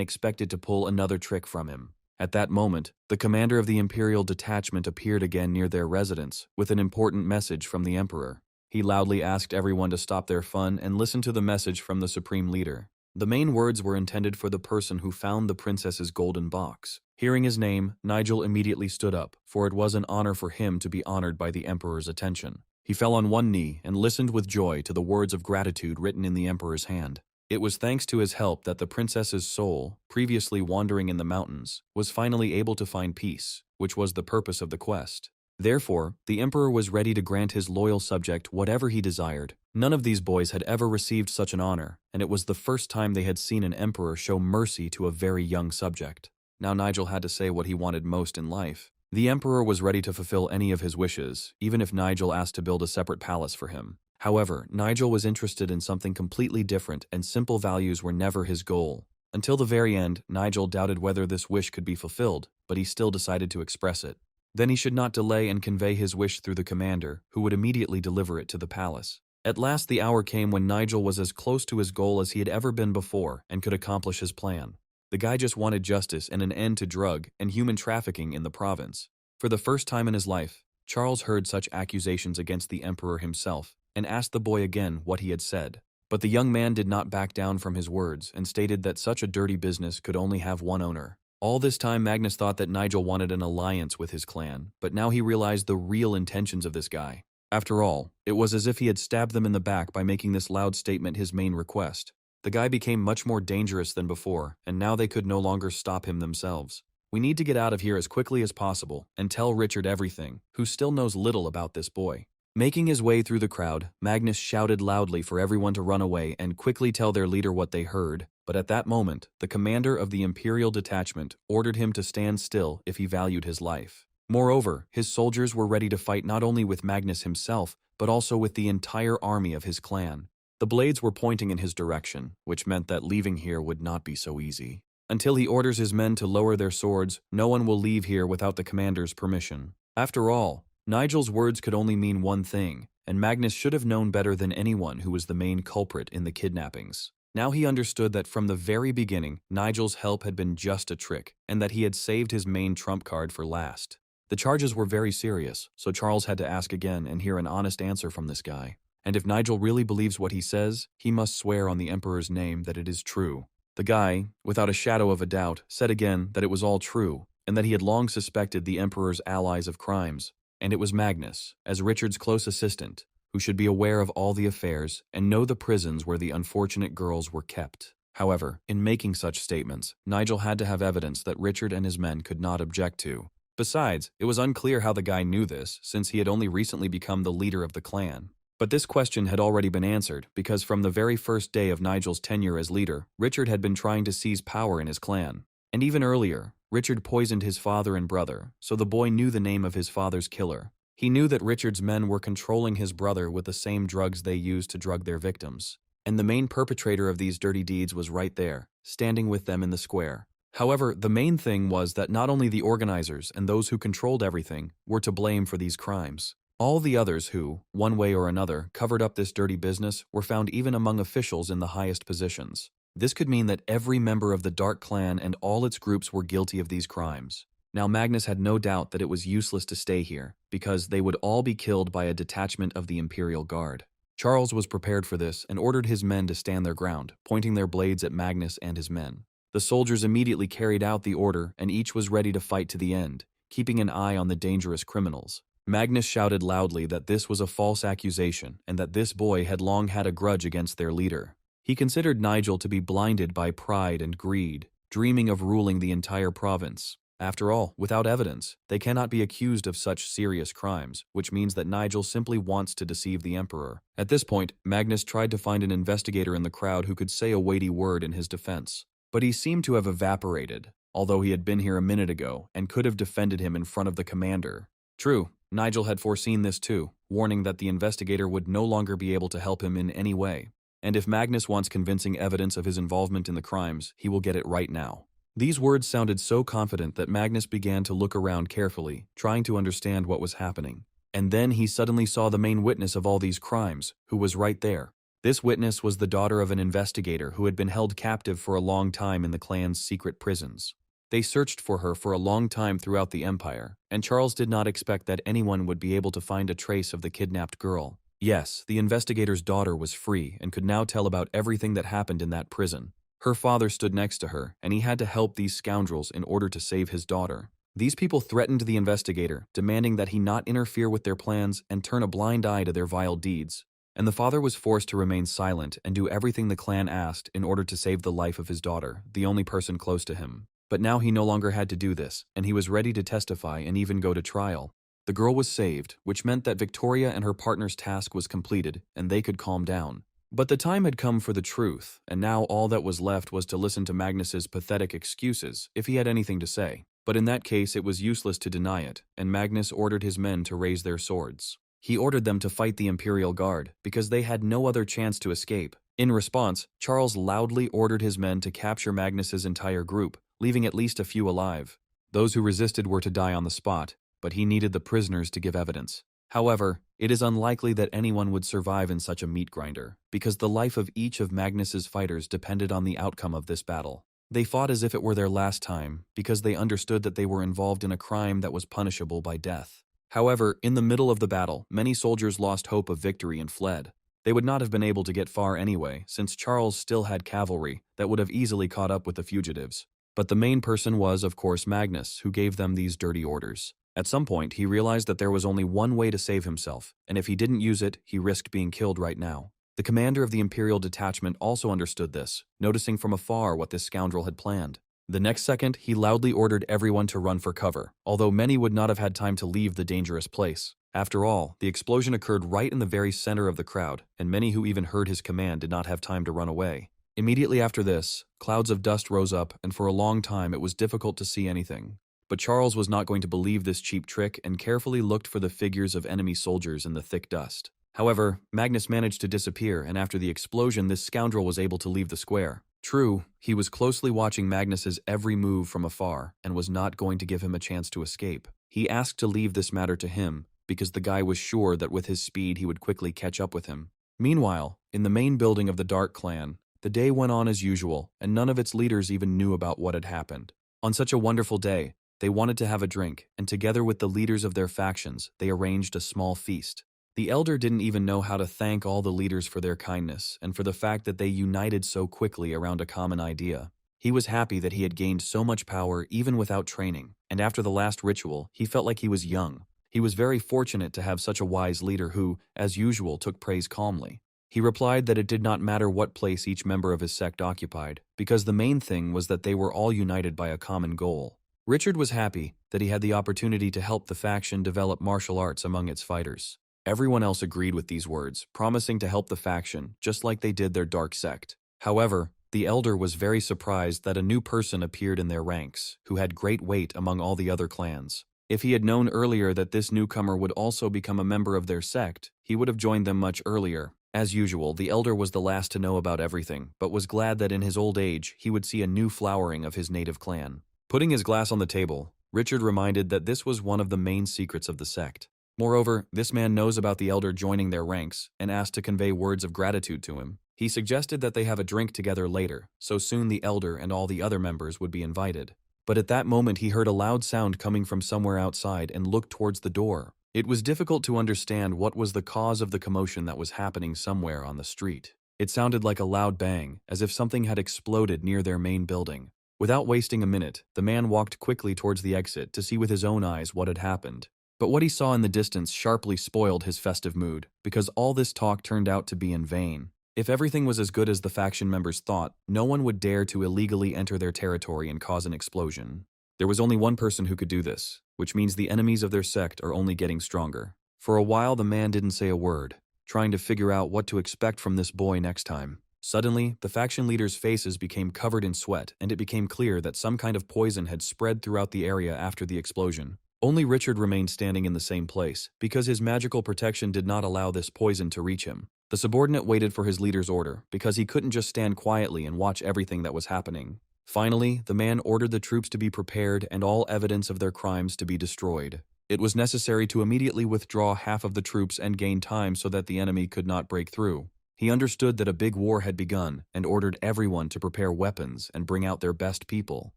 expected to pull another trick from him. At that moment, the commander of the Imperial detachment appeared again near their residence with an important message from the Emperor. He loudly asked everyone to stop their fun and listen to the message from the Supreme Leader. The main words were intended for the person who found the princess's golden box. Hearing his name, Nigel immediately stood up, for it was an honor for him to be honored by the Emperor's attention. He fell on one knee and listened with joy to the words of gratitude written in the Emperor's hand. It was thanks to his help that the princess's soul, previously wandering in the mountains, was finally able to find peace, which was the purpose of the quest. Therefore, the Emperor was ready to grant his loyal subject whatever he desired. None of these boys had ever received such an honor, and it was the first time they had seen an emperor show mercy to a very young subject. Now Nigel had to say what he wanted most in life. The Emperor was ready to fulfill any of his wishes, even if Nigel asked to build a separate palace for him. However, Nigel was interested in something completely different, and simple values were never his goal. Until the very end, Nigel doubted whether this wish could be fulfilled, but he still decided to express it. Then he should not delay and convey his wish through the commander, who would immediately deliver it to the palace. At last the hour came when Nigel was as close to his goal as he had ever been before and could accomplish his plan. The guy just wanted justice and an end to drug and human trafficking in the province. For the first time in his life, Charles heard such accusations against the Emperor himself and asked the boy again what he had said. But the young man did not back down from his words and stated that such a dirty business could only have one owner. All this time Magnus thought that Nigel wanted an alliance with his clan, but now he realized the real intentions of this guy. After all, it was as if he had stabbed them in the back by making this loud statement his main request. The guy became much more dangerous than before, and now they could no longer stop him themselves. We need to get out of here as quickly as possible and tell Richard everything, who still knows little about this boy. Making his way through the crowd, Magnus shouted loudly for everyone to run away and quickly tell their leader what they heard, but at that moment, the commander of the Imperial detachment ordered him to stand still if he valued his life. Moreover, his soldiers were ready to fight not only with Magnus himself, but also with the entire army of his clan. The blades were pointing in his direction, which meant that leaving here would not be so easy. Until he orders his men to lower their swords, no one will leave here without the commander's permission. After all, Nigel's words could only mean one thing, and Magnus should have known better than anyone who was the main culprit in the kidnappings. Now he understood that from the very beginning, Nigel's help had been just a trick, and that he had saved his main trump card for last. The charges were very serious, so Charles had to ask again and hear an honest answer from this guy. And if Nigel really believes what he says, he must swear on the Emperor's name that it is true. The guy, without a shadow of a doubt, said again that it was all true, and that he had long suspected the Emperor's allies of crimes. And it was Magnus, as Richard's close assistant, who should be aware of all the affairs and know the prisons where the unfortunate girls were kept. However, in making such statements, Nigel had to have evidence that Richard and his men could not object to. Besides, it was unclear how the guy knew this, since he had only recently become the leader of the clan. But this question had already been answered, because from the very first day of Nigel's tenure as leader, Richard had been trying to seize power in his clan. And even earlier, Richard poisoned his father and brother, so the boy knew the name of his father's killer. He knew that Richard's men were controlling his brother with the same drugs they used to drug their victims. And the main perpetrator of these dirty deeds was right there, standing with them in the square. However, the main thing was that not only the organizers and those who controlled everything were to blame for these crimes. All the others who, one way or another, covered up this dirty business were found even among officials in the highest positions. This could mean that every member of the Dark Clan and all its groups were guilty of these crimes. Now Magnus had no doubt that it was useless to stay here, because they would all be killed by a detachment of the Imperial Guard. Charles was prepared for this and ordered his men to stand their ground, pointing their blades at Magnus and his men. The soldiers immediately carried out the order, and each was ready to fight to the end, keeping an eye on the dangerous criminals. Magnus shouted loudly that this was a false accusation and that this boy had long had a grudge against their leader. He considered Nigel to be blinded by pride and greed, dreaming of ruling the entire province. After all, without evidence, they cannot be accused of such serious crimes, which means that Nigel simply wants to deceive the Emperor. At this point, Magnus tried to find an investigator in the crowd who could say a weighty word in his defense. But he seemed to have evaporated, although he had been here a minute ago and could have defended him in front of the commander. True, Nigel had foreseen this too, warning that the investigator would no longer be able to help him in any way. And if Magnus wants convincing evidence of his involvement in the crimes, he will get it right now. These words sounded so confident that Magnus began to look around carefully, trying to understand what was happening. And then he suddenly saw the main witness of all these crimes, who was right there. This witness was the daughter of an investigator who had been held captive for a long time in the clan's secret prisons. They searched for her for a long time throughout the Empire, and Charles did not expect that anyone would be able to find a trace of the kidnapped girl. Yes, the investigator's daughter was free and could now tell about everything that happened in that prison. Her father stood next to her, and he had to help these scoundrels in order to save his daughter. These people threatened the investigator, demanding that he not interfere with their plans and turn a blind eye to their vile deeds. And the father was forced to remain silent and do everything the clan asked in order to save the life of his daughter, the only person close to him. But now he no longer had to do this, and he was ready to testify and even go to trial. The girl was saved, which meant that Victoria and her partner's task was completed, and they could calm down. But the time had come for the truth, and now all that was left was to listen to Magnus's pathetic excuses, if he had anything to say. But in that case it was useless to deny it, and Magnus ordered his men to raise their swords. He ordered them to fight the Imperial Guard, because they had no other chance to escape. In response, Charles loudly ordered his men to capture Magnus's entire group, leaving at least a few alive. Those who resisted were to die on the spot, but he needed the prisoners to give evidence. However, it is unlikely that anyone would survive in such a meat grinder, because the life of each of Magnus's fighters depended on the outcome of this battle. They fought as if it were their last time, because they understood that they were involved in a crime that was punishable by death. However, in the middle of the battle, many soldiers lost hope of victory and fled. They would not have been able to get far anyway, since Charles still had cavalry that would have easily caught up with the fugitives. But the main person was, of course, Magnus, who gave them these dirty orders. At some point, he realized that there was only one way to save himself, and if he didn't use it, he risked being killed right now. The commander of the Imperial detachment also understood this, noticing from afar what this scoundrel had planned. The next second, he loudly ordered everyone to run for cover, although many would not have had time to leave the dangerous place. After all, the explosion occurred right in the very center of the crowd, and many who even heard his command did not have time to run away. Immediately after this, clouds of dust rose up, and for a long time it was difficult to see anything. But Charles was not going to believe this cheap trick and carefully looked for the figures of enemy soldiers in the thick dust. However, Magnus managed to disappear, and after the explosion, this scoundrel was able to leave the square. True, he was closely watching Magnus's every move from afar and was not going to give him a chance to escape. He asked to leave this matter to him, because the guy was sure that with his speed he would quickly catch up with him. Meanwhile, in the main building of the Dark Clan, the day went on as usual, and none of its leaders even knew about what had happened. On such a wonderful day, they wanted to have a drink, and together with the leaders of their factions, they arranged a small feast. The elder didn't even know how to thank all the leaders for their kindness and for the fact that they united so quickly around a common idea. He was happy that he had gained so much power even without training, and after the last ritual, he felt like he was young. He was very fortunate to have such a wise leader who, as usual, took praise calmly. He replied that it did not matter what place each member of his sect occupied, because the main thing was that they were all united by a common goal. Richard was happy that he had the opportunity to help the faction develop martial arts among its fighters. Everyone else agreed with these words, promising to help the faction just like they did their dark sect. However, the elder was very surprised that a new person appeared in their ranks, who had great weight among all the other clans. If he had known earlier that this newcomer would also become a member of their sect, he would have joined them much earlier. As usual, the elder was the last to know about everything, but was glad that in his old age he would see a new flowering of his native clan. Putting his glass on the table, Richard reminded that this was one of the main secrets of the sect. Moreover, this man knows about the elder joining their ranks and asked to convey words of gratitude to him. He suggested that they have a drink together later, so soon the elder and all the other members would be invited. But at that moment he heard a loud sound coming from somewhere outside and looked towards the door. It was difficult to understand what was the cause of the commotion that was happening somewhere on the street. It sounded like a loud bang, as if something had exploded near their main building. Without wasting a minute, the man walked quickly towards the exit to see with his own eyes what had happened. But what he saw in the distance sharply spoiled his festive mood, because all this talk turned out to be in vain. If everything was as good as the faction members thought, no one would dare to illegally enter their territory and cause an explosion. There was only one person who could do this, which means the enemies of their sect are only getting stronger. For a while the man didn't say a word, trying to figure out what to expect from this boy next time. Suddenly, the faction leaders' faces became covered in sweat, and it became clear that some kind of poison had spread throughout the area after the explosion. Only Richard remained standing in the same place, because his magical protection did not allow this poison to reach him. The subordinate waited for his leader's order, because he couldn't just stand quietly and watch everything that was happening. Finally, the man ordered the troops to be prepared and all evidence of their crimes to be destroyed. It was necessary to immediately withdraw half of the troops and gain time so that the enemy could not break through. He understood that a big war had begun and ordered everyone to prepare weapons and bring out their best people.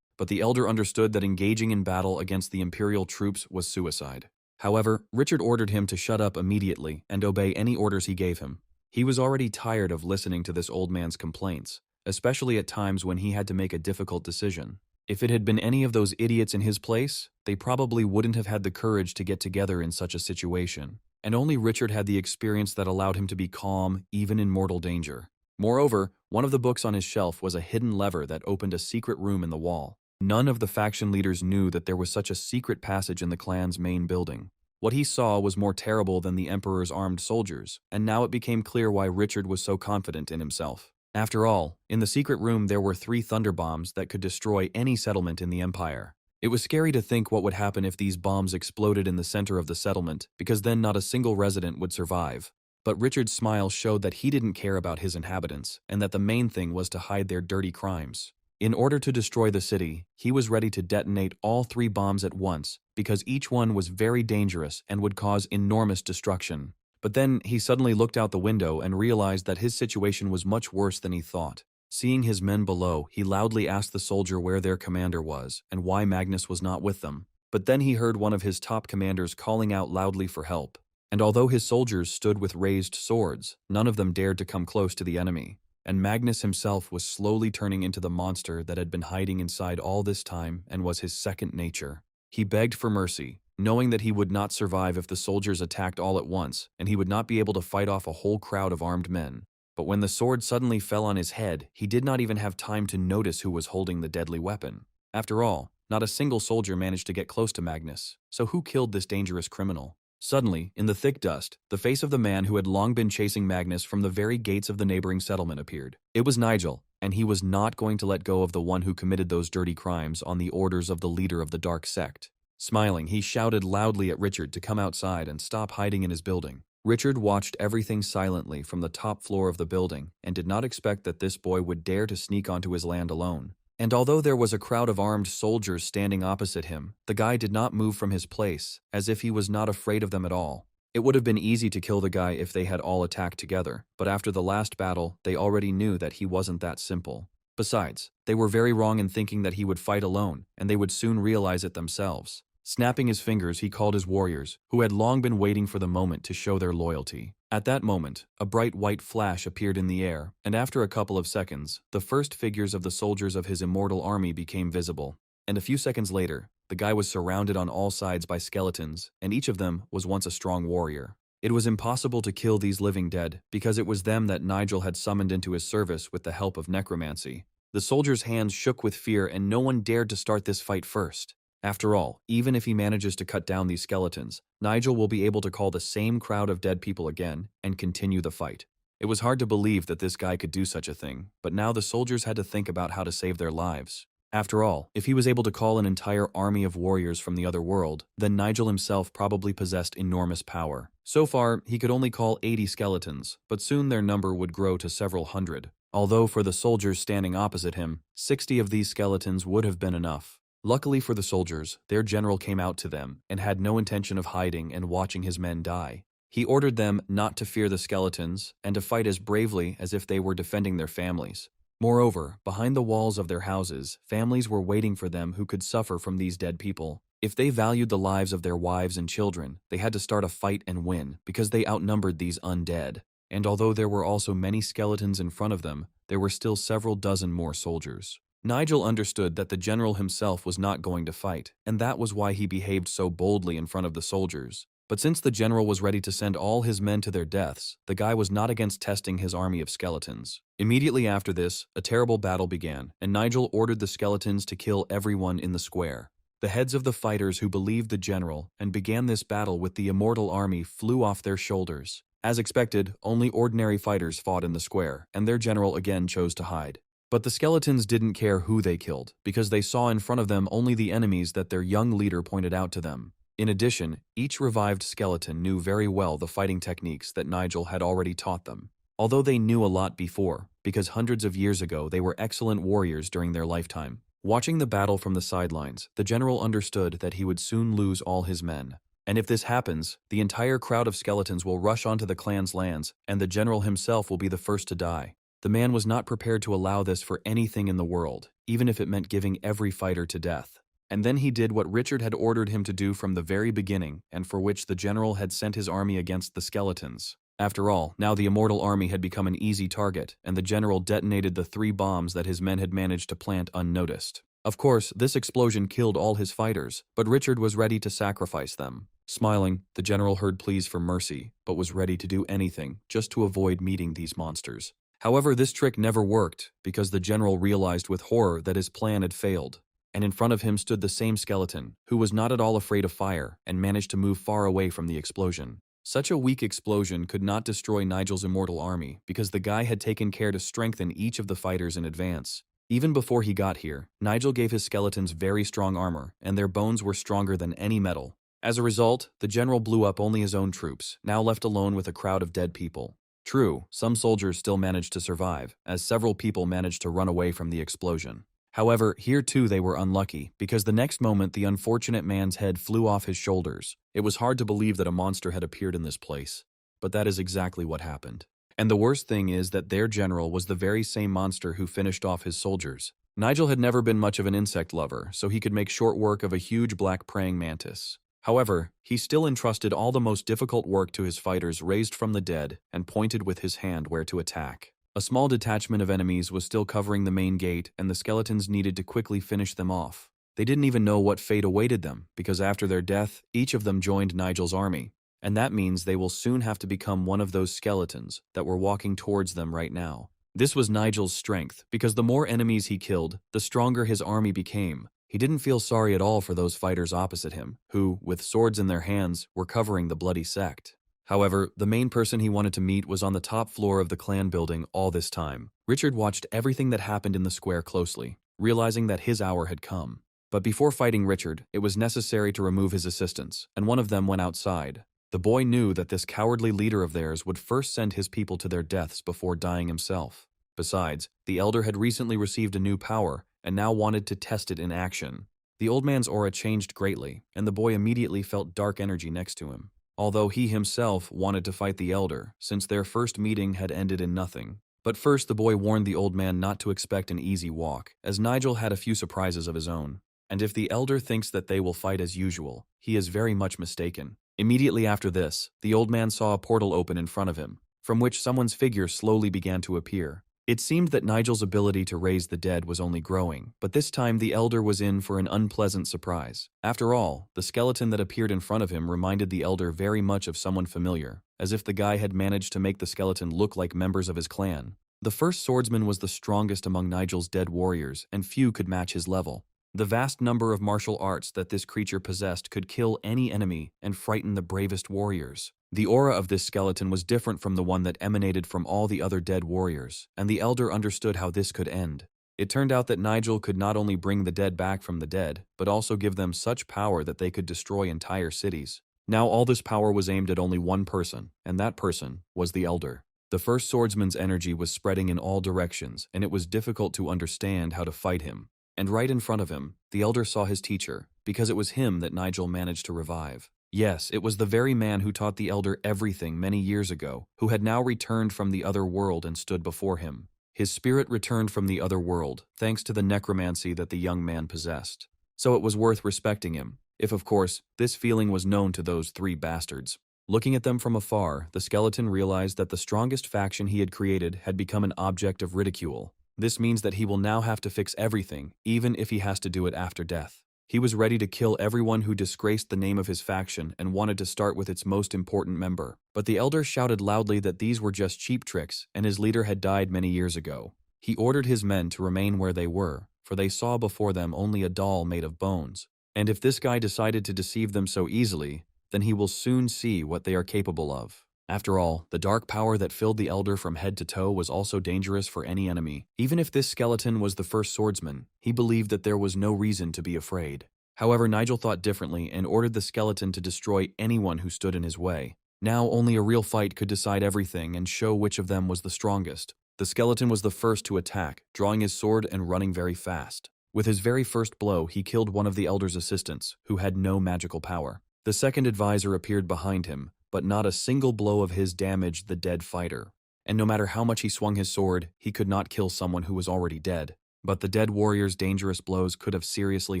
But the elder understood that engaging in battle against the imperial troops was suicide. However, Richard ordered him to shut up immediately and obey any orders he gave him. He was already tired of listening to this old man's complaints, especially at times when he had to make a difficult decision. If it had been any of those idiots in his place, they probably wouldn't have had the courage to get together in such a situation. And only Richard had the experience that allowed him to be calm, even in mortal danger. Moreover, one of the books on his shelf was a hidden lever that opened a secret room in the wall. None of the faction leaders knew that there was such a secret passage in the clan's main building. What he saw was more terrible than the Emperor's armed soldiers, and now it became clear why Richard was so confident in himself. After all, in the secret room there were 3 thunder bombs that could destroy any settlement in the Empire. It was scary to think what would happen if these bombs exploded in the center of the settlement, because then not a single resident would survive. But Richard's smile showed that he didn't care about his inhabitants, and that the main thing was to hide their dirty crimes. In order to destroy the city, he was ready to detonate all 3 bombs at once, because each one was very dangerous and would cause enormous destruction. But then he suddenly looked out the window and realized that his situation was much worse than he thought. Seeing his men below, he loudly asked the soldier where their commander was and why Magnus was not with them. But then he heard one of his top commanders calling out loudly for help. And although his soldiers stood with raised swords, none of them dared to come close to the enemy. And Magnus himself was slowly turning into the monster that had been hiding inside all this time and was his second nature. He begged for mercy, knowing that he would not survive if the soldiers attacked all at once, and he would not be able to fight off a whole crowd of armed men. But when the sword suddenly fell on his head, he did not even have time to notice who was holding the deadly weapon. After all, not a single soldier managed to get close to Magnus, so who killed this dangerous criminal? Suddenly, in the thick dust, the face of the man who had long been chasing Magnus from the very gates of the neighboring settlement appeared. It was Nigel, and he was not going to let go of the one who committed those dirty crimes on the orders of the leader of the dark sect. Smiling, he shouted loudly at Richard to come outside and stop hiding in his building. Richard watched everything silently from the top floor of the building and did not expect that this boy would dare to sneak onto his land alone. And although there was a crowd of armed soldiers standing opposite him, the guy did not move from his place, as if he was not afraid of them at all. It would have been easy to kill the guy if they had all attacked together, but after the last battle, they already knew that he wasn't that simple. Besides, they were very wrong in thinking that he would fight alone, and they would soon realize it themselves. Snapping his fingers, he called his warriors, who had long been waiting for the moment to show their loyalty. At that moment, a bright white flash appeared in the air, and after a couple of seconds, the first figures of the soldiers of his immortal army became visible. And a few seconds later, the guy was surrounded on all sides by skeletons, and each of them was once a strong warrior. It was impossible to kill these living dead, because it was them that Nigel had summoned into his service with the help of necromancy. The soldiers' hands shook with fear, and no one dared to start this fight first. After all, even if he manages to cut down these skeletons, Nigel will be able to call the same crowd of dead people again and continue the fight. It was hard to believe that this guy could do such a thing, but now the soldiers had to think about how to save their lives. After all, if he was able to call an entire army of warriors from the other world, then Nigel himself probably possessed enormous power. So far, he could only call 80 skeletons, but soon their number would grow to several hundred. Although for the soldiers standing opposite him, 60 of these skeletons would have been enough. Luckily for the soldiers, their general came out to them and had no intention of hiding and watching his men die. He ordered them not to fear the skeletons and to fight as bravely as if they were defending their families. Moreover, behind the walls of their houses, families were waiting for them who could suffer from these dead people. If they valued the lives of their wives and children, they had to start a fight and win because they outnumbered these undead. And although there were also many skeletons in front of them, there were still several dozen more soldiers. Nigel understood that the general himself was not going to fight, and that was why he behaved so boldly in front of the soldiers. But since the general was ready to send all his men to their deaths, the guy was not against testing his army of skeletons. Immediately after this, a terrible battle began, and Nigel ordered the skeletons to kill everyone in the square. The heads of the fighters who believed the general and began this battle with the immortal army flew off their shoulders. As expected, only ordinary fighters fought in the square, and their general again chose to hide. But the skeletons didn't care who they killed, because they saw in front of them only the enemies that their young leader pointed out to them. In addition, each revived skeleton knew very well the fighting techniques that Nigel had already taught them. Although they knew a lot before, because hundreds of years ago they were excellent warriors during their lifetime. Watching the battle from the sidelines, the general understood that he would soon lose all his men. And if this happens, the entire crowd of skeletons will rush onto the clan's lands, and the general himself will be the first to die. The man was not prepared to allow this for anything in the world, even if it meant giving every fighter to death. And then he did what Richard had ordered him to do from the very beginning, and for which the general had sent his army against the skeletons. After all, now the immortal army had become an easy target, and the general detonated the 3 bombs that his men had managed to plant unnoticed. Of course, this explosion killed all his fighters, but Richard was ready to sacrifice them. Smiling, the general heard pleas for mercy, but was ready to do anything just to avoid meeting these monsters. However, this trick never worked, because the general realized with horror that his plan had failed. And in front of him stood the same skeleton, who was not at all afraid of fire and managed to move far away from the explosion. Such a weak explosion could not destroy Nigel's immortal army, because the guy had taken care to strengthen each of the fighters in advance. Even before he got here, Nigel gave his skeletons very strong armor, and their bones were stronger than any metal. As a result, the general blew up only his own troops, now left alone with a crowd of dead people. True, some soldiers still managed to survive, as several people managed to run away from the explosion. However, here too they were unlucky, because the next moment the unfortunate man's head flew off his shoulders. It was hard to believe that a monster had appeared in this place. But that is exactly what happened. And the worst thing is that their general was the very same monster who finished off his soldiers. Nigel had never been much of an insect lover, so he could make short work of a huge black praying mantis. However, he still entrusted all the most difficult work to his fighters raised from the dead and pointed with his hand where to attack. A small detachment of enemies was still covering the main gate, and the skeletons needed to quickly finish them off. They didn't even know what fate awaited them, because after their death, each of them joined Nigel's army. And that means they will soon have to become one of those skeletons that were walking towards them right now. This was Nigel's strength, because the more enemies he killed, the stronger his army became. He didn't feel sorry at all for those fighters opposite him, who, with swords in their hands, were covering the bloody sect. However, the main person he wanted to meet was on the top floor of the clan building all this time. Richard watched everything that happened in the square closely, realizing that his hour had come. But before fighting Richard, it was necessary to remove his assistants, and one of them went outside. The boy knew that this cowardly leader of theirs would first send his people to their deaths before dying himself. Besides, the elder had recently received a new power, and now wanted to test it in action. The old man's aura changed greatly, and the boy immediately felt dark energy next to him. Although he himself wanted to fight the elder, since their first meeting had ended in nothing. But first the boy warned the old man not to expect an easy walk, as Nigel had a few surprises of his own. And if the elder thinks that they will fight as usual, he is very much mistaken. Immediately after this, the old man saw a portal open in front of him, from which someone's figure slowly began to appear. It seemed that Nigel's ability to raise the dead was only growing, but this time the elder was in for an unpleasant surprise. After all, the skeleton that appeared in front of him reminded the elder very much of someone familiar, as if the guy had managed to make the skeleton look like members of his clan. The first swordsman was the strongest among Nigel's dead warriors, and few could match his level. The vast number of martial arts that this creature possessed could kill any enemy and frighten the bravest warriors. The aura of this skeleton was different from the one that emanated from all the other dead warriors, and the elder understood how this could end. It turned out that Nigel could not only bring the dead back from the dead, but also give them such power that they could destroy entire cities. Now all this power was aimed at only one person, and that person was the elder. The first swordsman's energy was spreading in all directions, and it was difficult to understand how to fight him. And right in front of him, the elder saw his teacher, because it was him that Nigel managed to revive. Yes, it was the very man who taught the elder everything many years ago, who had now returned from the other world and stood before him. His spirit returned from the other world, thanks to the necromancy that the young man possessed. So it was worth respecting him, if of course, this feeling was known to those three bastards. Looking at them from afar, the skeleton realized that the strongest faction he had created had become an object of ridicule. This means that he will now have to fix everything, even if he has to do it after death. He was ready to kill everyone who disgraced the name of his faction and wanted to start with its most important member. But the elder shouted loudly that these were just cheap tricks, and his leader had died many years ago. He ordered his men to remain where they were, for they saw before them only a doll made of bones. And if this guy decided to deceive them so easily, then he will soon see what they are capable of. After all, the dark power that filled the elder from head to toe was also dangerous for any enemy. Even if this skeleton was the first swordsman, he believed that there was no reason to be afraid. However, Nigel thought differently and ordered the skeleton to destroy anyone who stood in his way. Now only a real fight could decide everything and show which of them was the strongest. The skeleton was the first to attack, drawing his sword and running very fast. With his very first blow, he killed one of the elder's assistants, who had no magical power. The second advisor appeared behind him, but not a single blow of his damaged the dead fighter. And no matter how much he swung his sword, he could not kill someone who was already dead. But the dead warrior's dangerous blows could have seriously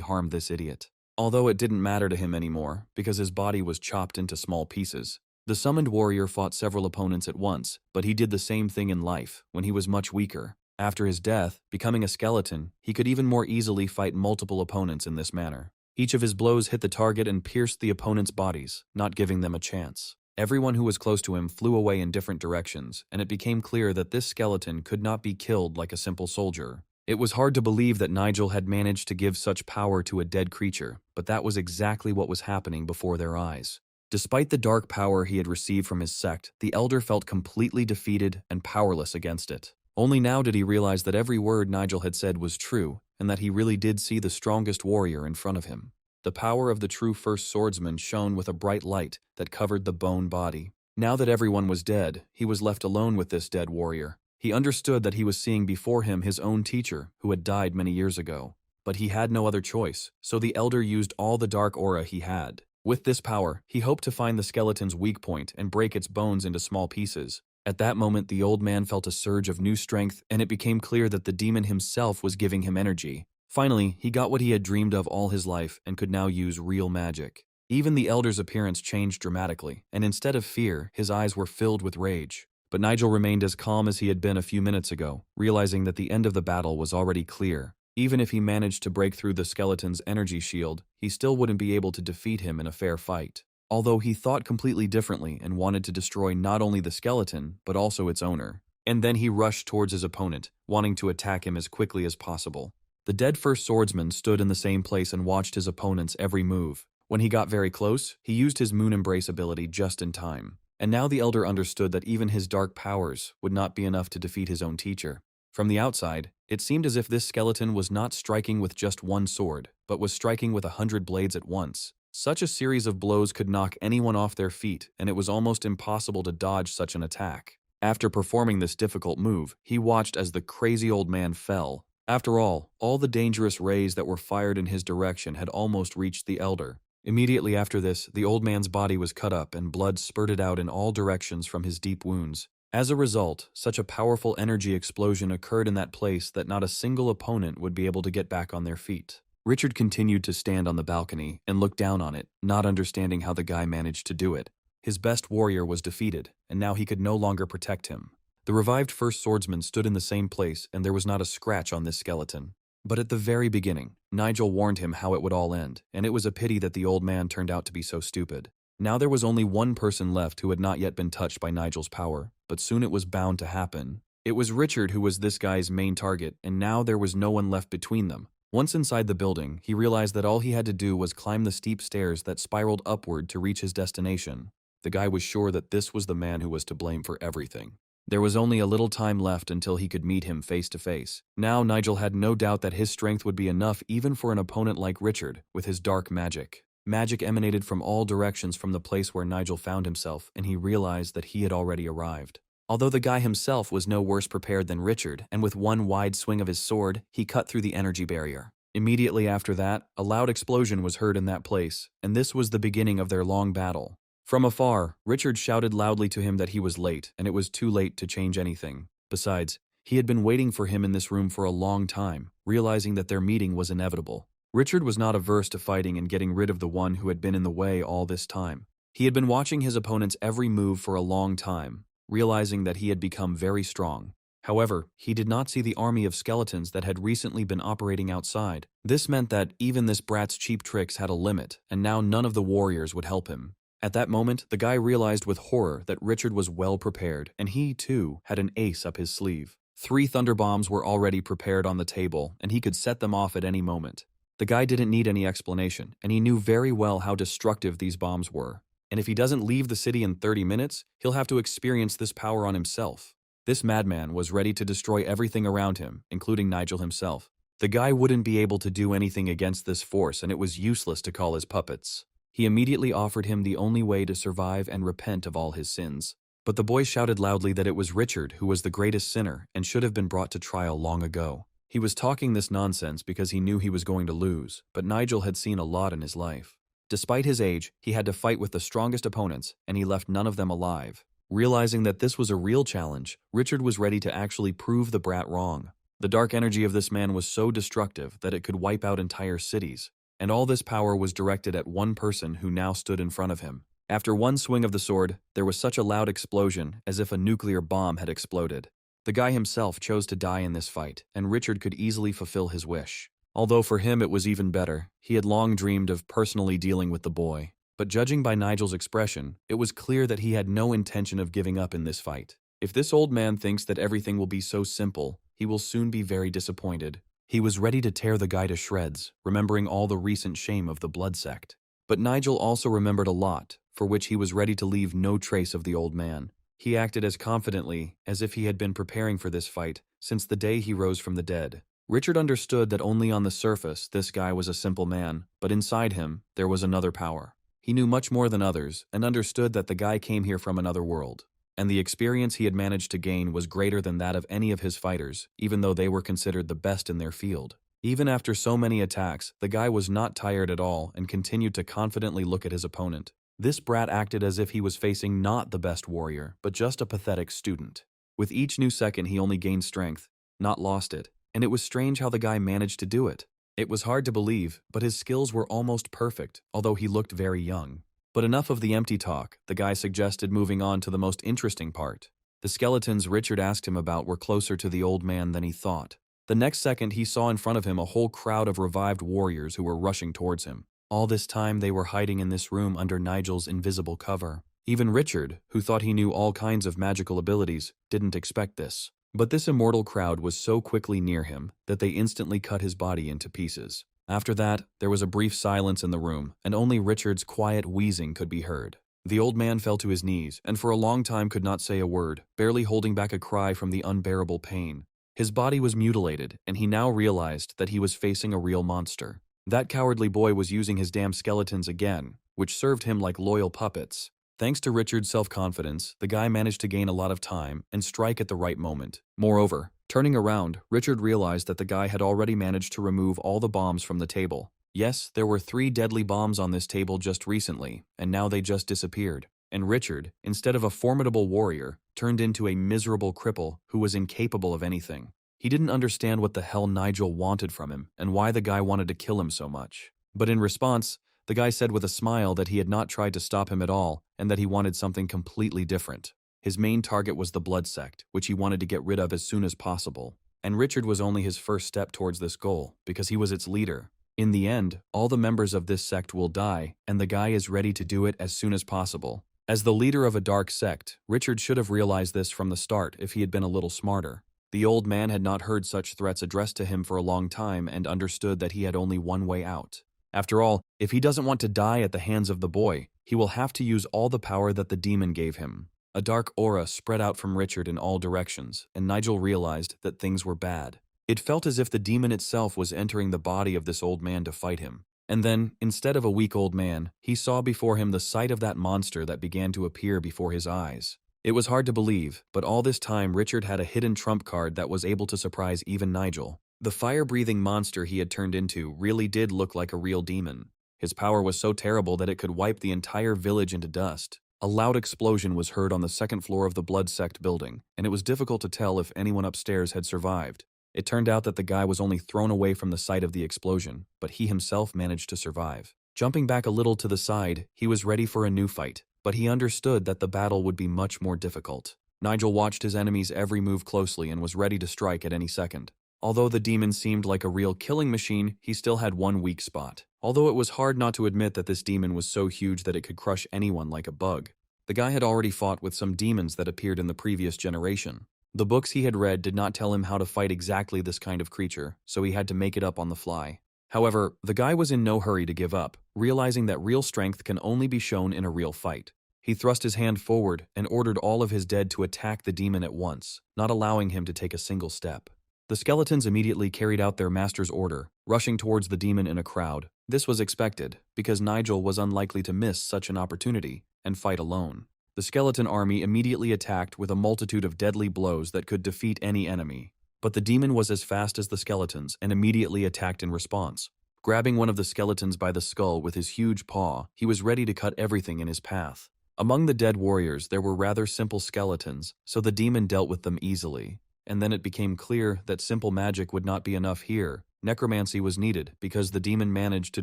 harmed this idiot. Although it didn't matter to him anymore, because his body was chopped into small pieces. The summoned warrior fought several opponents at once, but he did the same thing in life, when he was much weaker. After his death, becoming a skeleton, he could even more easily fight multiple opponents in this manner. Each of his blows hit the target and pierced the opponent's bodies, not giving them a chance. Everyone who was close to him flew away in different directions, and it became clear that this skeleton could not be killed like a simple soldier. It was hard to believe that Nigel had managed to give such power to a dead creature, but that was exactly what was happening before their eyes. Despite the dark power he had received from his sect, the elder felt completely defeated and powerless against it. Only now did he realize that every word Nigel had said was true, and that he really did see the strongest warrior in front of him. The power of the true first swordsman shone with a bright light that covered the bone body. Now that everyone was dead, he was left alone with this dead warrior. He understood that he was seeing before him his own teacher, who had died many years ago. But he had no other choice, so the elder used all the dark aura he had. With this power, he hoped to find the skeleton's weak point and break its bones into small pieces. At that moment, the old man felt a surge of new strength, and it became clear that the demon himself was giving him energy. Finally, he got what he had dreamed of all his life and could now use real magic. Even the elder's appearance changed dramatically, and instead of fear, his eyes were filled with rage. But Nigel remained as calm as he had been a few minutes ago, realizing that the end of the battle was already clear. Even if he managed to break through the skeleton's energy shield, he still wouldn't be able to defeat him in a fair fight. Although he thought completely differently and wanted to destroy not only the skeleton, but also its owner. And then he rushed towards his opponent, wanting to attack him as quickly as possible. The dead first swordsman stood in the same place and watched his opponent's every move. When he got very close, he used his moon embrace ability just in time. And now the elder understood that even his dark powers would not be enough to defeat his own teacher. From the outside, it seemed as if this skeleton was not striking with just one sword, but was striking with 100 blades at once. Such a series of blows could knock anyone off their feet, and it was almost impossible to dodge such an attack. After performing this difficult move, he watched as the crazy old man fell. After all the dangerous rays that were fired in his direction had almost reached the elder. Immediately after this, the old man's body was cut up and blood spurted out in all directions from his deep wounds. As a result, such a powerful energy explosion occurred in that place that not a single opponent would be able to get back on their feet. Richard continued to stand on the balcony and look down on it, not understanding how the guy managed to do it. His best warrior was defeated, and now he could no longer protect him. The revived first swordsman stood in the same place, and there was not a scratch on this skeleton. But at the very beginning, Nigel warned him how it would all end, and it was a pity that the old man turned out to be so stupid. Now there was only one person left who had not yet been touched by Nigel's power, but soon it was bound to happen. It was Richard who was this guy's main target, and now there was no one left between them. Once inside the building, he realized that all he had to do was climb the steep stairs that spiraled upward to reach his destination. The guy was sure that this was the man who was to blame for everything. There was only a little time left until he could meet him face to face. Now Nigel had no doubt that his strength would be enough even for an opponent like Richard, with his dark magic. Magic emanated from all directions from the place where Nigel found himself, and he realized that he had already arrived. Although the guy himself was no worse prepared than Richard, and with one wide swing of his sword, he cut through the energy barrier. Immediately after that, a loud explosion was heard in that place, and this was the beginning of their long battle. From afar, Richard shouted loudly to him that he was late, and it was too late to change anything. Besides, he had been waiting for him in this room for a long time, realizing that their meeting was inevitable. Richard was not averse to fighting and getting rid of the one who had been in the way all this time. He had been watching his opponent's every move for a long time, realizing that he had become very strong. However, he did not see the army of skeletons that had recently been operating outside. This meant that even this brat's cheap tricks had a limit, and now none of the warriors would help him. At that moment, the guy realized with horror that Richard was well prepared, and he, too, had an ace up his sleeve. 3 thunder bombs were already prepared on the table, and he could set them off at any moment. The guy didn't need any explanation, and he knew very well how destructive these bombs were. And if he doesn't leave the city in 30 minutes, he'll have to experience this power on himself. This madman was ready to destroy everything around him, including Nigel himself. The guy wouldn't be able to do anything against this force, and it was useless to call his puppets. He immediately offered him the only way to survive and repent of all his sins. But the boy shouted loudly that it was Richard who was the greatest sinner and should have been brought to trial long ago. He was talking this nonsense because he knew he was going to lose, but Nigel had seen a lot in his life. Despite his age, he had to fight with the strongest opponents, and he left none of them alive. Realizing that this was a real challenge, Richard was ready to actually prove the brat wrong. The dark energy of this man was so destructive that it could wipe out entire cities, and all this power was directed at one person who now stood in front of him. After one swing of the sword, there was such a loud explosion as if a nuclear bomb had exploded. The guy himself chose to die in this fight, and Richard could easily fulfill his wish. Although for him it was even better, he had long dreamed of personally dealing with the boy. But judging by Nigel's expression, it was clear that he had no intention of giving up in this fight. If this old man thinks that everything will be so simple, he will soon be very disappointed. He was ready to tear the guy to shreds, remembering all the recent shame of the blood sect. But Nigel also remembered a lot, for which he was ready to leave no trace of the old man. He acted as confidently as if he had been preparing for this fight since the day he rose from the dead. Richard understood that only on the surface this guy was a simple man, but inside him there was another power. He knew much more than others and understood that the guy came here from another world, and the experience he had managed to gain was greater than that of any of his fighters, even though they were considered the best in their field. Even after so many attacks, the guy was not tired at all and continued to confidently look at his opponent. This brat acted as if he was facing not the best warrior, but just a pathetic student. With each new second he only gained strength, not lost it, and it was strange how the guy managed to do it. It was hard to believe, but his skills were almost perfect, although he looked very young. But enough of the empty talk, the guy suggested moving on to the most interesting part. The skeletons Richard asked him about were closer to the old man than he thought. The next second he saw in front of him a whole crowd of revived warriors who were rushing towards him. All this time they were hiding in this room under Nigel's invisible cover. Even Richard, who thought he knew all kinds of magical abilities, didn't expect this. But this immortal crowd was so quickly near him that they instantly cut his body into pieces. After that, there was a brief silence in the room, and only Richard's quiet wheezing could be heard. The old man fell to his knees, and for a long time could not say a word, barely holding back a cry from the unbearable pain. His body was mutilated, and he now realized that he was facing a real monster. That cowardly boy was using his damn skeletons again, which served him like loyal puppets. Thanks to Richard's self-confidence, the guy managed to gain a lot of time and strike at the right moment. Moreover, turning around, Richard realized that the guy had already managed to remove all the bombs from the table. Yes, there were 3 deadly bombs on this table just recently, and now they just disappeared. And Richard, instead of a formidable warrior, turned into a miserable cripple who was incapable of anything. He didn't understand what the hell Nigel wanted from him and why the guy wanted to kill him so much. But in response, the guy said with a smile that he had not tried to stop him at all and that he wanted something completely different. His main target was the blood sect, which he wanted to get rid of as soon as possible. And Richard was only his first step towards this goal, because he was its leader. In the end, all the members of this sect will die, and the guy is ready to do it as soon as possible. As the leader of a dark sect, Richard should have realized this from the start if he had been a little smarter. The old man had not heard such threats addressed to him for a long time and understood that he had only one way out. After all, if he doesn't want to die at the hands of the boy, he will have to use all the power that the demon gave him. A dark aura spread out from Richard in all directions, and Nigel realized that things were bad. It felt as if the demon itself was entering the body of this old man to fight him. And then, instead of a weak old man, he saw before him the sight of that monster that began to appear before his eyes. It was hard to believe, but all this time Richard had a hidden trump card that was able to surprise even Nigel. The fire-breathing monster he had turned into really did look like a real demon. His power was so terrible that it could wipe the entire village into dust. A loud explosion was heard on the second floor of the blood sect building, and it was difficult to tell if anyone upstairs had survived. It turned out that the guy was only thrown away from the site of the explosion, but he himself managed to survive. Jumping back a little to the side, he was ready for a new fight, but he understood that the battle would be much more difficult. Nigel watched his enemy's every move closely and was ready to strike at any second. Although the demon seemed like a real killing machine, he still had one weak spot. Although it was hard not to admit that this demon was so huge that it could crush anyone like a bug. The guy had already fought with some demons that appeared in the previous generation. The books he had read did not tell him how to fight exactly this kind of creature, so he had to make it up on the fly. However, the guy was in no hurry to give up, realizing that real strength can only be shown in a real fight. He thrust his hand forward and ordered all of his dead to attack the demon at once, not allowing him to take a single step. The skeletons immediately carried out their master's order, rushing towards the demon in a crowd. This was expected, because Nigel was unlikely to miss such an opportunity and fight alone. The skeleton army immediately attacked with a multitude of deadly blows that could defeat any enemy. But the demon was as fast as the skeletons and immediately attacked in response. Grabbing one of the skeletons by the skull with his huge paw, he was ready to cut everything in his path. Among the dead warriors there were rather simple skeletons, so the demon dealt with them easily. And then it became clear that simple magic would not be enough here. Necromancy was needed because the demon managed to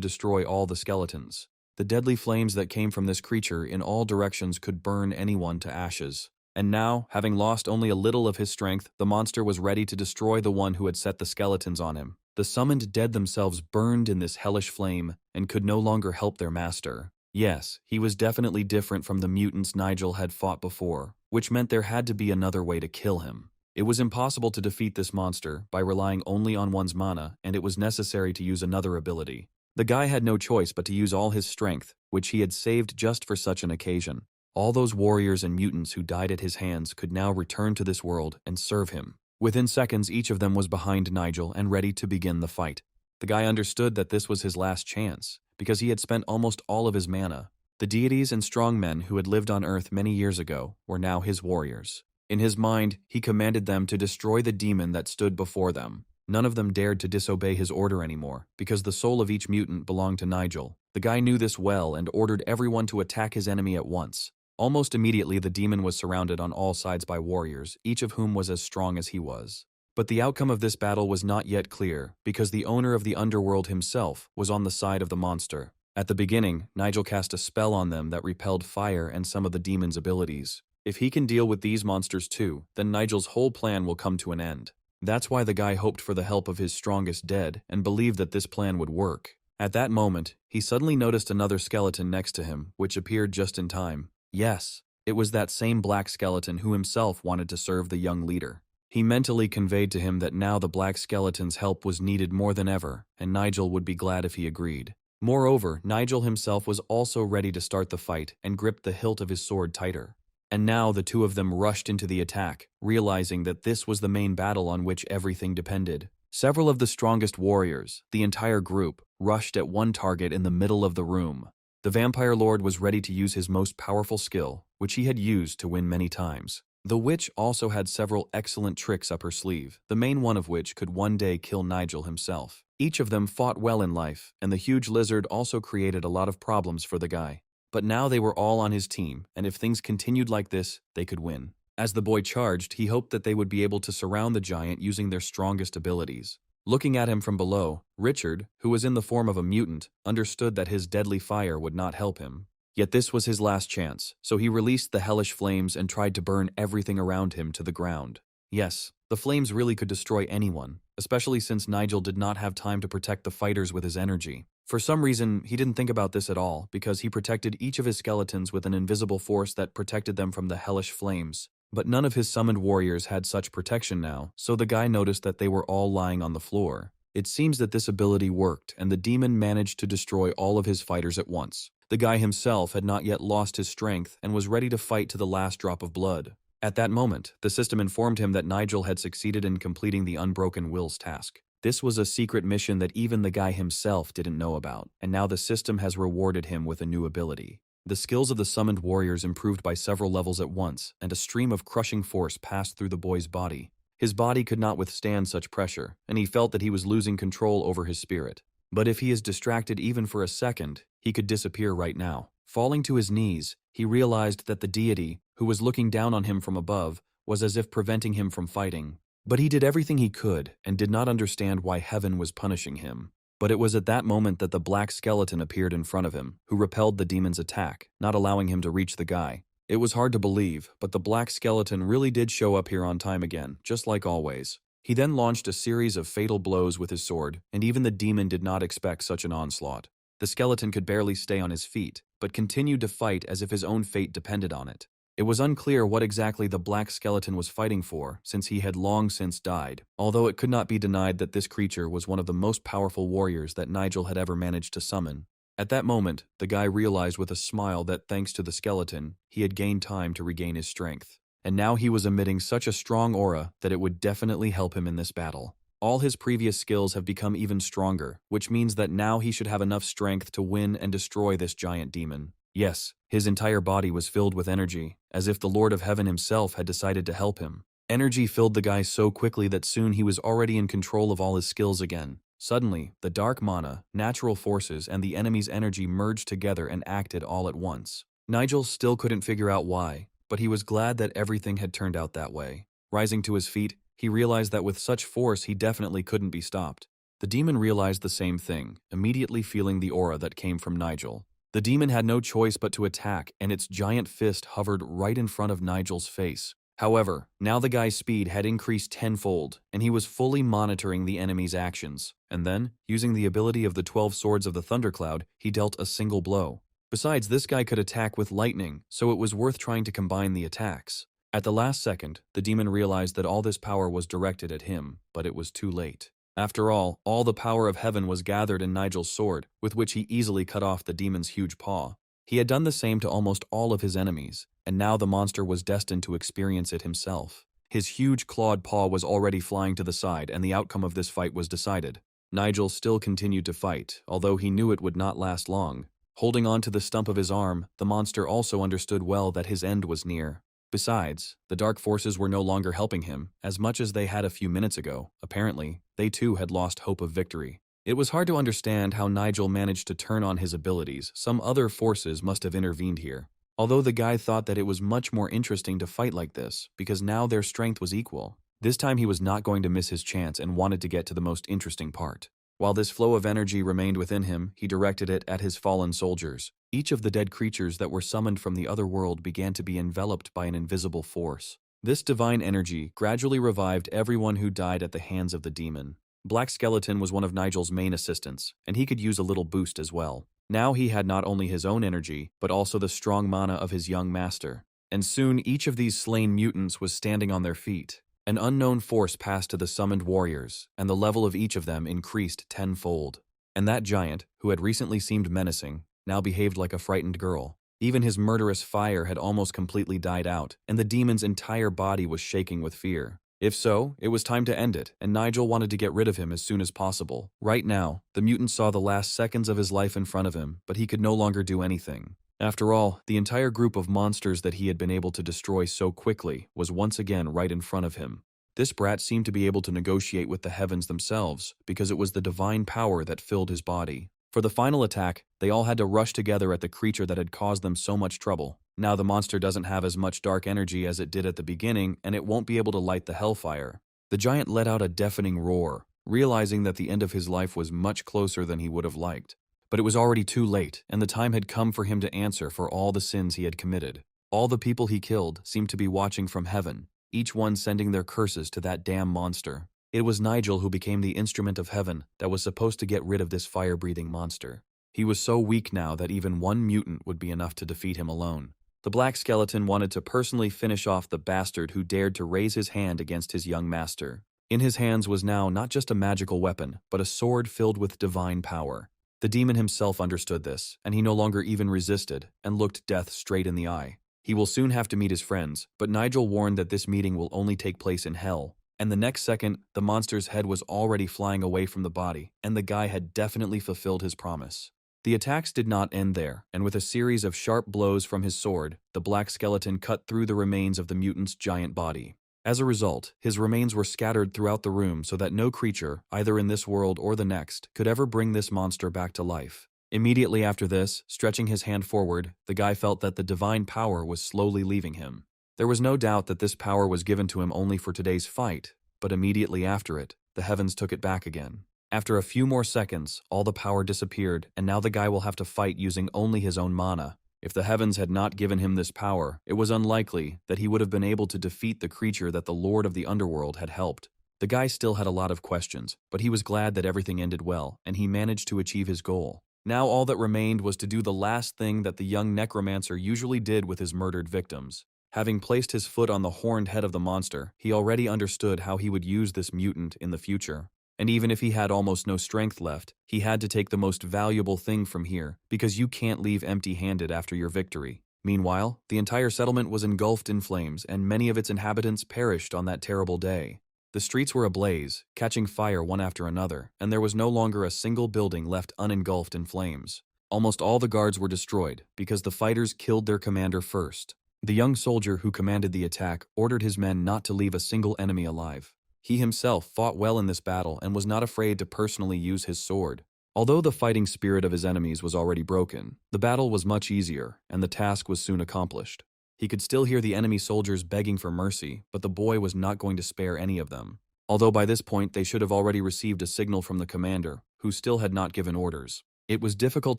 destroy all the skeletons. The deadly flames that came from this creature in all directions could burn anyone to ashes. And now, having lost only a little of his strength, the monster was ready to destroy the one who had set the skeletons on him. The summoned dead themselves burned in this hellish flame and could no longer help their master. Yes, he was definitely different from the mutants Nigel had fought before, which meant there had to be another way to kill him. It was impossible to defeat this monster by relying only on one's mana, and it was necessary to use another ability. The guy had no choice but to use all his strength, which he had saved just for such an occasion. All those warriors and mutants who died at his hands could now return to this world and serve him. Within seconds, each of them was behind Nigel and ready to begin the fight. The guy understood that this was his last chance, because he had spent almost all of his mana. The deities and strong men who had lived on Earth many years ago were now his warriors. In his mind, he commanded them to destroy the demon that stood before them. None of them dared to disobey his order anymore, because the soul of each mutant belonged to Nigel. The guy knew this well and ordered everyone to attack his enemy at once. Almost immediately, the demon was surrounded on all sides by warriors, each of whom was as strong as he was. But the outcome of this battle was not yet clear, because the owner of the underworld himself was on the side of the monster. At the beginning, Nigel cast a spell on them that repelled fire and some of the demon's abilities. If he can deal with these monsters too, then Nigel's whole plan will come to an end. That's why the guy hoped for the help of his strongest dead and believed that this plan would work. At that moment, he suddenly noticed another skeleton next to him, which appeared just in time. Yes, it was that same black skeleton who himself wanted to serve the young leader. He mentally conveyed to him that now the black skeleton's help was needed more than ever, and Nigel would be glad if he agreed. Moreover, Nigel himself was also ready to start the fight and gripped the hilt of his sword tighter. And now the two of them rushed into the attack, realizing that this was the main battle on which everything depended. Several of the strongest warriors, the entire group, rushed at one target in the middle of the room. The vampire lord was ready to use his most powerful skill, which he had used to win many times. The witch also had several excellent tricks up her sleeve, the main one of which could one day kill Nigel himself. Each of them fought well in life, and the huge lizard also created a lot of problems for the guy. But now they were all on his team, and if things continued like this, they could win. As the boy charged, he hoped that they would be able to surround the giant using their strongest abilities. Looking at him from below, Richard, who was in the form of a mutant, understood that his deadly fire would not help him. Yet this was his last chance, so he released the hellish flames and tried to burn everything around him to the ground. Yes, the flames really could destroy anyone, especially since Nigel did not have time to protect the fighters with his energy. For some reason, he didn't think about this at all, because he protected each of his skeletons with an invisible force that protected them from the hellish flames. But none of his summoned warriors had such protection now, so the guy noticed that they were all lying on the floor. It seems that this ability worked, and the demon managed to destroy all of his fighters at once. The guy himself had not yet lost his strength and was ready to fight to the last drop of blood. At that moment, the system informed him that Nigel had succeeded in completing the Unbroken Will's task. This was a secret mission that even the guy himself didn't know about, and now the system has rewarded him with a new ability. The skills of the summoned warriors improved by several levels at once, and a stream of crushing force passed through the boy's body. His body could not withstand such pressure, and he felt that he was losing control over his spirit. But if he is distracted even for a second, he could disappear right now. Falling to his knees, he realized that the deity, who was looking down on him from above, was as if preventing him from fighting. But he did everything he could and did not understand why heaven was punishing him. But it was at that moment that the black skeleton appeared in front of him, who repelled the demon's attack, not allowing him to reach the guy. It was hard to believe, but the black skeleton really did show up here on time again, just like always. He then launched a series of fatal blows with his sword, and even the demon did not expect such an onslaught. The skeleton could barely stay on his feet, but continued to fight as if his own fate depended on it. It was unclear what exactly the black skeleton was fighting for, since he had long since died, although it could not be denied that this creature was one of the most powerful warriors that Nigel had ever managed to summon. At that moment, the guy realized with a smile that thanks to the skeleton, he had gained time to regain his strength. And now he was emitting such a strong aura that it would definitely help him in this battle. All his previous skills have become even stronger, which means that now he should have enough strength to win and destroy this giant demon. Yes, his entire body was filled with energy, as if the Lord of Heaven himself had decided to help him. Energy filled the guy so quickly that soon he was already in control of all his skills again. Suddenly, the dark mana, natural forces, and the enemy's energy merged together and acted all at once. Nigel still couldn't figure out why, but he was glad that everything had turned out that way. Rising to his feet, he realized that with such force he definitely couldn't be stopped. The demon realized the same thing, immediately feeling the aura that came from Nigel. The demon had no choice but to attack, and its giant fist hovered right in front of Nigel's face. However, now the guy's speed had increased tenfold, and he was fully monitoring the enemy's actions. And then, using the ability of the 12 swords of the thundercloud, he dealt a single blow. Besides, this guy could attack with lightning, so it was worth trying to combine the attacks. At the last second, the demon realized that all this power was directed at him, but it was too late. After all the power of heaven was gathered in Nigel's sword, with which he easily cut off the demon's huge paw. He had done the same to almost all of his enemies, and now the monster was destined to experience it himself. His huge clawed paw was already flying to the side, and the outcome of this fight was decided. Nigel still continued to fight, although he knew it would not last long. Holding on to the stump of his arm, the monster also understood well that his end was near. Besides, the dark forces were no longer helping him, as much as they had a few minutes ago. Apparently, they too had lost hope of victory. It was hard to understand how Nigel managed to turn on his abilities. Some other forces must have intervened here. Although the guy thought that it was much more interesting to fight like this, because now their strength was equal. This time he was not going to miss his chance and wanted to get to the most interesting part. While this flow of energy remained within him, he directed it at his fallen soldiers. Each of the dead creatures that were summoned from the other world began to be enveloped by an invisible force. This divine energy gradually revived everyone who died at the hands of the demon. Black Skeleton was one of Nigel's main assistants, and he could use a little boost as well. Now he had not only his own energy, but also the strong mana of his young master. And soon each of these slain mutants was standing on their feet. An unknown force passed to the summoned warriors, and the level of each of them increased tenfold. And that giant, who had recently seemed menacing, now behaved like a frightened girl. Even his murderous fire had almost completely died out, and the demon's entire body was shaking with fear. If so, it was time to end it, and Nigel wanted to get rid of him as soon as possible. Right now, the mutant saw the last seconds of his life in front of him, but he could no longer do anything. After all, the entire group of monsters that he had been able to destroy so quickly was once again right in front of him. This brat seemed to be able to negotiate with the heavens themselves, because it was the divine power that filled his body. For the final attack, they all had to rush together at the creature that had caused them so much trouble. Now the monster doesn't have as much dark energy as it did at the beginning, and it won't be able to light the hellfire. The giant let out a deafening roar, realizing that the end of his life was much closer than he would have liked. But it was already too late, and the time had come for him to answer for all the sins he had committed. All the people he killed seemed to be watching from heaven, each one sending their curses to that damn monster. It was Nigel who became the instrument of heaven that was supposed to get rid of this fire-breathing monster. He was so weak now that even one mutant would be enough to defeat him alone. The Black Skeleton wanted to personally finish off the bastard who dared to raise his hand against his young master. In his hands was now not just a magical weapon, but a sword filled with divine power. The demon himself understood this, and he no longer even resisted, and looked death straight in the eye. He will soon have to meet his friends, but Nigel warned that this meeting will only take place in hell. And the next second, the monster's head was already flying away from the body, and the guy had definitely fulfilled his promise. The attacks did not end there, and with a series of sharp blows from his sword, the Black Skeleton cut through the remains of the mutant's giant body. As a result, his remains were scattered throughout the room so that no creature, either in this world or the next, could ever bring this monster back to life. Immediately after this, stretching his hand forward, the guy felt that the divine power was slowly leaving him. There was no doubt that this power was given to him only for today's fight, but immediately after it, the heavens took it back again. After a few more seconds, all the power disappeared, and now the guy will have to fight using only his own mana. If the heavens had not given him this power, it was unlikely that he would have been able to defeat the creature that the Lord of the Underworld had helped. The guy still had a lot of questions, but he was glad that everything ended well, and he managed to achieve his goal. Now all that remained was to do the last thing that the young necromancer usually did with his murdered victims. Having placed his foot on the horned head of the monster, he already understood how he would use this mutant in the future. And even if he had almost no strength left, he had to take the most valuable thing from here, because you can't leave empty-handed after your victory. Meanwhile, the entire settlement was engulfed in flames, and many of its inhabitants perished on that terrible day. The streets were ablaze, catching fire one after another, and there was no longer a single building left unengulfed in flames. Almost all the guards were destroyed, because the fighters killed their commander first. The young soldier who commanded the attack ordered his men not to leave a single enemy alive. He himself fought well in this battle and was not afraid to personally use his sword. Although the fighting spirit of his enemies was already broken, the battle was much easier, and the task was soon accomplished. He could still hear the enemy soldiers begging for mercy, but the boy was not going to spare any of them. Although by this point they should have already received a signal from the commander, who still had not given orders. It was difficult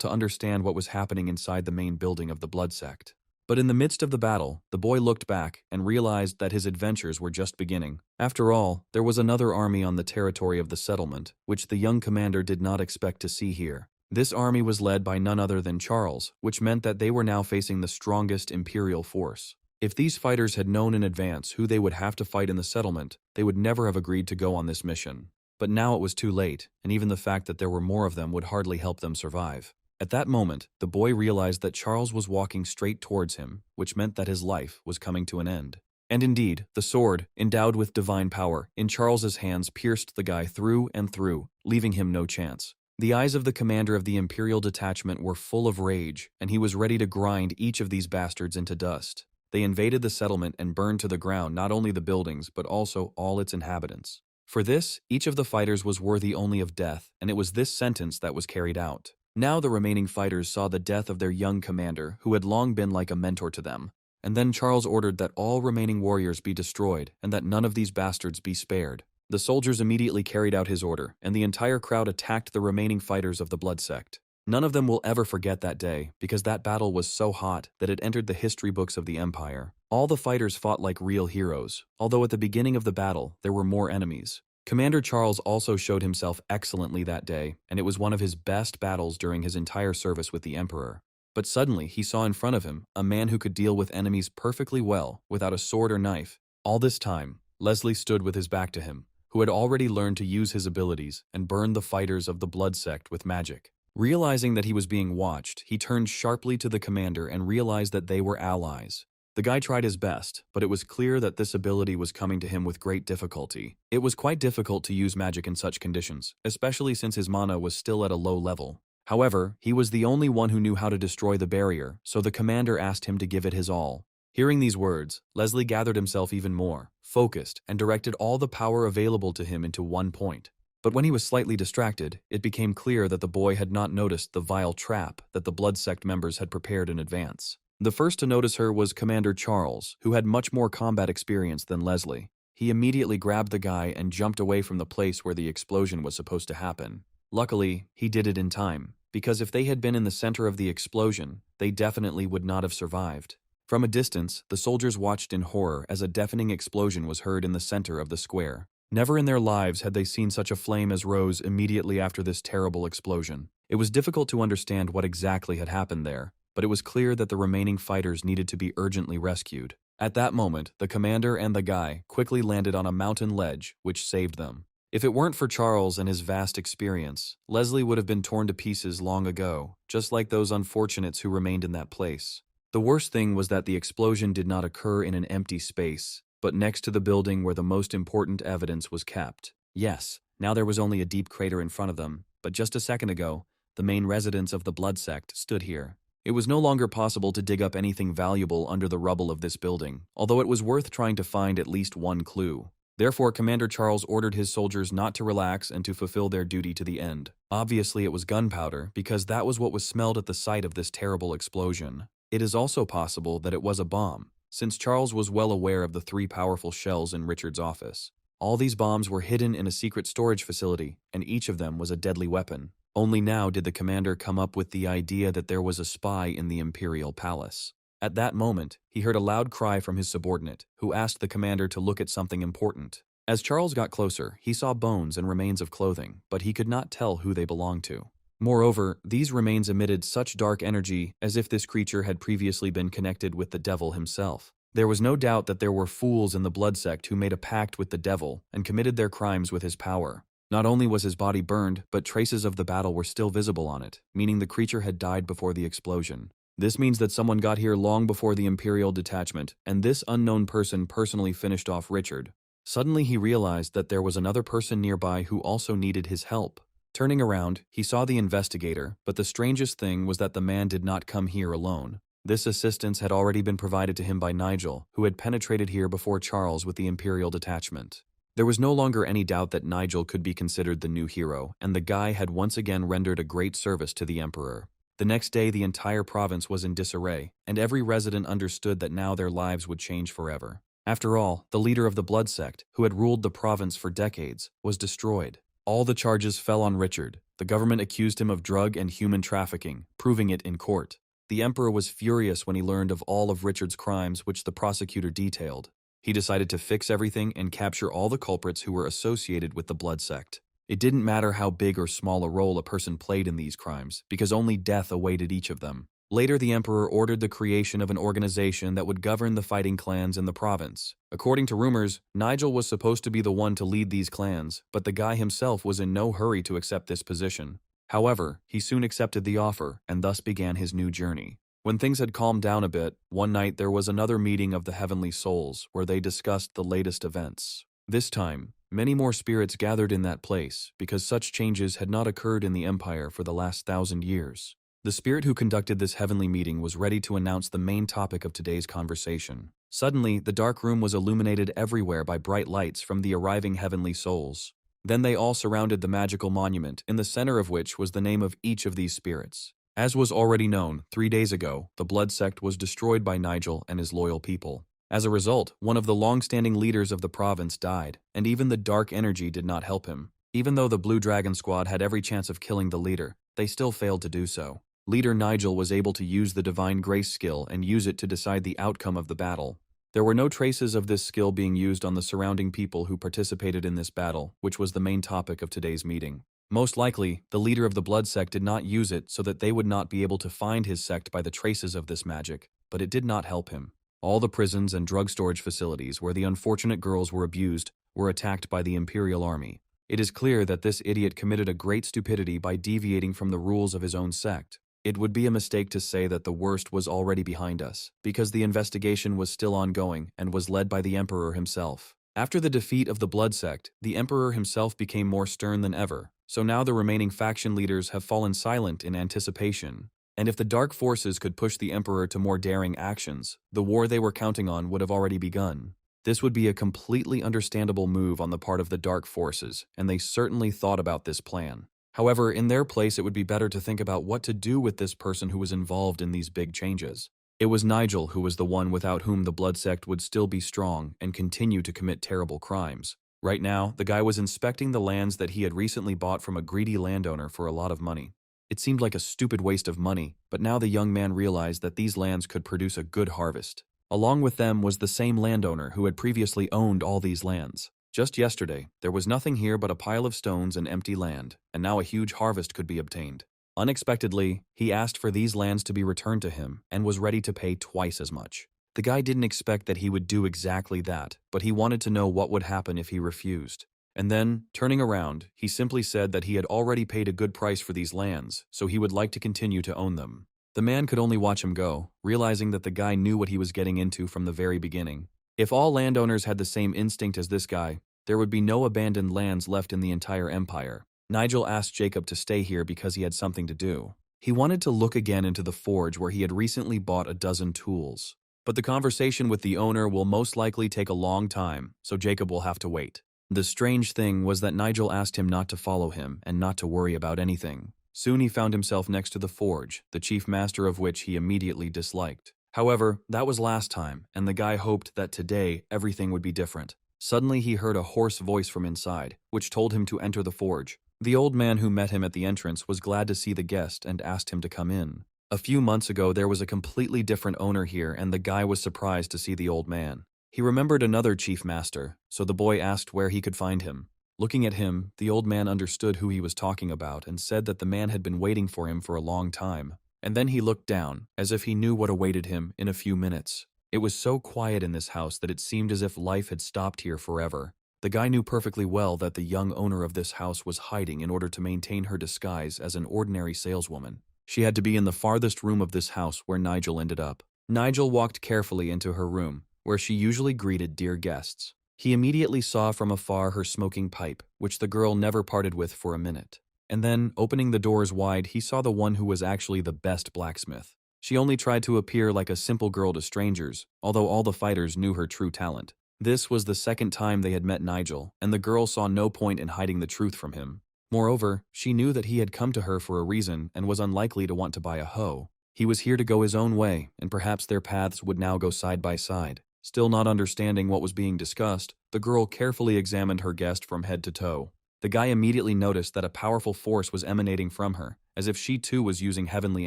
to understand what was happening inside the main building of the blood sect. But in the midst of the battle, the boy looked back and realized that his adventures were just beginning. After all, there was another army on the territory of the settlement, which the young commander did not expect to see here. This army was led by none other than Charles, which meant that they were now facing the strongest imperial force. If these fighters had known in advance who they would have to fight in the settlement, they would never have agreed to go on this mission. But now it was too late, and even the fact that there were more of them would hardly help them survive. At that moment, the boy realized that Charles was walking straight towards him, which meant that his life was coming to an end. And indeed, the sword, endowed with divine power, in Charles's hands pierced the guy through and through, leaving him no chance. The eyes of the commander of the Imperial detachment were full of rage, and he was ready to grind each of these bastards into dust. They invaded the settlement and burned to the ground not only the buildings, but also all its inhabitants. For this, each of the fighters was worthy only of death, and it was this sentence that was carried out. Now the remaining fighters saw the death of their young commander, who had long been like a mentor to them. And then Charles ordered that all remaining warriors be destroyed, and that none of these bastards be spared. The soldiers immediately carried out his order, and the entire crowd attacked the remaining fighters of the blood sect. None of them will ever forget that day, because that battle was so hot that it entered the history books of the Empire. All the fighters fought like real heroes, although at the beginning of the battle there were more enemies. Commander Charles also showed himself excellently that day, and it was one of his best battles during his entire service with the Emperor. But suddenly he saw in front of him a man who could deal with enemies perfectly well, without a sword or knife. All this time, Leslie stood with his back to him, who had already learned to use his abilities and burn the fighters of the blood sect with magic. Realizing that he was being watched, he turned sharply to the commander and realized that they were allies. The guy tried his best, but it was clear that this ability was coming to him with great difficulty. It was quite difficult to use magic in such conditions, especially since his mana was still at a low level. However, he was the only one who knew how to destroy the barrier, so the commander asked him to give it his all. Hearing these words, Leslie gathered himself even more, focused, and directed all the power available to him into one point. But when he was slightly distracted, it became clear that the boy had not noticed the vile trap that the blood sect members had prepared in advance. The first to notice her was Commander Charles, who had much more combat experience than Leslie. He immediately grabbed the guy and jumped away from the place where the explosion was supposed to happen. Luckily, he did it in time, because if they had been in the center of the explosion, they definitely would not have survived. From a distance, the soldiers watched in horror as a deafening explosion was heard in the center of the square. Never in their lives had they seen such a flame as rose immediately after this terrible explosion. It was difficult to understand what exactly had happened there, but it was clear that the remaining fighters needed to be urgently rescued. At that moment, the commander and the guy quickly landed on a mountain ledge, which saved them. If it weren't for Charles and his vast experience, Leslie would have been torn to pieces long ago, just like those unfortunates who remained in that place. The worst thing was that the explosion did not occur in an empty space, but next to the building where the most important evidence was kept. Yes, now there was only a deep crater in front of them, but just a second ago, the main residence of the blood sect stood here. It was no longer possible to dig up anything valuable under the rubble of this building, although it was worth trying to find at least one clue. Therefore, Commander Charles ordered his soldiers not to relax and to fulfill their duty to the end. Obviously, it was gunpowder, because that was what was smelled at the site of this terrible explosion. It is also possible that it was a bomb, since Charles was well aware of the 3 powerful shells in Richard's office. All these bombs were hidden in a secret storage facility, and each of them was a deadly weapon. Only now did the commander come up with the idea that there was a spy in the Imperial Palace. At that moment, he heard a loud cry from his subordinate, who asked the commander to look at something important. As Charles got closer, he saw bones and remains of clothing, but he could not tell who they belonged to. Moreover, these remains emitted such dark energy as if this creature had previously been connected with the devil himself. There was no doubt that there were fools in the blood sect who made a pact with the devil and committed their crimes with his power. Not only was his body burned, but traces of the battle were still visible on it, meaning the creature had died before the explosion. This means that someone got here long before the Imperial detachment, and this unknown person personally finished off Richard. Suddenly he realized that there was another person nearby who also needed his help. Turning around, he saw the investigator, but the strangest thing was that the man did not come here alone. This assistance had already been provided to him by Nigel, who had penetrated here before Charles with the Imperial detachment. There was no longer any doubt that Nigel could be considered the new hero, and the guy had once again rendered a great service to the Emperor. The next day, the entire province was in disarray, and every resident understood that now their lives would change forever. After all, the leader of the blood sect, who had ruled the province for decades, was destroyed. All the charges fell on Richard. The government accused him of drug and human trafficking, proving it in court. The Emperor was furious when he learned of all of Richard's crimes, which the prosecutor detailed. He decided to fix everything and capture all the culprits who were associated with the blood sect. It didn't matter how big or small a role a person played in these crimes, because only death awaited each of them. Later, the Emperor ordered the creation of an organization that would govern the fighting clans in the province. According to rumors, Nigel was supposed to be the one to lead these clans, but the guy himself was in no hurry to accept this position. However, he soon accepted the offer, and thus began his new journey. When things had calmed down a bit, one night there was another meeting of the Heavenly Souls, where they discussed the latest events. This time, many more spirits gathered in that place, because such changes had not occurred in the Empire for the last 1,000 years. The spirit who conducted this heavenly meeting was ready to announce the main topic of today's conversation. Suddenly, the dark room was illuminated everywhere by bright lights from the arriving Heavenly Souls. Then they all surrounded the magical monument, in the center of which was the name of each of these spirits. As was already known, 3 days ago, the blood sect was destroyed by Nigel and his loyal people. As a result, one of the long-standing leaders of the province died, and even the dark energy did not help him. Even though the Blue Dragon Squad had every chance of killing the leader, they still failed to do so. Leader Nigel was able to use the Divine Grace skill and use it to decide the outcome of the battle. There were no traces of this skill being used on the surrounding people who participated in this battle, which was the main topic of today's meeting. Most likely, the leader of the blood sect did not use it so that they would not be able to find his sect by the traces of this magic, but it did not help him. All the prisons and drug storage facilities where the unfortunate girls were abused were attacked by the Imperial Army. It is clear that this idiot committed a great stupidity by deviating from the rules of his own sect. It would be a mistake to say that the worst was already behind us, because the investigation was still ongoing and was led by the Emperor himself. After the defeat of the blood sect, the Emperor himself became more stern than ever, so now the remaining faction leaders have fallen silent in anticipation. And if the dark forces could push the Emperor to more daring actions, the war they were counting on would have already begun. This would be a completely understandable move on the part of the dark forces, and they certainly thought about this plan. However, in their place, it would be better to think about what to do with this person who was involved in these big changes. It was Nigel who was the one without whom the blood sect would still be strong and continue to commit terrible crimes. Right now, the guy was inspecting the lands that he had recently bought from a greedy landowner for a lot of money. It seemed like a stupid waste of money, but now the young man realized that these lands could produce a good harvest. Along with them was the same landowner who had previously owned all these lands. Just yesterday, there was nothing here but a pile of stones and empty land, and now a huge harvest could be obtained. Unexpectedly, he asked for these lands to be returned to him and was ready to pay twice as much. The guy didn't expect that he would do exactly that, but he wanted to know what would happen if he refused. And then, turning around, he simply said that he had already paid a good price for these lands, so he would like to continue to own them. The man could only watch him go, realizing that the guy knew what he was getting into from the very beginning. If all landowners had the same instinct as this guy, there would be no abandoned lands left in the entire empire. Nigel asked Jacob to stay here because he had something to do. He wanted to look again into the forge where he had recently bought a dozen tools. But the conversation with the owner will most likely take a long time, so Jacob will have to wait. The strange thing was that Nigel asked him not to follow him and not to worry about anything. Soon he found himself next to the forge, the chief master of which he immediately disliked. However, that was last time, and the guy hoped that today everything would be different. Suddenly he heard a hoarse voice from inside, which told him to enter the forge. The old man who met him at the entrance was glad to see the guest and asked him to come in. A few months ago there was a completely different owner here, and the guy was surprised to see the old man. He remembered another chief master, so the boy asked where he could find him. Looking at him, the old man understood who he was talking about and said that the man had been waiting for him for a long time. And then he looked down, as if he knew what awaited him in a few minutes. It was so quiet in this house that it seemed as if life had stopped here forever. The guy knew perfectly well that the young owner of this house was hiding in order to maintain her disguise as an ordinary saleswoman. She had to be in the farthest room of this house where Nigel ended up. Nigel walked carefully into her room, where she usually greeted dear guests. He immediately saw from afar her smoking pipe, which the girl never parted with for a minute. And then, opening the doors wide, he saw the one who was actually the best blacksmith. She only tried to appear like a simple girl to strangers, although all the fighters knew her true talent. This was the second time they had met Nigel, and the girl saw no point in hiding the truth from him. Moreover, she knew that he had come to her for a reason and was unlikely to want to buy a hoe. He was here to go his own way, and perhaps their paths would now go side by side. Still not understanding what was being discussed, the girl carefully examined her guest from head to toe. The guy immediately noticed that a powerful force was emanating from her, as if she too was using heavenly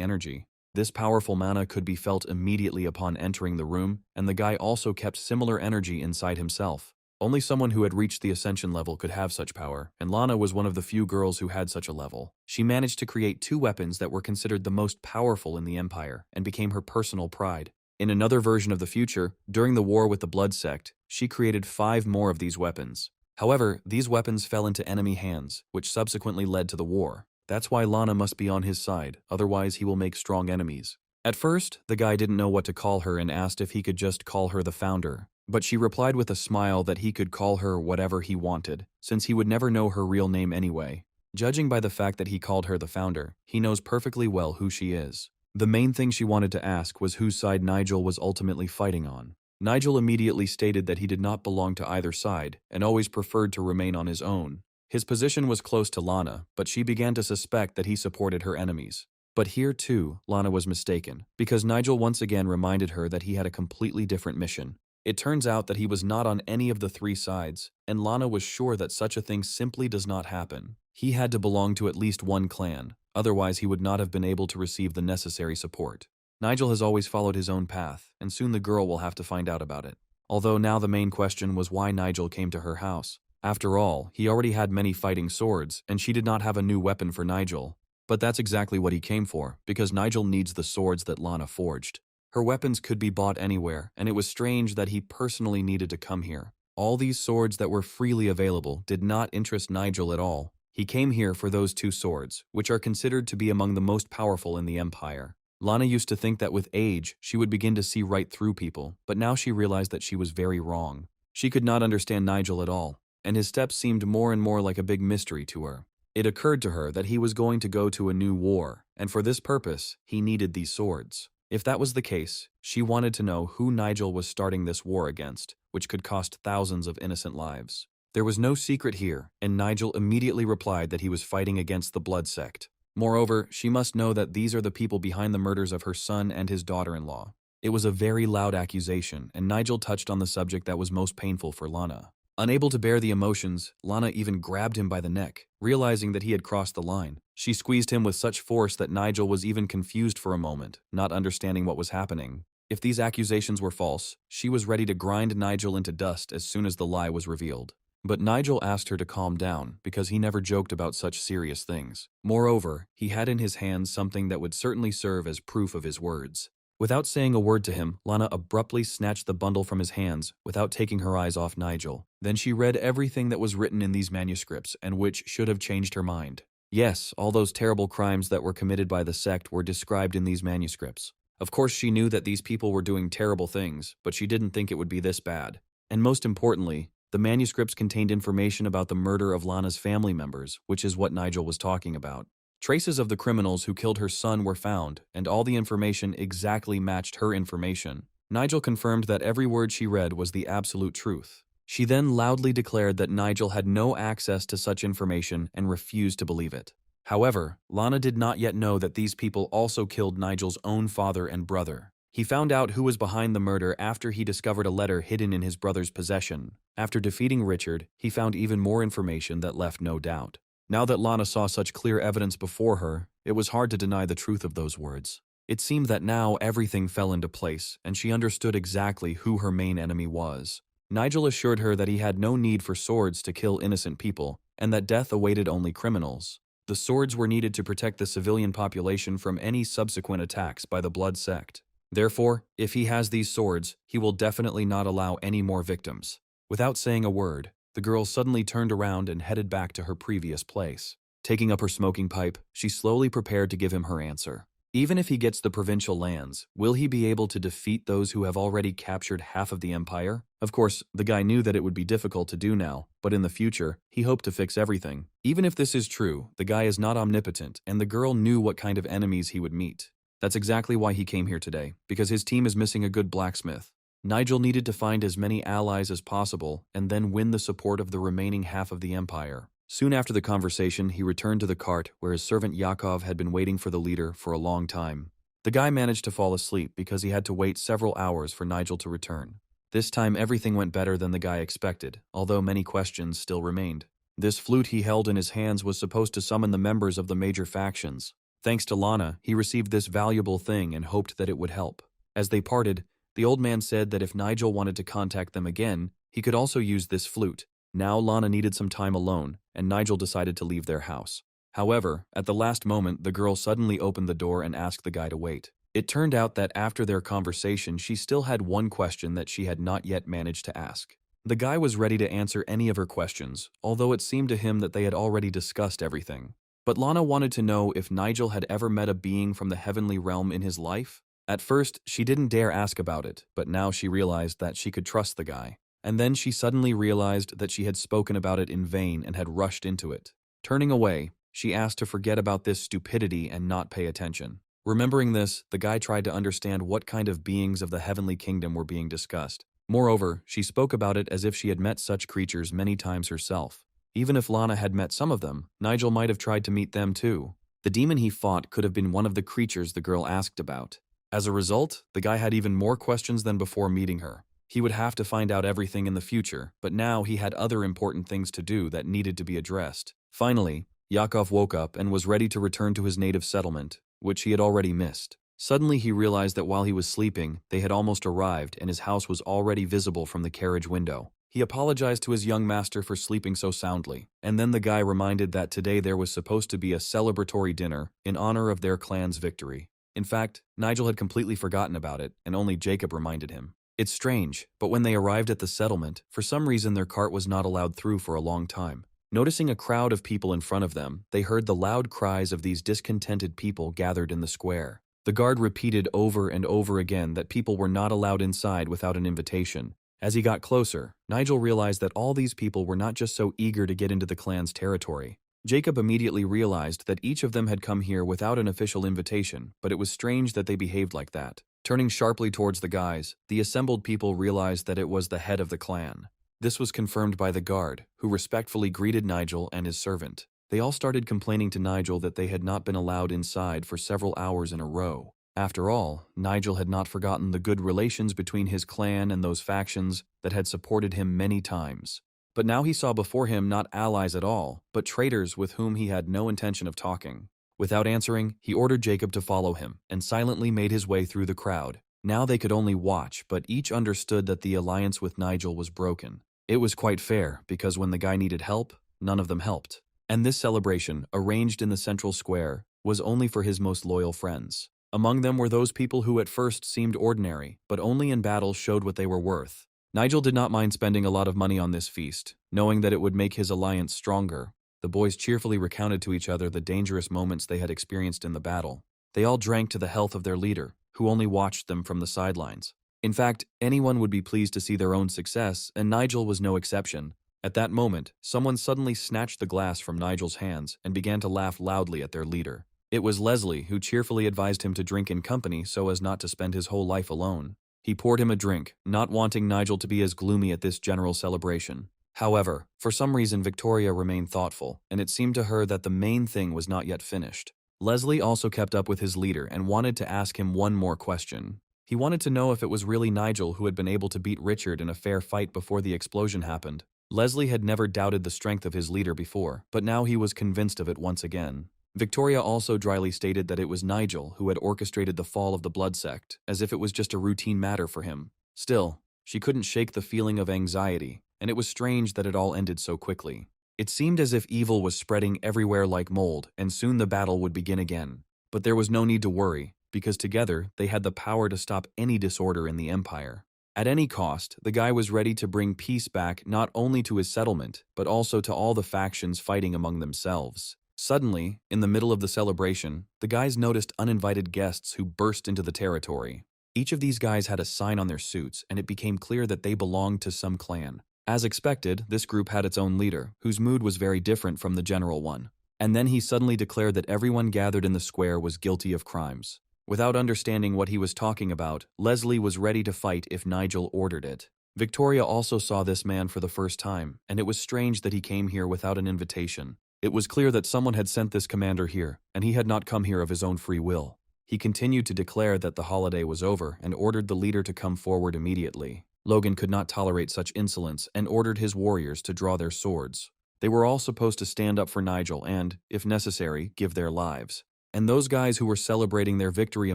energy. This powerful mana could be felt immediately upon entering the room, and the guy also kept similar energy inside himself. Only someone who had reached the ascension level could have such power, and Lana was one of the few girls who had such a level. She managed to create 2 weapons that were considered the most powerful in the Empire, and became her personal pride. In another version of the future, during the war with the Blood Sect, she created 5 more of these weapons. However, these weapons fell into enemy hands, which subsequently led to the war. That's why Lana must be on his side, otherwise he will make strong enemies. At first, the guy didn't know what to call her and asked if he could just call her the founder. But she replied with a smile that he could call her whatever he wanted, since he would never know her real name anyway. Judging by the fact that he called her the founder, he knows perfectly well who she is. The main thing she wanted to ask was whose side Nigel was ultimately fighting on. Nigel immediately stated that he did not belong to either side, and always preferred to remain on his own. His position was close to Lana, but she began to suspect that he supported her enemies. But here too, Lana was mistaken, because Nigel once again reminded her that he had a completely different mission. It turns out that he was not on any of the 3 sides, and Lana was sure that such a thing simply does not happen. He had to belong to at least one clan, otherwise he would not have been able to receive the necessary support. Nigel has always followed his own path, and soon the girl will have to find out about it. Although now the main question was why Nigel came to her house. After all, he already had many fighting swords, and she did not have a new weapon for Nigel. But that's exactly what he came for, because Nigel needs the swords that Lana forged. Her weapons could be bought anywhere, and it was strange that he personally needed to come here. All these swords that were freely available did not interest Nigel at all. He came here for those 2 swords, which are considered to be among the most powerful in the Empire. Lana used to think that with age, she would begin to see right through people, but now she realized that she was very wrong. She could not understand Nigel at all, and his steps seemed more and more like a big mystery to her. It occurred to her that he was going to go to a new war, and for this purpose, he needed these swords. If that was the case, she wanted to know who Nigel was starting this war against, which could cost thousands of innocent lives. There was no secret here, and Nigel immediately replied that he was fighting against the Blood Sect. Moreover, she must know that these are the people behind the murders of her son and his daughter-in-law. It was a very loud accusation, and Nigel touched on the subject that was most painful for Lana. Unable to bear the emotions, Lana even grabbed him by the neck, realizing that he had crossed the line. She squeezed him with such force that Nigel was even confused for a moment, not understanding what was happening. If these accusations were false, she was ready to grind Nigel into dust as soon as the lie was revealed. But Nigel asked her to calm down because he never joked about such serious things. Moreover, he had in his hands something that would certainly serve as proof of his words. Without saying a word to him, Lana abruptly snatched the bundle from his hands without taking her eyes off Nigel. Then she read everything that was written in these manuscripts and which should have changed her mind. Yes, all those terrible crimes that were committed by the sect were described in these manuscripts. Of course, she knew that these people were doing terrible things, but she didn't think it would be this bad. And most importantly, the manuscripts contained information about the murder of Lana's family members, which is what Nigel was talking about. Traces of the criminals who killed her son were found, and all the information exactly matched her information. Nigel confirmed that every word she read was the absolute truth. She then loudly declared that Nigel had no access to such information and refused to believe it. However, Lana did not yet know that these people also killed Nigel's own father and brother. He found out who was behind the murder after he discovered a letter hidden in his brother's possession. After defeating Richard, he found even more information that left no doubt. Now that Lana saw such clear evidence before her, it was hard to deny the truth of those words. It seemed that now everything fell into place, and she understood exactly who her main enemy was. Nigel assured her that he had no need for swords to kill innocent people, and that death awaited only criminals. The swords were needed to protect the civilian population from any subsequent attacks by the Blood Sect. Therefore, if he has these swords, he will definitely not allow any more victims. Without saying a word, the girl suddenly turned around and headed back to her previous place. Taking up her smoking pipe, she slowly prepared to give him her answer. Even if he gets the provincial lands, will he be able to defeat those who have already captured half of the empire? Of course, the guy knew that it would be difficult to do now, but in the future, he hoped to fix everything. Even if this is true, the guy is not omnipotent, and the girl knew what kind of enemies he would meet. That's exactly why he came here today, because his team is missing a good blacksmith. Nigel needed to find as many allies as possible and then win the support of the remaining half of the empire. Soon after the conversation, he returned to the cart where his servant Yakov had been waiting for the leader for a long time. The guy managed to fall asleep because he had to wait several hours for Nigel to return. This time everything went better than the guy expected, although many questions still remained. This flute he held in his hands was supposed to summon the members of the major factions. Thanks to Lana, he received this valuable thing and hoped that it would help. As they parted, the old man said that if Nigel wanted to contact them again, he could also use this flute. Now Lana needed some time alone, and Nigel decided to leave their house. However, at the last moment, the girl suddenly opened the door and asked the guy to wait. It turned out that after their conversation, she still had one question that she had not yet managed to ask. The guy was ready to answer any of her questions, although it seemed to him that they had already discussed everything. But Lana wanted to know if Nigel had ever met a being from the heavenly realm in his life. At first, she didn't dare ask about it, but now she realized that she could trust the guy. And then she suddenly realized that she had spoken about it in vain and had rushed into it. Turning away, she asked to forget about this stupidity and not pay attention. Remembering this, the guy tried to understand what kind of beings of the heavenly kingdom were being discussed. Moreover, she spoke about it as if she had met such creatures many times herself. Even if Lana had met some of them, Nigel might have tried to meet them too. The demon he fought could have been one of the creatures the girl asked about. As a result, the guy had even more questions than before meeting her. He would have to find out everything in the future, but now he had other important things to do that needed to be addressed. Finally, Yakov woke up and was ready to return to his native settlement, which he had already missed. Suddenly he realized that while he was sleeping, they had almost arrived and his house was already visible from the carriage window. He apologized to his young master for sleeping so soundly, and then the guy reminded that today there was supposed to be a celebratory dinner in honor of their clan's victory. In fact, Nigel had completely forgotten about it, and only Jacob reminded him. It's strange, but when they arrived at the settlement, for some reason their cart was not allowed through for a long time. Noticing a crowd of people in front of them, they heard the loud cries of these discontented people gathered in the square. The guard repeated over and over again that people were not allowed inside without an invitation. As he got closer, Nigel realized that all these people were not just so eager to get into the clan's territory. Jacob immediately realized that each of them had come here without an official invitation, but it was strange that they behaved like that. Turning sharply towards the guys, the assembled people realized that it was the head of the clan. This was confirmed by the guard, who respectfully greeted Nigel and his servant. They all started complaining to Nigel that they had not been allowed inside for several hours in a row. After all, Nigel had not forgotten the good relations between his clan and those factions that had supported him many times. But now he saw before him not allies at all, but traitors with whom he had no intention of talking. Without answering, he ordered Jacob to follow him, and silently made his way through the crowd. Now they could only watch, but each understood that the alliance with Nigel was broken. It was quite fair, because when the guy needed help, none of them helped. And this celebration, arranged in the central square, was only for his most loyal friends. Among them were those people who at first seemed ordinary, but only in battle showed what they were worth. Nigel did not mind spending a lot of money on this feast, knowing that it would make his alliance stronger. The boys cheerfully recounted to each other the dangerous moments they had experienced in the battle. They all drank to the health of their leader, who only watched them from the sidelines. In fact, anyone would be pleased to see their own success, and Nigel was no exception. At that moment, someone suddenly snatched the glass from Nigel's hands and began to laugh loudly at their leader. It was Leslie, who cheerfully advised him to drink in company so as not to spend his whole life alone. He poured him a drink, not wanting Nigel to be as gloomy at this general celebration. However, for some reason Victoria remained thoughtful, and it seemed to her that the main thing was not yet finished. Leslie also kept up with his leader and wanted to ask him one more question. He wanted to know if it was really Nigel who had been able to beat Richard in a fair fight before the explosion happened. Leslie had never doubted the strength of his leader before, but now he was convinced of it once again. Victoria also dryly stated that it was Nigel who had orchestrated the fall of the blood sect, as if it was just a routine matter for him. Still, she couldn't shake the feeling of anxiety, and it was strange that it all ended so quickly. It seemed as if evil was spreading everywhere like mold, and soon the battle would begin again. But there was no need to worry, because together they had the power to stop any disorder in the Empire. At any cost, the guy was ready to bring peace back not only to his settlement, but also to all the factions fighting among themselves. Suddenly, in the middle of the celebration, the guys noticed uninvited guests who burst into the territory. Each of these guys had a sign on their suits, and it became clear that they belonged to some clan. As expected, this group had its own leader, whose mood was very different from the general one. And then he suddenly declared that everyone gathered in the square was guilty of crimes. Without understanding what he was talking about, Leslie was ready to fight if Nigel ordered it. Victoria also saw this man for the first time, and it was strange that he came here without an invitation. It was clear that someone had sent this commander here, and he had not come here of his own free will. He continued to declare that the holiday was over and ordered the leader to come forward immediately. Logan could not tolerate such insolence and ordered his warriors to draw their swords. They were all supposed to stand up for Nigel and, if necessary, give their lives. And those guys who were celebrating their victory a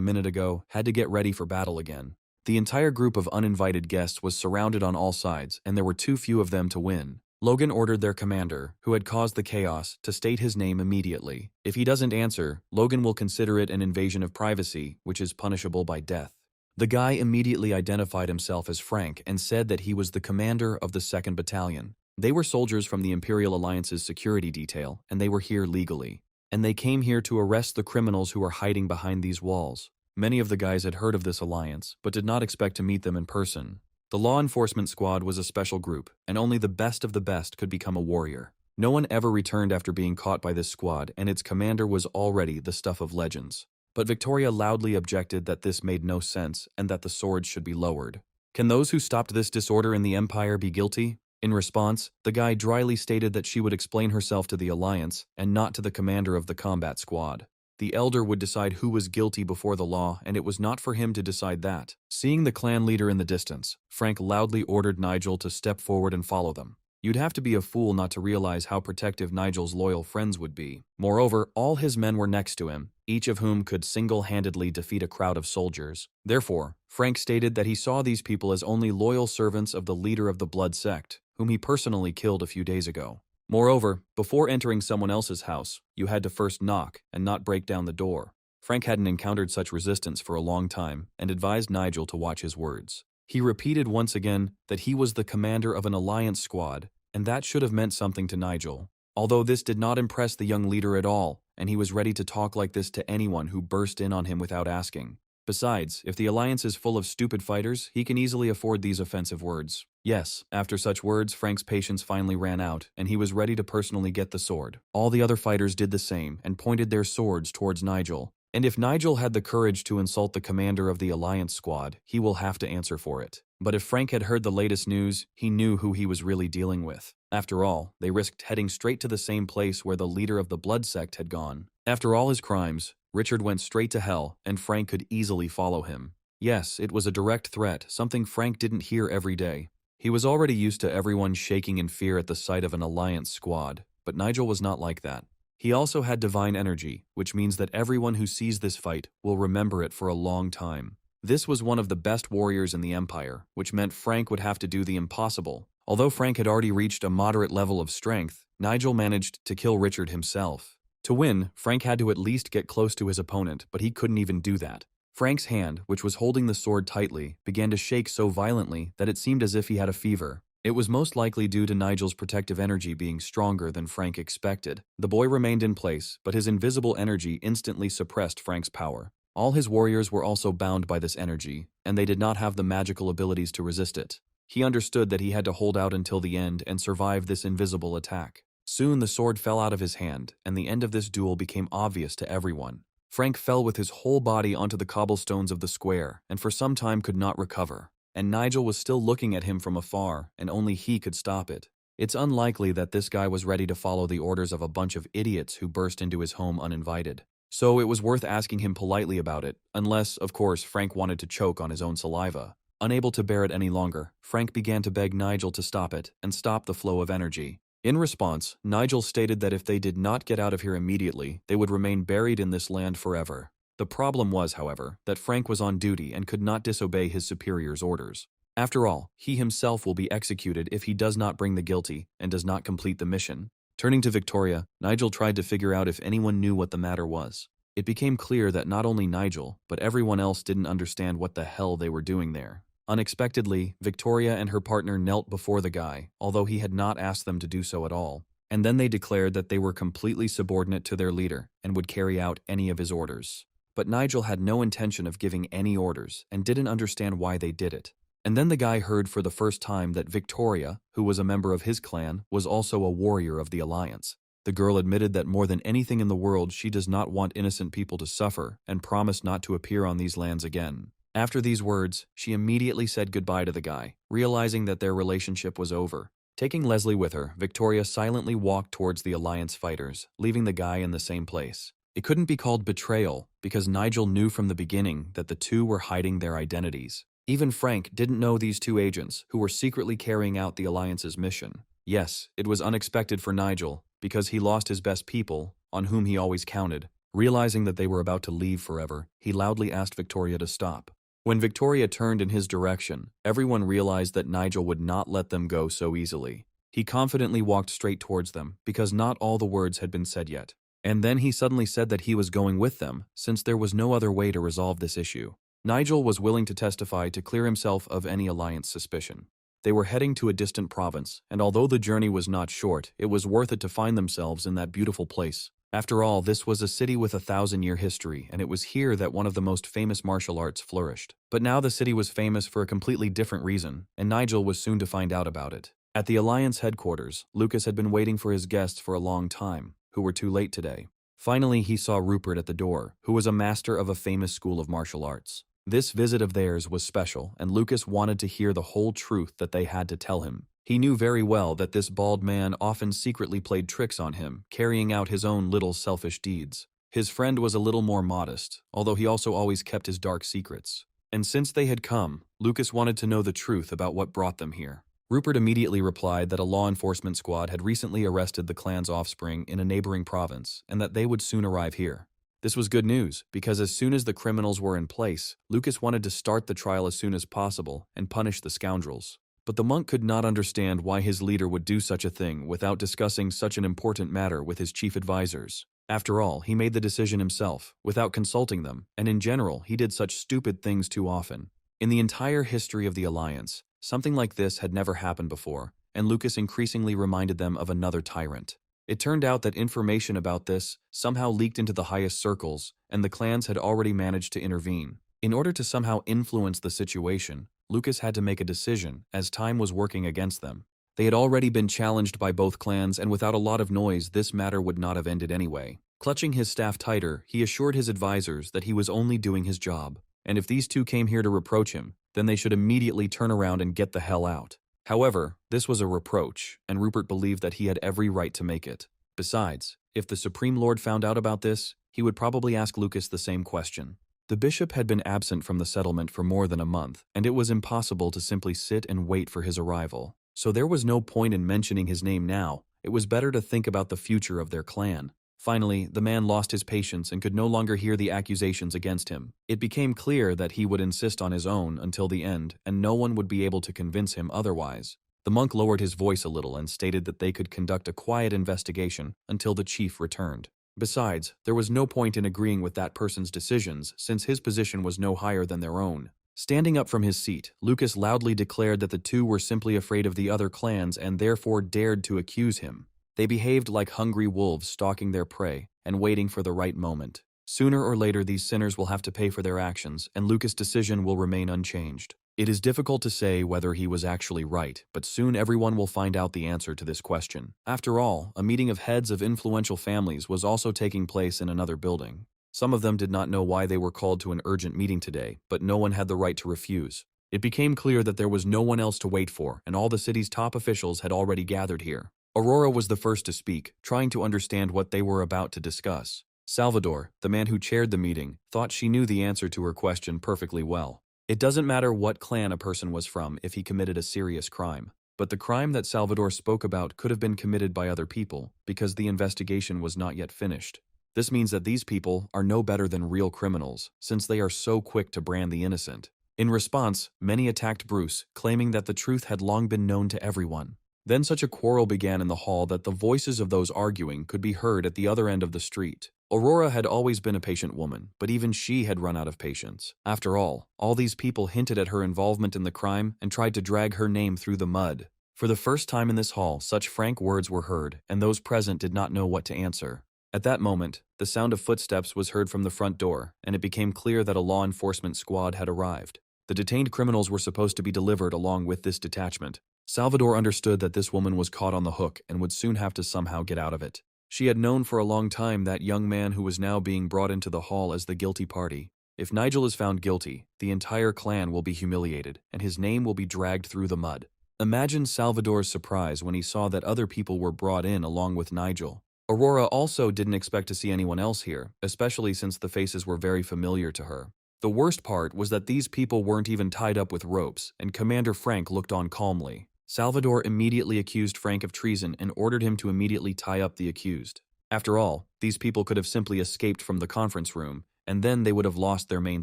minute ago had to get ready for battle again. The entire group of uninvited guests was surrounded on all sides, and there were too few of them to win. Logan ordered their commander, who had caused the chaos, to state his name immediately. If he doesn't answer, Logan will consider it an invasion of privacy, which is punishable by death. The guy immediately identified himself as Frank and said that he was the commander of the 2nd Battalion. They were soldiers from the Imperial Alliance's security detail, and they were here legally. And they came here to arrest the criminals who are hiding behind these walls. Many of the guys had heard of this alliance, but did not expect to meet them in person. The law enforcement squad was a special group, and only the best of the best could become a warrior. No one ever returned after being caught by this squad, and its commander was already the stuff of legends. But Victoria loudly objected that this made no sense and that the swords should be lowered. Can those who stopped this disorder in the Empire be guilty? In response, the guy dryly stated that she would explain herself to the Alliance and not to the commander of the combat squad. The elder would decide who was guilty before the law, and it was not for him to decide that. Seeing the clan leader in the distance, Frank loudly ordered Nigel to step forward and follow them. You'd have to be a fool not to realize how protective Nigel's loyal friends would be. Moreover, all his men were next to him, each of whom could single-handedly defeat a crowd of soldiers. Therefore, Frank stated that he saw these people as only loyal servants of the leader of the Blood Sect, whom he personally killed a few days ago. Moreover, before entering someone else's house, you had to first knock and not break down the door. Frank hadn't encountered such resistance for a long time and advised Nigel to watch his words. He repeated once again that he was the commander of an alliance squad, and that should have meant something to Nigel. Although this did not impress the young leader at all, and he was ready to talk like this to anyone who burst in on him without asking. Besides, if the alliance is full of stupid fighters, he can easily afford these offensive words. Yes, after such words, Frank's patience finally ran out, and he was ready to personally get the sword. All the other fighters did the same and pointed their swords towards Nigel. And if Nigel had the courage to insult the commander of the alliance squad, he will have to answer for it. But if Frank had heard the latest news, he knew who he was really dealing with. After all, they risked heading straight to the same place where the leader of the Blood Sect had gone. After all his crimes, Richard went straight to hell, and Frank could easily follow him. Yes, it was a direct threat, something Frank didn't hear every day. He was already used to everyone shaking in fear at the sight of an alliance squad, but Nigel was not like that. He also had divine energy, which means that everyone who sees this fight will remember it for a long time. This was one of the best warriors in the Empire, which meant Frank would have to do the impossible. Although Frank had already reached a moderate level of strength, Nigel managed to kill Richard himself. To win, Frank had to at least get close to his opponent, but he couldn't even do that. Frank's hand, which was holding the sword tightly, began to shake so violently that it seemed as if he had a fever. It was most likely due to Nigel's protective energy being stronger than Frank expected. The boy remained in place, but his invisible energy instantly suppressed Frank's power. All his warriors were also bound by this energy, and they did not have the magical abilities to resist it. He understood that he had to hold out until the end and survive this invisible attack. Soon the sword fell out of his hand, and the end of this duel became obvious to everyone. Frank fell with his whole body onto the cobblestones of the square, and for some time could not recover. And Nigel was still looking at him from afar, and only he could stop it. It's unlikely that this guy was ready to follow the orders of a bunch of idiots who burst into his home uninvited. So it was worth asking him politely about it, unless, of course, Frank wanted to choke on his own saliva. Unable to bear it any longer, Frank began to beg Nigel to stop it and stop the flow of energy. In response, Nigel stated that if they did not get out of here immediately, they would remain buried in this land forever. The problem was, however, that Frank was on duty and could not disobey his superior's orders. After all, he himself will be executed if he does not bring the guilty and does not complete the mission. Turning to Victoria, Nigel tried to figure out if anyone knew what the matter was. It became clear that not only Nigel, but everyone else didn't understand what the hell they were doing there. Unexpectedly, Victoria and her partner knelt before the guy, although he had not asked them to do so at all. And then they declared that they were completely subordinate to their leader and would carry out any of his orders. But Nigel had no intention of giving any orders and didn't understand why they did it. And then the guy heard for the first time that Victoria, who was a member of his clan, was also a warrior of the Alliance. The girl admitted that more than anything in the world she does not want innocent people to suffer and promised not to appear on these lands again. After these words, she immediately said goodbye to the guy, realizing that their relationship was over. Taking Leslie with her, Victoria silently walked towards the Alliance fighters, leaving the guy in the same place. It couldn't be called betrayal because Nigel knew from the beginning that the two were hiding their identities. Even Frank didn't know these two agents who were secretly carrying out the Alliance's mission. Yes, it was unexpected for Nigel because he lost his best people, on whom he always counted. Realizing that they were about to leave forever, he loudly asked Victoria to stop. When Victoria turned in his direction, everyone realized that Nigel would not let them go so easily. He confidently walked straight towards them because not all the words had been said yet. And then he suddenly said that he was going with them since there was no other way to resolve this issue. Nigel was willing to testify to clear himself of any Alliance suspicion. They were heading to a distant province, and although the journey was not short, it was worth it to find themselves in that beautiful place. After all, this was a city with a 1,000-year history, and it was here that one of the most famous martial arts flourished. But now the city was famous for a completely different reason, and Nigel was soon to find out about it. At the Alliance headquarters, Lucas had been waiting for his guests for a long time, who were too late today. Finally, he saw Rupert at the door, who was a master of a famous school of martial arts. This visit of theirs was special, and Lucas wanted to hear the whole truth that they had to tell him. He knew very well that this bald man often secretly played tricks on him, carrying out his own little selfish deeds. His friend was a little more modest, although he also always kept his dark secrets. And since they had come, Lucas wanted to know the truth about what brought them here. Rupert immediately replied that a law enforcement squad had recently arrested the clan's offspring in a neighboring province, and that they would soon arrive here. This was good news, because as soon as the criminals were in place, Lucas wanted to start the trial as soon as possible and punish the scoundrels. But the monk could not understand why his leader would do such a thing without discussing such an important matter with his chief advisors. After all, he made the decision himself, without consulting them, and in general, he did such stupid things too often. In the entire history of the Alliance, something like this had never happened before, and Lucas increasingly reminded them of another tyrant. It turned out that information about this somehow leaked into the highest circles, and the clans had already managed to intervene. In order to somehow influence the situation, Lucas had to make a decision, as time was working against them. They had already been challenged by both clans, and without a lot of noise, this matter would not have ended anyway. Clutching his staff tighter, he assured his advisors that he was only doing his job, and if these two came here to reproach him, then they should immediately turn around and get the hell out. However, this was a reproach, and Rupert believed that he had every right to make it. Besides, if the Supreme Lord found out about this, he would probably ask Lucas the same question. The bishop had been absent from the settlement for more than a month, and it was impossible to simply sit and wait for his arrival. So there was no point in mentioning his name now. It was better to think about the future of their clan. Finally, the man lost his patience and could no longer hear the accusations against him. It became clear that he would insist on his own until the end, and no one would be able to convince him otherwise. The monk lowered his voice a little and stated that they could conduct a quiet investigation until the chief returned. Besides, there was no point in agreeing with that person's decisions since his position was no higher than their own. Standing up from his seat, Lucas loudly declared that the two were simply afraid of the other clans and therefore dared to accuse him. They behaved like hungry wolves stalking their prey and waiting for the right moment. Sooner or later, these sinners will have to pay for their actions, and Lucas' decision will remain unchanged. It is difficult to say whether he was actually right, but soon everyone will find out the answer to this question. After all, a meeting of heads of influential families was also taking place in another building. Some of them did not know why they were called to an urgent meeting today, but no one had the right to refuse. It became clear that there was no one else to wait for, and all the city's top officials had already gathered here. Aurora was the first to speak, trying to understand what they were about to discuss. Salvador, the man who chaired the meeting, thought she knew the answer to her question perfectly well. It doesn't matter what clan a person was from if he committed a serious crime. But the crime that Salvador spoke about could have been committed by other people, because the investigation was not yet finished. This means that these people are no better than real criminals, since they are so quick to brand the innocent. In response, many attacked Bruce, claiming that the truth had long been known to everyone. Then such a quarrel began in the hall that the voices of those arguing could be heard at the other end of the street. Aurora had always been a patient woman, but even she had run out of patience. After all these people hinted at her involvement in the crime and tried to drag her name through the mud. For the first time in this hall, such frank words were heard, and those present did not know what to answer. At that moment, the sound of footsteps was heard from the front door, and it became clear that a law enforcement squad had arrived. The detained criminals were supposed to be delivered along with this detachment. Salvador understood that this woman was caught on the hook and would soon have to somehow get out of it. She had known for a long time that young man who was now being brought into the hall as the guilty party. If Nigel is found guilty, the entire clan will be humiliated, and his name will be dragged through the mud. Imagine Salvador's surprise when he saw that other people were brought in along with Nigel. Aurora also didn't expect to see anyone else here, especially since the faces were very familiar to her. The worst part was that these people weren't even tied up with ropes, and Commander Frank looked on calmly. Salvador immediately accused Frank of treason and ordered him to immediately tie up the accused. After all, these people could have simply escaped from the conference room, and then they would have lost their main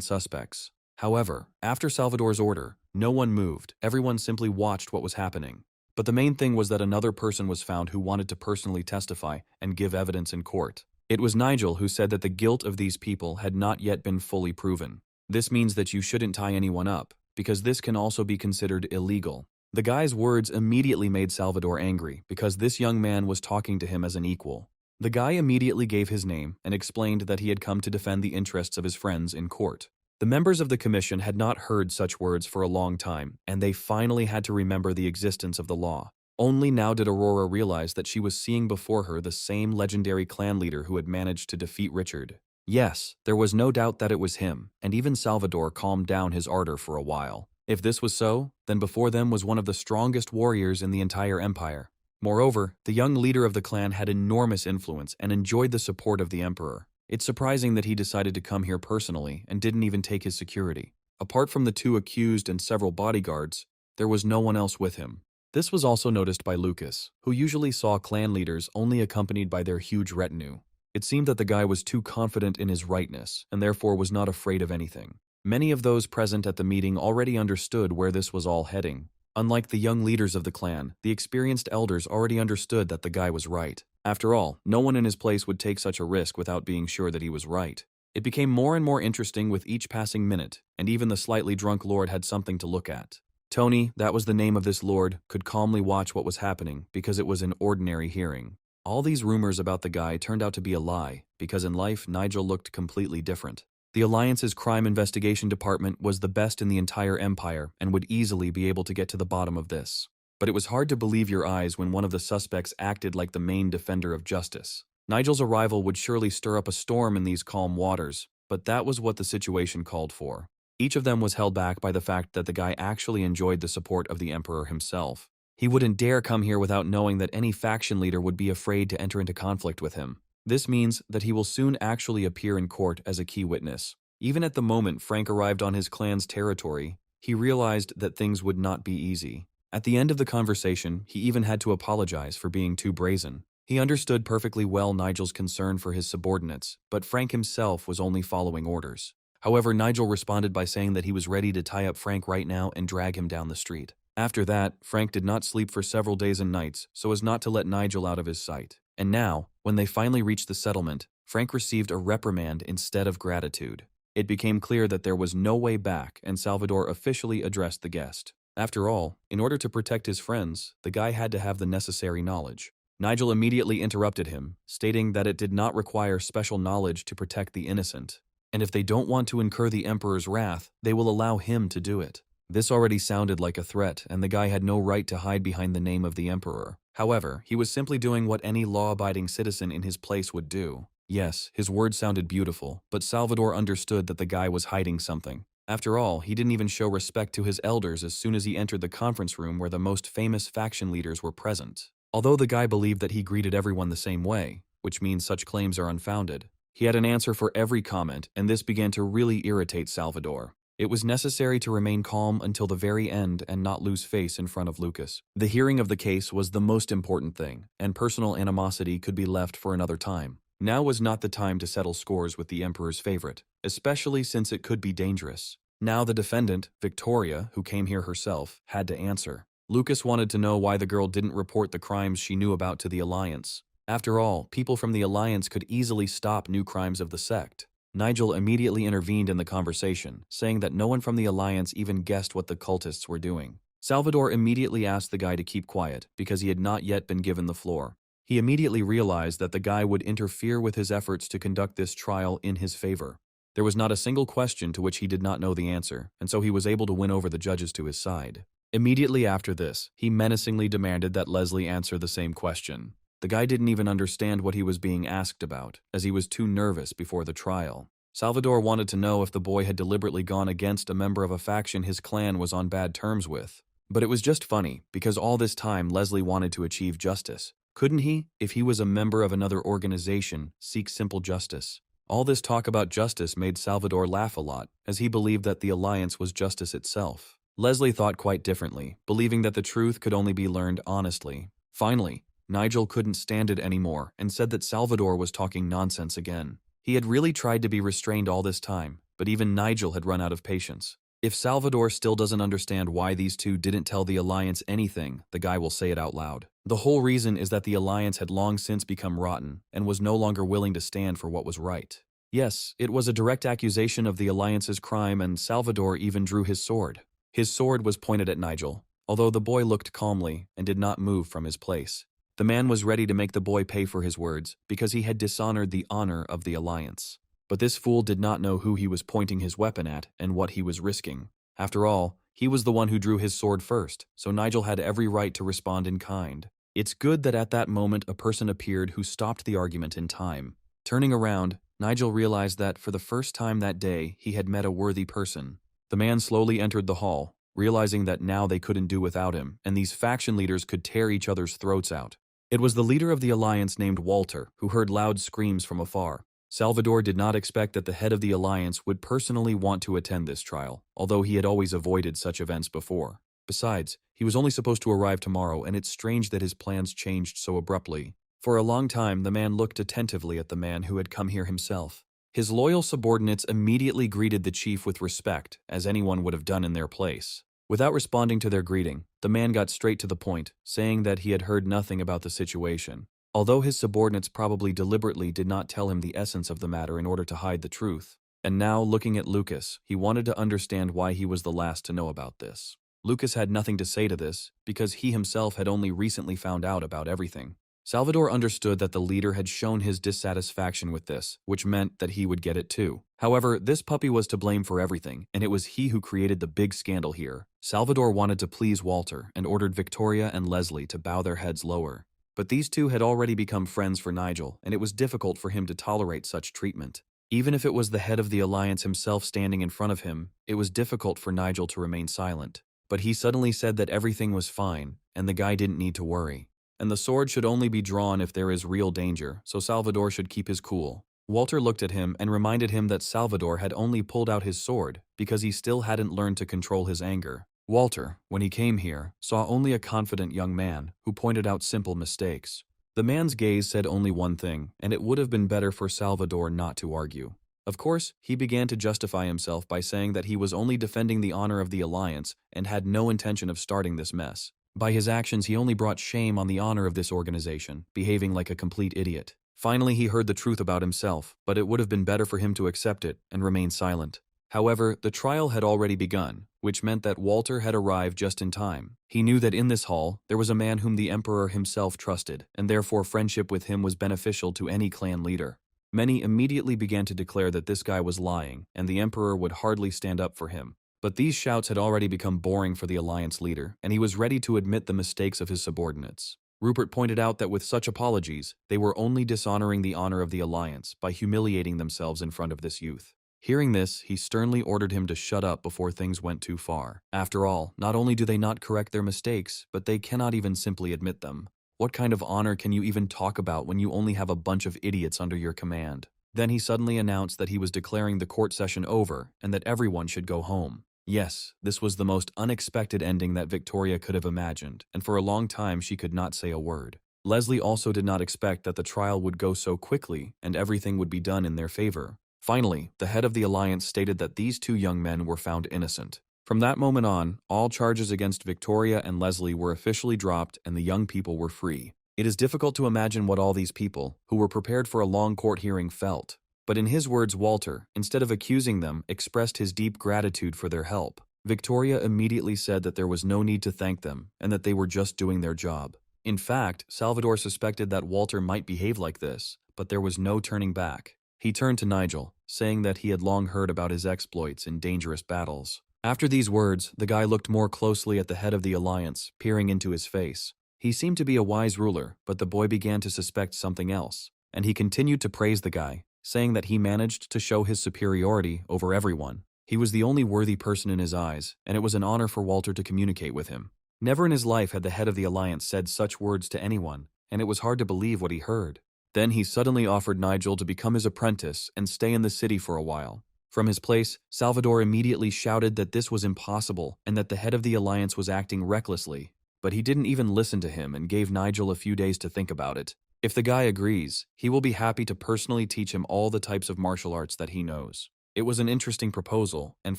suspects. However, after Salvador's order, no one moved. Everyone simply watched what was happening. But the main thing was that another person was found who wanted to personally testify and give evidence in court. It was Nigel who said that the guilt of these people had not yet been fully proven. This means that you shouldn't tie anyone up, because this can also be considered illegal. The guy's words immediately made Salvador angry, because this young man was talking to him as an equal. The guy immediately gave his name and explained that he had come to defend the interests of his friends in court. The members of the commission had not heard such words for a long time, and they finally had to remember the existence of the law. Only now did Aurora realize that she was seeing before her the same legendary clan leader who had managed to defeat Richard. Yes, there was no doubt that it was him, and even Salvador calmed down his ardor for a while. If this was so, then before them was one of the strongest warriors in the entire empire. Moreover, the young leader of the clan had enormous influence and enjoyed the support of the emperor. It's surprising that he decided to come here personally and didn't even take his security. Apart from the two accused and several bodyguards, there was no one else with him. This was also noticed by Lucas, who usually saw clan leaders only accompanied by their huge retinue. It seemed that the guy was too confident in his rightness and therefore was not afraid of anything. Many of those present at the meeting already understood where this was all heading. Unlike the young leaders of the clan, the experienced elders already understood that the guy was right. After all, no one in his place would take such a risk without being sure that he was right. It became more and more interesting with each passing minute, and even the slightly drunk lord had something to look at. Tony, that was the name of this lord, could calmly watch what was happening because it was an ordinary hearing. All these rumors about the guy turned out to be a lie, because in life Nigel looked completely different. The Alliance's crime investigation department was the best in the entire empire and would easily be able to get to the bottom of this. But it was hard to believe your eyes when one of the suspects acted like the main defender of justice. Nigel's arrival would surely stir up a storm in these calm waters, but that was what the situation called for. Each of them was held back by the fact that the guy actually enjoyed the support of the emperor himself. He wouldn't dare come here without knowing that any faction leader would be afraid to enter into conflict with him. This means that he will soon actually appear in court as a key witness. Even at the moment Frank arrived on his clan's territory, he realized that things would not be easy. At the end of the conversation, he even had to apologize for being too brazen. He understood perfectly well Nigel's concern for his subordinates, but Frank himself was only following orders. However, Nigel responded by saying that he was ready to tie up Frank right now and drag him down the street. After that, Frank did not sleep for several days and nights so as not to let Nigel out of his sight. And now, when they finally reached the settlement, Frank received a reprimand instead of gratitude. It became clear that there was no way back, and Salvador officially addressed the guest. After all, in order to protect his friends, the guy had to have the necessary knowledge. Nigel immediately interrupted him, stating that it did not require special knowledge to protect the innocent, and if they don't want to incur the Emperor's wrath, they will allow him to do it. This already sounded like a threat, and the guy had no right to hide behind the name of the emperor. However, he was simply doing what any law-abiding citizen in his place would do. Yes, his words sounded beautiful, but Salvador understood that the guy was hiding something. After all, he didn't even show respect to his elders as soon as he entered the conference room where the most famous faction leaders were present. Although the guy believed that he greeted everyone the same way, which means such claims are unfounded, he had an answer for every comment, and this began to really irritate Salvador. It was necessary to remain calm until the very end and not lose face in front of Lucas. The hearing of the case was the most important thing, and personal animosity could be left for another time. Now was not the time to settle scores with the Emperor's favorite, especially since it could be dangerous. Now the defendant, Victoria, who came here herself, had to answer. Lucas wanted to know why the girl didn't report the crimes she knew about to the Alliance. After all, people from the Alliance could easily stop new crimes of the sect. Nigel immediately intervened in the conversation, saying that no one from the Alliance even guessed what the cultists were doing. Salvador immediately asked the guy to keep quiet, because he had not yet been given the floor. He immediately realized that the guy would interfere with his efforts to conduct this trial in his favor. There was not a single question to which he did not know the answer, and so he was able to win over the judges to his side. Immediately after this, he menacingly demanded that Leslie answer the same question. The guy didn't even understand what he was being asked about, as he was too nervous before the trial. Salvador wanted to know if the boy had deliberately gone against a member of a faction his clan was on bad terms with. But it was just funny, because all this time Leslie wanted to achieve justice. Couldn't he, if he was a member of another organization, seek simple justice? All this talk about justice made Salvador laugh a lot, as he believed that the Alliance was justice itself. Leslie thought quite differently, believing that the truth could only be learned honestly. Finally, Nigel couldn't stand it anymore and said that Salvador was talking nonsense again. He had really tried to be restrained all this time, but even Nigel had run out of patience. If Salvador still doesn't understand why these two didn't tell the Alliance anything, the guy will say it out loud. The whole reason is that the Alliance had long since become rotten and was no longer willing to stand for what was right. Yes, it was a direct accusation of the Alliance's crime, and Salvador even drew his sword. His sword was pointed at Nigel, although the boy looked calmly and did not move from his place. The man was ready to make the boy pay for his words because he had dishonored the honor of the Alliance. But this fool did not know who he was pointing his weapon at and what he was risking. After all, he was the one who drew his sword first, so Nigel had every right to respond in kind. It's good that at that moment a person appeared who stopped the argument in time. Turning around, Nigel realized that for the first time that day he had met a worthy person. The man slowly entered the hall, realizing that now they couldn't do without him, and these faction leaders could tear each other's throats out. It was the leader of the Alliance named Walter, who heard loud screams from afar. Salvador did not expect that the head of the Alliance would personally want to attend this trial, although he had always avoided such events before. Besides, he was only supposed to arrive tomorrow, and it's strange that his plans changed so abruptly. For a long time, the man looked attentively at the man who had come here himself. His loyal subordinates immediately greeted the chief with respect, as anyone would have done in their place. Without responding to their greeting, the man got straight to the point, saying that he had heard nothing about the situation. Although his subordinates probably deliberately did not tell him the essence of the matter in order to hide the truth. And now, looking at Lucas, he wanted to understand why he was the last to know about this. Lucas had nothing to say to this, because he himself had only recently found out about everything. Salvador understood that the leader had shown his dissatisfaction with this, which meant that he would get it too. However, this puppy was to blame for everything, and it was he who created the big scandal here. Salvador wanted to please Walter and ordered Victoria and Leslie to bow their heads lower. But these two had already become friends for Nigel, and it was difficult for him to tolerate such treatment. Even if it was the head of the Alliance himself standing in front of him, it was difficult for Nigel to remain silent. But he suddenly said that everything was fine, and the guy didn't need to worry. And the sword should only be drawn if there is real danger, so Salvador should keep his cool. Walter looked at him and reminded him that Salvador had only pulled out his sword because he still hadn't learned to control his anger. Walter, when he came here, saw only a confident young man who pointed out simple mistakes. The man's gaze said only one thing, and it would have been better for Salvador not to argue. Of course, he began to justify himself by saying that he was only defending the honor of the Alliance and had no intention of starting this mess. By his actions, he only brought shame on the honor of this organization, behaving like a complete idiot. Finally, he heard the truth about himself, but it would have been better for him to accept it and remain silent. However, the trial had already begun, which meant that Walter had arrived just in time. He knew that in this hall, there was a man whom the Emperor himself trusted, and therefore friendship with him was beneficial to any clan leader. Many immediately began to declare that this guy was lying, and the Emperor would hardly stand up for him. But these shouts had already become boring for the Alliance leader, and he was ready to admit the mistakes of his subordinates. Rupert pointed out that with such apologies, they were only dishonoring the honor of the Alliance by humiliating themselves in front of this youth. Hearing this, he sternly ordered him to shut up before things went too far. After all, not only do they not correct their mistakes, but they cannot even simply admit them. What kind of honor can you even talk about when you only have a bunch of idiots under your command? Then he suddenly announced that he was declaring the court session over and that everyone should go home. Yes, this was the most unexpected ending that Victoria could have imagined, and for a long time she could not say a word. Leslie also did not expect that the trial would go so quickly and everything would be done in their favor. Finally, the head of the Alliance stated that these two young men were found innocent. From that moment on, all charges against Victoria and Leslie were officially dropped and the young people were free. It is difficult to imagine what all these people, who were prepared for a long court hearing, felt. But in his words, Walter, instead of accusing them, expressed his deep gratitude for their help. Victoria immediately said that there was no need to thank them and that they were just doing their job. In fact, Salvador suspected that Walter might behave like this, but there was no turning back. He turned to Nigel, saying that he had long heard about his exploits in dangerous battles. After these words, the guy looked more closely at the head of the Alliance, peering into his face. He seemed to be a wise ruler, but the boy began to suspect something else, and he continued to praise the guy, saying that he managed to show his superiority over everyone. He was the only worthy person in his eyes, and it was an honor for Walter to communicate with him. Never in his life had the head of the Alliance said such words to anyone, and it was hard to believe what he heard. Then he suddenly offered Nigel to become his apprentice and stay in the city for a while. From his place, Salvador immediately shouted that this was impossible and that the head of the Alliance was acting recklessly. But he didn't even listen to him and gave Nigel a few days to think about it. If the guy agrees, he will be happy to personally teach him all the types of martial arts that he knows. It was an interesting proposal, and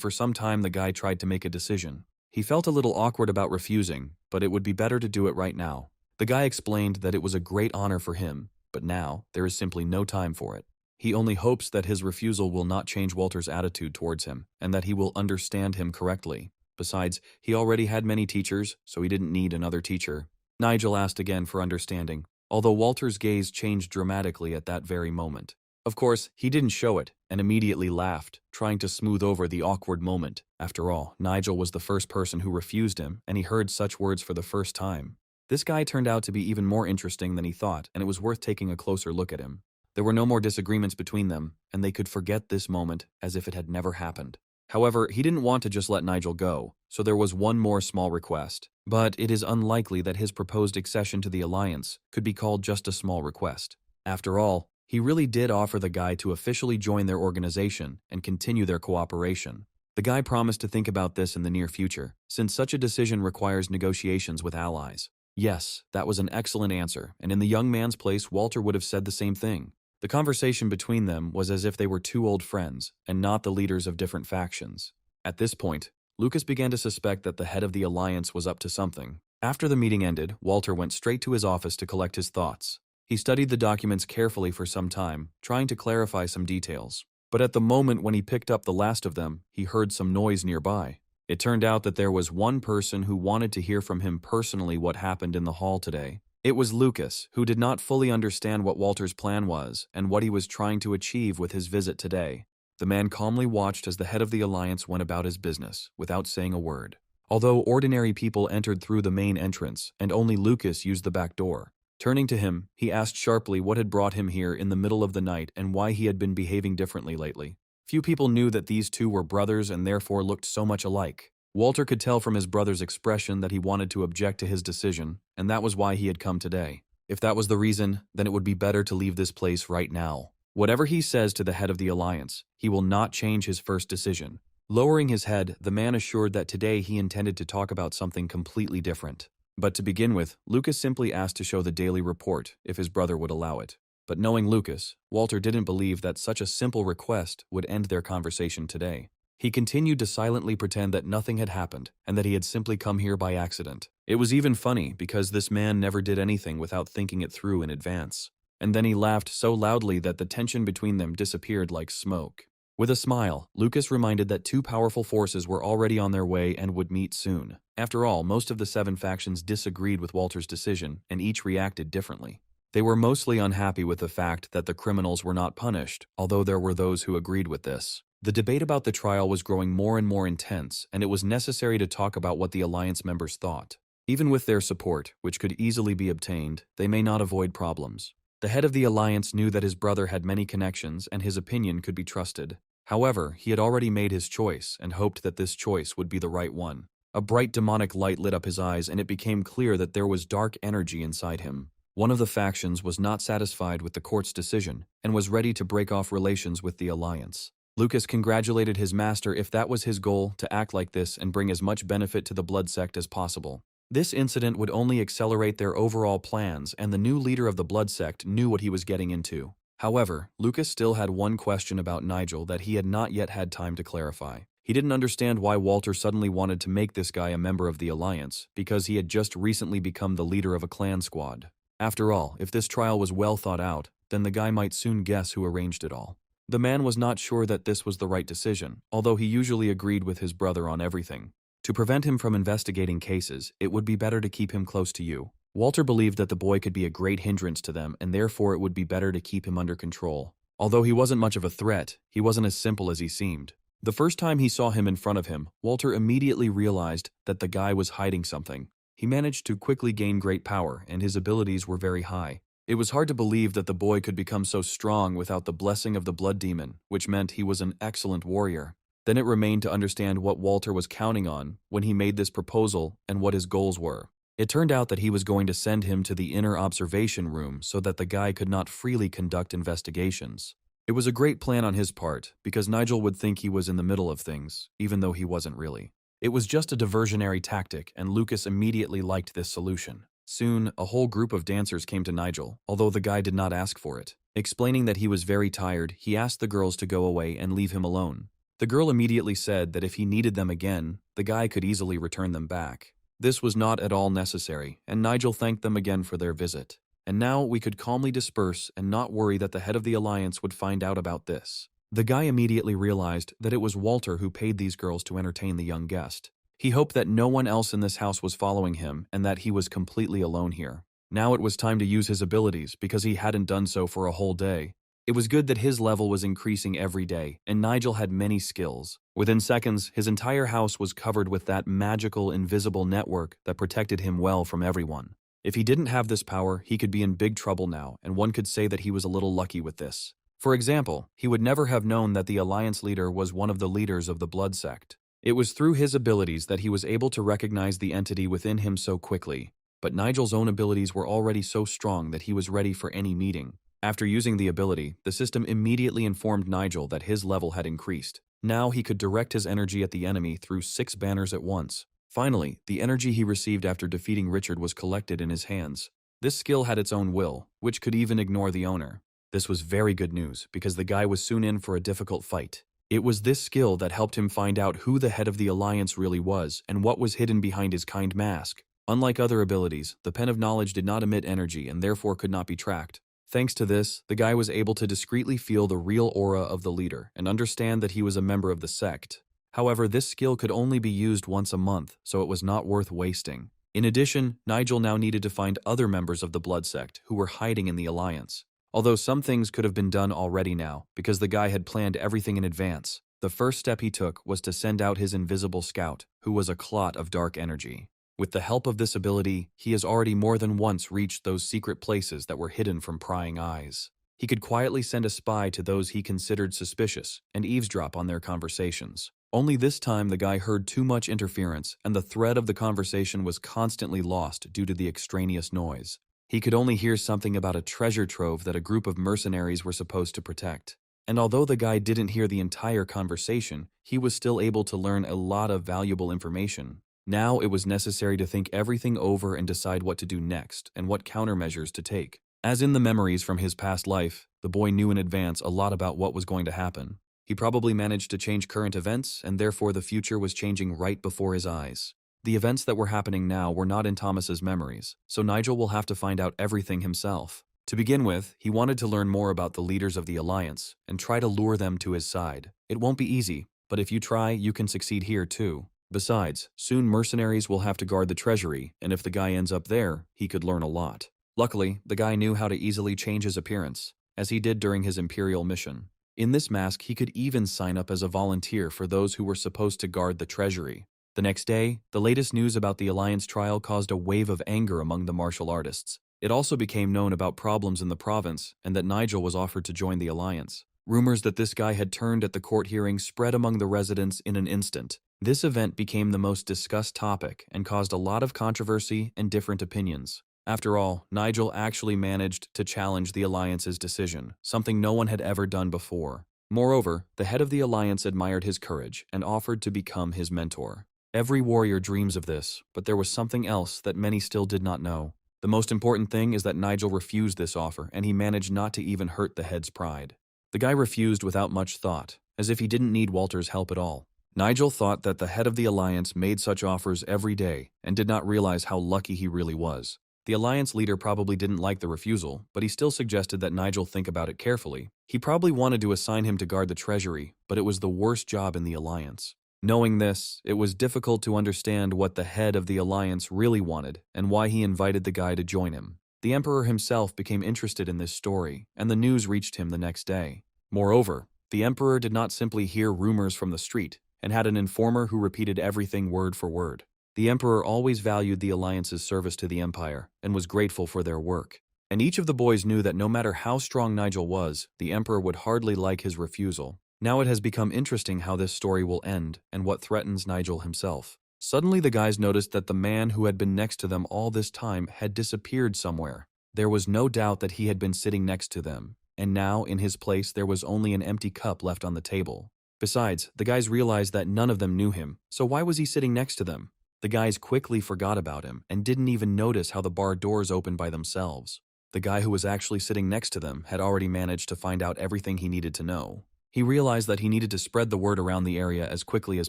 for some time the guy tried to make a decision. He felt a little awkward about refusing, but it would be better to do it right now. The guy explained that it was a great honor for him, but now there is simply no time for it. He only hopes that his refusal will not change Walter's attitude towards him, and that he will understand him correctly. Besides, he already had many teachers, so he didn't need another teacher. Nigel asked again for understanding, although Walter's gaze changed dramatically at that very moment. Of course, he didn't show it, and immediately laughed, trying to smooth over the awkward moment. After all, Nigel was the first person who refused him, and he heard such words for the first time. This guy turned out to be even more interesting than he thought, and it was worth taking a closer look at him. There were no more disagreements between them, and they could forget this moment as if it had never happened. However, he didn't want to just let Nigel go, so there was one more small request. But it is unlikely that his proposed accession to the Alliance could be called just a small request. After all, he really did offer the guy to officially join their organization and continue their cooperation. The guy promised to think about this in the near future, since such a decision requires negotiations with allies. Yes, that was an excellent answer, and in the young man's place, Walter would have said the same thing. The conversation between them was as if they were two old friends, and not the leaders of different factions. At this point, Lucas began to suspect that the head of the Alliance was up to something. After the meeting ended, Walter went straight to his office to collect his thoughts. He studied the documents carefully for some time, trying to clarify some details. But at the moment when he picked up the last of them, he heard some noise nearby. It turned out that there was one person who wanted to hear from him personally what happened in the hall today. It was Lucas, who did not fully understand what Walter's plan was and what he was trying to achieve with his visit today. The man calmly watched as the head of the Alliance went about his business, without saying a word. Although ordinary people entered through the main entrance, and only Lucas used the back door. Turning to him, he asked sharply what had brought him here in the middle of the night and why he had been behaving differently lately. Few people knew that these two were brothers and therefore looked so much alike. Walter could tell from his brother's expression that he wanted to object to his decision, and that was why he had come today. If that was the reason, then it would be better to leave this place right now. Whatever he says to the head of the Alliance, he will not change his first decision. Lowering his head, the man assured that today he intended to talk about something completely different. But to begin with, Lucas simply asked to show the daily report, if his brother would allow it. But knowing Lucas, Walter didn't believe that such a simple request would end their conversation today. He continued to silently pretend that nothing had happened and that he had simply come here by accident. It was even funny because this man never did anything without thinking it through in advance. And then he laughed so loudly that the tension between them disappeared like smoke. With a smile, Lucas reminded that two powerful forces were already on their way and would meet soon. After all, most of the 7 factions disagreed with Walter's decision and each reacted differently. They were mostly unhappy with the fact that the criminals were not punished, although there were those who agreed with this. The debate about the trial was growing more and more intense, and it was necessary to talk about what the Alliance members thought. Even with their support, which could easily be obtained, they may not avoid problems. The head of the Alliance knew that his brother had many connections and his opinion could be trusted. However, he had already made his choice and hoped that this choice would be the right one. A bright demonic light lit up his eyes, and it became clear that there was dark energy inside him. One of the factions was not satisfied with the court's decision and was ready to break off relations with the Alliance. Lucas congratulated his master if that was his goal, to act like this and bring as much benefit to the Blood Sect as possible. This incident would only accelerate their overall plans, and the new leader of the Blood Sect knew what he was getting into. However, Lucas still had one question about Nigel that he had not yet had time to clarify. He didn't understand why Walter suddenly wanted to make this guy a member of the Alliance, because he had just recently become the leader of a clan squad. After all, if this trial was well thought out, then the guy might soon guess who arranged it all. The man was not sure that this was the right decision, although he usually agreed with his brother on everything. To prevent him from investigating cases, it would be better to keep him close to you. Walter believed that the boy could be a great hindrance to them, and therefore it would be better to keep him under control. Although he wasn't much of a threat, he wasn't as simple as he seemed. The first time he saw him in front of him, Walter immediately realized that the guy was hiding something. He managed to quickly gain great power, and his abilities were very high. It was hard to believe that the boy could become so strong without the blessing of the blood demon, which meant he was an excellent warrior. Then it remained to understand what Walter was counting on when he made this proposal and what his goals were. It turned out that he was going to send him to the inner observation room so that the guy could not freely conduct investigations. It was a great plan on his part, because Nigel would think he was in the middle of things, even though he wasn't really. It was just a diversionary tactic, and Lucas immediately liked this solution. Soon, a whole group of dancers came to Nigel, although the guy did not ask for it. Explaining that he was very tired, he asked the girls to go away and leave him alone. The girl immediately said that if he needed them again, the guy could easily return them back. This was not at all necessary, and Nigel thanked them again for their visit. And now we could calmly disperse and not worry that the head of the Alliance would find out about this. The guy immediately realized that it was Walter who paid these girls to entertain the young guest. He hoped that no one else in this house was following him and that he was completely alone here. Now it was time to use his abilities because he hadn't done so for a whole day. It was good that his level was increasing every day, and Nigel had many skills. Within seconds, his entire house was covered with that magical, invisible network that protected him well from everyone. If he didn't have this power, he could be in big trouble now, and one could say that he was a little lucky with this. For example, he would never have known that the Alliance leader was one of the leaders of the Blood Sect. It was through his abilities that he was able to recognize the entity within him so quickly. But Nigel's own abilities were already so strong that he was ready for any meeting. After using the ability, the system immediately informed Nigel that his level had increased. Now he could direct his energy at the enemy through 6 banners at once. Finally, the energy he received after defeating Richard was collected in his hands. This skill had its own will, which could even ignore the owner. This was very good news, because the guy was soon in for a difficult fight. It was this skill that helped him find out who the head of the Alliance really was and what was hidden behind his kind mask. Unlike other abilities, the Pen of Knowledge did not emit energy and therefore could not be tracked. Thanks to this, the guy was able to discreetly feel the real aura of the leader and understand that he was a member of the sect. However, this skill could only be used once a month, so it was not worth wasting. In addition, Nigel now needed to find other members of the Blood Sect who were hiding in the Alliance. Although some things could have been done already now, because the guy had planned everything in advance, the first step he took was to send out his invisible scout, who was a clot of dark energy. With the help of this ability, he has already more than once reached those secret places that were hidden from prying eyes. He could quietly send a spy to those he considered suspicious and eavesdrop on their conversations. Only this time the guy heard too much interference, and the thread of the conversation was constantly lost due to the extraneous noise. He could only hear something about a treasure trove that a group of mercenaries were supposed to protect. And although the guy didn't hear the entire conversation, he was still able to learn a lot of valuable information. Now it was necessary to think everything over and decide what to do next and what countermeasures to take. As in the memories from his past life, the boy knew in advance a lot about what was going to happen. He probably managed to change current events, and therefore the future was changing right before his eyes. The events that were happening now were not in Thomas's memories, so Nigel will have to find out everything himself. To begin with, he wanted to learn more about the leaders of the Alliance and try to lure them to his side. It won't be easy, but if you try, you can succeed here too. Besides, soon mercenaries will have to guard the treasury, and if the guy ends up there, he could learn a lot. Luckily, the guy knew how to easily change his appearance, as he did during his Imperial mission. In this mask, he could even sign up as a volunteer for those who were supposed to guard the treasury. The next day, the latest news about the Alliance trial caused a wave of anger among the martial artists. It also became known about problems in the province and that Nigel was offered to join the Alliance. Rumors that this guy had turned at the court hearing spread among the residents in an instant. This event became the most discussed topic and caused a lot of controversy and different opinions. After all, Nigel actually managed to challenge the Alliance's decision, something no one had ever done before. Moreover, the head of the Alliance admired his courage and offered to become his mentor. Every warrior dreams of this, but there was something else that many still did not know. The most important thing is that Nigel refused this offer, and he managed not to even hurt the head's pride. The guy refused without much thought, as if he didn't need Walter's help at all. Nigel thought that the head of the Alliance made such offers every day and did not realize how lucky he really was. The Alliance leader probably didn't like the refusal, but he still suggested that Nigel think about it carefully. He probably wanted to assign him to guard the treasury, but it was the worst job in the Alliance. Knowing this, it was difficult to understand what the head of the Alliance really wanted and why he invited the guy to join him. The Emperor himself became interested in this story, and the news reached him the next day. Moreover, the Emperor did not simply hear rumors from the street and had an informer who repeated everything word for word. The Emperor always valued the Alliance's service to the Empire and was grateful for their work. And each of the boys knew that no matter how strong Nigel was, the Emperor would hardly like his refusal. Now it has become interesting how this story will end and what threatens Nigel himself. Suddenly the guys noticed that the man who had been next to them all this time had disappeared somewhere. There was no doubt that he had been sitting next to them, and now in his place there was only an empty cup left on the table. Besides, the guys realized that none of them knew him, so why was he sitting next to them? The guys quickly forgot about him and didn't even notice how the bar doors opened by themselves. The guy who was actually sitting next to them had already managed to find out everything he needed to know. He realized that he needed to spread the word around the area as quickly as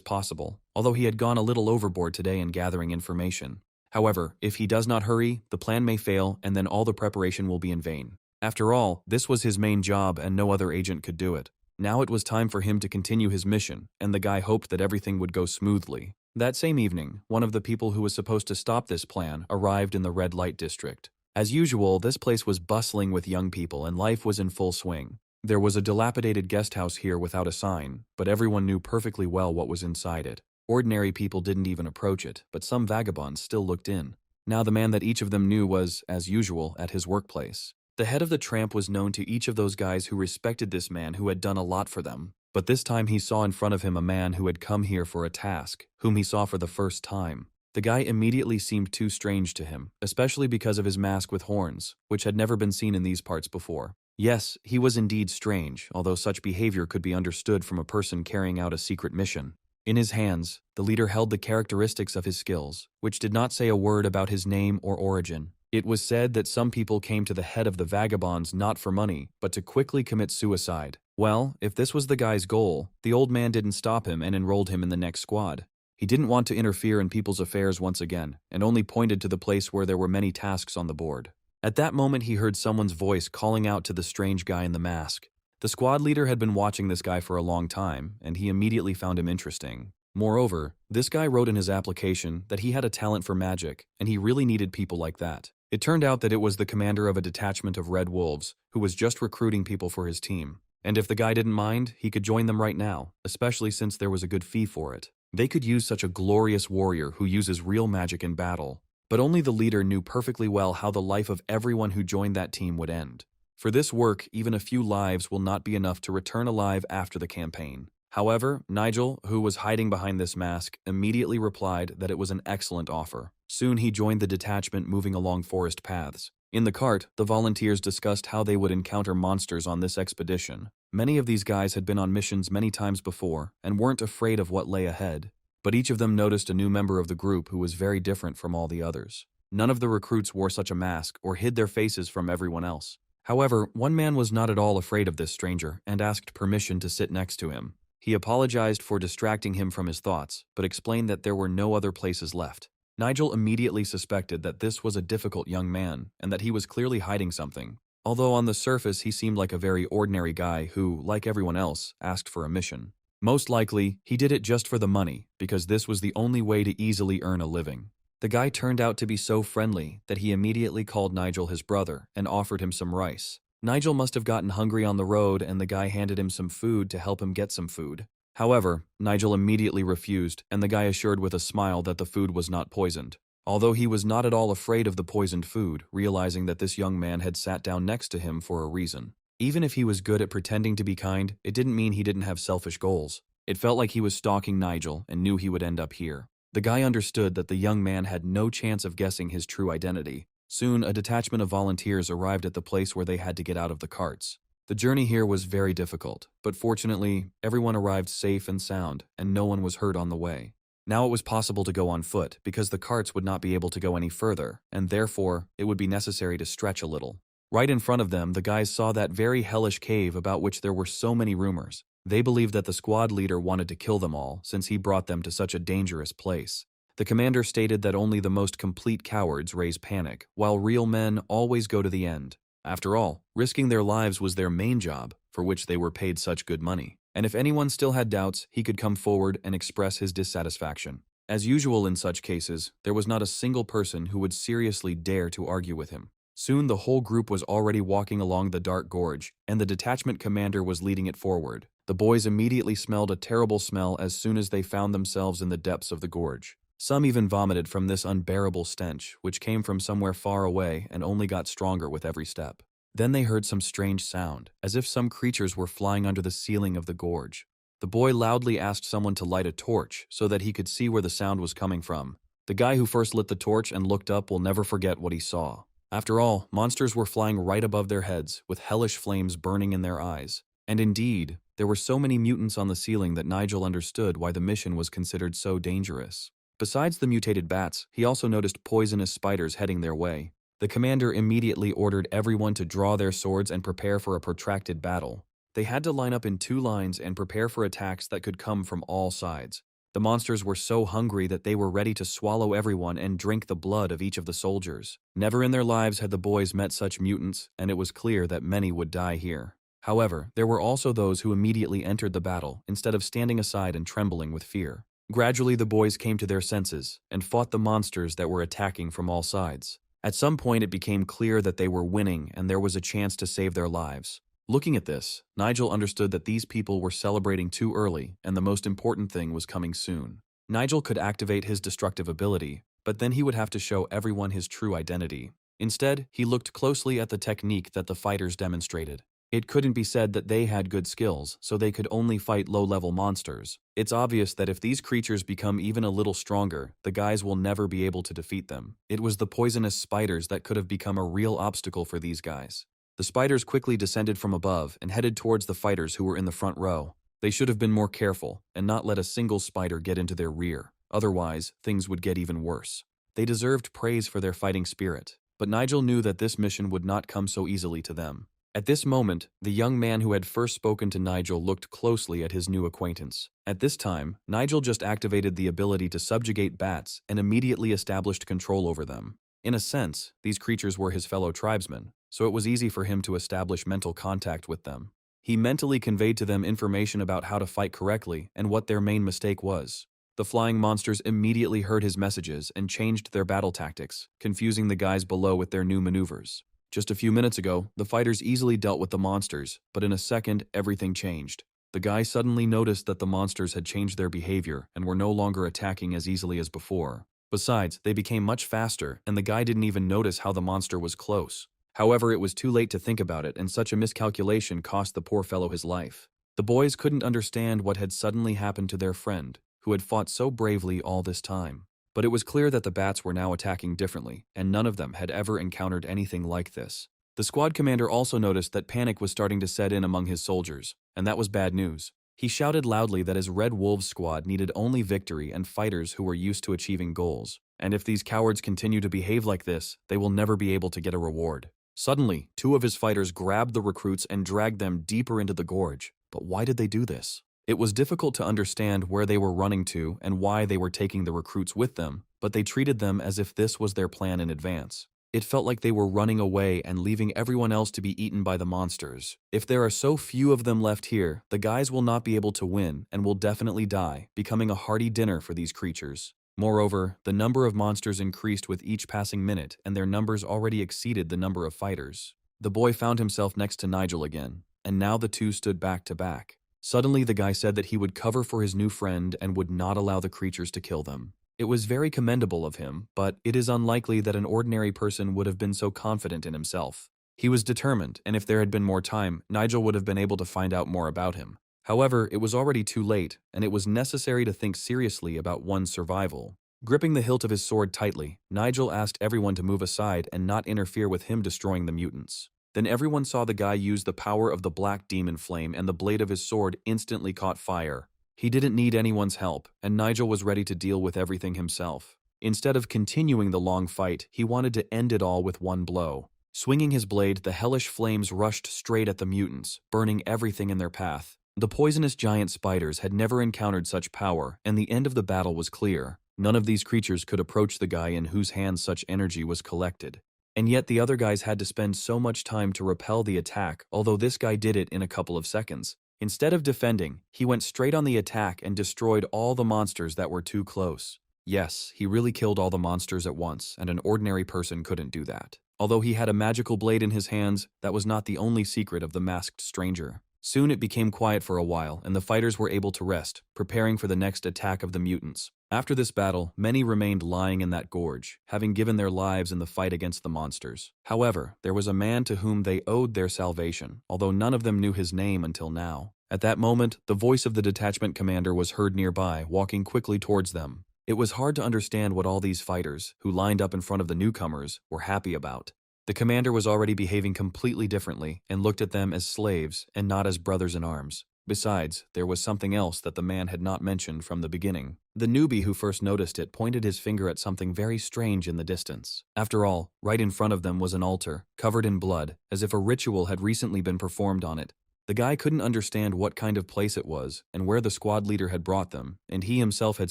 possible, although he had gone a little overboard today in gathering information. However, if he does not hurry, the plan may fail and then all the preparation will be in vain. After all, this was his main job and no other agent could do it. Now it was time for him to continue his mission, and the guy hoped that everything would go smoothly. That same evening, one of the people who was supposed to stop this plan arrived in the red light district. As usual, this place was bustling with young people and life was in full swing. There was a dilapidated guest house here without a sign, but everyone knew perfectly well what was inside it. Ordinary people didn't even approach it, but some vagabonds still looked in. Now the man that each of them knew was, as usual, at his workplace. The head of the tramp was known to each of those guys who respected this man who had done a lot for them. But this time he saw in front of him a man who had come here for a task, whom he saw for the first time. The guy immediately seemed too strange to him, especially because of his mask with horns, which had never been seen in these parts before. Yes, he was indeed strange, although such behavior could be understood from a person carrying out a secret mission. In his hands, the leader held the characteristics of his skills, which did not say a word about his name or origin. It was said that some people came to the head of the vagabonds not for money, but to quickly commit suicide. Well, if this was the guy's goal, the old man didn't stop him and enrolled him in the next squad. He didn't want to interfere in people's affairs once again, and only pointed to the place where there were many tasks on the board. At that moment he heard someone's voice calling out to the strange guy in the mask. The squad leader had been watching this guy for a long time, and he immediately found him interesting. Moreover, this guy wrote in his application that he had a talent for magic, and he really needed people like that. It turned out that it was the commander of a detachment of Red Wolves, who was just recruiting people for his team. And if the guy didn't mind, he could join them right now, especially since there was a good fee for it. They could use such a glorious warrior who uses real magic in battle. But only the leader knew perfectly well how the life of everyone who joined that team would end. For this work, even a few lives will not be enough to return alive after the campaign. However, Nigel, who was hiding behind this mask, immediately replied that it was an excellent offer. Soon he joined the detachment moving along forest paths. In the cart, the volunteers discussed how they would encounter monsters on this expedition. Many of these guys had been on missions many times before and weren't afraid of what lay ahead. But each of them noticed a new member of the group who was very different from all the others. None of the recruits wore such a mask or hid their faces from everyone else. However, one man was not at all afraid of this stranger and asked permission to sit next to him. He apologized for distracting him from his thoughts, but explained that there were no other places left. Nigel immediately suspected that this was a difficult young man and that he was clearly hiding something. Although on the surface he seemed like a very ordinary guy who, like everyone else, asked for a mission. Most likely, he did it just for the money, because this was the only way to easily earn a living. The guy turned out to be so friendly that he immediately called Nigel his brother and offered him some rice. Nigel must have gotten hungry on the road and the guy handed him some food to help him get some food. However, Nigel immediately refused and the guy assured with a smile that the food was not poisoned. Although he was not at all afraid of the poisoned food, realizing that this young man had sat down next to him for a reason. Even if he was good at pretending to be kind, it didn't mean he didn't have selfish goals. It felt like he was stalking Nigel and knew he would end up here. The guy understood that the young man had no chance of guessing his true identity. Soon, a detachment of volunteers arrived at the place where they had to get out of the carts. The journey here was very difficult, but fortunately, everyone arrived safe and sound, and no one was hurt on the way. Now it was possible to go on foot because the carts would not be able to go any further, and therefore, it would be necessary to stretch a little. Right in front of them, the guys saw that very hellish cave about which there were so many rumors. They believed that the squad leader wanted to kill them all since he brought them to such a dangerous place. The commander stated that only the most complete cowards raise panic, while real men always go to the end. After all, risking their lives was their main job, for which they were paid such good money. And if anyone still had doubts, he could come forward and express his dissatisfaction. As usual in such cases, there was not a single person who would seriously dare to argue with him. Soon the whole group was already walking along the dark gorge, and the detachment commander was leading it forward. The boys immediately smelled a terrible smell as soon as they found themselves in the depths of the gorge. Some even vomited from this unbearable stench, which came from somewhere far away and only got stronger with every step. Then they heard some strange sound, as if some creatures were flying under the ceiling of the gorge. The boy loudly asked someone to light a torch so that he could see where the sound was coming from. The guy who first lit the torch and looked up will never forget what he saw. After all, monsters were flying right above their heads, with hellish flames burning in their eyes. And indeed, there were so many mutants on the ceiling that Nigel understood why the mission was considered so dangerous. Besides the mutated bats, he also noticed poisonous spiders heading their way. The commander immediately ordered everyone to draw their swords and prepare for a protracted battle. They had to line up in 2 lines and prepare for attacks that could come from all sides. The monsters were so hungry that they were ready to swallow everyone and drink the blood of each of the soldiers. Never in their lives had the boys met such mutants, and it was clear that many would die here. However, there were also those who immediately entered the battle, instead of standing aside and trembling with fear. Gradually the boys came to their senses, and fought the monsters that were attacking from all sides. At some point it became clear that they were winning and there was a chance to save their lives. Looking at this, Nigel understood that these people were celebrating too early and the most important thing was coming soon. Nigel could activate his destructive ability, but then he would have to show everyone his true identity. Instead, he looked closely at the technique that the fighters demonstrated. It couldn't be said that they had good skills, so they could only fight low-level monsters. It's obvious that if these creatures become even a little stronger, the guys will never be able to defeat them. It was the poisonous spiders that could have become a real obstacle for these guys. The spiders quickly descended from above and headed towards the fighters who were in the front row. They should have been more careful and not let a single spider get into their rear. Otherwise, things would get even worse. They deserved praise for their fighting spirit, but Nigel knew that this mission would not come so easily to them. At this moment, the young man who had first spoken to Nigel looked closely at his new acquaintance. At this time, Nigel just activated the ability to subjugate bats and immediately established control over them. In a sense, these creatures were his fellow tribesmen, so it was easy for him to establish mental contact with them. He mentally conveyed to them information about how to fight correctly and what their main mistake was. The flying monsters immediately heard his messages and changed their battle tactics, confusing the guys below with their new maneuvers. Just a few minutes ago, the fighters easily dealt with the monsters, but in a second, everything changed. The guy suddenly noticed that the monsters had changed their behavior and were no longer attacking as easily as before. Besides, they became much faster, and the guy didn't even notice how the monster was close. However, it was too late to think about it, and such a miscalculation cost the poor fellow his life. The boys couldn't understand what had suddenly happened to their friend, who had fought so bravely all this time. But it was clear that the bats were now attacking differently, and none of them had ever encountered anything like this. The squad commander also noticed that panic was starting to set in among his soldiers, and that was bad news. He shouted loudly that his Red Wolves squad needed only victory and fighters who were used to achieving goals, and if these cowards continue to behave like this, they will never be able to get a reward. Suddenly, 2 of his fighters grabbed the recruits and dragged them deeper into the gorge. But why did they do this? It was difficult to understand where they were running to and why they were taking the recruits with them, but they treated them as if this was their plan in advance. It felt like they were running away and leaving everyone else to be eaten by the monsters. If there are so few of them left here, the guys will not be able to win and will definitely die, becoming a hearty dinner for these creatures. Moreover, the number of monsters increased with each passing minute, and their numbers already exceeded the number of fighters. The boy found himself next to Nigel again, and now the two stood back to back. Suddenly the guy said that he would cover for his new friend and would not allow the creatures to kill them. It was very commendable of him, but it is unlikely that an ordinary person would have been so confident in himself. He was determined, and if there had been more time, Nigel would have been able to find out more about him. However, it was already too late, and it was necessary to think seriously about one's survival. Gripping the hilt of his sword tightly, Nigel asked everyone to move aside and not interfere with him destroying the mutants. Then everyone saw the guy use the power of the black demon flame, and the blade of his sword instantly caught fire. He didn't need anyone's help, and Nigel was ready to deal with everything himself. Instead of continuing the long fight, he wanted to end it all with one blow. Swinging his blade, the hellish flames rushed straight at the mutants, burning everything in their path. The poisonous giant spiders had never encountered such power, and the end of the battle was clear. None of these creatures could approach the guy in whose hands such energy was collected. And yet the other guys had to spend so much time to repel the attack, although this guy did it in a couple of seconds. Instead of defending, he went straight on the attack and destroyed all the monsters that were too close. Yes, he really killed all the monsters at once, and an ordinary person couldn't do that. Although he had a magical blade in his hands, that was not the only secret of the masked stranger. Soon it became quiet for a while, and the fighters were able to rest, preparing for the next attack of the mutants. After this battle, many remained lying in that gorge, having given their lives in the fight against the monsters. However, there was a man to whom they owed their salvation, although none of them knew his name until now. At that moment, the voice of the detachment commander was heard nearby, walking quickly towards them. It was hard to understand what all these fighters, who lined up in front of the newcomers, were happy about. The commander was already behaving completely differently and looked at them as slaves and not as brothers in arms. Besides, there was something else that the man had not mentioned from the beginning. The newbie who first noticed it pointed his finger at something very strange in the distance. After all, right in front of them was an altar, covered in blood, as if a ritual had recently been performed on it. The guy couldn't understand what kind of place it was and where the squad leader had brought them, and he himself had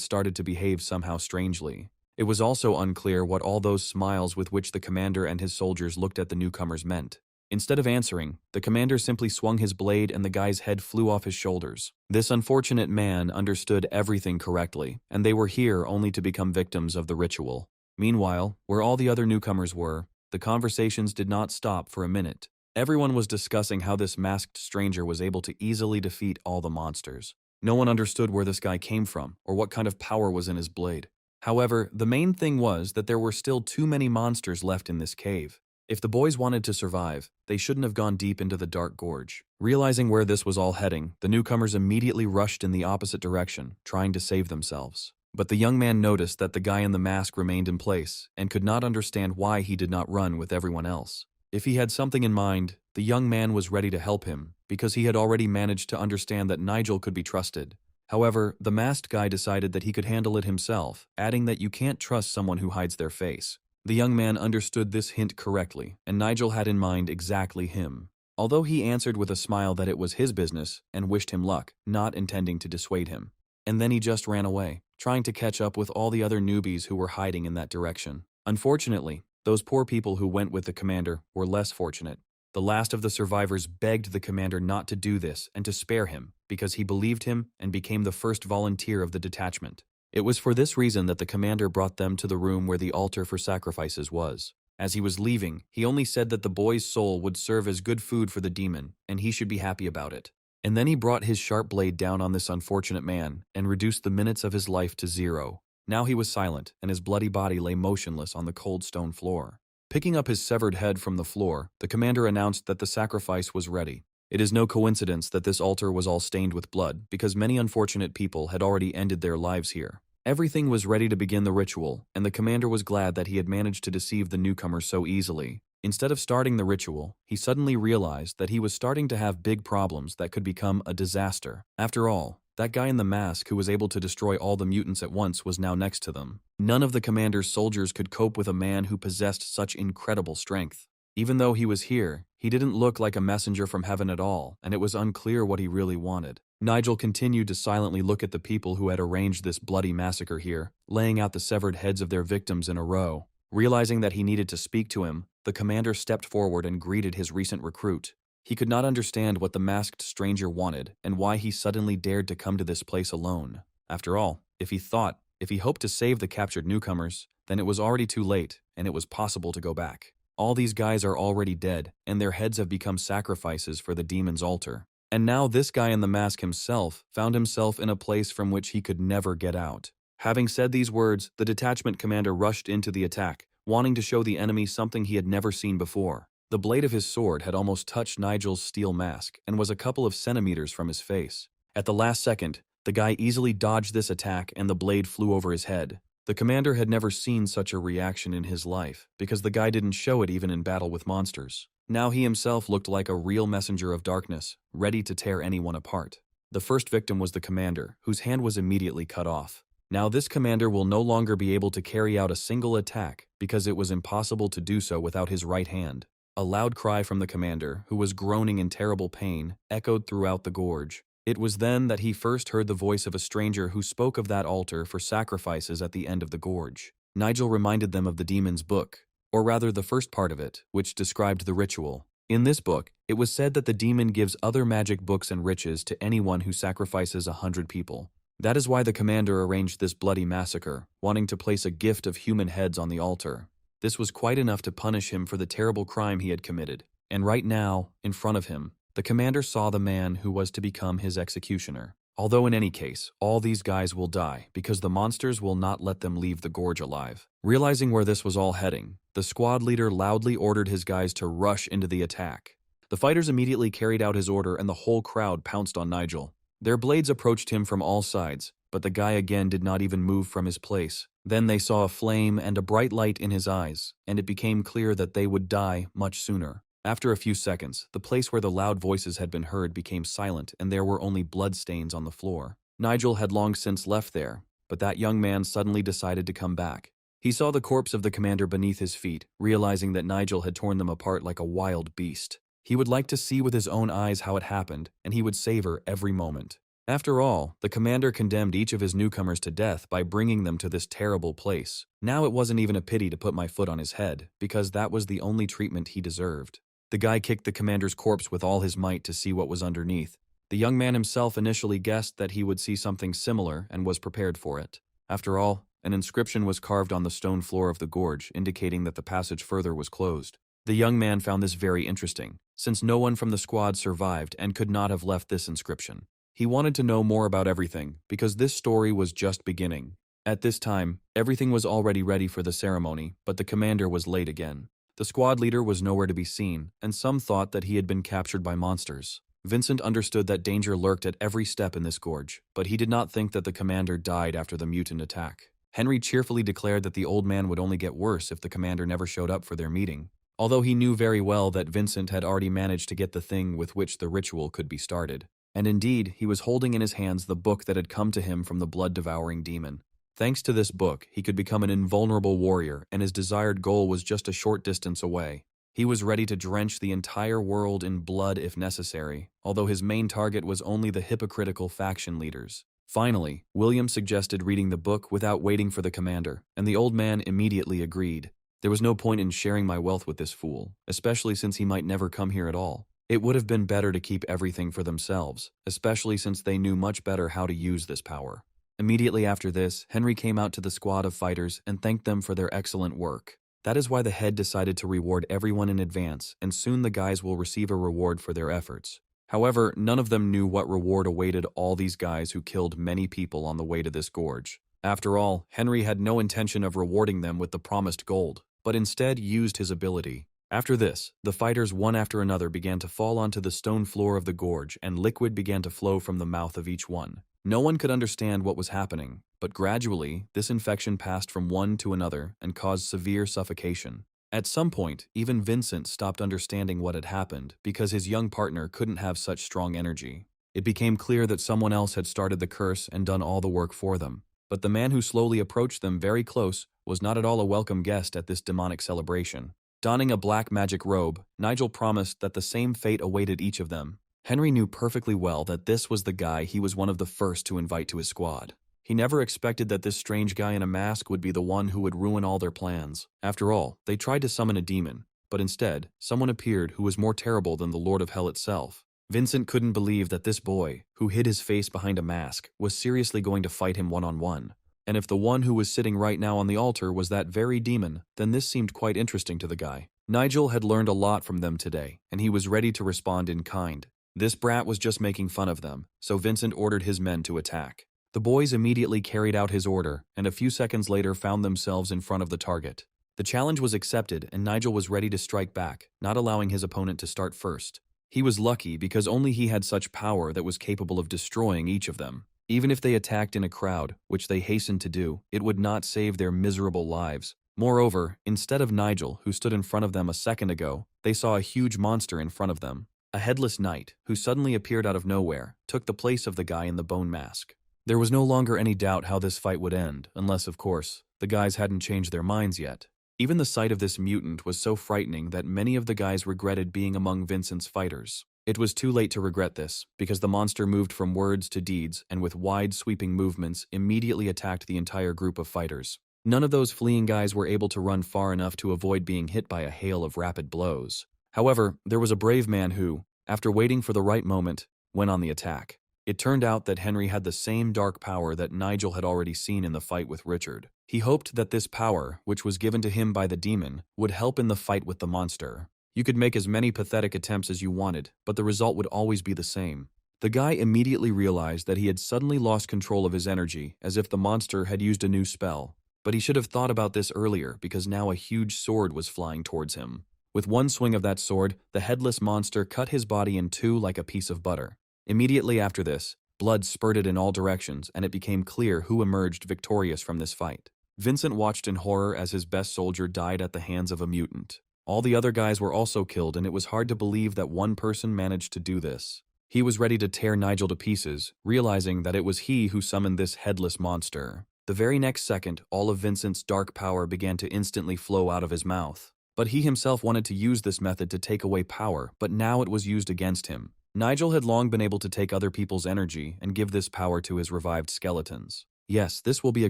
started to behave somehow strangely. It was also unclear what all those smiles with which the commander and his soldiers looked at the newcomers meant. Instead of answering, the commander simply swung his blade and the guy's head flew off his shoulders. This unfortunate man understood everything correctly, and they were here only to become victims of the ritual. Meanwhile, where all the other newcomers were, the conversations did not stop for a minute. Everyone was discussing how this masked stranger was able to easily defeat all the monsters. No one understood where this guy came from or what kind of power was in his blade. However, the main thing was that there were still too many monsters left in this cave. If the boys wanted to survive, they shouldn't have gone deep into the dark gorge. Realizing where this was all heading, the newcomers immediately rushed in the opposite direction, trying to save themselves. But the young man noticed that the guy in the mask remained in place and could not understand why he did not run with everyone else. If he had something in mind, the young man was ready to help him, because he had already managed to understand that Nigel could be trusted. However, the masked guy decided that he could handle it himself, adding that you can't trust someone who hides their face. The young man understood this hint correctly, and Nigel had in mind exactly him. Although he answered with a smile that it was his business and wished him luck, not intending to dissuade him. And then he just ran away, trying to catch up with all the other newbies who were hiding in that direction. Unfortunately, those poor people who went with the commander were less fortunate. The last of the survivors begged the commander not to do this and to spare him, because he believed him and became the first volunteer of the detachment. It was for this reason that the commander brought them to the room where the altar for sacrifices was. As he was leaving, he only said that the boy's soul would serve as good food for the demon, and he should be happy about it. And then he brought his sharp blade down on this unfortunate man and reduced the minutes of his life to 0. Now he was silent, and his bloody body lay motionless on the cold stone floor. Picking up his severed head from the floor, the commander announced that the sacrifice was ready. It is no coincidence that this altar was all stained with blood, because many unfortunate people had already ended their lives here. Everything was ready to begin the ritual, and the commander was glad that he had managed to deceive the newcomers so easily. Instead of starting the ritual, he suddenly realized that he was starting to have big problems that could become a disaster. After all, that guy in the mask who was able to destroy all the mutants at once was now next to them. None of the commander's soldiers could cope with a man who possessed such incredible strength. Even though he was here, he didn't look like a messenger from heaven at all, and it was unclear what he really wanted. Nigel continued to silently look at the people who had arranged this bloody massacre here, laying out the severed heads of their victims in a row. Realizing that he needed to speak to him, the commander stepped forward and greeted his recent recruit. He could not understand what the masked stranger wanted and why he suddenly dared to come to this place alone. After all, if he hoped to save the captured newcomers, then it was already too late, and it was possible to go back. All these guys are already dead, and their heads have become sacrifices for the demon's altar. And now this guy in the mask himself found himself in a place from which he could never get out. Having said these words, the detachment commander rushed into the attack, wanting to show the enemy something he had never seen before. The blade of his sword had almost touched Nigel's steel mask and was a couple of centimeters from his face. At the last second, the guy easily dodged this attack and the blade flew over his head. The commander had never seen such a reaction in his life, because the guy didn't show it even in battle with monsters. Now he himself looked like a real messenger of darkness, ready to tear anyone apart. The first victim was the commander, whose hand was immediately cut off. Now this commander will no longer be able to carry out a single attack, because it was impossible to do so without his right hand. A loud cry from the commander, who was groaning in terrible pain, echoed throughout the gorge. It was then that he first heard the voice of a stranger who spoke of that altar for sacrifices at the end of the gorge. Nigel reminded them of the demon's book, or rather the first part of it, which described the ritual. In this book, it was said that the demon gives other magic books and riches to anyone who sacrifices 100 people. That is why the commander arranged this bloody massacre, wanting to place a gift of human heads on the altar. This was quite enough to punish him for the terrible crime he had committed. And right now, in front of him, the commander saw the man who was to become his executioner. Although in any case, all these guys will die because the monsters will not let them leave the gorge alive. Realizing where this was all heading, the squad leader loudly ordered his guys to rush into the attack. The fighters immediately carried out his order and the whole crowd pounced on Nigel. Their blades approached him from all sides, but the guy again did not even move from his place. Then they saw a flame and a bright light in his eyes, and it became clear that they would die much sooner. After a few seconds, the place where the loud voices had been heard became silent and there were only bloodstains on the floor. Nigel had long since left there, but that young man suddenly decided to come back. He saw the corpse of the commander beneath his feet, realizing that Nigel had torn them apart like a wild beast. He would like to see with his own eyes how it happened, and he would savor every moment. After all, the commander condemned each of his newcomers to death by bringing them to this terrible place. Now it wasn't even a pity to put my foot on his head, because that was the only treatment he deserved. The guy kicked the commander's corpse with all his might to see what was underneath. The young man himself initially guessed that he would see something similar and was prepared for it. After all, an inscription was carved on the stone floor of the gorge, indicating that the passage further was closed. The young man found this very interesting, since no one from the squad survived and could not have left this inscription. He wanted to know more about everything, because this story was just beginning. At this time, everything was already ready for the ceremony, but the commander was late again. The squad leader was nowhere to be seen, and some thought that he had been captured by monsters. Vincent understood that danger lurked at every step in this gorge, but he did not think that the commander died after the mutant attack. Henry cheerfully declared that the old man would only get worse if the commander never showed up for their meeting, although he knew very well that Vincent had already managed to get the thing with which the ritual could be started. And indeed, he was holding in his hands the book that had come to him from the blood-devouring demon. Thanks to this book, he could become an invulnerable warrior, and his desired goal was just a short distance away. He was ready to drench the entire world in blood if necessary, although his main target was only the hypocritical faction leaders. Finally, William suggested reading the book without waiting for the commander, and the old man immediately agreed. There was no point in sharing my wealth with this fool, especially since he might never come here at all. It would have been better to keep everything for themselves, especially since they knew much better how to use this power. Immediately after this, Henry came out to the squad of fighters and thanked them for their excellent work. That is why the head decided to reward everyone in advance, and soon the guys will receive a reward for their efforts. However, none of them knew what reward awaited all these guys who killed many people on the way to this gorge. After all, Henry had no intention of rewarding them with the promised gold, but instead used his ability. After this, the fighters one after another began to fall onto the stone floor of the gorge, and liquid began to flow from the mouth of each one. No one could understand what was happening, but gradually, this infection passed from one to another and caused severe suffocation. At some point, even Vincent stopped understanding what had happened because his young partner couldn't have such strong energy. It became clear that someone else had started the curse and done all the work for them. But the man who slowly approached them very close was not at all a welcome guest at this demonic celebration. Donning a black magic robe, Nigel promised that the same fate awaited each of them. Henry knew perfectly well that this was the guy he was one of the first to invite to his squad. He never expected that this strange guy in a mask would be the one who would ruin all their plans. After all, they tried to summon a demon, but instead, someone appeared who was more terrible than the Lord of Hell itself. Vincent couldn't believe that this boy, who hid his face behind a mask, was seriously going to fight him one-on-one. And if the one who was sitting right now on the altar was that very demon, then this seemed quite interesting to the guy. Nigel had learned a lot from them today, and he was ready to respond in kind. This brat was just making fun of them, so Vincent ordered his men to attack. The boys immediately carried out his order, and a few seconds later found themselves in front of the target. The challenge was accepted, and Nigel was ready to strike back, not allowing his opponent to start first. He was lucky because only he had such power that was capable of destroying each of them. Even if they attacked in a crowd, which they hastened to do, it would not save their miserable lives. Moreover, instead of Nigel, who stood in front of them a second ago, they saw a huge monster in front of them. A headless knight, who suddenly appeared out of nowhere, took the place of the guy in the bone mask. There was no longer any doubt how this fight would end, unless, of course, the guys hadn't changed their minds yet. Even the sight of this mutant was so frightening that many of the guys regretted being among Vincent's fighters. It was too late to regret this, because the monster moved from words to deeds and with wide sweeping movements immediately attacked the entire group of fighters. None of those fleeing guys were able to run far enough to avoid being hit by a hail of rapid blows. However, there was a brave man who, after waiting for the right moment, went on the attack. It turned out that Henry had the same dark power that Nigel had already seen in the fight with Richard. He hoped that this power, which was given to him by the demon, would help in the fight with the monster. You could make as many pathetic attempts as you wanted, but the result would always be the same. The guy immediately realized that he had suddenly lost control of his energy, as if the monster had used a new spell. But he should have thought about this earlier, because now a huge sword was flying towards him. With one swing of that sword, the headless monster cut his body in two like a piece of butter. Immediately after this, blood spurted in all directions, and it became clear who emerged victorious from this fight. Vincent watched in horror as his best soldier died at the hands of a mutant. All the other guys were also killed, and it was hard to believe that one person managed to do this. He was ready to tear Nigel to pieces, realizing that it was he who summoned this headless monster. The very next second, all of Vincent's dark power began to instantly flow out of his mouth. But he himself wanted to use this method to take away power, but now it was used against him. Nigel had long been able to take other people's energy and give this power to his revived skeletons. Yes, this will be a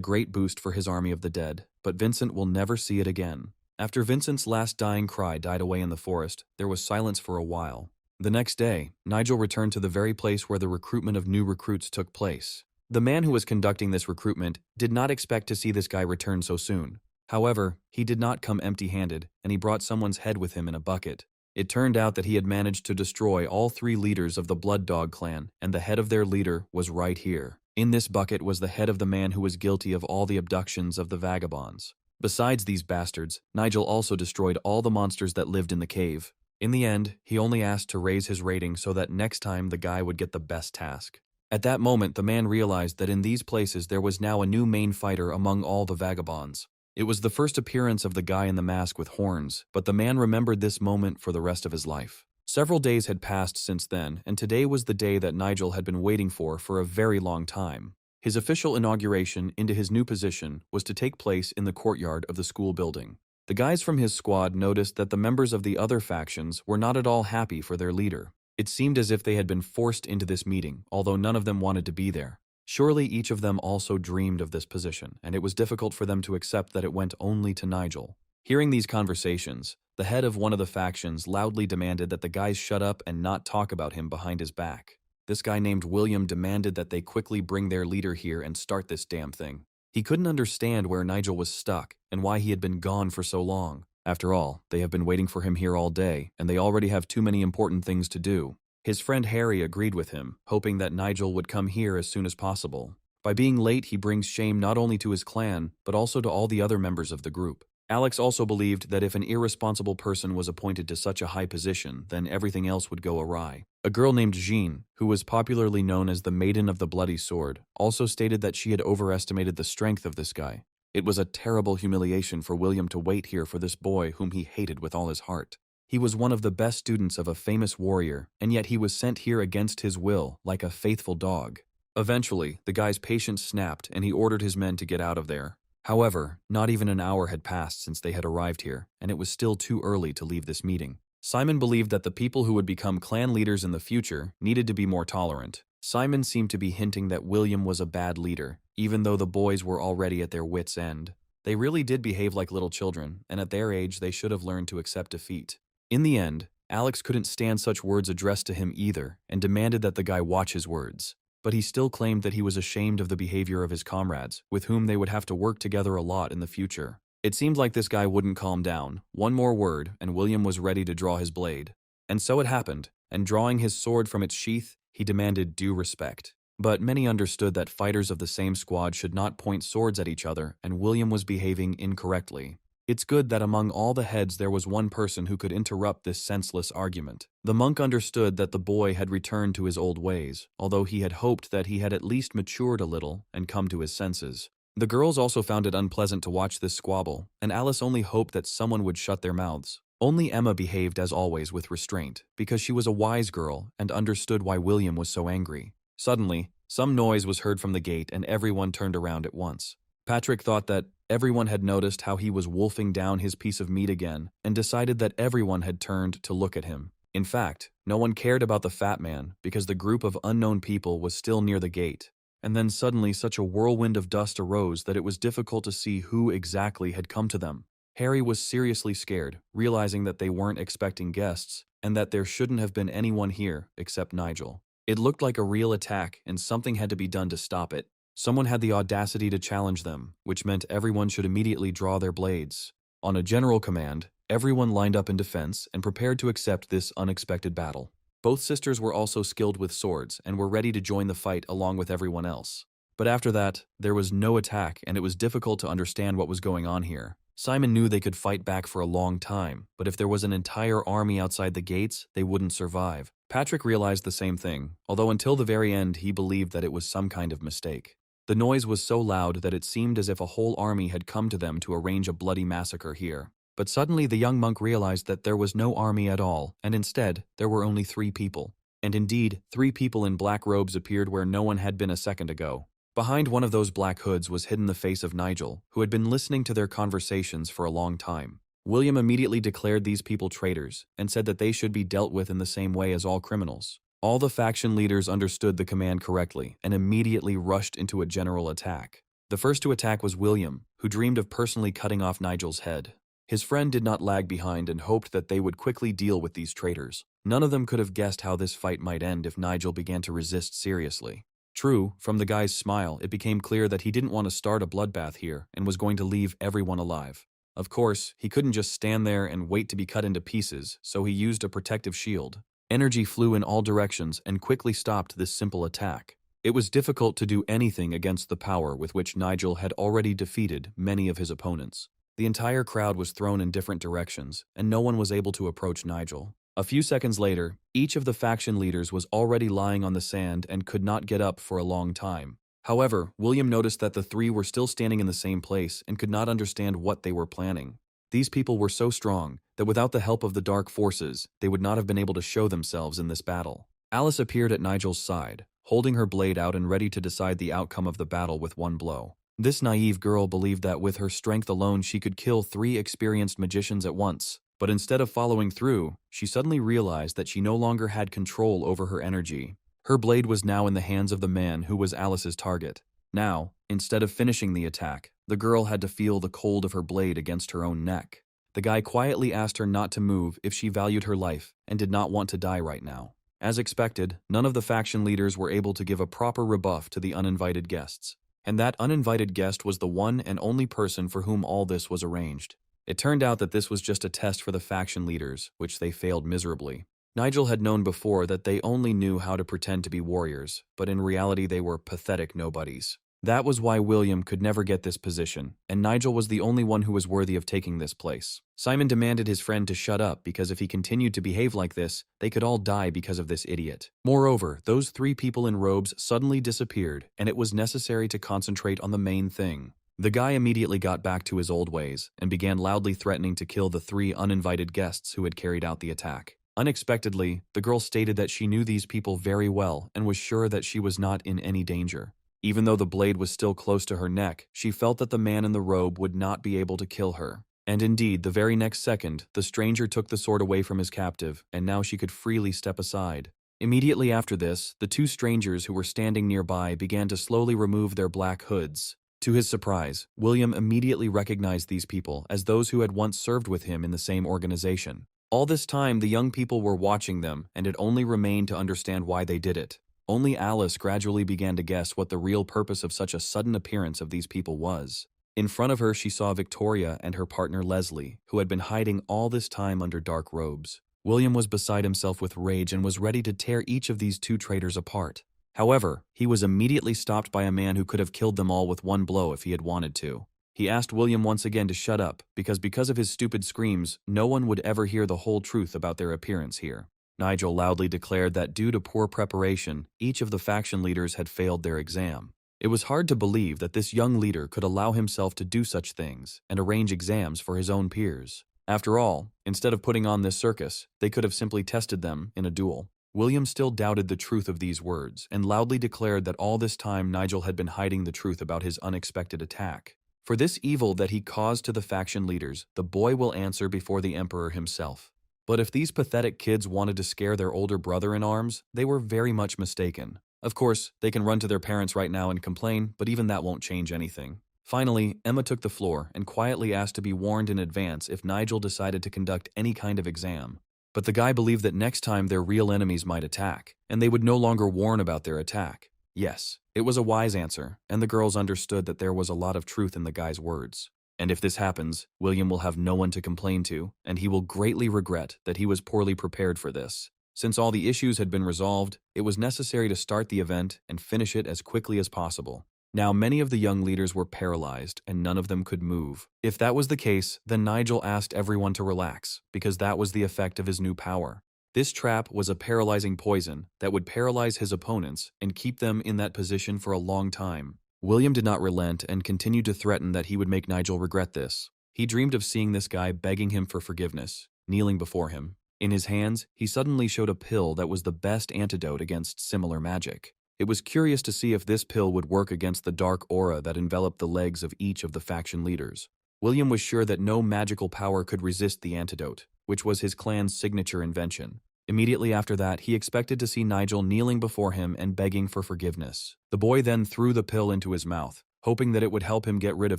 great boost for his army of the dead, but Vincent will never see it again. After Vincent's last dying cry died away in the forest, there was silence for a while. The next day, Nigel returned to the very place where the recruitment of new recruits took place. The man who was conducting this recruitment did not expect to see this guy return so soon. However, he did not come empty-handed, and he brought someone's head with him in a bucket. It turned out that he had managed to destroy all 3 leaders of the Blood Dog clan, and the head of their leader was right here. In this bucket was the head of the man who was guilty of all the abductions of the vagabonds. Besides these bastards, Nigel also destroyed all the monsters that lived in the cave. In the end, he only asked to raise his rating so that next time the guy would get the best task. At that moment, the man realized that in these places there was now a new main fighter among all the vagabonds. It was the first appearance of the guy in the mask with horns, but the man remembered this moment for the rest of his life. Several days had passed since then, and today was the day that Nigel had been waiting for a very long time. His official inauguration into his new position was to take place in the courtyard of the school building. The guys from his squad noticed that the members of the other factions were not at all happy for their leader. It seemed as if they had been forced into this meeting, although none of them wanted to be there. Surely each of them also dreamed of this position, and it was difficult for them to accept that it went only to Nigel. Hearing these conversations, the head of one of the factions loudly demanded that the guys shut up and not talk about him behind his back. This guy named William demanded that they quickly bring their leader here and start this damn thing. He couldn't understand where Nigel was stuck and why he had been gone for so long. After all, they have been waiting for him here all day, and they already have too many important things to do. His friend Harry agreed with him, hoping that Nigel would come here as soon as possible. By being late, he brings shame not only to his clan, but also to all the other members of the group. Alex also believed that if an irresponsible person was appointed to such a high position, then everything else would go awry. A girl named Jean, who was popularly known as the Maiden of the Bloody Sword, also stated that she had overestimated the strength of this guy. It was a terrible humiliation for William to wait here for this boy whom he hated with all his heart. He was one of the best students of a famous warrior, and yet he was sent here against his will, like a faithful dog. Eventually, the guy's patience snapped, and he ordered his men to get out of there. However, not even an hour had passed since they had arrived here, and it was still too early to leave this meeting. Simon believed that the people who would become clan leaders in the future needed to be more tolerant. Simon seemed to be hinting that William was a bad leader, even though the boys were already at their wits' end. They really did behave like little children, and at their age they should have learned to accept defeat. In the end, Alex couldn't stand such words addressed to him either, and demanded that the guy watch his words. But he still claimed that he was ashamed of the behavior of his comrades, with whom they would have to work together a lot in the future. It seemed like this guy wouldn't calm down. One more word, and William was ready to draw his blade. And so it happened, and drawing his sword from its sheath, he demanded due respect. But many understood that fighters of the same squad should not point swords at each other, and William was behaving incorrectly. It's good that among all the heads there was one person who could interrupt this senseless argument. The monk understood that the boy had returned to his old ways, although he had hoped that he had at least matured a little and come to his senses. The girls also found it unpleasant to watch this squabble, and Alice only hoped that someone would shut their mouths. Only Emma behaved as always with restraint, because she was a wise girl and understood why William was so angry. Suddenly, some noise was heard from the gate and everyone turned around at once. Patrick thought that everyone had noticed how he was wolfing down his piece of meat again and decided that everyone had turned to look at him. In fact, no one cared about the fat man because the group of unknown people was still near the gate. And then suddenly such a whirlwind of dust arose that it was difficult to see who exactly had come to them. Harry was seriously scared, realizing that they weren't expecting guests and that there shouldn't have been anyone here except Nigel. It looked like a real attack and something had to be done to stop it. Someone had the audacity to challenge them, which meant everyone should immediately draw their blades. On a general command, everyone lined up in defense and prepared to accept this unexpected battle. Both sisters were also skilled with swords and were ready to join the fight along with everyone else. But after that, there was no attack and it was difficult to understand what was going on here. Simon knew they could fight back for a long time, but if there was an entire army outside the gates, they wouldn't survive. Patrick realized the same thing, although until the very end he believed that it was some kind of mistake. The noise was so loud that it seemed as if a whole army had come to them to arrange a bloody massacre here. But suddenly the young monk realized that there was no army at all, and instead, there were only 3 people. And indeed, 3 people in black robes appeared where no one had been a second ago. Behind one of those black hoods was hidden the face of Nigel, who had been listening to their conversations for a long time. William immediately declared these people traitors, and said that they should be dealt with in the same way as all criminals. All the faction leaders understood the command correctly and immediately rushed into a general attack. The first to attack was William, who dreamed of personally cutting off Nigel's head. His friend did not lag behind and hoped that they would quickly deal with these traitors. None of them could have guessed how this fight might end if Nigel began to resist seriously. True, from the guy's smile, it became clear that he didn't want to start a bloodbath here and was going to leave everyone alive. Of course, he couldn't just stand there and wait to be cut into pieces, so he used a protective shield. Energy flew in all directions and quickly stopped this simple attack. It was difficult to do anything against the power with which Nigel had already defeated many of his opponents. The entire crowd was thrown in different directions, and no one was able to approach Nigel. A few seconds later, each of the faction leaders was already lying on the sand and could not get up for a long time. However, William noticed that the 3 were still standing in the same place and could not understand what they were planning. These people were so strong that without the help of the dark forces, they would not have been able to show themselves in this battle. Alice appeared at Nigel's side, holding her blade out and ready to decide the outcome of the battle with one blow. This naive girl believed that with her strength alone she could kill 3 experienced magicians at once. But instead of following through, she suddenly realized that she no longer had control over her energy. Her blade was now in the hands of the man who was Alice's target. Now, instead of finishing the attack, the girl had to feel the cold of her blade against her own neck. The guy quietly asked her not to move if she valued her life and did not want to die right now. As expected, none of the faction leaders were able to give a proper rebuff to the uninvited guests. And that uninvited guest was the one and only person for whom all this was arranged. It turned out that this was just a test for the faction leaders, which they failed miserably. Nigel had known before that they only knew how to pretend to be warriors, but in reality they were pathetic nobodies. That was why William could never get this position, and Nigel was the only one who was worthy of taking this place. Simon demanded his friend to shut up because if he continued to behave like this, they could all die because of this idiot. Moreover, those 3 people in robes suddenly disappeared, and it was necessary to concentrate on the main thing. The guy immediately got back to his old ways and began loudly threatening to kill the 3 uninvited guests who had carried out the attack. Unexpectedly, the girl stated that she knew these people very well and was sure that she was not in any danger. Even though the blade was still close to her neck, she felt that the man in the robe would not be able to kill her. And indeed, the very next second, the stranger took the sword away from his captive, and now she could freely step aside. Immediately after this, the 2 strangers who were standing nearby began to slowly remove their black hoods. To his surprise, William immediately recognized these people as those who had once served with him in the same organization. All this time, the young people were watching them, and it only remained to understand why they did it. Only Alice gradually began to guess what the real purpose of such a sudden appearance of these people was. In front of her, she saw Victoria and her partner Leslie, who had been hiding all this time under dark robes. William was beside himself with rage and was ready to tear each of these two traitors apart. However, he was immediately stopped by a man who could have killed them all with one blow if he had wanted to. He asked William once again to shut up, because of his stupid screams, no one would ever hear the whole truth about their appearance here. Nigel loudly declared that due to poor preparation, each of the faction leaders had failed their exam. It was hard to believe that this young leader could allow himself to do such things and arrange exams for his own peers. After all, instead of putting on this circus, they could have simply tested them in a duel. William still doubted the truth of these words and loudly declared that all this time Nigel had been hiding the truth about his unexpected attack. For this evil that he caused to the faction leaders, the boy will answer before the Emperor himself. But if these pathetic kids wanted to scare their older brother in arms, they were very much mistaken. Of course, they can run to their parents right now and complain, but even that won't change anything. Finally, Emma took the floor and quietly asked to be warned in advance if Nigel decided to conduct any kind of exam. But the guy believed that next time their real enemies might attack, and they would no longer warn about their attack. Yes, it was a wise answer, and the girls understood that there was a lot of truth in the guy's words. And if this happens, William will have no one to complain to, and he will greatly regret that he was poorly prepared for this. Since all the issues had been resolved, it was necessary to start the event and finish it as quickly as possible. Now many of the young leaders were paralyzed and none of them could move. If that was the case, then Nigel asked everyone to relax, because that was the effect of his new power. This trap was a paralyzing poison that would paralyze his opponents and keep them in that position for a long time. William did not relent and continued to threaten that he would make Nigel regret this. He dreamed of seeing this guy begging him for forgiveness, kneeling before him. In his hands, he suddenly showed a pill that was the best antidote against similar magic. It was curious to see if this pill would work against the dark aura that enveloped the legs of each of the faction leaders. William was sure that no magical power could resist the antidote, which was his clan's signature invention. Immediately after that, he expected to see Nigel kneeling before him and begging for forgiveness. The boy then threw the pill into his mouth, hoping that it would help him get rid of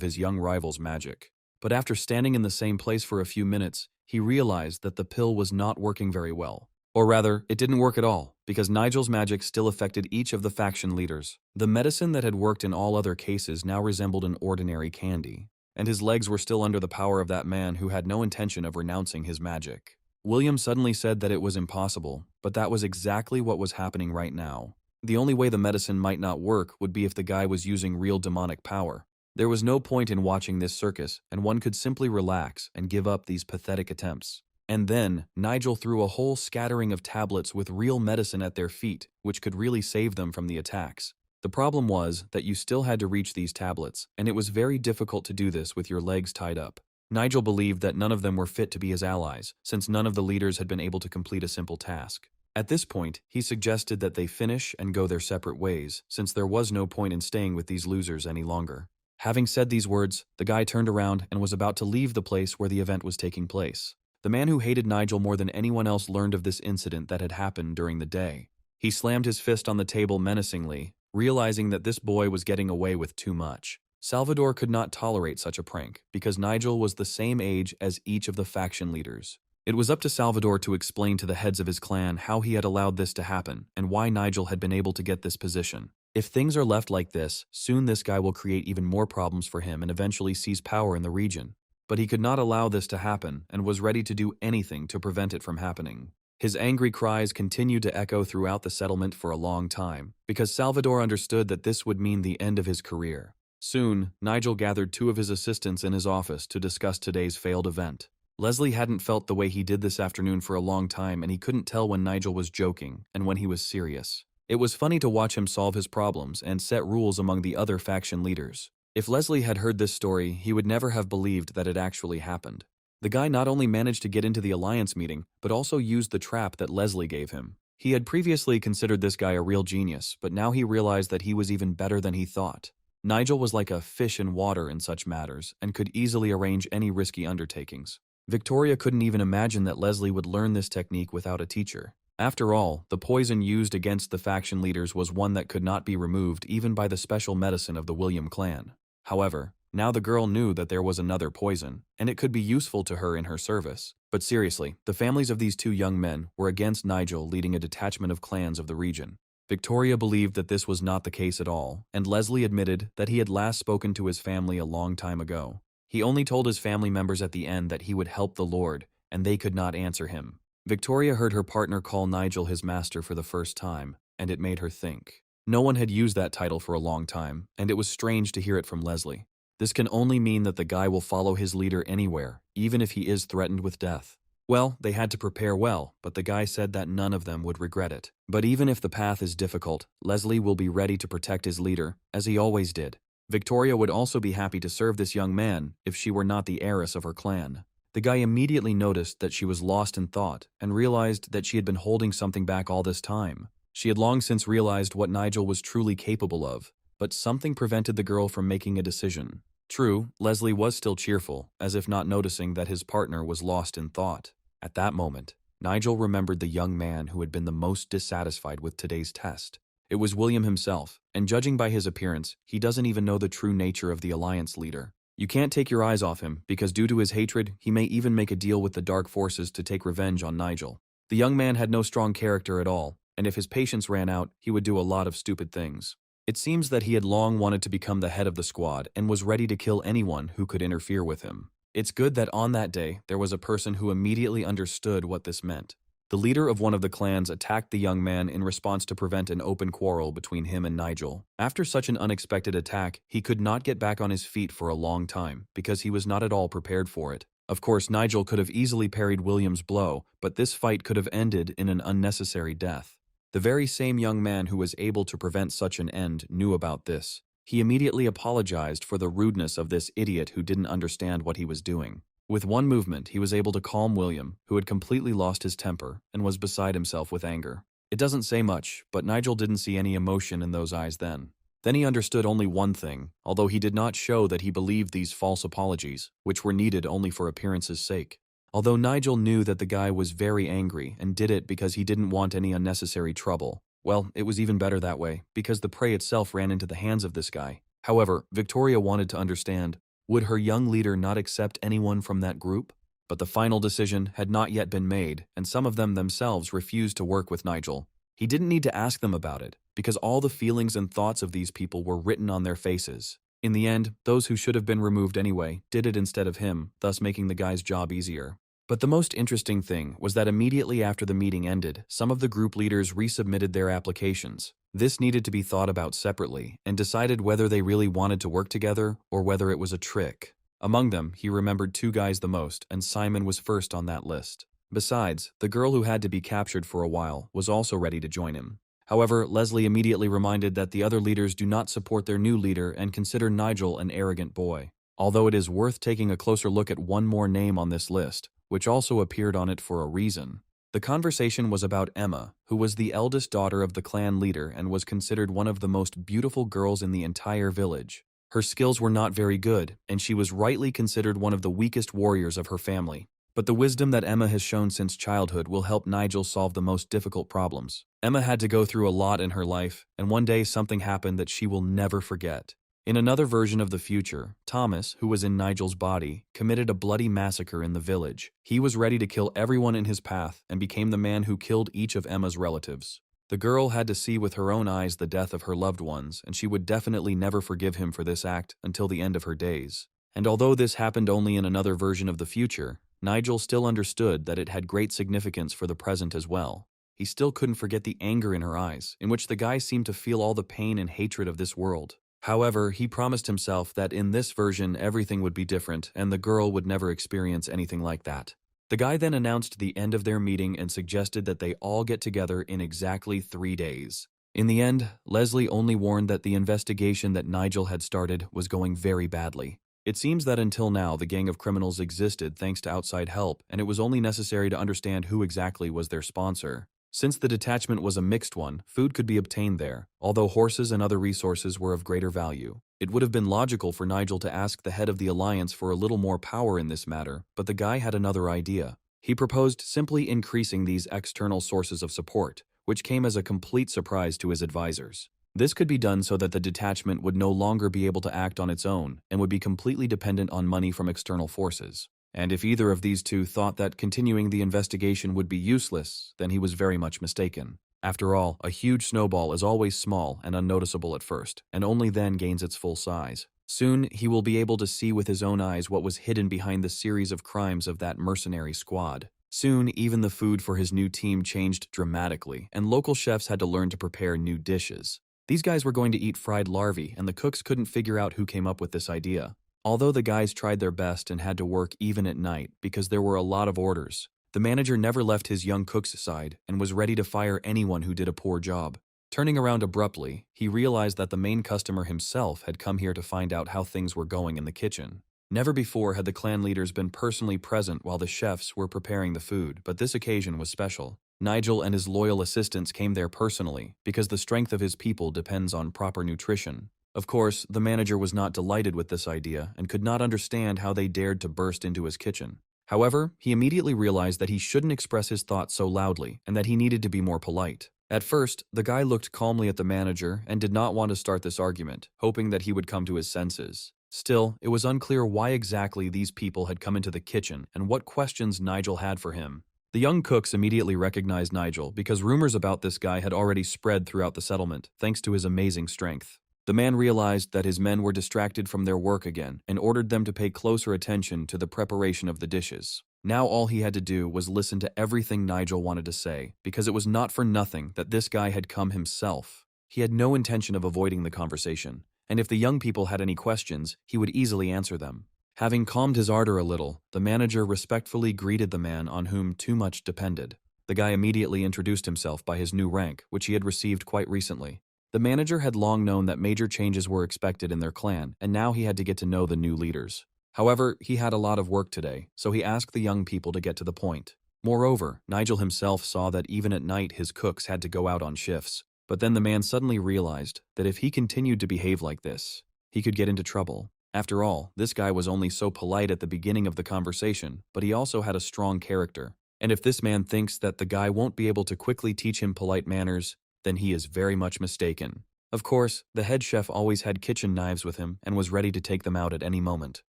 his young rival's magic. But after standing in the same place for a few minutes, he realized that the pill was not working very well. Or rather, it didn't work at all, because Nigel's magic still affected each of the faction leaders. The medicine that had worked in all other cases now resembled an ordinary candy, and his legs were still under the power of that man who had no intention of renouncing his magic. William suddenly said that it was impossible, but that was exactly what was happening right now. The only way the medicine might not work would be if the guy was using real demonic power. There was no point in watching this circus, and one could simply relax and give up these pathetic attempts. And then, Nigel threw a whole scattering of tablets with real medicine at their feet, which could really save them from the attacks. The problem was that you still had to reach these tablets, and it was very difficult to do this with your legs tied up. Nigel believed that none of them were fit to be his allies, since none of the leaders had been able to complete a simple task. At this point, he suggested that they finish and go their separate ways, since there was no point in staying with these losers any longer. Having said these words, the guy turned around and was about to leave the place where the event was taking place. The man who hated Nigel more than anyone else learned of this incident that had happened during the day. He slammed his fist on the table menacingly, realizing that this boy was getting away with too much. Salvador could not tolerate such a prank, because Nigel was the same age as each of the faction leaders. It was up to Salvador to explain to the heads of his clan how he had allowed this to happen, and why Nigel had been able to get this position. If things are left like this, soon this guy will create even more problems for him and eventually seize power in the region. But he could not allow this to happen, and was ready to do anything to prevent it from happening. His angry cries continued to echo throughout the settlement for a long time, because Salvador understood that this would mean the end of his career. Soon, Nigel gathered two of his assistants in his office to discuss today's failed event. Leslie hadn't felt the way he did this afternoon for a long time, and he couldn't tell when Nigel was joking and when he was serious. It was funny to watch him solve his problems and set rules among the other faction leaders. If Leslie had heard this story, he would never have believed that it actually happened. The guy not only managed to get into the alliance meeting, but also used the trap that Leslie gave him. He had previously considered this guy a real genius, but now he realized that he was even better than he thought. Nigel was like a fish in water in such matters, and could easily arrange any risky undertakings. Victoria couldn't even imagine that Leslie would learn this technique without a teacher. After all, the poison used against the faction leaders was one that could not be removed even by the special medicine of the William clan. However, now the girl knew that there was another poison, and it could be useful to her in her service. But seriously, the families of these two young men were against Nigel leading a detachment of clans of the region. Victoria believed that this was not the case at all, and Leslie admitted that he had last spoken to his family a long time ago. He only told his family members at the end that he would help the Lord, and they could not answer him. Victoria heard her partner call Nigel his master for the first time, and it made her think. No one had used that title for a long time, and it was strange to hear it from Leslie. This can only mean that the guy will follow his leader anywhere, even if he is threatened with death. Well, they had to prepare well, but the guy said that none of them would regret it. But even if the path is difficult, Leslie will be ready to protect his leader, as he always did. Victoria would also be happy to serve this young man if she were not the heiress of her clan. The guy immediately noticed that she was lost in thought and realized that she had been holding something back all this time. She had long since realized what Nigel was truly capable of, but something prevented the girl from making a decision. True, Leslie was still cheerful, as if not noticing that his partner was lost in thought. At that moment, Nigel remembered the young man who had been the most dissatisfied with today's test. It was William himself, and judging by his appearance, he doesn't even know the true nature of the Alliance leader. You can't take your eyes off him, because due to his hatred, he may even make a deal with the dark forces to take revenge on Nigel. The young man had no strong character at all, and if his patience ran out, he would do a lot of stupid things. It seems that he had long wanted to become the head of the squad and was ready to kill anyone who could interfere with him. It's good that on that day, there was a person who immediately understood what this meant. The leader of one of the clans attacked the young man in response to prevent an open quarrel between him and Nigel. After such an unexpected attack, he could not get back on his feet for a long time, because he was not at all prepared for it. Of course, Nigel could have easily parried William's blow, but this fight could have ended in an unnecessary death. The very same young man who was able to prevent such an end knew about this. He immediately apologized for the rudeness of this idiot who didn't understand what he was doing. With one movement, he was able to calm William, who had completely lost his temper and was beside himself with anger. It doesn't say much, but Nigel didn't see any emotion in those eyes then. Then he understood only one thing, although he did not show that he believed these false apologies, which were needed only for appearance's sake. Although Nigel knew that the guy was very angry and did it because he didn't want any unnecessary trouble, well, it was even better that way, because the prey itself ran into the hands of this guy. However, Victoria wanted to understand, would her young leader not accept anyone from that group? But the final decision had not yet been made, and some of them themselves refused to work with Nigel. He didn't need to ask them about it, because all the feelings and thoughts of these people were written on their faces. In the end, those who should have been removed anyway did it instead of him, thus making the guy's job easier. But the most interesting thing was that immediately after the meeting ended, some of the group leaders resubmitted their applications. This needed to be thought about separately and decided whether they really wanted to work together or whether it was a trick. Among them, he remembered two guys the most, and Simon was first on that list. Besides, the girl who had to be captured for a while was also ready to join him. However, Leslie immediately reminded that the other leaders do not support their new leader and consider Nigel an arrogant boy. Although it is worth taking a closer look at one more name on this list, which also appeared on it for a reason. The conversation was about Emma, who was the eldest daughter of the clan leader and was considered one of the most beautiful girls in the entire village. Her skills were not very good, and she was rightly considered one of the weakest warriors of her family. But the wisdom that Emma has shown since childhood will help Nigel solve the most difficult problems. Emma had to go through a lot in her life, and one day something happened that she will never forget. In another version of the future, Thomas, who was in Nigel's body, committed a bloody massacre in the village. He was ready to kill everyone in his path and became the man who killed each of Emma's relatives. The girl had to see with her own eyes the death of her loved ones, and she would definitely never forgive him for this act until the end of her days. And although this happened only in another version of the future, Nigel still understood that it had great significance for the present as well. He still couldn't forget the anger in her eyes, in which the guy seemed to feel all the pain and hatred of this world. However, he promised himself that in this version everything would be different and the girl would never experience anything like that. The guy then announced the end of their meeting and suggested that they all get together in exactly 3 days. In the end, Leslie only warned that the investigation that Nigel had started was going very badly. It seems that until now the gang of criminals existed thanks to outside help, and it was only necessary to understand who exactly was their sponsor. Since the detachment was a mixed one, food could be obtained there, although horses and other resources were of greater value. It would have been logical for Nigel to ask the head of the Alliance for a little more power in this matter, but the guy had another idea. He proposed simply increasing these external sources of support, which came as a complete surprise to his advisors. This could be done so that the detachment would no longer be able to act on its own and would be completely dependent on money from external forces. And if either of these two thought that continuing the investigation would be useless, then he was very much mistaken. After all, a huge snowball is always small and unnoticeable at first, and only then gains its full size. Soon, he will be able to see with his own eyes what was hidden behind the series of crimes of that mercenary squad. Soon, even the food for his new team changed dramatically, and local chefs had to learn to prepare new dishes. These guys were going to eat fried larvae, and the cooks couldn't figure out who came up with this idea. Although the guys tried their best and had to work even at night because there were a lot of orders, the manager never left his young cook's side and was ready to fire anyone who did a poor job. Turning around abruptly, he realized that the main customer himself had come here to find out how things were going in the kitchen. Never before had the clan leaders been personally present while the chefs were preparing the food, but this occasion was special. Nigel and his loyal assistants came there personally because the strength of his people depends on proper nutrition. Of course, the manager was not delighted with this idea and could not understand how they dared to burst into his kitchen. However, he immediately realized that he shouldn't express his thoughts so loudly and that he needed to be more polite. At first, the guy looked calmly at the manager and did not want to start this argument, hoping that he would come to his senses. Still, it was unclear why exactly these people had come into the kitchen and what questions Nigel had for him. The young cooks immediately recognized Nigel because rumors about this guy had already spread throughout the settlement, thanks to his amazing strength. The man realized that his men were distracted from their work again and ordered them to pay closer attention to the preparation of the dishes. Now all he had to do was listen to everything Nigel wanted to say, because it was not for nothing that this guy had come himself. He had no intention of avoiding the conversation, and if the young people had any questions, he would easily answer them. Having calmed his ardor a little, the manager respectfully greeted the man on whom too much depended. The guy immediately introduced himself by his new rank, which he had received quite recently. The manager had long known that major changes were expected in their clan, and now he had to get to know the new leaders. However, he had a lot of work today, so he asked the young people to get to the point. Moreover, Nigel himself saw that even at night his cooks had to go out on shifts. But then the man suddenly realized that if he continued to behave like this, he could get into trouble. After all, this guy was only so polite at the beginning of the conversation, but he also had a strong character. And if this man thinks that the guy won't be able to quickly teach him polite manners, then he is very much mistaken. Of course, the head chef always had kitchen knives with him and was ready to take them out at any moment.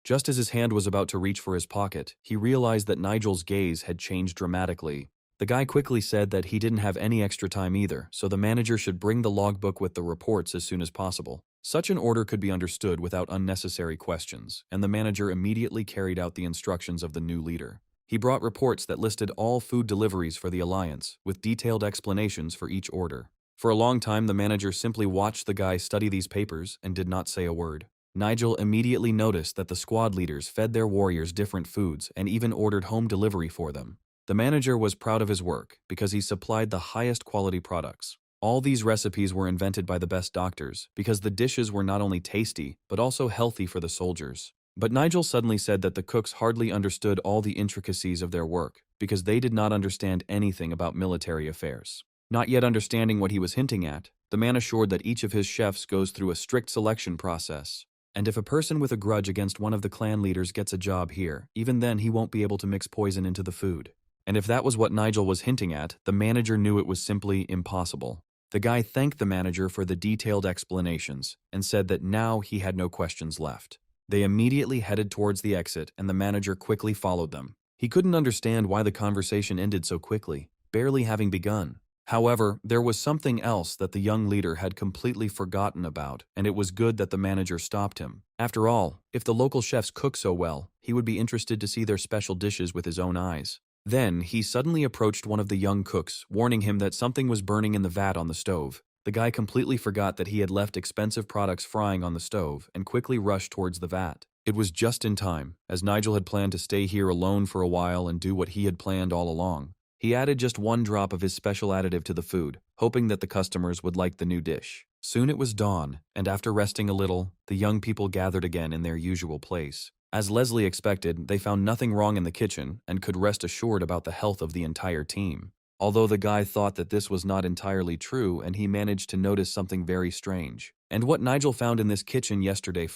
Just as his hand was about to reach for his pocket, he realized that Nigel's gaze had changed dramatically. The guy quickly said that he didn't have any extra time either, so the manager should bring the logbook with the reports as soon as possible. Such an order could be understood without unnecessary questions, and the manager immediately carried out the instructions of the new leader. He brought reports that listed all food deliveries for the Alliance, with detailed explanations for each order. For a long time, the manager simply watched the guy study these papers and did not say a word. Nigel immediately noticed that the squad leaders fed their warriors different foods and even ordered home delivery for them. The manager was proud of his work because he supplied the highest quality products. All these recipes were invented by the best doctors because the dishes were not only tasty, but also healthy for the soldiers. But Nigel suddenly said that the cooks hardly understood all the intricacies of their work because they did not understand anything about military affairs. Not yet understanding what he was hinting at, the man assured that each of his chefs goes through a strict selection process. And if a person with a grudge against one of the clan leaders gets a job here, even then he won't be able to mix poison into the food. And if that was what Nigel was hinting at, the manager knew it was simply impossible. The guy thanked the manager for the detailed explanations and said that now he had no questions left. They immediately headed towards the exit and the manager quickly followed them. He couldn't understand why the conversation ended so quickly, barely having begun. However, there was something else that the young leader had completely forgotten about, and it was good that the manager stopped him. After all, if the local chefs cook so well, he would be interested to see their special dishes with his own eyes. Then, he suddenly approached one of the young cooks, warning him that something was burning in the vat on the stove. The guy completely forgot that he had left expensive products frying on the stove and quickly rushed towards the vat. It was just in time, as Nigel had planned to stay here alone for a while and do what he had planned all along. He added just one drop of his special additive to the food, hoping that the customers would like the new dish. Soon it was dawn, and after resting a little, the young people gathered again in their usual place. As Leslie expected, they found nothing wrong in the kitchen and could rest assured about the health of the entire team. Although the guy thought that this was not entirely true and he managed to notice something very strange. And what Nigel found in this kitchen yesterday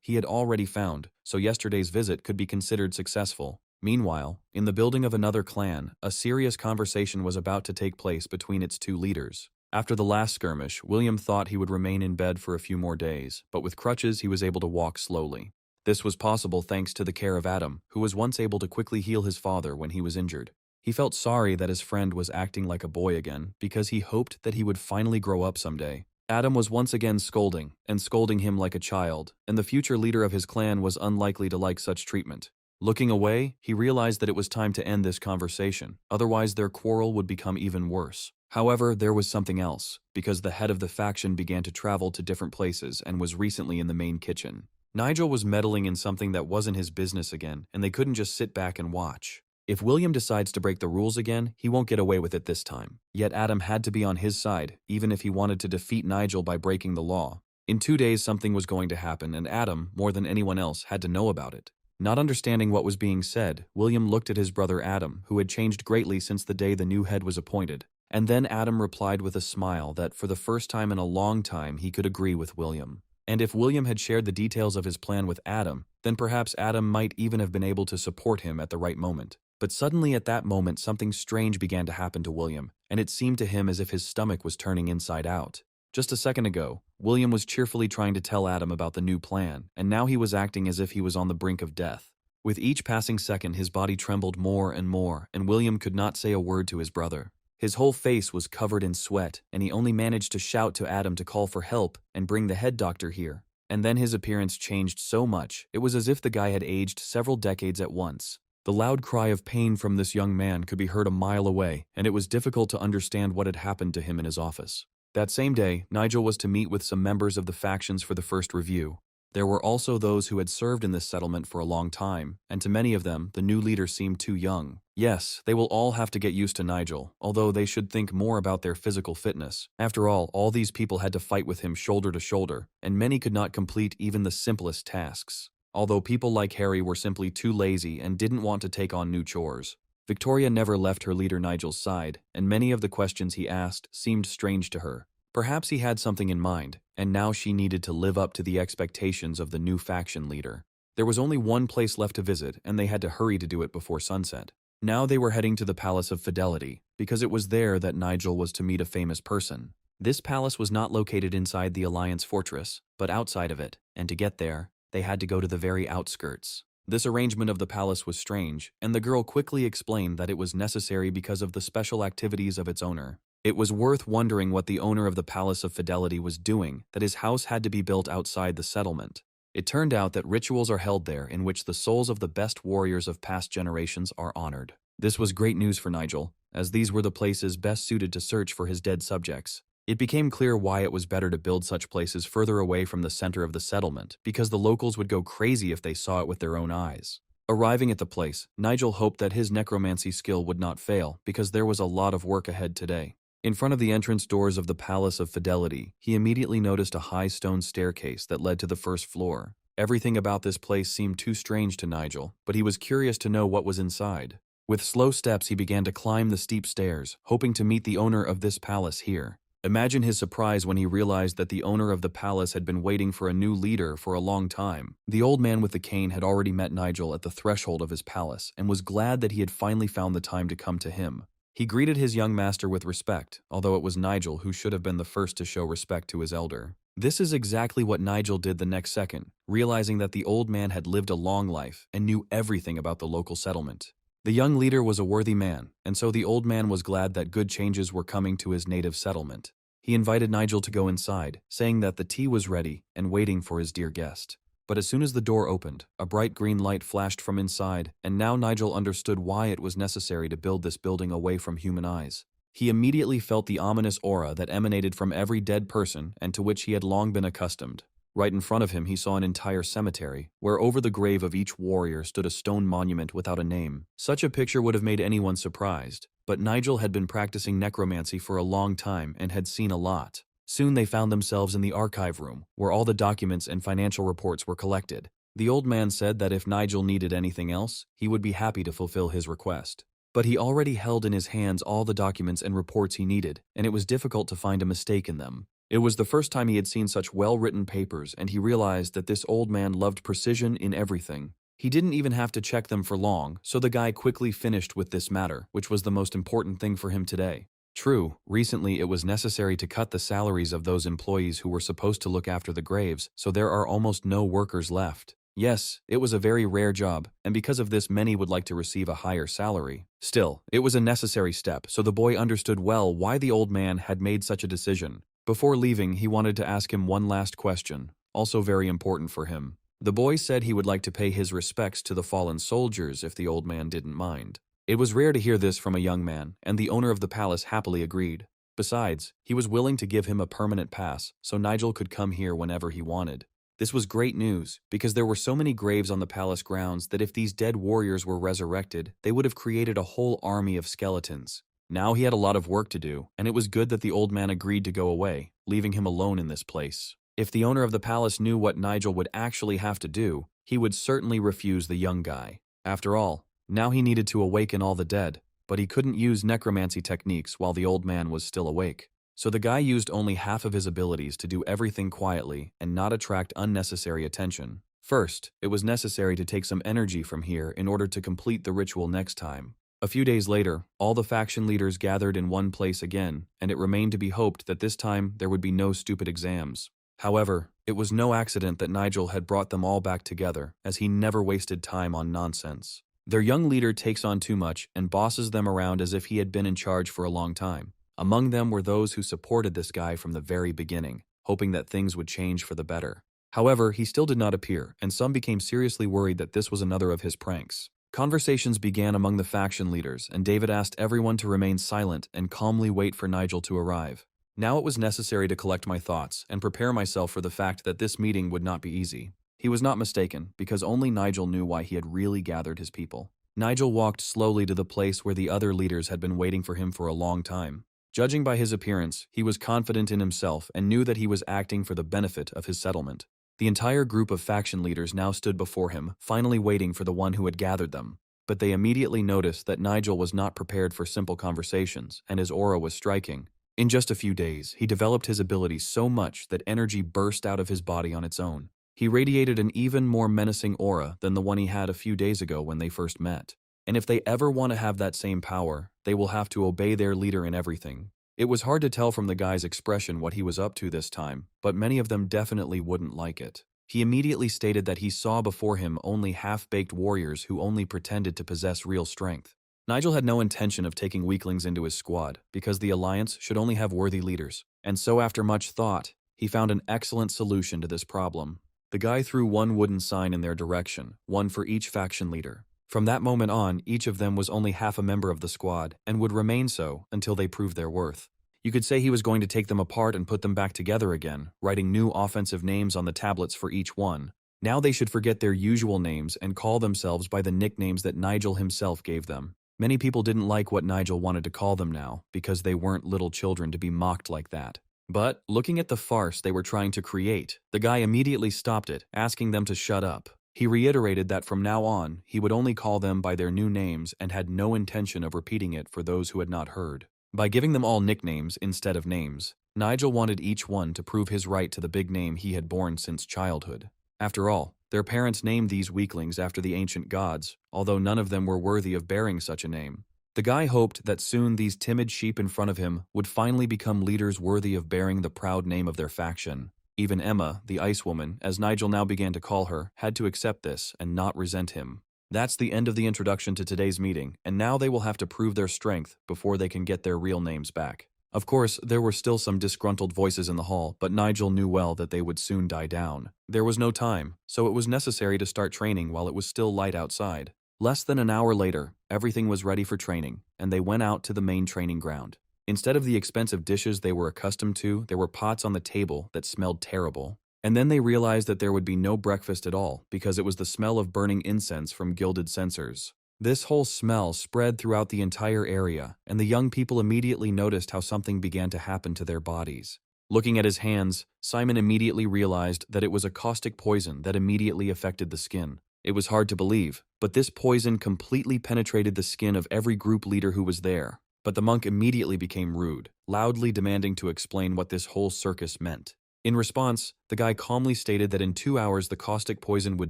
he had already found, so yesterday's visit could be considered successful. Meanwhile, in the building of another clan, a serious conversation was about to take place between its two leaders. After the last skirmish, William thought he would remain in bed for a few more days, but with crutches he was able to walk slowly. This was possible thanks to the care of Adam, who was once able to quickly heal his father when he was injured. He felt sorry that his friend was acting like a boy again because he hoped that he would finally grow up someday. Adam was once again scolding, and scolding him like a child, and the future leader of his clan was unlikely to like such treatment. Looking away, he realized that it was time to end this conversation, otherwise their quarrel would become even worse. However, there was something else, because the head of the faction began to travel to different places and was recently in the main kitchen. Nigel was meddling in something that wasn't his business again, and they couldn't just sit back and watch. If William decides to break the rules again, he won't get away with it this time. Yet Adam had to be on his side, even if he wanted to defeat Nigel by breaking the law. In 2 days something was going to happen, and Adam, more than anyone else, had to know about it. Not understanding what was being said, William looked at his brother Adam, who had changed greatly since the day the new head was appointed. And then Adam replied with a smile that for the first time in a long time he could agree with William. And if William had shared the details of his plan with Adam, then perhaps Adam might even have been able to support him at the right moment. But suddenly at that moment something strange began to happen to William, and it seemed to him as if his stomach was turning inside out. Just a second ago, William was cheerfully trying to tell Adam about the new plan, and now he was acting as if he was on the brink of death. With each passing second his body trembled more, and William could not say a word to his brother. His whole face was covered in sweat, and he only managed to shout to Adam to call for help and bring the head doctor here. And then his appearance changed so much, it was as if the guy had aged several decades at once. The loud cry of pain from this young man could be heard a mile away, and it was difficult to understand what had happened to him in his office. That same day, Nigel was to meet with some members of the factions for the first review. There were also those who had served in this settlement for a long time, and to many of them, the new leader seemed too young. Yes, they will all have to get used to Nigel, although they should think more about their physical fitness. After all these people had to fight with him shoulder to shoulder, and many could not complete even the simplest tasks. Although people like Harry were simply too lazy and didn't want to take on new chores. Victoria never left her leader Nigel's side, and many of the questions he asked seemed strange to her. Perhaps he had something in mind, and now she needed to live up to the expectations of the new faction leader. There was only one place left to visit, and they had to hurry to do it before sunset. Now they were heading to the Palace of Fidelity, because it was there that Nigel was to meet a famous person. This palace was not located inside the Alliance fortress, but outside of it, and to get there, they had to go to the very outskirts. This arrangement of the palace was strange, and the girl quickly explained that it was necessary because of the special activities of its owner. It was worth wondering what the owner of the Palace of Fidelity was doing, that his house had to be built outside the settlement. It turned out that rituals are held there in which the souls of the best warriors of past generations are honored. This was great news for Nigel, as these were the places best suited to search for his dead subjects. It became clear why it was better to build such places further away from the center of the settlement, because the locals would go crazy if they saw it with their own eyes. Arriving at the place, Nigel hoped that his necromancy skill would not fail, because there was a lot of work ahead today. In front of the entrance doors of the Palace of Fidelity, he immediately noticed a high stone staircase that led to the first floor. Everything about this place seemed too strange to Nigel, but he was curious to know what was inside. With slow steps he began to climb the steep stairs, hoping to meet the owner of this palace here. Imagine his surprise when he realized that the owner of the palace had been waiting for a new leader for a long time. The old man with the cane had already met Nigel at the threshold of his palace and was glad that he had finally found the time to come to him. He greeted his young master with respect, although it was Nigel who should have been the first to show respect to his elder. This is exactly what Nigel did the next second, realizing that the old man had lived a long life and knew everything about the local settlement. The young leader was a worthy man, and so the old man was glad that good changes were coming to his native settlement. He invited Nigel to go inside, saying that the tea was ready and waiting for his dear guest. But as soon as the door opened, a bright green light flashed from inside, and now Nigel understood why it was necessary to build this building away from human eyes. He immediately felt the ominous aura that emanated from every dead person and to which he had long been accustomed. Right in front of him he saw an entire cemetery, where over the grave of each warrior stood a stone monument without a name. Such a picture would have made anyone surprised, but Nigel had been practicing necromancy for a long time and had seen a lot. Soon they found themselves in the archive room, where all the documents and financial reports were collected. The old man said that if Nigel needed anything else, he would be happy to fulfill his request. But he already held in his hands all the documents and reports he needed, and it was difficult to find a mistake in them. It was the first time he had seen such well-written papers, and he realized that this old man loved precision in everything. He didn't even have to check them for long, so the guy quickly finished with this matter, which was the most important thing for him today. True, recently it was necessary to cut the salaries of those employees who were supposed to look after the graves, so there are almost no workers left. Yes, it was a very rare job, and because of this many would like to receive a higher salary. Still, it was a necessary step, so the boy understood well why the old man had made such a decision. Before leaving, he wanted to ask him one last question, also very important for him. The boy said he would like to pay his respects to the fallen soldiers if the old man didn't mind. It was rare to hear this from a young man, and the owner of the palace happily agreed. Besides, he was willing to give him a permanent pass so Nigel could come here whenever he wanted. This was great news, because there were so many graves on the palace grounds that if these dead warriors were resurrected, they would have created a whole army of skeletons. Now he had a lot of work to do, and it was good that the old man agreed to go away, leaving him alone in this place. If the owner of the palace knew what Nigel would actually have to do, he would certainly refuse the young guy. After all, now he needed to awaken all the dead, but he couldn't use necromancy techniques while the old man was still awake. So the guy used only half of his abilities to do everything quietly and not attract unnecessary attention. First, it was necessary to take some energy from here in order to complete the ritual next time. A few days later, all the faction leaders gathered in one place again, and it remained to be hoped that this time there would be no stupid exams. However, it was no accident that Nigel had brought them all back together, as he never wasted time on nonsense. Their young leader takes on too much and bosses them around as if he had been in charge for a long time. Among them were those who supported this guy from the very beginning, hoping that things would change for the better. However, he still did not appear, and some became seriously worried that this was another of his pranks. Conversations began among the faction leaders, and David asked everyone to remain silent and calmly wait for Nigel to arrive. Now it was necessary to collect my thoughts and prepare myself for the fact that this meeting would not be easy. He was not mistaken, because only Nigel knew why he had really gathered his people. Nigel walked slowly to the place where the other leaders had been waiting for him for a long time. Judging by his appearance, he was confident in himself and knew that he was acting for the benefit of his settlement. The entire group of faction leaders now stood before him, finally waiting for the one who had gathered them. But they immediately noticed that Nigel was not prepared for simple conversations, and his aura was striking. In just a few days, he developed his abilities so much that energy burst out of his body on its own. He radiated an even more menacing aura than the one he had a few days ago when they first met. And if they ever want to have that same power, they will have to obey their leader in everything. It was hard to tell from the guy's expression what he was up to this time, but many of them definitely wouldn't like it. He immediately stated that he saw before him only half-baked warriors who only pretended to possess real strength. Nigel had no intention of taking weaklings into his squad, because the Alliance should only have worthy leaders. And so after much thought, he found an excellent solution to this problem. The guy threw one wooden sign in their direction, one for each faction leader. From that moment on, each of them was only half a member of the squad, and would remain so until they proved their worth. You could say he was going to take them apart and put them back together again, writing new offensive names on the tablets for each one. Now they should forget their usual names and call themselves by the nicknames that Nigel himself gave them. Many people didn't like what Nigel wanted to call them now, because they weren't little children to be mocked like that. But, looking at the farce they were trying to create, the guy immediately stopped it, asking them to shut up. He reiterated that from now on, he would only call them by their new names and had no intention of repeating it for those who had not heard. By giving them all nicknames instead of names, Nigel wanted each one to prove his right to the big name he had borne since childhood. After all, their parents named these weaklings after the ancient gods, although none of them were worthy of bearing such a name. The guy hoped that soon these timid sheep in front of him would finally become leaders worthy of bearing the proud name of their faction. Even Emma, the Ice Woman, as Nigel now began to call her, had to accept this and not resent him. That's the end of the introduction to today's meeting, and now they will have to prove their strength before they can get their real names back. Of course, there were still some disgruntled voices in the hall, but Nigel knew well that they would soon die down. There was no time, so it was necessary to start training while it was still light outside. Less than an hour later, everything was ready for training, and they went out to the main training ground. Instead of the expensive dishes they were accustomed to, there were pots on the table that smelled terrible. And then they realized that there would be no breakfast at all, because it was the smell of burning incense from gilded censers. This whole smell spread throughout the entire area, and the young people immediately noticed how something began to happen to their bodies. Looking at his hands, Simon immediately realized that it was a caustic poison that immediately affected the skin. It was hard to believe, but this poison completely penetrated the skin of every group leader who was there. But the monk immediately became rude, loudly demanding to explain what this whole circus meant. In response, the guy calmly stated that in 2 hours the caustic poison would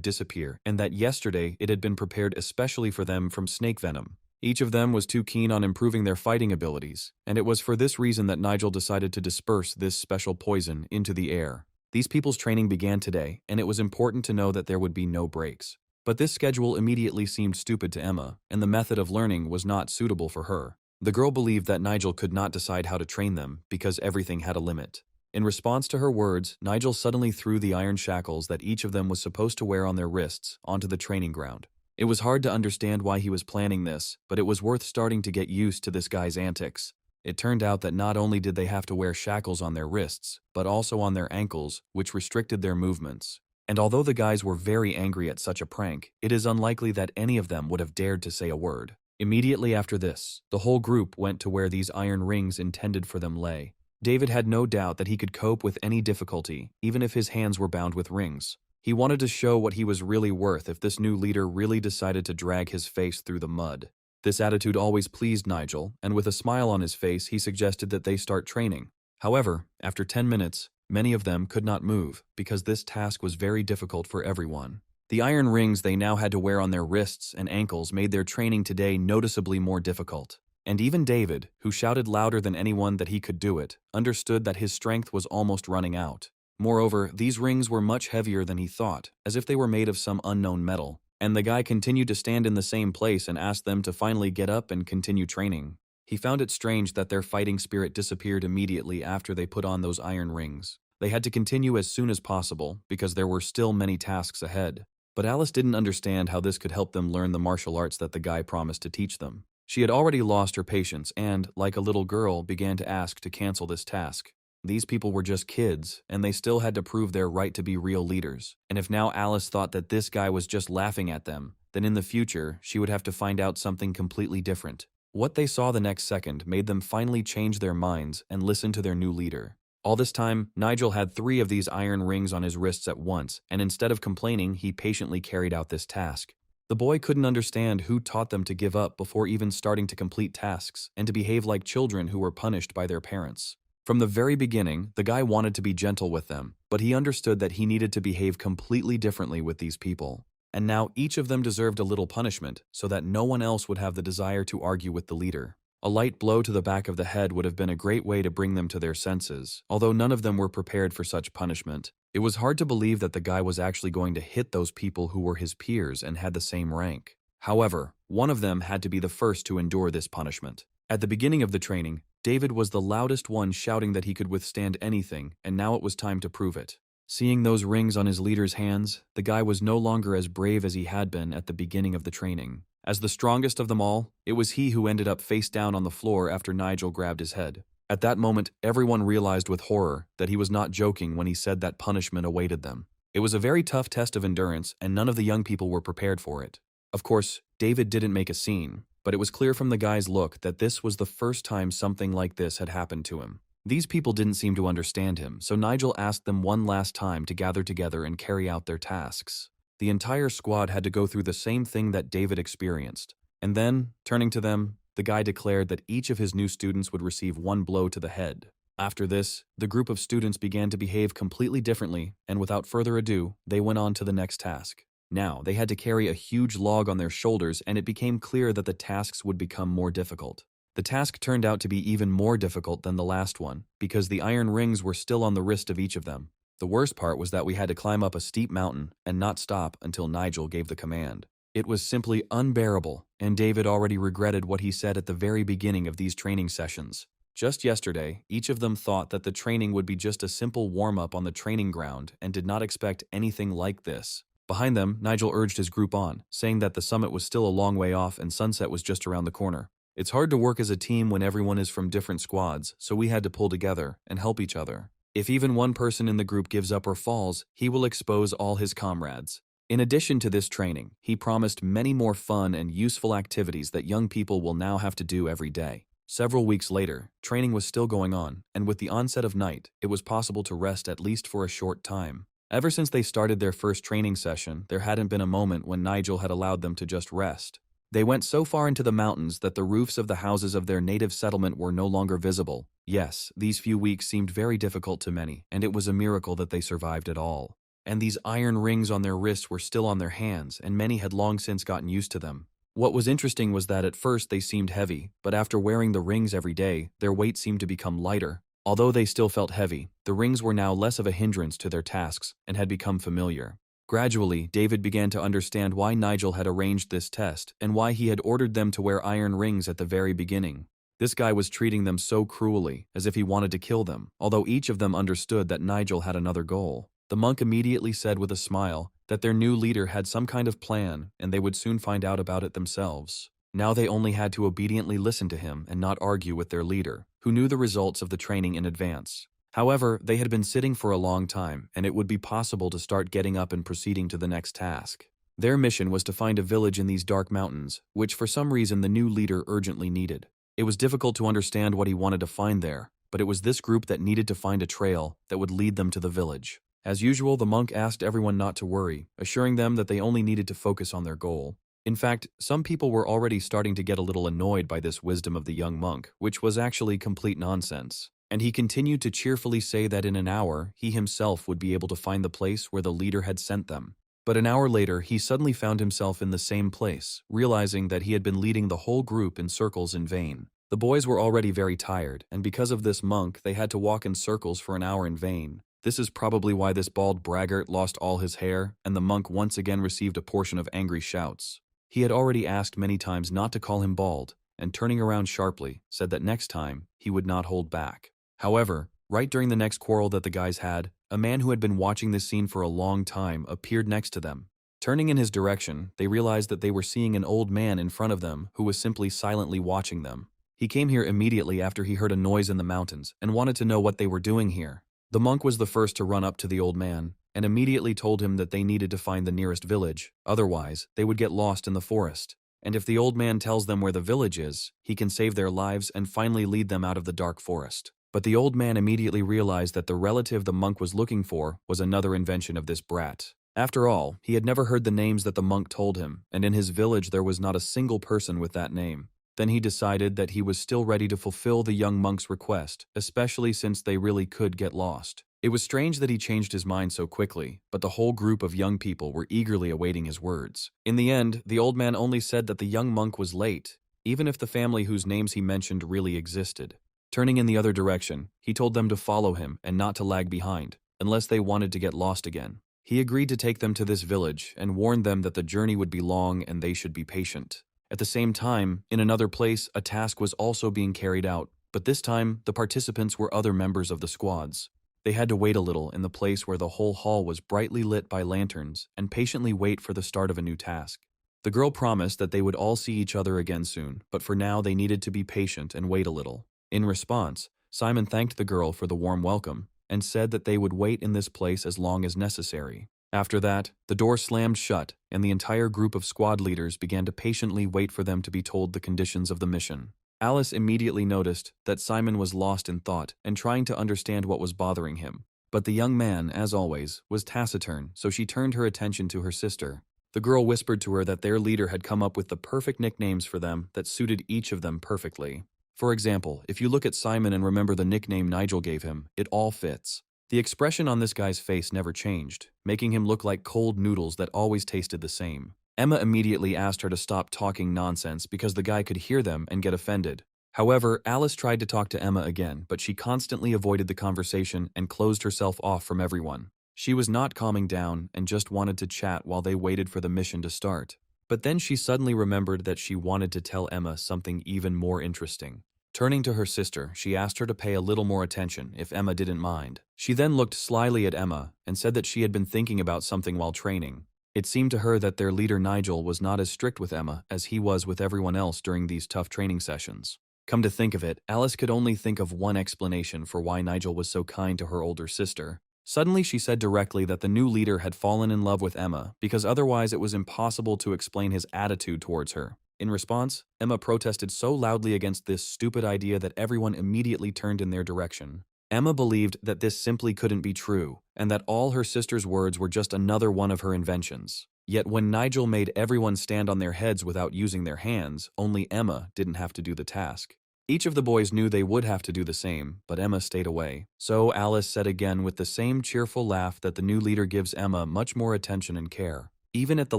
disappear, and that yesterday it had been prepared especially for them from snake venom. Each of them was too keen on improving their fighting abilities, and it was for this reason that Nigel decided to disperse this special poison into the air. These people's training began today, and it was important to know that there would be no breaks. But this schedule immediately seemed stupid to Emma, and the method of learning was not suitable for her. The girl believed that Nigel could not decide how to train them because everything had a limit. In response to her words, Nigel suddenly threw the iron shackles that each of them was supposed to wear on their wrists onto the training ground. It was hard to understand why he was planning this, but it was worth starting to get used to this guy's antics. It turned out that not only did they have to wear shackles on their wrists, but also on their ankles, which restricted their movements. And although the guys were very angry at such a prank, it is unlikely that any of them would have dared to say a word. Immediately after this, the whole group went to where these iron rings intended for them lay. David had no doubt that he could cope with any difficulty, even if his hands were bound with rings. He wanted to show what he was really worth if this new leader really decided to drag his face through the mud. This attitude always pleased Nigel, and with a smile on his face, he suggested that they start training. However, after 10 minutes, many of them could not move because this task was very difficult for everyone. The iron rings they now had to wear on their wrists and ankles made their training today noticeably more difficult. And even David, who shouted louder than anyone that he could do it, understood that his strength was almost running out. Moreover, these rings were much heavier than he thought, as if they were made of some unknown metal. And the guy continued to stand in the same place and asked them to finally get up and continue training. He found it strange that their fighting spirit disappeared immediately after they put on those iron rings. They had to continue as soon as possible because there were still many tasks ahead. But Alice didn't understand how this could help them learn the martial arts that the guy promised to teach them. She had already lost her patience and, like a little girl, began to ask to cancel this task. These people were just kids, and they still had to prove their right to be real leaders. And if now Alice thought that this guy was just laughing at them, then in the future, she would have to find out something completely different. What they saw the next second made them finally change their minds and listen to their new leader. All this time, Nigel had 3 of these iron rings on his wrists at once, and instead of complaining, he patiently carried out this task. The boy couldn't understand who taught them to give up before even starting to complete tasks, and to behave like children who were punished by their parents. From the very beginning, the guy wanted to be gentle with them, but he understood that he needed to behave completely differently with these people. And now each of them deserved a little punishment, so that no one else would have the desire to argue with the leader. A light blow to the back of the head would have been a great way to bring them to their senses, although none of them were prepared for such punishment. It was hard to believe that the guy was actually going to hit those people who were his peers and had the same rank. However, one of them had to be the first to endure this punishment. At the beginning of the training, David was the loudest one shouting that he could withstand anything, and now it was time to prove it. Seeing those rings on his leader's hands, the guy was no longer as brave as he had been at the beginning of the training. As the strongest of them all, it was he who ended up face down on the floor after Nigel grabbed his head. At that moment, everyone realized with horror that he was not joking when he said that punishment awaited them. It was a very tough test of endurance, and none of the young people were prepared for it. Of course, David didn't make a scene, but it was clear from the guy's look that this was the first time something like this had happened to him. These people didn't seem to understand him, so Nigel asked them one last time to gather together and carry out their tasks. The entire squad had to go through the same thing that David experienced. And then, turning to them, the guy declared that each of his new students would receive 1 blow to the head. After this, the group of students began to behave completely differently, and without further ado, they went on to the next task. Now, they had to carry a huge log on their shoulders, and it became clear that the tasks would become more difficult. The task turned out to be even more difficult than the last one, because the iron rings were still on the wrist of each of them. The worst part was that we had to climb up a steep mountain and not stop until Nigel gave the command. It was simply unbearable, and David already regretted what he said at the very beginning of these training sessions. Just yesterday, each of them thought that the training would be just a simple warm-up on the training ground and did not expect anything like this. Behind them, Nigel urged his group on, saying that the summit was still a long way off and sunset was just around the corner. It's hard to work as a team when everyone is from different squads, so we had to pull together and help each other. If even one person in the group gives up or falls, he will expose all his comrades. In addition to this training, he promised many more fun and useful activities that young people will now have to do every day. Several weeks later, training was still going on, and with the onset of night, it was possible to rest at least for a short time. Ever since they started their first training session, there hadn't been a moment when Nigel had allowed them to just rest. They went so far into the mountains that the roofs of the houses of their native settlement were no longer visible. Yes, these few weeks seemed very difficult to many, and it was a miracle that they survived at all. And these iron rings on their wrists were still on their hands, and many had long since gotten used to them. What was interesting was that at first they seemed heavy, but after wearing the rings every day, their weight seemed to become lighter. Although they still felt heavy, the rings were now less of a hindrance to their tasks and had become familiar. Gradually, David began to understand why Nigel had arranged this test and why he had ordered them to wear iron rings at the very beginning. This guy was treating them so cruelly, as if he wanted to kill them, although each of them understood that Nigel had another goal. The monk immediately said with a smile that their new leader had some kind of plan and they would soon find out about it themselves. Now they only had to obediently listen to him and not argue with their leader, who knew the results of the training in advance. However, they had been sitting for a long time, and it would be possible to start getting up and proceeding to the next task. Their mission was to find a village in these dark mountains, which for some reason the new leader urgently needed. It was difficult to understand what he wanted to find there, but it was this group that needed to find a trail that would lead them to the village. As usual, the monk asked everyone not to worry, assuring them that they only needed to focus on their goal. In fact, some people were already starting to get a little annoyed by this wisdom of the young monk, which was actually complete nonsense. And he continued to cheerfully say that in an hour, he himself would be able to find the place where the leader had sent them. But an hour later, he suddenly found himself in the same place, realizing that he had been leading the whole group in circles in vain. The boys were already very tired, and because of this monk, they had to walk in circles for an hour in vain. This is probably why this bald braggart lost all his hair, and the monk once again received a portion of angry shouts. He had already asked many times not to call him bald, and turning around sharply, said that next time, he would not hold back. However, right during the next quarrel that the guys had, a man who had been watching this scene for a long time appeared next to them. Turning in his direction, they realized that they were seeing an old man in front of them who was simply silently watching them. He came here immediately after he heard a noise in the mountains and wanted to know what they were doing here. The monk was the first to run up to the old man and immediately told him that they needed to find the nearest village, otherwise they would get lost in the forest. And if the old man tells them where the village is, he can save their lives and finally lead them out of the dark forest. But the old man immediately realized that the relative the monk was looking for was another invention of this brat. After all, he had never heard the names that the monk told him, and in his village there was not a single person with that name. Then he decided that he was still ready to fulfill the young monk's request, especially since they really could get lost. It was strange that he changed his mind so quickly, but the whole group of young people were eagerly awaiting his words. In the end, the old man only said that the young monk was late, even if the family whose names he mentioned really existed. Turning in the other direction, he told them to follow him and not to lag behind, unless they wanted to get lost again. He agreed to take them to this village and warned them that the journey would be long and they should be patient. At the same time, in another place, a task was also being carried out, but this time, the participants were other members of the squads. They had to wait a little in the place where the whole hall was brightly lit by lanterns and patiently wait for the start of a new task. The girl promised that they would all see each other again soon, but for now they needed to be patient and wait a little. In response, Simon thanked the girl for the warm welcome and said that they would wait in this place as long as necessary. After that, the door slammed shut and the entire group of squad leaders began to patiently wait for them to be told the conditions of the mission. Alice immediately noticed that Simon was lost in thought and trying to understand what was bothering him. But the young man, as always, was taciturn, so she turned her attention to her sister. The girl whispered to her that their leader had come up with the perfect nicknames for them that suited each of them perfectly. For example, if you look at Simon and remember the nickname Nigel gave him, it all fits. The expression on this guy's face never changed, making him look like cold noodles that always tasted the same. Emma immediately asked her to stop talking nonsense because the guy could hear them and get offended. However, Alice tried to talk to Emma again, but she constantly avoided the conversation and closed herself off from everyone. She was not calming down and just wanted to chat while they waited for the mission to start. But then she suddenly remembered that she wanted to tell Emma something even more interesting. Turning to her sister, she asked her to pay a little more attention if Emma didn't mind. She then looked slyly at Emma and said that she had been thinking about something while training. It seemed to her that their leader Nigel was not as strict with Emma as he was with everyone else during these tough training sessions. Come to think of it, Alice could only think of one explanation for why Nigel was so kind to her older sister. Suddenly she said directly that the new leader had fallen in love with Emma because otherwise it was impossible to explain his attitude towards her. In response, Emma protested so loudly against this stupid idea that everyone immediately turned in their direction. Emma believed that this simply couldn't be true, and that all her sister's words were just another one of her inventions. Yet when Nigel made everyone stand on their heads without using their hands, only Emma didn't have to do the task. Each of the boys knew they would have to do the same, but Emma stayed away. So Alice said again with the same cheerful laugh that the new leader gives Emma much more attention and care. Even at the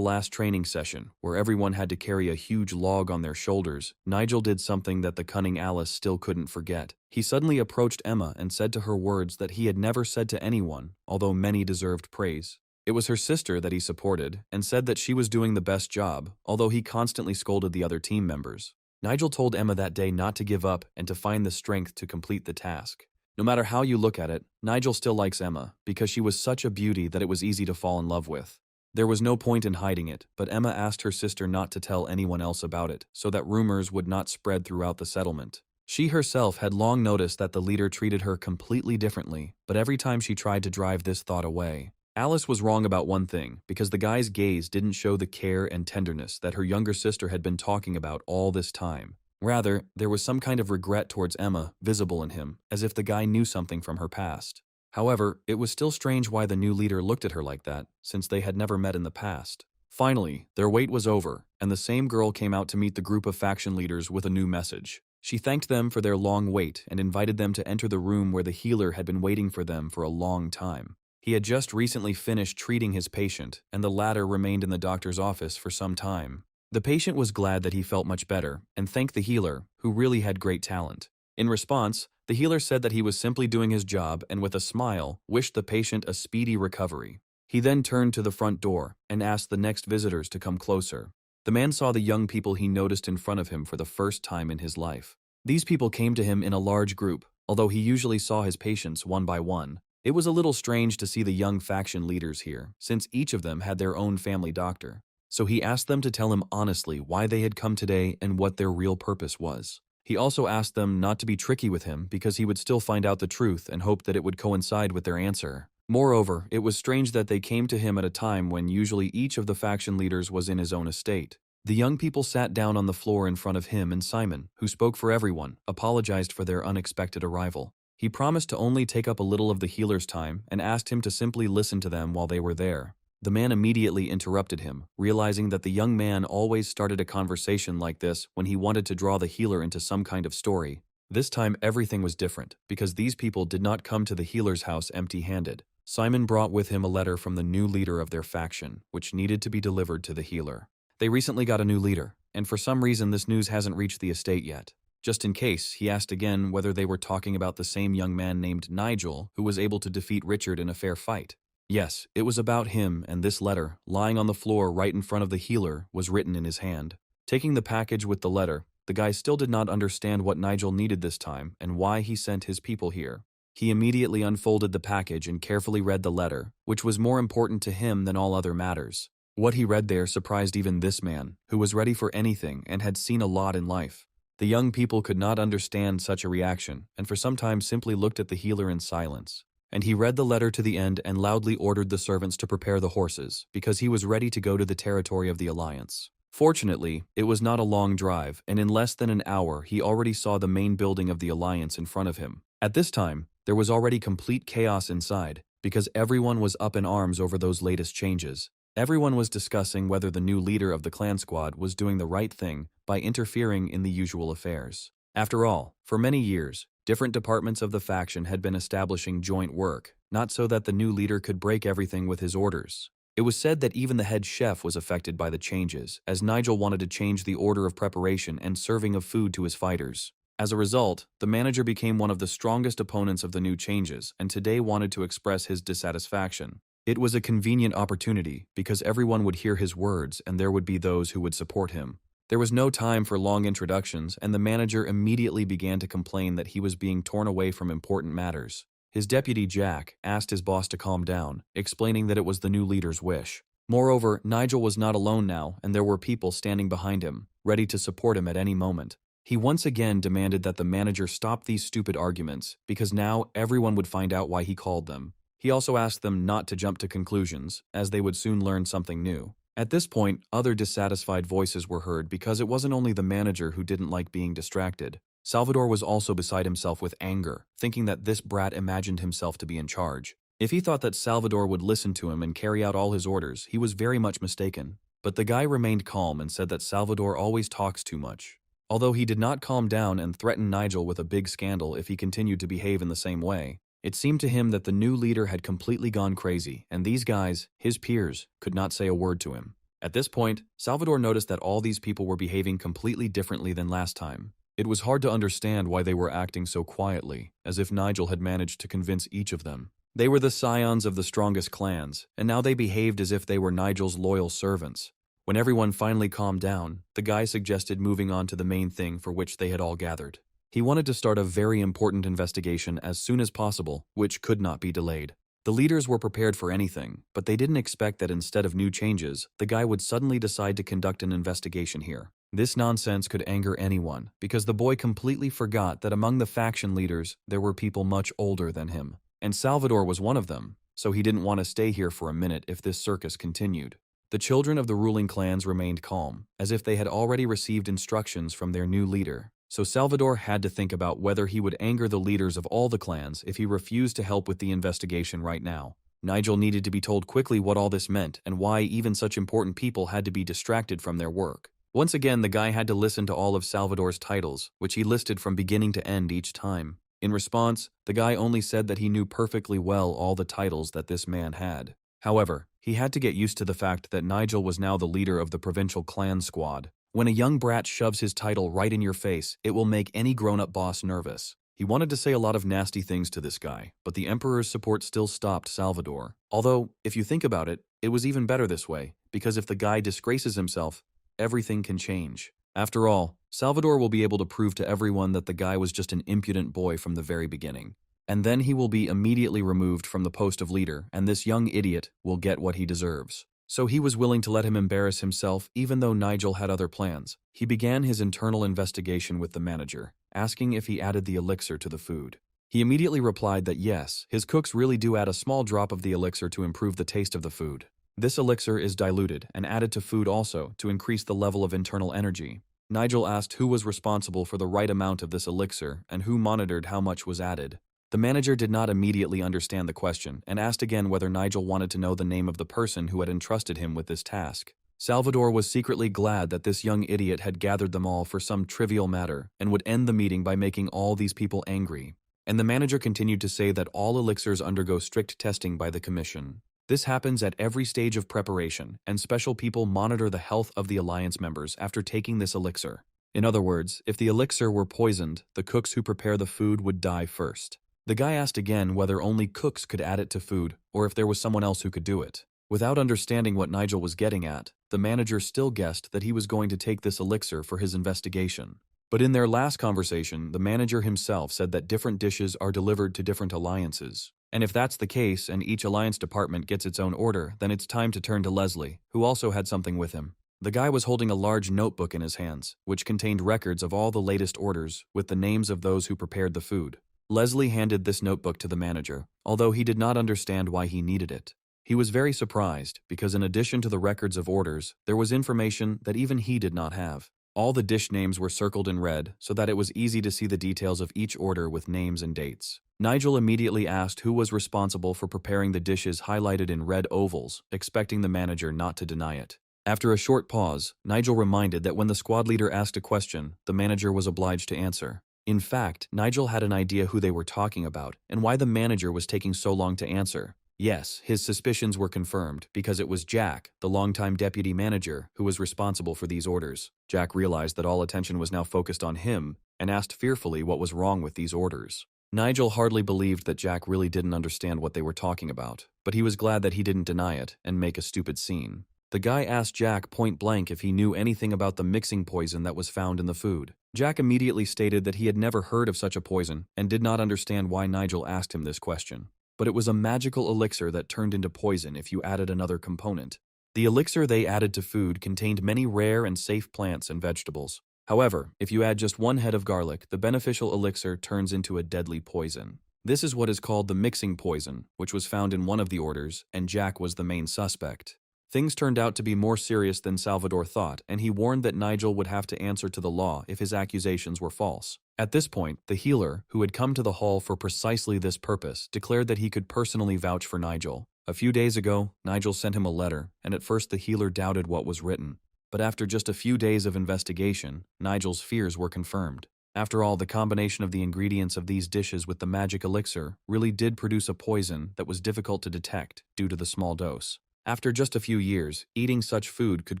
last training session, where everyone had to carry a huge log on their shoulders, Nigel did something that the cunning Alice still couldn't forget. He suddenly approached Emma and said to her words that he had never said to anyone, although many deserved praise. It was her sister that he supported, and said that she was doing the best job, although he constantly scolded the other team members. Nigel told Emma that day not to give up and to find the strength to complete the task. No matter how you look at it, Nigel still likes Emma, because she was such a beauty that it was easy to fall in love with. There was no point in hiding it, but Emma asked her sister not to tell anyone else about it, so that rumors would not spread throughout the settlement. She herself had long noticed that the leader treated her completely differently, but every time she tried to drive this thought away. Alice was wrong about one thing, because the guy's gaze didn't show the care and tenderness that her younger sister had been talking about all this time. Rather, there was some kind of regret towards Emma visible in him, as if the guy knew something from her past. However, it was still strange why the new leader looked at her like that, since they had never met in the past. Finally, their wait was over, and the same girl came out to meet the group of faction leaders with a new message. She thanked them for their long wait and invited them to enter the room where the healer had been waiting for them for a long time. He had just recently finished treating his patient, and the latter remained in the doctor's office for some time. The patient was glad that he felt much better, and thanked the healer, who really had great talent. In response, the healer said that he was simply doing his job and with a smile, wished the patient a speedy recovery. He then turned to the front door and asked the next visitors to come closer. The man saw the young people he noticed in front of him for the first time in his life. These people came to him in a large group, although he usually saw his patients one by one. It was a little strange to see the young faction leaders here, since each of them had their own family doctor. So he asked them to tell him honestly why they had come today and what their real purpose was. He also asked them not to be tricky with him because he would still find out the truth and hoped that it would coincide with their answer. Moreover, it was strange that they came to him at a time when usually each of the faction leaders was in his own estate. The young people sat down on the floor in front of him, and Simon, who spoke for everyone, apologized for their unexpected arrival. He promised to only take up a little of the healer's time and asked him to simply listen to them while they were there. The man immediately interrupted him, realizing that the young man always started a conversation like this when he wanted to draw the healer into some kind of story. This time everything was different, because these people did not come to the healer's house empty-handed. Simon brought with him a letter from the new leader of their faction, which needed to be delivered to the healer. They recently got a new leader, and for some reason this news hasn't reached the estate yet. Just in case, he asked again whether they were talking about the same young man named Nigel who was able to defeat Richard in a fair fight. Yes, it was about him, and this letter, lying on the floor right in front of the healer, was written in his hand. Taking the package with the letter, the guy still did not understand what Nigel needed this time and why he sent his people here. He immediately unfolded the package and carefully read the letter, which was more important to him than all other matters. What he read there surprised even this man, who was ready for anything and had seen a lot in life. The young people could not understand such a reaction, and for some time simply looked at the healer in silence. And he read the letter to the end and loudly ordered the servants to prepare the horses, because he was ready to go to the territory of the Alliance. Fortunately, it was not a long drive, and in less than an hour he already saw the main building of the Alliance in front of him. At this time, there was already complete chaos inside, because everyone was up in arms over those latest changes. Everyone was discussing whether the new leader of the clan squad was doing the right thing by interfering in the usual affairs. After all, for many years, different departments of the faction had been establishing joint work, not so that the new leader could break everything with his orders. It was said that even the head chef was affected by the changes, as Nigel wanted to change the order of preparation and serving of food to his fighters. As a result, the manager became one of the strongest opponents of the new changes and today wanted to express his dissatisfaction. It was a convenient opportunity because everyone would hear his words and there would be those who would support him. There was no time for long introductions, and the manager immediately began to complain that he was being torn away from important matters. His deputy, Jack, asked his boss to calm down, explaining that it was the new leader's wish. Moreover, Nigel was not alone now, and there were people standing behind him, ready to support him at any moment. He once again demanded that the manager stop these stupid arguments, because now everyone would find out why he called them. He also asked them not to jump to conclusions, as they would soon learn something new. At this point, other dissatisfied voices were heard because it wasn't only the manager who didn't like being distracted. Salvador was also beside himself with anger, thinking that this brat imagined himself to be in charge. If he thought that Salvador would listen to him and carry out all his orders, he was very much mistaken. But the guy remained calm and said that Salvador always talks too much. Although he did not calm down and threaten Nigel with a big scandal if he continued to behave in the same way, It seemed to him that the new leader had completely gone crazy, and these guys, his peers, could not say a word to him. At this point, Salvador noticed that all these people were behaving completely differently than last time. It was hard to understand why they were acting so quietly, as if Nigel had managed to convince each of them. They were the scions of the strongest clans, and now they behaved as if they were Nigel's loyal servants. When everyone finally calmed down, the guy suggested moving on to the main thing for which they had all gathered. He wanted to start a very important investigation as soon as possible, which could not be delayed. The leaders were prepared for anything, but they didn't expect that instead of new changes, the guy would suddenly decide to conduct an investigation here. This nonsense could anger anyone, because the boy completely forgot that among the faction leaders, there were people much older than him. And Salvador was one of them, so he didn't want to stay here for a minute if this circus continued. The children of the ruling clans remained calm, as if they had already received instructions from their new leader. So Salvador had to think about whether he would anger the leaders of all the clans if he refused to help with the investigation right now. Nigel needed to be told quickly what all this meant and why even such important people had to be distracted from their work. Once again, the guy had to listen to all of Salvador's titles, which he listed from beginning to end each time. In response, the guy only said that he knew perfectly well all the titles that this man had. However, he had to get used to the fact that Nigel was now the leader of the provincial clan squad. When a young brat shoves his title right in your face, it will make any grown-up boss nervous. He wanted to say a lot of nasty things to this guy, but the Emperor's support still stopped Salvador. Although, if you think about it, it was even better this way, because if the guy disgraces himself, everything can change. After all, Salvador will be able to prove to everyone that the guy was just an impudent boy from the very beginning. And then he will be immediately removed from the post of leader, and this young idiot will get what he deserves. So he was willing to let him embarrass himself even though Nigel had other plans. He began his internal investigation with the manager, asking if he added the elixir to the food. He immediately replied that yes, his cooks really do add a small drop of the elixir to improve the taste of the food. This elixir is diluted and added to food also to increase the level of internal energy. Nigel asked who was responsible for the right amount of this elixir and who monitored how much was added. The manager did not immediately understand the question and asked again whether Nigel wanted to know the name of the person who had entrusted him with this task. Salvador was secretly glad that this young idiot had gathered them all for some trivial matter and would end the meeting by making all these people angry. And the manager continued to say that all elixirs undergo strict testing by the commission. This happens at every stage of preparation, and special people monitor the health of the alliance members after taking this elixir. In other words, if the elixir were poisoned, the cooks who prepare the food would die first. The guy asked again whether only cooks could add it to food, or if there was someone else who could do it. Without understanding what Nigel was getting at, the manager still guessed that he was going to take this elixir for his investigation. But in their last conversation, the manager himself said that different dishes are delivered to different alliances. And if that's the case and each alliance department gets its own order, then it's time to turn to Leslie, who also had something with him. The guy was holding a large notebook in his hands, which contained records of all the latest orders with the names of those who prepared the food. Leslie handed this notebook to the manager, although he did not understand why he needed it. He was very surprised because in addition to the records of orders, there was information that even he did not have. All the dish names were circled in red so that it was easy to see the details of each order with names and dates. Nigel immediately asked who was responsible for preparing the dishes highlighted in red ovals, expecting the manager not to deny it. After a short pause, Nigel reminded that when the squad leader asked a question, the manager was obliged to answer. In fact, Nigel had an idea who they were talking about and why the manager was taking so long to answer. Yes, his suspicions were confirmed because it was Jack, the longtime deputy manager, who was responsible for these orders. Jack realized that all attention was now focused on him and asked fearfully what was wrong with these orders. Nigel hardly believed that Jack really didn't understand what they were talking about, but he was glad that he didn't deny it and make a stupid scene. The guy asked Jack point blank if he knew anything about the mixing poison that was found in the food. Jack immediately stated that he had never heard of such a poison and did not understand why Nigel asked him this question. But it was a magical elixir that turned into poison if you added another component. The elixir they added to food contained many rare and safe plants and vegetables. However, if you add just one head of garlic, the beneficial elixir turns into a deadly poison. This is what is called the mixing poison, which was found in one of the orders, and Jack was the main suspect. Things turned out to be more serious than Salvador thought, and he warned that Nigel would have to answer to the law if his accusations were false. At this point, the healer, who had come to the hall for precisely this purpose, declared that he could personally vouch for Nigel. A few days ago, Nigel sent him a letter, and at first the healer doubted what was written. But after just a few days of investigation, Nigel's fears were confirmed. After all, the combination of the ingredients of these dishes with the magic elixir really did produce a poison that was difficult to detect due to the small dose. After just a few years, eating such food could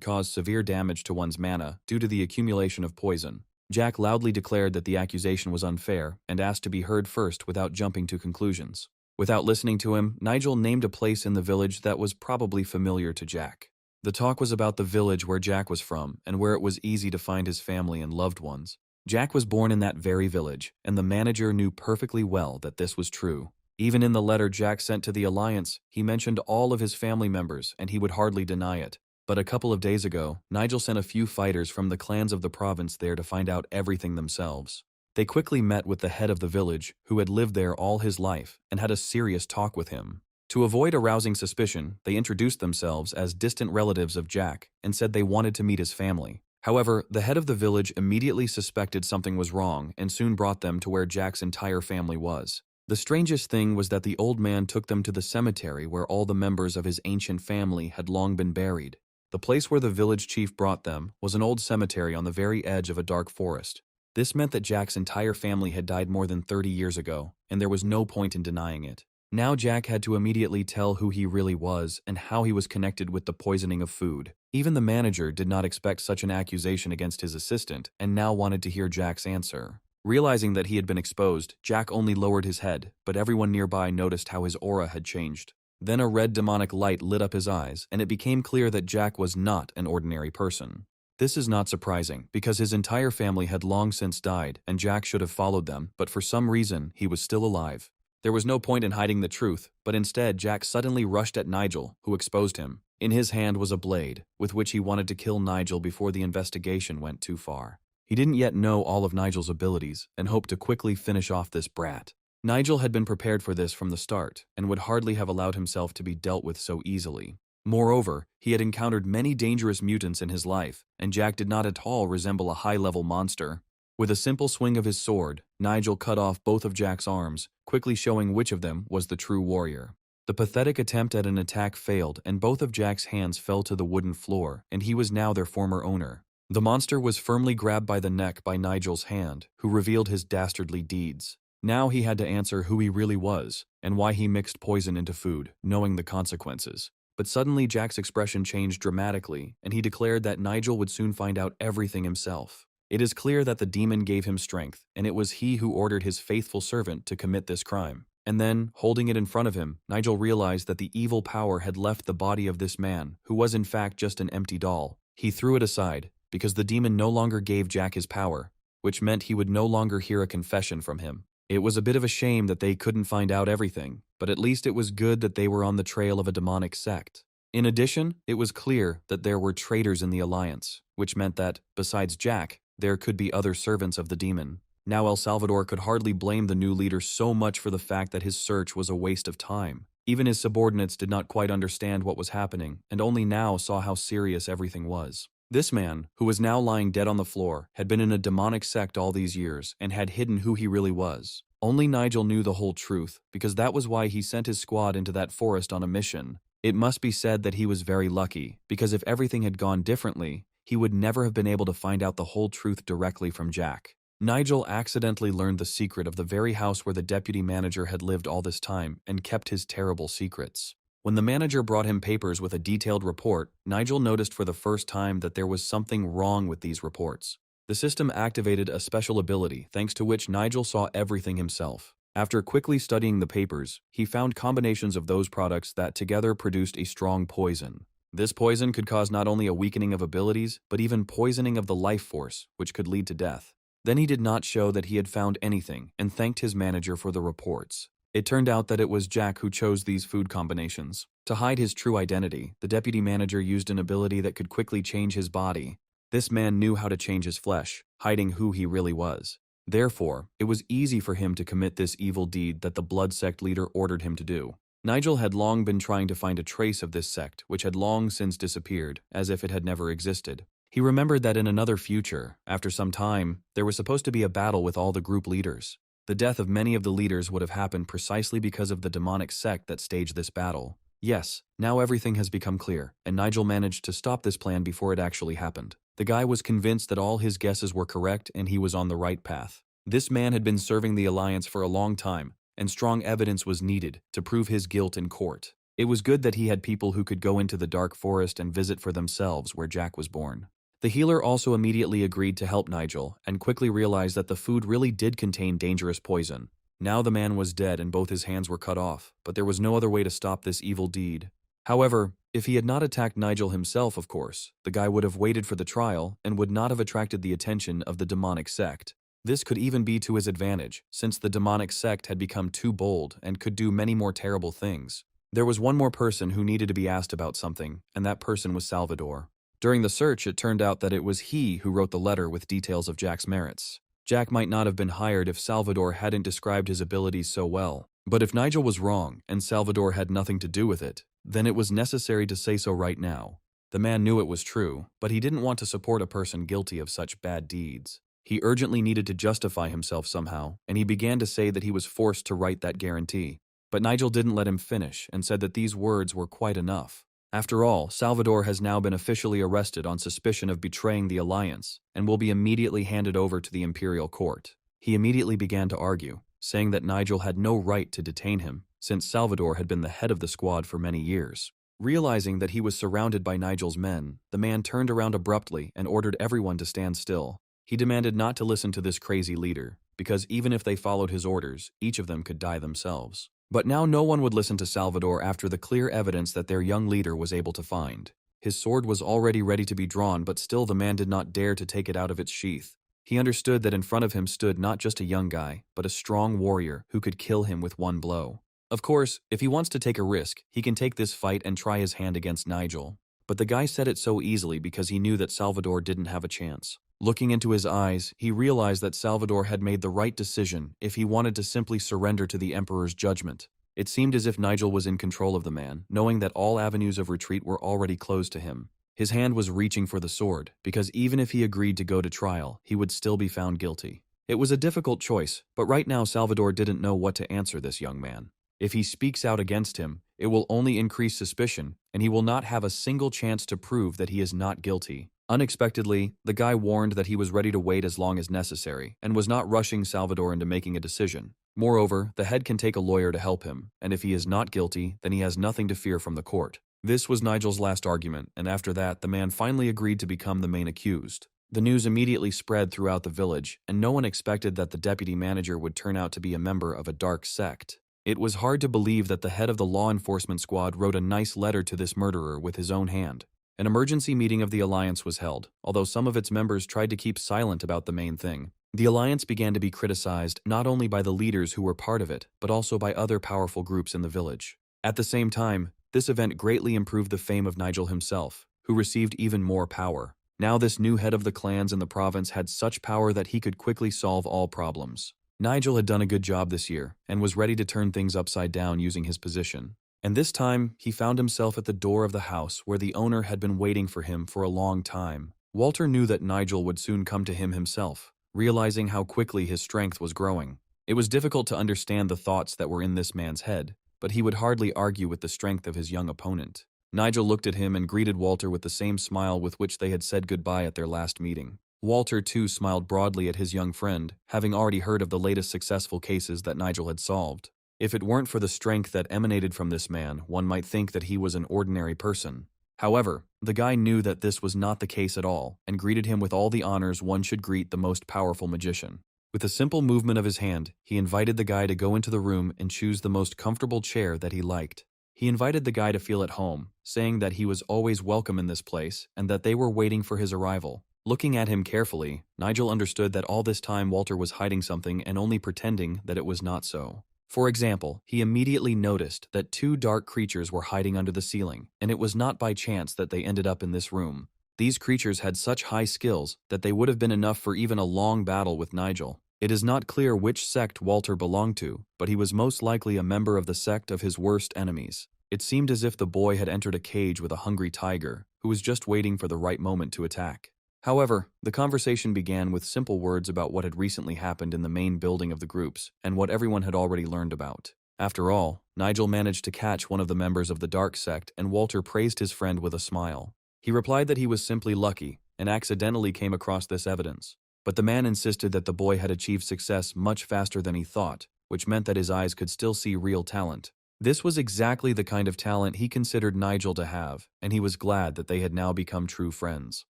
cause severe damage to one's mana due to the accumulation of poison. Jack loudly declared that the accusation was unfair and asked to be heard first without jumping to conclusions. Without listening to him, Nigel named a place in the village that was probably familiar to Jack. The talk was about the village where Jack was from and where it was easy to find his family and loved ones. Jack was born in that very village, and the manager knew perfectly well that this was true. Even in the letter Jack sent to the Alliance, he mentioned all of his family members, and he would hardly deny it. But a couple of days ago, Nigel sent a few fighters from the clans of the province there to find out everything themselves. They quickly met with the head of the village, who had lived there all his life, and had a serious talk with him. To avoid arousing suspicion, they introduced themselves as distant relatives of Jack and said they wanted to meet his family. However, the head of the village immediately suspected something was wrong and soon brought them to where Jack's entire family was. The strangest thing was that the old man took them to the cemetery where all the members of his ancient family had long been buried. The place where the village chief brought them was an old cemetery on the very edge of a dark forest. This meant that Jack's entire family had died more than 30 years ago, and there was no point in denying it. Now Jack had to immediately tell who he really was and how he was connected with the poisoning of food. Even the manager did not expect such an accusation against his assistant and now wanted to hear Jack's answer. Realizing that he had been exposed, Jack only lowered his head, but everyone nearby noticed how his aura had changed. Then a red demonic light lit up his eyes, and it became clear that Jack was not an ordinary person. This is not surprising, because his entire family had long since died, and Jack should have followed them, but for some reason, he was still alive. There was no point in hiding the truth, but instead Jack suddenly rushed at Nigel, who exposed him. In his hand was a blade, with which he wanted to kill Nigel before the investigation went too far. He didn't yet know all of Nigel's abilities, and hoped to quickly finish off this brat. Nigel had been prepared for this from the start, and would hardly have allowed himself to be dealt with so easily. Moreover, he had encountered many dangerous mutants in his life, and Jack did not at all resemble a high-level monster. With a simple swing of his sword, Nigel cut off both of Jack's arms, quickly showing which of them was the true warrior. The pathetic attempt at an attack failed, and both of Jack's hands fell to the wooden floor, and he was now their former owner. The monster was firmly grabbed by the neck by Nigel's hand, who revealed his dastardly deeds. Now he had to answer who he really was, and why he mixed poison into food, knowing the consequences. But suddenly Jack's expression changed dramatically, and he declared that Nigel would soon find out everything himself. It is clear that the demon gave him strength, and it was he who ordered his faithful servant to commit this crime. And then, holding it in front of him, Nigel realized that the evil power had left the body of this man, who was in fact just an empty doll. He threw it aside, because the demon no longer gave Jack his power, which meant he would no longer hear a confession from him. It was a bit of a shame that they couldn't find out everything, but at least it was good that they were on the trail of a demonic sect. In addition, it was clear that there were traitors in the Alliance, which meant that, besides Jack, there could be other servants of the demon. Now El Salvador could hardly blame the new leader so much for the fact that his search was a waste of time. Even his subordinates did not quite understand what was happening, and only now saw how serious everything was. This man, who was now lying dead on the floor, had been in a demonic sect all these years and had hidden who he really was. Only Nigel knew the whole truth, because that was why he sent his squad into that forest on a mission. It must be said that he was very lucky, because if everything had gone differently, he would never have been able to find out the whole truth directly from Jack. Nigel accidentally learned the secret of the very house where the deputy manager had lived all this time and kept his terrible secrets. When the manager brought him papers with a detailed report, Nigel noticed for the first time that there was something wrong with these reports. The system activated a special ability, thanks to which Nigel saw everything himself. After quickly studying the papers, he found combinations of those products that together produced a strong poison. This poison could cause not only a weakening of abilities, but even poisoning of the life force, which could lead to death. Then he did not show that he had found anything and thanked his manager for the reports. It turned out that it was Jack who chose these food combinations. To hide his true identity, the deputy manager used an ability that could quickly change his body. This man knew how to change his flesh, hiding who he really was. Therefore, it was easy for him to commit this evil deed that the blood sect leader ordered him to do. Nigel had long been trying to find a trace of this sect, which had long since disappeared, as if it had never existed. He remembered that in another future, after some time, there was supposed to be a battle with all the group leaders. The death of many of the leaders would have happened precisely because of the demonic sect that staged this battle. Yes, now everything has become clear, and Nigel managed to stop this plan before it actually happened. The guy was convinced that all his guesses were correct and he was on the right path. This man had been serving the Alliance for a long time, and strong evidence was needed to prove his guilt in court. It was good that he had people who could go into the dark forest and visit for themselves where Jack was born. The healer also immediately agreed to help Nigel and quickly realized that the food really did contain dangerous poison. Now the man was dead and both his hands were cut off, but there was no other way to stop this evil deed. However, if he had not attacked Nigel himself, of course, the guy would have waited for the trial and would not have attracted the attention of the demonic sect. This could even be to his advantage, since the demonic sect had become too bold and could do many more terrible things. There was one more person who needed to be asked about something, and that person was Salvador. During the search, it turned out that it was he who wrote the letter with details of Jack's merits. Jack might not have been hired if Salvador hadn't described his abilities so well. But if Nigel was wrong, and Salvador had nothing to do with it, then it was necessary to say so right now. The man knew it was true, but he didn't want to support a person guilty of such bad deeds. He urgently needed to justify himself somehow, and he began to say that he was forced to write that guarantee. But Nigel didn't let him finish and said that these words were quite enough. After all, Salvador has now been officially arrested on suspicion of betraying the Alliance and will be immediately handed over to the Imperial Court. He immediately began to argue, saying that Nigel had no right to detain him, since Salvador had been the head of the squad for many years. Realizing that he was surrounded by Nigel's men, the man turned around abruptly and ordered everyone to stand still. He demanded not to listen to this crazy leader, because even if they followed his orders, each of them could die themselves. But now no one would listen to Salvador after the clear evidence that their young leader was able to find. His sword was already ready to be drawn, but still the man did not dare to take it out of its sheath. He understood that in front of him stood not just a young guy, but a strong warrior who could kill him with one blow. Of course, if he wants to take a risk, he can take this fight and try his hand against Nigel. But the guy said it so easily because he knew that Salvador didn't have a chance. Looking into his eyes, he realized that Salvador had made the right decision if he wanted to simply surrender to the Emperor's judgment. It seemed as if Nigel was in control of the man, knowing that all avenues of retreat were already closed to him. His hand was reaching for the sword, because even if he agreed to go to trial, he would still be found guilty. It was a difficult choice, but right now Salvador didn't know what to answer this young man. If he speaks out against him, it will only increase suspicion, and he will not have a single chance to prove that he is not guilty. Unexpectedly, the guy warned that he was ready to wait as long as necessary, and was not rushing Salvador into making a decision. Moreover, the head can take a lawyer to help him, and if he is not guilty, then he has nothing to fear from the court. This was Nigel's last argument, and after that, the man finally agreed to become the main accused. The news immediately spread throughout the village, and no one expected that the deputy manager would turn out to be a member of a dark sect. It was hard to believe that the head of the law enforcement squad wrote a nice letter to this murderer with his own hand. An emergency meeting of the Alliance was held, although some of its members tried to keep silent about the main thing. The Alliance began to be criticized not only by the leaders who were part of it, but also by other powerful groups in the village. At the same time, this event greatly improved the fame of Nigel himself, who received even more power. Now this new head of the clans in the province had such power that he could quickly solve all problems. Nigel had done a good job this year, and was ready to turn things upside down using his position. And this time, he found himself at the door of the house where the owner had been waiting for him for a long time. Walter knew that Nigel would soon come to him himself, realizing how quickly his strength was growing. It was difficult to understand the thoughts that were in this man's head, but he would hardly argue with the strength of his young opponent. Nigel looked at him and greeted Walter with the same smile with which they had said goodbye at their last meeting. Walter, too, smiled broadly at his young friend, having already heard of the latest successful cases that Nigel had solved. If it weren't for the strength that emanated from this man, one might think that he was an ordinary person. However, the guy knew that this was not the case at all, and greeted him with all the honors one should greet the most powerful magician. With a simple movement of his hand, he invited the guy to go into the room and choose the most comfortable chair that he liked. He invited the guy to feel at home, saying that he was always welcome in this place and that they were waiting for his arrival. Looking at him carefully, Nigel understood that all this time Walter was hiding something and only pretending that it was not so. For example, he immediately noticed that two dark creatures were hiding under the ceiling, and it was not by chance that they ended up in this room. These creatures had such high skills that they would have been enough for even a long battle with Nigel. It is not clear which sect Walter belonged to, but he was most likely a member of the sect of his worst enemies. It seemed as if the boy had entered a cage with a hungry tiger, who was just waiting for the right moment to attack. However, the conversation began with simple words about what had recently happened in the main building of the groups, and what everyone had already learned about. After all, Nigel managed to catch one of the members of the dark sect, and Walter praised his friend with a smile. He replied that he was simply lucky, and accidentally came across this evidence. But the man insisted that the boy had achieved success much faster than he thought, which meant that his eyes could still see real talent. This was exactly the kind of talent he considered Nigel to have, and he was glad that they had now become true friends.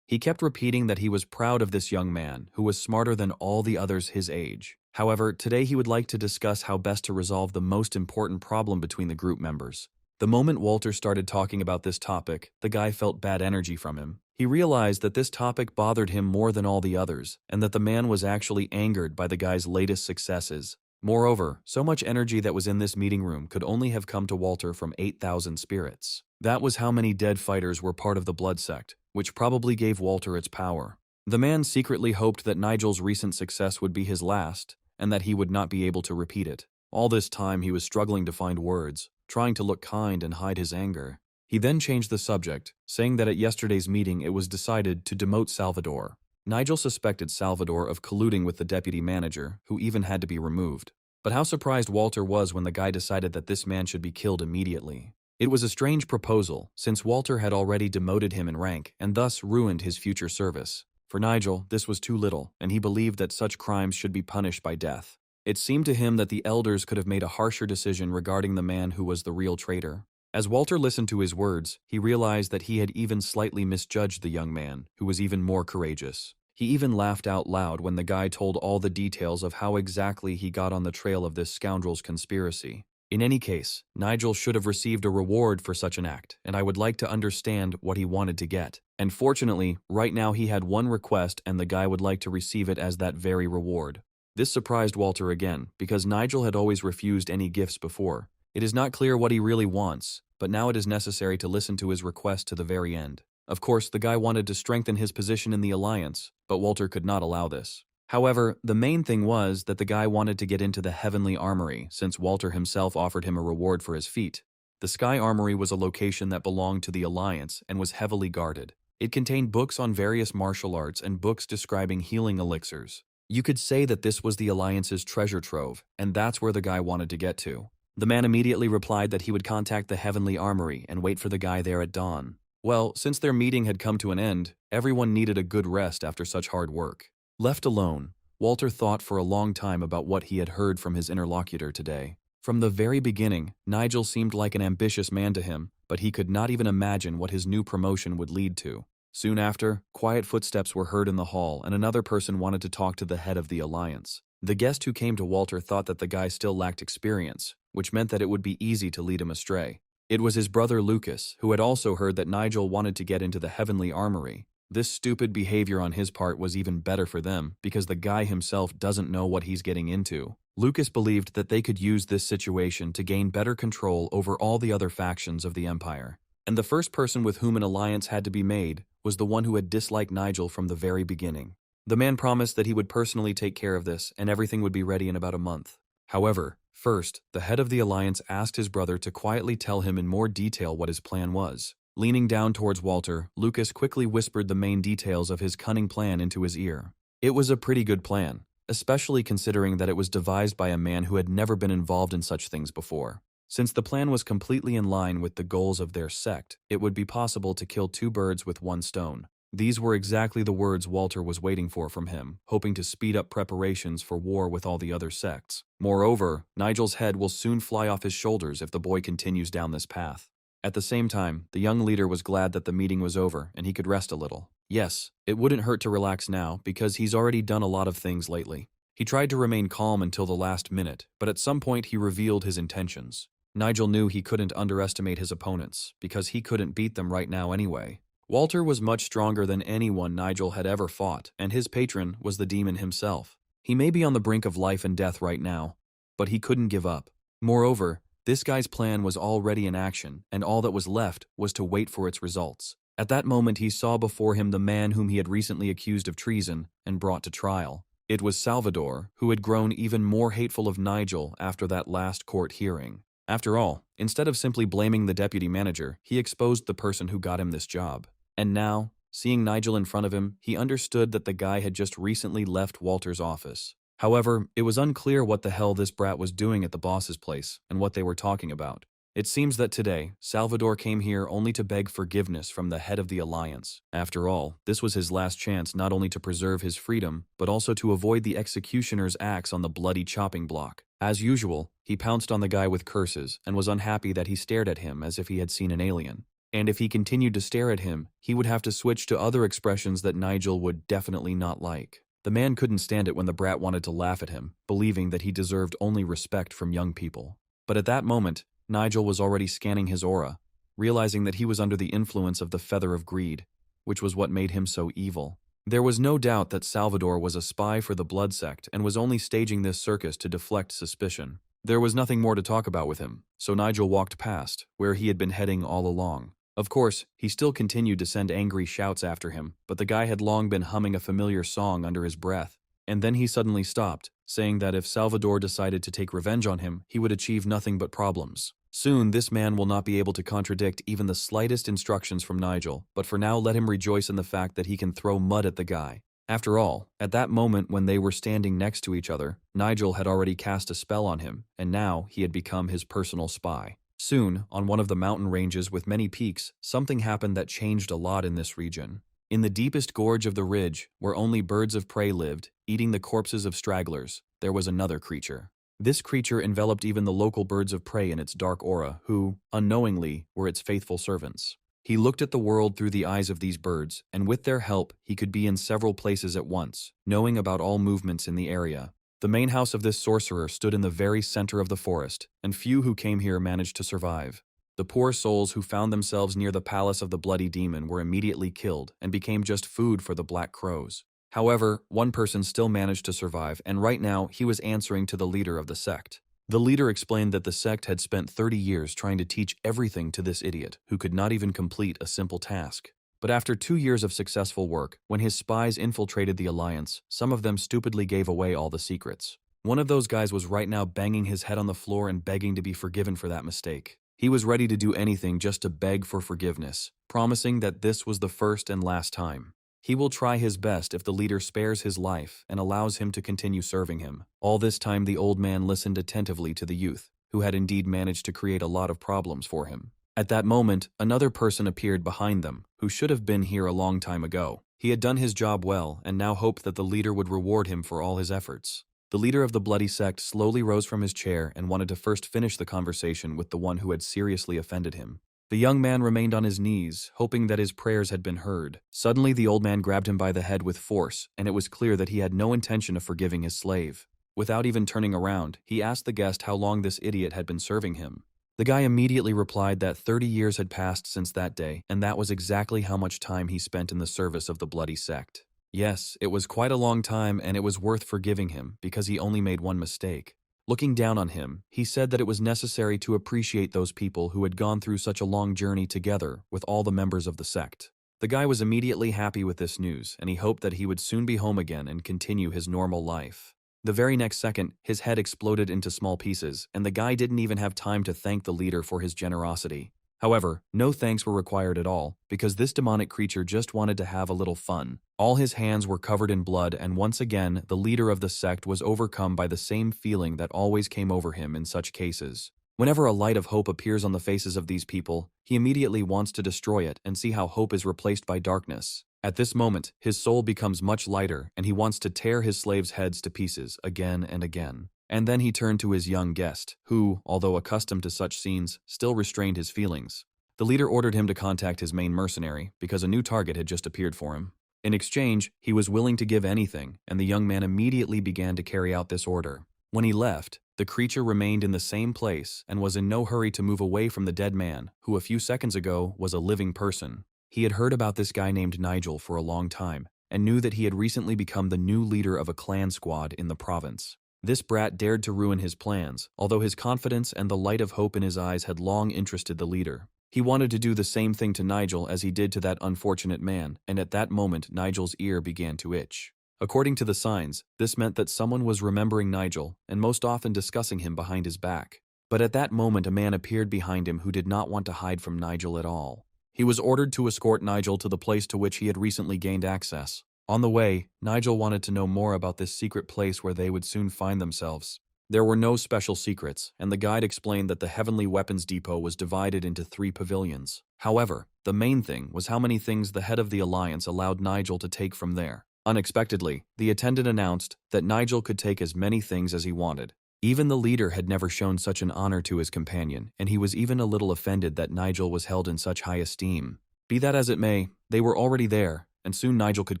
He kept repeating that he was proud of this young man, who was smarter than all the others his age. However, today he would like to discuss how best to resolve the most important problem between the group members. The moment Walter started talking about this topic, the guy felt bad energy from him. He realized that this topic bothered him more than all the others, and that the man was actually angered by the guy's latest successes. Moreover, so much energy that was in this meeting room could only have come to Walter from 8,000 spirits. That was how many dead fighters were part of the Blood Sect, which probably gave Walter its power. The man secretly hoped that Nigel's recent success would be his last, and that he would not be able to repeat it. All this time he was struggling to find words, trying to look kind and hide his anger. He then changed the subject, saying that at yesterday's meeting it was decided to demote Salvador. Nigel suspected Salvador of colluding with the deputy manager, who even had to be removed. But how surprised Walter was when the guy decided that this man should be killed immediately. It was a strange proposal, since Walter had already demoted him in rank and thus ruined his future service. For Nigel, this was too little, and he believed that such crimes should be punished by death. It seemed to him that the elders could have made a harsher decision regarding the man who was the real traitor. As Walter listened to his words, he realized that he had even slightly misjudged the young man, who was even more courageous. He even laughed out loud when the guy told all the details of how exactly he got on the trail of this scoundrel's conspiracy. In any case, Nigel should have received a reward for such an act, and I would like to understand what he wanted to get. And fortunately, right now he had one request and the guy would like to receive it as that very reward. This surprised Walter again, because Nigel had always refused any gifts before. It is not clear what he really wants, but now it is necessary to listen to his request to the very end. Of course, the guy wanted to strengthen his position in the Alliance, but Walter could not allow this. However, the main thing was that the guy wanted to get into the Heavenly Armory, since Walter himself offered him a reward for his feat. The Sky Armory was a location that belonged to the Alliance and was heavily guarded. It contained books on various martial arts and books describing healing elixirs. You could say that this was the Alliance's treasure trove, and that's where the guy wanted to get to. The man immediately replied that he would contact the Heavenly Armory and wait for the guy there at dawn. Well, since their meeting had come to an end, everyone needed a good rest after such hard work. Left alone, Walter thought for a long time about what he had heard from his interlocutor today. From the very beginning, Nigel seemed like an ambitious man to him, but he could not even imagine what his new promotion would lead to. Soon after, quiet footsteps were heard in the hall and another person wanted to talk to the head of the Alliance. The guest who came to Walter thought that the guy still lacked experience, which meant that it would be easy to lead him astray. It was his brother Lucas, who had also heard that Nigel wanted to get into the Heavenly Armory. This stupid behavior on his part was even better for them, because the guy himself doesn't know what he's getting into. Lucas believed that they could use this situation to gain better control over all the other factions of the Empire. And the first person with whom an alliance had to be made was the one who had disliked Nigel from the very beginning. The man promised that he would personally take care of this and everything would be ready in about a month. However, first, the head of the alliance asked his brother to quietly tell him in more detail what his plan was. Leaning down towards Walter, Lucas quickly whispered the main details of his cunning plan into his ear. It was a pretty good plan, especially considering that it was devised by a man who had never been involved in such things before. Since the plan was completely in line with the goals of their sect, it would be possible to kill two birds with one stone. These were exactly the words Walter was waiting for from him, hoping to speed up preparations for war with all the other sects. Moreover, Nigel's head will soon fly off his shoulders if the boy continues down this path. At the same time, the young leader was glad that the meeting was over and he could rest a little. Yes, it wouldn't hurt to relax now because he's already done a lot of things lately. He tried to remain calm until the last minute, but at some point he revealed his intentions. Nigel knew he couldn't underestimate his opponents because he couldn't beat them right now anyway. Walter was much stronger than anyone Nigel had ever fought, and his patron was the demon himself. He may be on the brink of life and death right now, but he couldn't give up. Moreover, this guy's plan was already in action, and all that was left was to wait for its results. At that moment he saw before him the man whom he had recently accused of treason and brought to trial. It was Salvador, who had grown even more hateful of Nigel after that last court hearing. After all, instead of simply blaming the deputy manager, he exposed the person who got him this job. And now, seeing Nigel in front of him, he understood that the guy had just recently left Walter's office. However, it was unclear what the hell this brat was doing at the boss's place and what they were talking about. It seems that today, Salvador came here only to beg forgiveness from the head of the Alliance. After all, this was his last chance not only to preserve his freedom, but also to avoid the executioner's axe on the bloody chopping block. As usual, he pounced on the guy with curses and was unhappy that he stared at him as if he had seen an alien. And if he continued to stare at him, he would have to switch to other expressions that Nigel would definitely not like. The man couldn't stand it when the brat wanted to laugh at him, believing that he deserved only respect from young people. But at that moment, Nigel was already scanning his aura, realizing that he was under the influence of the Feather of Greed, which was what made him so evil. There was no doubt that Salvador was a spy for the Blood Sect and was only staging this circus to deflect suspicion. There was nothing more to talk about with him, so Nigel walked past, where he had been heading all along. Of course, he still continued to send angry shouts after him, but the guy had long been humming a familiar song under his breath. And then he suddenly stopped, saying that if Salvador decided to take revenge on him, he would achieve nothing but problems. Soon, this man will not be able to contradict even the slightest instructions from Nigel, but for now let him rejoice in the fact that he can throw mud at the guy. After all, at that moment when they were standing next to each other, Nigel had already cast a spell on him, and now he had become his personal spy. Soon, on one of the mountain ranges with many peaks, something happened that changed a lot in this region. In the deepest gorge of the ridge, where only birds of prey lived, eating the corpses of stragglers, there was another creature. This creature enveloped even the local birds of prey in its dark aura, who, unknowingly, were its faithful servants. He looked at the world through the eyes of these birds, and with their help, he could be in several places at once, knowing about all movements in the area. The main house of this sorcerer stood in the very center of the forest, and few who came here managed to survive. The poor souls who found themselves near the palace of the bloody demon were immediately killed and became just food for the black crows. However, one person still managed to survive, and right now he was answering to the leader of the sect. The leader explained that the sect had spent 30 years trying to teach everything to this idiot, who could not even complete a simple task. But after 2 years of successful work, when his spies infiltrated the Alliance, some of them stupidly gave away all the secrets. One of those guys was right now banging his head on the floor and begging to be forgiven for that mistake. He was ready to do anything just to beg for forgiveness, promising that this was the first and last time. He will try his best if the leader spares his life and allows him to continue serving him. All this time the old man listened attentively to the youth, who had indeed managed to create a lot of problems for him. At that moment, another person appeared behind them, who should have been here a long time ago. He had done his job well and now hoped that the leader would reward him for all his efforts. The leader of the bloody sect slowly rose from his chair and wanted to first finish the conversation with the one who had seriously offended him. The young man remained on his knees, hoping that his prayers had been heard. Suddenly the old man grabbed him by the head with force, and it was clear that he had no intention of forgiving his slave. Without even turning around, he asked the guest how long this idiot had been serving him. The guy immediately replied that 30 years had passed since that day, and that was exactly how much time he spent in the service of the bloody sect. Yes, it was quite a long time, and it was worth forgiving him, because he only made one mistake. Looking down on him, he said that it was necessary to appreciate those people who had gone through such a long journey together with all the members of the sect. The guy was immediately happy with this news, and he hoped that he would soon be home again and continue his normal life. The very next second, his head exploded into small pieces, and the guy didn't even have time to thank the leader for his generosity. However, no thanks were required at all, because this demonic creature just wanted to have a little fun. All his hands were covered in blood, and once again, the leader of the sect was overcome by the same feeling that always came over him in such cases. Whenever a light of hope appears on the faces of these people, he immediately wants to destroy it and see how hope is replaced by darkness. At this moment, his soul becomes much lighter, and he wants to tear his slaves' heads to pieces again and again. And then he turned to his young guest, who, although accustomed to such scenes, still restrained his feelings. The leader ordered him to contact his main mercenary, because a new target had just appeared for him. In exchange, he was willing to give anything, and the young man immediately began to carry out this order. When he left, the creature remained in the same place and was in no hurry to move away from the dead man, who a few seconds ago was a living person. He had heard about this guy named Nigel for a long time, and knew that he had recently become the new leader of a clan squad in the province. This brat dared to ruin his plans, although his confidence and the light of hope in his eyes had long interested the leader. He wanted to do the same thing to Nigel as he did to that unfortunate man, and at that moment Nigel's ear began to itch. According to the signs, this meant that someone was remembering Nigel, and most often discussing him behind his back. But at that moment a man appeared behind him who did not want to hide from Nigel at all. He was ordered to escort Nigel to the place to which he had recently gained access. On the way, Nigel wanted to know more about this secret place where they would soon find themselves. There were no special secrets, and the guide explained that the Heavenly Weapons Depot was divided into 3 pavilions. However, the main thing was how many things the head of the Alliance allowed Nigel to take from there. Unexpectedly, the attendant announced that Nigel could take as many things as he wanted. Even the leader had never shown such an honor to his companion, and he was even a little offended that Nigel was held in such high esteem. Be that as it may, they were already there, and soon Nigel could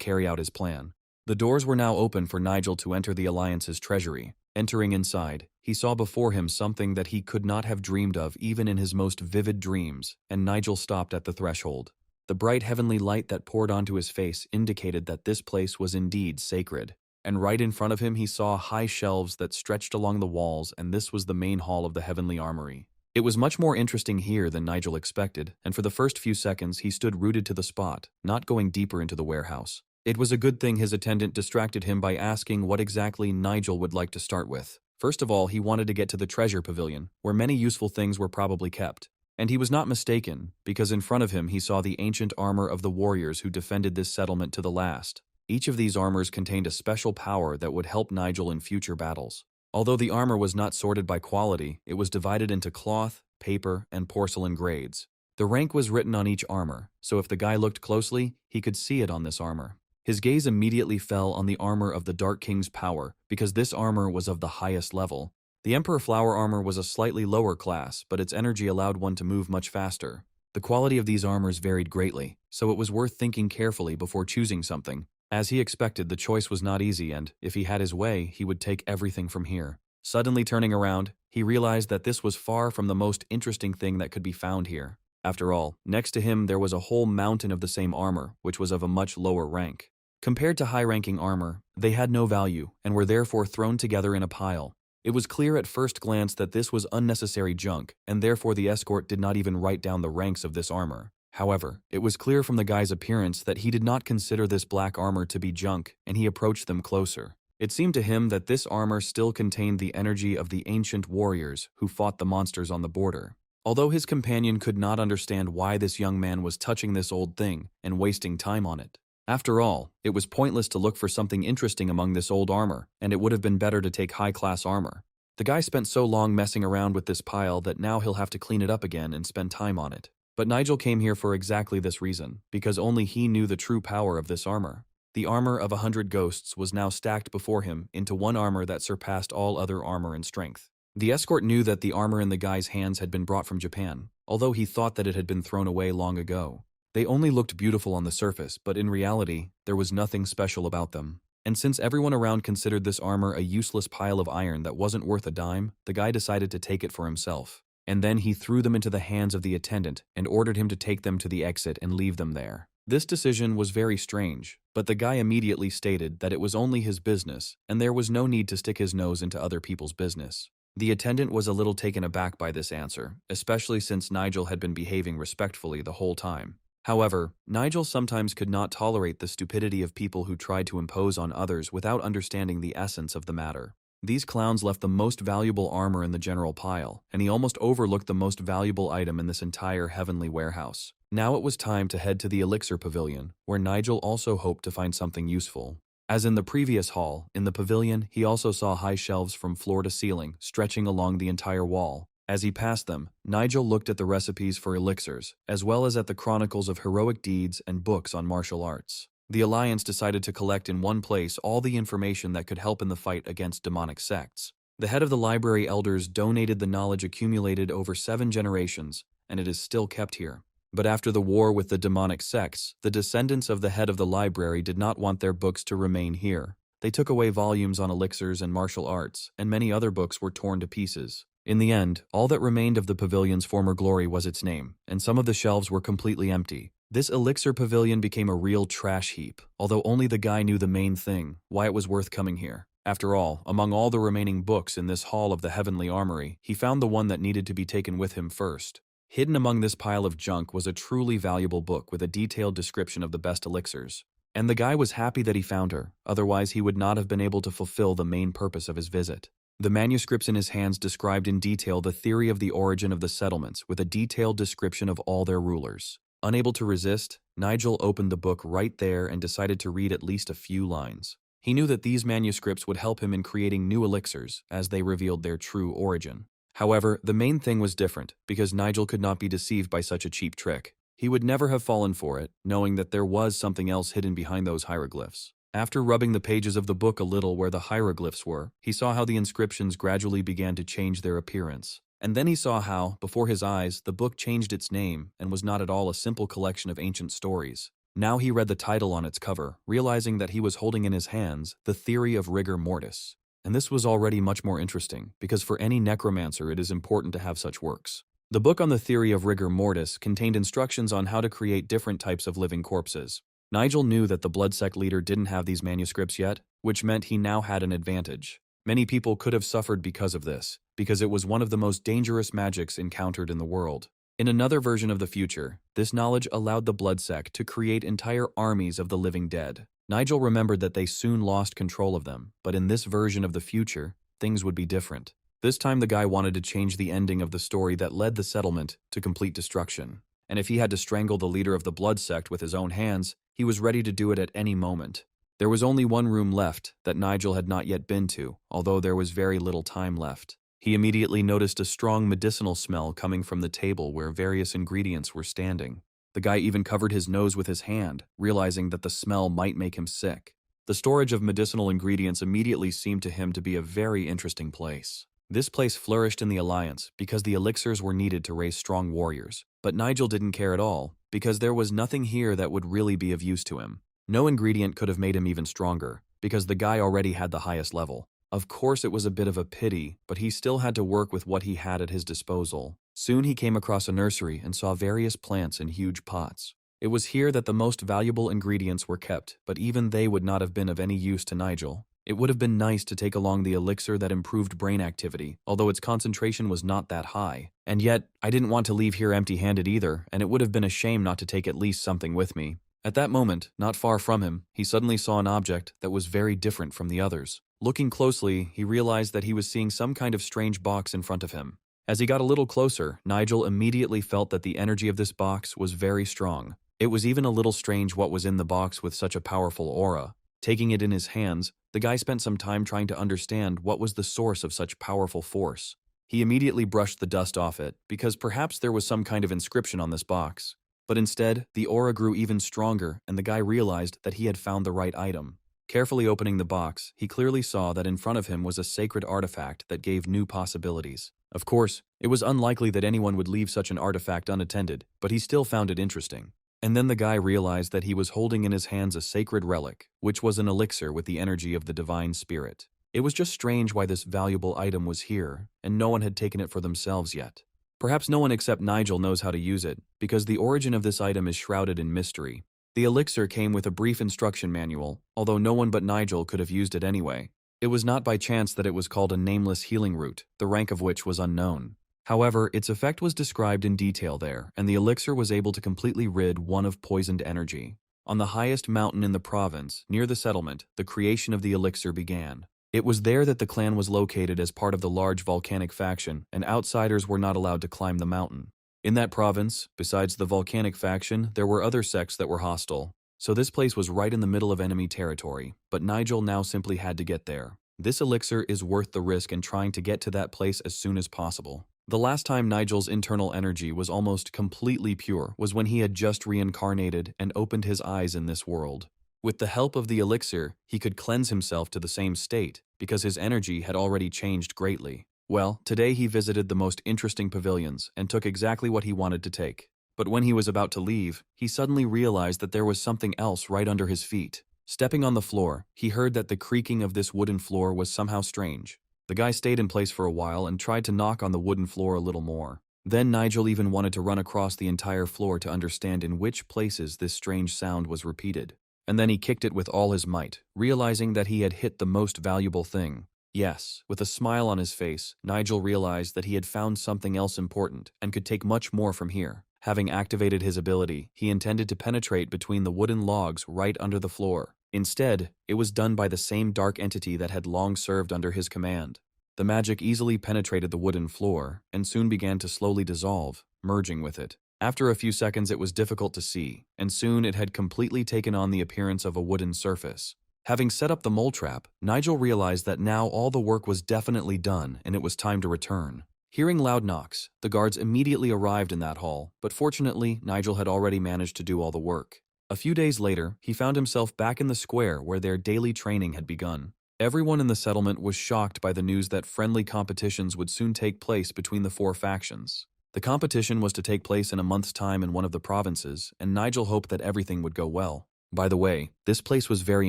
carry out his plan. The doors were now open for Nigel to enter the Alliance's treasury. Entering inside, he saw before him something that he could not have dreamed of even in his most vivid dreams, and Nigel stopped at the threshold. The bright heavenly light that poured onto his face indicated that this place was indeed sacred. And right in front of him he saw high shelves that stretched along the walls, and this was the main hall of the Heavenly Armory. It was much more interesting here than Nigel expected, and for the first few seconds he stood rooted to the spot, not going deeper into the warehouse. It was a good thing his attendant distracted him by asking what exactly Nigel would like to start with. First of all, he wanted to get to the treasure pavilion, where many useful things were probably kept. And he was not mistaken, because in front of him he saw the ancient armor of the warriors who defended this settlement to the last. Each of these armors contained a special power that would help Nigel in future battles. Although the armor was not sorted by quality, it was divided into cloth, paper, and porcelain grades. The rank was written on each armor, so if the guy looked closely, he could see it on this armor. His gaze immediately fell on the armor of the Dark King's power, because this armor was of the highest level. The Emperor Flower armor was a slightly lower class, but its energy allowed one to move much faster. The quality of these armors varied greatly, so it was worth thinking carefully before choosing something. As he expected, the choice was not easy, and, if he had his way, he would take everything from here. Suddenly turning around, he realized that this was far from the most interesting thing that could be found here. After all, next to him there was a whole mountain of the same armor, which was of a much lower rank. Compared to high-ranking armor, they had no value, and were therefore thrown together in a pile. It was clear at first glance that this was unnecessary junk, and therefore the escort did not even write down the ranks of this armor. However, it was clear from the guy's appearance that he did not consider this black armor to be junk, and he approached them closer. It seemed to him that this armor still contained the energy of the ancient warriors who fought the monsters on the border. Although his companion could not understand why this young man was touching this old thing and wasting time on it. After all, it was pointless to look for something interesting among this old armor, and it would have been better to take high-class armor. The guy spent so long messing around with this pile that now he'll have to clean it up again and spend time on it. But Nigel came here for exactly this reason, because only he knew the true power of this armor. The armor of 100 ghosts was now stacked before him into one armor that surpassed all other armor in strength. The escort knew that the armor in the guy's hands had been brought from Japan, although he thought that it had been thrown away long ago. They only looked beautiful on the surface, but in reality, there was nothing special about them. And since everyone around considered this armor a useless pile of iron that wasn't worth a dime, the guy decided to take it for himself. And then he threw them into the hands of the attendant and ordered him to take them to the exit and leave them there. This decision was very strange, but the guy immediately stated that it was only his business, and there was no need to stick his nose into other people's business. The attendant was a little taken aback by this answer, especially since Nigel had been behaving respectfully the whole time. However, Nigel sometimes could not tolerate the stupidity of people who tried to impose on others without understanding the essence of the matter. These clowns left the most valuable armor in the general pile, and he almost overlooked the most valuable item in this entire heavenly warehouse. Now it was time to head to the Elixir Pavilion, where Nigel also hoped to find something useful. As in the previous hall, in the pavilion, he also saw high shelves from floor to ceiling, stretching along the entire wall. As he passed them, Nigel looked at the recipes for elixirs, as well as at the chronicles of heroic deeds and books on martial arts. The Alliance decided to collect in one place all the information that could help in the fight against demonic sects. The head of the library elders donated the knowledge accumulated over 7 generations, and it is still kept here. But after the war with the demonic sects, the descendants of the head of the library did not want their books to remain here. They took away volumes on elixirs and martial arts, and many other books were torn to pieces. In the end, all that remained of the pavilion's former glory was its name, and some of the shelves were completely empty. This elixir pavilion became a real trash heap, although only the guy knew the main thing, why it was worth coming here. After all, among all the remaining books in this hall of the Heavenly Armory, he found the one that needed to be taken with him first. Hidden among this pile of junk was a truly valuable book with a detailed description of the best elixirs. And the guy was happy that he found her, otherwise he would not have been able to fulfill the main purpose of his visit. The manuscripts in his hands described in detail the theory of the origin of the settlements with a detailed description of all their rulers. Unable to resist, Nigel opened the book right there and decided to read at least a few lines. He knew that these manuscripts would help him in creating new elixirs as they revealed their true origin. However, the main thing was different, because Nigel could not be deceived by such a cheap trick. He would never have fallen for it, knowing that there was something else hidden behind those hieroglyphs. After rubbing the pages of the book a little where the hieroglyphs were, he saw how the inscriptions gradually began to change their appearance. And then he saw how, before his eyes, the book changed its name and was not at all a simple collection of ancient stories. Now he read the title on its cover, realizing that he was holding in his hands The Theory of Rigor Mortis. And this was already much more interesting, because for any necromancer it is important to have such works. The book on the theory of rigor mortis contained instructions on how to create different types of living corpses. Nigel knew that the blood sect leader didn't have these manuscripts yet, which meant he now had an advantage. Many people could have suffered because of this, because it was one of the most dangerous magics encountered in the world. In another version of the future, this knowledge allowed the blood sect to create entire armies of the living dead. Nigel remembered that they soon lost control of them, but in this version of the future, things would be different. This time the guy wanted to change the ending of the story that led the settlement to complete destruction. And if he had to strangle the leader of the blood sect with his own hands, he was ready to do it at any moment. There was only one room left that Nigel had not yet been to, although there was very little time left. He immediately noticed a strong medicinal smell coming from the table where various ingredients were standing. The guy even covered his nose with his hand, realizing that the smell might make him sick. The storage of medicinal ingredients immediately seemed to him to be a very interesting place. This place flourished in the Alliance because the elixirs were needed to raise strong warriors, but Nigel didn't care at all, because there was nothing here that would really be of use to him. No ingredient could have made him even stronger, because the guy already had the highest level. Of course it was a bit of a pity, but he still had to work with what he had at his disposal. Soon he came across a nursery and saw various plants in huge pots. It was here that the most valuable ingredients were kept, but even they would not have been of any use to Nigel. It would have been nice to take along the elixir that improved brain activity, although its concentration was not that high. And yet, I didn't want to leave here empty-handed either, and it would have been a shame not to take at least something with me. At that moment, not far from him, he suddenly saw an object that was very different from the others. Looking closely, he realized that he was seeing some kind of strange box in front of him. As he got a little closer, Nigel immediately felt that the energy of this box was very strong. It was even a little strange what was in the box with such a powerful aura. Taking it in his hands, the guy spent some time trying to understand what was the source of such powerful force. He immediately brushed the dust off it, because perhaps there was some kind of inscription on this box. But instead, the aura grew even stronger, and the guy realized that he had found the right item. Carefully opening the box, he clearly saw that in front of him was a sacred artifact that gave new possibilities. Of course, it was unlikely that anyone would leave such an artifact unattended, but he still found it interesting. And then the guy realized that he was holding in his hands a sacred relic, which was an elixir with the energy of the divine spirit. It was just strange why this valuable item was here, and no one had taken it for themselves yet. Perhaps no one except Nigel knows how to use it, because the origin of this item is shrouded in mystery. The elixir came with a brief instruction manual, although no one but Nigel could have used it anyway. It was not by chance that it was called a nameless healing root, the rank of which was unknown. However, its effect was described in detail there, and the elixir was able to completely rid one of poisoned energy. On the highest mountain in the province, near the settlement, the creation of the elixir began. It was there that the clan was located as part of the large volcanic faction, and outsiders were not allowed to climb the mountain. In that province, besides the volcanic faction, there were other sects that were hostile. So this place was right in the middle of enemy territory, but Nigel now simply had to get there. This elixir is worth the risk in trying to get to that place as soon as possible. The last time Nigel's internal energy was almost completely pure was when he had just reincarnated and opened his eyes in this world. With the help of the elixir, he could cleanse himself to the same state, because his energy had already changed greatly. Well, today he visited the most interesting pavilions and took exactly what he wanted to take. But when he was about to leave, he suddenly realized that there was something else right under his feet. Stepping on the floor, he heard that the creaking of this wooden floor was somehow strange. The guy stayed in place for a while and tried to knock on the wooden floor a little more. Then Nigel even wanted to run across the entire floor to understand in which places this strange sound was repeated. And then he kicked it with all his might, realizing that he had hit the most valuable thing. Yes, with a smile on his face, Nigel realized that he had found something else important and could take much more from here. Having activated his ability, he intended to penetrate between the wooden logs right under the floor. Instead, it was done by the same dark entity that had long served under his command. The magic easily penetrated the wooden floor and soon began to slowly dissolve, merging with it. After a few seconds it was difficult to see, and soon it had completely taken on the appearance of a wooden surface. Having set up the mole trap, Nigel realized that now all the work was definitely done and it was time to return. Hearing loud knocks, the guards immediately arrived in that hall, but fortunately, Nigel had already managed to do all the work. A few days later, he found himself back in the square where their daily training had begun. Everyone in the settlement was shocked by the news that friendly competitions would soon take place between the four factions. The competition was to take place in a month's time in one of the provinces, and Nigel hoped that everything would go well. By the way, this place was very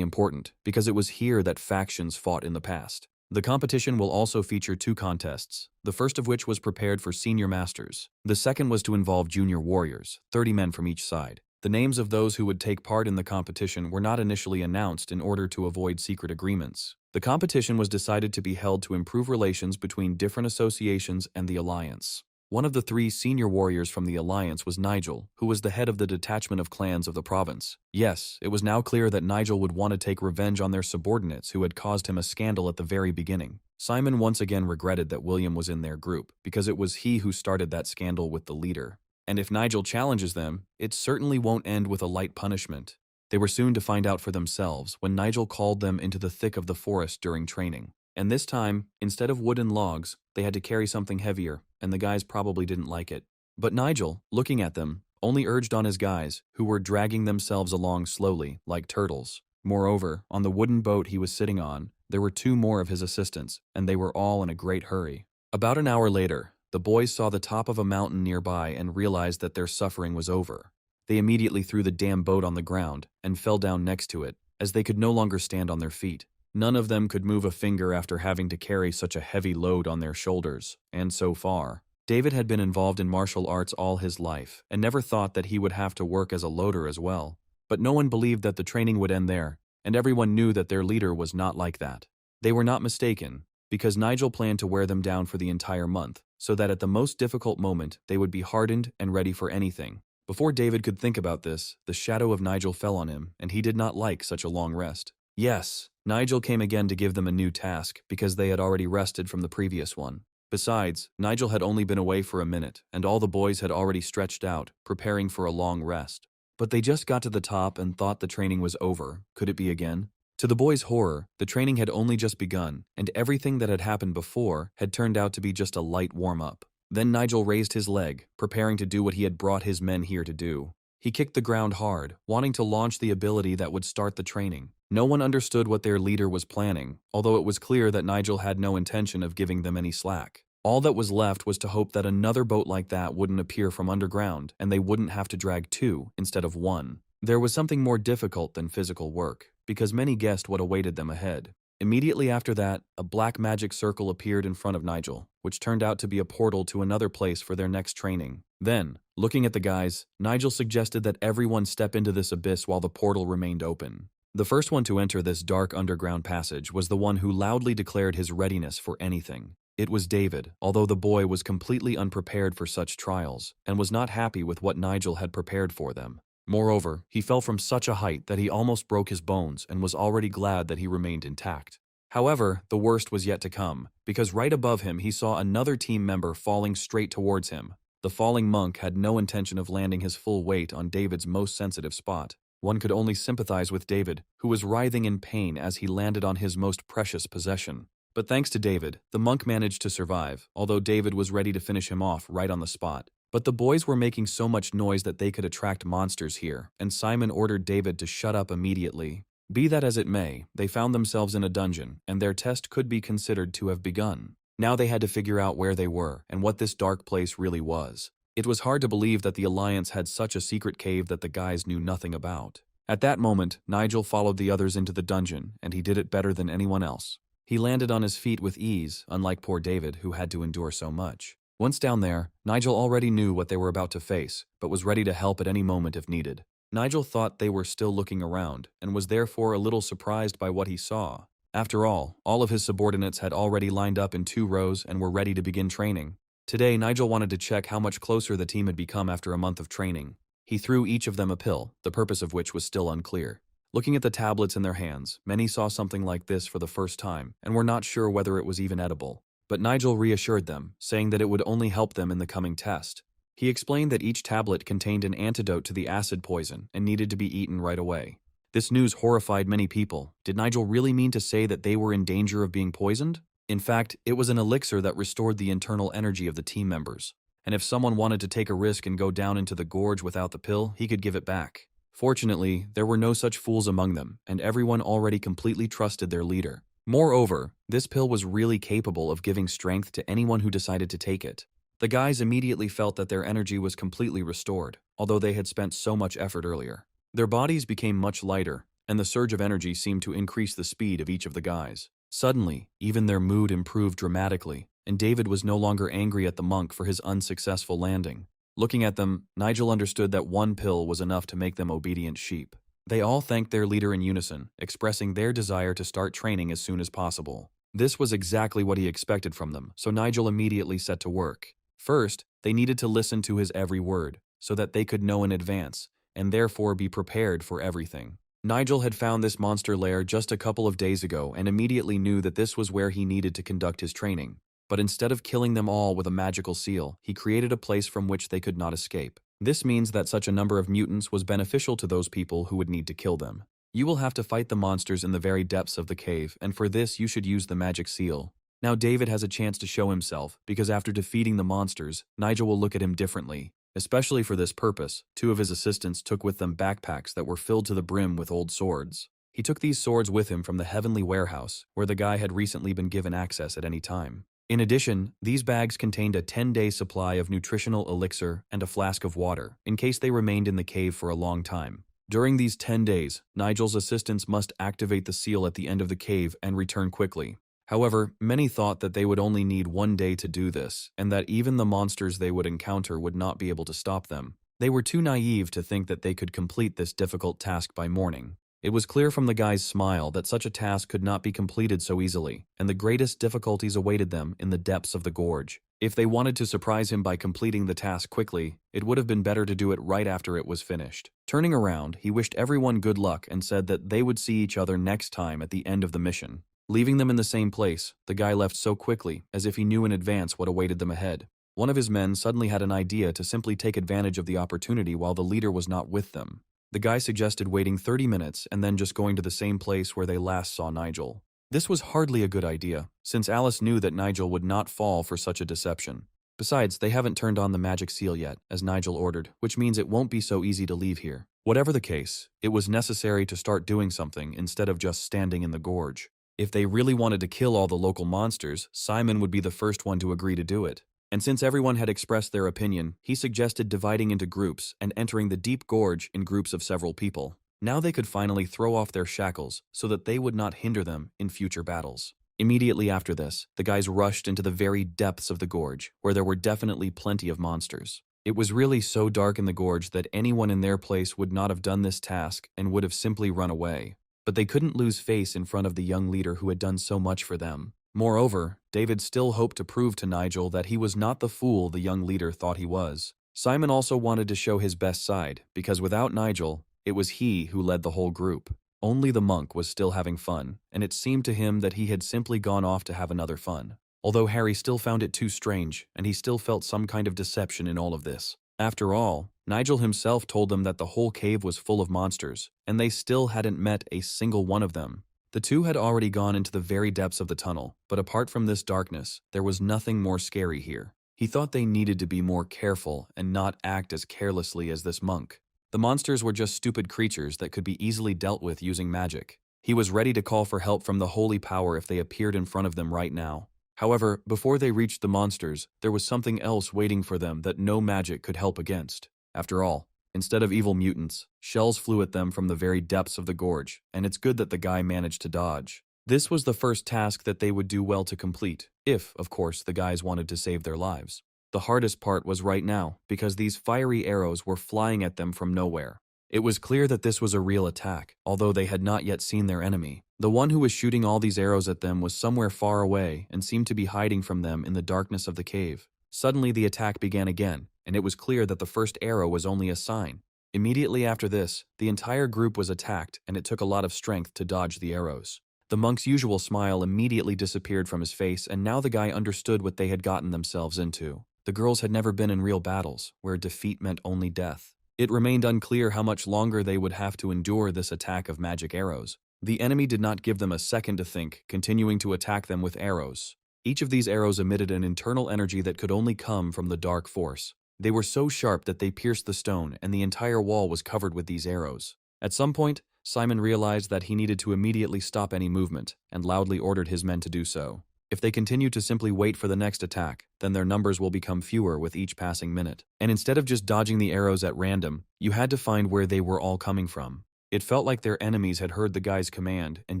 important because it was here that factions fought in the past. The competition will also feature 2 contests, the first of which was prepared for senior masters. The second was to involve junior warriors, 30 men from each side. The names of those who would take part in the competition were not initially announced in order to avoid secret agreements. The competition was decided to be held to improve relations between different associations and the Alliance. One of the 3 senior warriors from the Alliance was Nigel, who was the head of the detachment of clans of the province. Yes, it was now clear that Nigel would want to take revenge on their subordinates who had caused him a scandal at the very beginning. Simon once again regretted that William was in their group, because it was he who started that scandal with the leader. And if Nigel challenges them, it certainly won't end with a light punishment. They were soon to find out for themselves when Nigel called them into the thick of the forest during training. And this time, instead of wooden logs, they had to carry something heavier, and the guys probably didn't like it. But Nigel, looking at them, only urged on his guys, who were dragging themselves along slowly, like turtles. Moreover, on the wooden boat he was sitting on, there were 2 more of his assistants, and they were all in a great hurry. About an hour later, the boys saw the top of a mountain nearby and realized that their suffering was over. They immediately threw the damn boat on the ground and fell down next to it, as they could no longer stand on their feet. None of them could move a finger after having to carry such a heavy load on their shoulders, and so far. David had been involved in martial arts all his life, and never thought that he would have to work as a loader as well. But no one believed that the training would end there, and everyone knew that their leader was not like that. They were not mistaken, because Nigel planned to wear them down for the entire month, so that at the most difficult moment they would be hardened and ready for anything. Before David could think about this, the shadow of Nigel fell on him, and he did not like such a long rest. Yes, Nigel came again to give them a new task because they had already rested from the previous one. Besides, Nigel had only been away for a minute, and all the boys had already stretched out, preparing for a long rest. But they just got to the top and thought the training was over. Could it be again? To the boys' horror, the training had only just begun, and everything that had happened before had turned out to be just a light warm-up. Then Nigel raised his leg, preparing to do what he had brought his men here to do. He kicked the ground hard, wanting to launch the ability that would start the training. No one understood what their leader was planning, although it was clear that Nigel had no intention of giving them any slack. All that was left was to hope that another boat like that wouldn't appear from underground, and they wouldn't have to drag 2 instead of 1. There was something more difficult than physical work, because many guessed what awaited them ahead. Immediately after that, a black magic circle appeared in front of Nigel, which turned out to be a portal to another place for their next training. Then, looking at the guys, Nigel suggested that everyone step into this abyss while the portal remained open. The first one to enter this dark underground passage was the one who loudly declared his readiness for anything. It was David, although the boy was completely unprepared for such trials, and was not happy with what Nigel had prepared for them. Moreover, he fell from such a height that he almost broke his bones and was already glad that he remained intact. However, the worst was yet to come, because right above him he saw another team member falling straight towards him. The falling monk had no intention of landing his full weight on David's most sensitive spot. One could only sympathize with David, who was writhing in pain as he landed on his most precious possession. But thanks to David, the monk managed to survive, although David was ready to finish him off right on the spot. But the boys were making so much noise that they could attract monsters here, and Simon ordered David to shut up immediately. Be that as it may, they found themselves in a dungeon, and their test could be considered to have begun. Now they had to figure out where they were, and what this dark place really was. It was hard to believe that the Alliance had such a secret cave that the guys knew nothing about. At that moment, Nigel followed the others into the dungeon, and he did it better than anyone else. He landed on his feet with ease, unlike poor David, who had to endure so much. Once down there, Nigel already knew what they were about to face, but was ready to help at any moment if needed. Nigel thought they were still looking around, and was therefore a little surprised by what he saw. After all of his subordinates had already lined up in 2 rows and were ready to begin training. Today, Nigel wanted to check how much closer the team had become after a month of training. He threw each of them a pill, the purpose of which was still unclear. Looking at the tablets in their hands, many saw something like this for the first time, and were not sure whether it was even edible. But Nigel reassured them, saying that it would only help them in the coming test. He explained that each tablet contained an antidote to the acid poison and needed to be eaten right away. This news horrified many people. Did Nigel really mean to say that they were in danger of being poisoned? In fact, it was an elixir that restored the internal energy of the team members. And if someone wanted to take a risk and go down into the gorge without the pill, he could give it back. Fortunately, there were no such fools among them, and everyone already completely trusted their leader. Moreover, this pill was really capable of giving strength to anyone who decided to take it. The guys immediately felt that their energy was completely restored, although they had spent so much effort earlier. Their bodies became much lighter, and the surge of energy seemed to increase the speed of each of the guys. Suddenly, even their mood improved dramatically, and David was no longer angry at the monk for his unsuccessful landing. Looking at them, Nigel understood that one pill was enough to make them obedient sheep. They all thanked their leader in unison, expressing their desire to start training as soon as possible. This was exactly what he expected from them, so Nigel immediately set to work. First, they needed to listen to his every word, so that they could know in advance, and therefore be prepared for everything. Nigel had found this monster lair just a couple of days ago and immediately knew that this was where he needed to conduct his training. But instead of killing them all with a magical seal, he created a place from which they could not escape. This means that such a number of mutants was beneficial to those people who would need to kill them. You will have to fight the monsters in the very depths of the cave, and for this you should use the magic seal. Now David has a chance to show himself, because after defeating the monsters, Nigel will look at him differently. Especially for this purpose, 2 of his assistants took with them backpacks that were filled to the brim with old swords. He took these swords with him from the heavenly warehouse, where the guy had recently been given access at any time. In addition, these bags contained a 10-day supply of nutritional elixir and a flask of water, in case they remained in the cave for a long time. During these 10 days, Nigel's assistants must activate the seal at the end of the cave and return quickly. However, many thought that they would only need 1 day to do this, and that even the monsters they would encounter would not be able to stop them. They were too naive to think that they could complete this difficult task by morning. It was clear from the guy's smile that such a task could not be completed so easily, and the greatest difficulties awaited them in the depths of the gorge. If they wanted to surprise him by completing the task quickly, it would have been better to do it right after it was finished. Turning around, he wished everyone good luck and said that they would see each other next time at the end of the mission. Leaving them in the same place, the guy left so quickly, as if he knew in advance what awaited them ahead. One of his men suddenly had an idea to simply take advantage of the opportunity while the leader was not with them. The guy suggested waiting 30 minutes and then just going to the same place where they last saw Nigel. This was hardly a good idea, since Alice knew that Nigel would not fall for such a deception. Besides, they haven't turned on the magic seal yet, as Nigel ordered, which means it won't be so easy to leave here. Whatever the case, it was necessary to start doing something instead of just standing in the gorge. If they really wanted to kill all the local monsters, Simon would be the first one to agree to do it. And since everyone had expressed their opinion, he suggested dividing into groups and entering the deep gorge in groups of several people. Now they could finally throw off their shackles so that they would not hinder them in future battles. Immediately after this, the guys rushed into the very depths of the gorge, where there were definitely plenty of monsters. It was really so dark in the gorge that anyone in their place would not have done this task and would have simply run away. But they couldn't lose face in front of the young leader who had done so much for them. Moreover, David still hoped to prove to Nigel that he was not the fool the young leader thought he was. Simon also wanted to show his best side, because without Nigel, it was he who led the whole group. Only the monk was still having fun, and it seemed to him that he had simply gone off to have another fun. Although Harry still found it too strange, and he still felt some kind of deception in all of this. After all, Nigel himself told them that the whole cave was full of monsters, and they still hadn't met a single one of them. The two had already gone into the very depths of the tunnel, but apart from this darkness, there was nothing more scary here. He thought they needed to be more careful and not act as carelessly as this monk. The monsters were just stupid creatures that could be easily dealt with using magic. He was ready to call for help from the holy power if they appeared in front of them right now. However, before they reached the monsters, there was something else waiting for them that no magic could help against. After all, instead of evil mutants, shells flew at them from the very depths of the gorge, and it's good that the guy managed to dodge. This was the first task that they would do well to complete, if, of course, the guys wanted to save their lives. The hardest part was right now, because these fiery arrows were flying at them from nowhere. It was clear that this was a real attack, although they had not yet seen their enemy. The one who was shooting all these arrows at them was somewhere far away and seemed to be hiding from them in the darkness of the cave. Suddenly the attack began again, and it was clear that the first arrow was only a sign. Immediately after this, the entire group was attacked, and it took a lot of strength to dodge the arrows. The monk's usual smile immediately disappeared from his face, and now the guy understood what they had gotten themselves into. The girls had never been in real battles, where defeat meant only death. It remained unclear how much longer they would have to endure this attack of magic arrows. The enemy did not give them a second to think, continuing to attack them with arrows. Each of these arrows emitted an internal energy that could only come from the dark force. They were so sharp that they pierced the stone, and the entire wall was covered with these arrows. At some point, Simon realized that he needed to immediately stop any movement, and loudly ordered his men to do so. If they continue to simply wait for the next attack, then their numbers will become fewer with each passing minute. And instead of just dodging the arrows at random, you had to find where they were all coming from. It felt like their enemies had heard the guy's command and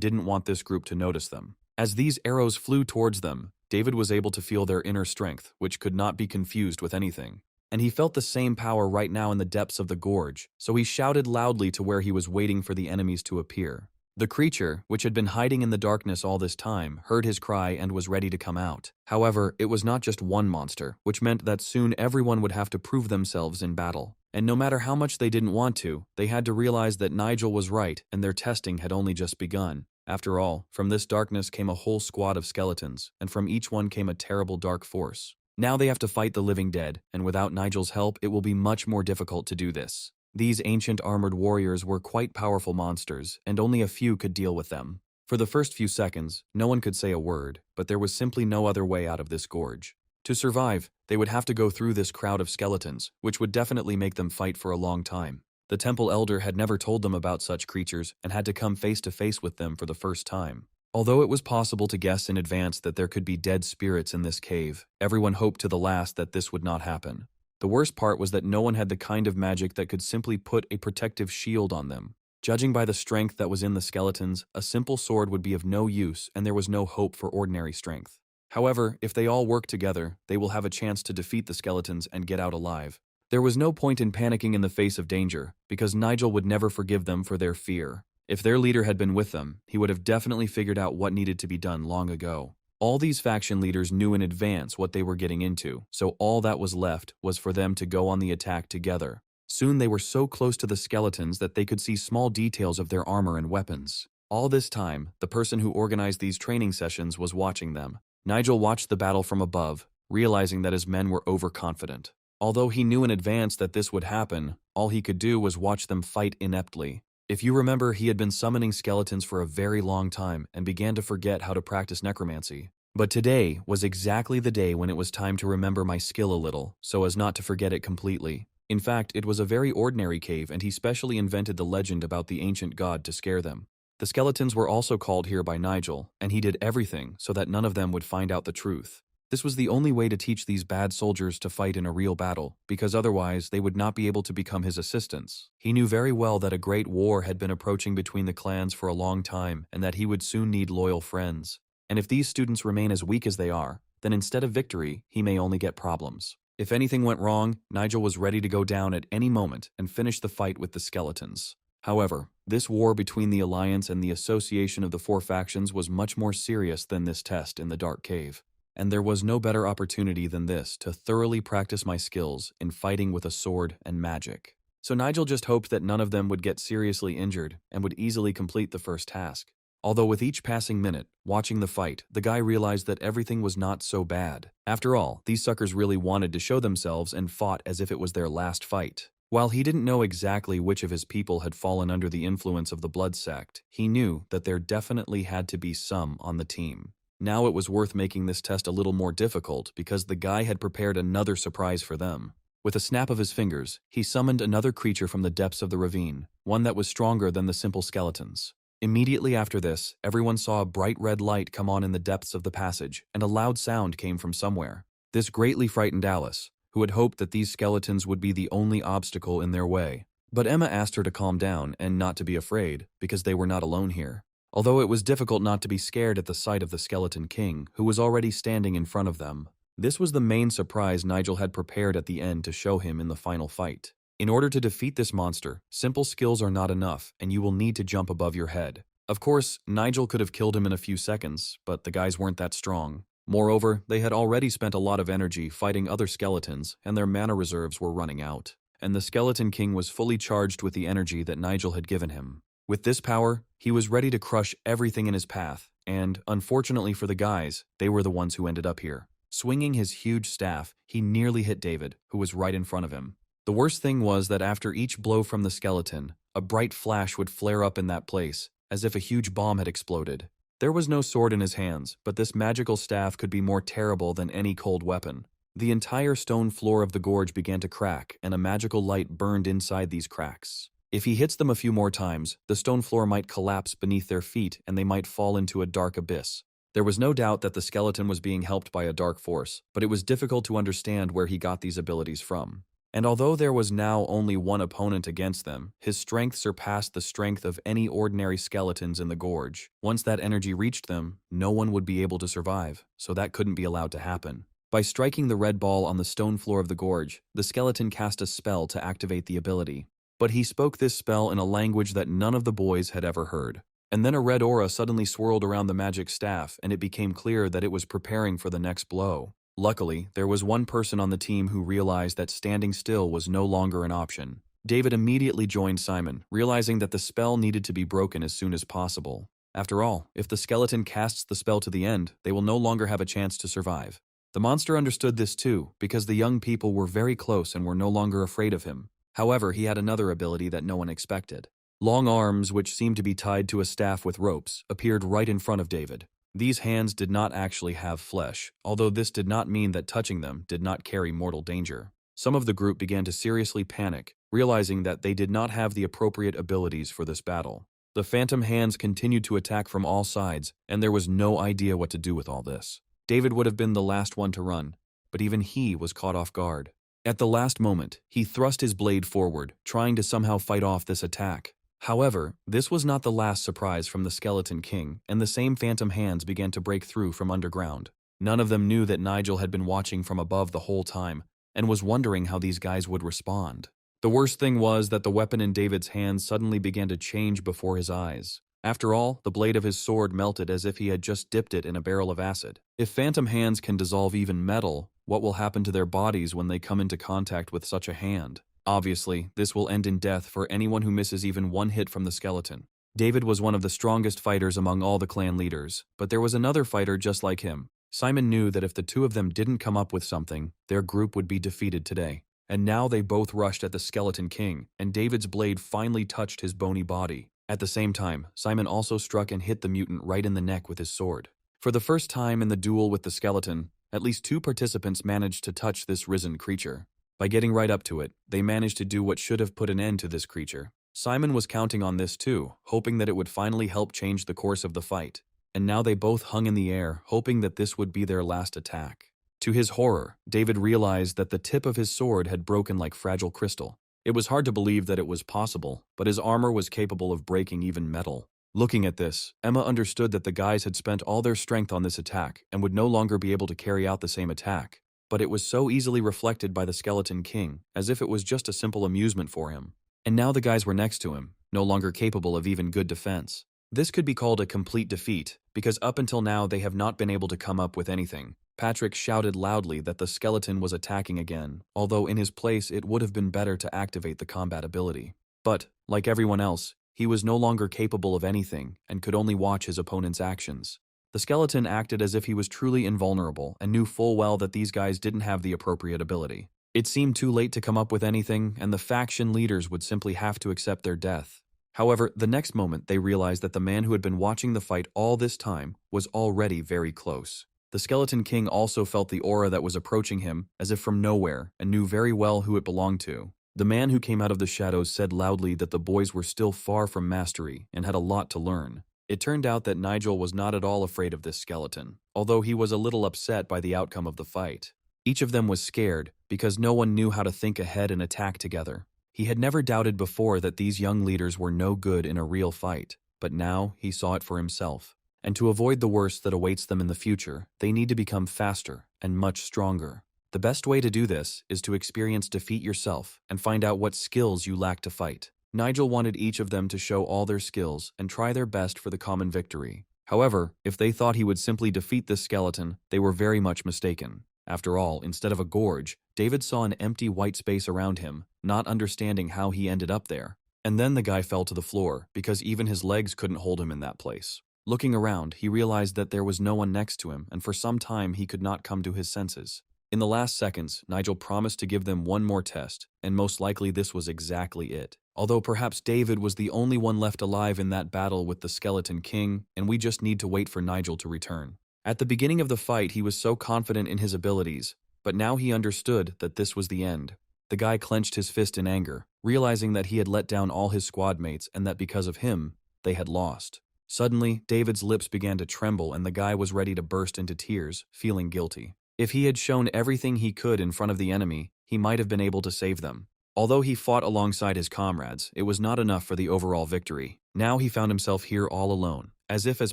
didn't want this group to notice them. As these arrows flew towards them, David was able to feel their inner strength, which could not be confused with anything. And he felt the same power right now in the depths of the gorge, so he shouted loudly to where he was waiting for the enemies to appear. The creature, which had been hiding in the darkness all this time, heard his cry and was ready to come out. However, it was not just one monster, which meant that soon everyone would have to prove themselves in battle. And no matter how much they didn't want to, they had to realize that Nigel was right and their testing had only just begun. After all, from this darkness came a whole squad of skeletons, and from each one came a terrible dark force. Now they have to fight the living dead, and without Nigel's help, it will be much more difficult to do this. These ancient armored warriors were quite powerful monsters, and only a few could deal with them. For the first few seconds, no one could say a word, but there was simply no other way out of this gorge. To survive, they would have to go through this crowd of skeletons, which would definitely make them fight for a long time. The temple elder had never told them about such creatures and had to come face to face with them for the first time. Although it was possible to guess in advance that there could be dead spirits in this cave, everyone hoped to the last that this would not happen. The worst part was that no one had the kind of magic that could simply put a protective shield on them. Judging by the strength that was in the skeletons, a simple sword would be of no use and there was no hope for ordinary strength. However, if they all work together, they will have a chance to defeat the skeletons and get out alive. There was no point in panicking in the face of danger, because Nigel would never forgive them for their fear. If their leader had been with them, he would have definitely figured out what needed to be done long ago. All these faction leaders knew in advance what they were getting into, so all that was left was for them to go on the attack together. Soon they were so close to the skeletons that they could see small details of their armor and weapons. All this time, the person who organized these training sessions was watching them. Nigel watched the battle from above, realizing that his men were overconfident. Although he knew in advance that this would happen, all he could do was watch them fight ineptly. If you remember, he had been summoning skeletons for a very long time and began to forget how to practice necromancy. But today was exactly the day when it was time to remember my skill a little, so as not to forget it completely. In fact, it was a very ordinary cave, and he specially invented the legend about the ancient god to scare them. The skeletons were also called here by Nigel, and he did everything so that none of them would find out the truth. This was the only way to teach these bad soldiers to fight in a real battle, because otherwise they would not be able to become his assistants. He knew very well that a great war had been approaching between the clans for a long time, and that he would soon need loyal friends. And if these students remain as weak as they are, then instead of victory, he may only get problems. If anything went wrong, Nigel was ready to go down at any moment and finish the fight with the skeletons. However, this war between the Alliance and the Association of the Four Factions was much more serious than this test in the Dark Cave. And there was no better opportunity than this to thoroughly practice my skills in fighting with a sword and magic. So Nigel just hoped that none of them would get seriously injured and would easily complete the first task. Although with each passing minute, watching the fight, the guy realized that everything was not so bad. After all, these suckers really wanted to show themselves and fought as if it was their last fight. While he didn't know exactly which of his people had fallen under the influence of the blood sect, he knew that there definitely had to be some on the team. Now it was worth making this test a little more difficult because the guy had prepared another surprise for them. With a snap of his fingers, he summoned another creature from the depths of the ravine, one that was stronger than the simple skeletons. Immediately after this, everyone saw a bright red light come on in the depths of the passage, and a loud sound came from somewhere. This greatly frightened Alice, who had hoped that these skeletons would be the only obstacle in their way. But Emma asked her to calm down and not to be afraid, because they were not alone here. Although it was difficult not to be scared at the sight of the Skeleton King, who was already standing in front of them. This was the main surprise Nigel had prepared at the end to show him in the final fight. In order to defeat this monster, simple skills are not enough, and you will need to jump above your head. Of course, Nigel could have killed him in a few seconds, but the guys weren't that strong. Moreover, they had already spent a lot of energy fighting other skeletons, and their mana reserves were running out. And the Skeleton King was fully charged with the energy that Nigel had given him. With this power, he was ready to crush everything in his path, and, unfortunately for the guys, they were the ones who ended up here. Swinging his huge staff, he nearly hit David, who was right in front of him. The worst thing was that after each blow from the skeleton, a bright flash would flare up in that place, as if a huge bomb had exploded. There was no sword in his hands, but this magical staff could be more terrible than any cold weapon. The entire stone floor of the gorge began to crack, and a magical light burned inside these cracks. If he hits them a few more times, the stone floor might collapse beneath their feet and they might fall into a dark abyss. There was no doubt that the skeleton was being helped by a dark force, but it was difficult to understand where he got these abilities from. And although there was now only one opponent against them, his strength surpassed the strength of any ordinary skeletons in the gorge. Once that energy reached them, no one would be able to survive, so that couldn't be allowed to happen. By striking the red ball on the stone floor of the gorge, the skeleton cast a spell to activate the ability. But he spoke this spell in a language that none of the boys had ever heard. And then a red aura suddenly swirled around the magic staff, and it became clear that it was preparing for the next blow. Luckily, there was one person on the team who realized that standing still was no longer an option. David immediately joined Simon, realizing that the spell needed to be broken as soon as possible. After all, if the skeleton casts the spell to the end, they will no longer have a chance to survive. The monster understood this too, because the young people were very close and were no longer afraid of him. However, he had another ability that no one expected. Long arms, which seemed to be tied to a staff with ropes, appeared right in front of David. These hands did not actually have flesh, although this did not mean that touching them did not carry mortal danger. Some of the group began to seriously panic, realizing that they did not have the appropriate abilities for this battle. The phantom hands continued to attack from all sides, and there was no idea what to do with all this. David would have been the last one to run, but even he was caught off guard. At the last moment, he thrust his blade forward, trying to somehow fight off this attack. However, this was not the last surprise from the Skeleton King, and the same phantom hands began to break through from underground. None of them knew that Nigel had been watching from above the whole time, and was wondering how these guys would respond. The worst thing was that the weapon in David's hands suddenly began to change before his eyes. After all, the blade of his sword melted as if he had just dipped it in a barrel of acid. If phantom hands can dissolve even metal, what will happen to their bodies when they come into contact with such a hand? Obviously, this will end in death for anyone who misses even one hit from the skeleton. David was one of the strongest fighters among all the clan leaders, but there was another fighter just like him. Simon knew that if the two of them didn't come up with something, their group would be defeated today. And now they both rushed at the Skeleton King, and David's blade finally touched his bony body. At the same time, Simon also struck and hit the mutant right in the neck with his sword. For the first time in the duel with the skeleton, at least two participants managed to touch this risen creature. By getting right up to it, they managed to do what should have put an end to this creature. Simon was counting on this too, hoping that it would finally help change the course of the fight. And now they both hung in the air, hoping that this would be their last attack. To his horror, David realized that the tip of his sword had broken like fragile crystal. It was hard to believe that it was possible, but his armor was capable of breaking even metal. Looking at this, Emma understood that the guys had spent all their strength on this attack and would no longer be able to carry out the same attack. But it was so easily reflected by the Skeleton King, as if it was just a simple amusement for him. And now the guys were next to him, no longer capable of even good defense. This could be called a complete defeat, because up until now they have not been able to come up with anything. Patrick shouted loudly that the skeleton was attacking again, although in his place it would have been better to activate the combat ability. But, like everyone else, he was no longer capable of anything and could only watch his opponent's actions. The skeleton acted as if he was truly invulnerable and knew full well that these guys didn't have the appropriate ability. It seemed too late to come up with anything, and the faction leaders would simply have to accept their death. However, the next moment they realized that the man who had been watching the fight all this time was already very close. The Skeleton King also felt the aura that was approaching him, as if from nowhere, and knew very well who it belonged to. The man who came out of the shadows said loudly that the boys were still far from mastery and had a lot to learn. It turned out that Nigel was not at all afraid of this skeleton, although he was a little upset by the outcome of the fight. Each of them was scared, because no one knew how to think ahead and attack together. He had never doubted before that these young leaders were no good in a real fight, but now he saw it for himself. And to avoid the worst that awaits them in the future, they need to become faster and much stronger. The best way to do this is to experience defeat yourself and find out what skills you lack to fight. Nigel wanted each of them to show all their skills and try their best for the common victory. However, if they thought he would simply defeat this skeleton, they were very much mistaken. After all, instead of a gorge, David saw an empty white space around him, not understanding how he ended up there. And then the guy fell to the floor, because even his legs couldn't hold him in that place. Looking around, he realized that there was no one next to him, and for some time he could not come to his senses. In the last seconds, Nigel promised to give them one more test, and most likely this was exactly it. Although perhaps David was the only one left alive in that battle with the Skeleton King, and we just need to wait for Nigel to return. At the beginning of the fight, he was so confident in his abilities, but now he understood that this was the end. The guy clenched his fist in anger, realizing that he had let down all his squad mates and that because of him, they had lost. Suddenly, David's lips began to tremble and the guy was ready to burst into tears, feeling guilty. If he had shown everything he could in front of the enemy, he might have been able to save them. Although he fought alongside his comrades, it was not enough for the overall victory. Now he found himself here all alone, as if as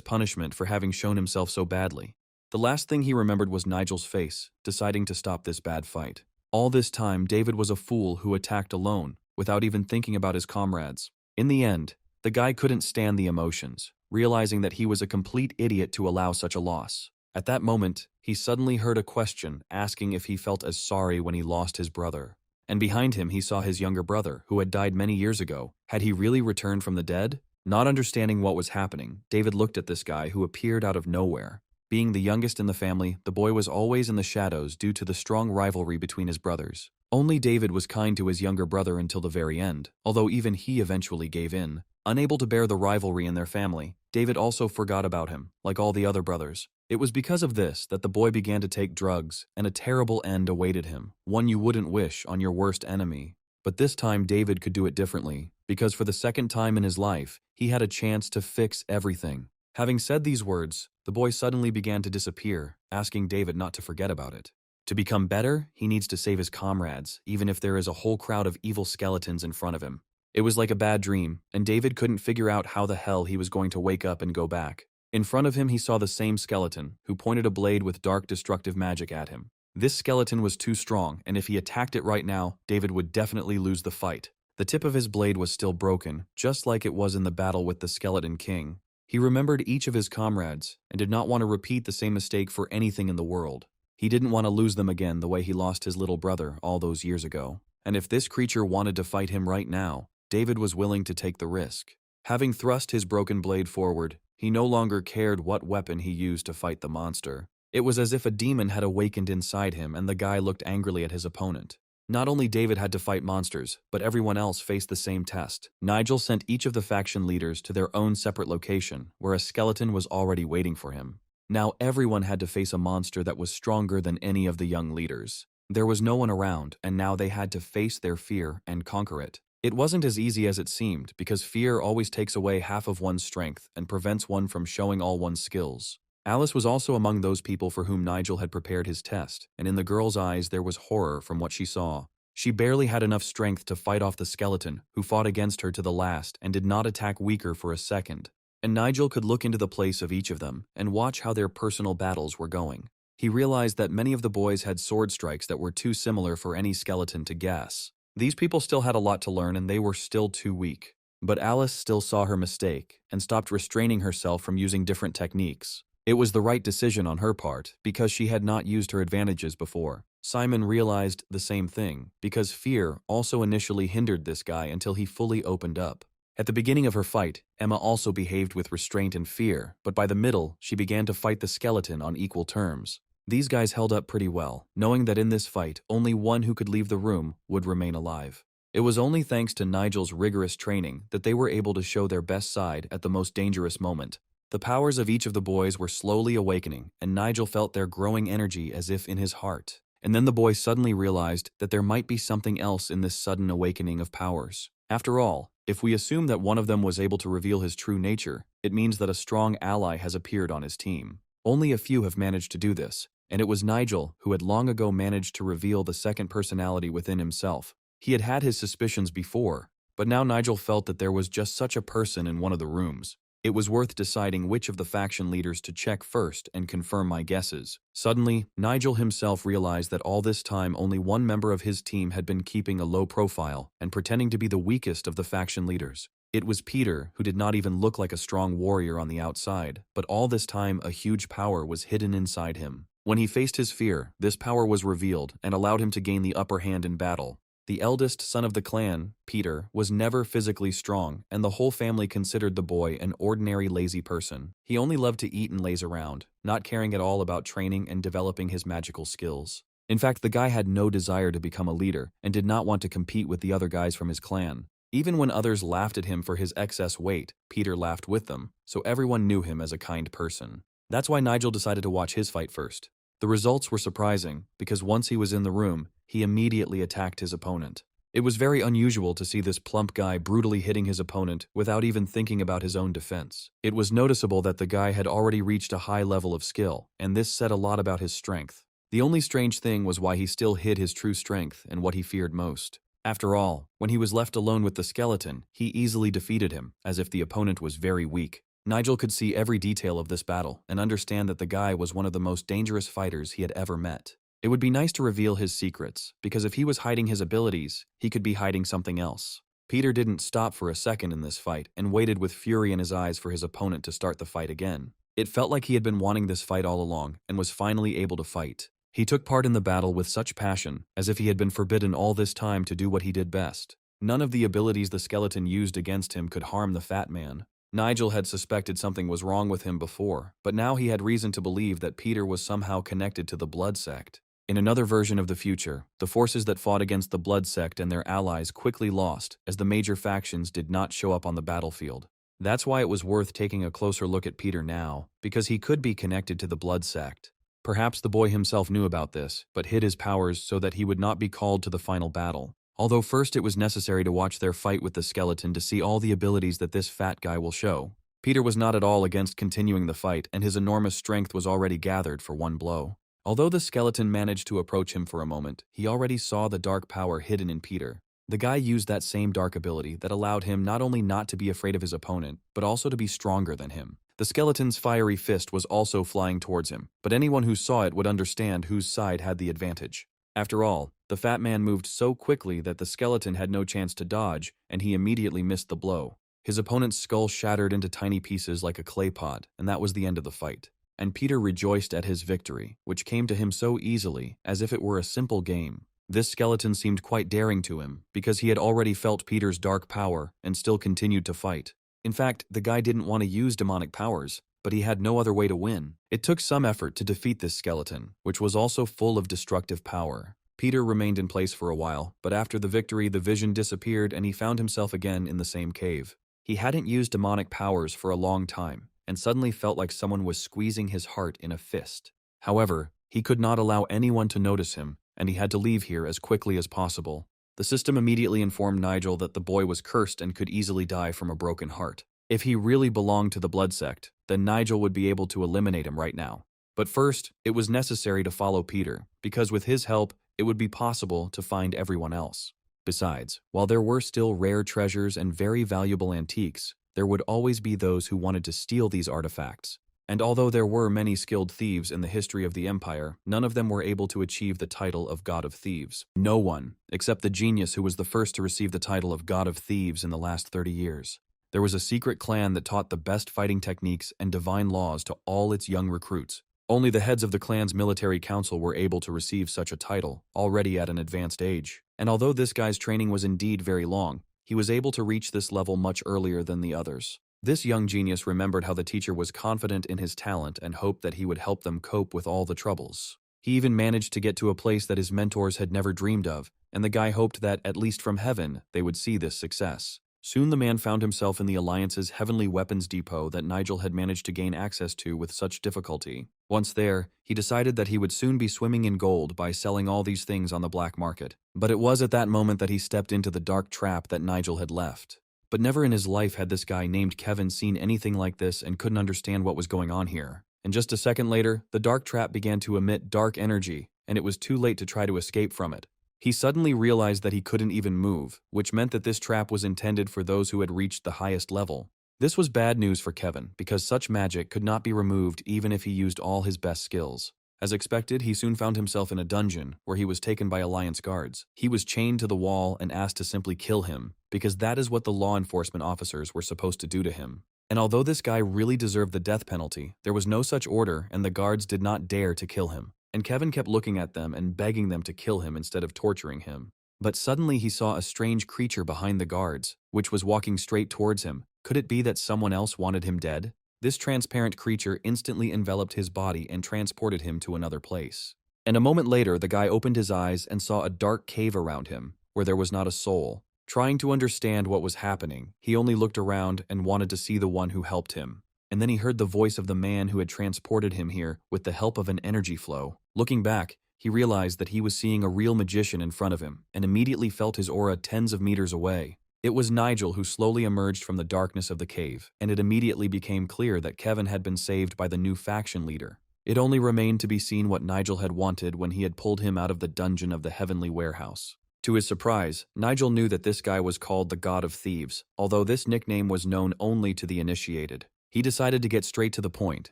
punishment for having shown himself so badly. The last thing he remembered was Nigel's face, deciding to stop this bad fight. All this time, David was a fool who attacked alone, without even thinking about his comrades. In the end, the guy couldn't stand the emotions, realizing that he was a complete idiot to allow such a loss. At that moment, he suddenly heard a question asking if he felt as sorry when he lost his brother. And behind him he saw his younger brother, who had died many years ago. Had he really returned from the dead? Not understanding what was happening, David looked at this guy who appeared out of nowhere. Being the youngest in the family, the boy was always in the shadows due to the strong rivalry between his brothers. Only David was kind to his younger brother until the very end, although even he eventually gave in. Unable to bear the rivalry in their family, David also forgot about him, like all the other brothers. It was because of this that the boy began to take drugs, and a terrible end awaited him, one you wouldn't wish on your worst enemy. But this time David could do it differently, because for the second time in his life, he had a chance to fix everything. Having said these words, the boy suddenly began to disappear, asking David not to forget about it. To become better, he needs to save his comrades, even if there is a whole crowd of evil skeletons in front of him. It was like a bad dream, and David couldn't figure out how the hell he was going to wake up and go back. In front of him he saw the same skeleton, who pointed a blade with dark destructive magic at him. This skeleton was too strong, and if he attacked it right now, David would definitely lose the fight. The tip of his blade was still broken, just like it was in the battle with the Skeleton King. He remembered each of his comrades, and did not want to repeat the same mistake for anything in the world. He didn't want to lose them again the way he lost his little brother all those years ago. And if this creature wanted to fight him right now, David was willing to take the risk. Having thrust his broken blade forward, he no longer cared what weapon he used to fight the monster. It was as if a demon had awakened inside him and the guy looked angrily at his opponent. Not only David had to fight monsters, but everyone else faced the same test. Nigel sent each of the faction leaders to their own separate location, where a skeleton was already waiting for him. Now everyone had to face a monster that was stronger than any of the young leaders. There was no one around, and now they had to face their fear and conquer it. It wasn't as easy as it seemed, because fear always takes away half of one's strength and prevents one from showing all one's skills. Alice was also among those people for whom Nigel had prepared his test, and in the girl's eyes there was horror from what she saw. She barely had enough strength to fight off the skeleton, who fought against her to the last and did not attack weaker for a second. And Nigel could look into the place of each of them and watch how their personal battles were going. He realized that many of the boys had sword strikes that were too similar for any skeleton to guess. These people still had a lot to learn and they were still too weak. But Alice still saw her mistake and stopped restraining herself from using different techniques. It was the right decision on her part, because she had not used her advantages before. Simon realized the same thing, because fear also initially hindered this guy until he fully opened up. At the beginning of her fight, Emma also behaved with restraint and fear, but by the middle, she began to fight the skeleton on equal terms. These guys held up pretty well, knowing that in this fight, only one who could leave the room would remain alive. It was only thanks to Nigel's rigorous training that they were able to show their best side at the most dangerous moment. The powers of each of the boys were slowly awakening, and Nigel felt their growing energy as if in his heart. And then the boy suddenly realized that there might be something else in this sudden awakening of powers. After all, if we assume that one of them was able to reveal his true nature, it means that a strong ally has appeared on his team. Only a few have managed to do this, and it was Nigel who had long ago managed to reveal the second personality within himself. He had had his suspicions before, but now Nigel felt that there was just such a person in one of the rooms. It was worth deciding which of the faction leaders to check first and confirm my guesses. Suddenly, Nigel himself realized that all this time only one member of his team had been keeping a low profile and pretending to be the weakest of the faction leaders. It was Peter, who did not even look like a strong warrior on the outside, but all this time a huge power was hidden inside him. When he faced his fear, this power was revealed and allowed him to gain the upper hand in battle. The eldest son of the clan, Peter, was never physically strong, and the whole family considered the boy an ordinary lazy person. He only loved to eat and laze around, not caring at all about training and developing his magical skills. In fact, the guy had no desire to become a leader and did not want to compete with the other guys from his clan. Even when others laughed at him for his excess weight, Peter laughed with them, so everyone knew him as a kind person. That's why Nigel decided to watch his fight first. The results were surprising, because once he was in the room, he immediately attacked his opponent. It was very unusual to see this plump guy brutally hitting his opponent without even thinking about his own defense. It was noticeable that the guy had already reached a high level of skill, and this said a lot about his strength. The only strange thing was why he still hid his true strength and what he feared most. After all, when he was left alone with the skeleton, he easily defeated him, as if the opponent was very weak. Nigel could see every detail of this battle and understand that the guy was one of the most dangerous fighters he had ever met. It would be nice to reveal his secrets, because if he was hiding his abilities, he could be hiding something else. Peter didn't stop for a second in this fight and waited with fury in his eyes for his opponent to start the fight again. It felt like he had been wanting this fight all along and was finally able to fight. He took part in the battle with such passion, as if he had been forbidden all this time to do what he did best. None of the abilities the skeleton used against him could harm the fat man. Nigel had suspected something was wrong with him before, but now he had reason to believe that Peter was somehow connected to the Blood Sect. In another version of the future, the forces that fought against the Blood Sect and their allies quickly lost, as the major factions did not show up on the battlefield. That's why it was worth taking a closer look at Peter now, because he could be connected to the Blood Sect. Perhaps the boy himself knew about this, but hid his powers so that he would not be called to the final battle. Although first it was necessary to watch their fight with the skeleton to see all the abilities that this fat guy will show. Peter was not at all against continuing the fight, and his enormous strength was already gathered for one blow. Although the skeleton managed to approach him for a moment, he already saw the dark power hidden in Peter. The guy used that same dark ability that allowed him not only not to be afraid of his opponent, but also to be stronger than him. The skeleton's fiery fist was also flying towards him, but anyone who saw it would understand whose side had the advantage. After all, the fat man moved so quickly that the skeleton had no chance to dodge, and he immediately missed the blow. His opponent's skull shattered into tiny pieces like a clay pot, and that was the end of the fight. And Peter rejoiced at his victory, which came to him so easily, as if it were a simple game. This skeleton seemed quite daring to him, because he had already felt Peter's dark power and still continued to fight. In fact, the guy didn't want to use demonic powers, but he had no other way to win. It took some effort to defeat this skeleton, which was also full of destructive power. Peter remained in place for a while, but after the victory the vision disappeared and he found himself again in the same cave. He hadn't used demonic powers for a long time, and suddenly felt like someone was squeezing his heart in a fist. However, he could not allow anyone to notice him, and he had to leave here as quickly as possible. The system immediately informed Nigel that the boy was cursed and could easily die from a broken heart. If he really belonged to the Blood Sect, then Nigel would be able to eliminate him right now. But first, it was necessary to follow Peter, because with his help, it would be possible to find everyone else. Besides, while there were still rare treasures and very valuable antiques, there would always be those who wanted to steal these artifacts. And although there were many skilled thieves in the history of the Empire, none of them were able to achieve the title of God of Thieves. No one, except the genius who was the first to receive the title of God of Thieves in the last 30 years. There was a secret clan that taught the best fighting techniques and divine laws to all its young recruits. Only the heads of the clan's military council were able to receive such a title, already at an advanced age. And although this guy's training was indeed very long, he was able to reach this level much earlier than the others. This young genius remembered how the teacher was confident in his talent and hoped that he would help them cope with all the troubles. He even managed to get to a place that his mentors had never dreamed of, and the guy hoped that, at least from heaven, they would see this success. Soon the man found himself in the Alliance's heavenly weapons depot that Nigel had managed to gain access to with such difficulty. Once there, he decided that he would soon be swimming in gold by selling all these things on the black market. But it was at that moment that he stepped into the dark trap that Nigel had left. But never in his life had this guy named Kevin seen anything like this and couldn't understand what was going on here. And just a second later, the dark trap began to emit dark energy, and it was too late to try to escape from it. He suddenly realized that he couldn't even move, which meant that this trap was intended for those who had reached the highest level. This was bad news for Kevin, because such magic could not be removed even if he used all his best skills. As expected, he soon found himself in a dungeon, where he was taken by Alliance guards. He was chained to the wall and asked to simply kill him, because that is what the law enforcement officers were supposed to do to him. And although this guy really deserved the death penalty, there was no such order and the guards did not dare to kill him. And Kevin kept looking at them and begging them to kill him instead of torturing him. But suddenly he saw a strange creature behind the guards, which was walking straight towards him. Could it be that someone else wanted him dead? This transparent creature instantly enveloped his body and transported him to another place. And a moment later, the guy opened his eyes and saw a dark cave around him, where there was not a soul. Trying to understand what was happening, he only looked around and wanted to see the one who helped him. And then he heard the voice of the man who had transported him here with the help of an energy flow. Looking back, he realized that he was seeing a real magician in front of him and immediately felt his aura tens of meters away. It was Nigel who slowly emerged from the darkness of the cave, and it immediately became clear that Kevin had been saved by the new faction leader. It only remained to be seen what Nigel had wanted when he had pulled him out of the dungeon of the Heavenly Warehouse. To his surprise, Nigel knew that this guy was called the God of Thieves, although this nickname was known only to the initiated. He decided to get straight to the point,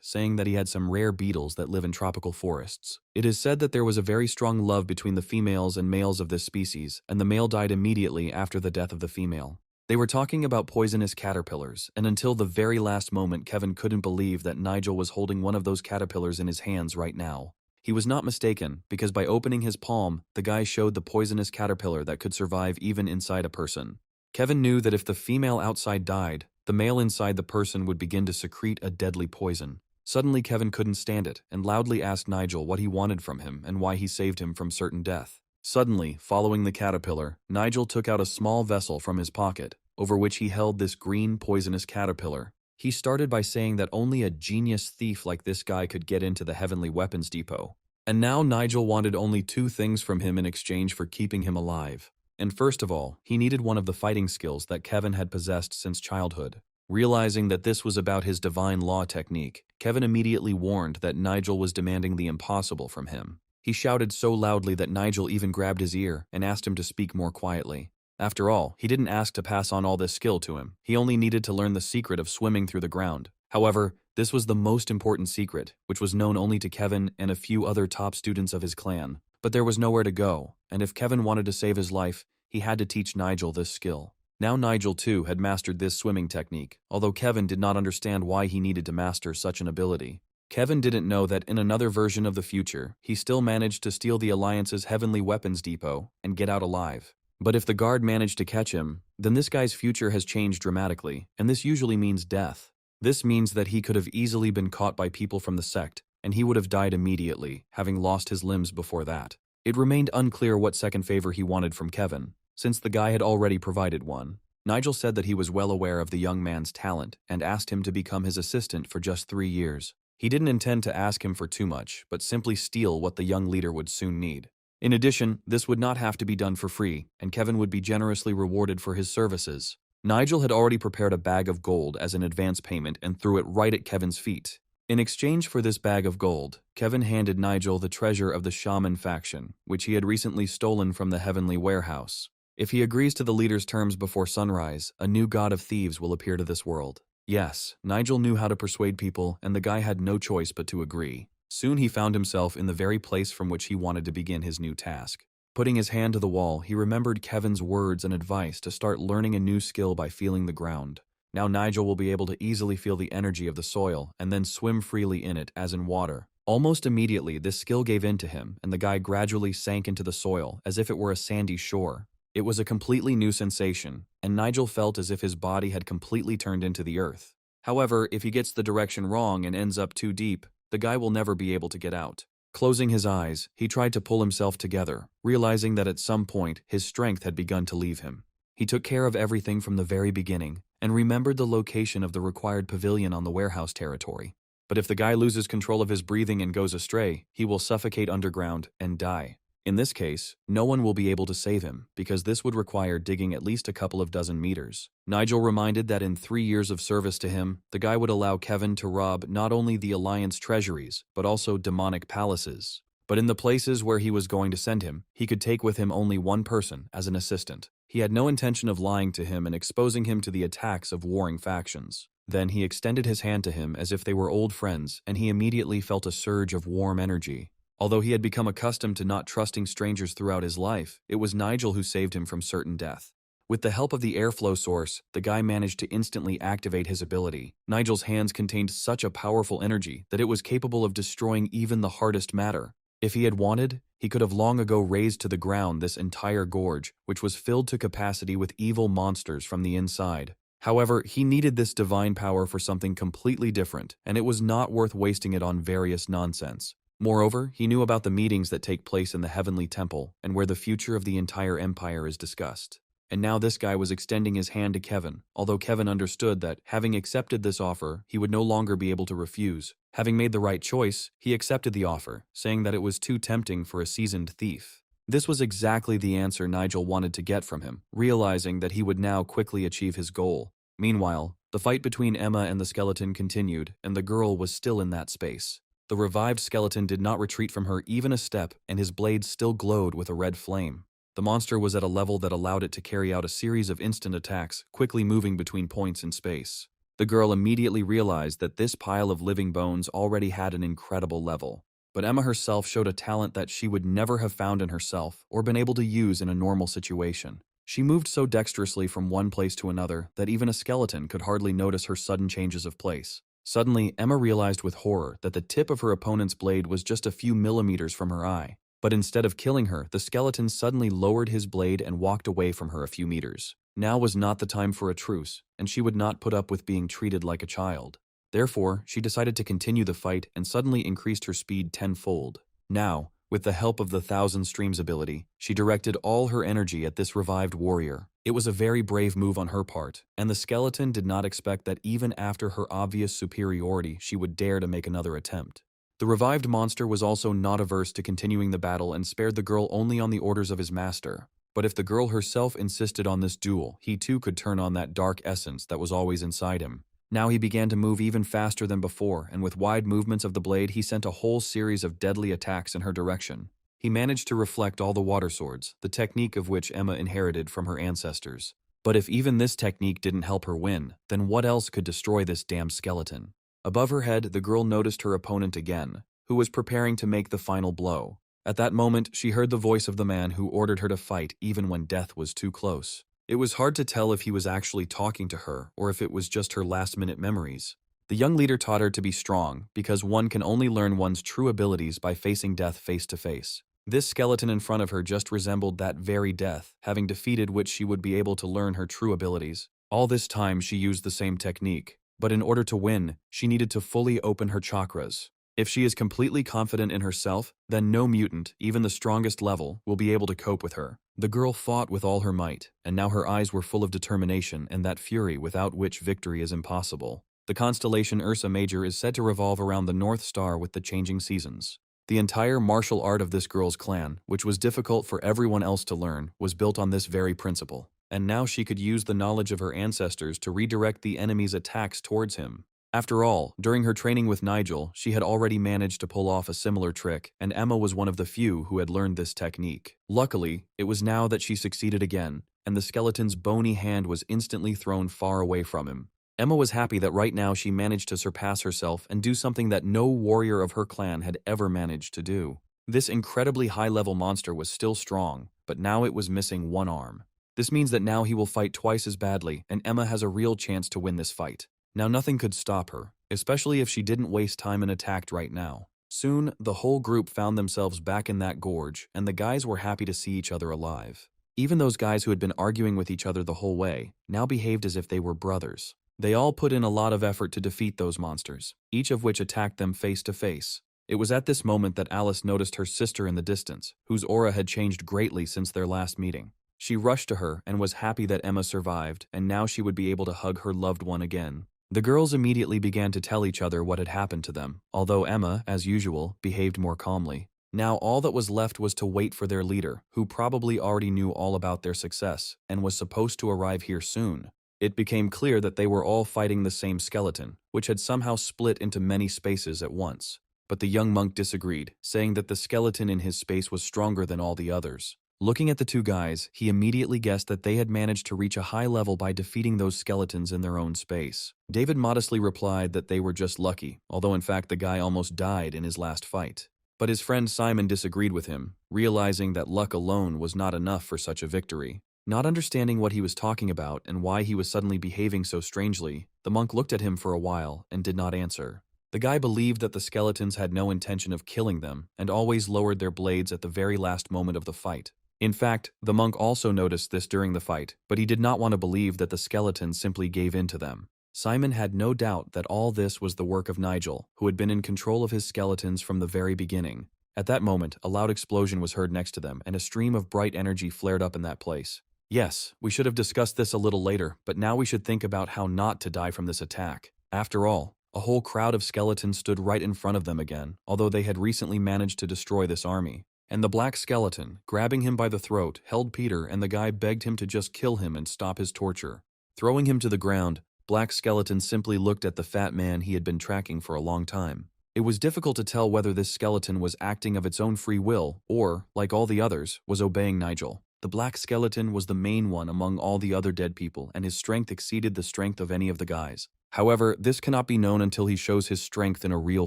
saying that he had some rare beetles that live in tropical forests. It is said that there was a very strong love between the females and males of this species, and the male died immediately after the death of the female. They were talking about poisonous caterpillars, and until the very last moment Kevin couldn't believe that Nigel was holding one of those caterpillars in his hands right now. He was not mistaken, because by opening his palm, the guy showed the poisonous caterpillar that could survive even inside a person. Kevin knew that if the female outside died, the male inside the person would begin to secrete a deadly poison. Suddenly Kevin couldn't stand it and loudly asked Nigel what he wanted from him and why he saved him from certain death. Suddenly, following the caterpillar, Nigel took out a small vessel from his pocket, over which he held this green poisonous caterpillar. He started by saying that only a genius thief like this guy could get into the Heavenly Weapons Depot. And now Nigel wanted only two things from him in exchange for keeping him alive. And first of all, he needed one of the fighting skills that Kevin had possessed since childhood. Realizing that this was about his divine law technique, Kevin immediately warned that Nigel was demanding the impossible from him. He shouted so loudly that Nigel even grabbed his ear and asked him to speak more quietly. After all, he didn't ask to pass on all this skill to him. He only needed to learn the secret of swimming through the ground. However, this was the most important secret, which was known only to Kevin and a few other top students of his clan. But there was nowhere to go, and if Kevin wanted to save his life, he had to teach Nigel this skill. Now Nigel too had mastered this swimming technique, although Kevin did not understand why he needed to master such an ability. Kevin didn't know that in another version of the future, he still managed to steal the Alliance's Heavenly Weapons Depot and get out alive. But if the guard managed to catch him, then this guy's future has changed dramatically, and this usually means death. This means that he could have easily been caught by people from the sect, and he would have died immediately, having lost his limbs before that. It remained unclear what second favor he wanted from Kevin, since the guy had already provided one. Nigel said that he was well aware of the young man's talent and asked him to become his assistant for just 3 years. He didn't intend to ask him for too much, but simply steal what the young leader would soon need. In addition, this would not have to be done for free, and Kevin would be generously rewarded for his services. Nigel had already prepared a bag of gold as an advance payment and threw it right at Kevin's feet. In exchange for this bag of gold, Kevin handed Nigel the treasure of the Shaman faction, which he had recently stolen from the Heavenly Warehouse. If he agrees to the leader's terms before sunrise, a new god of thieves will appear to this world. Yes, Nigel knew how to persuade people, and the guy had no choice but to agree. Soon he found himself in the very place from which he wanted to begin his new task. Putting his hand to the wall, he remembered Kevin's words and advice to start learning a new skill by feeling the ground. Now Nigel will be able to easily feel the energy of the soil and then swim freely in it as in water. Almost immediately, this skill gave in to him, and the guy gradually sank into the soil as if it were a sandy shore. It was a completely new sensation, and Nigel felt as if his body had completely turned into the earth. However, if he gets the direction wrong and ends up too deep, the guy will never be able to get out. Closing his eyes, he tried to pull himself together, realizing that at some point his strength had begun to leave him. He took care of everything from the very beginning, and remembered the location of the required pavilion on the warehouse territory. But if the guy loses control of his breathing and goes astray, he will suffocate underground and die. In this case, no one will be able to save him, because this would require digging at least a couple of dozen meters. Nigel reminded that in 3 years of service to him, the guy would allow Kevin to rob not only the Alliance treasuries, but also demonic palaces. But in the places where he was going to send him, he could take with him only one person as an assistant. He had no intention of lying to him and exposing him to the attacks of warring factions. Then he extended his hand to him as if they were old friends, and he immediately felt a surge of warm energy. Although he had become accustomed to not trusting strangers throughout his life, it was Nigel who saved him from certain death. With the help of the airflow source, the guy managed to instantly activate his ability. Nigel's hands contained such a powerful energy that it was capable of destroying even the hardest matter. If he had wanted, he could have long ago razed to the ground this entire gorge, which was filled to capacity with evil monsters from the inside. However, he needed this divine power for something completely different, and it was not worth wasting it on various nonsense. Moreover, he knew about the meetings that take place in the Heavenly Temple and where the future of the entire empire is discussed. And now this guy was extending his hand to Kevin, although Kevin understood that, having accepted this offer, he would no longer be able to refuse. Having made the right choice, he accepted the offer, saying that it was too tempting for a seasoned thief. This was exactly the answer Nigel wanted to get from him, realizing that he would now quickly achieve his goal. Meanwhile, the fight between Emma and the skeleton continued, and the girl was still in that space. The revived skeleton did not retreat from her even a step, and his blade still glowed with a red flame. The monster was at a level that allowed it to carry out a series of instant attacks, quickly moving between points in space. The girl immediately realized that this pile of living bones already had an incredible level. But Emma herself showed a talent that she would never have found in herself or been able to use in a normal situation. She moved so dexterously from one place to another that even a skeleton could hardly notice her sudden changes of place. Suddenly, Emma realized with horror that the tip of her opponent's blade was just a few millimeters from her eye. But instead of killing her, the skeleton suddenly lowered his blade and walked away from her a few meters. Now was not the time for a truce, and she would not put up with being treated like a child. Therefore, she decided to continue the fight and suddenly increased her speed tenfold. Now, with the help of the Thousand Streams ability, she directed all her energy at this revived warrior. It was a very brave move on her part, and the skeleton did not expect that even after her obvious superiority she would dare to make another attempt. The revived monster was also not averse to continuing the battle and spared the girl only on the orders of his master. But if the girl herself insisted on this duel, he too could turn on that dark essence that was always inside him. Now he began to move even faster than before, and with wide movements of the blade he sent a whole series of deadly attacks in her direction. He managed to reflect all the water swords, the technique of which Emma inherited from her ancestors. But if even this technique didn't help her win, then what else could destroy this damned skeleton? Above her head, the girl noticed her opponent again, who was preparing to make the final blow. At that moment, she heard the voice of the man who ordered her to fight even when death was too close. It was hard to tell if he was actually talking to her or if it was just her last-minute memories. The young leader taught her to be strong because one can only learn one's true abilities by facing death face to face. This skeleton in front of her just resembled that very death, having defeated which she would be able to learn her true abilities. All this time she used the same technique. But in order to win, she needed to fully open her chakras. If she is completely confident in herself, then no mutant, even the strongest level, will be able to cope with her. The girl fought with all her might, and now her eyes were full of determination and that fury without which victory is impossible. The constellation Ursa Major is said to revolve around the North Star with the changing seasons. The entire martial art of this girl's clan, which was difficult for everyone else to learn, was built on this very principle. And now she could use the knowledge of her ancestors to redirect the enemy's attacks towards him. After all, during her training with Nigel, she had already managed to pull off a similar trick, and Emma was one of the few who had learned this technique. Luckily, it was now that she succeeded again, and the skeleton's bony hand was instantly thrown far away from him. Emma was happy that right now she managed to surpass herself and do something that no warrior of her clan had ever managed to do. This incredibly high-level monster was still strong, but now it was missing one arm. This means that now he will fight twice as badly, and Emma has a real chance to win this fight. Now nothing could stop her, especially if she didn't waste time and attacked right now. Soon, the whole group found themselves back in that gorge, and the guys were happy to see each other alive. Even those guys who had been arguing with each other the whole way, now behaved as if they were brothers. They all put in a lot of effort to defeat those monsters, each of which attacked them face to face. It was at this moment that Alice noticed her sister in the distance, whose aura had changed greatly since their last meeting. She rushed to her and was happy that Emma survived, and now she would be able to hug her loved one again. The girls immediately began to tell each other what had happened to them, although Emma, as usual, behaved more calmly. Now all that was left was to wait for their leader, who probably already knew all about their success, and was supposed to arrive here soon. It became clear that they were all fighting the same skeleton, which had somehow split into many spaces at once. But the young monk disagreed, saying that the skeleton in his space was stronger than all the others. Looking at the two guys, he immediately guessed that they had managed to reach a high level by defeating those skeletons in their own space. David modestly replied that they were just lucky, although in fact the guy almost died in his last fight. But his friend Simon disagreed with him, realizing that luck alone was not enough for such a victory. Not understanding what he was talking about and why he was suddenly behaving so strangely, the monk looked at him for a while and did not answer. The guy believed that the skeletons had no intention of killing them and always lowered their blades at the very last moment of the fight. In fact, the monk also noticed this during the fight, but he did not want to believe that the skeletons simply gave in to them. Simon had no doubt that all this was the work of Nigel, who had been in control of his skeletons from the very beginning. At that moment, a loud explosion was heard next to them, and a stream of bright energy flared up in that place. Yes, we should have discussed this a little later, but now we should think about how not to die from this attack. After all, a whole crowd of skeletons stood right in front of them again, although they had recently managed to destroy this army. And the black skeleton, grabbing him by the throat, held Peter, and the guy begged him to just kill him and stop his torture. Throwing him to the ground, Black Skeleton simply looked at the fat man he had been tracking for a long time. It was difficult to tell whether this skeleton was acting of its own free will or, like all the others, was obeying Nigel. The black skeleton was the main one among all the other dead people, and his strength exceeded the strength of any of the guys. However, this cannot be known until he shows his strength in a real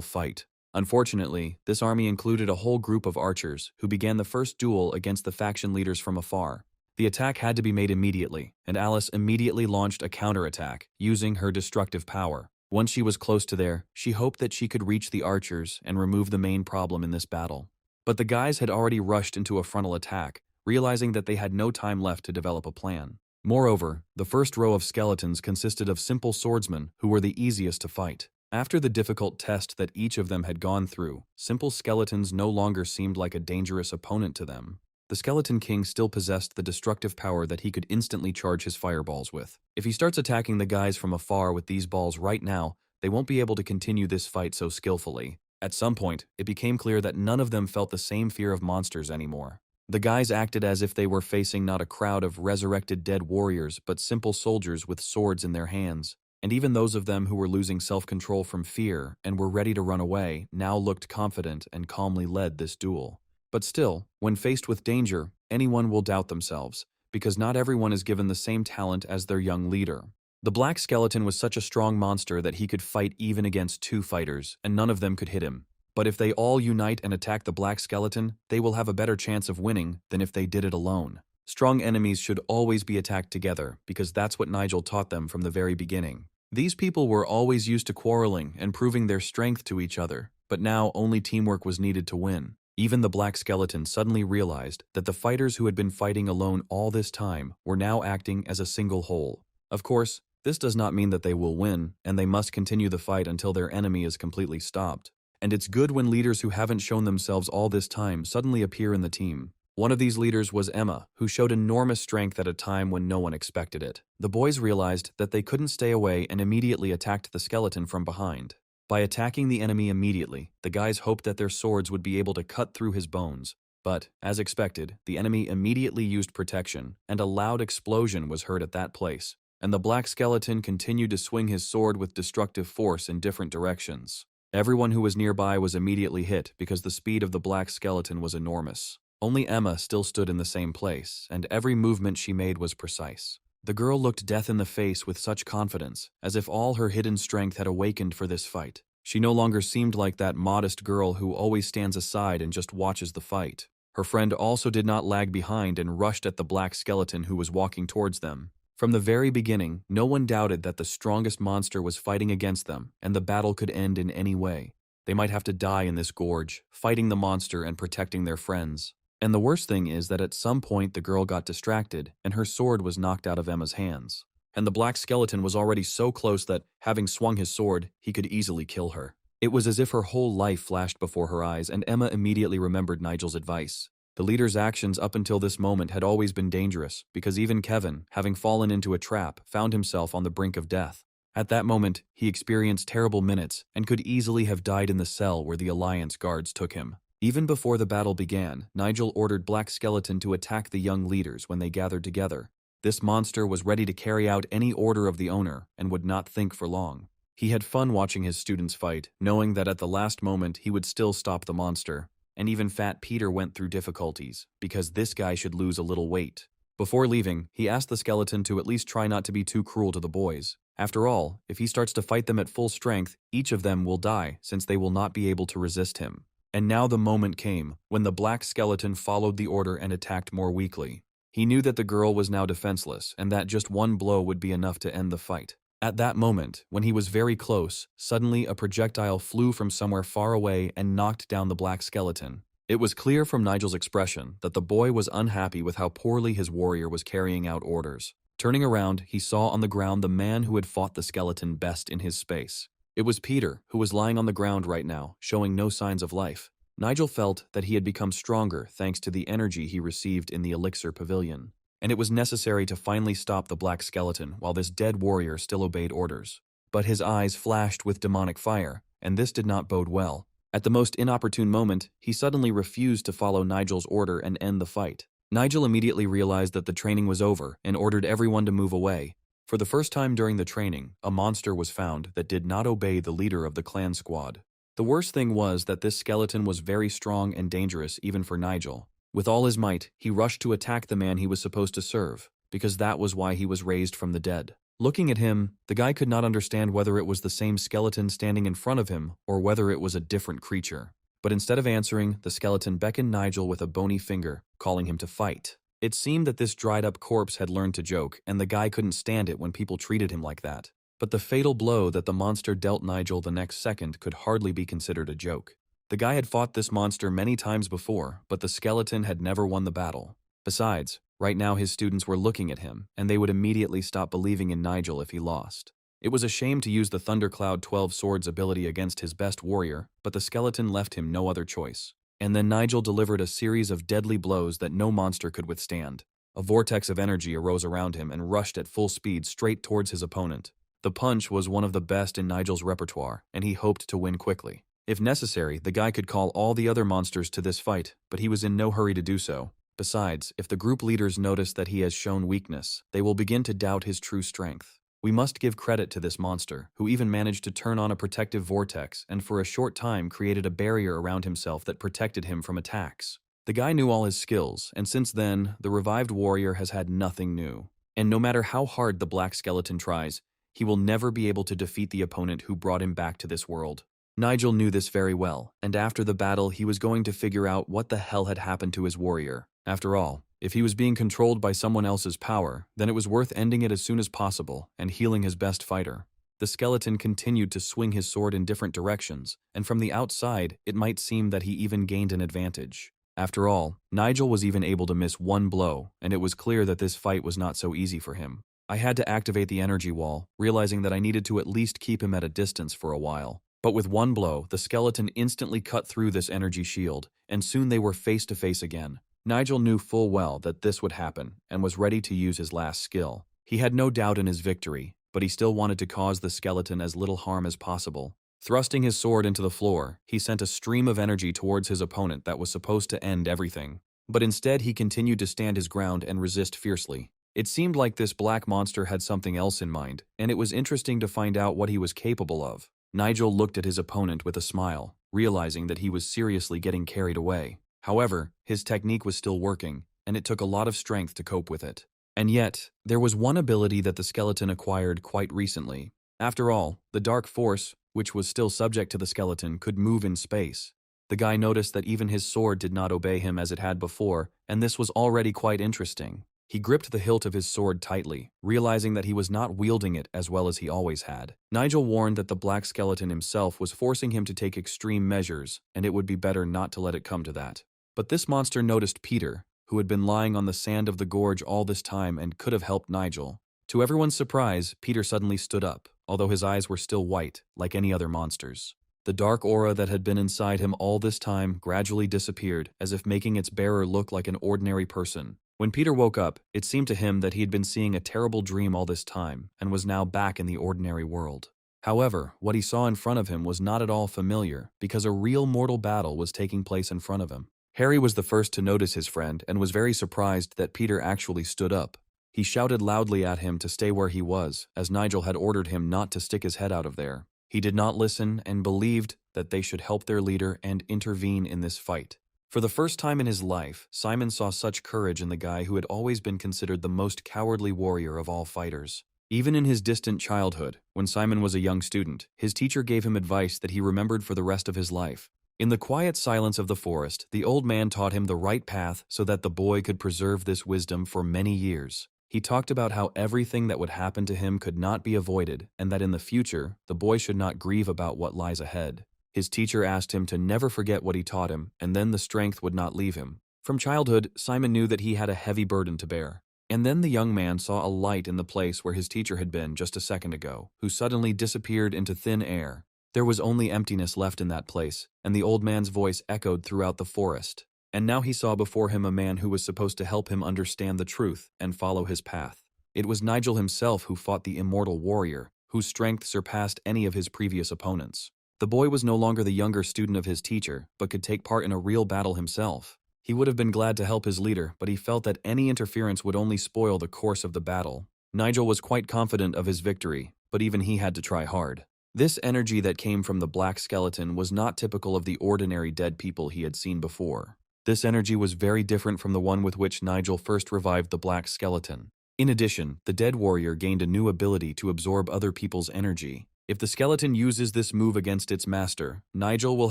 fight. Unfortunately, this army included a whole group of archers, who began the first duel against the faction leaders from afar. The attack had to be made immediately, and Alice immediately launched a counterattack, using her destructive power. Once she was close to there, she hoped that she could reach the archers and remove the main problem in this battle. But the guys had already rushed into a frontal attack, realizing that they had no time left to develop a plan. Moreover, the first row of skeletons consisted of simple swordsmen who were the easiest to fight. After the difficult test that each of them had gone through, simple skeletons no longer seemed like a dangerous opponent to them. The Skeleton King still possessed the destructive power that he could instantly charge his fireballs with. If he starts attacking the guys from afar with these balls right now, they won't be able to continue this fight so skillfully. At some point, it became clear that none of them felt the same fear of monsters anymore. The guys acted as if they were facing not a crowd of resurrected dead warriors, but simple soldiers with swords in their hands. And even those of them who were losing self-control from fear and were ready to run away now looked confident and calmly led this duel. But still, when faced with danger, anyone will doubt themselves, because not everyone is given the same talent as their young leader. The black skeleton was such a strong monster that he could fight even against two fighters, and none of them could hit him. But if they all unite and attack the black skeleton, they will have a better chance of winning than if they did it alone. Strong enemies should always be attacked together, because that's what Nigel taught them from the very beginning. These people were always used to quarreling and proving their strength to each other, but now only teamwork was needed to win. Even the black skeleton suddenly realized that the fighters who had been fighting alone all this time were now acting as a single whole. Of course, this does not mean that they will win, and they must continue the fight until their enemy is completely stopped. And it's good when leaders who haven't shown themselves all this time suddenly appear in the team. One of these leaders was Emma, who showed enormous strength at a time when no one expected it. The boys realized that they couldn't stay away and immediately attacked the skeleton from behind. By attacking the enemy immediately, the guys hoped that their swords would be able to cut through his bones. But, as expected, the enemy immediately used protection, and a loud explosion was heard at that place, and the black skeleton continued to swing his sword with destructive force in different directions. Everyone who was nearby was immediately hit because the speed of the black skeleton was enormous. Only Emma still stood in the same place, and every movement she made was precise. The girl looked death in the face with such confidence, as if all her hidden strength had awakened for this fight. She no longer seemed like that modest girl who always stands aside and just watches the fight. Her friend also did not lag behind and rushed at the black skeleton who was walking towards them. From the very beginning, no one doubted that the strongest monster was fighting against them, and the battle could end in any way. They might have to die in this gorge, fighting the monster and protecting their friends. And the worst thing is that at some point the girl got distracted, and her sword was knocked out of Emma's hands. And the black skeleton was already so close that, having swung his sword, he could easily kill her. It was as if her whole life flashed before her eyes, and Emma immediately remembered Nigel's advice. The leader's actions up until this moment had always been dangerous, because even Kevin, having fallen into a trap, found himself on the brink of death. At that moment, he experienced terrible minutes, and could easily have died in the cell where the Alliance guards took him. Even before the battle began, Nigel ordered Black Skeleton to attack the young leaders when they gathered together. This monster was ready to carry out any order of the owner and would not think for long. He had fun watching his students fight, knowing that at the last moment he would still stop the monster. And even Fat Peter went through difficulties, because this guy should lose a little weight. Before leaving, he asked the skeleton to at least try not to be too cruel to the boys. After all, if he starts to fight them at full strength, each of them will die, since they will not be able to resist him. And now the moment came, when the black skeleton followed the order and attacked more weakly. He knew that the girl was now defenseless, and that just one blow would be enough to end the fight. At that moment, when he was very close, suddenly a projectile flew from somewhere far away and knocked down the black skeleton. It was clear from Nigel's expression that the boy was unhappy with how poorly his warrior was carrying out orders. Turning around, he saw on the ground the man who had fought the skeleton best in his space. It was Peter, who was lying on the ground right now, showing no signs of life. Nigel felt that he had become stronger thanks to the energy he received in the elixir pavilion, and it was necessary to finally stop the black skeleton while this dead warrior still obeyed orders. But his eyes flashed with demonic fire, and this did not bode well. At the most inopportune moment, he suddenly refused to follow Nigel's order and end the fight. Nigel immediately realized that the training was over and ordered everyone to move away. For the first time during the training, a monster was found that did not obey the leader of the clan squad. The worst thing was that this skeleton was very strong and dangerous even for Nigel. With all his might, he rushed to attack the man he was supposed to serve, because that was why he was raised from the dead. Looking at him, the guy could not understand whether it was the same skeleton standing in front of him or whether it was a different creature. But instead of answering, the skeleton beckoned Nigel with a bony finger, calling him to fight. It seemed that this dried-up corpse had learned to joke, and the guy couldn't stand it when people treated him like that. But the fatal blow that the monster dealt Nigel the next second could hardly be considered a joke. The guy had fought this monster many times before, but the skeleton had never won the battle. Besides, right now his students were looking at him, and they would immediately stop believing in Nigel if he lost. It was a shame to use the Thundercloud 12 Swords ability against his best warrior, but the skeleton left him no other choice. And then Nigel delivered a series of deadly blows that no monster could withstand. A vortex of energy arose around him and rushed at full speed straight towards his opponent. The punch was one of the best in Nigel's repertoire, and he hoped to win quickly. If necessary, the guy could call all the other monsters to this fight, but he was in no hurry to do so. Besides, if the group leaders notice that he has shown weakness, they will begin to doubt his true strength. We must give credit to this monster, who even managed to turn on a protective vortex and for a short time created a barrier around himself that protected him from attacks. The guy knew all his skills, and since then, the revived warrior has had nothing new. And no matter how hard the black skeleton tries, he will never be able to defeat the opponent who brought him back to this world. Nigel knew this very well, and after the battle he was going to figure out what the hell had happened to his warrior. After all, if he was being controlled by someone else's power, then it was worth ending it as soon as possible and healing his best fighter. The skeleton continued to swing his sword in different directions, and from the outside, it might seem that he even gained an advantage. After all, Nigel was even able to miss one blow, and it was clear that this fight was not so easy for him. I had to activate the energy wall, realizing that I needed to at least keep him at a distance for a while. But with one blow, the skeleton instantly cut through this energy shield, and soon they were face to face again. Nigel knew full well that this would happen, and was ready to use his last skill. He had no doubt in his victory, but he still wanted to cause the skeleton as little harm as possible. Thrusting his sword into the floor, he sent a stream of energy towards his opponent that was supposed to end everything. But instead he continued to stand his ground and resist fiercely. It seemed like this black monster had something else in mind, and it was interesting to find out what he was capable of. Nigel looked at his opponent with a smile, realizing that he was seriously getting carried away. However, his technique was still working, and it took a lot of strength to cope with it. And yet, there was one ability that the skeleton acquired quite recently. After all, the dark force, which was still subject to the skeleton, could move in space. The guy noticed that even his sword did not obey him as it had before, and this was already quite interesting. He gripped the hilt of his sword tightly, realizing that he was not wielding it as well as he always had. Nigel warned that the black skeleton himself was forcing him to take extreme measures, and it would be better not to let it come to that. But this monster noticed Peter, who had been lying on the sand of the gorge all this time and could have helped Nigel. To everyone's surprise, Peter suddenly stood up, although his eyes were still white, like any other monster's. The dark aura that had been inside him all this time gradually disappeared, as if making its bearer look like an ordinary person. When Peter woke up, it seemed to him that he had been seeing a terrible dream all this time and was now back in the ordinary world. However, what he saw in front of him was not at all familiar, because a real mortal battle was taking place in front of him. Harry was the first to notice his friend and was very surprised that Peter actually stood up. He shouted loudly at him to stay where he was, as Nigel had ordered him not to stick his head out of there. He did not listen and believed that they should help their leader and intervene in this fight. For the first time in his life, Simon saw such courage in the guy who had always been considered the most cowardly warrior of all fighters. Even in his distant childhood, when Simon was a young student, his teacher gave him advice that he remembered for the rest of his life. In the quiet silence of the forest, the old man taught him the right path so that the boy could preserve this wisdom for many years. He talked about how everything that would happen to him could not be avoided, and that in the future, the boy should not grieve about what lies ahead. His teacher asked him to never forget what he taught him, and then the strength would not leave him. From childhood, Simon knew that he had a heavy burden to bear. And then the young man saw a light in the place where his teacher had been just a second ago, who suddenly disappeared into thin air. There was only emptiness left in that place, and the old man's voice echoed throughout the forest. And now he saw before him a man who was supposed to help him understand the truth and follow his path. It was Nigel himself who fought the immortal warrior, whose strength surpassed any of his previous opponents. The boy was no longer the younger student of his teacher, but could take part in a real battle himself. He would have been glad to help his leader, but he felt that any interference would only spoil the course of the battle. Nigel was quite confident of his victory, but even he had to try hard. This energy that came from the black skeleton was not typical of the ordinary dead people he had seen before. This energy was very different from the one with which Nigel first revived the black skeleton. In addition, the dead warrior gained a new ability to absorb other people's energy. If the skeleton uses this move against its master, Nigel will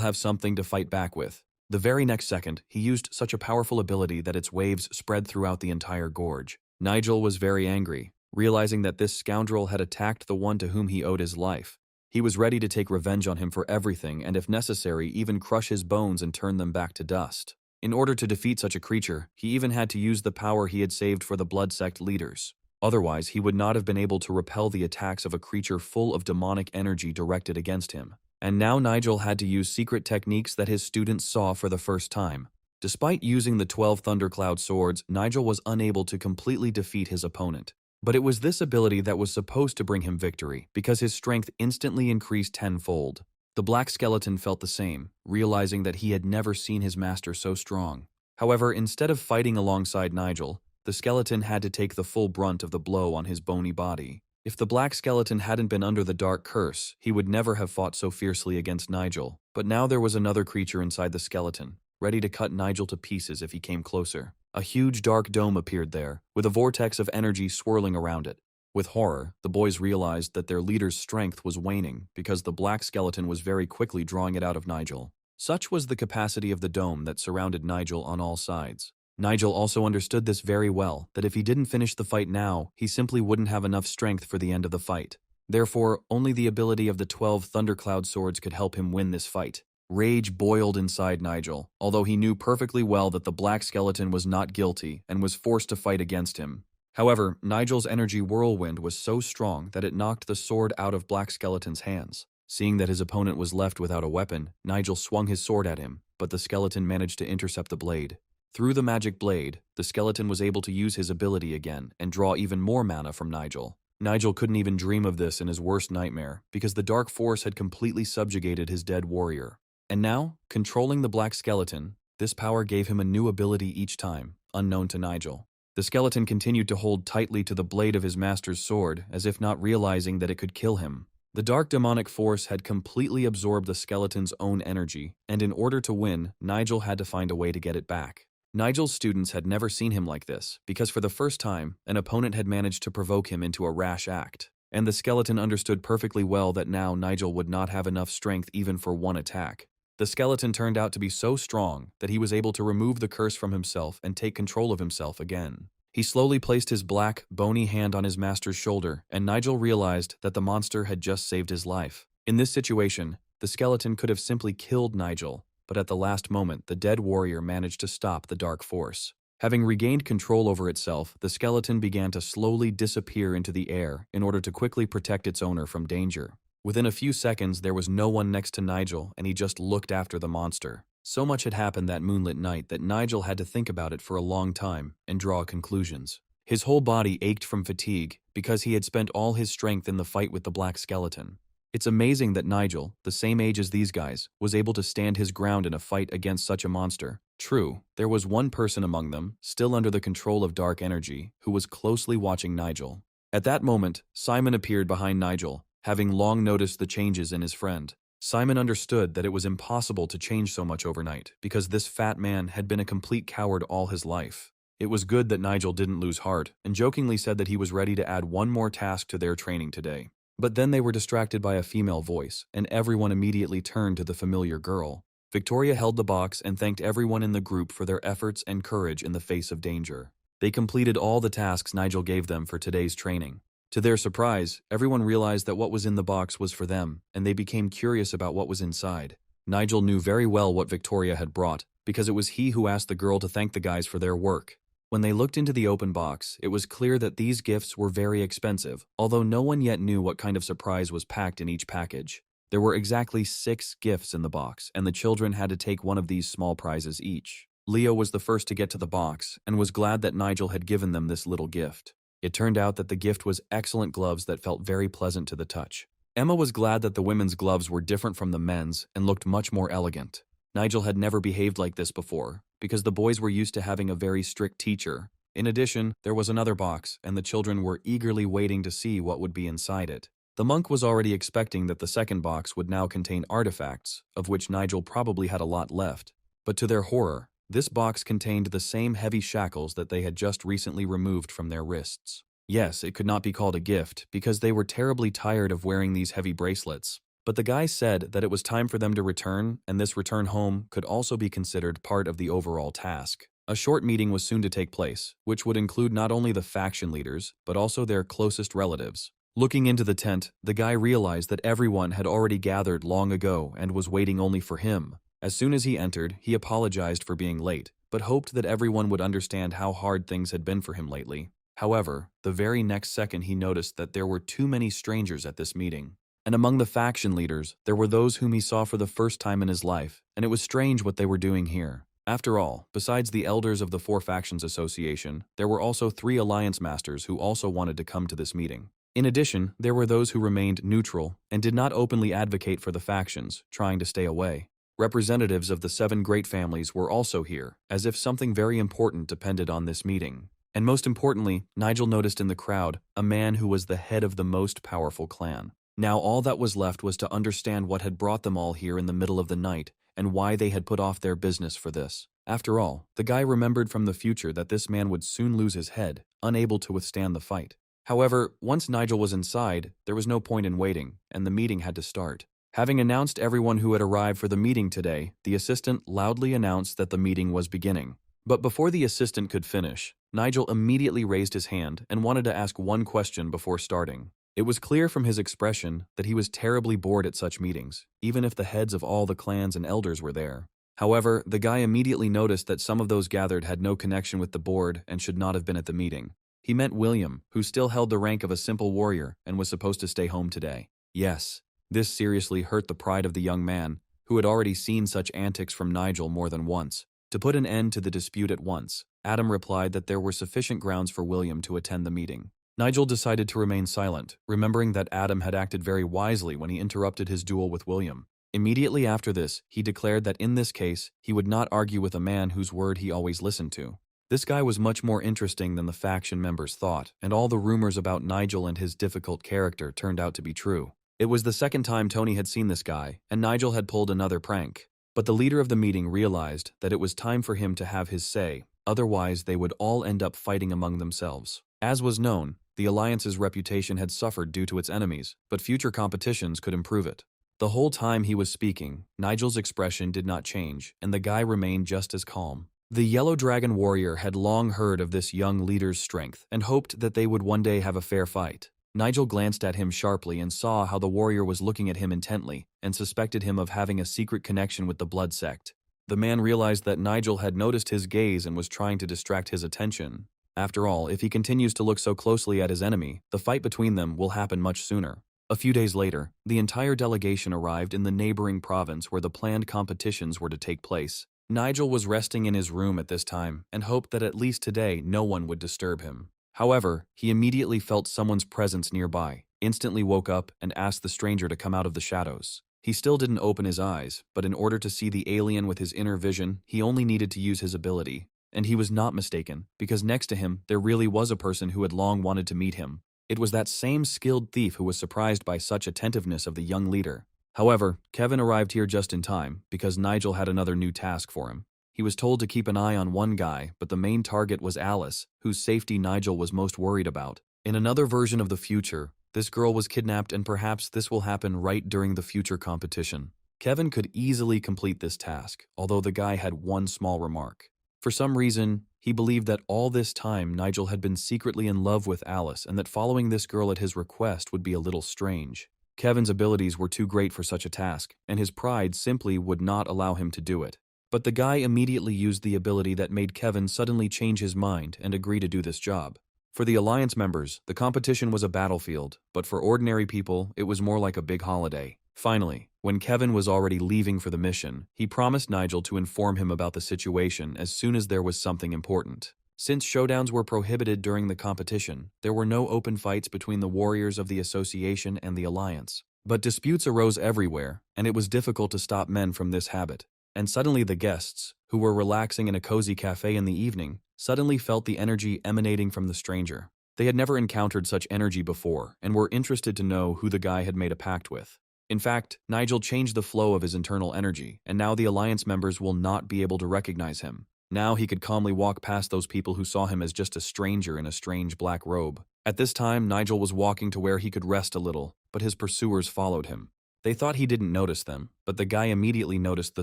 have something to fight back with. The very next second, he used such a powerful ability that its waves spread throughout the entire gorge. Nigel was very angry, realizing that this scoundrel had attacked the one to whom he owed his life. He was ready to take revenge on him for everything and, if necessary, even crush his bones and turn them back to dust. In order to defeat such a creature, he even had to use the power he had saved for the blood sect leaders. Otherwise, he would not have been able to repel the attacks of a creature full of demonic energy directed against him. And now Nigel had to use secret techniques that his students saw for the first time. Despite using the 12 thundercloud swords, Nigel was unable to completely defeat his opponent. But it was this ability that was supposed to bring him victory, because his strength instantly increased tenfold. The black skeleton felt the same, realizing that he had never seen his master so strong. However, instead of fighting alongside Nigel, the skeleton had to take the full brunt of the blow on his bony body. If the black skeleton hadn't been under the dark curse, he would never have fought so fiercely against Nigel. But now there was another creature inside the skeleton, ready to cut Nigel to pieces if he came closer. A huge dark dome appeared there, with a vortex of energy swirling around it. With horror, the boys realized that their leader's strength was waning because the black skeleton was very quickly drawing it out of Nigel. Such was the capacity of the dome that surrounded Nigel on all sides. Nigel also understood this very well, that if he didn't finish the fight now, he simply wouldn't have enough strength for the end of the fight. Therefore, only the ability of the 12 thundercloud swords could help him win this fight. Rage boiled inside Nigel, although he knew perfectly well that the black skeleton was not guilty and was forced to fight against him. However, Nigel's energy whirlwind was so strong that it knocked the sword out of Black Skeleton's hands. Seeing that his opponent was left without a weapon, Nigel swung his sword at him, but the skeleton managed to intercept the blade. Through the magic blade, the skeleton was able to use his ability again and draw even more mana from Nigel. Nigel couldn't even dream of this in his worst nightmare, because the dark force had completely subjugated his dead warrior. And now, controlling the black skeleton, this power gave him a new ability each time, unknown to Nigel. The skeleton continued to hold tightly to the blade of his master's sword, as if not realizing that it could kill him. The dark demonic force had completely absorbed the skeleton's own energy, and in order to win, Nigel had to find a way to get it back. Nigel's students had never seen him like this, because for the first time, an opponent had managed to provoke him into a rash act. And the skeleton understood perfectly well that now Nigel would not have enough strength even for one attack. The skeleton turned out to be so strong that he was able to remove the curse from himself and take control of himself again. He slowly placed his black, bony hand on his master's shoulder, and Nigel realized that the monster had just saved his life. In this situation, the skeleton could have simply killed Nigel, but at the last moment, the dead warrior managed to stop the dark force. Having regained control over itself, the skeleton began to slowly disappear into the air in order to quickly protect its owner from danger. Within a few seconds, there was no one next to Nigel, and he just looked after the monster. So much had happened that moonlit night that Nigel had to think about it for a long time and draw conclusions. His whole body ached from fatigue because he had spent all his strength in the fight with the black skeleton. It's amazing that Nigel, the same age as these guys, was able to stand his ground in a fight against such a monster. True, there was one person among them, still under the control of dark energy, who was closely watching Nigel. At that moment, Simon appeared behind Nigel, having long noticed the changes in his friend. Simon understood that it was impossible to change so much overnight, because this fat man had been a complete coward all his life. It was good that Nigel didn't lose heart, and jokingly said that he was ready to add one more task to their training today. But then they were distracted by a female voice, and everyone immediately turned to the familiar girl. Victoria held the box and thanked everyone in the group for their efforts and courage in the face of danger. They completed all the tasks Nigel gave them for today's training. To their surprise, everyone realized that what was in the box was for them, and they became curious about what was inside. Nigel knew very well what Victoria had brought, because it was he who asked the girl to thank the guys for their work. When they looked into the open box, it was clear that these gifts were very expensive, although no one yet knew what kind of surprise was packed in each package. There were exactly 6 gifts in the box, and the children had to take one of these small prizes each. Leo was the first to get to the box, and was glad that Nigel had given them this little gift. It turned out that the gift was excellent gloves that felt very pleasant to the touch. Emma was glad that the women's gloves were different from the men's and looked much more elegant. Nigel had never behaved like this before, because the boys were used to having a very strict teacher. In addition, there was another box, and the children were eagerly waiting to see what would be inside it. The monk was already expecting that the second box would now contain artifacts, of which Nigel probably had a lot left. But to their horror, this box contained the same heavy shackles that they had just recently removed from their wrists. Yes, it could not be called a gift, because they were terribly tired of wearing these heavy bracelets. But the guy said that it was time for them to return, and this return home could also be considered part of the overall task. A short meeting was soon to take place, which would include not only the faction leaders, but also their closest relatives. Looking into the tent, the guy realized that everyone had already gathered long ago and was waiting only for him. As soon as he entered, he apologized for being late, but hoped that everyone would understand how hard things had been for him lately. However, the very next second he noticed that there were too many strangers at this meeting. And among the faction leaders, there were those whom he saw for the first time in his life, and it was strange what they were doing here. After all, besides the elders of the 4 Factions Association, there were also 3 Alliance Masters who also wanted to come to this meeting. In addition, there were those who remained neutral and did not openly advocate for the factions, trying to stay away. Representatives of the 7 great families were also here, as if something very important depended on this meeting. And most importantly, Nigel noticed in the crowd a man who was the head of the most powerful clan. Now all that was left was to understand what had brought them all here in the middle of the night, and why they had put off their business for this. After all, the guy remembered from the future that this man would soon lose his head, unable to withstand the fight. However, once Nigel was inside, there was no point in waiting, and the meeting had to start. Having announced everyone who had arrived for the meeting today, the assistant loudly announced that the meeting was beginning. But before the assistant could finish, Nigel immediately raised his hand and wanted to ask one question before starting. It was clear from his expression that he was terribly bored at such meetings, even if the heads of all the clans and elders were there. However, the guy immediately noticed that some of those gathered had no connection with the board and should not have been at the meeting. He meant William, who still held the rank of a simple warrior and was supposed to stay home today. Yes, this seriously hurt the pride of the young man, who had already seen such antics from Nigel more than once. To put an end to the dispute at once, Adam replied that there were sufficient grounds for William to attend the meeting. Nigel decided to remain silent, remembering that Adam had acted very wisely when he interrupted his duel with William. Immediately after this, he declared that in this case, he would not argue with a man whose word he always listened to. This guy was much more interesting than the faction members thought, and all the rumors about Nigel and his difficult character turned out to be true. It was the second time Tony had seen this guy, and Nigel had pulled another prank. But the leader of the meeting realized that it was time for him to have his say, otherwise they would all end up fighting among themselves. As was known, the Alliance's reputation had suffered due to its enemies, but future competitions could improve it. The whole time he was speaking, Nigel's expression did not change, and the guy remained just as calm. The Yellow Dragon warrior had long heard of this young leader's strength and hoped that they would one day have a fair fight. Nigel glanced at him sharply and saw how the warrior was looking at him intently and suspected him of having a secret connection with the blood sect. The man realized that Nigel had noticed his gaze and was trying to distract his attention. After all, if he continues to look so closely at his enemy, the fight between them will happen much sooner. A few days later, the entire delegation arrived in the neighboring province where the planned competitions were to take place. Nigel was resting in his room at this time and hoped that at least today no one would disturb him. However, he immediately felt someone's presence nearby, instantly woke up and asked the stranger to come out of the shadows. He still didn't open his eyes, but in order to see the alien with his inner vision, he only needed to use his ability. And he was not mistaken, because next to him there really was a person who had long wanted to meet him. It was that same skilled thief who was surprised by such attentiveness of the young leader. However, Kevin arrived here just in time, because Nigel had another new task for him. He was told to keep an eye on one guy, but the main target was Alice, whose safety Nigel was most worried about. In another version of the future, this girl was kidnapped, and perhaps this will happen right during the future competition. Kevin could easily complete this task, although the guy had one small remark. For some reason, he believed that all this time Nigel had been secretly in love with Alice and that following this girl at his request would be a little strange. Kevin's abilities were too great for such a task, and his pride simply would not allow him to do it. But the guy immediately used the ability that made Kevin suddenly change his mind and agree to do this job. For the Alliance members, the competition was a battlefield, but for ordinary people, it was more like a big holiday. Finally, when Kevin was already leaving for the mission, he promised Nigel to inform him about the situation as soon as there was something important. Since showdowns were prohibited during the competition, there were no open fights between the warriors of the Association and the Alliance. But disputes arose everywhere, and it was difficult to stop men from this habit. And suddenly the guests, who were relaxing in a cozy cafe in the evening, suddenly felt the energy emanating from the stranger. They had never encountered such energy before and were interested to know who the guy had made a pact with. In fact, Nigel changed the flow of his internal energy, and now the Alliance members will not be able to recognize him. Now he could calmly walk past those people who saw him as just a stranger in a strange black robe. At this time, Nigel was walking to where he could rest a little, but his pursuers followed him. They thought he didn't notice them, but the guy immediately noticed the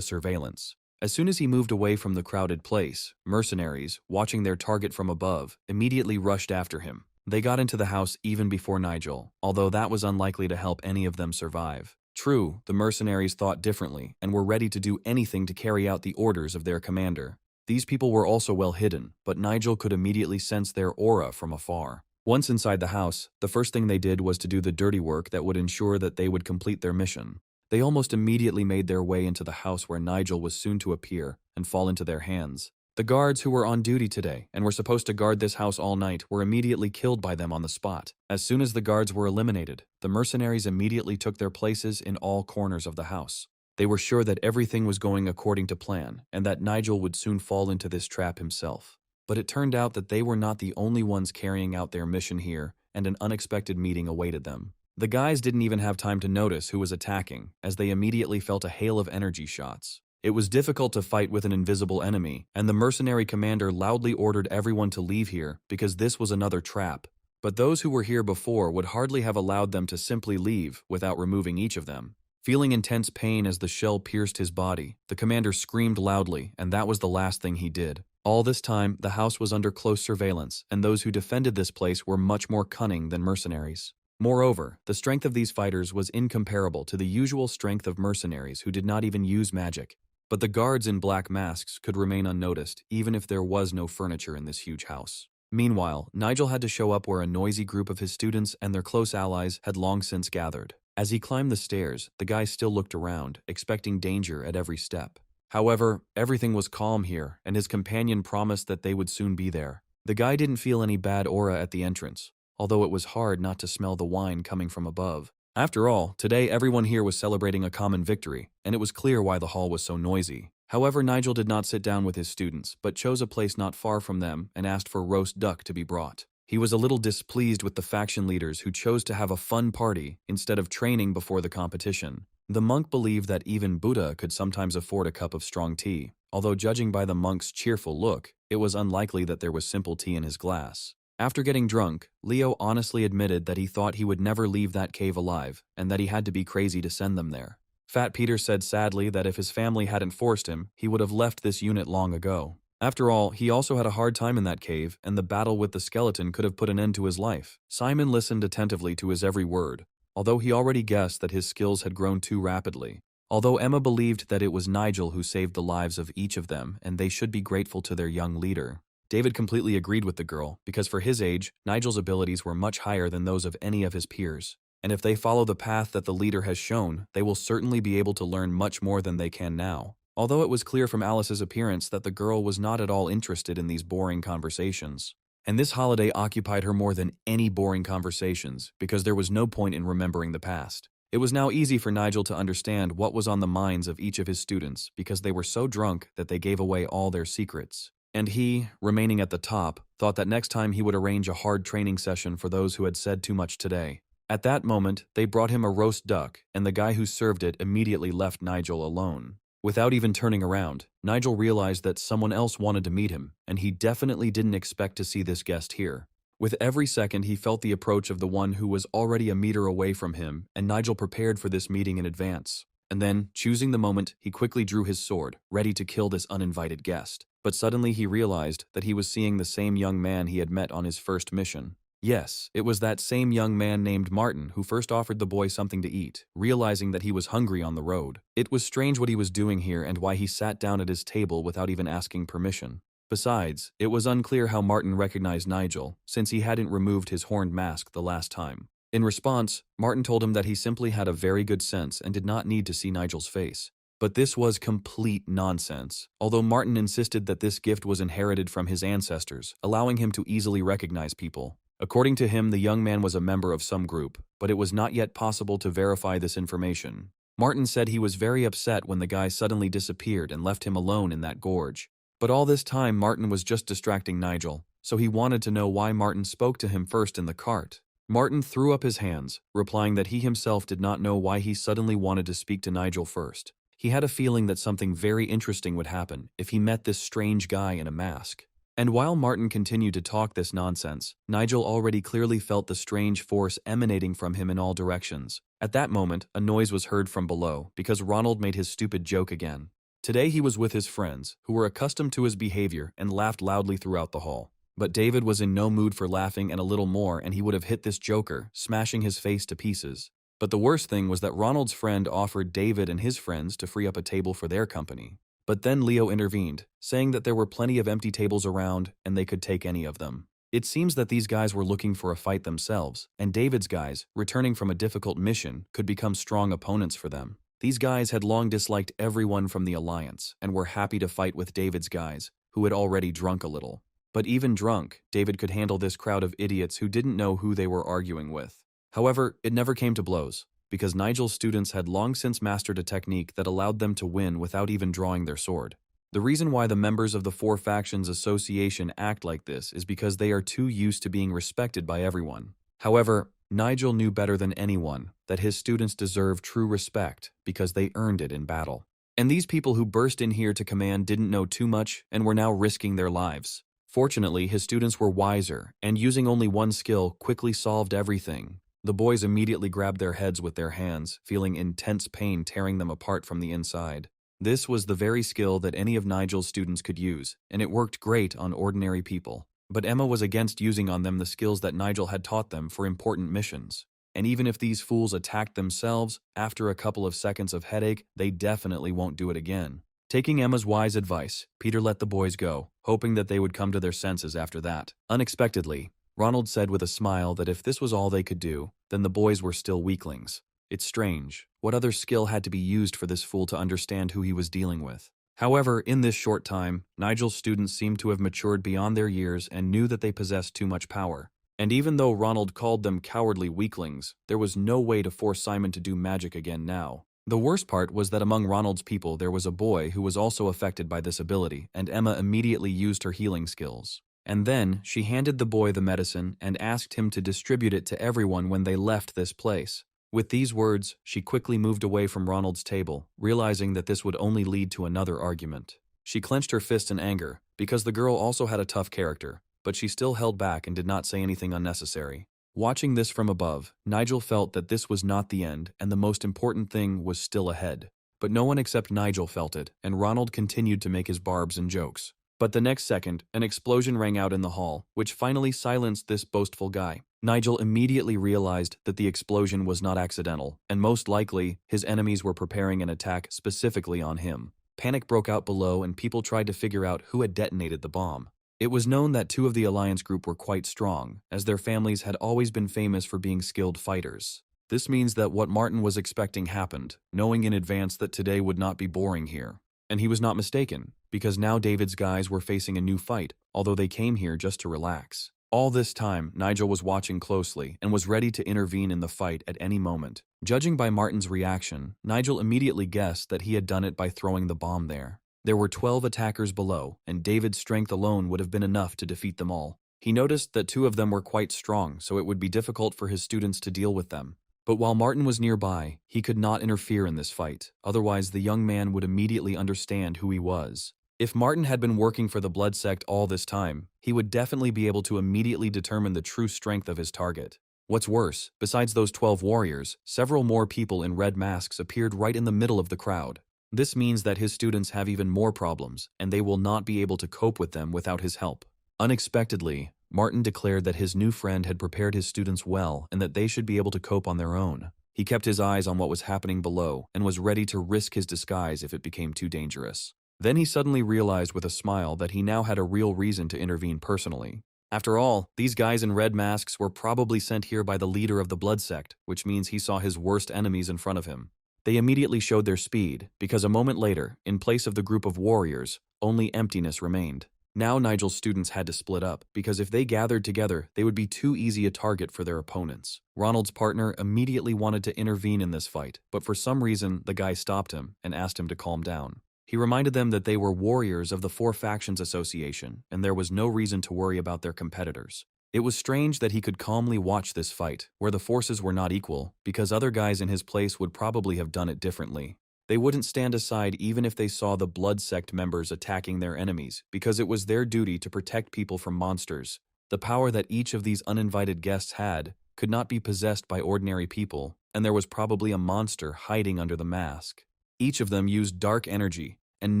surveillance. As soon as he moved away from the crowded place, mercenaries, watching their target from above, immediately rushed after him. They got into the house even before Nigel, although that was unlikely to help any of them survive. True, the mercenaries thought differently and were ready to do anything to carry out the orders of their commander. These people were also well hidden, but Nigel could immediately sense their aura from afar. Once inside the house, the first thing they did was to do the dirty work that would ensure that they would complete their mission. They almost immediately made their way into the house where Nigel was soon to appear and fall into their hands. The guards who were on duty today and were supposed to guard this house all night were immediately killed by them on the spot. As soon as the guards were eliminated, the mercenaries immediately took their places in all corners of the house. They were sure that everything was going according to plan and that Nigel would soon fall into this trap himself. But it turned out that they were not the only ones carrying out their mission here, and an unexpected meeting awaited them. The guys didn't even have time to notice who was attacking, as they immediately felt a hail of energy shots. It was difficult to fight with an invisible enemy, and the mercenary commander loudly ordered everyone to leave here because this was another trap. But those who were here before would hardly have allowed them to simply leave without removing each of them. Feeling intense pain as the shell pierced his body, the commander screamed loudly, and that was the last thing he did. All this time, the house was under close surveillance, and those who defended this place were much more cunning than mercenaries. Moreover, the strength of these fighters was incomparable to the usual strength of mercenaries who did not even use magic. But the guards in black masks could remain unnoticed, even if there was no furniture in this huge house. Meanwhile, Nigel had to show up where a noisy group of his students and their close allies had long since gathered. As he climbed the stairs, the guy still looked around, expecting danger at every step. However, everything was calm here, and his companion promised that they would soon be there. The guy didn't feel any bad aura at the entrance, although it was hard not to smell the wine coming from above. After all, today everyone here was celebrating a common victory, and it was clear why the hall was so noisy. However, Nigel did not sit down with his students, but chose a place not far from them and asked for roast duck to be brought. He was a little displeased with the faction leaders who chose to have a fun party instead of training before the competition. The monk believed that even Buddha could sometimes afford a cup of strong tea, although judging by the monk's cheerful look, it was unlikely that there was simple tea in his glass. After getting drunk, Leo honestly admitted that he thought he would never leave that cave alive, and that he had to be crazy to send them there. Fat Peter said sadly that if his family hadn't forced him, he would have left this unit long ago. After all, he also had a hard time in that cave, and the battle with the skeleton could have put an end to his life. Simon listened attentively to his every word, although he already guessed that his skills had grown too rapidly. Although Emma believed that it was Nigel who saved the lives of each of them, and they should be grateful to their young leader. David completely agreed with the girl, because for his age, Nigel's abilities were much higher than those of any of his peers. And if they follow the path that the leader has shown, they will certainly be able to learn much more than they can now. Although it was clear from Alice's appearance that the girl was not at all interested in these boring conversations. And this holiday occupied her more than any boring conversations, because there was no point in remembering the past. It was now easy for Nigel to understand what was on the minds of each of his students, because they were so drunk that they gave away all their secrets. And he, remaining at the top, thought that next time he would arrange a hard training session for those who had said too much today. At that moment, they brought him a roast duck, and the guy who served it immediately left Nigel alone. Without even turning around, Nigel realized that someone else wanted to meet him, and he definitely didn't expect to see this guest here. With every second, he felt the approach of the one who was already a meter away from him, and Nigel prepared for this meeting in advance. And then, choosing the moment, he quickly drew his sword, ready to kill this uninvited guest. But suddenly he realized that he was seeing the same young man he had met on his first mission. Yes, it was that same young man named Martin who first offered the boy something to eat, realizing that he was hungry on the road. It was strange what he was doing here and why he sat down at his table without even asking permission. Besides, it was unclear how Martin recognized Nigel, since he hadn't removed his horned mask the last time. In response, Martin told him that he simply had a very good sense and did not need to see Nigel's face. But this was complete nonsense, although Martin insisted that this gift was inherited from his ancestors, allowing him to easily recognize people. According to him, the young man was a member of some group, but it was not yet possible to verify this information. Martin said he was very upset when the guy suddenly disappeared and left him alone in that gorge. But all this time, Martin was just distracting Nigel, so he wanted to know why Martin spoke to him first in the cart. Martin threw up his hands, replying that he himself did not know why he suddenly wanted to speak to Nigel first. He had a feeling that something very interesting would happen if he met this strange guy in a mask. And while Martin continued to talk this nonsense, Nigel already clearly felt the strange force emanating from him in all directions. At that moment, a noise was heard from below because Ronald made his stupid joke again. Today he was with his friends, who were accustomed to his behavior and laughed loudly throughout the hall. But David was in no mood for laughing and a little more and he would have hit this joker, smashing his face to pieces. But the worst thing was that Ronald's friend offered David and his friends to free up a table for their company. But then Leo intervened, saying that there were plenty of empty tables around and they could take any of them. It seems that these guys were looking for a fight themselves, and David's guys, returning from a difficult mission, could become strong opponents for them. These guys had long disliked everyone from the Alliance and were happy to fight with David's guys, who had already drunk a little. But even drunk, David could handle this crowd of idiots who didn't know who they were arguing with. However, it never came to blows, because Nigel's students had long since mastered a technique that allowed them to win without even drawing their sword. The reason why the members of the Four Factions Association act like this is because they are too used to being respected by everyone. However, Nigel knew better than anyone that his students deserve true respect because they earned it in battle. And these people who burst in here to command didn't know too much and were now risking their lives. Fortunately, his students were wiser, and using only one skill quickly solved everything. The boys immediately grabbed their heads with their hands, feeling intense pain tearing them apart from the inside. This was the very skill that any of Nigel's students could use, and it worked great on ordinary people. But Emma was against using on them the skills that Nigel had taught them for important missions. And even if these fools attacked themselves, after a couple of seconds of headache, they definitely won't do it again. Taking Emma's wise advice, Peter let the boys go, hoping that they would come to their senses after that. Unexpectedly, Ronald said with a smile that if this was all they could do, then the boys were still weaklings. It's strange. What other skill had to be used for this fool to understand who he was dealing with? However, in this short time, Nigel's students seemed to have matured beyond their years and knew that they possessed too much power. And even though Ronald called them cowardly weaklings, there was no way to force Simon to do magic again now. The worst part was that among Ronald's people there was a boy who was also affected by this ability, and Emma immediately used her healing skills. And then, she handed the boy the medicine and asked him to distribute it to everyone when they left this place. With these words, she quickly moved away from Ronald's table, realizing that this would only lead to another argument. She clenched her fist in anger, because the girl also had a tough character, but she still held back and did not say anything unnecessary. Watching this from above, Nigel felt that this was not the end and the most important thing was still ahead. But no one except Nigel felt it, and Ronald continued to make his barbs and jokes. But the next second, an explosion rang out in the hall, which finally silenced this boastful guy. Nigel immediately realized that the explosion was not accidental, and most likely, his enemies were preparing an attack specifically on him. Panic broke out below and people tried to figure out who had detonated the bomb. It was known that two of the Alliance group were quite strong, as their families had always been famous for being skilled fighters. This means that what Martin was expecting happened, knowing in advance that today would not be boring here. And he was not mistaken, because now David's guys were facing a new fight, although they came here just to relax. All this time, Nigel was watching closely and was ready to intervene in the fight at any moment. Judging by Martin's reaction, Nigel immediately guessed that he had done it by throwing the bomb there. There were 12 attackers below, and David's strength alone would have been enough to defeat them all. He noticed that 2 of them were quite strong, so it would be difficult for his students to deal with them. But while Martin was nearby, he could not interfere in this fight, otherwise the young man would immediately understand who he was. If Martin had been working for the Blood Sect all this time, he would definitely be able to immediately determine the true strength of his target. What's worse, besides those 12 warriors, several more people in red masks appeared right in the middle of the crowd. This means that his students have even more problems, and they will not be able to cope with them without his help. Unexpectedly, Martin declared that his new friend had prepared his students well and that they should be able to cope on their own. He kept his eyes on what was happening below and was ready to risk his disguise if it became too dangerous. Then he suddenly realized with a smile that he now had a real reason to intervene personally. After all, these guys in red masks were probably sent here by the leader of the blood sect, which means he saw his worst enemies in front of him. They immediately showed their speed, because a moment later, in place of the group of warriors, only emptiness remained. Now Nigel's students had to split up, because if they gathered together, they would be too easy a target for their opponents. Ronald's partner immediately wanted to intervene in this fight, but for some reason, the guy stopped him and asked him to calm down. He reminded them that they were warriors of the Four Factions Association, and there was no reason to worry about their competitors. It was strange that he could calmly watch this fight, where the forces were not equal, because other guys in his place would probably have done it differently. They wouldn't stand aside even if they saw the blood sect members attacking their enemies, because it was their duty to protect people from monsters. The power that each of these uninvited guests had could not be possessed by ordinary people, and there was probably a monster hiding under the mask. Each of them used dark energy, and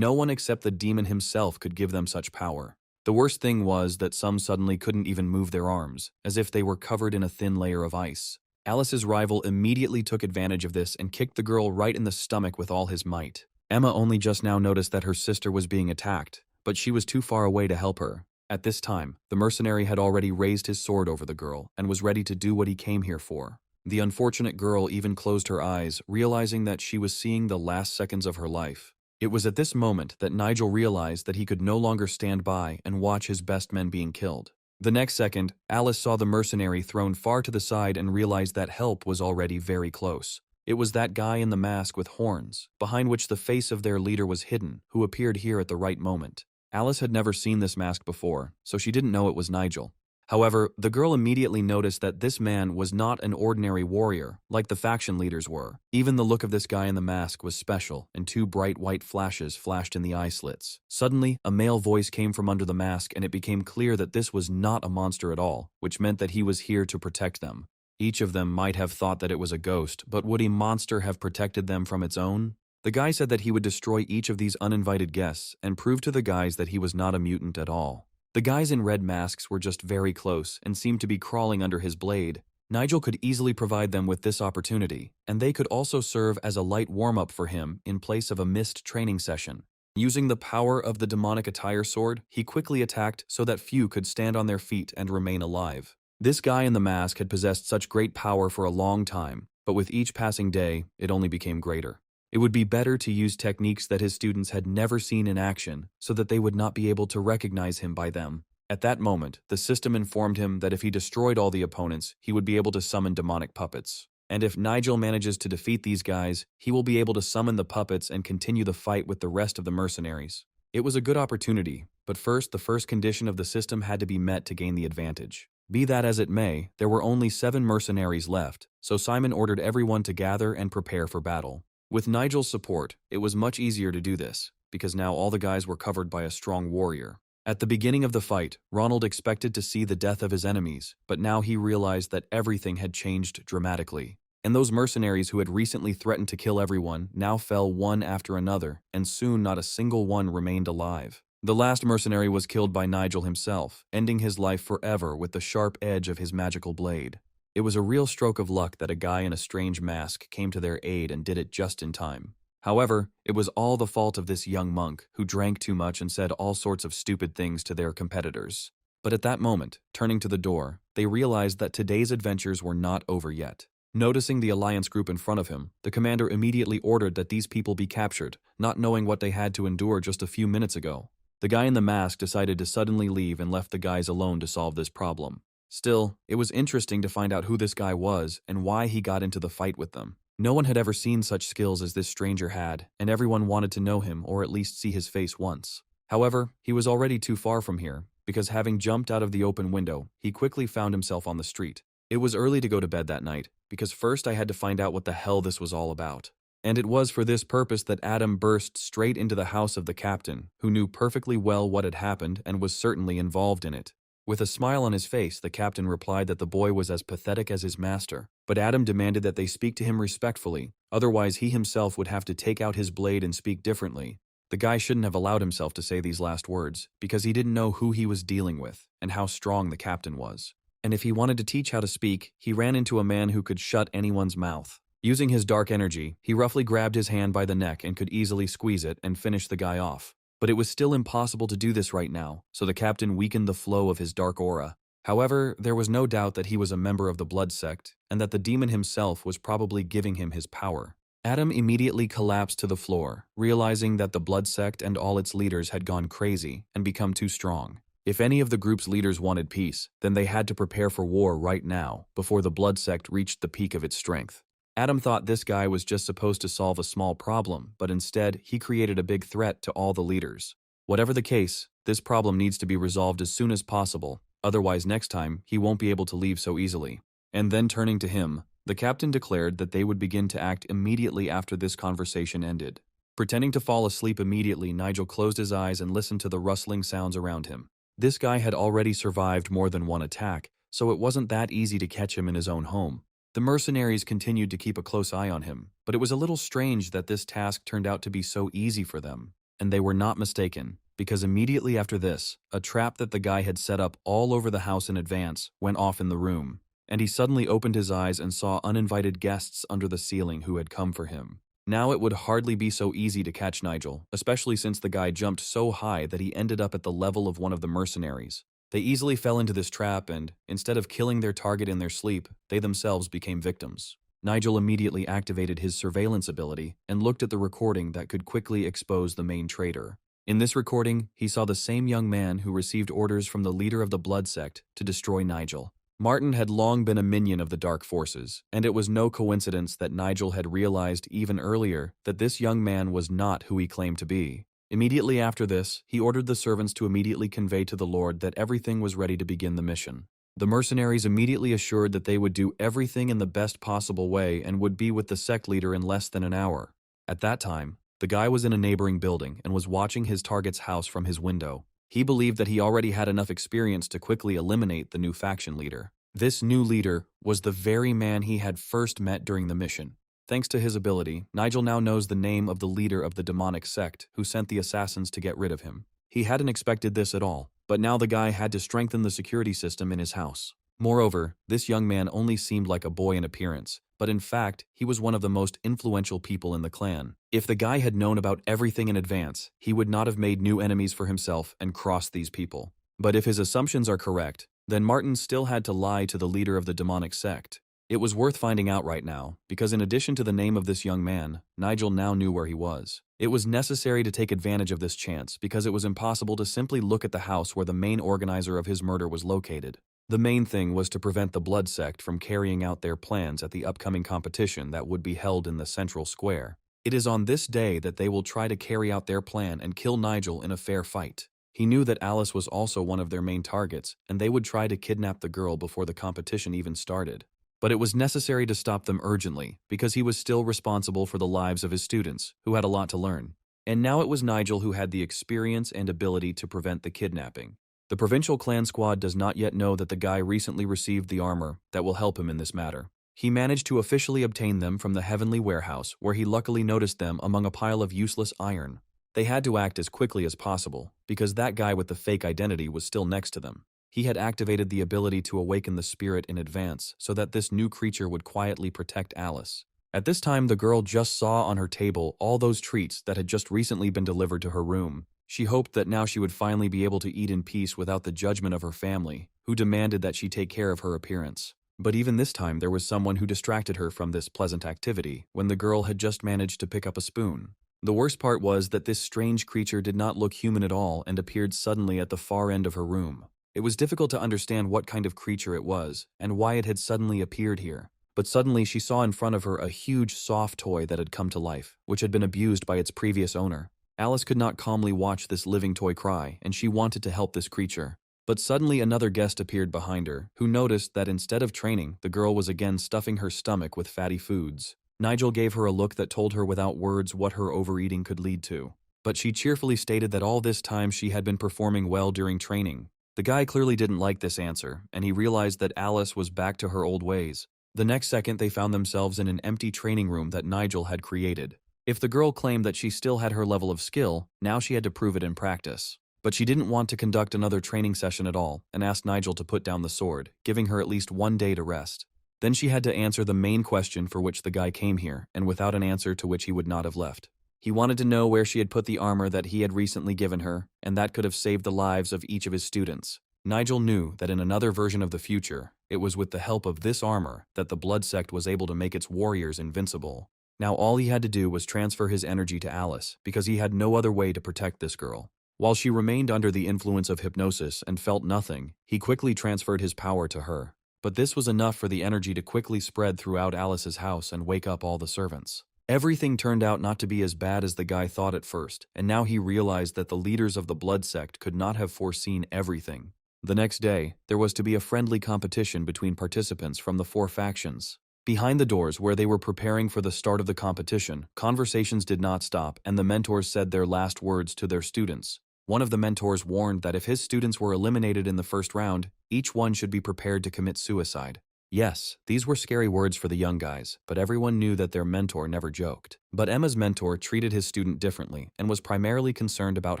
no one except the demon himself could give them such power. The worst thing was that some suddenly couldn't even move their arms, as if they were covered in a thin layer of ice. Alice's rival immediately took advantage of this and kicked the girl right in the stomach with all his might. Emma only just now noticed that her sister was being attacked, but she was too far away to help her. At this time, the mercenary had already raised his sword over the girl and was ready to do what he came here for. The unfortunate girl even closed her eyes, realizing that she was seeing the last seconds of her life. It was at this moment that Nigel realized that he could no longer stand by and watch his best men being killed. The next second, Alice saw the mercenary thrown far to the side and realized that help was already very close. It was that guy in the mask with horns, behind which the face of their leader was hidden, who appeared here at the right moment. Alice had never seen this mask before, so she didn't know it was Nigel. However, the girl immediately noticed that this man was not an ordinary warrior, like the faction leaders were. Even the look of this guy in the mask was special, and two bright white flashes flashed in the eye slits. Suddenly, a male voice came from under the mask, and it became clear that this was not a monster at all, which meant that he was here to protect them. Each of them might have thought that it was a ghost, but would a monster have protected them from its own? The guy said that he would destroy each of these uninvited guests and prove to the guys that he was not a mutant at all. The guys in red masks were just very close and seemed to be crawling under his blade. Nigel could easily provide them with this opportunity, and they could also serve as a light warm-up for him in place of a missed training session. Using the power of the demonic attire sword, he quickly attacked so that few could stand on their feet and remain alive. This guy in the mask had possessed such great power for a long time, but with each passing day, it only became greater. It would be better to use techniques that his students had never seen in action so that they would not be able to recognize him by them. At that moment, the system informed him that if he destroyed all the opponents, he would be able to summon demonic puppets. And if Nigel manages to defeat these guys, he will be able to summon the puppets and continue the fight with the rest of the mercenaries. It was a good opportunity, but first the first condition of the system had to be met to gain the advantage. Be that as it may, there were only 7 mercenaries left, so Simon ordered everyone to gather and prepare for battle. With Nigel's support, it was much easier to do this, because now all the guys were covered by a strong warrior. At the beginning of the fight, Ronald expected to see the death of his enemies, but now he realized that everything had changed dramatically. And those mercenaries who had recently threatened to kill everyone now fell one after another, and soon not a single one remained alive. The last mercenary was killed by Nigel himself, ending his life forever with the sharp edge of his magical blade. It was a real stroke of luck that a guy in a strange mask came to their aid and did it just in time. However, it was all the fault of this young monk who drank too much and said all sorts of stupid things to their competitors. But at that moment, turning to the door, they realized that today's adventures were not over yet. Noticing the alliance group in front of him, the commander immediately ordered that these people be captured, not knowing what they had to endure just a few minutes ago. The guy in the mask decided to suddenly leave and left the guys alone to solve this problem. Still, it was interesting to find out who this guy was and why he got into the fight with them. No one had ever seen such skills as this stranger had, and everyone wanted to know him or at least see his face once. However, he was already too far from here, because having jumped out of the open window, he quickly found himself on the street. It was early to go to bed that night, because first I had to find out what the hell this was all about. And it was for this purpose that Adam burst straight into the house of the captain, who knew perfectly well what had happened and was certainly involved in it. With a smile on his face, the captain replied that the boy was as pathetic as his master, but Adam demanded that they speak to him respectfully, otherwise he himself would have to take out his blade and speak differently. The guy shouldn't have allowed himself to say these last words, because he didn't know who he was dealing with and how strong the captain was. And if he wanted to teach how to speak, he ran into a man who could shut anyone's mouth. Using his dark energy, he roughly grabbed his hand by the neck and could easily squeeze it and finish the guy off. But it was still impossible to do this right now, so the captain weakened the flow of his dark aura. However, there was no doubt that he was a member of the blood sect, and that the demon himself was probably giving him his power. Adam immediately collapsed to the floor, realizing that the blood sect and all its leaders had gone crazy and become too strong. If any of the group's leaders wanted peace, then they had to prepare for war right now, before the blood sect reached the peak of its strength. Adam thought this guy was just supposed to solve a small problem, but instead, he created a big threat to all the leaders. Whatever the case, this problem needs to be resolved as soon as possible, otherwise next time, he won't be able to leave so easily. And then turning to him, the captain declared that they would begin to act immediately after this conversation ended. Pretending to fall asleep immediately, Nigel closed his eyes and listened to the rustling sounds around him. This guy had already survived more than one attack, so it wasn't that easy to catch him in his own home. The mercenaries continued to keep a close eye on him, but it was a little strange that this task turned out to be so easy for them. And they were not mistaken, because immediately after this, a trap that the guy had set up all over the house in advance went off in the room, and he suddenly opened his eyes and saw uninvited guests under the ceiling who had come for him. Now it would hardly be so easy to catch Nigel, especially since the guy jumped so high that he ended up at the level of one of the mercenaries. They easily fell into this trap and, instead of killing their target in their sleep, they themselves became victims. Nigel immediately activated his surveillance ability and looked at the recording that could quickly expose the main traitor. In this recording, he saw the same young man who received orders from the leader of the blood sect to destroy Nigel. Martin had long been a minion of the dark forces, and it was no coincidence that Nigel had realized even earlier that this young man was not who he claimed to be. Immediately after this, he ordered the servants to immediately convey to the Lord that everything was ready to begin the mission. The mercenaries immediately assured that they would do everything in the best possible way and would be with the sect leader in less than an hour. At that time, the guy was in a neighboring building and was watching his target's house from his window. He believed that he already had enough experience to quickly eliminate the new faction leader. This new leader was the very man he had first met during the mission. Thanks to his ability, Nigel now knows the name of the leader of the demonic sect who sent the assassins to get rid of him. He hadn't expected this at all, but now the guy had to strengthen the security system in his house. Moreover, this young man only seemed like a boy in appearance, but in fact, he was one of the most influential people in the clan. If the guy had known about everything in advance, he would not have made new enemies for himself and crossed these people. But if his assumptions are correct, then Martin still had to lie to the leader of the demonic sect. It was worth finding out right now, because in addition to the name of this young man, Nigel now knew where he was. It was necessary to take advantage of this chance because it was impossible to simply look at the house where the main organizer of his murder was located. The main thing was to prevent the blood sect from carrying out their plans at the upcoming competition that would be held in the central square. It is on this day that they will try to carry out their plan and kill Nigel in a fair fight. He knew that Alice was also one of their main targets, and they would try to kidnap the girl before the competition even started. But it was necessary to stop them urgently, because he was still responsible for the lives of his students, who had a lot to learn. And now it was Nigel who had the experience and ability to prevent the kidnapping. The provincial clan squad does not yet know that the guy recently received the armor that will help him in this matter. He managed to officially obtain them from the heavenly warehouse, where he luckily noticed them among a pile of useless iron. They had to act as quickly as possible, because that guy with the fake identity was still next to them. He had activated the ability to awaken the spirit in advance so that this new creature would quietly protect Alice. At this time, the girl just saw on her table all those treats that had just recently been delivered to her room. She hoped that now she would finally be able to eat in peace without the judgment of her family, who demanded that she take care of her appearance. But even this time, there was someone who distracted her from this pleasant activity when the girl had just managed to pick up a spoon. The worst part was that this strange creature did not look human at all and appeared suddenly at the far end of her room. It was difficult to understand what kind of creature it was and why it had suddenly appeared here. But suddenly she saw in front of her a huge soft toy that had come to life, which had been abused by its previous owner. Alice could not calmly watch this living toy cry, and she wanted to help this creature. But suddenly another guest appeared behind her, who noticed that instead of training, the girl was again stuffing her stomach with fatty foods. Nigel gave her a look that told her without words what her overeating could lead to. But she cheerfully stated that all this time she had been performing well during training. The guy clearly didn't like this answer, and he realized that Alice was back to her old ways. The next second, they found themselves in an empty training room that Nigel had created. If the girl claimed that she still had her level of skill, now she had to prove it in practice. But she didn't want to conduct another training session at all and asked Nigel to put down the sword, giving her at least 1 day to rest. Then she had to answer the main question for which the guy came here, and without an answer to which he would not have left. He wanted to know where she had put the armor that he had recently given her, and that could have saved the lives of each of his students. Nigel knew that in another version of the future, it was with the help of this armor that the Blood Sect was able to make its warriors invincible. Now all he had to do was transfer his energy to Alice, because he had no other way to protect this girl. While she remained under the influence of hypnosis and felt nothing, he quickly transferred his power to her. But this was enough for the energy to quickly spread throughout Alice's house and wake up all the servants. Everything turned out not to be as bad as the guy thought at first, and now he realized that the leaders of the Blood Sect could not have foreseen everything. The next day, there was to be a friendly competition between participants from the 4 factions. Behind the doors where they were preparing for the start of the competition, conversations did not stop, and the mentors said their last words to their students. One of the mentors warned that if his students were eliminated in the first round, each one should be prepared to commit suicide. Yes, these were scary words for the young guys, but everyone knew that their mentor never joked. But Emma's mentor treated his student differently and was primarily concerned about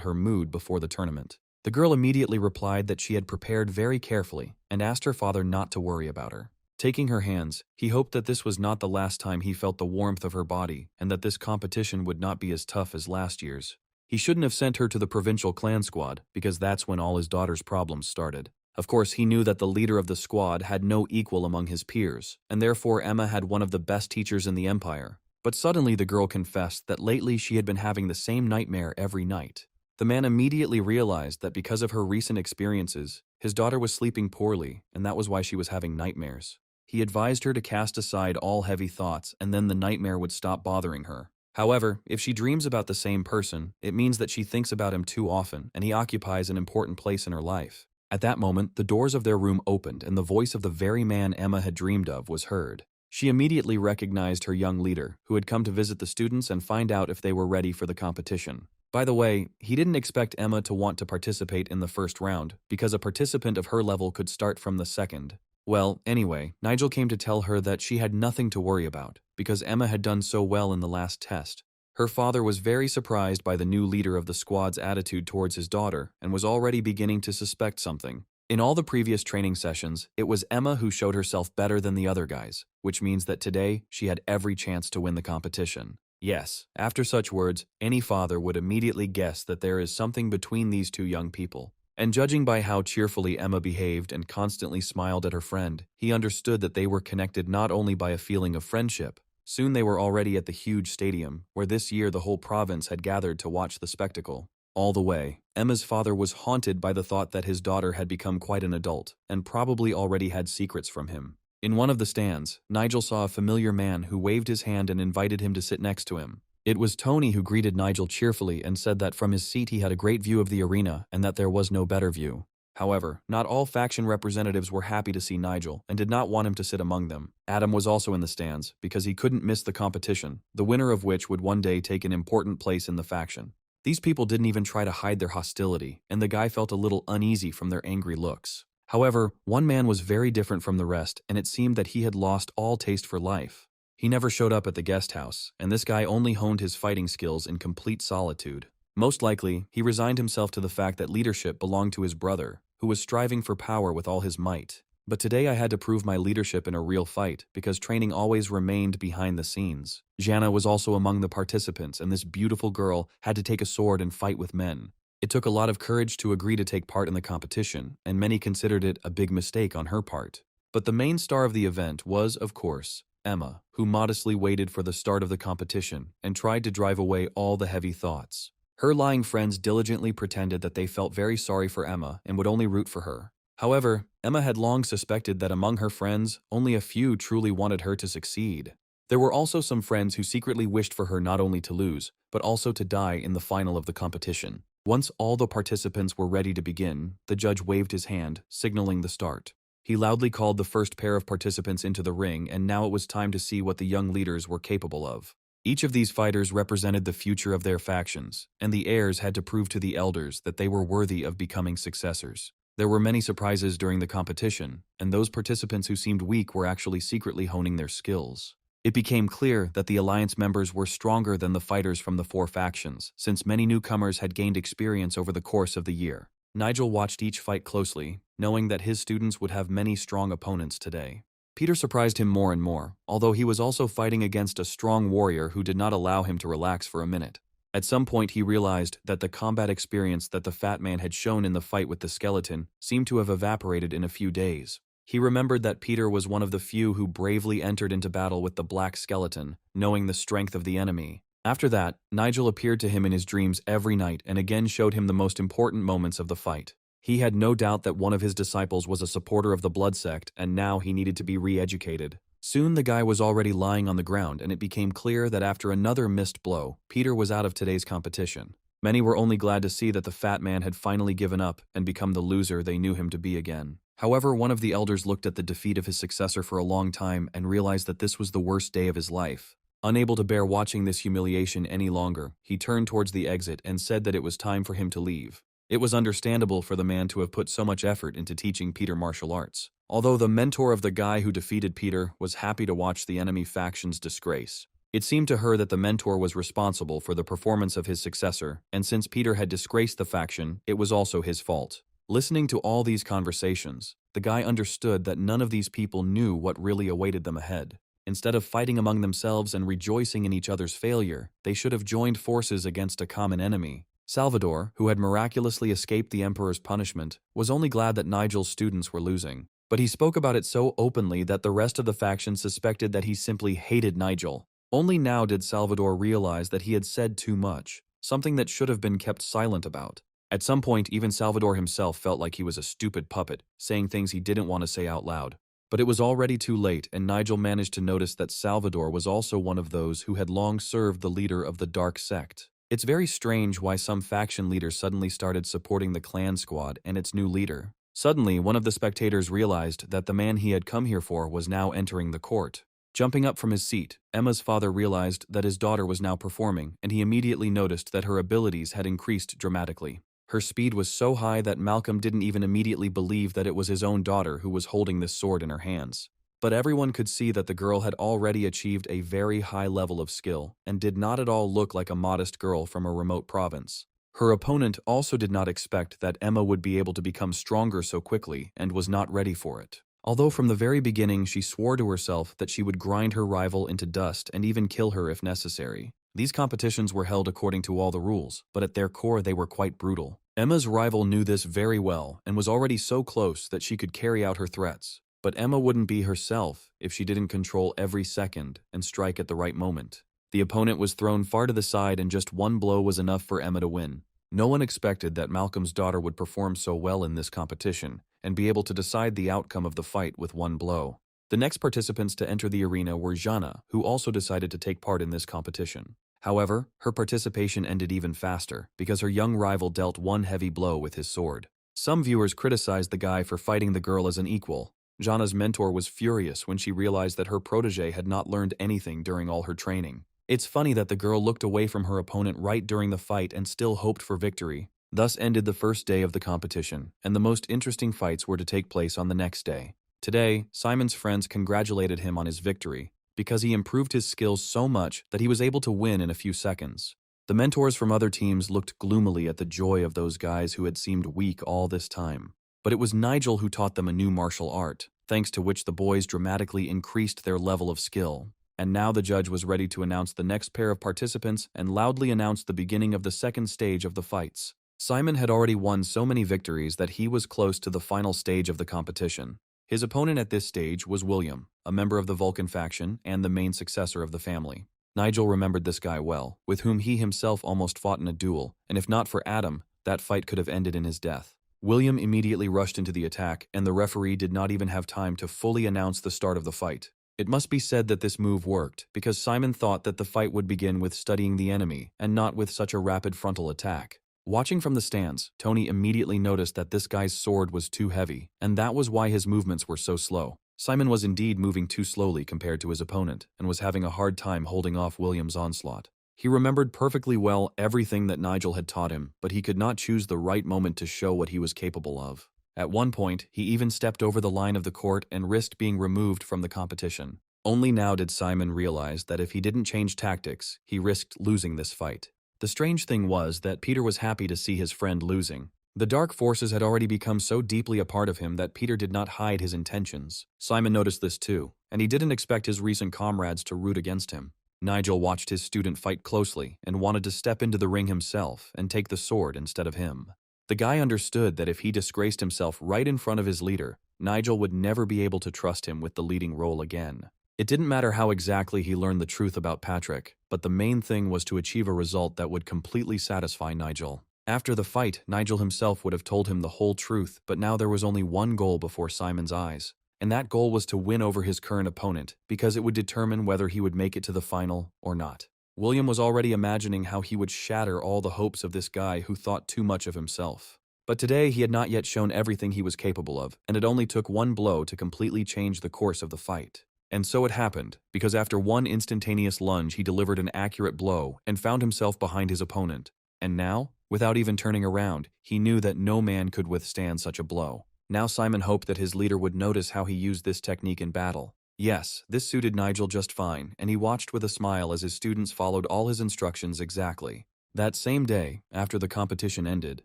her mood before the tournament. The girl immediately replied that she had prepared very carefully and asked her father not to worry about her. Taking her hands, he hoped that this was not the last time he felt the warmth of her body and that this competition would not be as tough as last year's. He shouldn't have sent her to the provincial clan squad because that's when all his daughter's problems started. Of course, he knew that the leader of the squad had no equal among his peers, and therefore Emma had one of the best teachers in the empire. But suddenly the girl confessed that lately she had been having the same nightmare every night. The man immediately realized that because of her recent experiences, his daughter was sleeping poorly, and that was why she was having nightmares. He advised her to cast aside all heavy thoughts, and then the nightmare would stop bothering her. However, if she dreams about the same person, it means that she thinks about him too often, and he occupies an important place in her life. At that moment, the doors of their room opened and the voice of the very man Emma had dreamed of was heard. She immediately recognized her young leader, who had come to visit the students and find out if they were ready for the competition. By the way, he didn't expect Emma to want to participate in the first round, because a participant of her level could start from the second. Well, anyway, Nigel came to tell her that she had nothing to worry about, because Emma had done so well in the last test. Her father was very surprised by the new leader of the squad's attitude towards his daughter and was already beginning to suspect something. In all the previous training sessions, it was Emma who showed herself better than the other guys, which means that today she had every chance to win the competition. Yes, after such words, any father would immediately guess that there is something between these two young people. And judging by how cheerfully Emma behaved and constantly smiled at her friend, he understood that they were connected not only by a feeling of friendship. Soon they were already at the huge stadium, where this year the whole province had gathered to watch the spectacle. All the way, Emma's father was haunted by the thought that his daughter had become quite an adult, and probably already had secrets from him. In one of the stands, Nigel saw a familiar man who waved his hand and invited him to sit next to him. It was Tony who greeted Nigel cheerfully and said that from his seat he had a great view of the arena and that there was no better view. However, not all faction representatives were happy to see Nigel and did not want him to sit among them. Adam was also in the stands because he couldn't miss the competition, the winner of which would one day take an important place in the faction. These people didn't even try to hide their hostility, and the guy felt a little uneasy from their angry looks. However, one man was very different from the rest, and it seemed that he had lost all taste for life. He never showed up at the guest house, and this guy only honed his fighting skills in complete solitude. Most likely, he resigned himself to the fact that leadership belonged to his brother, who was striving for power with all his might. But today I had to prove my leadership in a real fight, because training always remained behind the scenes. Jana was also among the participants, and this beautiful girl had to take a sword and fight with men. It took a lot of courage to agree to take part in the competition, and many considered it a big mistake on her part. But the main star of the event was, of course, Emma, who modestly waited for the start of the competition and tried to drive away all the heavy thoughts. Her lying friends diligently pretended that they felt very sorry for Emma and would only root for her. However, Emma had long suspected that among her friends, only a few truly wanted her to succeed. There were also some friends who secretly wished for her not only to lose, but also to die in the final of the competition. Once all the participants were ready to begin, the judge waved his hand, signaling the start. He loudly called the first pair of participants into the ring, and now it was time to see what the young leaders were capable of. Each of these fighters represented the future of their factions, and the heirs had to prove to the elders that they were worthy of becoming successors. There were many surprises during the competition, and those participants who seemed weak were actually secretly honing their skills. It became clear that the alliance members were stronger than the fighters from the four factions, since many newcomers had gained experience over the course of the year. Nigel watched each fight closely, knowing that his students would have many strong opponents today. Peter surprised him more and more, although he was also fighting against a strong warrior who did not allow him to relax for a minute. At some point he realized that the combat experience that the fat man had shown in the fight with the skeleton seemed to have evaporated in a few days. He remembered that Peter was one of the few who bravely entered into battle with the black skeleton, knowing the strength of the enemy. After that, Nigel appeared to him in his dreams every night and again showed him the most important moments of the fight. He had no doubt that one of his disciples was a supporter of the blood sect, and now he needed to be re-educated. Soon the guy was already lying on the ground, and it became clear that after another missed blow, Peter was out of today's competition. Many were only glad to see that the fat man had finally given up and become the loser they knew him to be again. However, one of the elders looked at the defeat of his successor for a long time and realized that this was the worst day of his life. Unable to bear watching this humiliation any longer, he turned towards the exit and said that it was time for him to leave. It was understandable for the man to have put so much effort into teaching Peter martial arts. Although the mentor of the guy who defeated Peter was happy to watch the enemy faction's disgrace. It seemed to her that the mentor was responsible for the performance of his successor, and since Peter had disgraced the faction, it was also his fault. Listening to all these conversations, the guy understood that none of these people knew what really awaited them ahead. Instead of fighting among themselves and rejoicing in each other's failure, they should have joined forces against a common enemy. Salvador, who had miraculously escaped the Emperor's punishment, was only glad that Nigel's students were losing. But he spoke about it so openly that the rest of the faction suspected that he simply hated Nigel. Only now did Salvador realize that he had said too much, something that should have been kept silent about. At some point, even Salvador himself felt like he was a stupid puppet, saying things he didn't want to say out loud. But it was already too late, and Nigel managed to notice that Salvador was also one of those who had long served the leader of the Dark Sect. It's very strange why some faction leaders suddenly started supporting the clan squad and its new leader. Suddenly, one of the spectators realized that the man he had come here for was now entering the court. Jumping up from his seat, Emma's father realized that his daughter was now performing, and he immediately noticed that her abilities had increased dramatically. Her speed was so high that Malcolm didn't even immediately believe that it was his own daughter who was holding this sword in her hands. But everyone could see that the girl had already achieved a very high level of skill, and did not at all look like a modest girl from a remote province. Her opponent also did not expect that Emma would be able to become stronger so quickly, and was not ready for it. Although from the very beginning she swore to herself that she would grind her rival into dust and even kill her if necessary. These competitions were held according to all the rules, but at their core they were quite brutal. Emma's rival knew this very well, and was already so close that she could carry out her threats. But Emma wouldn't be herself if she didn't control every second and strike at the right moment. The opponent was thrown far to the side, and just one blow was enough for Emma to win. No one expected that Malcolm's daughter would perform so well in this competition, and be able to decide the outcome of the fight with one blow. The next participants to enter the arena were Jana, who also decided to take part in this competition. However, her participation ended even faster, because her young rival dealt one heavy blow with his sword. Some viewers criticized the guy for fighting the girl as an equal. Jana's mentor was furious when she realized that her protege had not learned anything during all her training. It's funny that the girl looked away from her opponent right during the fight and still hoped for victory. Thus ended the first day of the competition, and the most interesting fights were to take place on the next day. Today, Simon's friends congratulated him on his victory, because he improved his skills so much that he was able to win in a few seconds. The mentors from other teams looked gloomily at the joy of those guys who had seemed weak all this time. But it was Nigel who taught them a new martial art, thanks to which the boys dramatically increased their level of skill. And now the judge was ready to announce the next pair of participants and loudly announced the beginning of the second stage of the fights. Simon had already won so many victories that he was close to the final stage of the competition. His opponent at this stage was William, a member of the Vulcan faction and the main successor of the family. Nigel remembered this guy well, with whom he himself almost fought in a duel, and if not for Adam, that fight could have ended in his death. William immediately rushed into the attack, and the referee did not even have time to fully announce the start of the fight. It must be said that this move worked, because Simon thought that the fight would begin with studying the enemy, and not with such a rapid frontal attack. Watching from the stands, Tony immediately noticed that this guy's sword was too heavy, and that was why his movements were so slow. Simon was indeed moving too slowly compared to his opponent, and was having a hard time holding off William's onslaught. He remembered perfectly well everything that Nigel had taught him, but he could not choose the right moment to show what he was capable of. At one point, he even stepped over the line of the court and risked being removed from the competition. Only now did Simon realize that if he didn't change tactics, he risked losing this fight. The strange thing was that Peter was happy to see his friend losing. The dark forces had already become so deeply a part of him that Peter did not hide his intentions. Simon noticed this too, and he didn't expect his recent comrades to root against him. Nigel watched his student fight closely and wanted to step into the ring himself and take the sword instead of him. The guy understood that if he disgraced himself right in front of his leader, Nigel would never be able to trust him with the leading role again. It didn't matter how exactly he learned the truth about Patrick, but the main thing was to achieve a result that would completely satisfy Nigel. After the fight, Nigel himself would have told him the whole truth, but now there was only one goal before Simon's eyes. And that goal was to win over his current opponent, because it would determine whether he would make it to the final or not. William was already imagining how he would shatter all the hopes of this guy who thought too much of himself. But today he had not yet shown everything he was capable of, and it only took one blow to completely change the course of the fight. And so it happened, because after one instantaneous lunge he delivered an accurate blow and found himself behind his opponent. And now, without even turning around, he knew that no man could withstand such a blow. Now Simon hoped that his leader would notice how he used this technique in battle. Yes, this suited Nigel just fine, and he watched with a smile as his students followed all his instructions exactly. That same day, after the competition ended,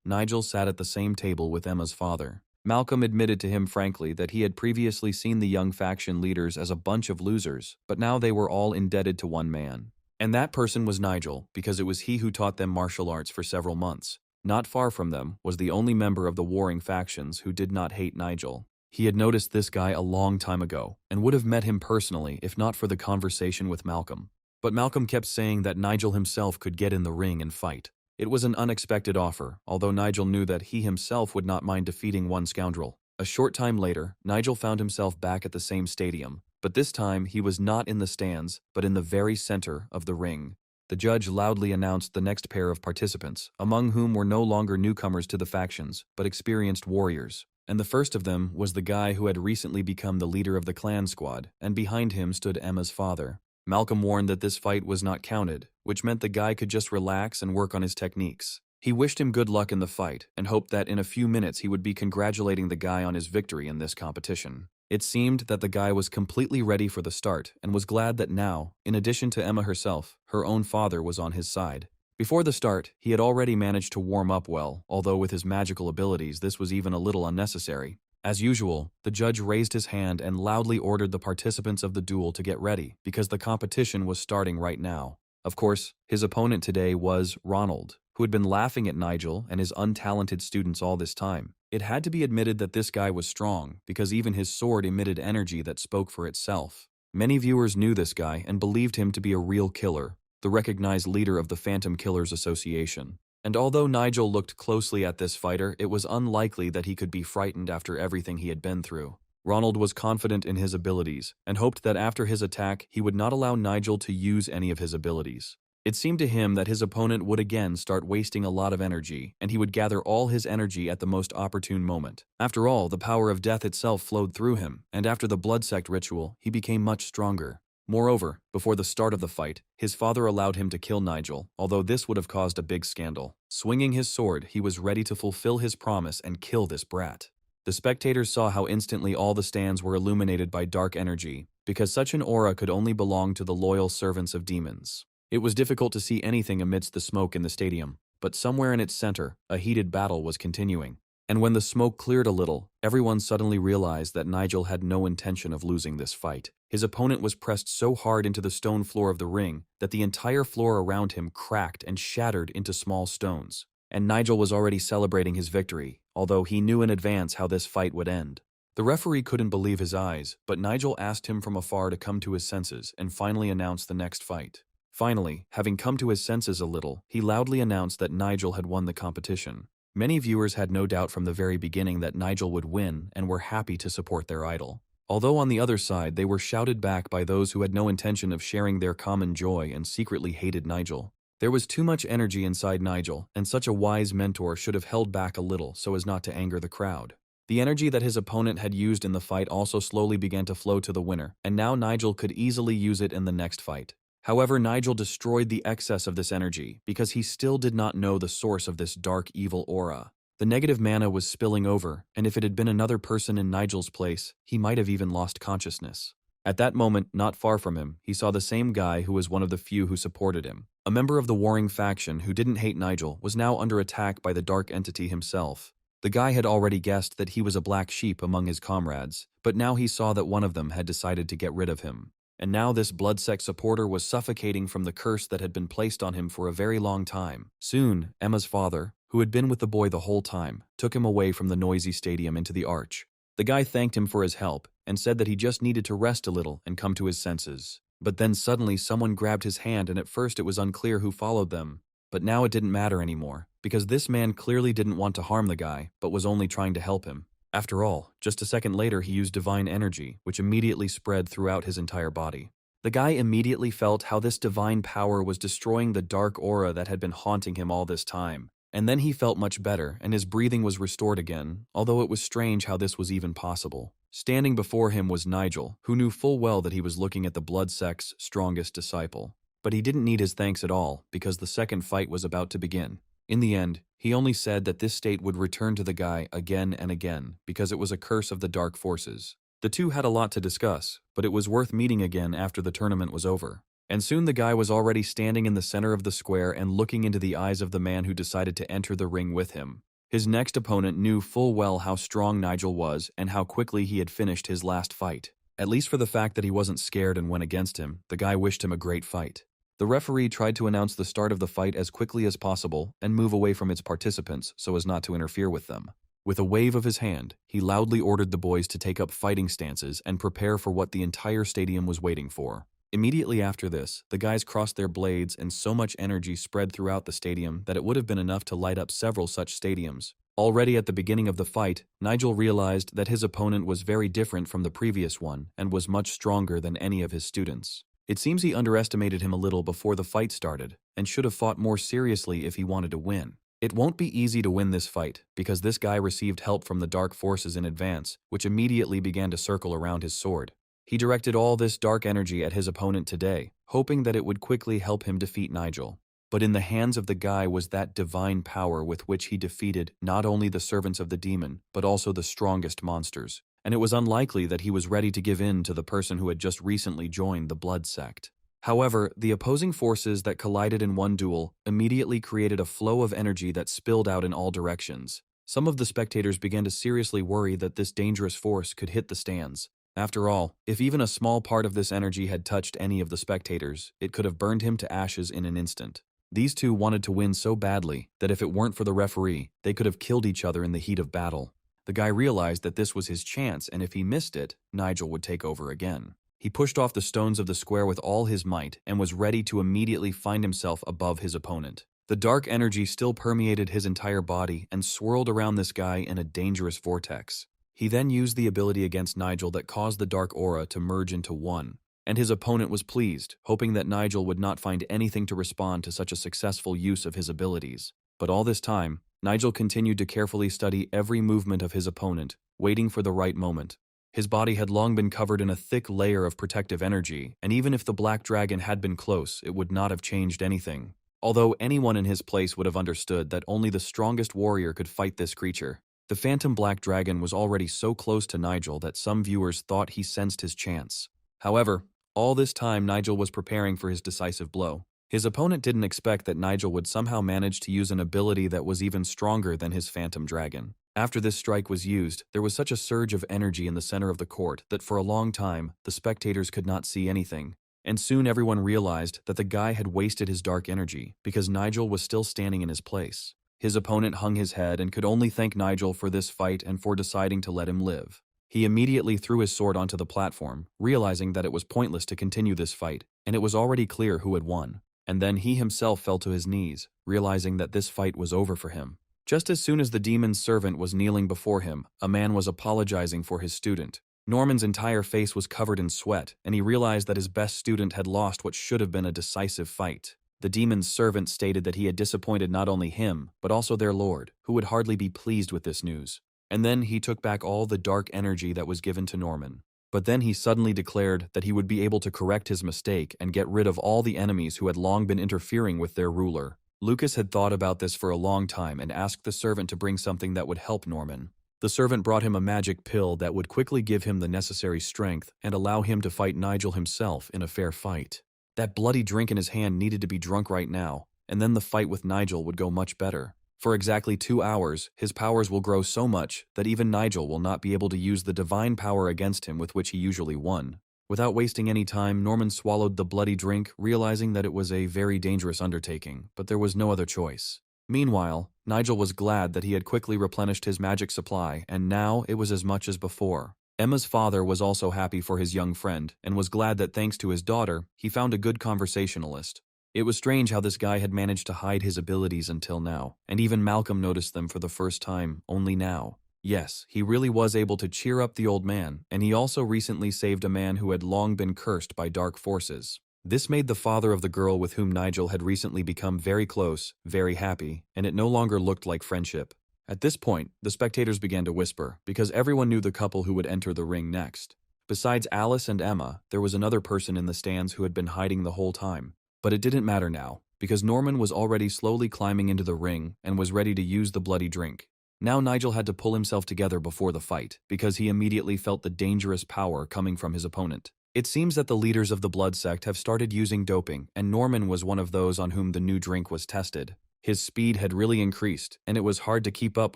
Nigel sat at the same table with Emma's father. Malcolm admitted to him frankly that he had previously seen the young faction leaders as a bunch of losers, but now they were all indebted to one man. And that person was Nigel, because it was he who taught them martial arts for several months. Not far from them was the only member of the warring factions who did not hate Nigel. He had noticed this guy a long time ago, and would have met him personally if not for the conversation with Malcolm. But Malcolm kept saying that Nigel himself could get in the ring and fight. It was an unexpected offer, although Nigel knew that he himself would not mind defeating one scoundrel. A short time later, Nigel found himself back at the same stadium, but this time he was not in the stands, but in the very center of the ring. The judge loudly announced the next pair of participants, among whom were no longer newcomers to the factions, but experienced warriors. And the first of them was the guy who had recently become the leader of the clan squad, and behind him stood Emma's father. Malcolm warned that this fight was not counted, which meant the guy could just relax and work on his techniques. He wished him good luck in the fight, and hoped that in a few minutes he would be congratulating the guy on his victory in this competition. It seemed that the guy was completely ready for the start, and was glad that now, in addition to Emma herself, her own father was on his side. Before the start, he had already managed to warm up well, although with his magical abilities this was even a little unnecessary. As usual, the judge raised his hand and loudly ordered the participants of the duel to get ready, because the competition was starting right now. Of course, his opponent today was Ronald, who had been laughing at Nigel and his untalented students all this time. It had to be admitted that this guy was strong, because even his sword emitted energy that spoke for itself. Many viewers knew this guy and believed him to be a real killer, the recognized leader of the Phantom Killers Association. And although Nigel looked closely at this fighter, it was unlikely that he could be frightened after everything he had been through. Ronald was confident in his abilities, and hoped that after his attack he would not allow Nigel to use any of his abilities. It seemed to him that his opponent would again start wasting a lot of energy, and he would gather all his energy at the most opportune moment. After all, the power of death itself flowed through him, and after the blood sect ritual, he became much stronger. Moreover, before the start of the fight, his father allowed him to kill Nigel, although this would have caused a big scandal. Swinging his sword, he was ready to fulfill his promise and kill this brat. The spectators saw how instantly all the stands were illuminated by dark energy, because such an aura could only belong to the loyal servants of demons. It was difficult to see anything amidst the smoke in the stadium, but somewhere in its center, a heated battle was continuing. And when the smoke cleared a little, everyone suddenly realized that Nigel had no intention of losing this fight. His opponent was pressed so hard into the stone floor of the ring that the entire floor around him cracked and shattered into small stones. And Nigel was already celebrating his victory, although he knew in advance how this fight would end. The referee couldn't believe his eyes, but Nigel asked him from afar to come to his senses and finally announced the next fight. Finally, having come to his senses a little, he loudly announced that Nigel had won the competition. Many viewers had no doubt from the very beginning that Nigel would win and were happy to support their idol. Although on the other side they were shouted back by those who had no intention of sharing their common joy and secretly hated Nigel. There was too much energy inside Nigel, and such a wise mentor should have held back a little so as not to anger the crowd. The energy that his opponent had used in the fight also slowly began to flow to the winner, and now Nigel could easily use it in the next fight. However, Nigel destroyed the excess of this energy because he still did not know the source of this dark evil aura. The negative mana was spilling over, and if it had been another person in Nigel's place, he might have even lost consciousness. At that moment, not far from him, he saw the same guy who was one of the few who supported him. A member of the warring faction who didn't hate Nigel was now under attack by the dark entity himself. The guy had already guessed that he was a black sheep among his comrades, but now he saw that one of them had decided to get rid of him. And now this blood-sect supporter was suffocating from the curse that had been placed on him for a very long time. Soon, Emma's father, who had been with the boy the whole time, took him away from the noisy stadium into the arch. The guy thanked him for his help and said that he just needed to rest a little and come to his senses. But then suddenly someone grabbed his hand, and at first it was unclear who followed them. But now it didn't matter anymore, because this man clearly didn't want to harm the guy, but was only trying to help him. After all, just a second later he used divine energy, which immediately spread throughout his entire body. The guy immediately felt how this divine power was destroying the dark aura that had been haunting him all this time. And then he felt much better, and his breathing was restored again, although it was strange how this was even possible. Standing before him was Nigel, who knew full well that he was looking at the blood sect's strongest disciple. But he didn't need his thanks at all, because the second fight was about to begin. In the end, he only said that this state would return to the guy again and again, because it was a curse of the dark forces. The two had a lot to discuss, but it was worth meeting again after the tournament was over. And soon the guy was already standing in the center of the square and looking into the eyes of the man who decided to enter the ring with him. His next opponent knew full well how strong Nigel was and how quickly he had finished his last fight. At least for the fact that he wasn't scared and went against him, the guy wished him a great fight. The referee tried to announce the start of the fight as quickly as possible and move away from its participants so as not to interfere with them. With a wave of his hand, he loudly ordered the boys to take up fighting stances and prepare for what the entire stadium was waiting for. Immediately after this, the guys crossed their blades and so much energy spread throughout the stadium that it would have been enough to light up several such stadiums. Already at the beginning of the fight, Nigel realized that his opponent was very different from the previous one and was much stronger than any of his students. It seems he underestimated him a little before the fight started and should have fought more seriously if he wanted to win. It won't be easy to win this fight because this guy received help from the dark forces in advance, which immediately began to circle around his sword. He directed all this dark energy at his opponent today, hoping that it would quickly help him defeat Nigel. But in the hands of the guy was that divine power with which he defeated not only the servants of the demon, but also the strongest monsters. And it was unlikely that he was ready to give in to the person who had just recently joined the blood sect. However, the opposing forces that collided in one duel immediately created a flow of energy that spilled out in all directions. Some of the spectators began to seriously worry that this dangerous force could hit the stands. After all, if even a small part of this energy had touched any of the spectators, it could have burned him to ashes in an instant. These two wanted to win so badly that if it weren't for the referee, they could have killed each other in the heat of battle. The guy realized that this was his chance, and if he missed it, Nigel would take over again. He pushed off the stones of the square with all his might and was ready to immediately find himself above his opponent. The dark energy still permeated his entire body and swirled around this guy in a dangerous vortex. He then used the ability against Nigel that caused the dark aura to merge into one, and his opponent was pleased, hoping that Nigel would not find anything to respond to such a successful use of his abilities. But all this time, Nigel continued to carefully study every movement of his opponent, waiting for the right moment. His body had long been covered in a thick layer of protective energy, and even if the black dragon had been close, it would not have changed anything. Although anyone in his place would have understood that only the strongest warrior could fight this creature. The phantom black dragon was already so close to Nigel that some viewers thought he sensed his chance. However, all this time Nigel was preparing for his decisive blow. His opponent didn't expect that Nigel would somehow manage to use an ability that was even stronger than his phantom dragon. After this strike was used, there was such a surge of energy in the center of the court that for a long time, the spectators could not see anything. And soon everyone realized that the guy had wasted his dark energy because Nigel was still standing in his place. His opponent hung his head and could only thank Nigel for this fight and for deciding to let him live. He immediately threw his sword onto the platform, realizing that it was pointless to continue this fight, and it was already clear who had won. And then he himself fell to his knees, realizing that this fight was over for him. Just as soon as the demon's servant was kneeling before him, a man was apologizing for his student. Norman's entire face was covered in sweat, and he realized that his best student had lost what should have been a decisive fight. The demon's servant stated that he had disappointed not only him, but also their lord, who would hardly be pleased with this news. And then he took back all the dark energy that was given to Norman. But then he suddenly declared that he would be able to correct his mistake and get rid of all the enemies who had long been interfering with their ruler. Lucas had thought about this for a long time and asked the servant to bring something that would help Norman. The servant brought him a magic pill that would quickly give him the necessary strength and allow him to fight Nigel himself in a fair fight. That bloody drink in his hand needed to be drunk right now, and then the fight with Nigel would go much better. For exactly 2 hours, his powers will grow so much that even Nigel will not be able to use the divine power against him with which he usually won. Without wasting any time, Norman swallowed the bloody drink, realizing that it was a very dangerous undertaking, but there was no other choice. Meanwhile, Nigel was glad that he had quickly replenished his magic supply, and now it was as much as before. Emma's father was also happy for his young friend, and was glad that thanks to his daughter, he found a good conversationalist. It was strange how this guy had managed to hide his abilities until now, and even Malcolm noticed them for the first time, only now. Yes, he really was able to cheer up the old man, and he also recently saved a man who had long been cursed by dark forces. This made the father of the girl with whom Nigel had recently become very close, very happy, and it no longer looked like friendship. At this point, the spectators began to whisper, because everyone knew the couple who would enter the ring next. Besides Alice and Emma, there was another person in the stands who had been hiding the whole time. But it didn't matter now, because Norman was already slowly climbing into the ring and was ready to use the bloody drink. Now Nigel had to pull himself together before the fight, because he immediately felt the dangerous power coming from his opponent. It seems that the leaders of the blood sect have started using doping, and Norman was one of those on whom the new drink was tested. His speed had really increased, and it was hard to keep up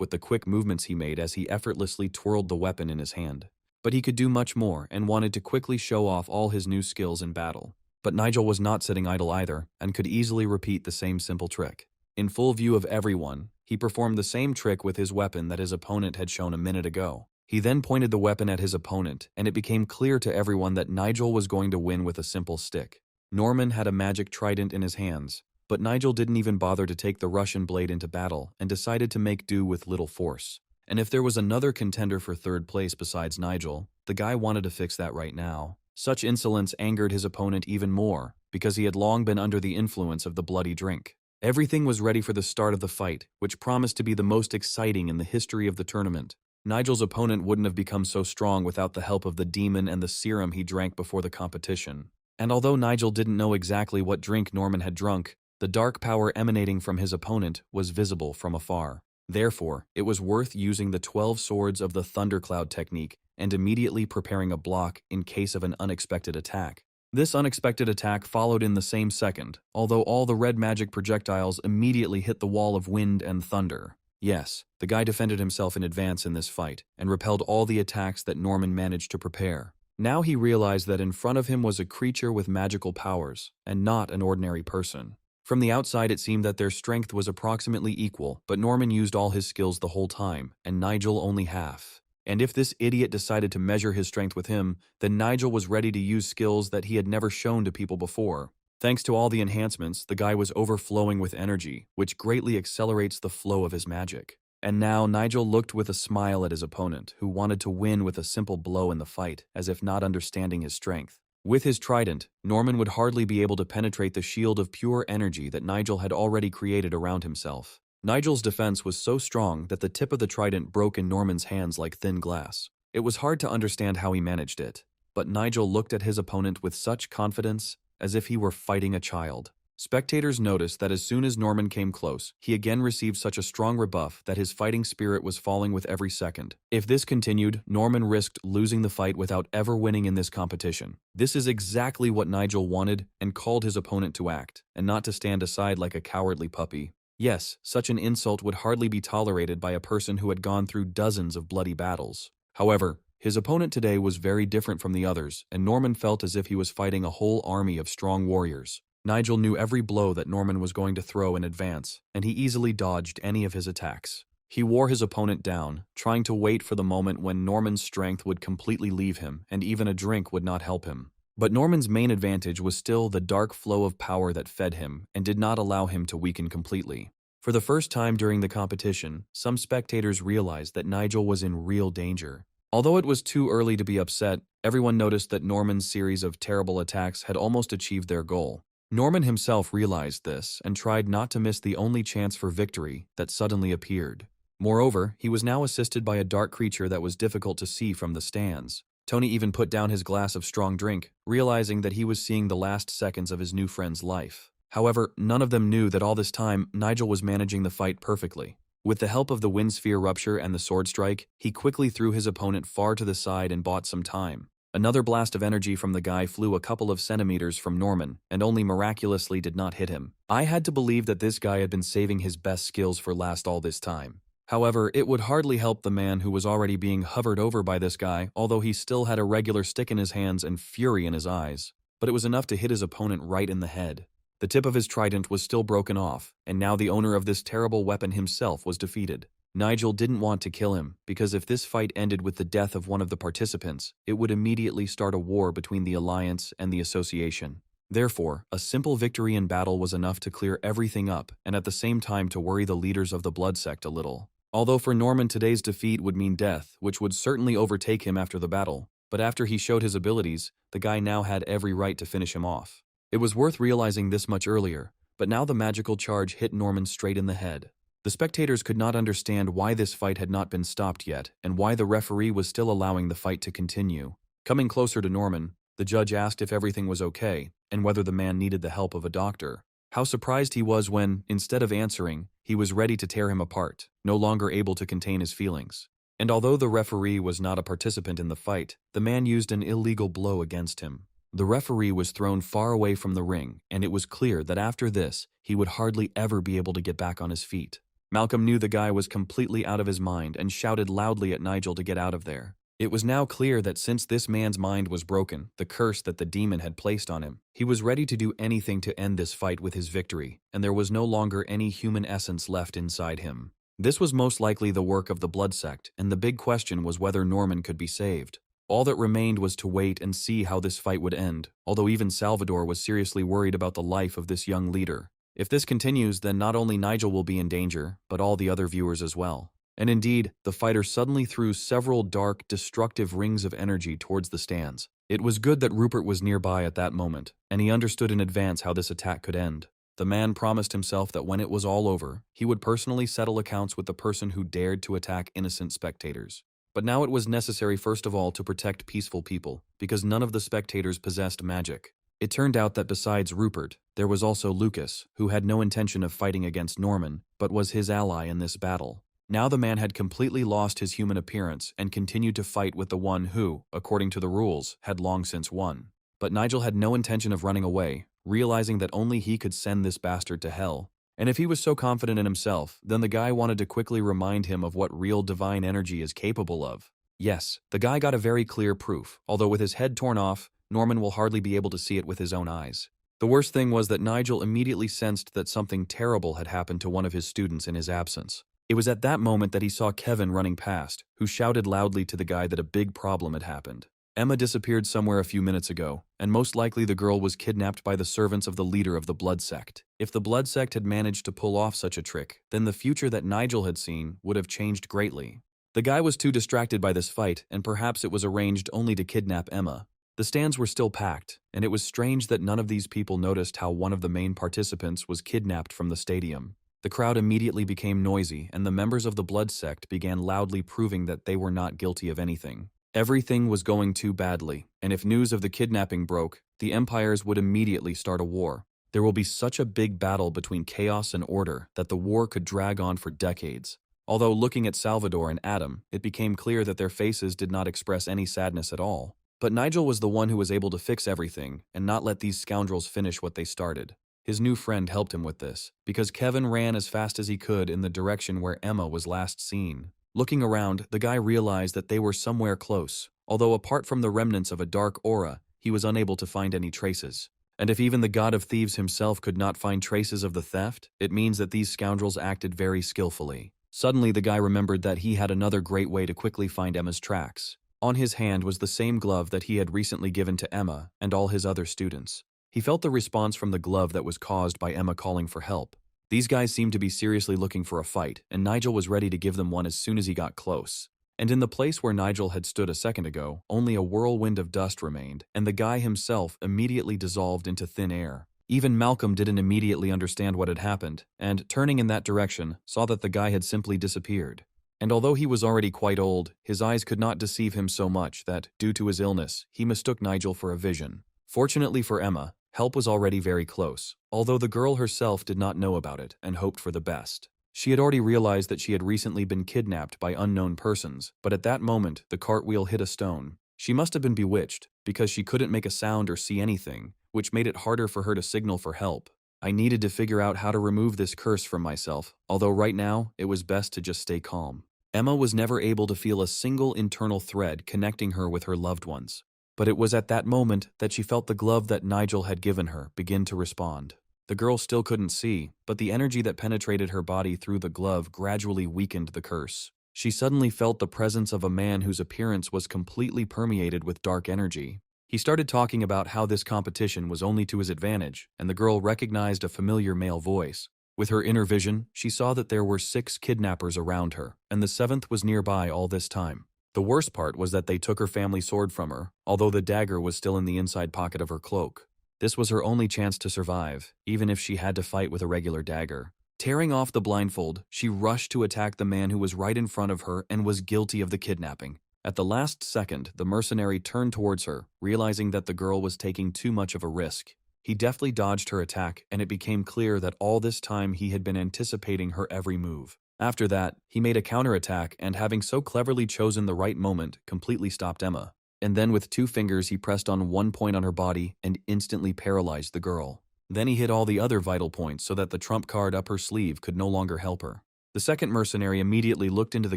with the quick movements he made as he effortlessly twirled the weapon in his hand. But he could do much more and wanted to quickly show off all his new skills in battle. But Nigel was not sitting idle either, and could easily repeat the same simple trick. In full view of everyone, he performed the same trick with his weapon that his opponent had shown a minute ago. He then pointed the weapon at his opponent, and it became clear to everyone that Nigel was going to win with a simple stick. Norman had a magic trident in his hands, but Nigel didn't even bother to take the Russian blade into battle and decided to make do with little force. And if there was another contender for third place besides Nigel, the guy wanted to fix that right now. Such insolence angered his opponent even more, because he had long been under the influence of the bloody drink. Everything was ready for the start of the fight, which promised to be the most exciting in the history of the tournament. Nigel's opponent wouldn't have become so strong without the help of the demon and the serum he drank before the competition. And although Nigel didn't know exactly what drink Norman had drunk, the dark power emanating from his opponent was visible from afar. Therefore, it was worth using the 12 swords of the thundercloud technique and immediately preparing a block in case of an unexpected attack. This unexpected attack followed in the same second, although all the red magic projectiles immediately hit the wall of wind and thunder. Yes, the guy defended himself in advance in this fight, and repelled all the attacks that Norman managed to prepare. Now he realized that in front of him was a creature with magical powers, and not an ordinary person. From the outside it seemed that their strength was approximately equal, but Norman used all his skills the whole time, and Nigel only half. And if this idiot decided to measure his strength with him, then Nigel was ready to use skills that he had never shown to people before. Thanks to all the enhancements, the guy was overflowing with energy, which greatly accelerates the flow of his magic. And now Nigel looked with a smile at his opponent, who wanted to win with a simple blow in the fight, as if not understanding his strength. With his trident, Norman would hardly be able to penetrate the shield of pure energy that Nigel had already created around himself. Nigel's defense was so strong that the tip of the trident broke in Norman's hands like thin glass. It was hard to understand how he managed it, but Nigel looked at his opponent with such confidence, as if he were fighting a child. Spectators noticed that as soon as Norman came close, he again received such a strong rebuff that his fighting spirit was falling with every second. If this continued, Norman risked losing the fight without ever winning in this competition. This is exactly what Nigel wanted and called his opponent to act, and not to stand aside like a cowardly puppy. Yes, such an insult would hardly be tolerated by a person who had gone through dozens of bloody battles. However, his opponent today was very different from the others, and Norman felt as if he was fighting a whole army of strong warriors. Nigel knew every blow that Norman was going to throw in advance, and he easily dodged any of his attacks. He wore his opponent down, trying to wait for the moment when Norman's strength would completely leave him, and even a drink would not help him. But Norman's main advantage was still the dark flow of power that fed him and did not allow him to weaken completely. For the first time during the competition, some spectators realized that Nigel was in real danger. Although it was too early to be upset, everyone noticed that Norman's series of terrible attacks had almost achieved their goal. Norman himself realized this and tried not to miss the only chance for victory that suddenly appeared. Moreover, he was now assisted by a dark creature that was difficult to see from the stands. Tony even put down his glass of strong drink, realizing that he was seeing the last seconds of his new friend's life. However, none of them knew that all this time, Nigel was managing the fight perfectly. With the help of the wind sphere rupture and the sword strike, he quickly threw his opponent far to the side and bought some time. Another blast of energy from the guy flew a couple of centimeters from Norman, and only miraculously did not hit him. I had to believe that this guy had been saving his best skills for last all this time. However, it would hardly help the man who was already being hovered over by this guy, although he still had a regular stick in his hands and fury in his eyes. But it was enough to hit his opponent right in the head. The tip of his trident was still broken off, and now the owner of this terrible weapon himself was defeated. Nigel didn't want to kill him, because if this fight ended with the death of one of the participants, it would immediately start a war between the Alliance and the Association. Therefore, a simple victory in battle was enough to clear everything up and at the same time to worry the leaders of the Blood Sect a little. Although for Norman today's defeat would mean death, which would certainly overtake him after the battle, but after he showed his abilities, the guy now had every right to finish him off. It was worth realizing this much earlier, but now the magical charge hit Norman straight in the head. The spectators could not understand why this fight had not been stopped yet, and why the referee was still allowing the fight to continue. Coming closer to Norman, the judge asked if everything was okay, and whether the man needed the help of a doctor. How surprised he was when, instead of answering, he was ready to tear him apart, no longer able to contain his feelings. And although the referee was not a participant in the fight, the man used an illegal blow against him. The referee was thrown far away from the ring, and it was clear that after this, he would hardly ever be able to get back on his feet. Malcolm knew the guy was completely out of his mind and shouted loudly at Nigel to get out of there. It was now clear that since this man's mind was broken, the curse that the demon had placed on him, he was ready to do anything to end this fight with his victory, and there was no longer any human essence left inside him. This was most likely the work of the Blood Sect, and the big question was whether Norman could be saved. All that remained was to wait and see how this fight would end, although even Salvador was seriously worried about the life of this young leader. If this continues, then not only Nigel will be in danger, but all the other viewers as well. And indeed, the fighter suddenly threw several dark, destructive rings of energy towards the stands. It was good that Rupert was nearby at that moment, and he understood in advance how this attack could end. The man promised himself that when it was all over, he would personally settle accounts with the person who dared to attack innocent spectators. But now it was necessary first of all to protect peaceful people, because none of the spectators possessed magic. It turned out that besides Rupert, there was also Lucas, who had no intention of fighting against Norman, but was his ally in this battle. Now the man had completely lost his human appearance and continued to fight with the one who, according to the rules, had long since won. But Nigel had no intention of running away, realizing that only he could send this bastard to hell. And if he was so confident in himself, then the guy wanted to quickly remind him of what real divine energy is capable of. Yes, the guy got a very clear proof, although with his head torn off, Norman will hardly be able to see it with his own eyes. The worst thing was that Nigel immediately sensed that something terrible had happened to one of his students in his absence. It was at that moment that he saw Kevin running past, who shouted loudly to the guy that a big problem had happened. Emma disappeared somewhere a few minutes ago, and most likely the girl was kidnapped by the servants of the leader of the Blood Sect. If the Blood Sect had managed to pull off such a trick, then the future that Nigel had seen would have changed greatly. The guy was too distracted by this fight, and perhaps it was arranged only to kidnap Emma. The stands were still packed, and it was strange that none of these people noticed how one of the main participants was kidnapped from the stadium. The crowd immediately became noisy, and the members of the Blood Sect began loudly proving that they were not guilty of anything. Everything was going too badly, and if news of the kidnapping broke, the empires would immediately start a war. There will be such a big battle between chaos and order that the war could drag on for decades. Although looking at Salvador and Adam, it became clear that their faces did not express any sadness at all. But Nigel was the one who was able to fix everything and not let these scoundrels finish what they started. His new friend helped him with this, because Kevin ran as fast as he could in the direction where Emma was last seen. Looking around, the guy realized that they were somewhere close, although apart from the remnants of a dark aura, he was unable to find any traces. And if even the god of thieves himself could not find traces of the theft, it means that these scoundrels acted very skillfully. Suddenly the guy remembered that he had another great way to quickly find Emma's tracks. On his hand was the same glove that he had recently given to Emma and all his other students. He felt the response from the glove that was caused by Emma calling for help. These guys seemed to be seriously looking for a fight, and Nigel was ready to give them one as soon as he got close. And in the place where Nigel had stood a second ago, only a whirlwind of dust remained, and the guy himself immediately dissolved into thin air. Even Malcolm didn't immediately understand what had happened, and, turning in that direction, saw that the guy had simply disappeared. And although he was already quite old, his eyes could not deceive him so much that, due to his illness, he mistook Nigel for a vision. Fortunately for Emma, help was already very close, although the girl herself did not know about it and hoped for the best. She had already realized that she had recently been kidnapped by unknown persons, but at that moment, the cartwheel hit a stone. She must have been bewitched, because she couldn't make a sound or see anything, which made it harder for her to signal for help. I needed to figure out how to remove this curse from myself, although right now, it was best to just stay calm. Emma was never able to feel a single internal thread connecting her with her loved ones. But it was at that moment that she felt the glove that Nigel had given her begin to respond. The girl still couldn't see, but the energy that penetrated her body through the glove gradually weakened the curse. She suddenly felt the presence of a man whose appearance was completely permeated with dark energy. He started talking about how this competition was only to his advantage, and the girl recognized a familiar male voice. With her inner vision, she saw that there were 6 kidnappers around her, and the 7th was nearby all this time. The worst part was that they took her family sword from her, although the dagger was still in the inside pocket of her cloak. This was her only chance to survive, even if she had to fight with a regular dagger. Tearing off the blindfold, she rushed to attack the man who was right in front of her and was guilty of the kidnapping. At the last second, the mercenary turned towards her, realizing that the girl was taking too much of a risk. He deftly dodged her attack, and it became clear that all this time he had been anticipating her every move. After that, he made a counterattack and, having so cleverly chosen the right moment, completely stopped Emma. And then with 2 fingers he pressed on one point on her body and instantly paralyzed the girl. Then he hit all the other vital points so that the trump card up her sleeve could no longer help her. The second mercenary immediately looked into the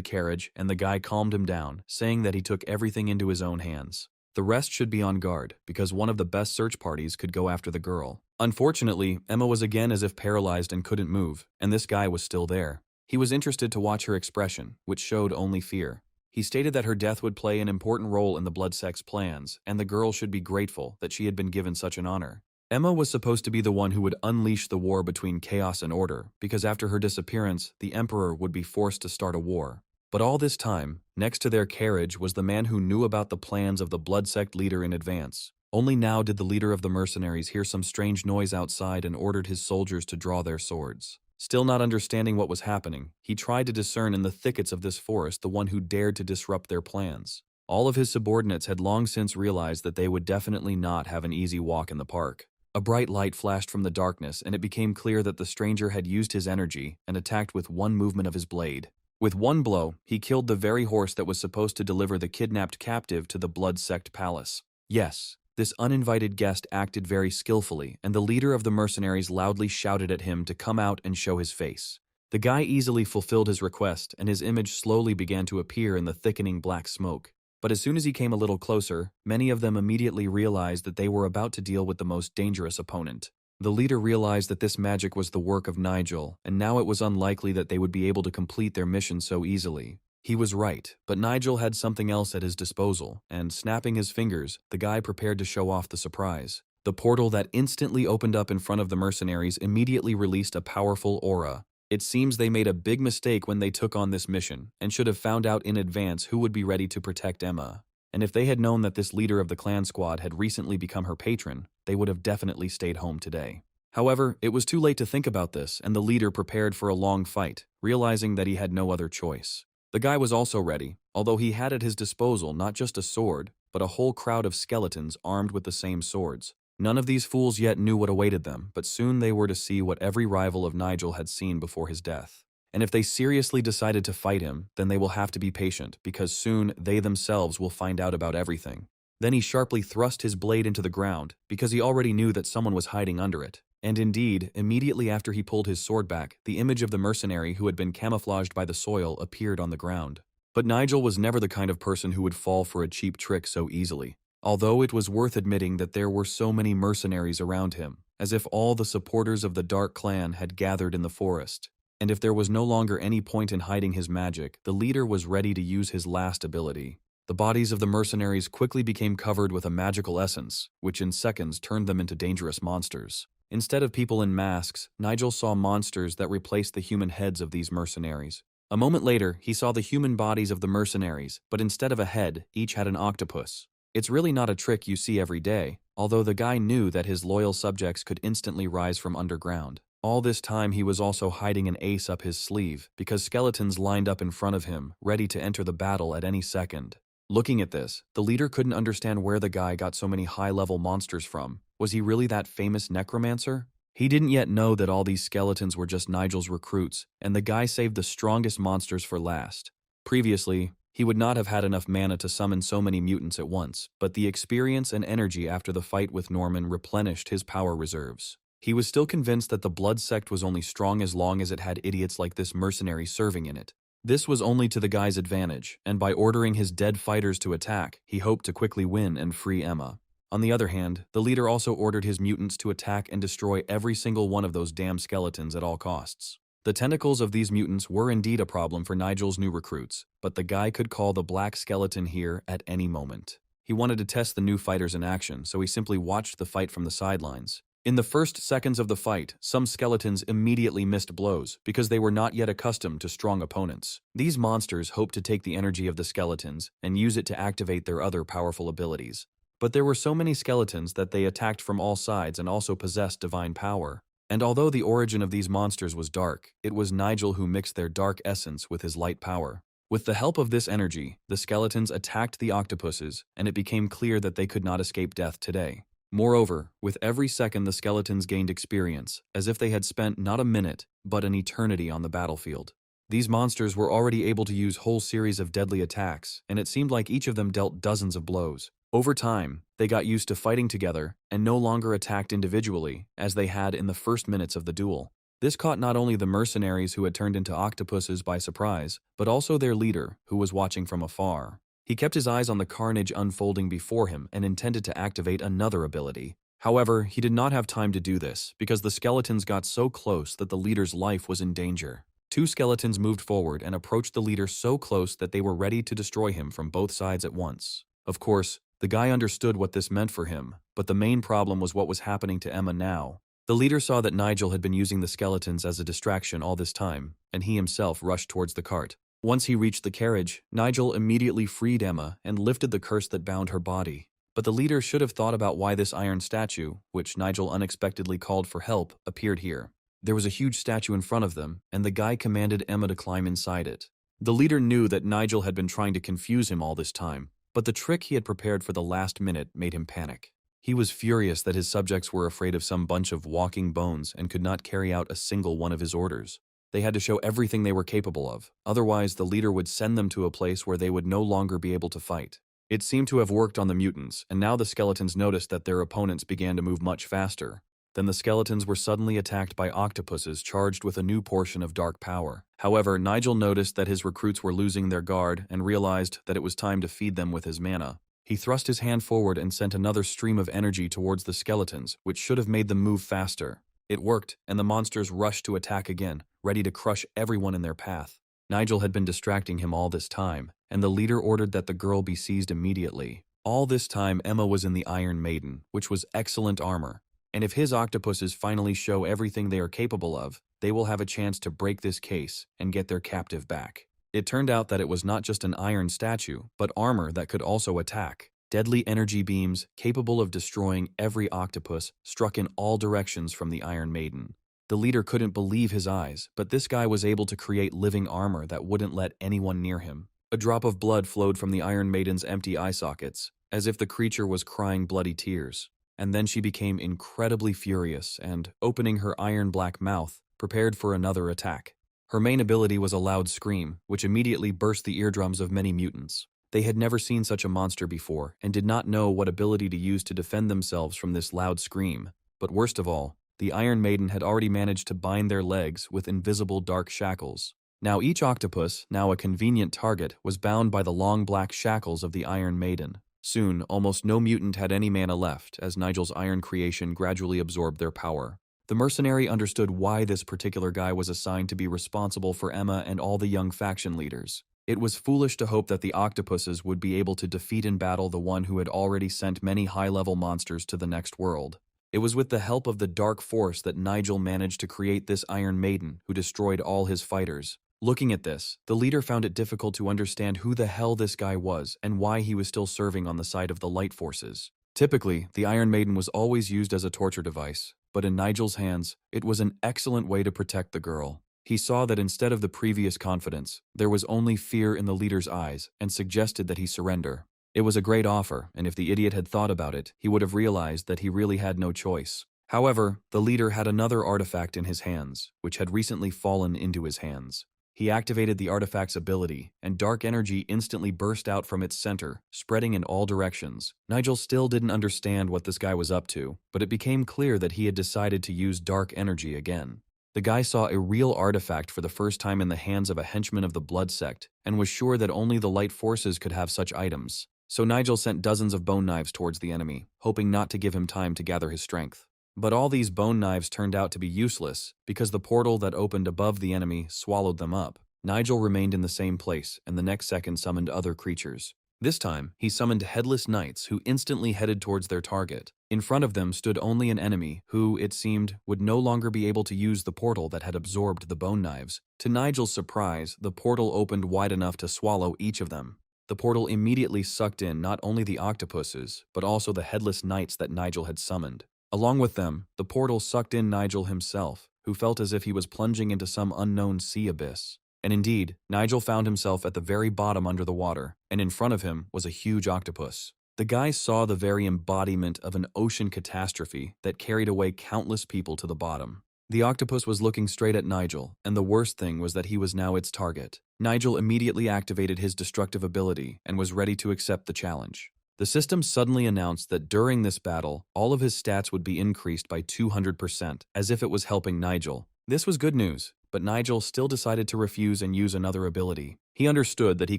carriage and the guy calmed him down, saying that he took everything into his own hands. The rest should be on guard, because one of the best search parties could go after the girl. Unfortunately, Emma was again as if paralyzed and couldn't move, and this guy was still there. He was interested to watch her expression, which showed only fear. He stated that her death would play an important role in the Bloodsex plans, and the girl should be grateful that she had been given such an honor. Emma was supposed to be the one who would unleash the war between chaos and order, because after her disappearance, the Emperor would be forced to start a war. But all this time, next to their carriage was the man who knew about the plans of the Bloodsect leader in advance. Only now did the leader of the mercenaries hear some strange noise outside and ordered his soldiers to draw their swords. Still not understanding what was happening, he tried to discern in the thickets of this forest the one who dared to disrupt their plans. All of his subordinates had long since realized that they would definitely not have an easy walk in the park. A bright light flashed from the darkness, and it became clear that the stranger had used his energy and attacked with one movement of his blade. With one blow, he killed the very horse that was supposed to deliver the kidnapped captive to the Bloodsect palace. Yes, this uninvited guest acted very skillfully, and the leader of the mercenaries loudly shouted at him to come out and show his face. The guy easily fulfilled his request, and his image slowly began to appear in the thickening black smoke. But as soon as he came a little closer, many of them immediately realized that they were about to deal with the most dangerous opponent. The leader realized that this magic was the work of Nigel, and now it was unlikely that they would be able to complete their mission so easily. He was right, but Nigel had something else at his disposal, and snapping his fingers, the guy prepared to show off the surprise. The portal that instantly opened up in front of the mercenaries immediately released a powerful aura. It seems they made a big mistake when they took on this mission, and should have found out in advance who would be ready to protect Emma. And if they had known that this leader of the clan squad had recently become her patron, they would have definitely stayed home today. However, it was too late to think about this, and the leader prepared for a long fight, realizing that he had no other choice. The guy was also ready, although he had at his disposal not just a sword, but a whole crowd of skeletons armed with the same swords. None of these fools yet knew what awaited them, but soon they were to see what every rival of Nigel had seen before his death. And if they seriously decided to fight him, then they will have to be patient, because soon they themselves will find out about everything. Then he sharply thrust his blade into the ground, because he already knew that someone was hiding under it. And indeed, immediately after he pulled his sword back, the image of the mercenary who had been camouflaged by the soil appeared on the ground. But Nigel was never the kind of person who would fall for a cheap trick so easily. Although it was worth admitting that there were so many mercenaries around him, as if all the supporters of the Dark Clan had gathered in the forest. And if there was no longer any point in hiding his magic, the leader was ready to use his last ability. The bodies of the mercenaries quickly became covered with a magical essence, which in seconds turned them into dangerous monsters. Instead of people in masks, Nigel saw monsters that replaced the human heads of these mercenaries. A moment later, he saw the human bodies of the mercenaries, but instead of a head, each had an octopus. It's really not a trick you see every day, although the guy knew that his loyal subjects could instantly rise from underground. All this time he was also hiding an ace up his sleeve, because skeletons lined up in front of him, ready to enter the battle at any second. Looking at this, the leader couldn't understand where the guy got so many high-level monsters from. Was he really that famous necromancer? He didn't yet know that all these skeletons were just Nigel's recruits, and the guy saved the strongest monsters for last. Previously, he would not have had enough mana to summon so many mutants at once, but the experience and energy after the fight with Norman replenished his power reserves. He was still convinced that the Blood Sect was only strong as long as it had idiots like this mercenary serving in it. This was only to the guy's advantage, and by ordering his dead fighters to attack, he hoped to quickly win and free Emma. On the other hand, the leader also ordered his mutants to attack and destroy every single one of those damn skeletons at all costs. The tentacles of these mutants were indeed a problem for Nigel's new recruits, but the guy could call the black skeleton here at any moment. He wanted to test the new fighters in action, so he simply watched the fight from the sidelines. In the first seconds of the fight, some skeletons immediately missed blows because they were not yet accustomed to strong opponents. These monsters hoped to take the energy of the skeletons and use it to activate their other powerful abilities. But there were so many skeletons that they attacked from all sides and also possessed divine power. And although the origin of these monsters was dark, it was Nigel who mixed their dark essence with his light power. With the help of this energy, the skeletons attacked the octopuses, and it became clear that they could not escape death today. Moreover, with every second the skeletons gained experience, as if they had spent not a minute, but an eternity on the battlefield. These monsters were already able to use whole series of deadly attacks, and it seemed like each of them dealt dozens of blows. Over time, they got used to fighting together and no longer attacked individually, as they had in the first minutes of the duel. This caught not only the mercenaries who had turned into octopuses by surprise, but also their leader, who was watching from afar. He kept his eyes on the carnage unfolding before him and intended to activate another ability. However, he did not have time to do this, because the skeletons got so close that the leader's life was in danger. Two skeletons moved forward and approached the leader so close that they were ready to destroy him from both sides at once. Of course, the guy understood what this meant for him, but the main problem was what was happening to Emma now. The leader saw that Nigel had been using the skeletons as a distraction all this time, and he himself rushed towards the cart. Once he reached the carriage, Nigel immediately freed Emma and lifted the curse that bound her body. But the leader should have thought about why this iron statue, which Nigel unexpectedly called for help, appeared here. There was a huge statue in front of them, and the guy commanded Emma to climb inside it. The leader knew that Nigel had been trying to confuse him all this time, but the trick he had prepared for the last minute made him panic. He was furious that his subjects were afraid of some bunch of walking bones and could not carry out a single one of his orders. They had to show everything they were capable of, otherwise the leader would send them to a place where they would no longer be able to fight. It seemed to have worked on the mutants, and now the skeletons noticed that their opponents began to move much faster. Then the skeletons were suddenly attacked by octopuses charged with a new portion of dark power. However, Nigel noticed that his recruits were losing their guard and realized that it was time to feed them with his mana. He thrust his hand forward and sent another stream of energy towards the skeletons, which should have made them move faster. It worked, and the monsters rushed to attack again, ready to crush everyone in their path. Nigel had been distracting him all this time, and the leader ordered that the girl be seized immediately. All this time Emma was in the Iron Maiden, which was excellent armor. And if his octopuses finally show everything they are capable of, they will have a chance to break this case and get their captive back. It turned out that it was not just an iron statue, but armor that could also attack. Deadly energy beams, capable of destroying every octopus, struck in all directions from the Iron Maiden. The leader couldn't believe his eyes, but this guy was able to create living armor that wouldn't let anyone near him. A drop of blood flowed from the Iron Maiden's empty eye sockets, as if the creature was crying bloody tears. And then she became incredibly furious and, opening her iron-black mouth, prepared for another attack. Her main ability was a loud scream, which immediately burst the eardrums of many mutants. They had never seen such a monster before, and did not know what ability to use to defend themselves from this loud scream. But worst of all, the Iron Maiden had already managed to bind their legs with invisible dark shackles. Now each octopus, now a convenient target, was bound by the long black shackles of the Iron Maiden. Soon, almost no mutant had any mana left, as Nigel's iron creation gradually absorbed their power. The mercenary understood why this particular guy was assigned to be responsible for Emma and all the young faction leaders. It was foolish to hope that the octopuses would be able to defeat in battle the one who had already sent many high-level monsters to the next world. It was with the help of the dark force that Nigel managed to create this Iron Maiden, who destroyed all his fighters. Looking at this, the leader found it difficult to understand who the hell this guy was and why he was still serving on the side of the light forces. Typically, the Iron Maiden was always used as a torture device, but in Nigel's hands, it was an excellent way to protect the girl. He saw that instead of the previous confidence, there was only fear in the leader's eyes and suggested that he surrender. It was a great offer, and if the idiot had thought about it, he would have realized that he really had no choice. However, the leader had another artifact in his hands, which had recently fallen into his hands. He activated the artifact's ability, and dark energy instantly burst out from its center, spreading in all directions. Nigel still didn't understand what this guy was up to, but it became clear that he had decided to use dark energy again. The guy saw a real artifact for the first time in the hands of a henchman of the Blood Sect, and was sure that only the light forces could have such items. So Nigel sent dozens of bone knives towards the enemy, hoping not to give him time to gather his strength. But all these bone knives turned out to be useless, because the portal that opened above the enemy swallowed them up. Nigel remained in the same place, and the next second summoned other creatures. This time, he summoned headless knights who instantly headed towards their target. In front of them stood only an enemy who, it seemed, would no longer be able to use the portal that had absorbed the bone knives. To Nigel's surprise, the portal opened wide enough to swallow each of them. The portal immediately sucked in not only the octopuses, but also the headless knights that Nigel had summoned. Along with them, the portal sucked in Nigel himself, who felt as if he was plunging into some unknown sea abyss. And indeed, Nigel found himself at the very bottom under the water, and in front of him was a huge octopus. The guy saw the very embodiment of an ocean catastrophe that carried away countless people to the bottom. The octopus was looking straight at Nigel, and the worst thing was that he was now its target. Nigel immediately activated his destructive ability and was ready to accept the challenge. The system suddenly announced that during this battle, all of his stats would be increased by 200%, as if it was helping Nigel. This was good news, but Nigel still decided to refuse and use another ability. He understood that he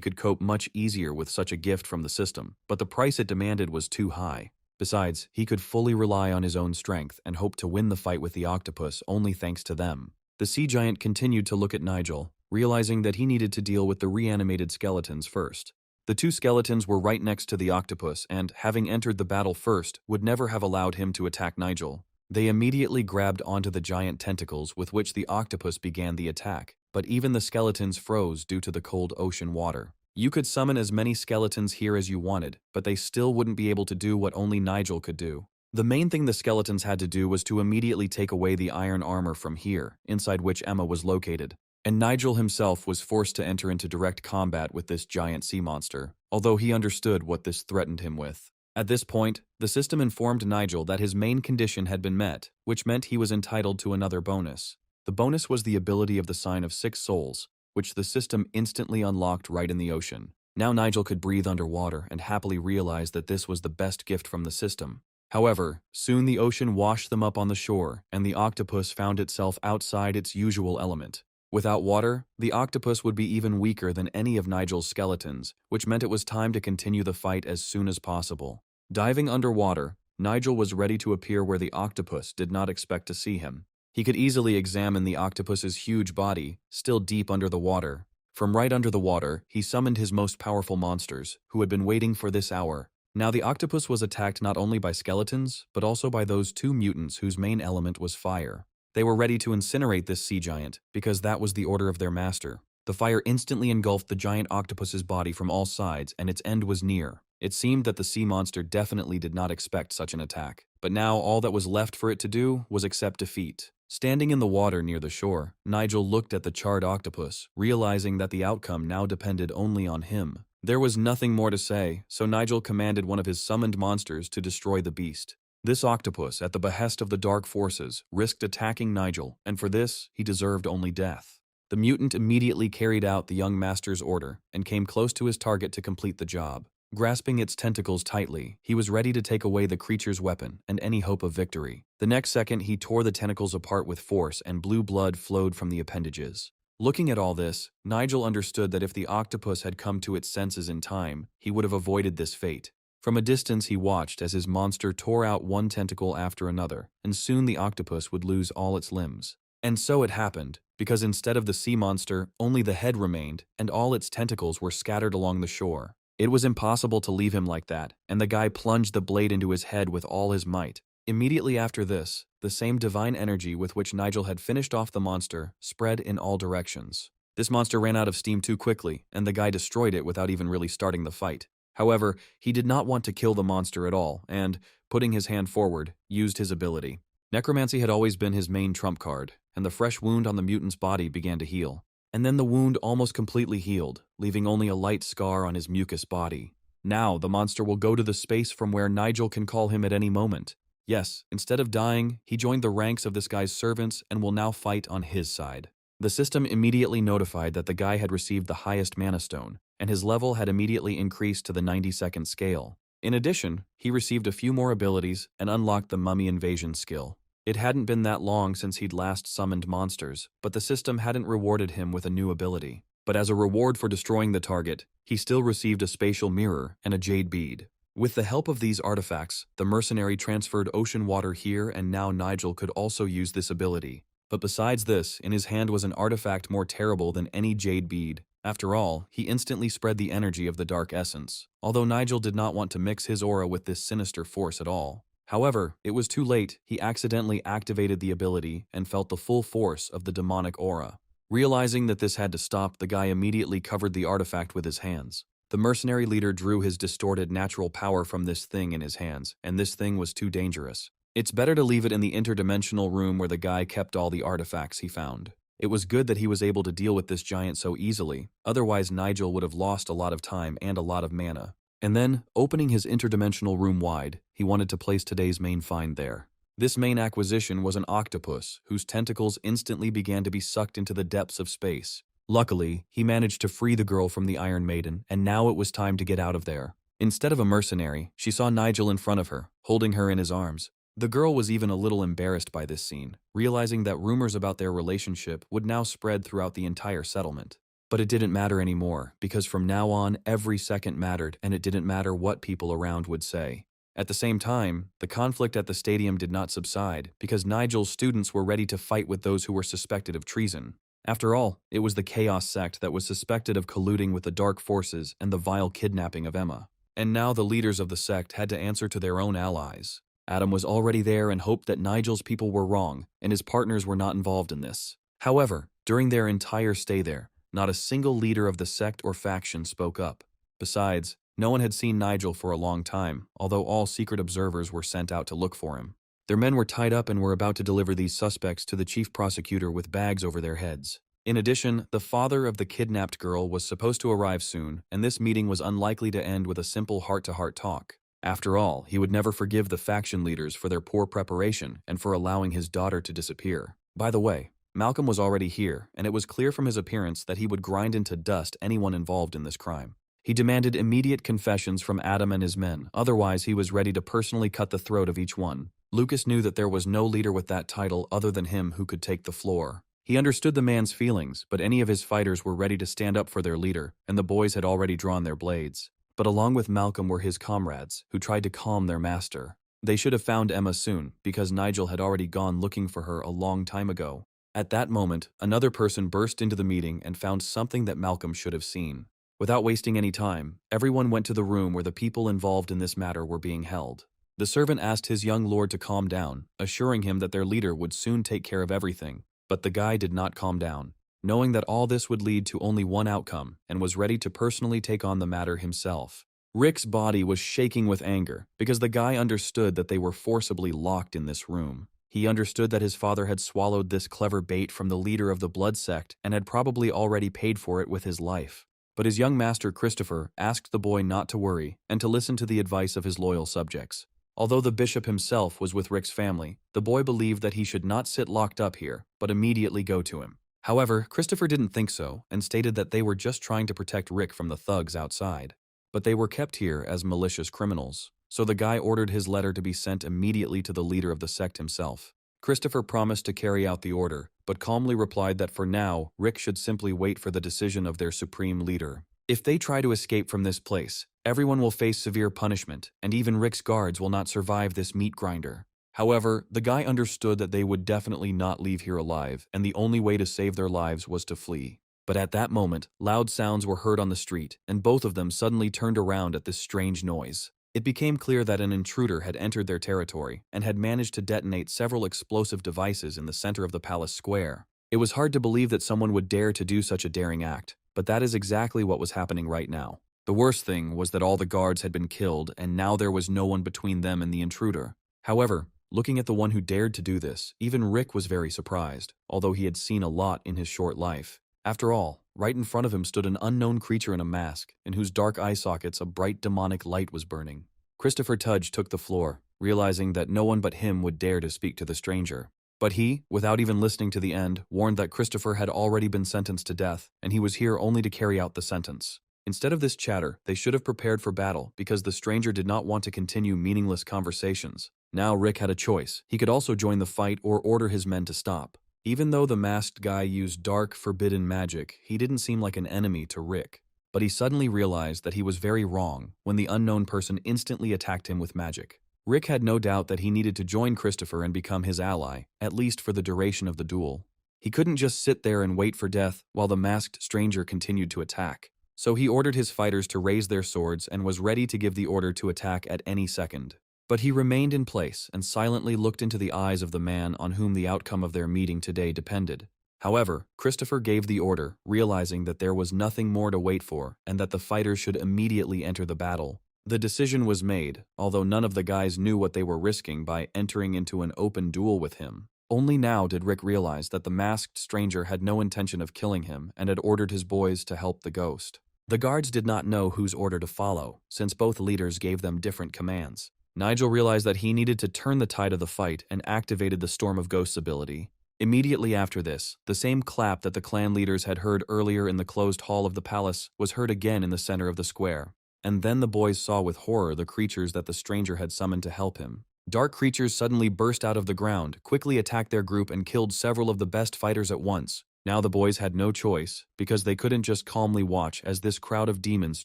could cope much easier with such a gift from the system, but the price it demanded was too high. Besides, he could fully rely on his own strength and hope to win the fight with the octopus only thanks to them. The sea giant continued to look at Nigel, realizing that he needed to deal with the reanimated skeletons first. The two skeletons were right next to the octopus and, having entered the battle first, would never have allowed him to attack Nigel. They immediately grabbed onto the giant tentacles with which the octopus began the attack, but even the skeletons froze due to the cold ocean water. You could summon as many skeletons here as you wanted, but they still wouldn't be able to do what only Nigel could do. The main thing the skeletons had to do was to immediately take away the iron armor from here, inside which Emma was located. And Nigel himself was forced to enter into direct combat with this giant sea monster, although he understood what this threatened him with. At this point, the system informed Nigel that his main condition had been met, which meant he was entitled to another bonus. The bonus was the ability of the Sign of Six Souls, which the system instantly unlocked right in the ocean. Now Nigel could breathe underwater and happily realize that this was the best gift from the system. However, soon the ocean washed them up on the shore, and the octopus found itself outside its usual element. Without water, the octopus would be even weaker than any of Nigel's skeletons, which meant it was time to continue the fight as soon as possible. Diving underwater, Nigel was ready to appear where the octopus did not expect to see him. He could easily examine the octopus's huge body, still deep under the water. From right under the water, he summoned his most powerful monsters, who had been waiting for this hour. Now the octopus was attacked not only by skeletons, but also by those two mutants whose main element was fire. They were ready to incinerate this sea giant, because that was the order of their master. The fire instantly engulfed the giant octopus's body from all sides, and its end was near. It seemed that the sea monster definitely did not expect such an attack, but now all that was left for it to do was accept defeat. Standing in the water near the shore, Nigel looked at the charred octopus, realizing that the outcome now depended only on him. There was nothing more to say, so Nigel commanded one of his summoned monsters to destroy the beast. This octopus, at the behest of the dark forces, risked attacking Nigel, and for this, he deserved only death. The mutant immediately carried out the young master's order and came close to his target to complete the job. Grasping its tentacles tightly, he was ready to take away the creature's weapon and any hope of victory. The next second, he tore the tentacles apart with force and blue blood flowed from the appendages. Looking at all this, Nigel understood that if the octopus had come to its senses in time, he would have avoided this fate. From a distance he watched as his monster tore out one tentacle after another, and soon the octopus would lose all its limbs. And so it happened, because instead of the sea monster, only the head remained, and all its tentacles were scattered along the shore. It was impossible to leave him like that, and the guy plunged the blade into his head with all his might. Immediately after this, the same divine energy with which Nigel had finished off the monster spread in all directions. This monster ran out of steam too quickly, and the guy destroyed it without even really starting the fight. However, he did not want to kill the monster at all, and, putting his hand forward, used his ability. Necromancy had always been his main trump card, and the fresh wound on the mutant's body began to heal. And then the wound almost completely healed, leaving only a light scar on his mucous body. Now, the monster will go to the space from where Nigel can call him at any moment. Yes, instead of dying, he joined the ranks of this guy's servants and will now fight on his side. The system immediately notified that the guy had received the highest mana stone, and his level had immediately increased to the 92nd scale. In addition, he received a few more abilities and unlocked the mummy invasion skill. It hadn't been that long since he'd last summoned monsters, but the system hadn't rewarded him with a new ability. But as a reward for destroying the target, he still received a spatial mirror and a jade bead. With the help of these artifacts, the mercenary transferred ocean water here, and now Nigel could also use this ability. But besides this, in his hand was an artifact more terrible than any jade bead. After all, he instantly spread the energy of the dark essence, although Nigel did not want to mix his aura with this sinister force at all. However, it was too late. He accidentally activated the ability and felt the full force of the demonic aura. Realizing that this had to stop, the guy immediately covered the artifact with his hands. The mercenary leader drew his distorted natural power from this thing in his hands, and this thing was too dangerous. It's better to leave it in the interdimensional room where the guy kept all the artifacts he found. It was good that he was able to deal with this giant so easily, otherwise Nigel would have lost a lot of time and a lot of mana. And then, opening his interdimensional room wide, he wanted to place today's main find there. This main acquisition was an octopus, whose tentacles instantly began to be sucked into the depths of space. Luckily, he managed to free the girl from the Iron Maiden, and now it was time to get out of there. Instead of a mercenary, she saw Nigel in front of her, holding her in his arms. The girl was even a little embarrassed by this scene, realizing that rumors about their relationship would now spread throughout the entire settlement. But it didn't matter anymore, because from now on, every second mattered, and it didn't matter what people around would say. At the same time, the conflict at the stadium did not subside, because Nigel's students were ready to fight with those who were suspected of treason. After all, it was the Chaos sect that was suspected of colluding with the dark forces and the vile kidnapping of Emma. And now the leaders of the sect had to answer to their own allies. Adam was already there and hoped that Nigel's people were wrong, and his partners were not involved in this. However, during their entire stay there, not a single leader of the sect or faction spoke up. Besides, no one had seen Nigel for a long time, although all secret observers were sent out to look for him. Their men were tied up and were about to deliver these suspects to the chief prosecutor with bags over their heads. In addition, the father of the kidnapped girl was supposed to arrive soon, and this meeting was unlikely to end with a simple heart-to-heart talk. After all, he would never forgive the faction leaders for their poor preparation and for allowing his daughter to disappear. By the way, Malcolm was already here, and it was clear from his appearance that he would grind into dust anyone involved in this crime. He demanded immediate confessions from Adam and his men, otherwise he was ready to personally cut the throat of each one. Lucas knew that there was no leader with that title other than him who could take the floor. He understood the man's feelings, but any of his fighters were ready to stand up for their leader, and the boys had already drawn their blades. But along with Malcolm were his comrades, who tried to calm their master. They should have found Emma soon, because Nigel had already gone looking for her a long time ago. At that moment, another person burst into the meeting and found something that Malcolm should have seen. Without wasting any time, everyone went to the room where the people involved in this matter were being held. The servant asked his young lord to calm down, assuring him that their leader would soon take care of everything. But the guy did not calm down, knowing that all this would lead to only one outcome, and was ready to personally take on the matter himself. Rick's body was shaking with anger, because the guy understood that they were forcibly locked in this room. He understood that his father had swallowed this clever bait from the leader of the blood sect and had probably already paid for it with his life. But his young master Christopher asked the boy not to worry and to listen to the advice of his loyal subjects. Although the bishop himself was with Rick's family, the boy believed that he should not sit locked up here, but immediately go to him. However, Christopher didn't think so and stated that they were just trying to protect Rick from the thugs outside. But they were kept here as malicious criminals, so the guy ordered his letter to be sent immediately to the leader of the sect himself. Christopher promised to carry out the order, but calmly replied that for now, Rick should simply wait for the decision of their supreme leader. If they try to escape from this place, everyone will face severe punishment, and even Rick's guards will not survive this meat grinder. However, the guy understood that they would definitely not leave here alive, and the only way to save their lives was to flee. But at that moment, loud sounds were heard on the street, and both of them suddenly turned around at this strange noise. It became clear that an intruder had entered their territory and had managed to detonate several explosive devices in the center of the palace square. It was hard to believe that someone would dare to do such a daring act, but that is exactly what was happening right now. The worst thing was that all the guards had been killed, and now there was no one between them and the intruder. However, looking at the one who dared to do this, even Rick was very surprised, although he had seen a lot in his short life. After all, right in front of him stood an unknown creature in a mask, in whose dark eye sockets a bright demonic light was burning. Christopher Tudge took the floor, realizing that no one but him would dare to speak to the stranger. But he, without even listening to the end, warned that Christopher had already been sentenced to death, and he was here only to carry out the sentence. Instead of this chatter, they should have prepared for battle because the stranger did not want to continue meaningless conversations. Now Rick had a choice. He could also join the fight or order his men to stop. Even though the masked guy used dark, forbidden magic, he didn't seem like an enemy to Rick. But he suddenly realized that he was very wrong when the unknown person instantly attacked him with magic. Rick had no doubt that he needed to join Christopher and become his ally, at least for the duration of the duel. He couldn't just sit there and wait for death while the masked stranger continued to attack. So he ordered his fighters to raise their swords and was ready to give the order to attack at any second. But he remained in place and silently looked into the eyes of the man on whom the outcome of their meeting today depended. However, Christopher gave the order, realizing that there was nothing more to wait for and that the fighters should immediately enter the battle. The decision was made, although none of the guys knew what they were risking by entering into an open duel with him. Only now did Rick realize that the masked stranger had no intention of killing him and had ordered his boys to help the ghost. The guards did not know whose order to follow, since both leaders gave them different commands. Nigel realized that he needed to turn the tide of the fight and activated the Storm of Ghosts ability. Immediately after this, the same clap that the clan leaders had heard earlier in the closed hall of the palace was heard again in the center of the square. And then the boys saw with horror the creatures that the stranger had summoned to help him. Dark creatures suddenly burst out of the ground, quickly attacked their group and killed several of the best fighters at once. Now the boys had no choice, because they couldn't just calmly watch as this crowd of demons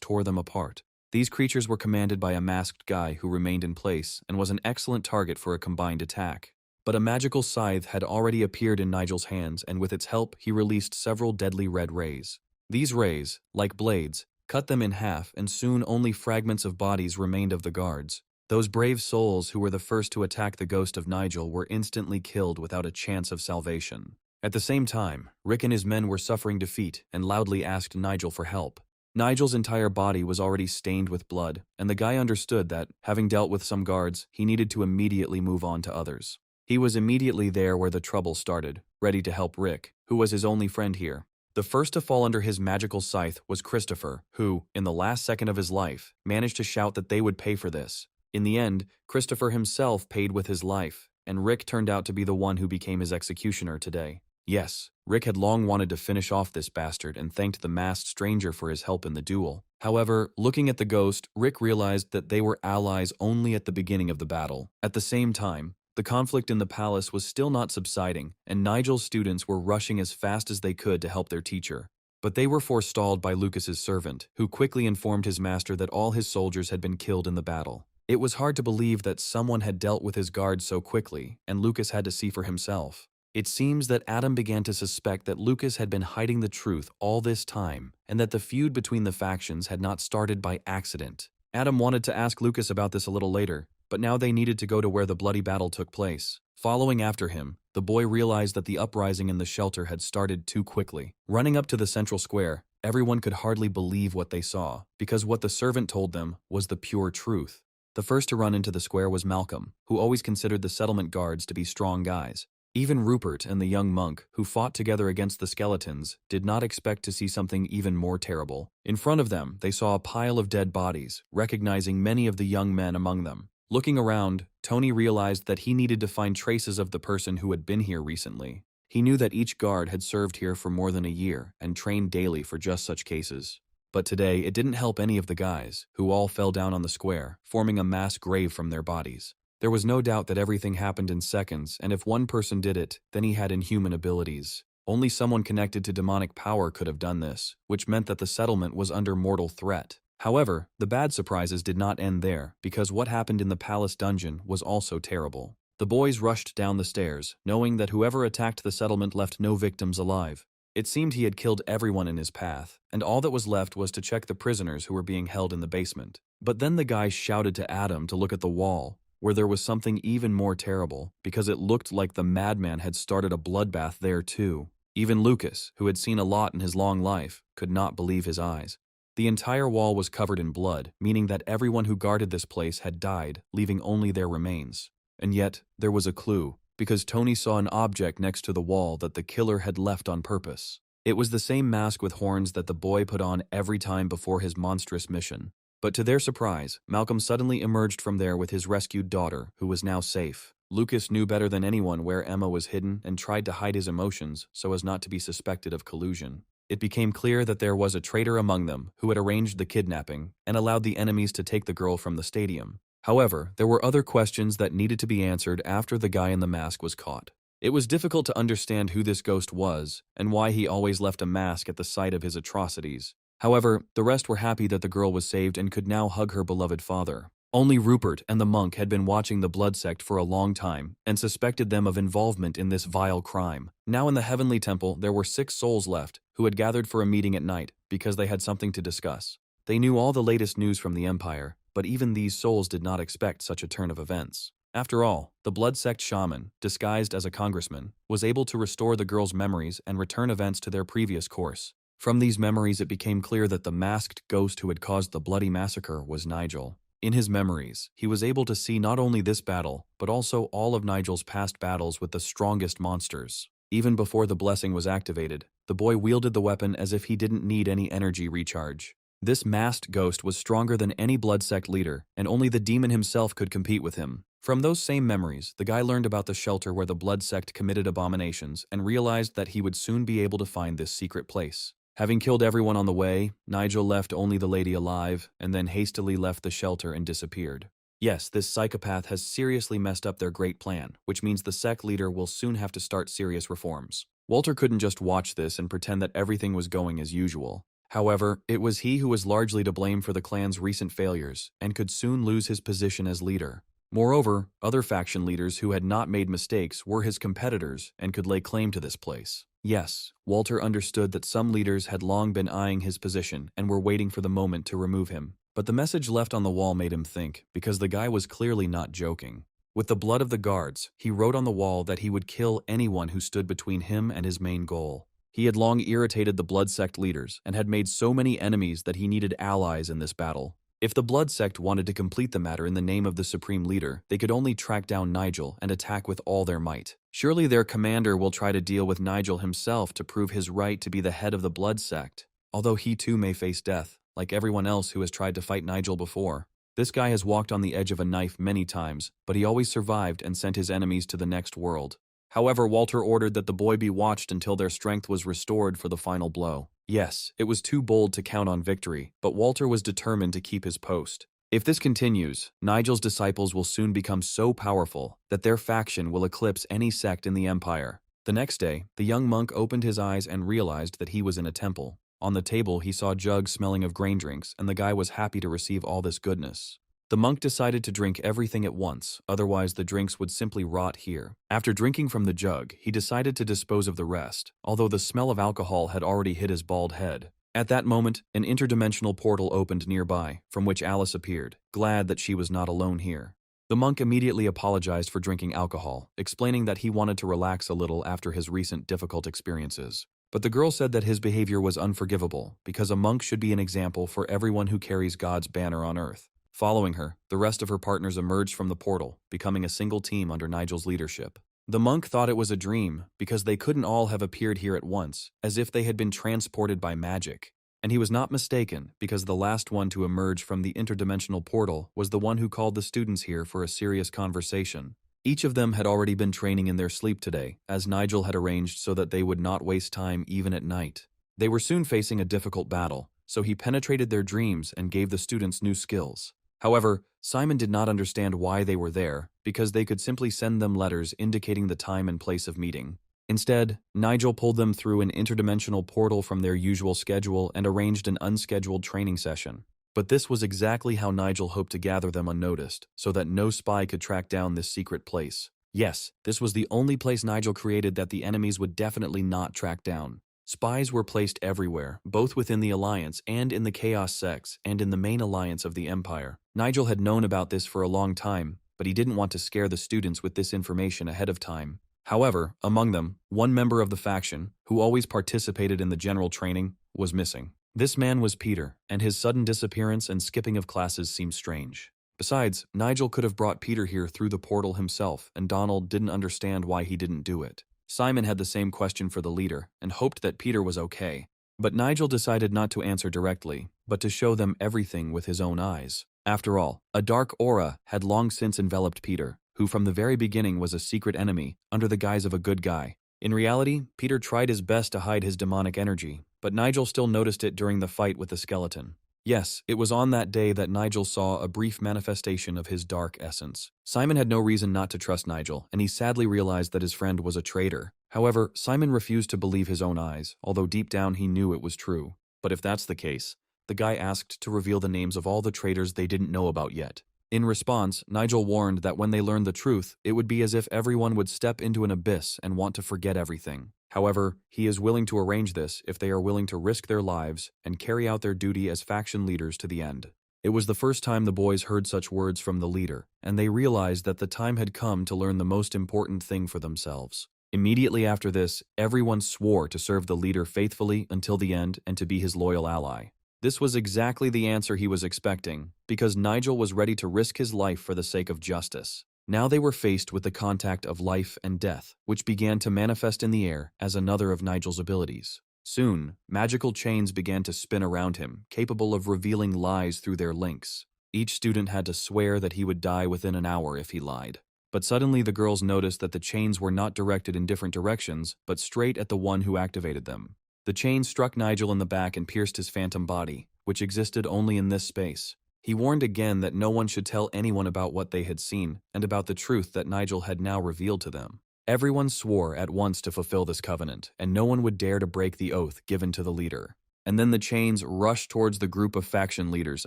tore them apart. These creatures were commanded by a masked guy who remained in place and was an excellent target for a combined attack. But a magical scythe had already appeared in Nigel's hands, and with its help he released several deadly red rays. These rays, like blades, cut them in half, and soon only fragments of bodies remained of the guards. Those brave souls who were the first to attack the ghost of Nigel were instantly killed without a chance of salvation. At the same time, Rick and his men were suffering defeat and loudly asked Nigel for help. Nigel's entire body was already stained with blood, and the guy understood that, having dealt with some guards, he needed to immediately move on to others. He was immediately there where the trouble started, ready to help Rick, who was his only friend here. The first to fall under his magical scythe was Christopher, who, in the last second of his life, managed to shout that they would pay for this. In the end, Christopher himself paid with his life, and Rick turned out to be the one who became his executioner today. Yes, Rick had long wanted to finish off this bastard and thanked the masked stranger for his help in the duel. However, looking at the ghost, Rick realized that they were allies only at the beginning of the battle. At the same time, the conflict in the palace was still not subsiding, and Nigel's students were rushing as fast as they could to help their teacher. But they were forestalled by Lucas's servant, who quickly informed his master that all his soldiers had been killed in the battle. It was hard to believe that someone had dealt with his guards so quickly, and Lucas had to see for himself. It seems that Adam began to suspect that Lucas had been hiding the truth all this time, and that the feud between the factions had not started by accident. Adam wanted to ask Lucas about this a little later, but now they needed to go to where the bloody battle took place. Following after him, the boy realized that the uprising in the shelter had started too quickly. Running up to the central square, everyone could hardly believe what they saw, because what the servant told them was the pure truth. The first to run into the square was Malcolm, who always considered the settlement guards to be strong guys. Even Rupert and the young monk, who fought together against the skeletons, did not expect to see something even more terrible. In front of them, they saw a pile of dead bodies, recognizing many of the young men among them. Looking around, Tony realized that he needed to find traces of the person who had been here recently. He knew that each guard had served here for more than a year and trained daily for just such cases. But today, it didn't help any of the guys, who all fell down on the square, forming a mass grave from their bodies. There was no doubt that everything happened in seconds, and if one person did it, then he had inhuman abilities. Only someone connected to demonic power could have done this, which meant that the settlement was under mortal threat. However, the bad surprises did not end there, because what happened in the palace dungeon was also terrible. The boys rushed down the stairs, knowing that whoever attacked the settlement left no victims alive. It seemed he had killed everyone in his path, and all that was left was to check the prisoners who were being held in the basement. But then the guy shouted to Adam to look at the wall, where there was something even more terrible, because it looked like the madman had started a bloodbath there too. Even Lucas, who had seen a lot in his long life, could not believe his eyes. The entire wall was covered in blood, meaning that everyone who guarded this place had died, leaving only their remains. And yet, there was a clue, because Tony saw an object next to the wall that the killer had left on purpose. It was the same mask with horns that the boy put on every time before his monstrous mission. But to their surprise, Malcolm suddenly emerged from there with his rescued daughter, who was now safe. Lucas knew better than anyone where Emma was hidden and tried to hide his emotions so as not to be suspected of collusion. It became clear that there was a traitor among them who had arranged the kidnapping and allowed the enemies to take the girl from the stadium. However, there were other questions that needed to be answered after the guy in the mask was caught. It was difficult to understand who this ghost was and why he always left a mask at the site of his atrocities. However, the rest were happy that the girl was saved and could now hug her beloved father. Only Rupert and the monk had been watching the blood sect for a long time and suspected them of involvement in this vile crime. Now in the heavenly temple, there were 6 souls left who had gathered for a meeting at night because they had something to discuss. They knew all the latest news from the Empire, but even these souls did not expect such a turn of events. After all, the blood sect shaman, disguised as a congressman, was able to restore the girl's memories and return events to their previous course. From these memories, it became clear that the masked ghost who had caused the bloody massacre was Nigel. In his memories, he was able to see not only this battle, but also all of Nigel's past battles with the strongest monsters. Even before the blessing was activated, the boy wielded the weapon as if he didn't need any energy recharge. This masked ghost was stronger than any blood sect leader, and only the demon himself could compete with him. From those same memories, the guy learned about the shelter where the blood sect committed abominations and realized that he would soon be able to find this secret place. Having killed everyone on the way, Nigel left only the lady alive and then hastily left the shelter and disappeared. Yes, this psychopath has seriously messed up their great plan, which means the sect leader will soon have to start serious reforms. Walter couldn't just watch this and pretend that everything was going as usual. However, it was he who was largely to blame for the clan's recent failures and could soon lose his position as leader. Moreover, other faction leaders who had not made mistakes were his competitors and could lay claim to this place. Yes, Walter understood that some leaders had long been eyeing his position and were waiting for the moment to remove him. But the message left on the wall made him think, because the guy was clearly not joking. With the blood of the guards, he wrote on the wall that he would kill anyone who stood between him and his main goal. He had long irritated the blood sect leaders and had made so many enemies that he needed allies in this battle. If the blood sect wanted to complete the matter in the name of the supreme leader, they could only track down Nigel and attack with all their might. Surely their commander will try to deal with Nigel himself to prove his right to be the head of the blood sect, although he too may face death, like everyone else who has tried to fight Nigel before. This guy has walked on the edge of a knife many times, but he always survived and sent his enemies to the next world. However, Walter ordered that the boy be watched until their strength was restored for the final blow. Yes, it was too bold to count on victory, but Walter was determined to keep his post. If this continues, Nigel's disciples will soon become so powerful that their faction will eclipse any sect in the Empire. The next day, the young monk opened his eyes and realized that he was in a temple. On the table, he saw jugs smelling of grain drinks, and the guy was happy to receive all this goodness. The monk decided to drink everything at once, otherwise the drinks would simply rot here. After drinking from the jug, he decided to dispose of the rest, although the smell of alcohol had already hit his bald head. At that moment, an interdimensional portal opened nearby, from which Alice appeared, glad that she was not alone here. The monk immediately apologized for drinking alcohol, explaining that he wanted to relax a little after his recent difficult experiences. But the girl said that his behavior was unforgivable, because a monk should be an example for everyone who carries God's banner on earth. Following her, the rest of her partners emerged from the portal, becoming a single team under Nigel's leadership. The monk thought it was a dream, because they couldn't all have appeared here at once, as if they had been transported by magic. And he was not mistaken, because the last one to emerge from the interdimensional portal was the one who called the students here for a serious conversation. Each of them had already been training in their sleep today, as Nigel had arranged so that they would not waste time even at night. They were soon facing a difficult battle, so he penetrated their dreams and gave the students new skills. However, Simon did not understand why they were there, because they could simply send them letters indicating the time and place of meeting. Instead, Nigel pulled them through an interdimensional portal from their usual schedule and arranged an unscheduled training session. But this was exactly how Nigel hoped to gather them unnoticed, so that no spy could track down this secret place. Yes, this was the only place Nigel created that the enemies would definitely not track down. Spies were placed everywhere, both within the Alliance and in the Chaos sects and in the main alliance of the Empire. Nigel had known about this for a long time, but he didn't want to scare the students with this information ahead of time. However, among them, one member of the faction, who always participated in the general training, was missing. This man was Peter, and his sudden disappearance and skipping of classes seemed strange. Besides, Nigel could have brought Peter here through the portal himself, and Donald didn't understand why he didn't do it. Simon had the same question for the leader, and hoped that Peter was okay. But Nigel decided not to answer directly, but to show them everything with his own eyes. After all, a dark aura had long since enveloped Peter, who from the very beginning was a secret enemy, under the guise of a good guy. In reality, Peter tried his best to hide his demonic energy, but Nigel still noticed it during the fight with the skeleton. Yes, it was on that day that Nigel saw a brief manifestation of his dark essence. Simon had no reason not to trust Nigel, and he sadly realized that his friend was a traitor. However, Simon refused to believe his own eyes, although deep down he knew it was true. But if that's the case, the guy asked to reveal the names of all the traitors they didn't know about yet. In response, Nigel warned that when they learned the truth, it would be as if everyone would step into an abyss and want to forget everything. However, he is willing to arrange this if they are willing to risk their lives and carry out their duty as faction leaders to the end. It was the first time the boys heard such words from the leader, and they realized that the time had come to learn the most important thing for themselves. Immediately after this, everyone swore to serve the leader faithfully until the end and to be his loyal ally. This was exactly the answer he was expecting, because Nigel was ready to risk his life for the sake of justice. Now they were faced with the contact of life and death, which began to manifest in the air as another of Nigel's abilities. Soon, magical chains began to spin around him, capable of revealing lies through their links. Each student had to swear that he would die within an hour if he lied. But suddenly the girls noticed that the chains were not directed in different directions, but straight at the one who activated them. The chain struck Nigel in the back and pierced his phantom body, which existed only in this space. He warned again that no one should tell anyone about what they had seen and about the truth that Nigel had now revealed to them. Everyone swore at once to fulfill this covenant, and no one would dare to break the oath given to the leader. And then the chains rushed towards the group of faction leaders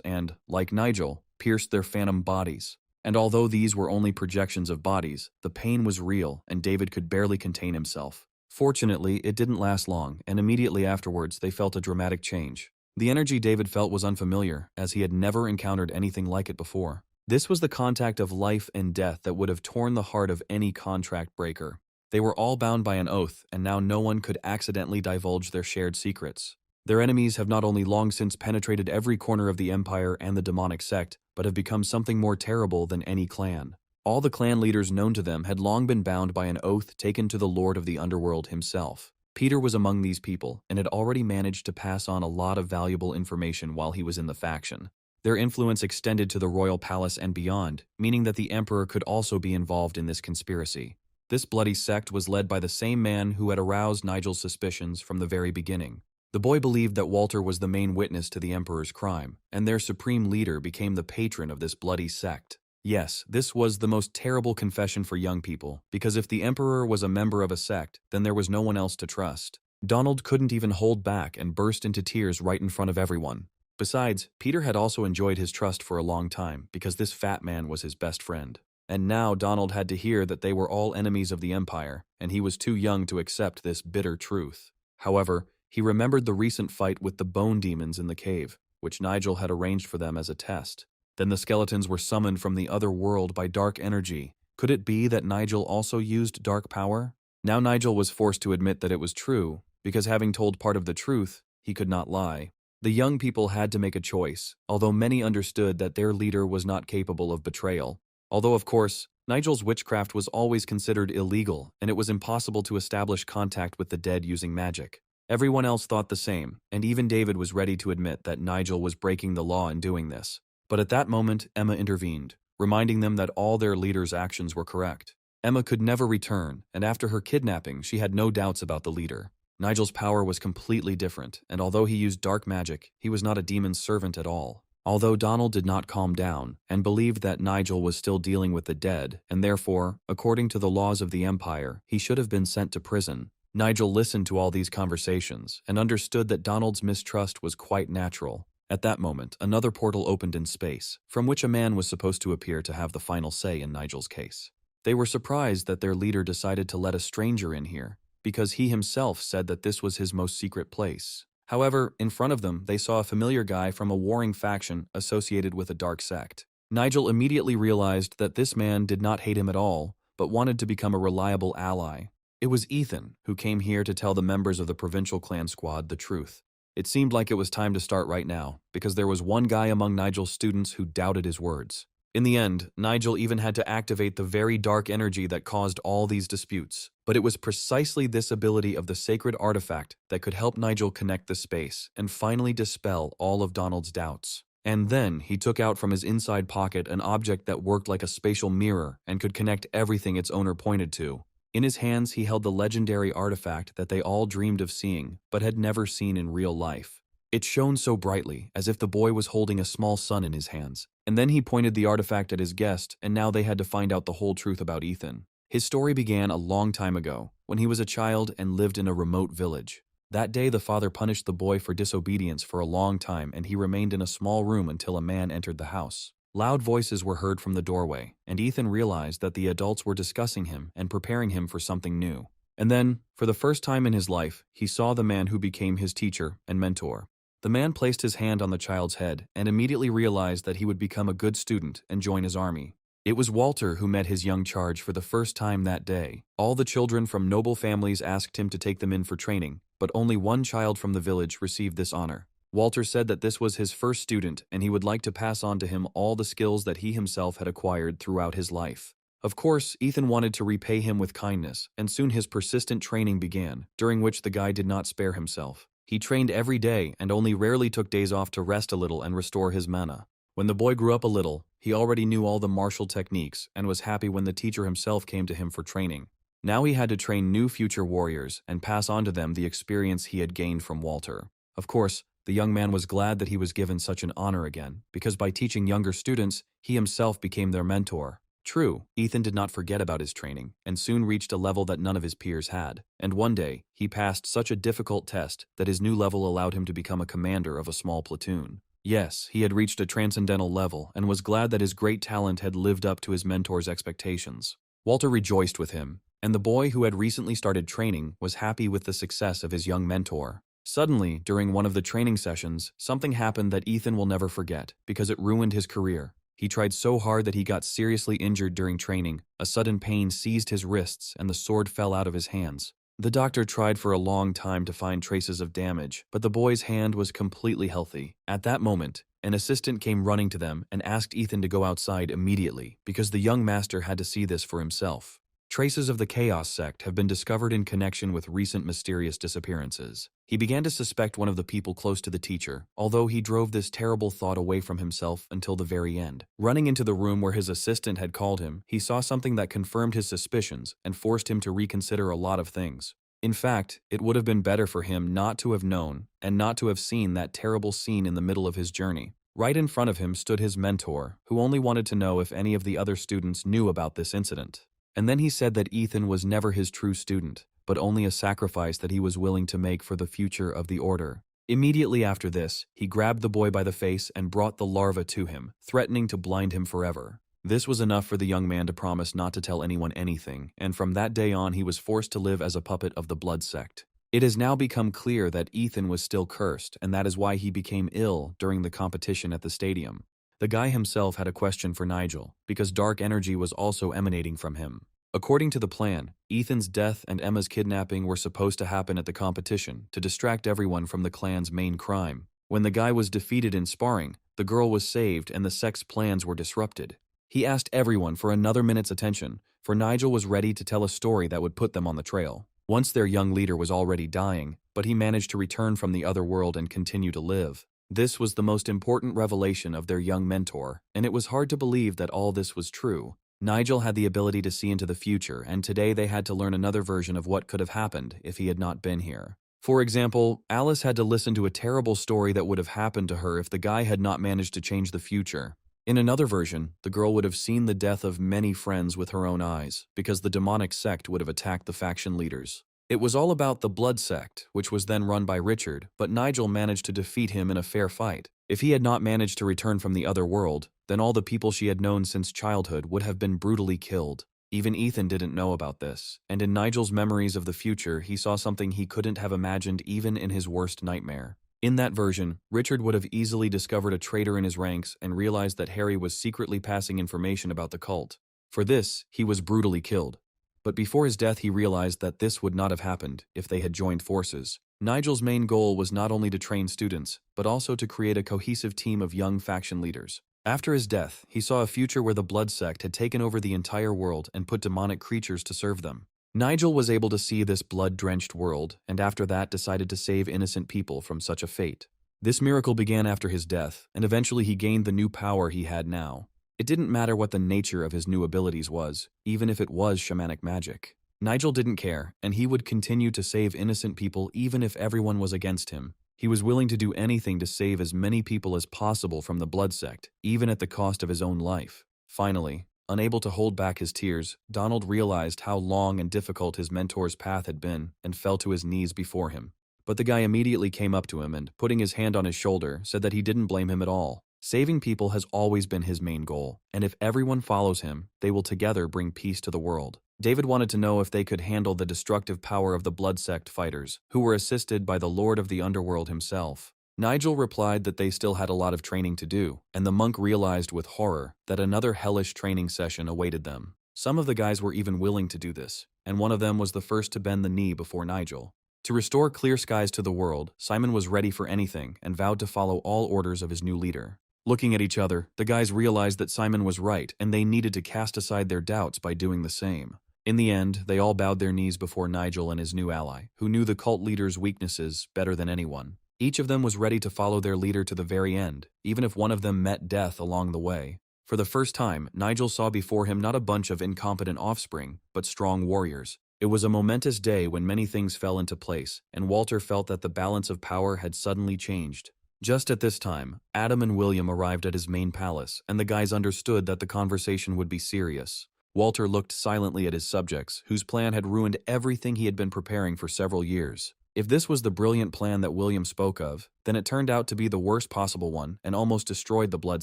and, like Nigel, pierced their phantom bodies. And although these were only projections of bodies, the pain was real and David could barely contain himself. Fortunately, it didn't last long, and immediately afterwards they felt a dramatic change. The energy David felt was unfamiliar, as he had never encountered anything like it before. This was the contact of life and death that would have torn the heart of any contract breaker. They were all bound by an oath, and now no one could accidentally divulge their shared secrets. Their enemies have not only long since penetrated every corner of the Empire and the demonic sect, but have become something more terrible than any clan. All the clan leaders known to them had long been bound by an oath taken to the Lord of the Underworld himself. Peter was among these people, and had already managed to pass on a lot of valuable information while he was in the faction. Their influence extended to the royal palace and beyond, meaning that the emperor could also be involved in this conspiracy. This bloody sect was led by the same man who had aroused Nigel's suspicions from the very beginning. The boy believed that Walter was the main witness to the emperor's crime, and their supreme leader became the patron of this bloody sect. Yes, this was the most terrible confession for young people, because if the emperor was a member of a sect, then there was no one else to trust. Donald couldn't even hold back and burst into tears right in front of everyone. Besides, Peter had also enjoyed his trust for a long time, because this fat man was his best friend. And now Donald had to hear that they were all enemies of the Empire, and he was too young to accept this bitter truth. However, he remembered the recent fight with the bone demons in the cave, which Nigel had arranged for them as a test. Then the skeletons were summoned from the other world by dark energy. Could it be that Nigel also used dark power? Now Nigel was forced to admit that it was true, because having told part of the truth, he could not lie. The young people had to make a choice, although many understood that their leader was not capable of betrayal. Although, of course, Nigel's witchcraft was always considered illegal, and it was impossible to establish contact with the dead using magic. Everyone else thought the same, and even David was ready to admit that Nigel was breaking the law in doing this. But at that moment, Emma intervened, reminding them that all their leader's actions were correct. Emma could never return, and after her kidnapping, she had no doubts about the leader. Nigel's power was completely different, and although he used dark magic, he was not a demon's servant at all. Although Donald did not calm down, and believed that Nigel was still dealing with the dead, and therefore, according to the laws of the Empire, he should have been sent to prison, Nigel listened to all these conversations, and understood that Donald's mistrust was quite natural. At that moment, another portal opened in space, from which a man was supposed to appear to have the final say in Nigel's case. They were surprised that their leader decided to let a stranger in here, because he himself said that this was his most secret place. However, in front of them, they saw a familiar guy from a warring faction associated with a dark sect. Nigel immediately realized that this man did not hate him at all, but wanted to become a reliable ally. It was Ethan, who came here to tell the members of the provincial clan squad the truth. It seemed like it was time to start right now, because there was one guy among Nigel's students who doubted his words. In the end, Nigel even had to activate the very dark energy that caused all these disputes. But it was precisely this ability of the sacred artifact that could help Nigel connect the space and finally dispel all of Donald's doubts. And then he took out from his inside pocket an object that worked like a spatial mirror and could connect everything its owner pointed to. In his hands, he held the legendary artifact that they all dreamed of seeing, but had never seen in real life. It shone so brightly, as if the boy was holding a small sun in his hands. And then he pointed the artifact at his guest, and now they had to find out the whole truth about Ethan. His story began a long time ago, when he was a child and lived in a remote village. That day, the father punished the boy for disobedience for a long time, and he remained in a small room until a man entered the house. Loud voices were heard from the doorway, and Ethan realized that the adults were discussing him and preparing him for something new. And then, for the first time in his life, he saw the man who became his teacher and mentor. The man placed his hand on the child's head and immediately realized that he would become a good student and join his army. It was Walter who met his young charge for the first time that day. All the children from noble families asked him to take them in for training, but only one child from the village received this honor. Walter said that this was his first student and he would like to pass on to him all the skills that he himself had acquired throughout his life. Of course, Ethan wanted to repay him with kindness, and soon his persistent training began, during which the guy did not spare himself. He trained every day and only rarely took days off to rest a little and restore his mana. When the boy grew up a little, he already knew all the martial techniques and was happy when the teacher himself came to him for training. Now he had to train new future warriors and pass on to them the experience he had gained from Walter. Of course, the young man was glad that he was given such an honor again, because by teaching younger students, he himself became their mentor. True, Ethan did not forget about his training, and soon reached a level that none of his peers had. And one day, he passed such a difficult test that his new level allowed him to become a commander of a small platoon. Yes, he had reached a transcendental level and was glad that his great talent had lived up to his mentor's expectations. Walter rejoiced with him, and the boy who had recently started training was happy with the success of his young mentor. Suddenly, during one of the training sessions, something happened that Ethan will never forget, because it ruined his career. He tried so hard that he got seriously injured during training. A sudden pain seized his wrists and the sword fell out of his hands. The doctor tried for a long time to find traces of damage, but the boy's hand was completely healthy. At that moment, an assistant came running to them and asked Ethan to go outside immediately, because the young master had to see this for himself. Traces of the Chaos sect have been discovered in connection with recent mysterious disappearances. He began to suspect one of the people close to the teacher, although he drove this terrible thought away from himself until the very end. Running into the room where his assistant had called him, he saw something that confirmed his suspicions and forced him to reconsider a lot of things. In fact, it would have been better for him not to have known and not to have seen that terrible scene in the middle of his journey. Right in front of him stood his mentor, who only wanted to know if any of the other students knew about this incident. And then he said that Ethan was never his true student, but only a sacrifice that he was willing to make for the future of the Order. Immediately after this, he grabbed the boy by the face and brought the larva to him, threatening to blind him forever. This was enough for the young man to promise not to tell anyone anything, and from that day on he was forced to live as a puppet of the Blood Sect. It has now become clear that Ethan was still cursed, and that is why he became ill during the competition at the stadium. The guy himself had a question for Nigel, because dark energy was also emanating from him. According to the plan, Ethan's death and Emma's kidnapping were supposed to happen at the competition to distract everyone from the clan's main crime. When the guy was defeated in sparring, the girl was saved and the sect's plans were disrupted. He asked everyone for another minute's attention, for Nigel was ready to tell a story that would put them on the trail. Once their young leader was already dying, but he managed to return from the other world and continue to live. This was the most important revelation of their young mentor, and it was hard to believe that all this was true. Nigel had the ability to see into the future, and today they had to learn another version of what could have happened if he had not been here. For example, Alice had to listen to a terrible story that would have happened to her if the guy had not managed to change the future. In another version, the girl would have seen the death of many friends with her own eyes, because the demonic sect would have attacked the faction leaders. It was all about the Blood Sect, which was then run by Richard, but Nigel managed to defeat him in a fair fight. If he had not managed to return from the other world, then all the people she had known since childhood would have been brutally killed. Even Ethan didn't know about this, and in Nigel's memories of the future, he saw something he couldn't have imagined even in his worst nightmare. In that version, Richard would have easily discovered a traitor in his ranks and realized that Harry was secretly passing information about the cult. For this, he was brutally killed. But before his death, he realized that this would not have happened if they had joined forces. Nigel's main goal was not only to train students, but also to create a cohesive team of young faction leaders. After his death, he saw a future where the blood sect had taken over the entire world and put demonic creatures to serve them. Nigel was able to see this blood-drenched world, and after that decided to save innocent people from such a fate. This miracle began after his death, and eventually he gained the new power he had now. It didn't matter what the nature of his new abilities was, even if it was shamanic magic. Nigel didn't care, and he would continue to save innocent people even if everyone was against him. He was willing to do anything to save as many people as possible from the blood sect, even at the cost of his own life. Finally, unable to hold back his tears, Donald realized how long and difficult his mentor's path had been and fell to his knees before him. But the guy immediately came up to him and, putting his hand on his shoulder, said that he didn't blame him at all. Saving people has always been his main goal, and if everyone follows him, they will together bring peace to the world. David wanted to know if they could handle the destructive power of the blood sect fighters, who were assisted by the Lord of the Underworld himself. Nigel replied that they still had a lot of training to do, and the monk realized with horror that another hellish training session awaited them. Some of the guys were even willing to do this, and one of them was the first to bend the knee before Nigel. To restore clear skies to the world, Simon was ready for anything and vowed to follow all orders of his new leader. Looking at each other, the guys realized that Simon was right and they needed to cast aside their doubts by doing the same. In the end, they all bowed their knees before Nigel and his new ally, who knew the cult leader's weaknesses better than anyone. Each of them was ready to follow their leader to the very end, even if one of them met death along the way. For the first time, Nigel saw before him not a bunch of incompetent offspring, but strong warriors. It was a momentous day when many things fell into place, and Walter felt that the balance of power had suddenly changed. Just at this time, Adam and William arrived at his main palace, and the guys understood that the conversation would be serious. Walter looked silently at his subjects, whose plan had ruined everything he had been preparing for several years. If this was the brilliant plan that William spoke of, then it turned out to be the worst possible one and almost destroyed the blood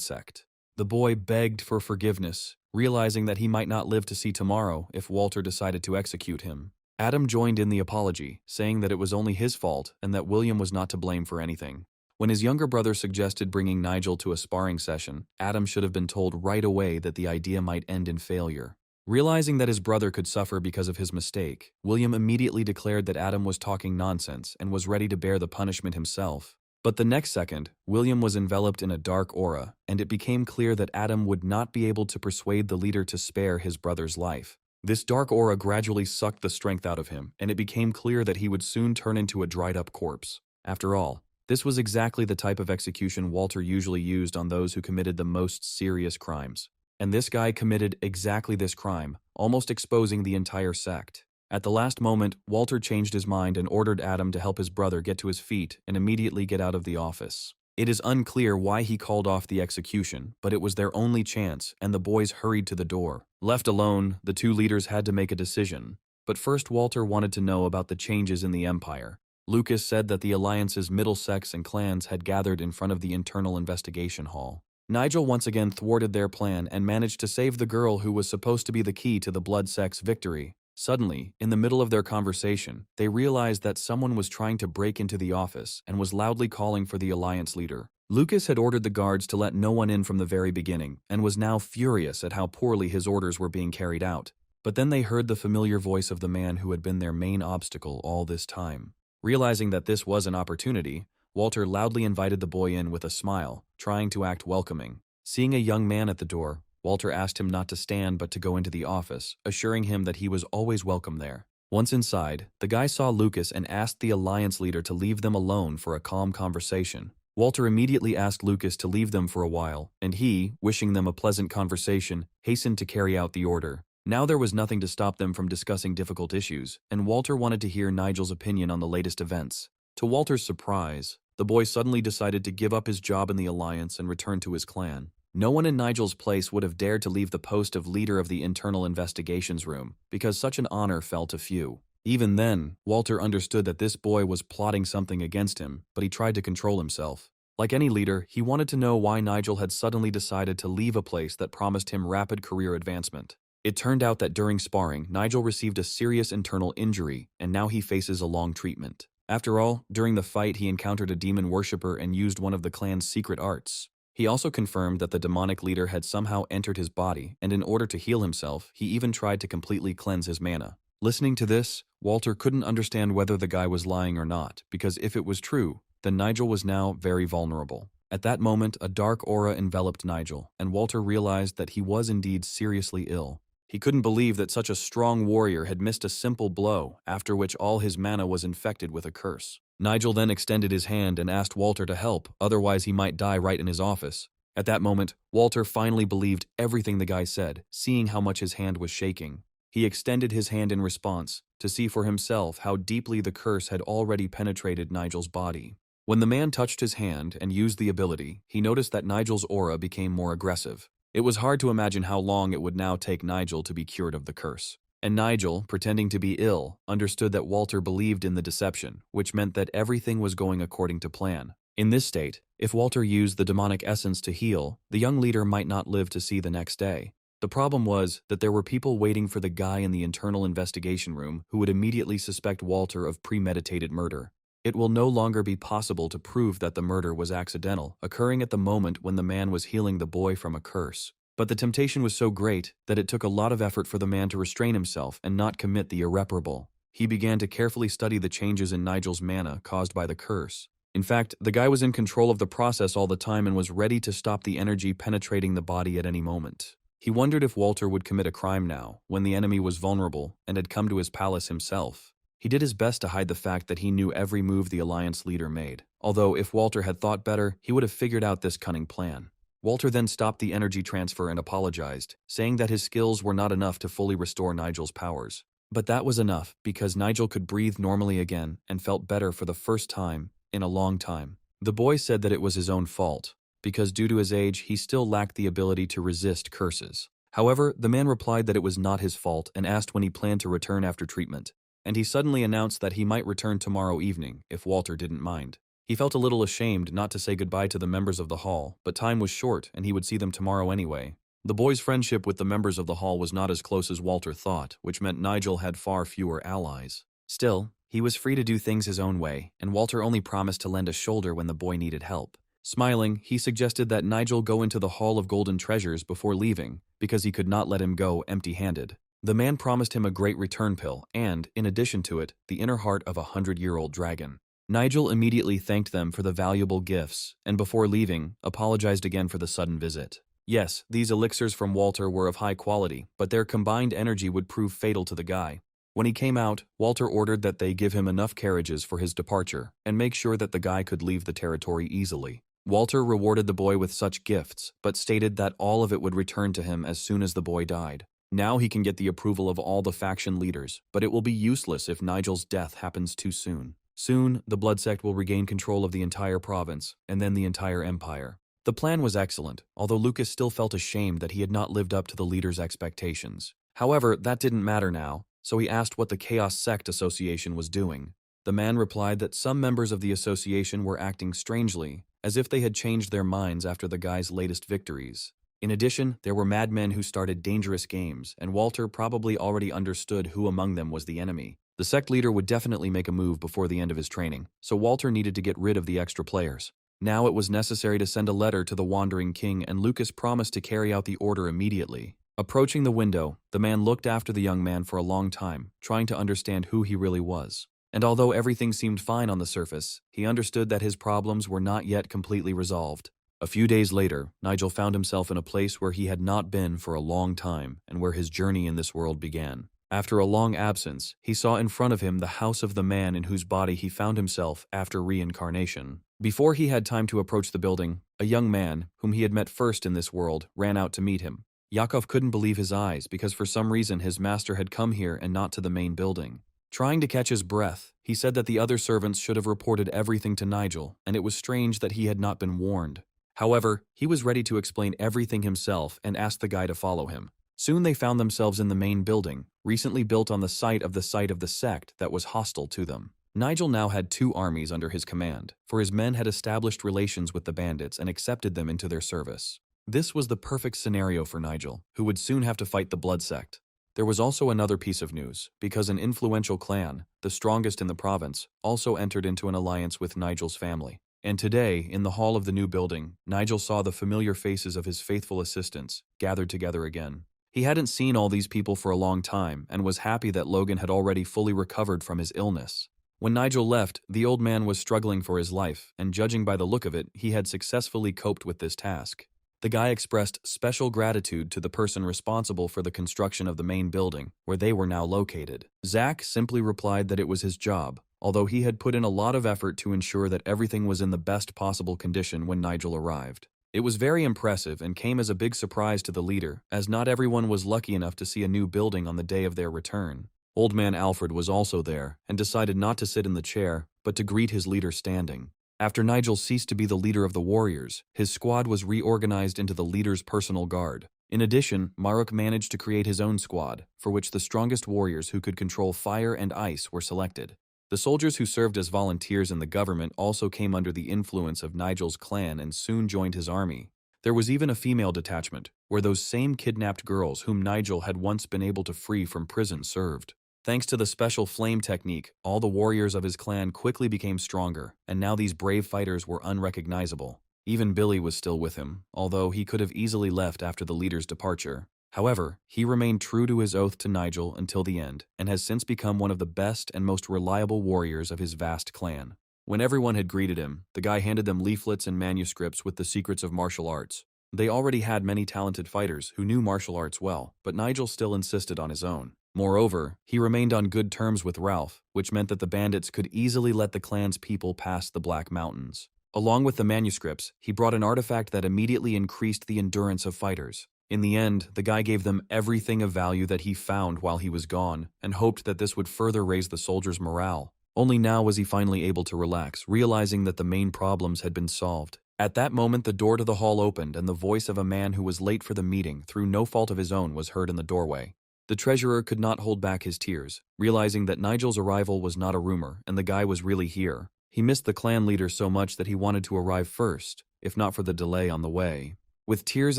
sect. The boy begged for forgiveness, realizing that he might not live to see tomorrow if Walter decided to execute him. Adam joined in the apology, saying that it was only his fault and that William was not to blame for anything. When his younger brother suggested bringing Nigel to a sparring session, Adam should have been told right away that the idea might end in failure. Realizing that his brother could suffer because of his mistake, William immediately declared that Adam was talking nonsense and was ready to bear the punishment himself. But the next second, William was enveloped in a dark aura, and it became clear that Adam would not be able to persuade the leader to spare his brother's life. This dark aura gradually sucked the strength out of him, and it became clear that he would soon turn into a dried-up corpse. After all, this was exactly the type of execution Walter usually used on those who committed the most serious crimes. And this guy committed exactly this crime, almost exposing the entire sect. At the last moment, Walter changed his mind and ordered Adam to help his brother get to his feet and immediately get out of the office. It is unclear why he called off the execution, but it was their only chance, and the boys hurried to the door. Left alone, the two leaders had to make a decision. But first, Walter wanted to know about the changes in the Empire. Lucas said that the Alliance's middle sects and clans had gathered in front of the internal investigation hall. Nigel once again thwarted their plan and managed to save the girl who was supposed to be the key to the blood sect's victory. Suddenly, in the middle of their conversation, they realized that someone was trying to break into the office and was loudly calling for the Alliance leader. Lucas had ordered the guards to let no one in from the very beginning and was now furious at how poorly his orders were being carried out. But then they heard the familiar voice of the man who had been their main obstacle all this time. Realizing that this was an opportunity, Walter loudly invited the boy in with a smile, trying to act welcoming. Seeing a young man at the door, Walter asked him not to stand but to go into the office, assuring him that he was always welcome there. Once inside, the guy saw Lucas and asked the Alliance leader to leave them alone for a calm conversation. Walter immediately asked Lucas to leave them for a while, and he, wishing them a pleasant conversation, hastened to carry out the order. Now there was nothing to stop them from discussing difficult issues, and Walter wanted to hear Nigel's opinion on the latest events. To Walter's surprise, the boy suddenly decided to give up his job in the Alliance and return to his clan. No one in Nigel's place would have dared to leave the post of leader of the internal investigations room, because such an honor fell to few. Even then, Walter understood that this boy was plotting something against him, but he tried to control himself. Like any leader, he wanted to know why Nigel had suddenly decided to leave a place that promised him rapid career advancement. It turned out that during sparring, Nigel received a serious internal injury, and now he faces a long treatment. After all, during the fight he encountered a demon worshipper and used one of the clan's secret arts. He also confirmed that the demonic leader had somehow entered his body, and in order to heal himself, he even tried to completely cleanse his mana. Listening to this, Walter couldn't understand whether the guy was lying or not, because if it was true, then Nigel was now very vulnerable. At that moment, a dark aura enveloped Nigel, and Walter realized that he was indeed seriously ill. He couldn't believe that such a strong warrior had missed a simple blow, after which all his mana was infected with a curse. Nigel then extended his hand and asked Walter to help, otherwise he might die right in his office. At that moment, Walter finally believed everything the guy said, seeing how much his hand was shaking. He extended his hand in response, to see for himself how deeply the curse had already penetrated Nigel's body. When the man touched his hand and used the ability, he noticed that Nigel's aura became more aggressive. It was hard to imagine how long it would now take Nigel to be cured of the curse. And Nigel, pretending to be ill, understood that Walter believed in the deception, which meant that everything was going according to plan. In this state, if Walter used the demonic essence to heal, the young leader might not live to see the next day. The problem was that there were people waiting for the guy in the internal investigation room who would immediately suspect Walter of premeditated murder. It will no longer be possible to prove that the murder was accidental, occurring at the moment when the man was healing the boy from a curse. But the temptation was so great that it took a lot of effort for the man to restrain himself and not commit the irreparable. He began to carefully study the changes in Nigel's mana caused by the curse. In fact, the guy was in control of the process all the time and was ready to stop the energy penetrating the body at any moment. He wondered if Walter would commit a crime now, when the enemy was vulnerable and had come to his palace himself. He did his best to hide the fact that he knew every move the Alliance leader made, although if Walter had thought better, he would have figured out this cunning plan. Walter then stopped the energy transfer and apologized, saying that his skills were not enough to fully restore Nigel's powers. But that was enough, because Nigel could breathe normally again and felt better for the first time in a long time. The boy said that it was his own fault, because due to his age, he still lacked the ability to resist curses. However, the man replied that it was not his fault and asked when he planned to return after treatment. And he suddenly announced that he might return tomorrow evening, if Walter didn't mind. He felt a little ashamed not to say goodbye to the members of the hall, but time was short and he would see them tomorrow anyway. The boy's friendship with the members of the hall was not as close as Walter thought, which meant Nigel had far fewer allies. Still, he was free to do things his own way, and Walter only promised to lend a shoulder when the boy needed help. Smiling, he suggested that Nigel go into the Hall of Golden Treasures before leaving, because he could not let him go empty-handed. The man promised him a great return pill and, in addition to it, the inner heart of a 100-year-old dragon. Nigel immediately thanked them for the valuable gifts, and before leaving, apologized again for the sudden visit. Yes, these elixirs from Walter were of high quality, but their combined energy would prove fatal to the guy. When he came out, Walter ordered that they give him enough carriages for his departure, and make sure that the guy could leave the territory easily. Walter rewarded the boy with such gifts, but stated that all of it would return to him as soon as the boy died. Now he can get the approval of all the faction leaders, but it will be useless if Nigel's death happens too soon. Soon, the Blood Sect will regain control of the entire province, and then the entire empire. The plan was excellent, although Lucas still felt ashamed that he had not lived up to the leader's expectations. However, that didn't matter now, so he asked what the Chaos Sect Association was doing. The man replied that some members of the association were acting strangely, as if they had changed their minds after the guy's latest victories. In addition, there were madmen who started dangerous games, and Walter probably already understood who among them was the enemy. The sect leader would definitely make a move before the end of his training, so Walter needed to get rid of the extra players. Now it was necessary to send a letter to the Wandering King, and Lucas promised to carry out the order immediately. Approaching the window, the man looked after the young man for a long time, trying to understand who he really was. And although everything seemed fine on the surface, he understood that his problems were not yet completely resolved. A few days later, Nigel found himself in a place where he had not been for a long time and where his journey in this world began. After a long absence, he saw in front of him the house of the man in whose body he found himself after reincarnation. Before he had time to approach the building, a young man, whom he had met first in this world, ran out to meet him. Yakov couldn't believe his eyes because for some reason his master had come here and not to the main building. Trying to catch his breath, he said that the other servants should have reported everything to Nigel, and it was strange that he had not been warned. However, he was ready to explain everything himself and asked the guy to follow him. Soon they found themselves in the main building, recently built on the site of the sect that was hostile to them. Nigel now had 2 armies under his command, for his men had established relations with the bandits and accepted them into their service. This was the perfect scenario for Nigel, who would soon have to fight the Blood Sect. There was also another piece of news, because an influential clan, the strongest in the province, also entered into an alliance with Nigel's family. And today, in the hall of the new building, Nigel saw the familiar faces of his faithful assistants, gathered together again. He hadn't seen all these people for a long time, and was happy that Logan had already fully recovered from his illness. When Nigel left, the old man was struggling for his life, and judging by the look of it, he had successfully coped with this task. The guy expressed special gratitude to the person responsible for the construction of the main building, where they were now located. Zack simply replied that it was his job, although he had put in a lot of effort to ensure that everything was in the best possible condition when Nigel arrived. It was very impressive and came as a big surprise to the leader, as not everyone was lucky enough to see a new building on the day of their return. Old Man Alfred was also there, and decided not to sit in the chair, but to greet his leader standing. After Nigel ceased to be the leader of the warriors, his squad was reorganized into the leader's personal guard. In addition, Maruk managed to create his own squad, for which the strongest warriors who could control fire and ice were selected. The soldiers who served as volunteers in the government also came under the influence of Nigel's clan and soon joined his army. There was even a female detachment, where those same kidnapped girls whom Nigel had once been able to free from prison served. Thanks to the special flame technique, all the warriors of his clan quickly became stronger, and now these brave fighters were unrecognizable. Even Billy was still with him, although he could have easily left after the leader's departure. However, he remained true to his oath to Nigel until the end, and has since become one of the best and most reliable warriors of his vast clan. When everyone had greeted him, the guy handed them leaflets and manuscripts with the secrets of martial arts. They already had many talented fighters who knew martial arts well, but Nigel still insisted on his own. Moreover, he remained on good terms with Ralph, which meant that the bandits could easily let the clan's people pass the Black Mountains. Along with the manuscripts, he brought an artifact that immediately increased the endurance of fighters. In the end, the guy gave them everything of value that he found while he was gone, and hoped that this would further raise the soldiers' morale. Only now was he finally able to relax, realizing that the main problems had been solved. At that moment, the door to the hall opened, and the voice of a man who was late for the meeting through no fault of his own was heard in the doorway. The treasurer could not hold back his tears, realizing that Nigel's arrival was not a rumor and the guy was really here. He missed the clan leader so much that he wanted to arrive first, if not for the delay on the way. With tears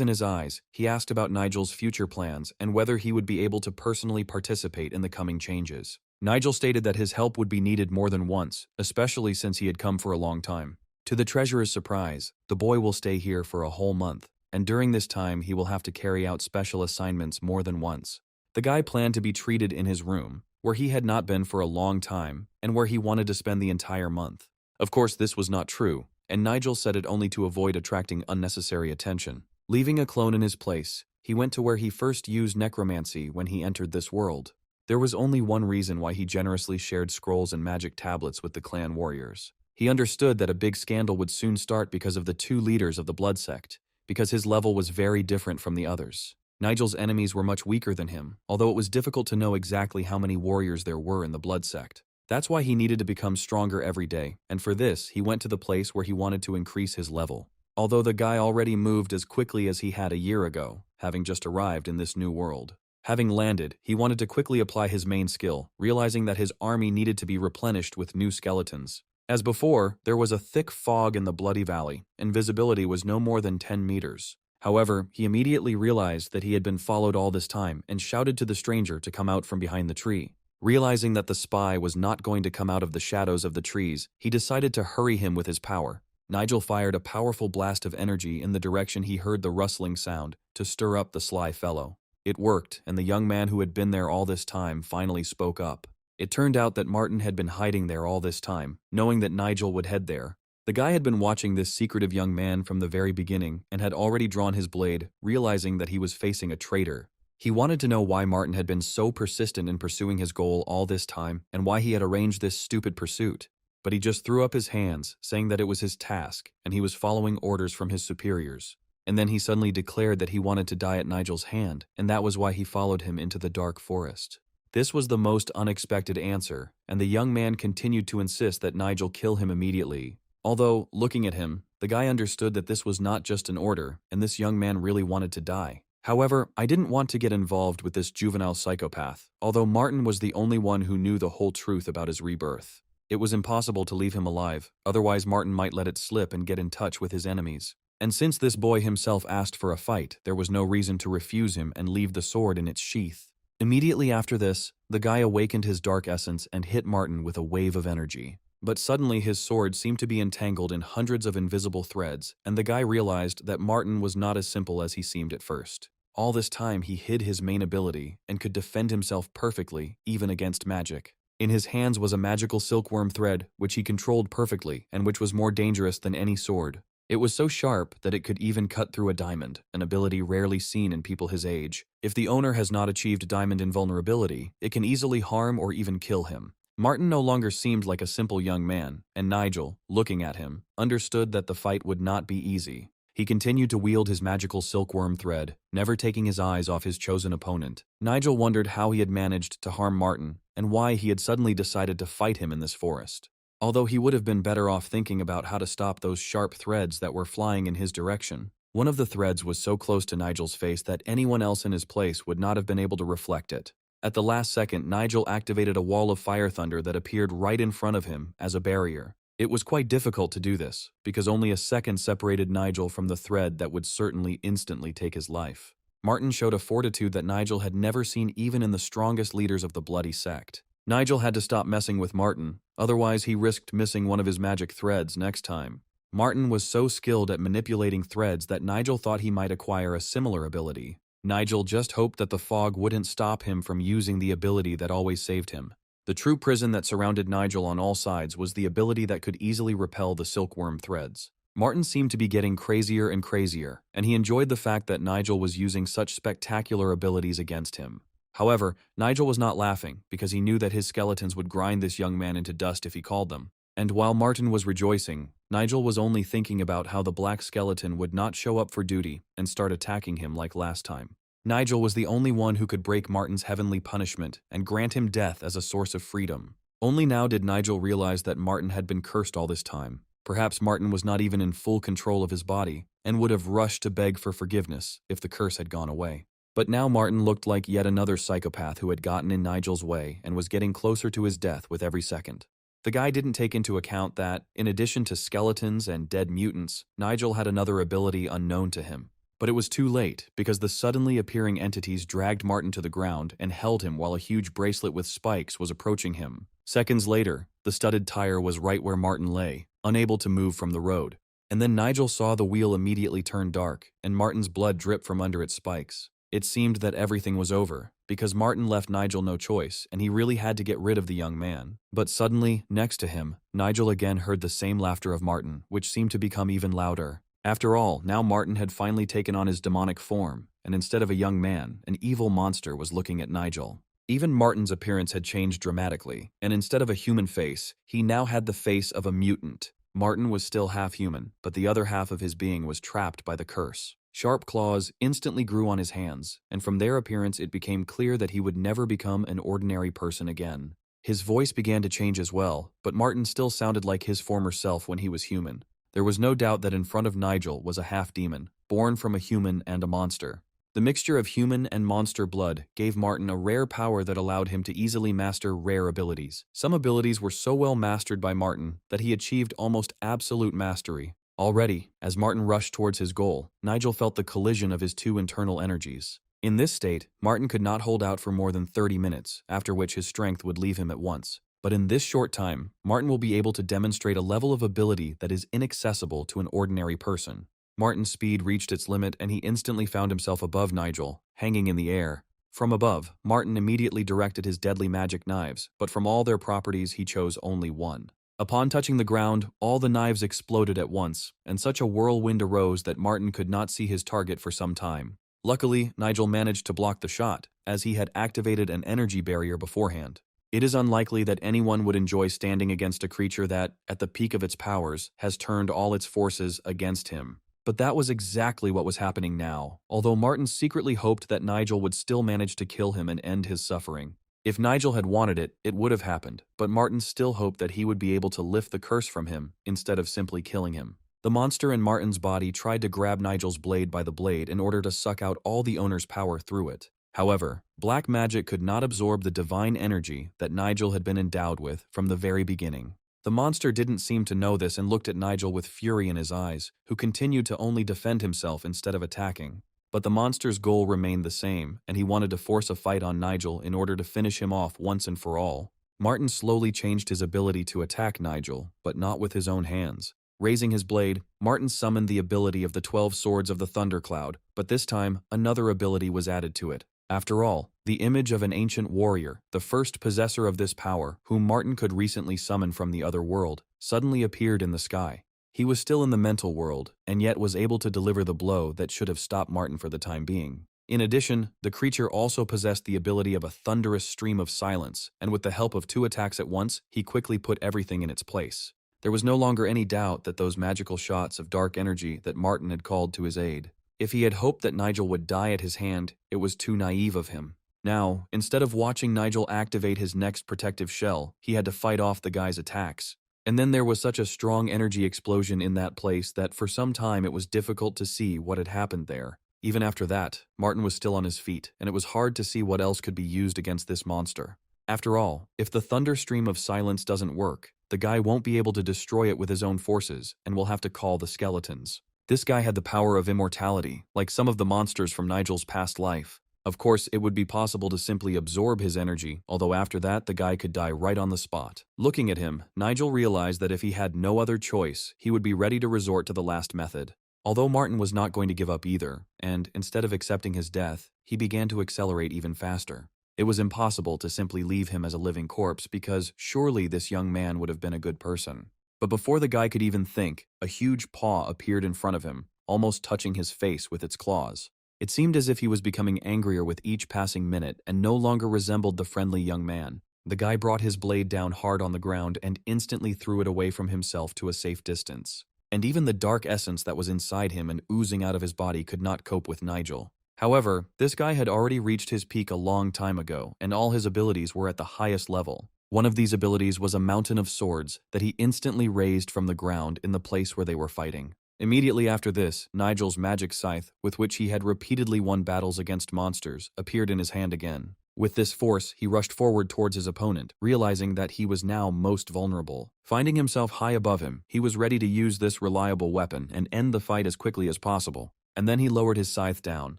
in his eyes, he asked about Nigel's future plans and whether he would be able to personally participate in the coming changes. Nigel stated that his help would be needed more than once, especially since he had come for a long time. To the treasurer's surprise, the boy will stay here for a whole month, and during this time he will have to carry out special assignments more than once. The guy planned to be treated in his room, where he had not been for a long time, and where he wanted to spend the entire month. Of course, this was not true, and Nigel said it only to avoid attracting unnecessary attention. Leaving a clone in his place, he went to where he first used necromancy when he entered this world. There was only one reason why he generously shared scrolls and magic tablets with the clan warriors. He understood that a big scandal would soon start because of the two leaders of the blood sect, because his level was very different from the others. Nigel's enemies were much weaker than him, although it was difficult to know exactly how many warriors there were in the blood sect. That's why he needed to become stronger every day, and for this, he went to the place where he wanted to increase his level. Although the guy already moved as quickly as he had a year ago, having just arrived in this new world. Having landed, he wanted to quickly apply his main skill, realizing that his army needed to be replenished with new skeletons. As before, there was a thick fog in the Bloody Valley, and visibility was no more than 10 meters. However, he immediately realized that he had been followed all this time and shouted to the stranger to come out from behind the tree. Realizing that the spy was not going to come out of the shadows of the trees, he decided to hurry him with his power. Nigel fired a powerful blast of energy in the direction he heard the rustling sound to stir up the sly fellow. It worked, and the young man who had been there all this time finally spoke up. It turned out that Martin had been hiding there all this time, knowing that Nigel would head there. The guy had been watching this secretive young man from the very beginning and had already drawn his blade, realizing that he was facing a traitor. He wanted to know why Martin had been so persistent in pursuing his goal all this time and why he had arranged this stupid pursuit. But he just threw up his hands, saying that it was his task and he was following orders from his superiors. And then he suddenly declared that he wanted to die at Nigel's hand, and that was why he followed him into the dark forest. This was the most unexpected answer, and the young man continued to insist that Nigel kill him immediately. Although, looking at him, the guy understood that this was not just an order, and this young man really wanted to die. However, I didn't want to get involved with this juvenile psychopath, although Martin was the only one who knew the whole truth about his rebirth. It was impossible to leave him alive, otherwise Martin might let it slip and get in touch with his enemies. And since this boy himself asked for a fight, there was no reason to refuse him and leave the sword in its sheath. Immediately after this, the guy awakened his dark essence and hit Martin with a wave of energy. But suddenly his sword seemed to be entangled in hundreds of invisible threads, and the guy realized that Martin was not as simple as he seemed at first. All this time he hid his main ability and could defend himself perfectly, even against magic. In his hands was a magical silkworm thread, which he controlled perfectly and which was more dangerous than any sword. It was so sharp that it could even cut through a diamond, an ability rarely seen in people his age. If the owner has not achieved diamond invulnerability, it can easily harm or even kill him. Martin no longer seemed like a simple young man, and Nigel, looking at him, understood that the fight would not be easy. He continued to wield his magical silkworm thread, never taking his eyes off his chosen opponent. Nigel wondered how he had managed to harm Martin, and why he had suddenly decided to fight him in this forest. Although he would have been better off thinking about how to stop those sharp threads that were flying in his direction. One of the threads was so close to Nigel's face that anyone else in his place would not have been able to reflect it. At the last second, Nigel activated a wall of fire thunder that appeared right in front of him as a barrier. It was quite difficult to do this, because only a second separated Nigel from the thread that would certainly instantly take his life. Martin showed a fortitude that Nigel had never seen even in the strongest leaders of the bloody sect. Nigel had to stop messing with Martin, otherwise he risked missing one of his magic threads next time. Martin was so skilled at manipulating threads that Nigel thought he might acquire a similar ability. Nigel just hoped that the fog wouldn't stop him from using the ability that always saved him. The true prison that surrounded Nigel on all sides was the ability that could easily repel the silkworm threads. Martin seemed to be getting crazier and crazier, and he enjoyed the fact that Nigel was using such spectacular abilities against him. However, Nigel was not laughing, because he knew that his skeletons would grind this young man into dust if he called them. And while Martin was rejoicing, Nigel was only thinking about how the black skeleton would not show up for duty and start attacking him like last time. Nigel was the only one who could break Martin's heavenly punishment and grant him death as a source of freedom. Only now did Nigel realize that Martin had been cursed all this time. Perhaps Martin was not even in full control of his body, and would have rushed to beg for forgiveness if the curse had gone away. But now Martin looked like yet another psychopath who had gotten in Nigel's way and was getting closer to his death with every second. The guy didn't take into account that, in addition to skeletons and dead mutants, Nigel had another ability unknown to him. But it was too late, because the suddenly appearing entities dragged Martin to the ground and held him while a huge bracelet with spikes was approaching him. Seconds later, the studded tire was right where Martin lay, unable to move from the road. And then Nigel saw the wheel immediately turn dark, and Martin's blood drip from under its spikes. It seemed that everything was over, because Martin left Nigel no choice, and he really had to get rid of the young man. But suddenly, next to him, Nigel again heard the same laughter of Martin, which seemed to become even louder. After all, now Martin had finally taken on his demonic form, and instead of a young man, an evil monster was looking at Nigel. Even Martin's appearance had changed dramatically, and instead of a human face, he now had the face of a mutant. Martin was still half human, but the other half of his being was trapped by the curse. Sharp claws instantly grew on his hands, and from their appearance it became clear that he would never become an ordinary person again. His voice began to change as well, but Martin still sounded like his former self when he was human. There was no doubt that in front of Nigel was a half-demon, born from a human and a monster. The mixture of human and monster blood gave Martin a rare power that allowed him to easily master rare abilities. Some abilities were so well mastered by Martin that he achieved almost absolute mastery. Already, as Martin rushed towards his goal, Nigel felt the collision of his two internal energies. In this state, Martin could not hold out for more than 30 minutes, after which his strength would leave him at once. But in this short time, Martin will be able to demonstrate a level of ability that is inaccessible to an ordinary person. Martin's speed reached its limit and he instantly found himself above Nigel, hanging in the air. From above, Martin immediately directed his deadly magic knives, but from all their properties he chose only one. Upon touching the ground, all the knives exploded at once, and such a whirlwind arose that Martin could not see his target for some time. Luckily, Nigel managed to block the shot, as he had activated an energy barrier beforehand. It is unlikely that anyone would enjoy standing against a creature that, at the peak of its powers, has turned all its forces against him. But that was exactly what was happening now, although Martin secretly hoped that Nigel would still manage to kill him and end his suffering. If Nigel had wanted it, it would have happened, but Martin still hoped that he would be able to lift the curse from him, instead of simply killing him. The monster in Martin's body tried to grab Nigel's blade by the blade in order to suck out all the owner's power through it. However, black magic could not absorb the divine energy that Nigel had been endowed with from the very beginning. The monster didn't seem to know this and looked at Nigel with fury in his eyes, who continued to only defend himself instead of attacking. But the monster's goal remained the same, and he wanted to force a fight on Nigel in order to finish him off once and for all. Martin slowly changed his ability to attack Nigel, but not with his own hands. Raising his blade, Martin summoned the ability of the 12 Swords of the Thundercloud, but this time, another ability was added to it. After all, the image of an ancient warrior, the first possessor of this power, whom Martin could recently summon from the other world, suddenly appeared in the sky. He was still in the mental world, and yet was able to deliver the blow that should have stopped Martin for the time being. In addition, the creature also possessed the ability of a thunderous stream of silence, and with the help of 2 attacks at once, he quickly put everything in its place. There was no longer any doubt that those magical shots of dark energy that Martin had called to his aid. If he had hoped that Nigel would die at his hand, it was too naive of him. Now, instead of watching Nigel activate his next protective shell, he had to fight off the guy's attacks. And then there was such a strong energy explosion in that place that for some time it was difficult to see what had happened there. Even after that, Martin was still on his feet, and it was hard to see what else could be used against this monster. After all, if the thunder stream of silence doesn't work, the guy won't be able to destroy it with his own forces, and will have to call the skeletons. This guy had the power of immortality, like some of the monsters from Nigel's past life. Of course, it would be possible to simply absorb his energy, although after that the guy could die right on the spot. Looking at him, Nigel realized that if he had no other choice, he would be ready to resort to the last method. Although Martin was not going to give up either, and instead of accepting his death, he began to accelerate even faster. It was impossible to simply leave him as a living corpse because surely this young man would have been a good person. But before the guy could even think, a huge paw appeared in front of him, almost touching his face with its claws. It seemed as if he was becoming angrier with each passing minute and no longer resembled the friendly young man. The guy brought his blade down hard on the ground and instantly threw it away from himself to a safe distance. And even the dark essence that was inside him and oozing out of his body could not cope with Nigel. However, this guy had already reached his peak a long time ago, and all his abilities were at the highest level. One of these abilities was a mountain of swords that he instantly raised from the ground in the place where they were fighting. Immediately after this, Nigel's magic scythe, with which he had repeatedly won battles against monsters, appeared in his hand again. With this force, he rushed forward towards his opponent, realizing that he was now most vulnerable. Finding himself high above him, he was ready to use this reliable weapon and end the fight as quickly as possible. And then he lowered his scythe down,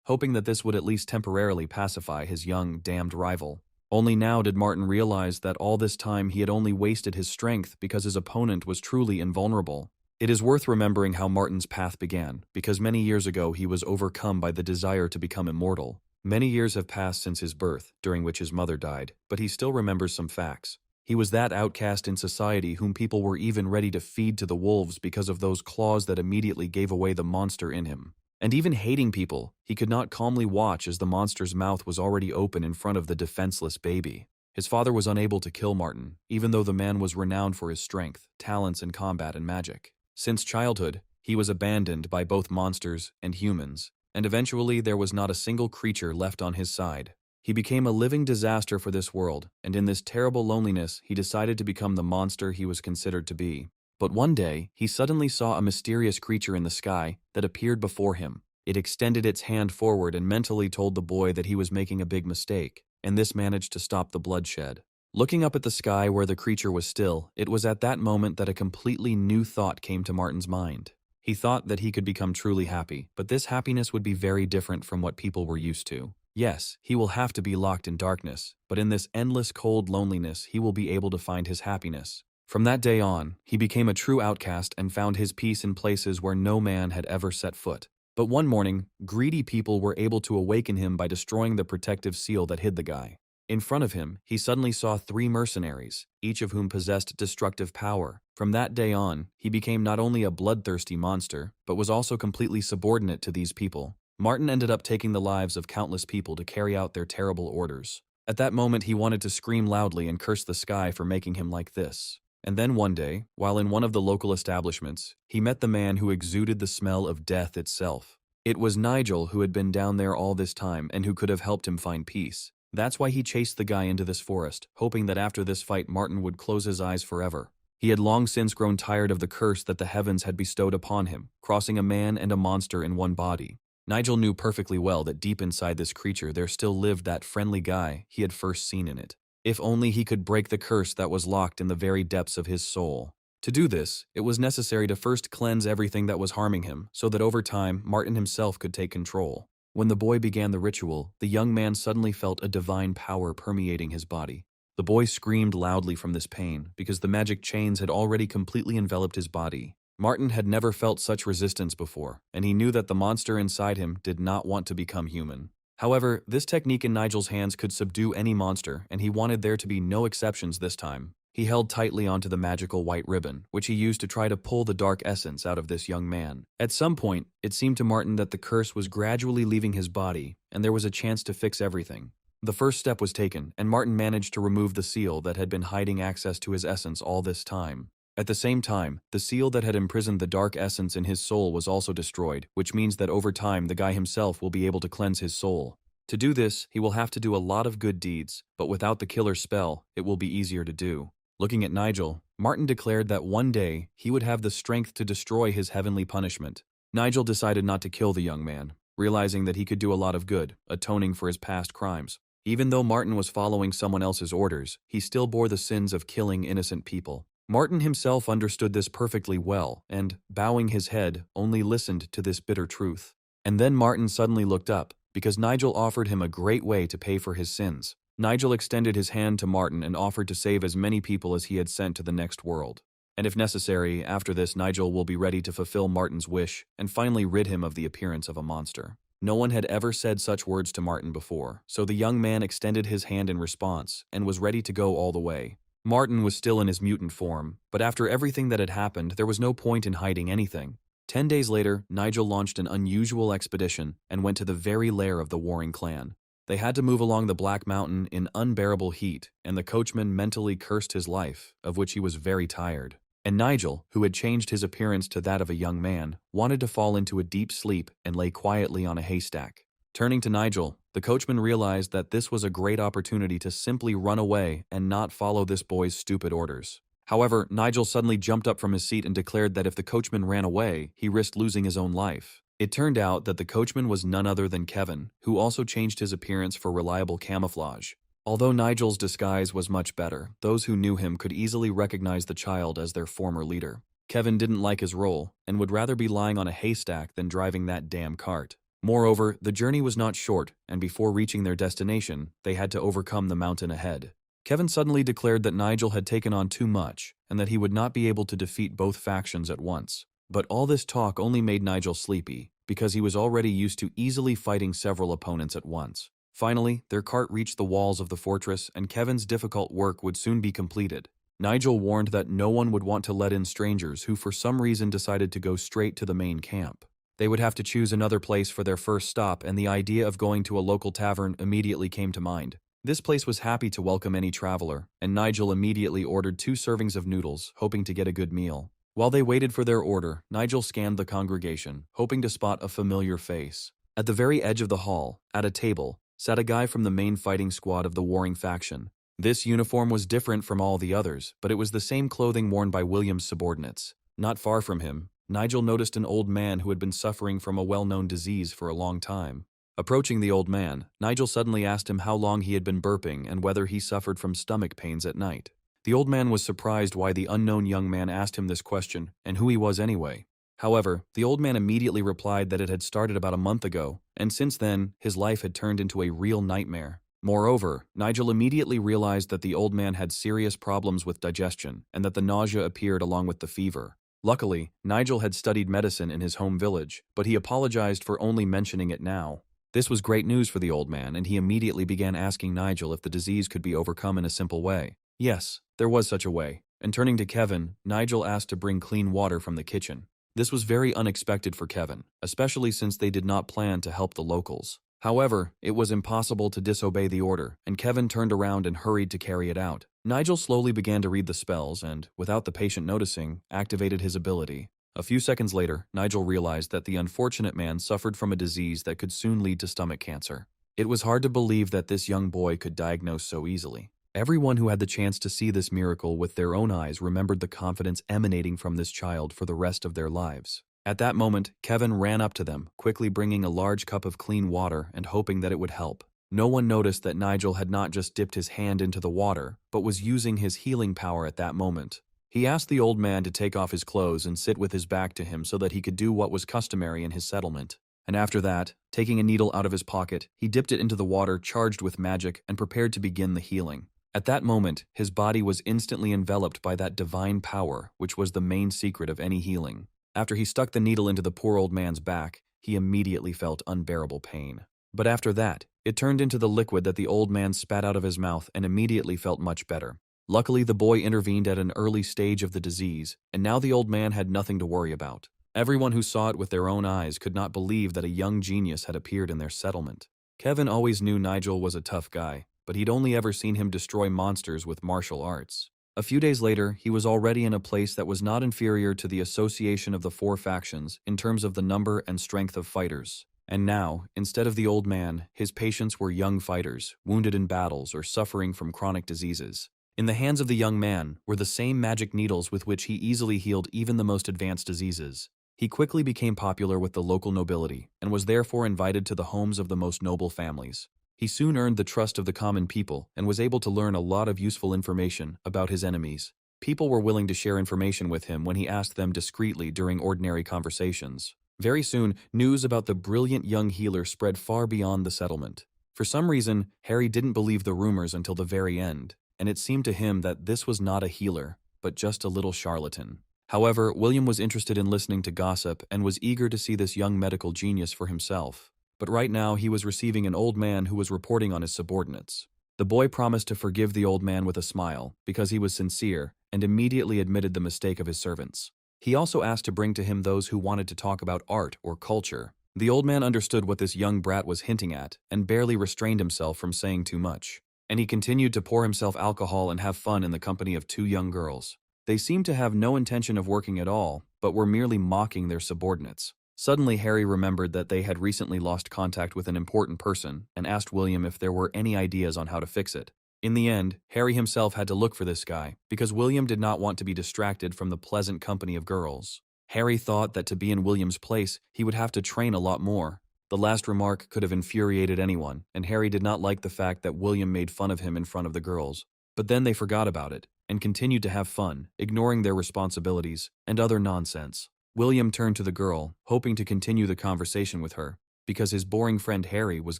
hoping that this would at least temporarily pacify his young, damned rival. Only now did Martin realize that all this time he had only wasted his strength because his opponent was truly invulnerable. It is worth remembering how Martin's path began, because many years ago he was overcome by the desire to become immortal. Many years have passed since his birth, during which his mother died, but he still remembers some facts. He was that outcast in society whom people were even ready to feed to the wolves because of those claws that immediately gave away the monster in him. And even hating people, he could not calmly watch as the monster's mouth was already open in front of the defenseless baby. His father was unable to kill Martin, even though the man was renowned for his strength, talents in combat and magic. Since childhood, he was abandoned by both monsters and humans, and eventually there was not a single creature left on his side. He became a living disaster for this world, and in this terrible loneliness, he decided to become the monster he was considered to be. But one day, he suddenly saw a mysterious creature in the sky that appeared before him. It extended its hand forward and mentally told the boy that he was making a big mistake, and this managed to stop the bloodshed. Looking up at the sky where the creature was still, it was at that moment that a completely new thought came to Martin's mind. He thought that he could become truly happy, but this happiness would be very different from what people were used to. Yes, he will have to be locked in darkness, but in this endless cold loneliness he will be able to find his happiness. From that day on, he became a true outcast and found his peace in places where no man had ever set foot. But one morning, greedy people were able to awaken him by destroying the protective seal that hid the guy. In front of him, he suddenly saw 3 mercenaries, each of whom possessed destructive power. From that day on, he became not only a bloodthirsty monster, but was also completely subordinate to these people. Martin ended up taking the lives of countless people to carry out their terrible orders. At that moment, he wanted to scream loudly and curse the sky for making him like this. And then one day, while in one of the local establishments, he met the man who exuded the smell of death itself. It was Nigel who had been down there all this time and who could have helped him find peace. That's why he chased the guy into this forest, hoping that after this fight Martin would close his eyes forever. He had long since grown tired of the curse that the heavens had bestowed upon him, crossing a man and a monster in one body. Nigel knew perfectly well that deep inside this creature there still lived that friendly guy he had first seen in it. If only he could break the curse that was locked in the very depths of his soul. To do this, it was necessary to first cleanse everything that was harming him, so that over time Martin himself could take control. When the boy began the ritual, the young man suddenly felt a divine power permeating his body. The boy screamed loudly from this pain, because the magic chains had already completely enveloped his body. Martin had never felt such resistance before, and he knew that the monster inside him did not want to become human. However, this technique in Nigel's hands could subdue any monster, and he wanted there to be no exceptions this time. He held tightly onto the magical white ribbon, which he used to try to pull the dark essence out of this young man. At some point, it seemed to Martin that the curse was gradually leaving his body, and there was a chance to fix everything. The first step was taken, and Martin managed to remove the seal that had been hiding access to his essence all this time. At the same time, the seal that had imprisoned the dark essence in his soul was also destroyed, which means that over time the guy himself will be able to cleanse his soul. To do this, he will have to do a lot of good deeds, but without the killer spell, it will be easier to do. Looking at Nigel, Martin declared that one day he would have the strength to destroy his heavenly punishment. Nigel decided not to kill the young man, realizing that he could do a lot of good, atoning for his past crimes. Even though Martin was following someone else's orders, he still bore the sins of killing innocent people. Martin himself understood this perfectly well, and, bowing his head, only listened to this bitter truth. And then Martin suddenly looked up, because Nigel offered him a great way to pay for his sins. Nigel extended his hand to Martin and offered to save as many people as he had sent to the next world. And if necessary, after this Nigel will be ready to fulfill Martin's wish and finally rid him of the appearance of a monster. No one had ever said such words to Martin before, so the young man extended his hand in response and was ready to go all the way. Martin was still in his mutant form, but after everything that had happened, there was no point in hiding anything. 10 days later, Nigel launched an unusual expedition and went to the very lair of the warring clan. They had to move along the Black Mountain in unbearable heat, and the coachman mentally cursed his life, of which he was very tired. And Nigel, who had changed his appearance to that of a young man, wanted to fall into a deep sleep and lay quietly on a haystack. Turning to Nigel, the coachman realized that this was a great opportunity to simply run away and not follow this boy's stupid orders. However, Nigel suddenly jumped up from his seat and declared that if the coachman ran away, he risked losing his own life. It turned out that the coachman was none other than Kevin, who also changed his appearance for reliable camouflage. Although Nigel's disguise was much better, those who knew him could easily recognize the child as their former leader. Kevin didn't like his role, and would rather be lying on a haystack than driving that damn cart. Moreover, the journey was not short, and before reaching their destination, they had to overcome the mountain ahead. Kevin suddenly declared that Nigel had taken on too much, and that he would not be able to defeat both factions at once. But all this talk only made Nigel sleepy, because he was already used to easily fighting several opponents at once. Finally, their cart reached the walls of the fortress, and Kevin's difficult work would soon be completed. Nigel warned that no one would want to let in strangers who for some reason decided to go straight to the main camp. They would have to choose another place for their first stop, and the idea of going to a local tavern immediately came to mind. This place was happy to welcome any traveler, and Nigel immediately ordered 2 servings of noodles, hoping to get a good meal. While they waited for their order, Nigel scanned the congregation, hoping to spot a familiar face. At the very edge of the hall, at a table, sat a guy from the main fighting squad of the warring faction. This uniform was different from all the others, but it was the same clothing worn by William's subordinates. Not far from him, Nigel noticed an old man who had been suffering from a well-known disease for a long time. Approaching the old man, Nigel suddenly asked him how long he had been burping and whether he suffered from stomach pains at night. The old man was surprised why the unknown young man asked him this question, and who he was anyway. However, the old man immediately replied that it had started about a month ago, and since then, his life had turned into a real nightmare. Moreover, Nigel immediately realized that the old man had serious problems with digestion, and that the nausea appeared along with the fever. Luckily, Nigel had studied medicine in his home village, but he apologized for only mentioning it now. This was great news for the old man, and he immediately began asking Nigel if the disease could be overcome in a simple way. Yes, there was such a way, and turning to Kevin, Nigel asked to bring clean water from the kitchen. This was very unexpected for Kevin, especially since they did not plan to help the locals. However, it was impossible to disobey the order, and Kevin turned around and hurried to carry it out. Nigel slowly began to read the spells and, without the patient noticing, activated his ability. A few seconds later, Nigel realized that the unfortunate man suffered from a disease that could soon lead to stomach cancer. It was hard to believe that this young boy could diagnose so easily. Everyone who had the chance to see this miracle with their own eyes remembered the confidence emanating from this child for the rest of their lives. At that moment, Kevin ran up to them, quickly bringing a large cup of clean water and hoping that it would help. No one noticed that Nigel had not just dipped his hand into the water, but was using his healing power at that moment. He asked the old man to take off his clothes and sit with his back to him so that he could do what was customary in his settlement. And after that, taking a needle out of his pocket, he dipped it into the water charged with magic and prepared to begin the healing. At that moment, his body was instantly enveloped by that divine power, which was the main secret of any healing. After he stuck the needle into the poor old man's back, he immediately felt unbearable pain. But after that, it turned into the liquid that the old man spat out of his mouth and immediately felt much better. Luckily, the boy intervened at an early stage of the disease, and now the old man had nothing to worry about. Everyone who saw it with their own eyes could not believe that a young genius had appeared in their settlement. Kevin always knew Nigel was a tough guy, but he'd only ever seen him destroy monsters with martial arts. A few days later, he was already in a place that was not inferior to the association of the four factions in terms of the number and strength of fighters. And now, instead of the old man, his patients were young fighters, wounded in battles or suffering from chronic diseases. In the hands of the young man were the same magic needles with which he easily healed even the most advanced diseases. He quickly became popular with the local nobility and was therefore invited to the homes of the most noble families. He soon earned the trust of the common people and was able to learn a lot of useful information about his enemies. People were willing to share information with him when he asked them discreetly during ordinary conversations. Very soon, news about the brilliant young healer spread far beyond the settlement. For some reason, Harry didn't believe the rumors until the very end, and it seemed to him that this was not a healer, but just a little charlatan. However, William was interested in listening to gossip and was eager to see this young medical genius for himself. But right now he was receiving an old man who was reporting on his subordinates. The boy promised to forgive the old man with a smile, because he was sincere, and immediately admitted the mistake of his servants. He also asked to bring to him those who wanted to talk about art or culture. The old man understood what this young brat was hinting at, and barely restrained himself from saying too much. And he continued to pour himself alcohol and have fun in the company of two young girls. They seemed to have no intention of working at all, but were merely mocking their subordinates. Suddenly, Harry remembered that they had recently lost contact with an important person and asked William if there were any ideas on how to fix it. In the end, Harry himself had to look for this guy, because William did not want to be distracted from the pleasant company of girls. Harry thought that to be in William's place, he would have to train a lot more. The last remark could have infuriated anyone, and Harry did not like the fact that William made fun of him in front of the girls. But then they forgot about it, and continued to have fun, ignoring their responsibilities and other nonsense. William turned to the girl, hoping to continue the conversation with her, because his boring friend Harry was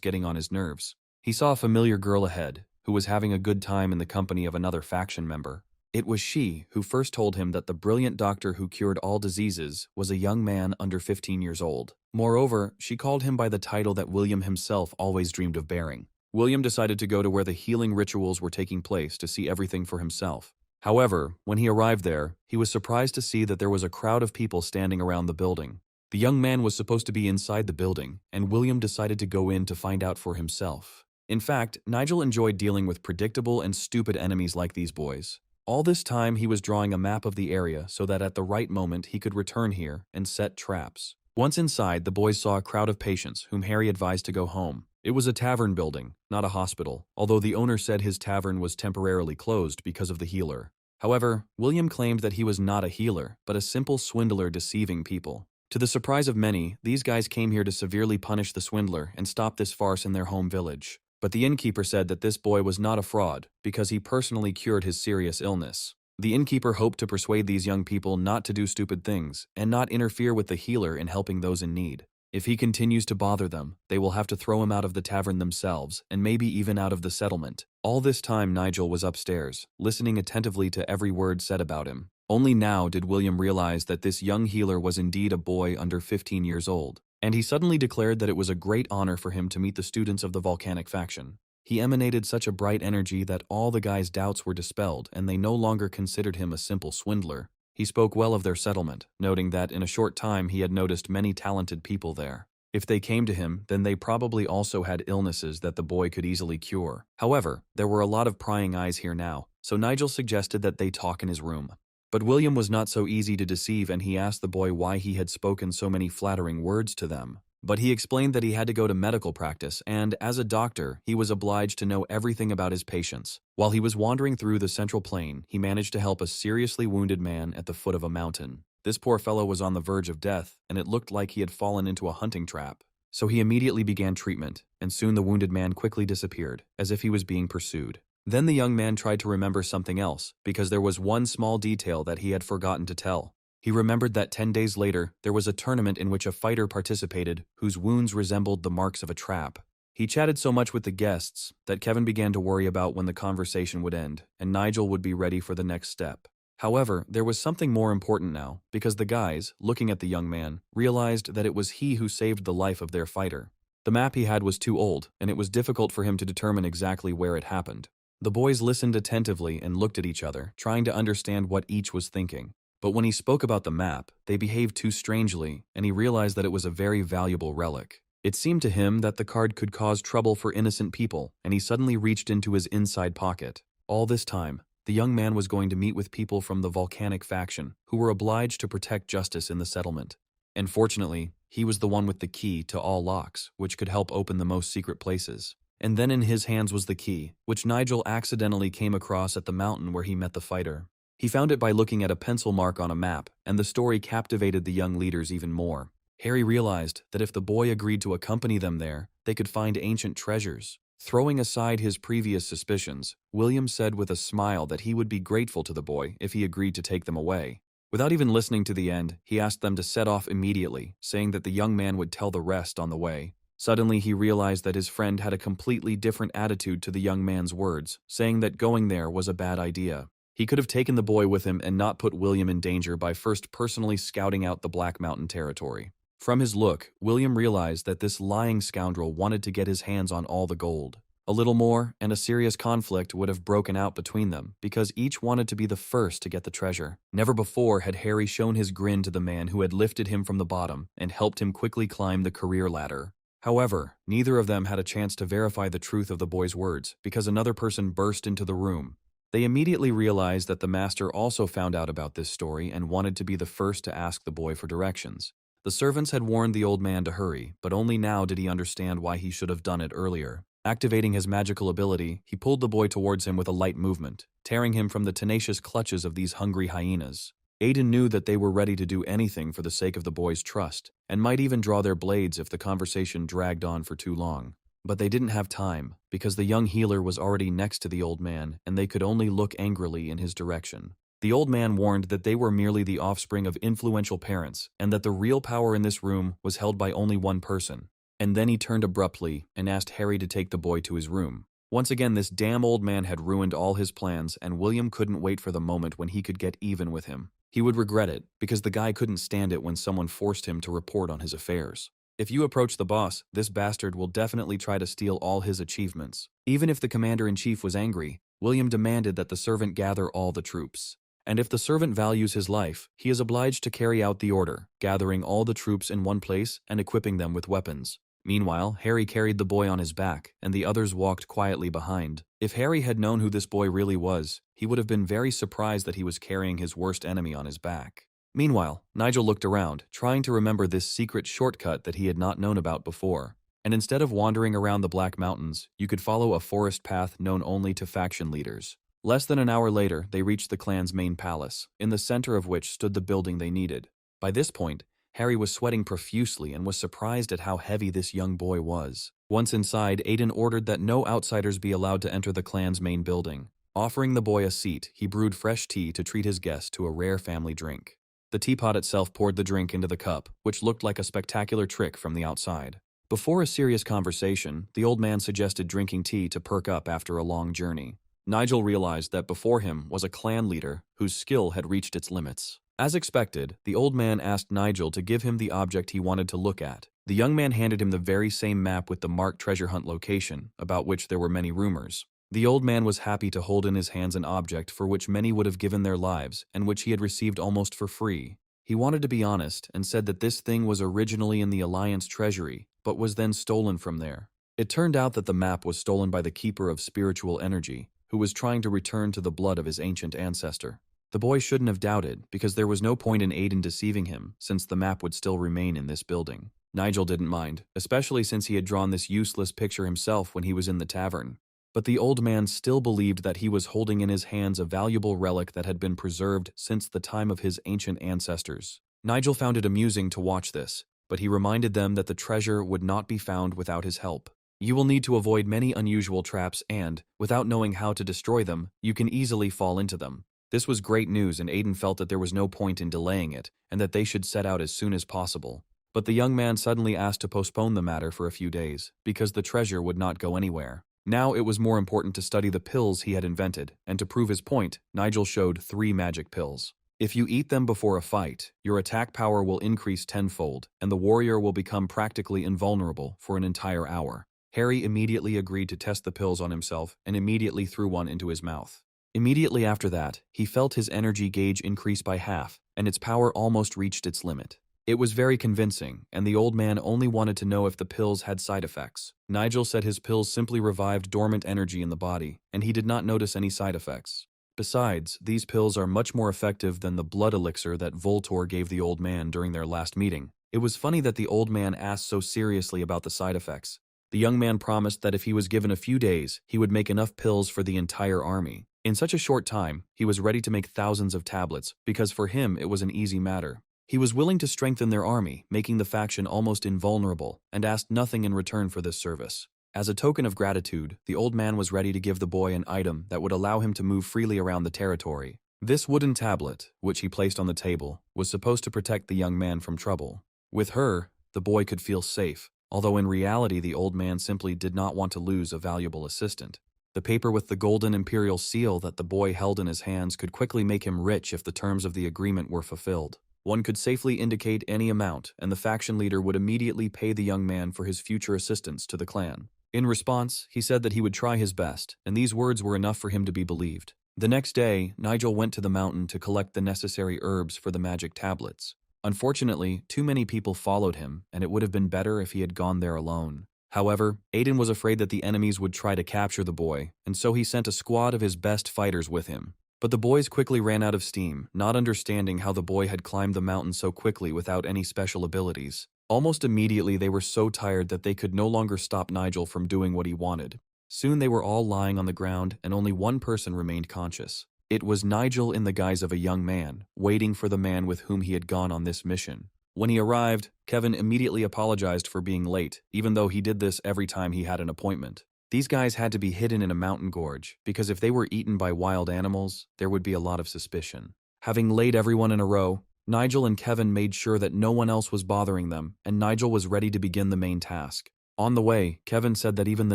getting on his nerves. He saw a familiar girl ahead, who was having a good time in the company of another faction member. It was she who first told him that the brilliant doctor who cured all diseases was a young man under 15 years old. Moreover, she called him by the title that William himself always dreamed of bearing. William decided to go to where the healing rituals were taking place to see everything for himself. However, when he arrived there, he was surprised to see that there was a crowd of people standing around the building. The young man was supposed to be inside the building, and William decided to go in to find out for himself. In fact, Nigel enjoyed dealing with predictable and stupid enemies like these boys. All this time he was drawing a map of the area so that at the right moment he could return here and set traps. Once inside, the boys saw a crowd of patients whom Harry advised to go home. It was a tavern building, not a hospital, although the owner said his tavern was temporarily closed because of the healer. However, William claimed that he was not a healer, but a simple swindler deceiving people. To the surprise of many, these guys came here to severely punish the swindler and stop this farce in their home village. But the innkeeper said that this boy was not a fraud because he personally cured his serious illness. The innkeeper hoped to persuade these young people not to do stupid things and not interfere with the healer in helping those in need. If he continues to bother them, they will have to throw him out of the tavern themselves and maybe even out of the settlement. All this time Nigel was upstairs, listening attentively to every word said about him. Only now did William realize that this young healer was indeed a boy under 15 years old, and he suddenly declared that it was a great honor for him to meet the students of the volcanic faction. He emanated such a bright energy that all the guys' doubts were dispelled and they no longer considered him a simple swindler. He spoke well of their settlement, noting that in a short time he had noticed many talented people there. If they came to him, then they probably also had illnesses that the boy could easily cure. However, there were a lot of prying eyes here now, so Nigel suggested that they talk in his room. But William was not so easy to deceive, and he asked the boy why he had spoken so many flattering words to them. But he explained that he had to go to medical practice, and as a doctor, he was obliged to know everything about his patients. While he was wandering through the central plain, he managed to help a seriously wounded man at the foot of a mountain. This poor fellow was on the verge of death, and it looked like he had fallen into a hunting trap. So he immediately began treatment, and soon the wounded man quickly disappeared, as if he was being pursued. Then the young man tried to remember something else, because there was one small detail that he had forgotten to tell. He remembered that 10 days later, there was a tournament in which a fighter participated whose wounds resembled the marks of a trap. He chatted so much with the guests that Kevin began to worry about when the conversation would end, and Nigel would be ready for the next step. However, there was something more important now, because the guys, looking at the young man, realized that it was he who saved the life of their fighter. The map he had was too old, and it was difficult for him to determine exactly where it happened. The boys listened attentively and looked at each other, trying to understand what each was thinking. But when he spoke about the map, they behaved too strangely, and he realized that it was a very valuable relic. It seemed to him that the card could cause trouble for innocent people, and he suddenly reached into his inside pocket. All this time, the young man was going to meet with people from the volcanic faction, who were obliged to protect justice in the settlement. And fortunately, he was the one with the key to all locks, which could help open the most secret places. And then in his hands was the key, which Nigel accidentally came across at the mountain where he met the fighter. He found it by looking at a pencil mark on a map, and the story captivated the young leaders even more. Harry realized that if the boy agreed to accompany them there, they could find ancient treasures. Throwing aside his previous suspicions, William said with a smile that he would be grateful to the boy if he agreed to take them away. Without even listening to the end, he asked them to set off immediately, saying that the young man would tell the rest on the way. Suddenly he realized that his friend had a completely different attitude to the young man's words, saying that going there was a bad idea. He could have taken the boy with him and not put William in danger by first personally scouting out the Black Mountain territory. From his look, William realized that this lying scoundrel wanted to get his hands on all the gold. A little more, and a serious conflict would have broken out between them, because each wanted to be the first to get the treasure. Never before had Harry shown his grin to the man who had lifted him from the bottom and helped him quickly climb the career ladder. However, neither of them had a chance to verify the truth of the boy's words, because another person burst into the room. They immediately realized that the master also found out about this story and wanted to be the first to ask the boy for directions. The servants had warned the old man to hurry, but only now did he understand why he should have done it earlier. Activating his magical ability, he pulled the boy towards him with a light movement, tearing him from the tenacious clutches of these hungry hyenas. Aiden knew that they were ready to do anything for the sake of the boy's trust, and might even draw their blades if the conversation dragged on for too long. But they didn't have time, because the young healer was already next to the old man, and they could only look angrily in his direction. The old man warned that they were merely the offspring of influential parents, and that the real power in this room was held by only one person. And then he turned abruptly and asked Harry to take the boy to his room. Once again, this damn old man had ruined all his plans, and William couldn't wait for the moment when he could get even with him. He would regret it, because the guy couldn't stand it when someone forced him to report on his affairs. If you approach the boss, this bastard will definitely try to steal all his achievements. Even if the commander-in-chief was angry, William demanded that the servant gather all the troops. And if the servant values his life, he is obliged to carry out the order, gathering all the troops in one place and equipping them with weapons. Meanwhile, Harry carried the boy on his back, and the others walked quietly behind. If Harry had known who this boy really was, he would have been very surprised that he was carrying his worst enemy on his back. Meanwhile, Nigel looked around, trying to remember this secret shortcut that he had not known about before. And instead of wandering around the Black Mountains, you could follow a forest path known only to faction leaders. Less than an hour later, they reached the clan's main palace, in the center of which stood the building they needed. By this point, Harry was sweating profusely and was surprised at how heavy this young boy was. Once inside, Aiden ordered that no outsiders be allowed to enter the clan's main building. Offering the boy a seat, he brewed fresh tea to treat his guest to a rare family drink. The teapot itself poured the drink into the cup, which looked like a spectacular trick from the outside. Before a serious conversation, the old man suggested drinking tea to perk up after a long journey. Nigel realized that before him was a clan leader whose skill had reached its limits. As expected, the old man asked Nigel to give him the object he wanted to look at. The young man handed him the very same map with the marked treasure hunt location, about which there were many rumors. The old man was happy to hold in his hands an object for which many would have given their lives, and which he had received almost for free. He wanted to be honest, and said that this thing was originally in the Alliance treasury, but was then stolen from there. It turned out that the map was stolen by the Keeper of Spiritual Energy, who was trying to return to the blood of his ancient ancestor. The boy shouldn't have doubted, because there was no point in Aiden deceiving him, since the map would still remain in this building. Nigel didn't mind, especially since he had drawn this useless picture himself when he was in the tavern. But the old man still believed that he was holding in his hands a valuable relic that had been preserved since the time of his ancient ancestors. Nigel found it amusing to watch this, but he reminded them that the treasure would not be found without his help. You will need to avoid many unusual traps and, without knowing how to destroy them, you can easily fall into them. This was great news, and Aiden felt that there was no point in delaying it, and that they should set out as soon as possible. But the young man suddenly asked to postpone the matter for a few days, because the treasure would not go anywhere. Now it was more important to study the pills he had invented, and to prove his point, Nigel showed 3 magic pills. If you eat them before a fight, your attack power will increase tenfold, and the warrior will become practically invulnerable for an entire hour. Harry immediately agreed to test the pills on himself and immediately threw one into his mouth. Immediately after that, he felt his energy gauge increase by half, and its power almost reached its limit. It was very convincing, and the old man only wanted to know if the pills had side effects. Nigel said his pills simply revived dormant energy in the body, and he did not notice any side effects. Besides, these pills are much more effective than the blood elixir that Voltor gave the old man during their last meeting. It was funny that the old man asked so seriously about the side effects. The young man promised that if he was given a few days, he would make enough pills for the entire army. In such a short time, he was ready to make thousands of tablets, because for him it was an easy matter. He was willing to strengthen their army, making the faction almost invulnerable, and asked nothing in return for this service. As a token of gratitude, the old man was ready to give the boy an item that would allow him to move freely around the territory. This wooden tablet, which he placed on the table, was supposed to protect the young man from trouble. With her, the boy could feel safe, although in reality the old man simply did not want to lose a valuable assistant. The paper with the golden imperial seal that the boy held in his hands could quickly make him rich if the terms of the agreement were fulfilled. One could safely indicate any amount, and the faction leader would immediately pay the young man for his future assistance to the clan. In response, he said that he would try his best, and these words were enough for him to be believed. The next day, Nigel went to the mountain to collect the necessary herbs for the magic tablets. Unfortunately, too many people followed him, and it would have been better if he had gone there alone. However, Aiden was afraid that the enemies would try to capture the boy, and so he sent a squad of his best fighters with him. But the boys quickly ran out of steam, not understanding how the boy had climbed the mountain so quickly without any special abilities. Almost immediately they were so tired that they could no longer stop Nigel from doing what he wanted. Soon they were all lying on the ground and only one person remained conscious. It was Nigel in the guise of a young man, waiting for the man with whom he had gone on this mission. When he arrived, Kevin immediately apologized for being late, even though he did this every time he had an appointment. These guys had to be hidden in a mountain gorge, because if they were eaten by wild animals, there would be a lot of suspicion. Having laid everyone in a row, Nigel and Kevin made sure that no one else was bothering them, and Nigel was ready to begin the main task. On the way, Kevin said that even the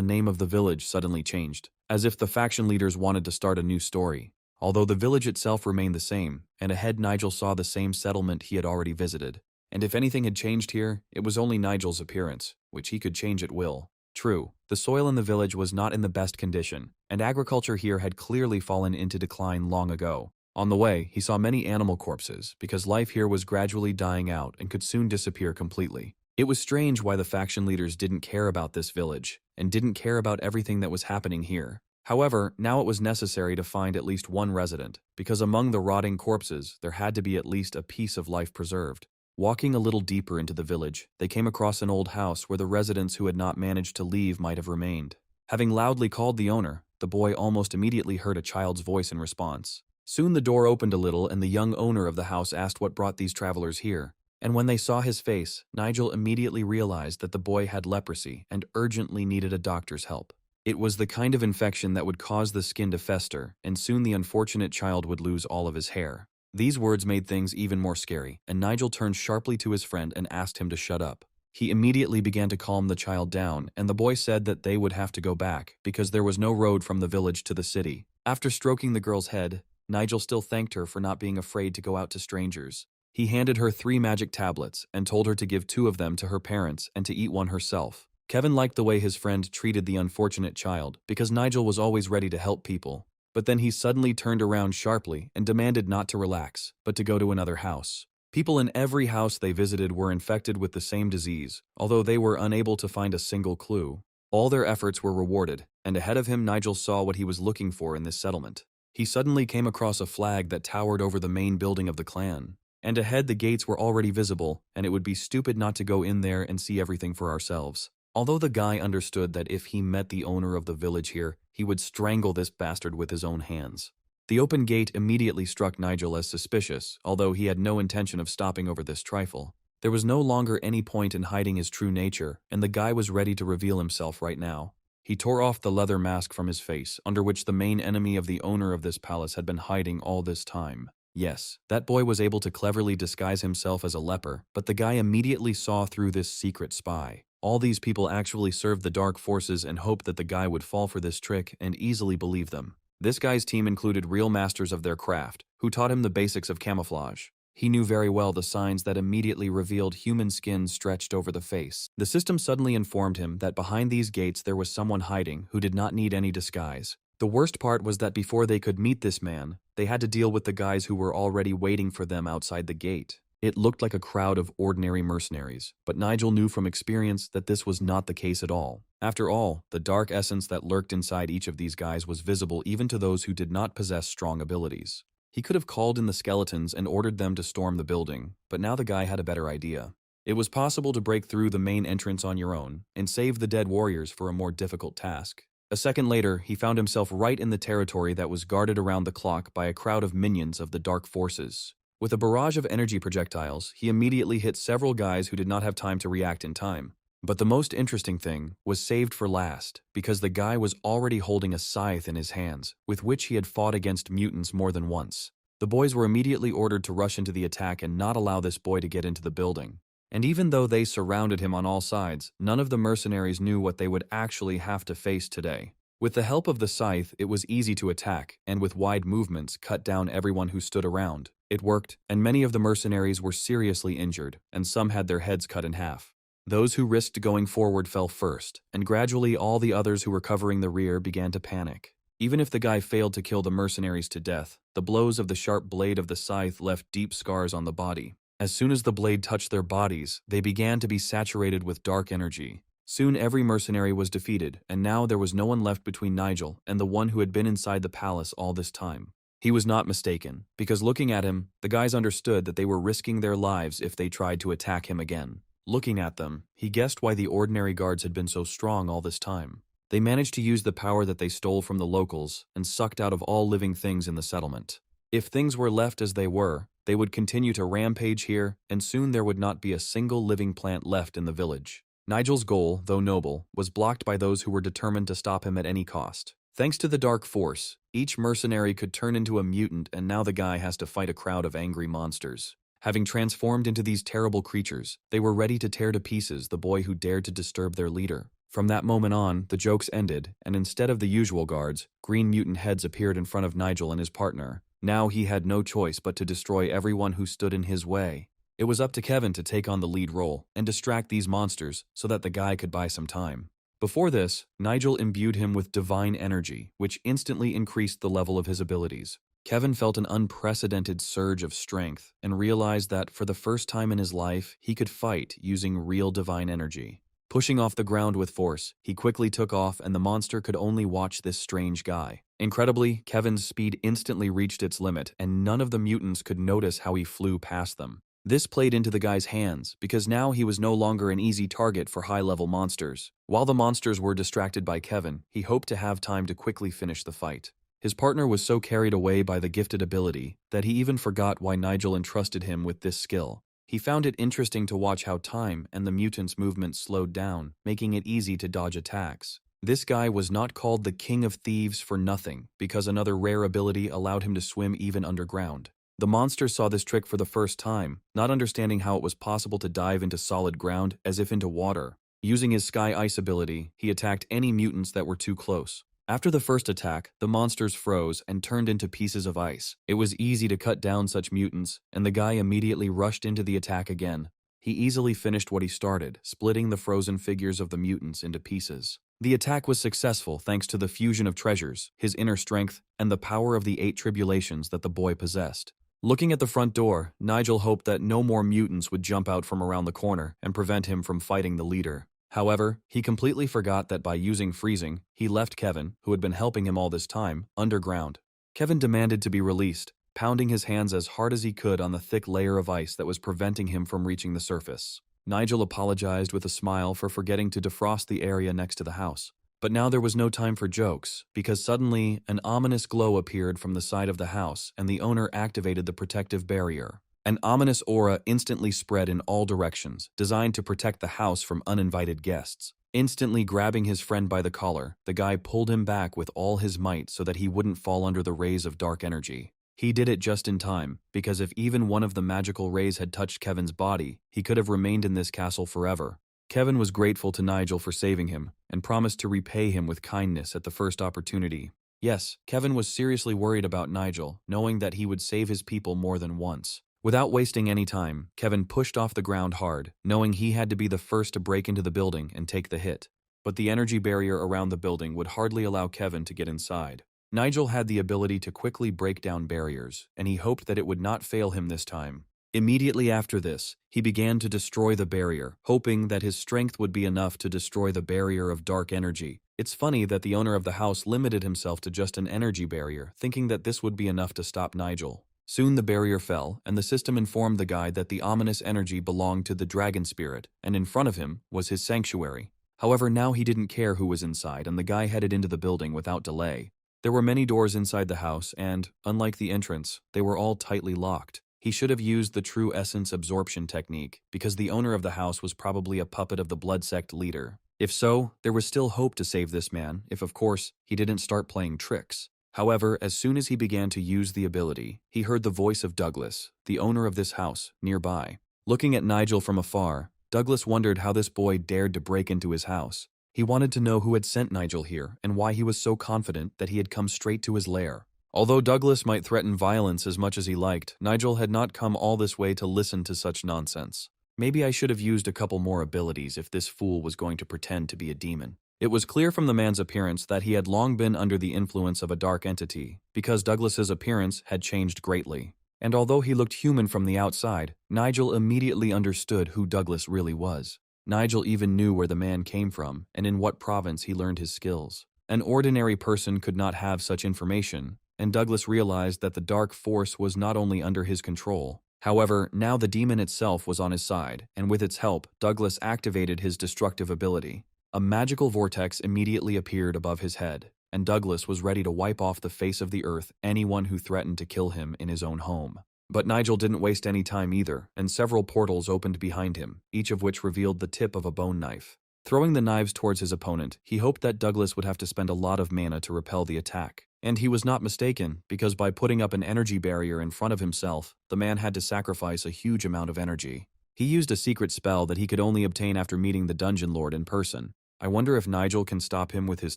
name of the village suddenly changed, as if the faction leaders wanted to start a new story. Although the village itself remained the same, and ahead Nigel saw the same settlement he had already visited. And if anything had changed here, it was only Nigel's appearance, which he could change at will. True, the soil in the village was not in the best condition, and agriculture here had clearly fallen into decline long ago. On the way, he saw many animal corpses, because life here was gradually dying out and could soon disappear completely. It was strange why the faction leaders didn't care about this village, and didn't care about everything that was happening here. However, now it was necessary to find at least one resident, because among the rotting corpses, there had to be at least a piece of life preserved. Walking a little deeper into the village, they came across an old house where the residents who had not managed to leave might have remained. Having loudly called the owner, the boy almost immediately heard a child's voice in response. Soon the door opened a little and the young owner of the house asked what brought these travelers here. And when they saw his face, Nigel immediately realized that the boy had leprosy and urgently needed a doctor's help. It was the kind of infection that would cause the skin to fester, and soon the unfortunate child would lose all of his hair. These words made things even more scary, and Nigel turned sharply to his friend and asked him to shut up. He immediately began to calm the child down, and the boy said that they would have to go back, because there was no road from the village to the city. After stroking the girl's head, Nigel still thanked her for not being afraid to go out to strangers. He handed her 3 magic tablets and told her to give 2 of them to her parents and to eat one herself. Kevin liked the way his friend treated the unfortunate child, because Nigel was always ready to help people. But then he suddenly turned around sharply and demanded not to relax, but to go to another house. People in every house they visited were infected with the same disease, although they were unable to find a single clue. All their efforts were rewarded, and ahead of him Nigel saw what he was looking for in this settlement. He suddenly came across a flag that towered over the main building of the clan. And ahead the gates were already visible, and it would be stupid not to go in there and see everything for ourselves. Although the guy understood that if he met the owner of the village here, he would strangle this bastard with his own hands. The open gate immediately struck Nigel as suspicious, although he had no intention of stopping over this trifle. There was no longer any point in hiding his true nature, and the guy was ready to reveal himself right now. He tore off the leather mask from his face, under which the main enemy of the owner of this palace had been hiding all this time. Yes, that boy was able to cleverly disguise himself as a leper, but the guy immediately saw through this secret spy. All these people actually served the dark forces and hoped that the guy would fall for this trick and easily believe them. This guy's team included real masters of their craft, who taught him the basics of camouflage. He knew very well the signs that immediately revealed human skin stretched over the face. The system suddenly informed him that behind these gates there was someone hiding who did not need any disguise. The worst part was that before they could meet this man, they had to deal with the guys who were already waiting for them outside the gate. It looked like a crowd of ordinary mercenaries, but Nigel knew from experience that this was not the case at all. After all, the dark essence that lurked inside each of these guys was visible even to those who did not possess strong abilities. He could have called in the skeletons and ordered them to storm the building, but now the guy had a better idea. It was possible to break through the main entrance on your own and save the dead warriors for a more difficult task. A second later, he found himself right in the territory that was guarded around the clock by a crowd of minions of the dark forces. With a barrage of energy projectiles, he immediately hit several guys who did not have time to react in time. But the most interesting thing was saved for last, because the guy was already holding a scythe in his hands, with which he had fought against mutants more than once. The boys were immediately ordered to rush into the attack and not allow this boy to get into the building. And even though they surrounded him on all sides, none of the mercenaries knew what they would actually have to face today. With the help of the scythe, it was easy to attack, and with wide movements, cut down everyone who stood around. It worked, and many of the mercenaries were seriously injured, and some had their heads cut in half. Those who risked going forward fell first, and gradually all the others who were covering the rear began to panic. Even if the guy failed to kill the mercenaries to death, the blows of the sharp blade of the scythe left deep scars on the body. As soon as the blade touched their bodies, they began to be saturated with dark energy. Soon every mercenary was defeated, and now there was no one left between Nigel and the one who had been inside the palace all this time. He was not mistaken, because looking at him, the guys understood that they were risking their lives if they tried to attack him again. Looking at them, he guessed why the ordinary guards had been so strong all this time. They managed to use the power that they stole from the locals and sucked out of all living things in the settlement. If things were left as they were, they would continue to rampage here, and soon there would not be a single living plant left in the village. Nigel's goal, though noble, was blocked by those who were determined to stop him at any cost. Thanks to the dark force, each mercenary could turn into a mutant, and now the guy has to fight a crowd of angry monsters. Having transformed into these terrible creatures, they were ready to tear to pieces the boy who dared to disturb their leader. From that moment on, the jokes ended, and instead of the usual guards, green mutant heads appeared in front of Nigel and his partner. Now he had no choice but to destroy everyone who stood in his way. It was up to Kevin to take on the lead role and distract these monsters so that the guy could buy some time. Before this, Nigel imbued him with divine energy, which instantly increased the level of his abilities. Kevin felt an unprecedented surge of strength and realized that for the first time in his life, he could fight using real divine energy. Pushing off the ground with force, he quickly took off and the monster could only watch this strange guy. Incredibly, Kevin's speed instantly reached its limit and none of the mutants could notice how he flew past them. This played into the guy's hands because now he was no longer an easy target for high-level monsters. While the monsters were distracted by Kevin, he hoped to have time to quickly finish the fight. His partner was so carried away by the gifted ability that he even forgot why Nigel entrusted him with this skill. He found it interesting to watch how time and the mutants' movement slowed down, making it easy to dodge attacks. This guy was not called the King of Thieves for nothing, because another rare ability allowed him to swim even underground. The monster saw this trick for the first time, not understanding how it was possible to dive into solid ground as if into water. Using his Sky Ice ability, he attacked any mutants that were too close. After the first attack, the monsters froze and turned into pieces of ice. It was easy to cut down such mutants, and the guy immediately rushed into the attack again. He easily finished what he started, splitting the frozen figures of the mutants into pieces. The attack was successful thanks to the fusion of treasures, his inner strength, and the power of the 8 tribulations that the boy possessed. Looking at the front door, Nigel hoped that no more mutants would jump out from around the corner and prevent him from fighting the leader. However, he completely forgot that by using freezing, he left Kevin, who had been helping him all this time, underground. Kevin demanded to be released, pounding his hands as hard as he could on the thick layer of ice that was preventing him from reaching the surface. Nigel apologized with a smile for forgetting to defrost the area next to the house. But now there was no time for jokes, because suddenly an ominous glow appeared from the side of the house and the owner activated the protective barrier. An ominous aura instantly spread in all directions, designed to protect the house from uninvited guests. Instantly grabbing his friend by the collar, the guy pulled him back with all his might so that he wouldn't fall under the rays of dark energy. He did it just in time, because if even one of the magical rays had touched Kevin's body, he could have remained in this castle forever. Kevin was grateful to Nigel for saving him, and promised to repay him with kindness at the first opportunity. Yes, Kevin was seriously worried about Nigel, knowing that he would save his people more than once. Without wasting any time, Kevin pushed off the ground hard, knowing he had to be the first to break into the building and take the hit. But the energy barrier around the building would hardly allow Kevin to get inside. Nigel had the ability to quickly break down barriers, and he hoped that it would not fail him this time. Immediately after this, he began to destroy the barrier, hoping that his strength would be enough to destroy the barrier of dark energy. It's funny that the owner of the house limited himself to just an energy barrier, thinking that this would be enough to stop Nigel. Soon the barrier fell, and the system informed the guy that the ominous energy belonged to the dragon spirit, and in front of him was his sanctuary. However, now he didn't care who was inside, and the guy headed into the building without delay. There were many doors inside the house, and, unlike the entrance, they were all tightly locked. He should have used the true essence absorption technique, because the owner of the house was probably a puppet of the blood sect leader. If so, there was still hope to save this man, if of course, he didn't start playing tricks. However, as soon as he began to use the ability, he heard the voice of Douglas, the owner of this house, nearby. Looking at Nigel from afar, Douglas wondered how this boy dared to break into his house. He wanted to know who had sent Nigel here and why he was so confident that he had come straight to his lair. Although Douglas might threaten violence as much as he liked, Nigel had not come all this way to listen to such nonsense. Maybe I should have used a couple more abilities if this fool was going to pretend to be a demon. It was clear from the man's appearance that he had long been under the influence of a dark entity, because Douglas's appearance had changed greatly. And although he looked human from the outside, Nigel immediately understood who Douglas really was. Nigel even knew where the man came from and in what province he learned his skills. An ordinary person could not have such information, and Douglas realized that the dark force was not only under his control. However, now the demon itself was on his side, and with its help, Douglas activated his destructive ability. A magical vortex immediately appeared above his head, and Douglas was ready to wipe off the face of the earth anyone who threatened to kill him in his own home. But Nigel didn't waste any time either, and several portals opened behind him, each of which revealed the tip of a bone knife. Throwing the knives towards his opponent, he hoped that Douglas would have to spend a lot of mana to repel the attack. And he was not mistaken, because by putting up an energy barrier in front of himself, the man had to sacrifice a huge amount of energy. He used a secret spell that he could only obtain after meeting the dungeon lord in person. I wonder if Nigel can stop him with his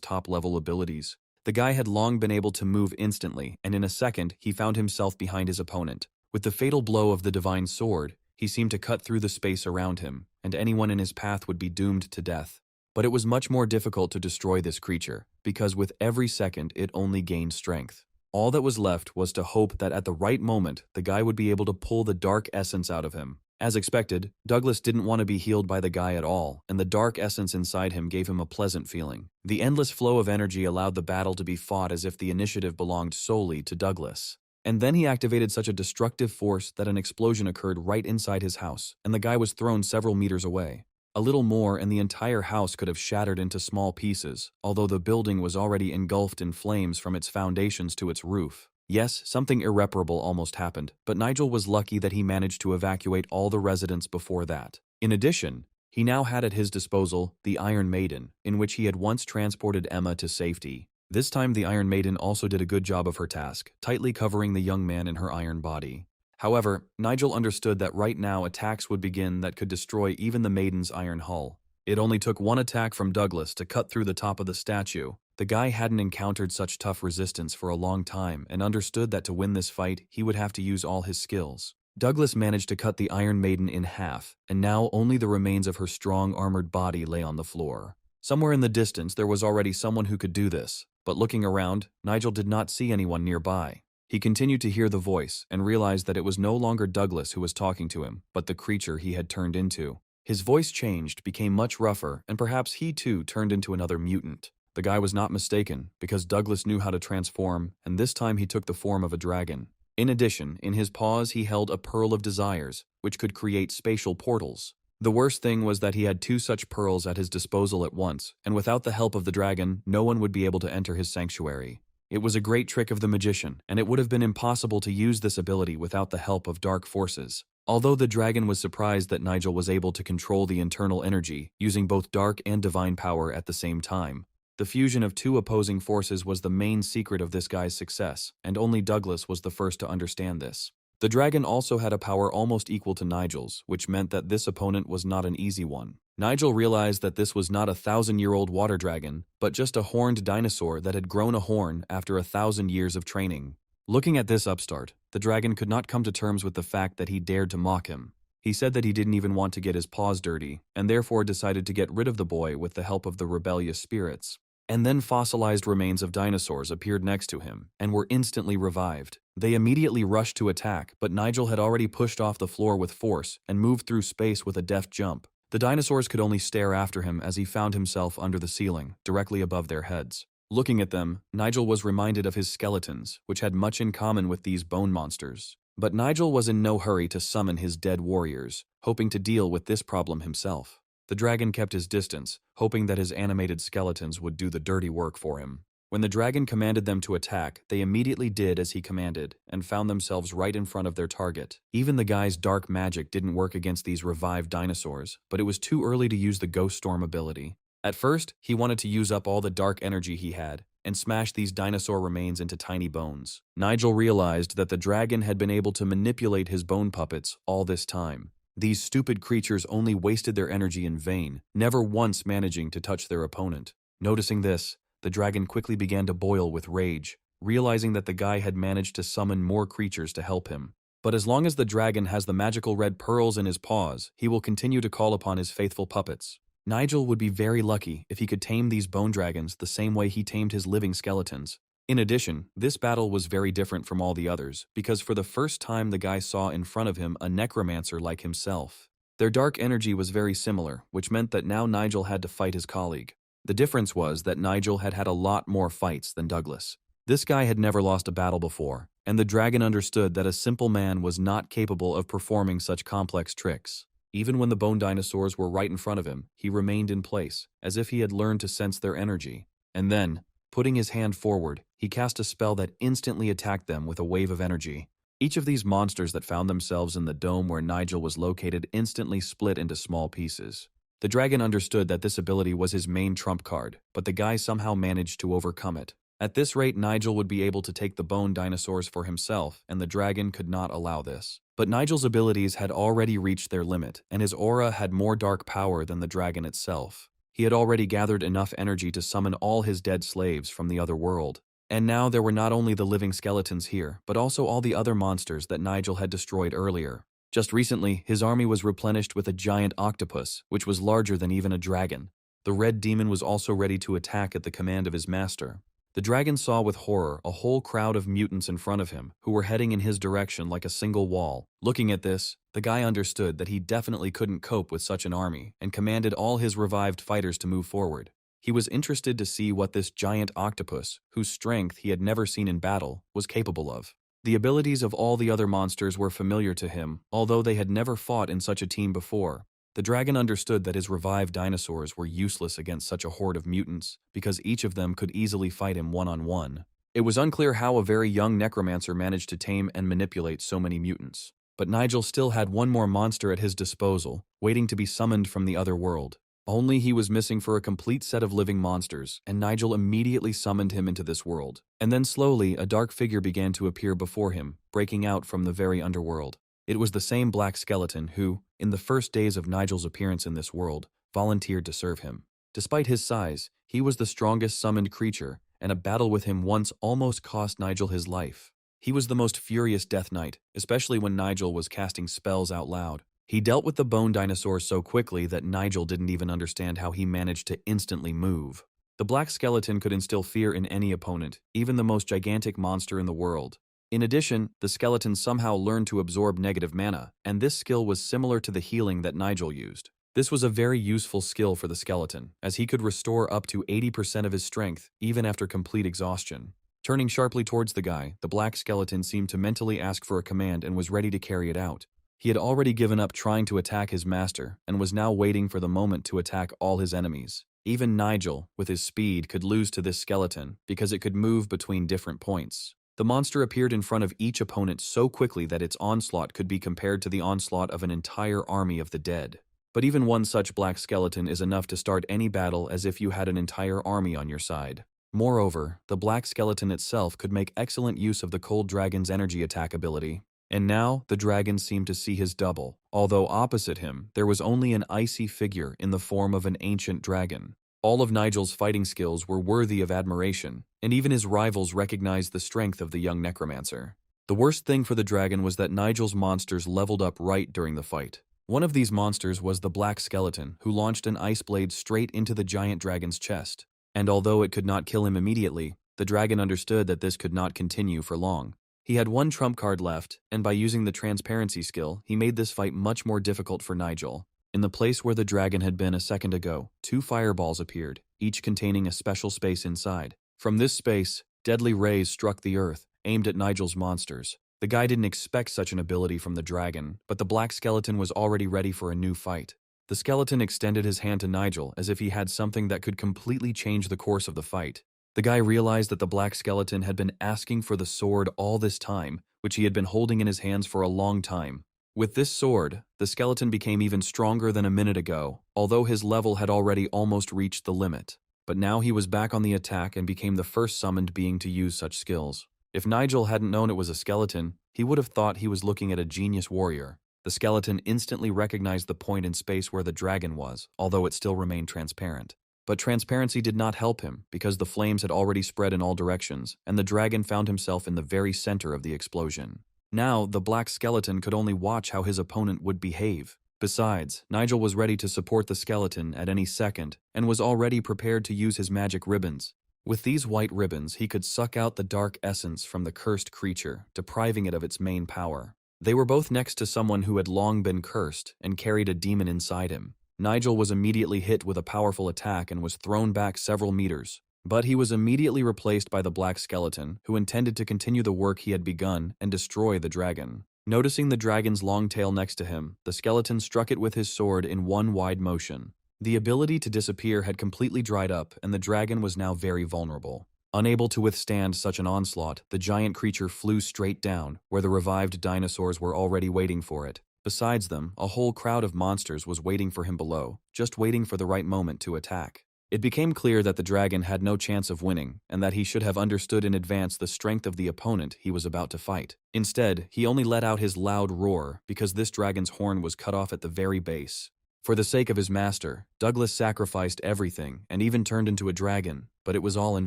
top-level abilities. The guy had long been able to move instantly, and in a second, he found himself behind his opponent. With the fatal blow of the divine sword, he seemed to cut through the space around him, and anyone in his path would be doomed to death. But it was much more difficult to destroy this creature, because with every second it only gained strength. All that was left was to hope that at the right moment the guy would be able to pull the dark essence out of him. As expected, Douglas didn't want to be healed by the guy at all, and the dark essence inside him gave him a pleasant feeling. The endless flow of energy allowed the battle to be fought as if the initiative belonged solely to Douglas. And then he activated such a destructive force that an explosion occurred right inside his house, and the guy was thrown several meters away. A little more and the entire house could have shattered into small pieces, although the building was already engulfed in flames from its foundations to its roof. Yes, something irreparable almost happened, but Nigel was lucky that he managed to evacuate all the residents before that. In addition, he now had at his disposal the Iron Maiden, in which he had once transported Emma to safety. This time the Iron Maiden also did a good job of her task, tightly covering the young man in her iron body. However, Nigel understood that right now attacks would begin that could destroy even the Maiden's iron hull. It only took one attack from Douglas to cut through the top of the statue. The guy hadn't encountered such tough resistance for a long time and understood that to win this fight, he would have to use all his skills. Douglas managed to cut the Iron Maiden in half, and now only the remains of her strong armored body lay on the floor. Somewhere in the distance there was already someone who could do this, but looking around, Nigel did not see anyone nearby. He continued to hear the voice and realized that it was no longer Douglas who was talking to him, but the creature he had turned into. His voice changed, became much rougher, and perhaps he too turned into another mutant. The guy was not mistaken, because Douglas knew how to transform, and this time he took the form of a dragon. In addition, in his paws he held a pearl of desires, which could create spatial portals. The worst thing was that he had two such pearls at his disposal at once, and without the help of the dragon, no one would be able to enter his sanctuary. It was a great trick of the magician, and it would have been impossible to use this ability without the help of dark forces. Although the dragon was surprised that Nigel was able to control the internal energy, using both dark and divine power at the same time. The fusion of two opposing forces was the main secret of this guy's success, and only Douglas was the first to understand this. The dragon also had a power almost equal to Nigel's, which meant that this opponent was not an easy one. Nigel realized that this was not a 1,000-year-old water dragon, but just a horned dinosaur that had grown a horn after 1,000 years of training. Looking at this upstart, the dragon could not come to terms with the fact that he dared to mock him. He said that he didn't even want to get his paws dirty, and therefore decided to get rid of the boy with the help of the rebellious spirits. And then fossilized remains of dinosaurs appeared next to him, and were instantly revived. They immediately rushed to attack, but Nigel had already pushed off the floor with force and moved through space with a deft jump. The dinosaurs could only stare after him as he found himself under the ceiling, directly above their heads. Looking at them, Nigel was reminded of his skeletons, which had much in common with these bone monsters. But Nigel was in no hurry to summon his dead warriors, hoping to deal with this problem himself. The dragon kept his distance, hoping that his animated skeletons would do the dirty work for him. When the dragon commanded them to attack, they immediately did as he commanded, and found themselves right in front of their target. Even the guy's dark magic didn't work against these revived dinosaurs, but it was too early to use the Ghost Storm ability. At first, he wanted to use up all the dark energy he had, and smash these dinosaur remains into tiny bones. Nigel realized that the dragon had been able to manipulate his bone puppets all this time. These stupid creatures only wasted their energy in vain, never once managing to touch their opponent. Noticing this, the dragon quickly began to boil with rage, realizing that the guy had managed to summon more creatures to help him. But as long as the dragon has the magical red pearls in his paws, he will continue to call upon his faithful puppets. Nigel would be very lucky if he could tame these bone dragons the same way he tamed his living skeletons. In addition, this battle was very different from all the others, because for the first time the guy saw in front of him a necromancer like himself. Their dark energy was very similar, which meant that now Nigel had to fight his colleague. The difference was that Nigel had had a lot more fights than Douglas. This guy had never lost a battle before, and the dragon understood that a simple man was not capable of performing such complex tricks. Even when the bone dinosaurs were right in front of him, he remained in place, as if he had learned to sense their energy. And then, putting his hand forward, he cast a spell that instantly attacked them with a wave of energy. Each of these monsters that found themselves in the dome where Nigel was located instantly split into small pieces. The dragon understood that this ability was his main trump card, but the guy somehow managed to overcome it. At this rate, Nigel would be able to take the bone dinosaurs for himself, and the dragon could not allow this. But Nigel's abilities had already reached their limit, and his aura had more dark power than the dragon itself. He had already gathered enough energy to summon all his dead slaves from the other world. And now there were not only the living skeletons here, but also all the other monsters that Nigel had destroyed earlier. Just recently, his army was replenished with a giant octopus, which was larger than even a dragon. The red demon was also ready to attack at the command of his master. The dragon saw with horror a whole crowd of mutants in front of him, who were heading in his direction like a single wall. Looking at this, the guy understood that he definitely couldn't cope with such an army, and commanded all his revived fighters to move forward. He was interested to see what this giant octopus, whose strength he had never seen in battle, was capable of. The abilities of all the other monsters were familiar to him, although they had never fought in such a team before. The dragon understood that his revived dinosaurs were useless against such a horde of mutants, because each of them could easily fight him one-on-one. It was unclear how a very young necromancer managed to tame and manipulate so many mutants. But Nigel still had one more monster at his disposal, waiting to be summoned from the other world. Only he was missing for a complete set of living monsters, and Nigel immediately summoned him into this world. And then slowly, a dark figure began to appear before him, breaking out from the very underworld. It was the same black skeleton who, in the first days of Nigel's appearance in this world, volunteered to serve him. Despite his size, he was the strongest summoned creature, and a battle with him once almost cost Nigel his life. He was the most furious Death Knight, especially when Nigel was casting spells out loud. He dealt with the bone dinosaur so quickly that Nigel didn't even understand how he managed to instantly move. The black skeleton could instill fear in any opponent, even the most gigantic monster in the world. In addition, the skeleton somehow learned to absorb negative mana, and this skill was similar to the healing that Nigel used. This was a very useful skill for the skeleton, as he could restore up to 80% of his strength, even after complete exhaustion. Turning sharply towards the guy, the black skeleton seemed to mentally ask for a command and was ready to carry it out. He had already given up trying to attack his master, and was now waiting for the moment to attack all his enemies. Even Nigel, with his speed, could lose to this skeleton, because it could move between different points. The monster appeared in front of each opponent so quickly that its onslaught could be compared to the onslaught of an entire army of the dead. But even one such black skeleton is enough to start any battle as if you had an entire army on your side. Moreover, the black skeleton itself could make excellent use of the cold dragon's energy attack ability. And now, the dragon seemed to see his double, although opposite him, there was only an icy figure in the form of an ancient dragon. All of Nigel's fighting skills were worthy of admiration, and even his rivals recognized the strength of the young necromancer. The worst thing for the dragon was that Nigel's monsters leveled up right during the fight. One of these monsters was the black skeleton, who launched an ice blade straight into the giant dragon's chest. And although it could not kill him immediately, the dragon understood that this could not continue for long. He had one trump card left, and by using the transparency skill, he made this fight much more difficult for Nigel. In the place where the dragon had been a second ago, 2 fireballs appeared, each containing a special space inside. From this space, deadly rays struck the earth, aimed at Nigel's monsters. The guy didn't expect such an ability from the dragon, but the black skeleton was already ready for a new fight. The skeleton extended his hand to Nigel as if he had something that could completely change the course of the fight. The guy realized that the black skeleton had been asking for the sword all this time, which he had been holding in his hands for a long time. With this sword, the skeleton became even stronger than a minute ago, although his level had already almost reached the limit. But now he was back on the attack and became the first summoned being to use such skills. If Nigel hadn't known it was a skeleton, he would have thought he was looking at a genius warrior. The skeleton instantly recognized the point in space where the dragon was, although it still remained transparent. But transparency did not help him, because the flames had already spread in all directions, and the dragon found himself in the very center of the explosion. Now, the black skeleton could only watch how his opponent would behave. Besides, Nigel was ready to support the skeleton at any second, and was already prepared to use his magic ribbons. With these white ribbons, he could suck out the dark essence from the cursed creature, depriving it of its main power. They were both next to someone who had long been cursed and carried a demon inside him. Nigel was immediately hit with a powerful attack and was thrown back several meters. But he was immediately replaced by the black skeleton, who intended to continue the work he had begun and destroy the dragon. Noticing the dragon's long tail next to him, the skeleton struck it with his sword in one wide motion. The ability to disappear had completely dried up, and the dragon was now very vulnerable. Unable to withstand such an onslaught, the giant creature flew straight down, where the revived dinosaurs were already waiting for it. Besides them, a whole crowd of monsters was waiting for him below, just waiting for the right moment to attack. It became clear that the dragon had no chance of winning, and that he should have understood in advance the strength of the opponent he was about to fight. Instead, he only let out his loud roar, because this dragon's horn was cut off at the very base. For the sake of his master, Douglas sacrificed everything and even turned into a dragon, but it was all in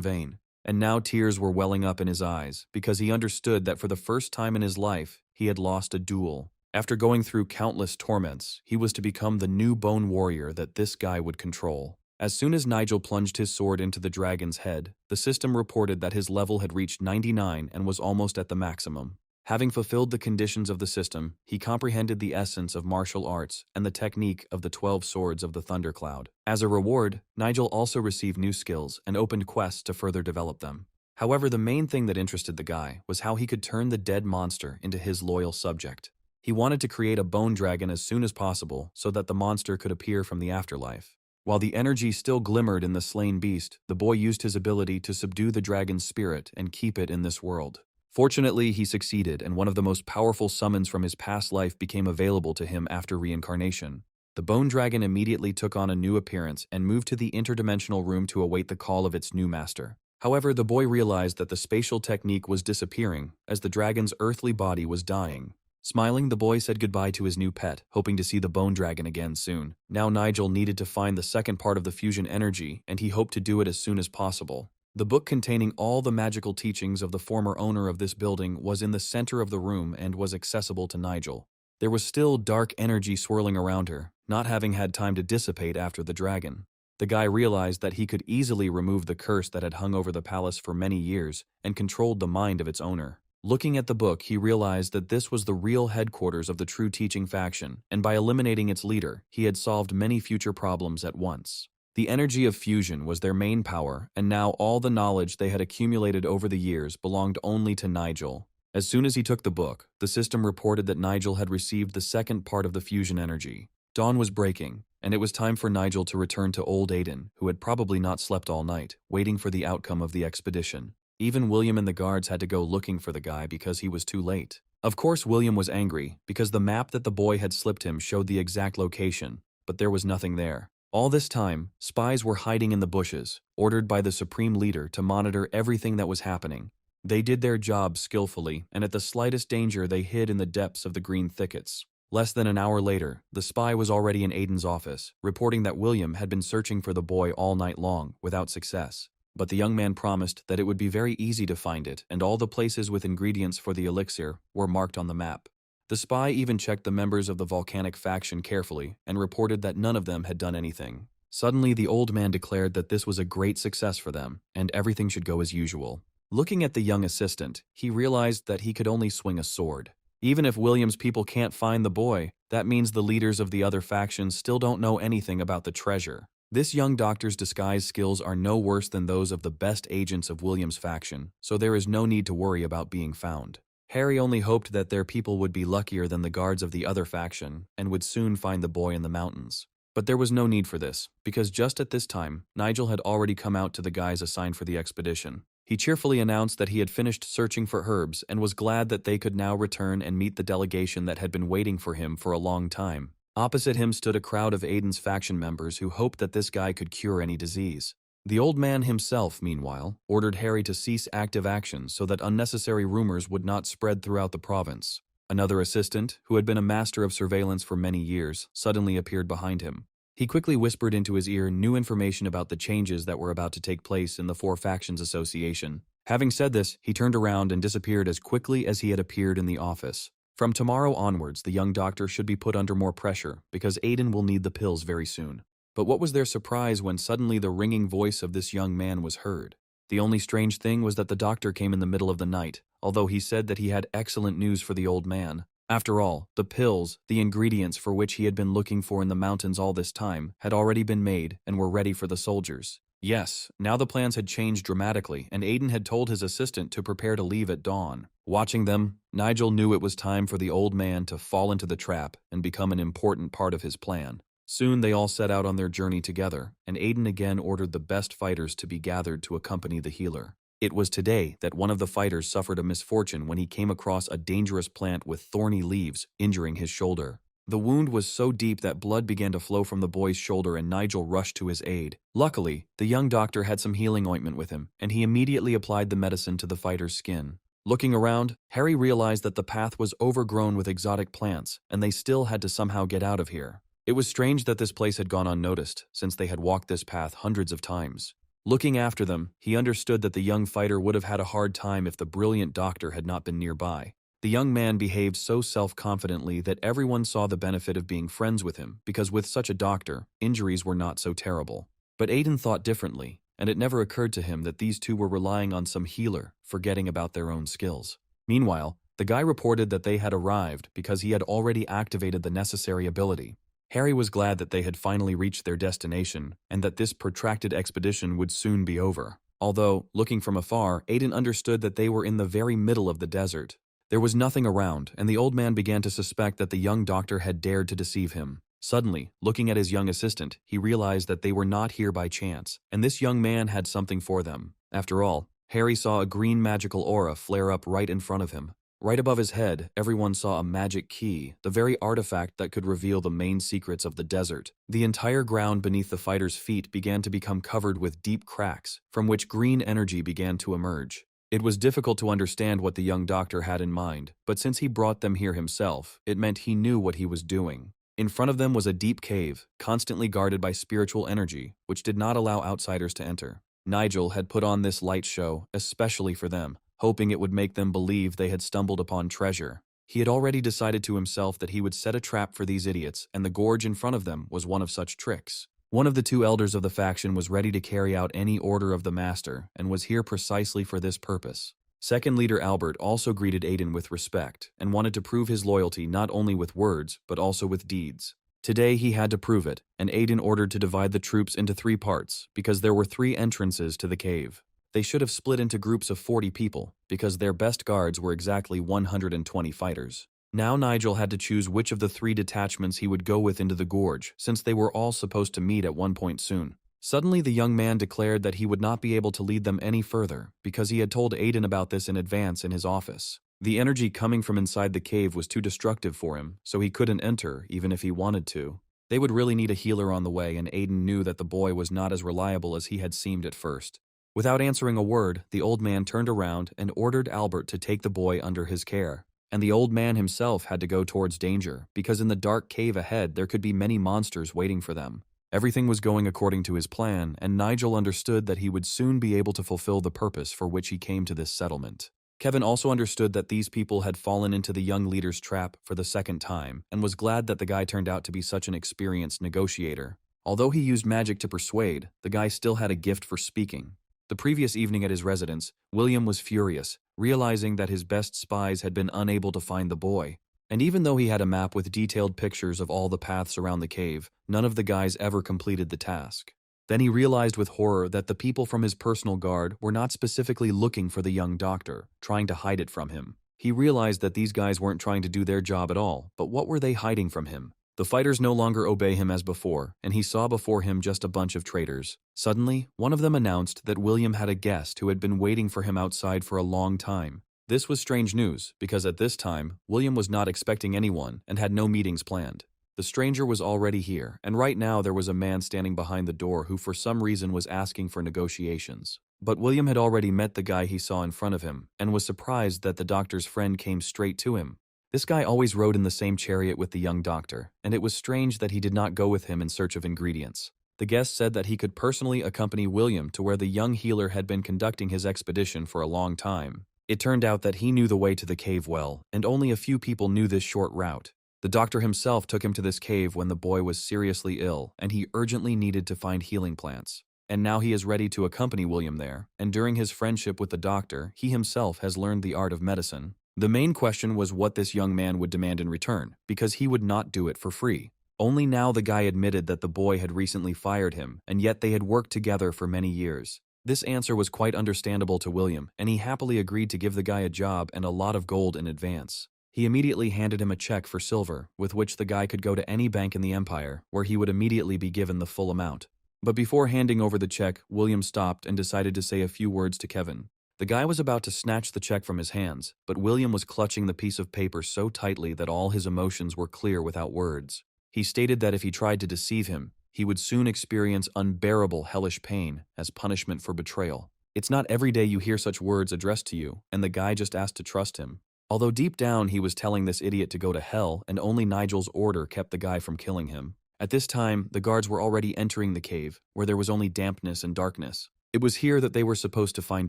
vain. And now tears were welling up in his eyes, because he understood that for the first time in his life, he had lost a duel. After going through countless torments, he was to become the new bone warrior that this guy would control. As soon as Nigel plunged his sword into the dragon's head, the system reported that his level had reached 99 and was almost at the maximum. Having fulfilled the conditions of the system, he comprehended the essence of martial arts and the technique of the 12 swords of the thundercloud. As a reward, Nigel also received new skills and opened quests to further develop them. However, the main thing that interested the guy was how he could turn the dead monster into his loyal subject. He wanted to create a bone dragon as soon as possible so that the monster could appear from the afterlife. While the energy still glimmered in the slain beast, the boy used his ability to subdue the dragon's spirit and keep it in this world. Fortunately, he succeeded, and one of the most powerful summons from his past life became available to him after reincarnation. The bone dragon immediately took on a new appearance and moved to the interdimensional room to await the call of its new master. However, the boy realized that the spatial technique was disappearing, as the dragon's earthly body was dying. Smiling, the boy said goodbye to his new pet, hoping to see the bone dragon again soon. Now Nigel needed to find the second part of the fusion energy, and he hoped to do it as soon as possible. The book containing all the magical teachings of the former owner of this building was in the center of the room and was accessible to Nigel. There was still dark energy swirling around her, not having had time to dissipate after the dragon. The guy realized that he could easily remove the curse that had hung over the palace for many years and controlled the mind of its owner. Looking at the book, he realized that this was the real headquarters of the True Teaching faction, and by eliminating its leader, he had solved many future problems at once. The energy of fusion was their main power, and now all the knowledge they had accumulated over the years belonged only to Nigel. As soon as he took the book, the system reported that Nigel had received the second part of the fusion energy. Dawn was breaking, and it was time for Nigel to return to Old Aiden, who had probably not slept all night, waiting for the outcome of the expedition. Even William and the guards had to go looking for the guy because he was too late. Of course, William was angry, because the map that the boy had slipped him showed the exact location, but there was nothing there. All this time, spies were hiding in the bushes, ordered by the supreme leader to monitor everything that was happening. They did their job skillfully, and at the slightest danger they hid in the depths of the green thickets. Less than an hour later, the spy was already in Aiden's office, reporting that William had been searching for the boy all night long, without success. But the young man promised that it would be very easy to find it, and all the places with ingredients for the elixir were marked on the map. The spy even checked the members of the volcanic faction carefully, and reported that none of them had done anything. Suddenly, the old man declared that this was a great success for them, and everything should go as usual. Looking at the young assistant, he realized that he could only swing a sword. Even if William's people can't find the boy, that means the leaders of the other factions still don't know anything about the treasure. This young doctor's disguise skills are no worse than those of the best agents of William's faction, so there is no need to worry about being found. Harry only hoped that their people would be luckier than the guards of the other faction, and would soon find the boy in the mountains. But there was no need for this, because just at this time, Nigel had already come out to the guys assigned for the expedition. He cheerfully announced that he had finished searching for herbs and was glad that they could now return and meet the delegation that had been waiting for him for a long time. Opposite him stood a crowd of Aiden's faction members who hoped that this guy could cure any disease. The old man himself, meanwhile, ordered Harry to cease active action so that unnecessary rumors would not spread throughout the province. Another assistant, who had been a master of surveillance for many years, suddenly appeared behind him. He quickly whispered into his ear new information about the changes that were about to take place in the Four Factions Association. Having said this, he turned around and disappeared as quickly as he had appeared in the office. From tomorrow onwards, the young doctor should be put under more pressure, because Aiden will need the pills very soon. But what was their surprise when suddenly the ringing voice of this young man was heard? The only strange thing was that the doctor came in the middle of the night, although he said that he had excellent news for the old man. After all, the pills, the ingredients for which he had been looking for in the mountains all this time, had already been made and were ready for the soldiers. Yes, now the plans had changed dramatically, and Aiden had told his assistant to prepare to leave at dawn. Watching them, Nigel knew it was time for the old man to fall into the trap and become an important part of his plan. Soon they all set out on their journey together, and Aiden again ordered the best fighters to be gathered to accompany the healer. It was today that one of the fighters suffered a misfortune when he came across a dangerous plant with thorny leaves, injuring his shoulder. The wound was so deep that blood began to flow from the boy's shoulder, and Nigel rushed to his aid. Luckily, the young doctor had some healing ointment with him, and he immediately applied the medicine to the fighter's skin. Looking around, Harry realized that the path was overgrown with exotic plants, and they still had to somehow get out of here. It was strange that this place had gone unnoticed, since they had walked this path hundreds of times. Looking after them, he understood that the young fighter would have had a hard time if the brilliant doctor had not been nearby. The young man behaved so self-confidently that everyone saw the benefit of being friends with him, because with such a doctor, injuries were not so terrible. But Aiden thought differently, and it never occurred to him that these two were relying on some healer, forgetting about their own skills. Meanwhile, the guy reported that they had arrived because he had already activated the necessary ability. Harry was glad that they had finally reached their destination, and that this protracted expedition would soon be over. Although, looking from afar, Aiden understood that they were in the very middle of the desert. There was nothing around, and the old man began to suspect that the young doctor had dared to deceive him. Suddenly, looking at his young assistant, he realized that they were not here by chance, and this young man had something for them. After all, Harry saw a green magical aura flare up right in front of him. Right above his head, everyone saw a magic key, the very artifact that could reveal the main secrets of the desert. The entire ground beneath the fighter's feet began to become covered with deep cracks, from which green energy began to emerge. It was difficult to understand what the young doctor had in mind, but since he brought them here himself, it meant he knew what he was doing. In front of them was a deep cave, constantly guarded by spiritual energy, which did not allow outsiders to enter. Nigel had put on this light show, especially for them, hoping it would make them believe they had stumbled upon treasure. He had already decided to himself that he would set a trap for these idiots, and the gorge in front of them was one of such tricks. One of the two elders of the faction was ready to carry out any order of the master, and was here precisely for this purpose. Second leader Albert also greeted Aiden with respect, and wanted to prove his loyalty not only with words, but also with deeds. Today he had to prove it, and Aiden ordered to divide the troops into 3 parts, because there were 3 entrances to the cave. They should have split into groups of 40 people, because their best guards were exactly 120 fighters. Now Nigel had to choose which of the 3 detachments he would go with into the gorge, since they were all supposed to meet at one point soon. Suddenly the young man declared that he would not be able to lead them any further, because he had told Aiden about this in advance in his office. The energy coming from inside the cave was too destructive for him, so he couldn't enter, even if he wanted to. They would really need a healer on the way, and Aiden knew that the boy was not as reliable as he had seemed at first. Without answering a word, the old man turned around and ordered Albert to take the boy under his care. And the old man himself had to go towards danger, because in the dark cave ahead there could be many monsters waiting for them. Everything was going according to his plan, and Nigel understood that he would soon be able to fulfill the purpose for which he came to this settlement. Kevin also understood that these people had fallen into the young leader's trap for the second time, and was glad that the guy turned out to be such an experienced negotiator. Although he used magic to persuade, the guy still had a gift for speaking. The previous evening at his residence, William was furious, realizing that his best spies had been unable to find the boy. And even though he had a map with detailed pictures of all the paths around the cave, none of the guys ever completed the task. Then he realized with horror that the people from his personal guard were not specifically looking for the young doctor, trying to hide it from him. He realized that these guys weren't trying to do their job at all, but what were they hiding from him? The fighters no longer obey him as before, and he saw before him just a bunch of traitors. Suddenly, one of them announced that William had a guest who had been waiting for him outside for a long time. This was strange news, because at this time, William was not expecting anyone and had no meetings planned. The stranger was already here, and right now there was a man standing behind the door who for some reason was asking for negotiations. But William had already met the guy he saw in front of him, and was surprised that the doctor's friend came straight to him. This guy always rode in the same chariot with the young doctor, and it was strange that he did not go with him in search of ingredients. The guest said that he could personally accompany William to where the young healer had been conducting his expedition for a long time. It turned out that he knew the way to the cave well, and only a few people knew this short route. The doctor himself took him to this cave when the boy was seriously ill, and he urgently needed to find healing plants. And now he is ready to accompany William there, and during his friendship with the doctor, he himself has learned the art of medicine. The main question was what this young man would demand in return, because he would not do it for free. Only now the guy admitted that the boy had recently fired him, and yet they had worked together for many years. This answer was quite understandable to William, and he happily agreed to give the guy a job and a lot of gold in advance. He immediately handed him a check for silver, with which the guy could go to any bank in the empire, where he would immediately be given the full amount. But before handing over the check, William stopped and decided to say a few words to Kevin. The guy was about to snatch the check from his hands, but William was clutching the piece of paper so tightly that all his emotions were clear without words. He stated that if he tried to deceive him, he would soon experience unbearable hellish pain as punishment for betrayal. It's not every day you hear such words addressed to you, and the guy just asked to trust him. Although deep down he was telling this idiot to go to hell, and only Nigel's order kept the guy from killing him. At this time, the guards were already entering the cave, where there was only dampness and darkness. It was here that they were supposed to find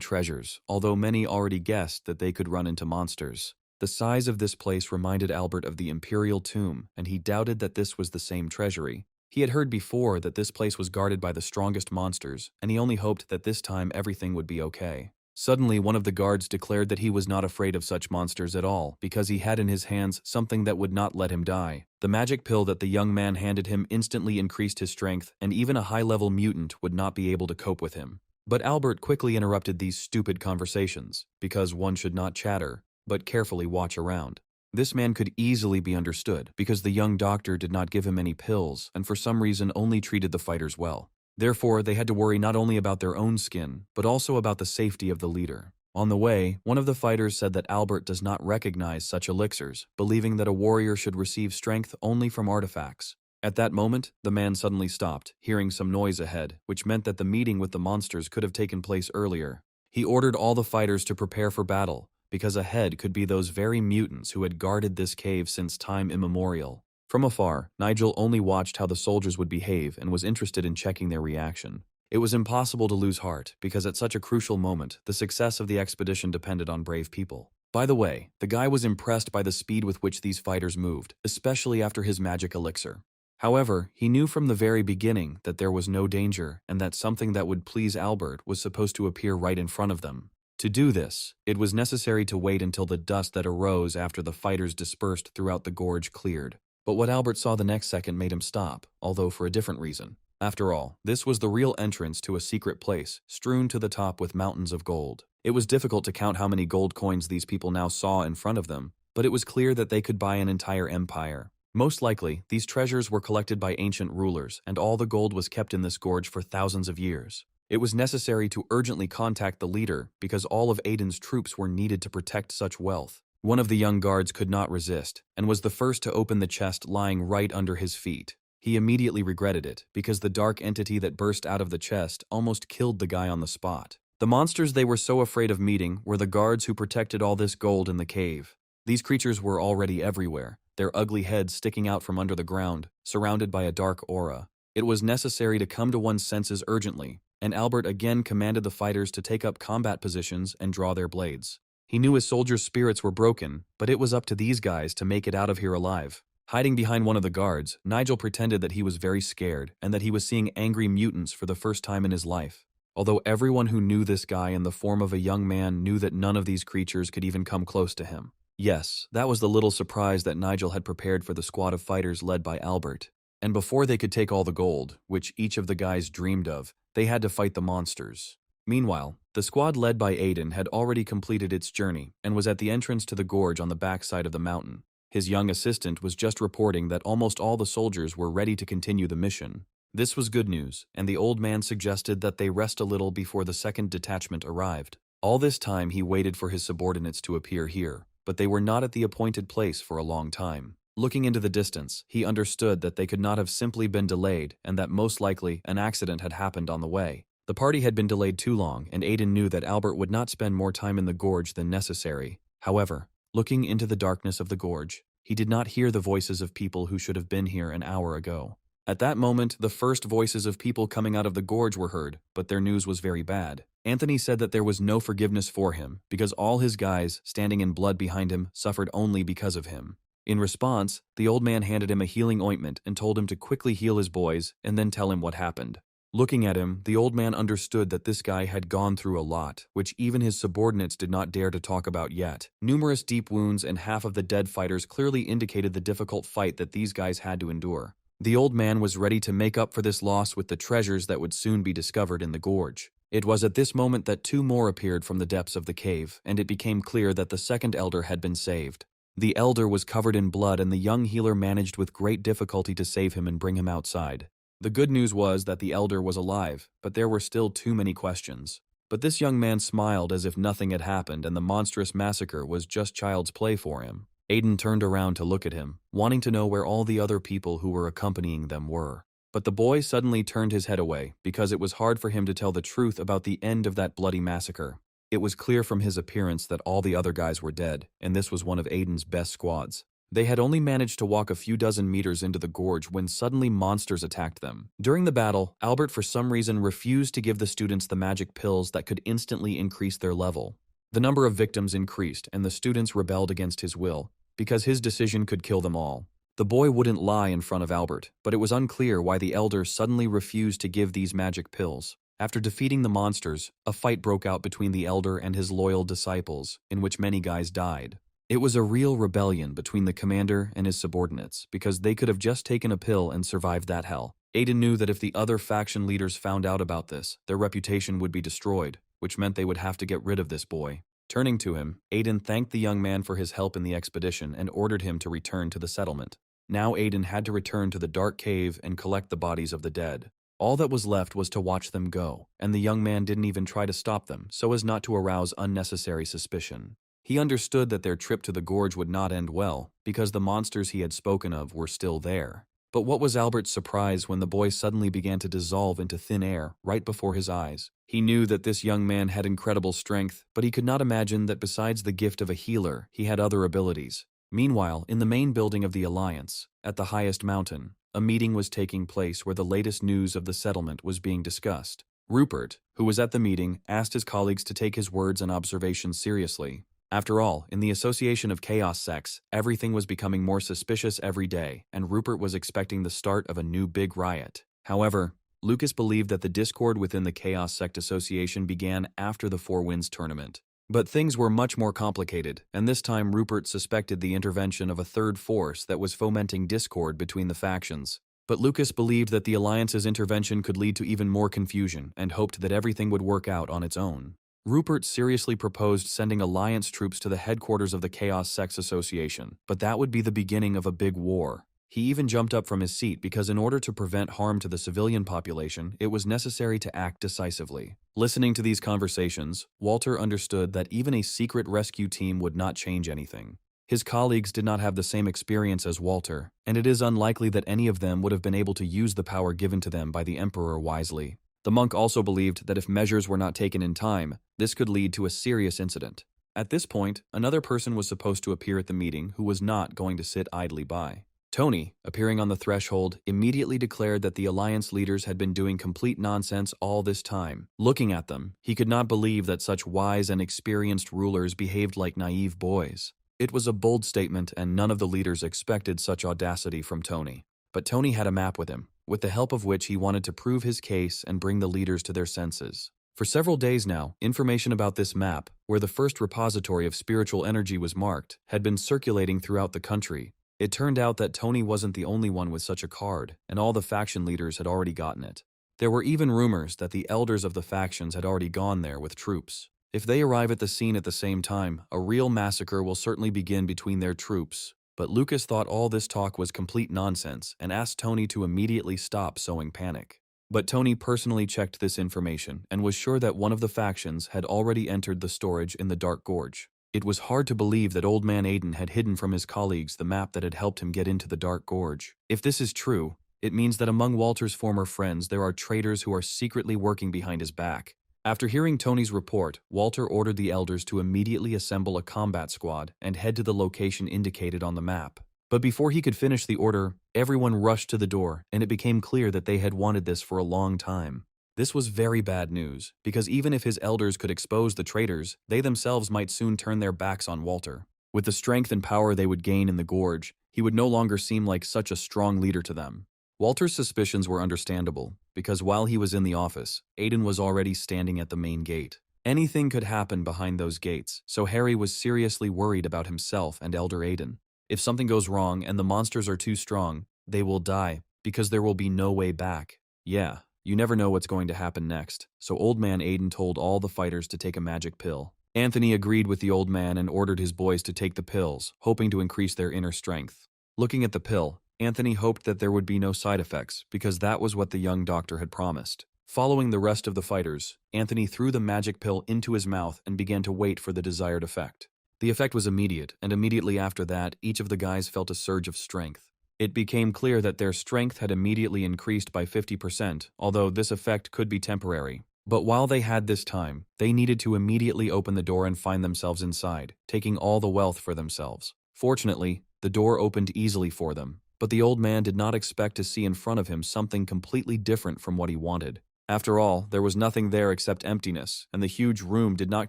treasures, although many already guessed that they could run into monsters. The size of this place reminded Albert of the Imperial Tomb, and he doubted that this was the same treasury. He had heard before that this place was guarded by the strongest monsters, and he only hoped that this time everything would be okay. Suddenly, one of the guards declared that he was not afraid of such monsters at all, because he had in his hands something that would not let him die. The magic pill that the young man handed him instantly increased his strength, and even a high-level mutant would not be able to cope with him. But Albert quickly interrupted these stupid conversations, because one should not chatter, but carefully watch around. This man could easily be understood, because the young doctor did not give him any pills, and for some reason only treated the fighters well. Therefore, they had to worry not only about their own skin, but also about the safety of the leader. On the way, one of the fighters said that Albert does not recognize such elixirs, believing that a warrior should receive strength only from artifacts. At that moment, the man suddenly stopped, hearing some noise ahead, which meant that the meeting with the monsters could have taken place earlier. He ordered all the fighters to prepare for battle, because ahead could be those very mutants who had guarded this cave since time immemorial. From afar, Nigel only watched how the soldiers would behave and was interested in checking their reaction. It was impossible to lose heart, because at such a crucial moment, the success of the expedition depended on brave people. By the way, the guy was impressed by the speed with which these fighters moved, especially after his magic elixir. However, he knew from the very beginning that there was no danger and that something that would please Albert was supposed to appear right in front of them. To do this, it was necessary to wait until the dust that arose after the fighters dispersed throughout the gorge cleared. But what Albert saw the next second made him stop, although for a different reason. After all, this was the real entrance to a secret place, strewn to the top with mountains of gold. It was difficult to count how many gold coins these people now saw in front of them, but it was clear that they could buy an entire empire. Most likely, these treasures were collected by ancient rulers, and all the gold was kept in this gorge for thousands of years. It was necessary to urgently contact the leader, because all of Aiden's troops were needed to protect such wealth. One of the young guards could not resist, and was the first to open the chest lying right under his feet. He immediately regretted it, because the dark entity that burst out of the chest almost killed the guy on the spot. The monsters they were so afraid of meeting were the guards who protected all this gold in the cave. These creatures were already everywhere, their ugly heads sticking out from under the ground, surrounded by a dark aura. It was necessary to come to one's senses urgently, and Albert again commanded the fighters to take up combat positions and draw their blades. He knew his soldiers' spirits were broken, but it was up to these guys to make it out of here alive. Hiding behind one of the guards, Nigel pretended that he was very scared and that he was seeing angry mutants for the first time in his life. Although everyone who knew this guy in the form of a young man knew that none of these creatures could even come close to him. Yes, that was the little surprise that Nigel had prepared for the squad of fighters led by Albert. And before they could take all the gold, which each of the guys dreamed of, they had to fight the monsters. Meanwhile, the squad led by Aiden had already completed its journey and was at the entrance to the gorge on the backside of the mountain. His young assistant was just reporting that almost all the soldiers were ready to continue the mission. This was good news, and the old man suggested that they rest a little before the second detachment arrived. All this time he waited for his subordinates to appear here, but they were not at the appointed place for a long time. Looking into the distance, he understood that they could not have simply been delayed and that most likely an accident had happened on the way. The party had been delayed too long, and Aiden knew that Albert would not spend more time in the gorge than necessary. However, looking into the darkness of the gorge, he did not hear the voices of people who should have been here an hour ago. At that moment, the first voices of people coming out of the gorge were heard, but their news was very bad. Anthony said that there was no forgiveness for him, because all his guys, standing in blood behind him, suffered only because of him. In response, the old man handed him a healing ointment and told him to quickly heal his boys and then tell him what happened. Looking at him, the old man understood that this guy had gone through a lot, which even his subordinates did not dare to talk about yet. Numerous deep wounds and half of the dead fighters clearly indicated the difficult fight that these guys had to endure. The old man was ready to make up for this loss with the treasures that would soon be discovered in the gorge. It was at this moment that two more appeared from the depths of the cave, and it became clear that the second elder had been saved. The elder was covered in blood, and the young healer managed with great difficulty to save him and bring him outside. The good news was that the elder was alive, but there were still too many questions. But this young man smiled as if nothing had happened and the monstrous massacre was just child's play for him. Aiden turned around to look at him, wanting to know where all the other people who were accompanying them were. But the boy suddenly turned his head away because it was hard for him to tell the truth about the end of that bloody massacre. It was clear from his appearance that all the other guys were dead, and this was one of Aiden's best squads. They had only managed to walk a few dozen meters into the gorge when suddenly monsters attacked them. During the battle, Albert for some reason refused to give the students the magic pills that could instantly increase their level. The number of victims increased, and the students rebelled against his will, because his decision could kill them all. The boy wouldn't lie in front of Albert, but it was unclear why the elder suddenly refused to give these magic pills. After defeating the monsters, a fight broke out between the elder and his loyal disciples, in which many guys died. It was a real rebellion between the commander and his subordinates, because they could have just taken a pill and survived that hell. Aiden knew that if the other faction leaders found out about this, their reputation would be destroyed, which meant they would have to get rid of this boy. Turning to him, Aiden thanked the young man for his help in the expedition and ordered him to return to the settlement. Now Aiden had to return to the dark cave and collect the bodies of the dead. All that was left was to watch them go, and the young man didn't even try to stop them so as not to arouse unnecessary suspicion. He understood that their trip to the gorge would not end well, because the monsters he had spoken of were still there. But what was Albert's surprise when the boy suddenly began to dissolve into thin air right before his eyes. He knew that this young man had incredible strength, but he could not imagine that besides the gift of a healer, he had other abilities. Meanwhile, in the main building of the Alliance, at the highest mountain, a meeting was taking place where the latest news of the settlement was being discussed. Rupert, who was at the meeting, asked his colleagues to take his words and observations seriously. After all, in the Association of Chaos Sects, everything was becoming more suspicious every day, and Rupert was expecting the start of a new big riot. However, Lucas believed that the discord within the Chaos Sect Association began after the Four Winds tournament. But things were much more complicated, and this time Rupert suspected the intervention of a third force that was fomenting discord between the factions. But Lucas believed that the Alliance's intervention could lead to even more confusion, and hoped that everything would work out on its own. Rupert seriously proposed sending Alliance troops to the headquarters of the Chaos Sects Association, but that would be the beginning of a big war. He even jumped up from his seat because in order to prevent harm to the civilian population, it was necessary to act decisively. Listening to these conversations, Walter understood that even a secret rescue team would not change anything. His colleagues did not have the same experience as Walter, and it is unlikely that any of them would have been able to use the power given to them by the Emperor wisely. The monk also believed that if measures were not taken in time, this could lead to a serious incident. At this point, another person was supposed to appear at the meeting who was not going to sit idly by. Tony, appearing on the threshold, immediately declared that the Alliance leaders had been doing complete nonsense all this time. Looking at them, he could not believe that such wise and experienced rulers behaved like naive boys. It was a bold statement, and none of the leaders expected such audacity from Tony. But Tony had a map with him, with the help of which he wanted to prove his case and bring the leaders to their senses. For several days now, information about this map, where the first repository of spiritual energy was marked, had been circulating throughout the country. It turned out that Tony wasn't the only one with such a card, and all the faction leaders had already gotten it. There were even rumors that the elders of the factions had already gone there with troops. If they arrive at the scene at the same time, a real massacre will certainly begin between their troops. But Lucas thought all this talk was complete nonsense and asked Tony to immediately stop sowing panic. But Tony personally checked this information and was sure that one of the factions had already entered the storage in the Dark Gorge. It was hard to believe that Old Man Aiden had hidden from his colleagues the map that had helped him get into the Dark Gorge. If this is true, it means that among Walter's former friends there are traitors who are secretly working behind his back. After hearing Tony's report, Walter ordered the elders to immediately assemble a combat squad and head to the location indicated on the map. But before he could finish the order, everyone rushed to the door, and it became clear that they had wanted this for a long time. This was very bad news, because even if his elders could expose the traitors, they themselves might soon turn their backs on Walter. With the strength and power they would gain in the gorge, he would no longer seem like such a strong leader to them. Walter's suspicions were understandable, because while he was in the office, Aiden was already standing at the main gate. Anything could happen behind those gates, so Harry was seriously worried about himself and Elder Aiden. If something goes wrong and the monsters are too strong, they will die, because there will be no way back. Yeah. You never know what's going to happen next, so Old Man Aiden told all the fighters to take a magic pill. Anthony agreed with the old man and ordered his boys to take the pills, hoping to increase their inner strength. Looking at the pill, Anthony hoped that there would be no side effects, because that was what the young doctor had promised. Following the rest of the fighters, Anthony threw the magic pill into his mouth and began to wait for the desired effect. The effect was immediate, and immediately after that, each of the guys felt a surge of strength. It became clear that their strength had immediately increased by 50%, although this effect could be temporary. But while they had this time, they needed to immediately open the door and find themselves inside, taking all the wealth for themselves. Fortunately, the door opened easily for them, but the old man did not expect to see in front of him something completely different from what he wanted. After all, there was nothing there except emptiness, and the huge room did not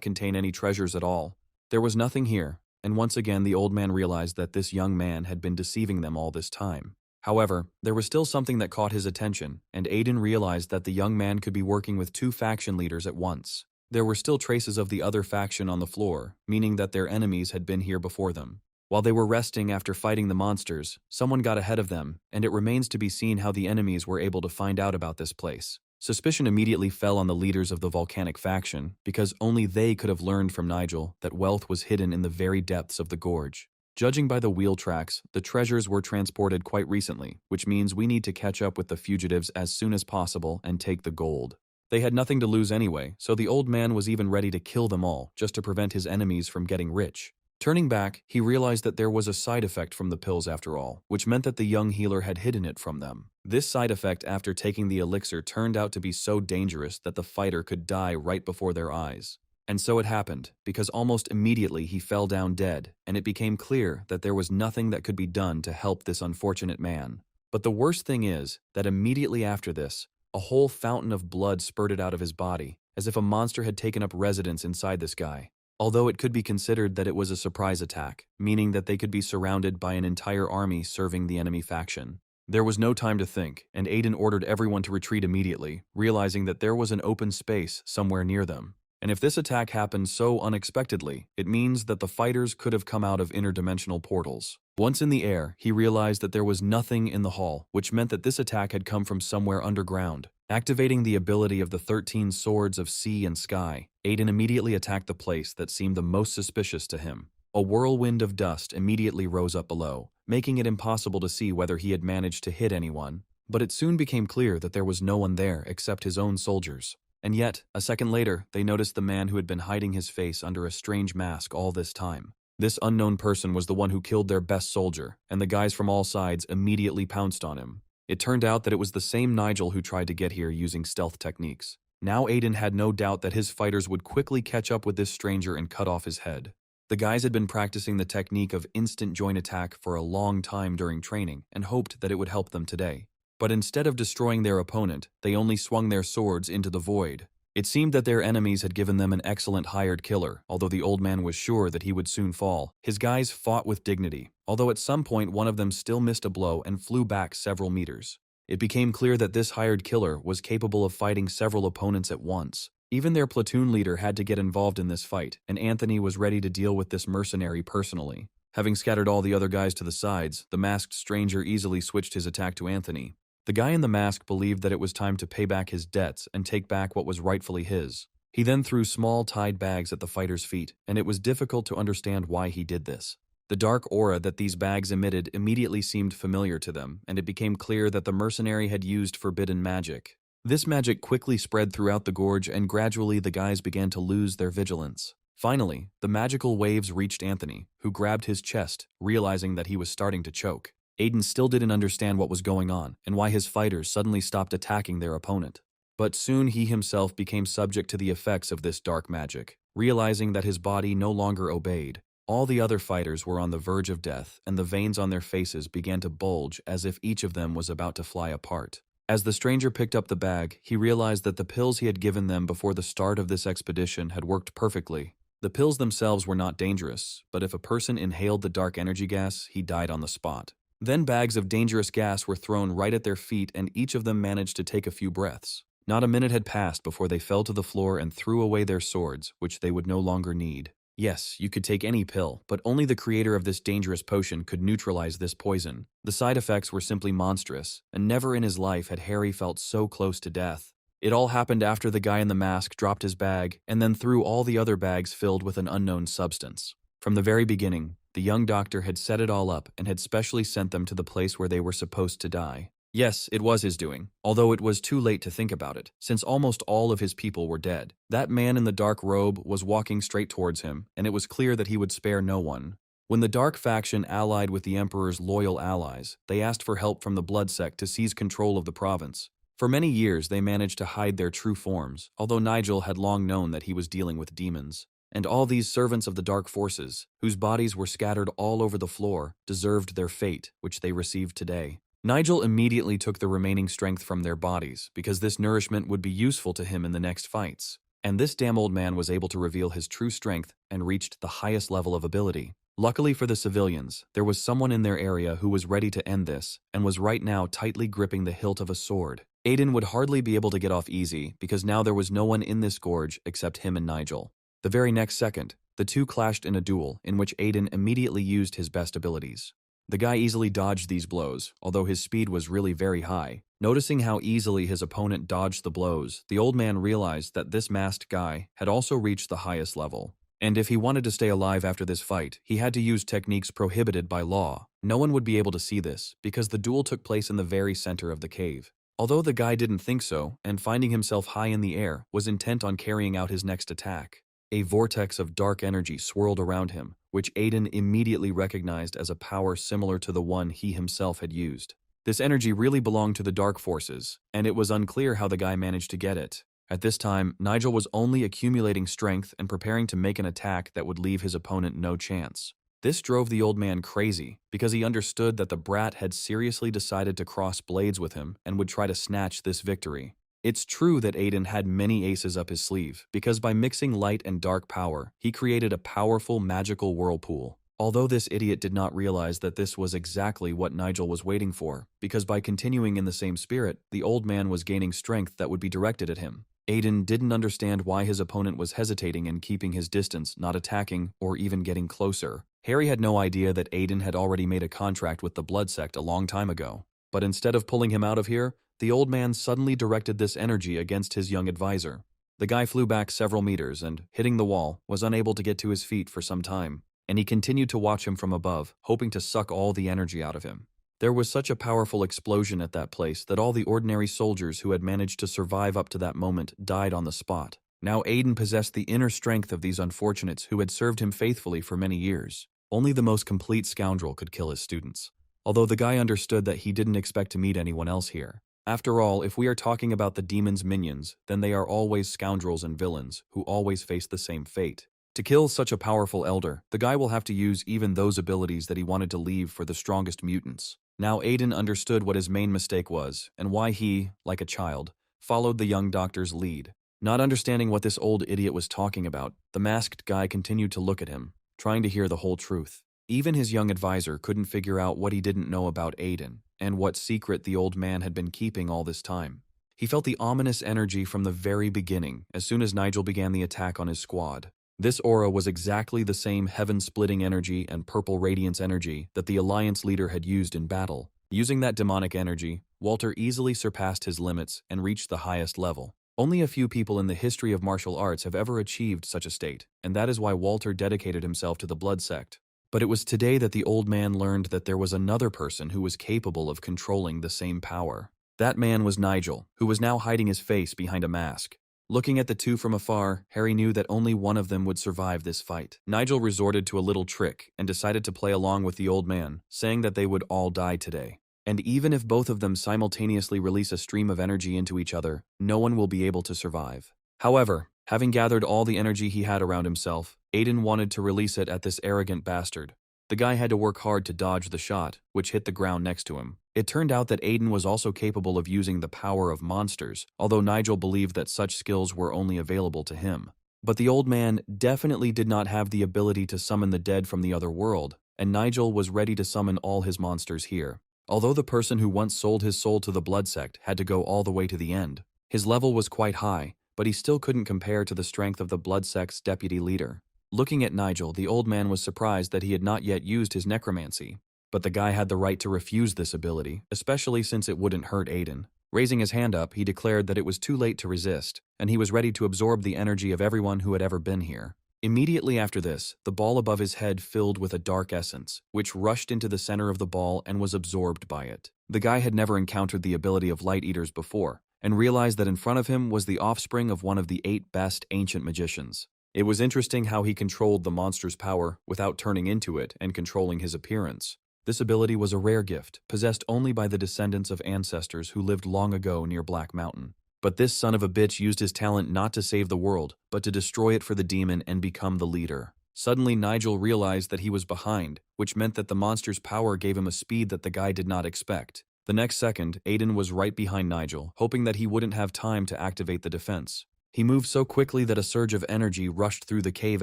contain any treasures at all. There was nothing here. And once again the old man realized that this young man had been deceiving them all this time. However, there was still something that caught his attention, and Aiden realized that the young man could be working with two faction leaders at once. There were still traces of the other faction on the floor, meaning that their enemies had been here before them. While they were resting after fighting the monsters, someone got ahead of them, and it remains to be seen how the enemies were able to find out about this place. Suspicion immediately fell on the leaders of the volcanic faction, because only they could have learned from Nigel that wealth was hidden in the very depths of the gorge. Judging by the wheel tracks, the treasures were transported quite recently, which means we need to catch up with the fugitives as soon as possible and take the gold. They had nothing to lose anyway, so the old man was even ready to kill them all, just to prevent his enemies from getting rich. Turning back, he realized that there was a side effect from the pills after all, which meant that the young healer had hidden it from them. This side effect after taking the elixir turned out to be so dangerous that the fighter could die right before their eyes. And so it happened, because almost immediately he fell down dead, and it became clear that there was nothing that could be done to help this unfortunate man. But the worst thing is that immediately after this, a whole fountain of blood spurted out of his body, as if a monster had taken up residence inside this guy. Although it could be considered that it was a surprise attack, meaning that they could be surrounded by an entire army serving the enemy faction. There was no time to think, and Aiden ordered everyone to retreat immediately, realizing that there was an open space somewhere near them. And if this attack happened so unexpectedly, it means that the fighters could have come out of interdimensional portals. Once in the air, he realized that there was nothing in the hall, which meant that this attack had come from somewhere underground. Activating the ability of the 13 swords of sea and sky, Aiden immediately attacked the place that seemed the most suspicious to him. A whirlwind of dust immediately rose up below, making it impossible to see whether he had managed to hit anyone. But it soon became clear that there was no one there except his own soldiers. And yet, a second later, they noticed the man who had been hiding his face under a strange mask all this time. This unknown person was the one who killed their best soldier, and the guys from all sides immediately pounced on him. It turned out that it was the same Nigel who tried to get here using stealth techniques. Now Aiden had no doubt that his fighters would quickly catch up with this stranger and cut off his head. The guys had been practicing the technique of instant joint attack for a long time during training and hoped that it would help them today. But instead of destroying their opponent, they only swung their swords into the void. It seemed that their enemies had given them an excellent hired killer, although the old man was sure that he would soon fall. His guys fought with dignity, although at some point one of them still missed a blow and flew back several meters. It became clear that this hired killer was capable of fighting several opponents at once. Even their platoon leader had to get involved in this fight, and Anthony was ready to deal with this mercenary personally. Having scattered all the other guys to the sides, the masked stranger easily switched his attack to Anthony. The guy in the mask believed that it was time to pay back his debts and take back what was rightfully his. He then threw small tied bags at the fighter's feet, and it was difficult to understand why he did this. The dark aura that these bags emitted immediately seemed familiar to them, and it became clear that the mercenary had used forbidden magic. This magic quickly spread throughout the gorge, and gradually the guys began to lose their vigilance. Finally, the magical waves reached Anthony, who grabbed his chest, realizing that he was starting to choke. Aiden still didn't understand what was going on and why his fighters suddenly stopped attacking their opponent. But soon he himself became subject to the effects of this dark magic, realizing that his body no longer obeyed. All the other fighters were on the verge of death, and the veins on their faces began to bulge as if each of them was about to fly apart. As the stranger picked up the bag, he realized that the pills he had given them before the start of this expedition had worked perfectly. The pills themselves were not dangerous, but if a person inhaled the dark energy gas, he died on the spot. Then bags of dangerous gas were thrown right at their feet, and each of them managed to take a few breaths. Not a minute had passed before they fell to the floor and threw away their swords, which they would no longer need. Yes, you could take any pill, but only the creator of this dangerous potion could neutralize this poison. The side effects were simply monstrous, and never in his life had Harry felt so close to death. It all happened after the guy in the mask dropped his bag and then threw all the other bags filled with an unknown substance. From the very beginning, the young doctor had set it all up and had specially sent them to the place where they were supposed to die. Yes, it was his doing, although it was too late to think about it, since almost all of his people were dead. That man in the dark robe was walking straight towards him, and it was clear that he would spare no one. When the dark faction allied with the Emperor's loyal allies, they asked for help from the Blood Sect to seize control of the province. For many years they managed to hide their true forms, although Nigel had long known that he was dealing with demons. And all these servants of the dark forces, whose bodies were scattered all over the floor, deserved their fate, which they received today. Nigel immediately took the remaining strength from their bodies, because this nourishment would be useful to him in the next fights. And this damn old man was able to reveal his true strength and reached the highest level of ability. Luckily for the civilians, there was someone in their area who was ready to end this, and was right now tightly gripping the hilt of a sword. Aiden would hardly be able to get off easy, because now there was no one in this gorge except him and Nigel. The very next second, the two clashed in a duel in which Aiden immediately used his best abilities. The guy easily dodged these blows, although his speed was really very high. Noticing how easily his opponent dodged the blows, the old man realized that this masked guy had also reached the highest level. And if he wanted to stay alive after this fight, he had to use techniques prohibited by law. No one would be able to see this, because the duel took place in the very center of the cave. Although the guy didn't think so, and finding himself high in the air, was intent on carrying out his next attack. A vortex of dark energy swirled around him, which Aiden immediately recognized as a power similar to the one he himself had used. This energy really belonged to the dark forces, and it was unclear how the guy managed to get it. At this time, Nigel was only accumulating strength and preparing to make an attack that would leave his opponent no chance. This drove the old man crazy, because he understood that the brat had seriously decided to cross blades with him and would try to snatch this victory. It's true that Aiden had many aces up his sleeve, because by mixing light and dark power, he created a powerful magical whirlpool. Although this idiot did not realize that this was exactly what Nigel was waiting for, because by continuing in the same spirit, the old man was gaining strength that would be directed at him. Aiden didn't understand why his opponent was hesitating and keeping his distance, not attacking or even getting closer. Harry had no idea that Aiden had already made a contract with the Blood Sect a long time ago. But instead of pulling him out of here, the old man suddenly directed this energy against his young advisor. The guy flew back several meters and, hitting the wall, was unable to get to his feet for some time, and he continued to watch him from above, hoping to suck all the energy out of him. There was such a powerful explosion at that place that all the ordinary soldiers who had managed to survive up to that moment died on the spot. Now Aiden possessed the inner strength of these unfortunates who had served him faithfully for many years. Only the most complete scoundrel could kill his students. although the guy understood that he didn't expect to meet anyone else here. After all, if we are talking about the demon's minions, then they are always scoundrels and villains who always face the same fate. To kill such a powerful elder, the guy will have to use even those abilities that he wanted to leave for the strongest mutants. Now Aiden understood what his main mistake was, and why he, like a child, followed the young doctor's lead. Not understanding what this old idiot was talking about, the masked guy continued to look at him, trying to hear the whole truth. Even his young advisor couldn't figure out what he didn't know about Aiden, and what secret the old man had been keeping all this time. He felt the ominous energy from the very beginning, as soon as Nigel began the attack on his squad. This aura was exactly the same heaven-splitting energy and purple radiance energy that the Alliance leader had used in battle. Using that demonic energy, Walter easily surpassed his limits and reached the highest level. Only a few people in the history of martial arts have ever achieved such a state, and that is why Walter dedicated himself to the blood sect. But it was today that the old man learned that there was another person who was capable of controlling the same power. That man was Nigel, who was now hiding his face behind a mask. Looking at the two from afar, Harry knew that only one of them would survive this fight. Nigel resorted to a little trick and decided to play along with the old man, saying that they would all die today. And even if both of them simultaneously release a stream of energy into each other, no one will be able to survive. However, having gathered all the energy he had around himself, Aiden wanted to release it at this arrogant bastard. The guy had to work hard to dodge the shot, which hit the ground next to him. It turned out that Aiden was also capable of using the power of monsters, although Nigel believed that such skills were only available to him. But the old man definitely did not have the ability to summon the dead from the other world, and Nigel was ready to summon all his monsters here. Although the person who once sold his soul to the blood sect had to go all the way to the end, his level was quite high, but he still couldn't compare to the strength of the blood sect's deputy leader. Looking at Nigel, the old man was surprised that he had not yet used his necromancy. But the guy had the right to refuse this ability, especially since it wouldn't hurt Aiden. Raising his hand up, he declared that it was too late to resist, and he was ready to absorb the energy of everyone who had ever been here. Immediately after this, the ball above his head filled with a dark essence, which rushed into the center of the ball and was absorbed by it. The guy had never encountered the ability of light eaters before, and realized that in front of him was the offspring of one of the 8 best ancient magicians. It was interesting how he controlled the monster's power without turning into it and controlling his appearance. This ability was a rare gift, possessed only by the descendants of ancestors who lived long ago near Black Mountain. But this son of a bitch used his talent not to save the world, but to destroy it for the demon and become the leader. Suddenly Nigel realized that he was behind, which meant that the monster's power gave him a speed that the guy did not expect. The next second, Aiden was right behind Nigel, hoping that he wouldn't have time to activate the defense. He moved so quickly that a surge of energy rushed through the cave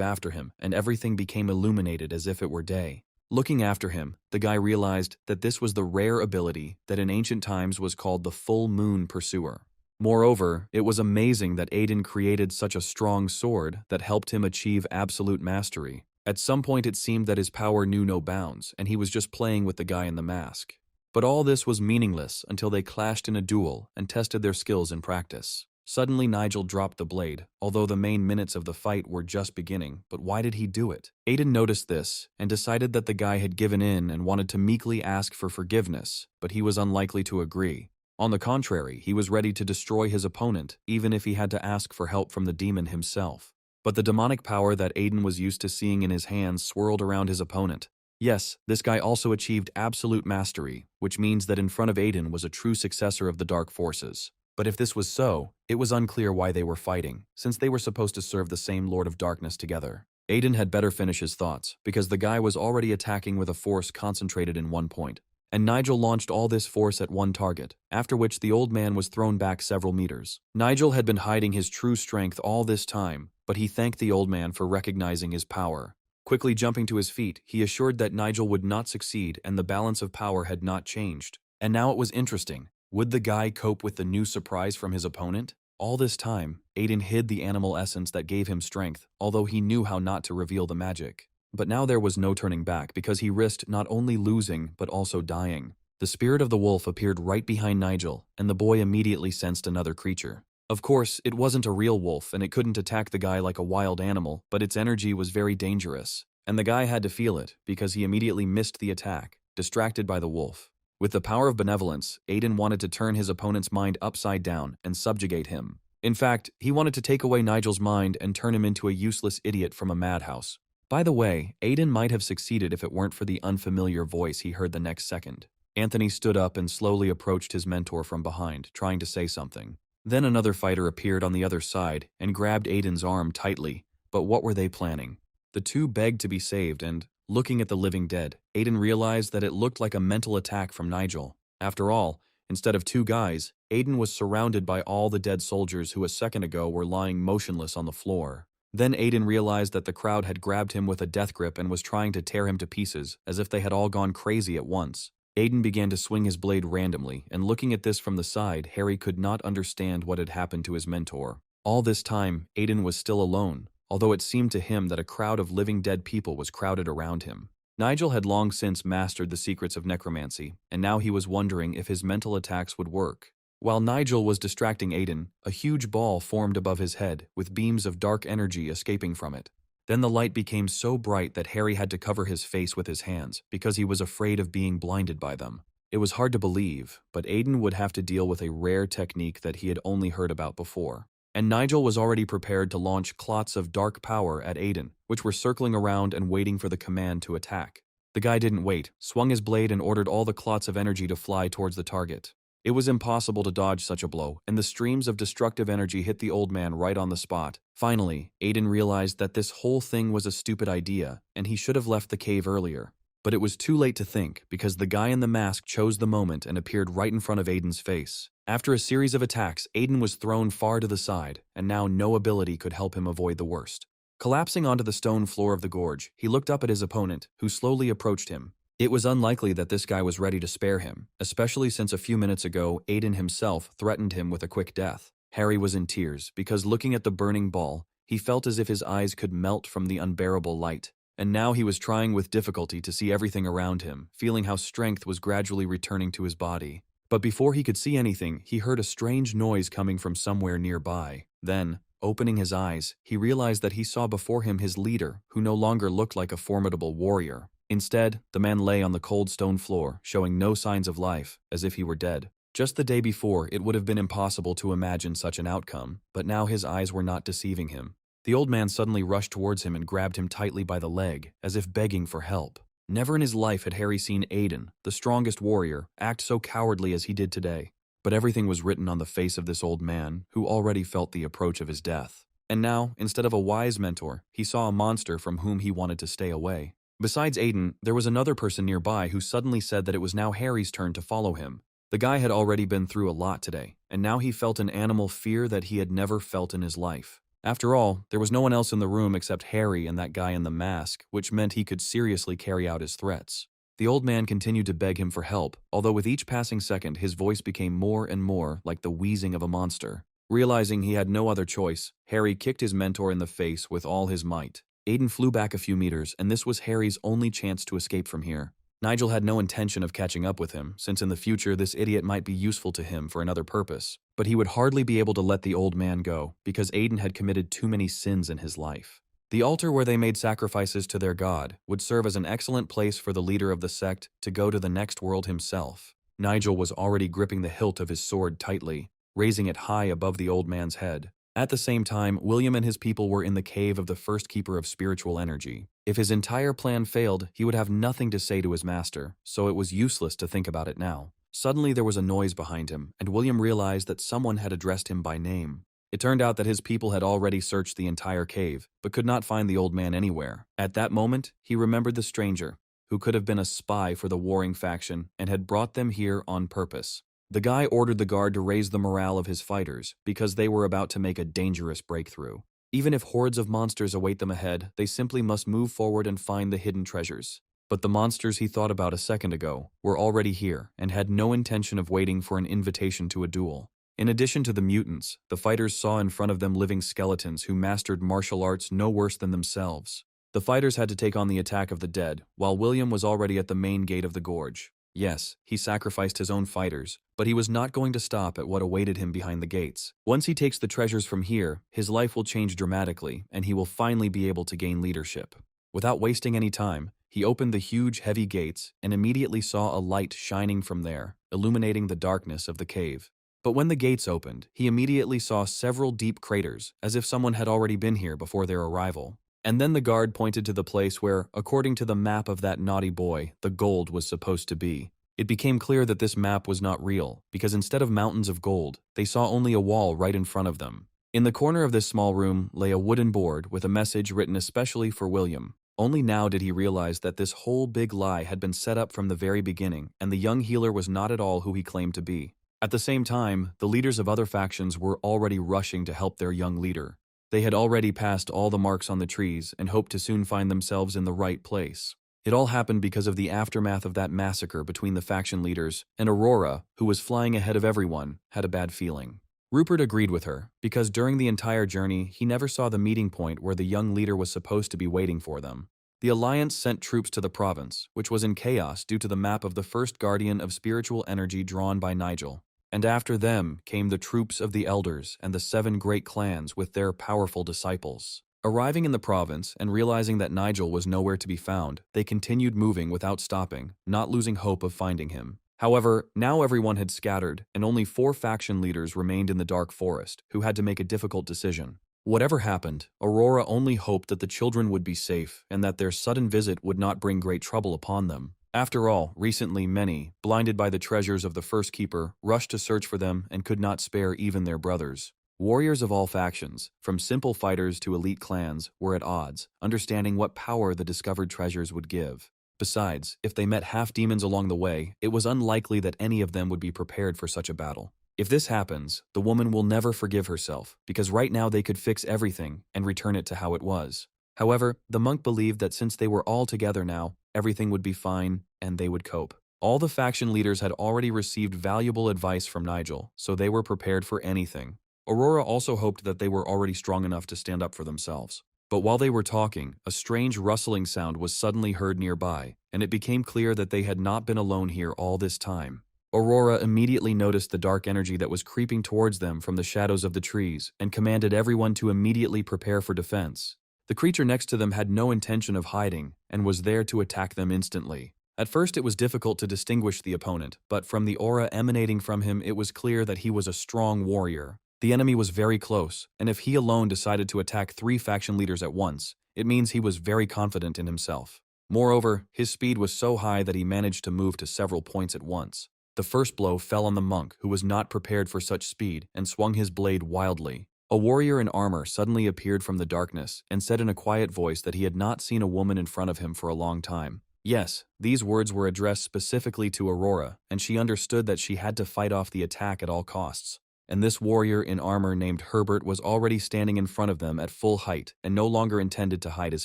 after him, and everything became illuminated as if it were day. Looking after him, the guy realized that this was the rare ability that in ancient times was called the Full Moon Pursuer. Moreover, it was amazing that Aiden created such a strong sword that helped him achieve absolute mastery. At some point it seemed that his power knew no bounds, and he was just playing with the guy in the mask. But all this was meaningless until they clashed in a duel and tested their skills in practice. Suddenly Nigel dropped the blade, although the main minutes of the fight were just beginning. But why did he do it? Aiden noticed this and decided that the guy had given in and wanted to meekly ask for forgiveness, but he was unlikely to agree. On the contrary, he was ready to destroy his opponent, even if he had to ask for help from the demon himself. But the demonic power that Aiden was used to seeing in his hands swirled around his opponent. Yes, this guy also achieved absolute mastery, which means that in front of Aiden was a true successor of the dark forces. But if this was so, it was unclear why they were fighting, since they were supposed to serve the same Lord of Darkness together. Aiden had better finish his thoughts, because the guy was already attacking with a force concentrated in one point. And Nigel launched all this force at one target, after which the old man was thrown back several meters. Nigel had been hiding his true strength all this time, but he thanked the old man for recognizing his power. Quickly jumping to his feet, he assured that Nigel would not succeed and the balance of power had not changed. And now it was interesting. Would the guy cope with the new surprise from his opponent? All this time, Aiden hid the animal essence that gave him strength, although he knew how not to reveal the magic. But now there was no turning back because he risked not only losing but also dying. The spirit of the wolf appeared right behind Nigel, and the boy immediately sensed another creature. Of course, it wasn't a real wolf and it couldn't attack the guy like a wild animal, but its energy was very dangerous. And the guy had to feel it because he immediately missed the attack, distracted by the wolf. With the power of benevolence, Aiden wanted to turn his opponent's mind upside down and subjugate him. In fact, he wanted to take away Nigel's mind and turn him into a useless idiot from a madhouse. By the way, Aiden might have succeeded if it weren't for the unfamiliar voice he heard the next second. Anthony stood up and slowly approached his mentor from behind, trying to say something. Then another fighter appeared on the other side and grabbed Aiden's arm tightly. But what were they planning? The two begged to be saved and, looking at the living dead, Aiden realized that it looked like a mental attack from Nigel. After all, instead of two guys, Aiden was surrounded by all the dead soldiers who a second ago were lying motionless on the floor. Then Aiden realized that the crowd had grabbed him with a death grip and was trying to tear him to pieces, as if they had all gone crazy at once. Aiden began to swing his blade randomly, and looking at this from the side, Harry could not understand what had happened to his mentor. All this time, Aiden was still alone, although it seemed to him that a crowd of living dead people was crowded around him. Nigel had long since mastered the secrets of necromancy, and now he was wondering if his mental attacks would work. While Nigel was distracting Aiden, a huge ball formed above his head, with beams of dark energy escaping from it. Then the light became so bright that Harry had to cover his face with his hands, because he was afraid of being blinded by them. It was hard to believe, but Aiden would have to deal with a rare technique that he had only heard about before. And Nigel was already prepared to launch clots of dark power at Aiden, which were circling around and waiting for the command to attack. The guy didn't wait, swung his blade and ordered all the clots of energy to fly towards the target. It was impossible to dodge such a blow, and the streams of destructive energy hit the old man right on the spot. Finally, Aiden realized that this whole thing was a stupid idea, and he should have left the cave earlier. But it was too late to think, because the guy in the mask chose the moment and appeared right in front of Aiden's face. After a series of attacks, Aiden was thrown far to the side, and now no ability could help him avoid the worst. Collapsing onto the stone floor of the gorge, he looked up at his opponent, who slowly approached him. It was unlikely that this guy was ready to spare him, especially since a few minutes ago Aiden himself threatened him with a quick death. Harry was in tears, because looking at the burning ball, he felt as if his eyes could melt from the unbearable light. And now he was trying with difficulty to see everything around him, feeling how strength was gradually returning to his body. But before he could see anything, he heard a strange noise coming from somewhere nearby. Then, opening his eyes, he realized that he saw before him his leader, who no longer looked like a formidable warrior. Instead, the man lay on the cold stone floor, showing no signs of life, as if he were dead. Just the day before, it would have been impossible to imagine such an outcome, but now his eyes were not deceiving him. The old man suddenly rushed towards him and grabbed him tightly by the leg, as if begging for help. Never in his life had Harry seen Aiden, the strongest warrior, act so cowardly as he did today. But everything was written on the face of this old man, who already felt the approach of his death. And now, instead of a wise mentor, he saw a monster from whom he wanted to stay away. Besides Aiden, there was another person nearby who suddenly said that it was now Harry's turn to follow him. The guy had already been through a lot today, and now he felt an animal fear that he had never felt in his life. After all, there was no one else in the room except Harry and that guy in the mask, which meant he could seriously carry out his threats. The old man continued to beg him for help, although with each passing second his voice became more and more like the wheezing of a monster. Realizing he had no other choice, Harry kicked his mentor in the face with all his might. Aiden flew back a few meters, and this was Harry's only chance to escape from here. Nigel had no intention of catching up with him, since in the future this idiot might be useful to him for another purpose. But he would hardly be able to let the old man go, because Aiden had committed too many sins in his life. The altar where they made sacrifices to their god would serve as an excellent place for the leader of the sect to go to the next world himself. Nigel was already gripping the hilt of his sword tightly, raising it high above the old man's head. At the same time, William and his people were in the cave of the first keeper of spiritual energy. If his entire plan failed, he would have nothing to say to his master, so it was useless to think about it now. Suddenly there was a noise behind him, and William realized that someone had addressed him by name. It turned out that his people had already searched the entire cave, but could not find the old man anywhere. At that moment, he remembered the stranger, who could have been a spy for the warring faction and had brought them here on purpose. The guy ordered the guard to raise the morale of his fighters, because they were about to make a dangerous breakthrough. Even if hordes of monsters await them ahead, they simply must move forward and find the hidden treasures. But the monsters he thought about a second ago were already here and had no intention of waiting for an invitation to a duel. In addition to the mutants, the fighters saw in front of them living skeletons who mastered martial arts no worse than themselves. The fighters had to take on the attack of the dead, while William was already at the main gate of the gorge. Yes, he sacrificed his own fighters, but he was not going to stop at what awaited him behind the gates. Once he takes the treasures from here, his life will change dramatically, and he will finally be able to gain leadership. Without wasting any time, he opened the huge, heavy gates and immediately saw a light shining from there, illuminating the darkness of the cave. But when the gates opened, he immediately saw several deep craters, as if someone had already been here before their arrival. And then the guard pointed to the place where, according to the map of that naughty boy, the gold was supposed to be. It became clear that this map was not real, because instead of mountains of gold, they saw only a wall right in front of them. In the corner of this small room lay a wooden board with a message written especially for William. Only now did he realize that this whole big lie had been set up from the very beginning, and the young healer was not at all who he claimed to be. At the same time, the leaders of other factions were already rushing to help their young leader. They had already passed all the marks on the trees and hoped to soon find themselves in the right place. It all happened because of the aftermath of that massacre between the faction leaders, and Aurora, who was flying ahead of everyone, had a bad feeling. Rupert agreed with her, because during the entire journey he never saw the meeting point where the young leader was supposed to be waiting for them. The Alliance sent troops to the province, which was in chaos due to the map of the first guardian of spiritual energy drawn by Nigel. And after them came the troops of the elders and the 7 great clans with their powerful disciples. Arriving in the province and realizing that Nigel was nowhere to be found, they continued moving without stopping, not losing hope of finding him. However, now everyone had scattered, and only 4 faction leaders remained in the dark forest, who had to make a difficult decision. Whatever happened, Aurora only hoped that the children would be safe and that their sudden visit would not bring great trouble upon them. After all, recently many, blinded by the treasures of the First Keeper, rushed to search for them and could not spare even their brothers. Warriors of all factions, from simple fighters to elite clans, were at odds, understanding what power the discovered treasures would give. Besides, if they met half-demons along the way, it was unlikely that any of them would be prepared for such a battle. If this happens, the woman will never forgive herself, because right now they could fix everything and return it to how it was. However, the monk believed that since they were all together now, everything would be fine and they would cope. All the faction leaders had already received valuable advice from Nigel, so they were prepared for anything. Aurora also hoped that they were already strong enough to stand up for themselves. But while they were talking, a strange rustling sound was suddenly heard nearby, and it became clear that they had not been alone here all this time. Aurora immediately noticed the dark energy that was creeping towards them from the shadows of the trees and commanded everyone to immediately prepare for defense. The creature next to them had no intention of hiding and was there to attack them instantly. At first it was difficult to distinguish the opponent, but from the aura emanating from him it was clear that he was a strong warrior. The enemy was very close, and if he alone decided to attack 3 faction leaders at once, it means he was very confident in himself. Moreover, his speed was so high that he managed to move to several points at once. The first blow fell on the monk, who was not prepared for such speed, and swung his blade wildly. A warrior in armor suddenly appeared from the darkness and said in a quiet voice that he had not seen a woman in front of him for a long time. Yes, these words were addressed specifically to Aurora, and she understood that she had to fight off the attack at all costs. And this warrior in armor named Herbert was already standing in front of them at full height and no longer intended to hide his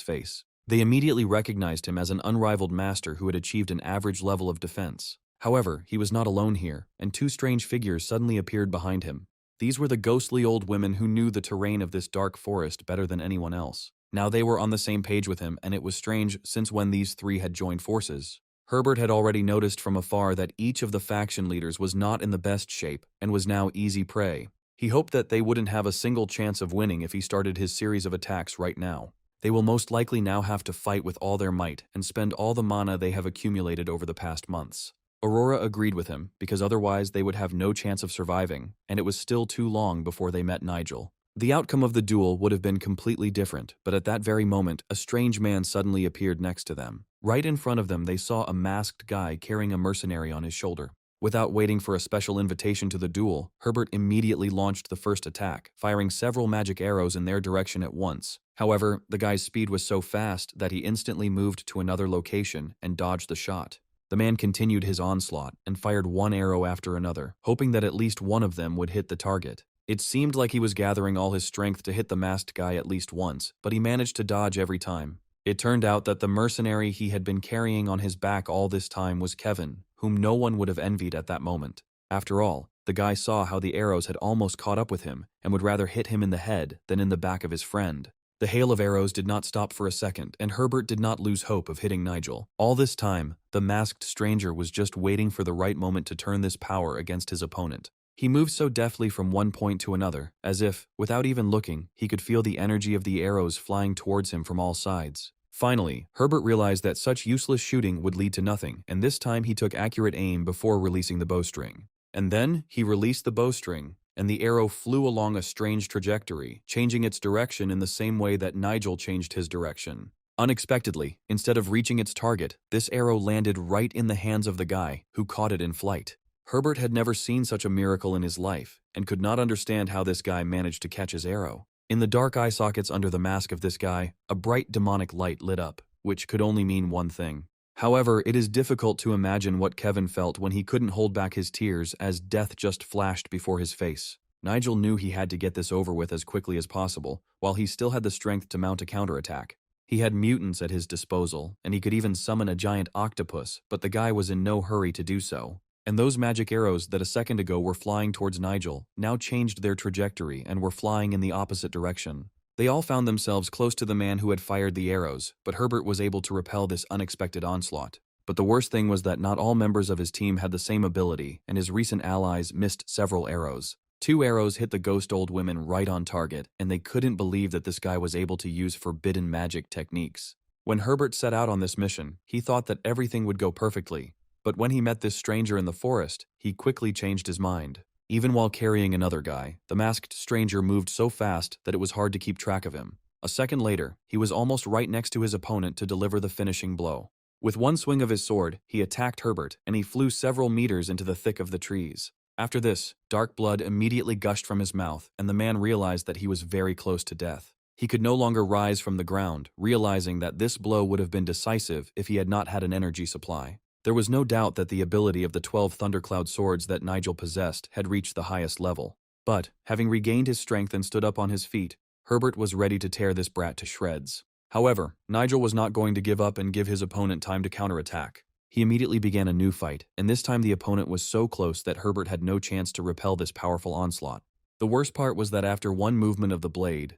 face. They immediately recognized him as an unrivaled master who had achieved an average level of defense. However, he was not alone here, and 2 strange figures suddenly appeared behind him. These were the ghostly old women who knew the terrain of this dark forest better than anyone else. Now they were on the same page with him, and it was strange since when these 3 had joined forces. Herbert had already noticed from afar that each of the faction leaders was not in the best shape and was now easy prey. He hoped that they wouldn't have a single chance of winning if he started his series of attacks right now. They will most likely now have to fight with all their might and spend all the mana they have accumulated over the past months. Aurora agreed with him, because otherwise they would have no chance of surviving, and it was still too long before they met Nigel. The outcome of the duel would have been completely different, but at that very moment, a strange man suddenly appeared next to them. Right in front of them, they saw a masked guy carrying a mercenary on his shoulder. Without waiting for a special invitation to the duel, Herbert immediately launched the first attack, firing several magic arrows in their direction at once. However, the guy's speed was so fast that he instantly moved to another location and dodged the shot. The man continued his onslaught and fired one arrow after another, hoping that at least one of them would hit the target. It seemed like he was gathering all his strength to hit the masked guy at least once, but he managed to dodge every time. It turned out that the mercenary he had been carrying on his back all this time was Kevin, whom no one would have envied at that moment. After all, the guy saw how the arrows had almost caught up with him and would rather hit him in the head than in the back of his friend. The hail of arrows did not stop for a second, and Herbert did not lose hope of hitting Nigel. All this time, the masked stranger was just waiting for the right moment to turn this power against his opponent. He moved so deftly from one point to another, as if, without even looking, he could feel the energy of the arrows flying towards him from all sides. Finally, Herbert realized that such useless shooting would lead to nothing, and this time he took accurate aim before releasing the bowstring. And then, he released the bowstring, and the arrow flew along a strange trajectory, changing its direction in the same way that Nigel changed his direction. Unexpectedly, instead of reaching its target, this arrow landed right in the hands of the guy, who caught it in flight. Herbert had never seen such a miracle in his life, and could not understand how this guy managed to catch his arrow. In the dark eye sockets under the mask of this guy, a bright demonic light lit up, which could only mean one thing. However, it is difficult to imagine what Kevin felt when he couldn't hold back his tears as death just flashed before his face. Nigel knew he had to get this over with as quickly as possible, while he still had the strength to mount a counterattack. He had mutants at his disposal, and he could even summon a giant octopus, but the guy was in no hurry to do so. And those magic arrows that a second ago were flying towards Nigel now changed their trajectory and were flying in the opposite direction. They all found themselves close to the man who had fired the arrows, but Herbert was able to repel this unexpected onslaught. But the worst thing was that not all members of his team had the same ability, and his recent allies missed several arrows. 2 arrows hit the ghost old women right on target, and they couldn't believe that this guy was able to use forbidden magic techniques. When Herbert set out on this mission, he thought that everything would go perfectly. But when he met this stranger in the forest, he quickly changed his mind. Even while carrying another guy, the masked stranger moved so fast that it was hard to keep track of him. A second later, he was almost right next to his opponent to deliver the finishing blow. With one swing of his sword, he attacked Herbert, and he flew several meters into the thick of the trees. After this, dark blood immediately gushed from his mouth, and the man realized that he was very close to death. He could no longer rise from the ground, realizing that this blow would have been decisive if he had not had an energy supply. There was no doubt that the ability of the 12 Thundercloud swords that Nigel possessed had reached the highest level. But, having regained his strength and stood up on his feet, Herbert was ready to tear this brat to shreds. However, Nigel was not going to give up and give his opponent time to counterattack. He immediately began a new fight, and this time the opponent was so close that Herbert had no chance to repel this powerful onslaught. The worst part was that after one movement of the blade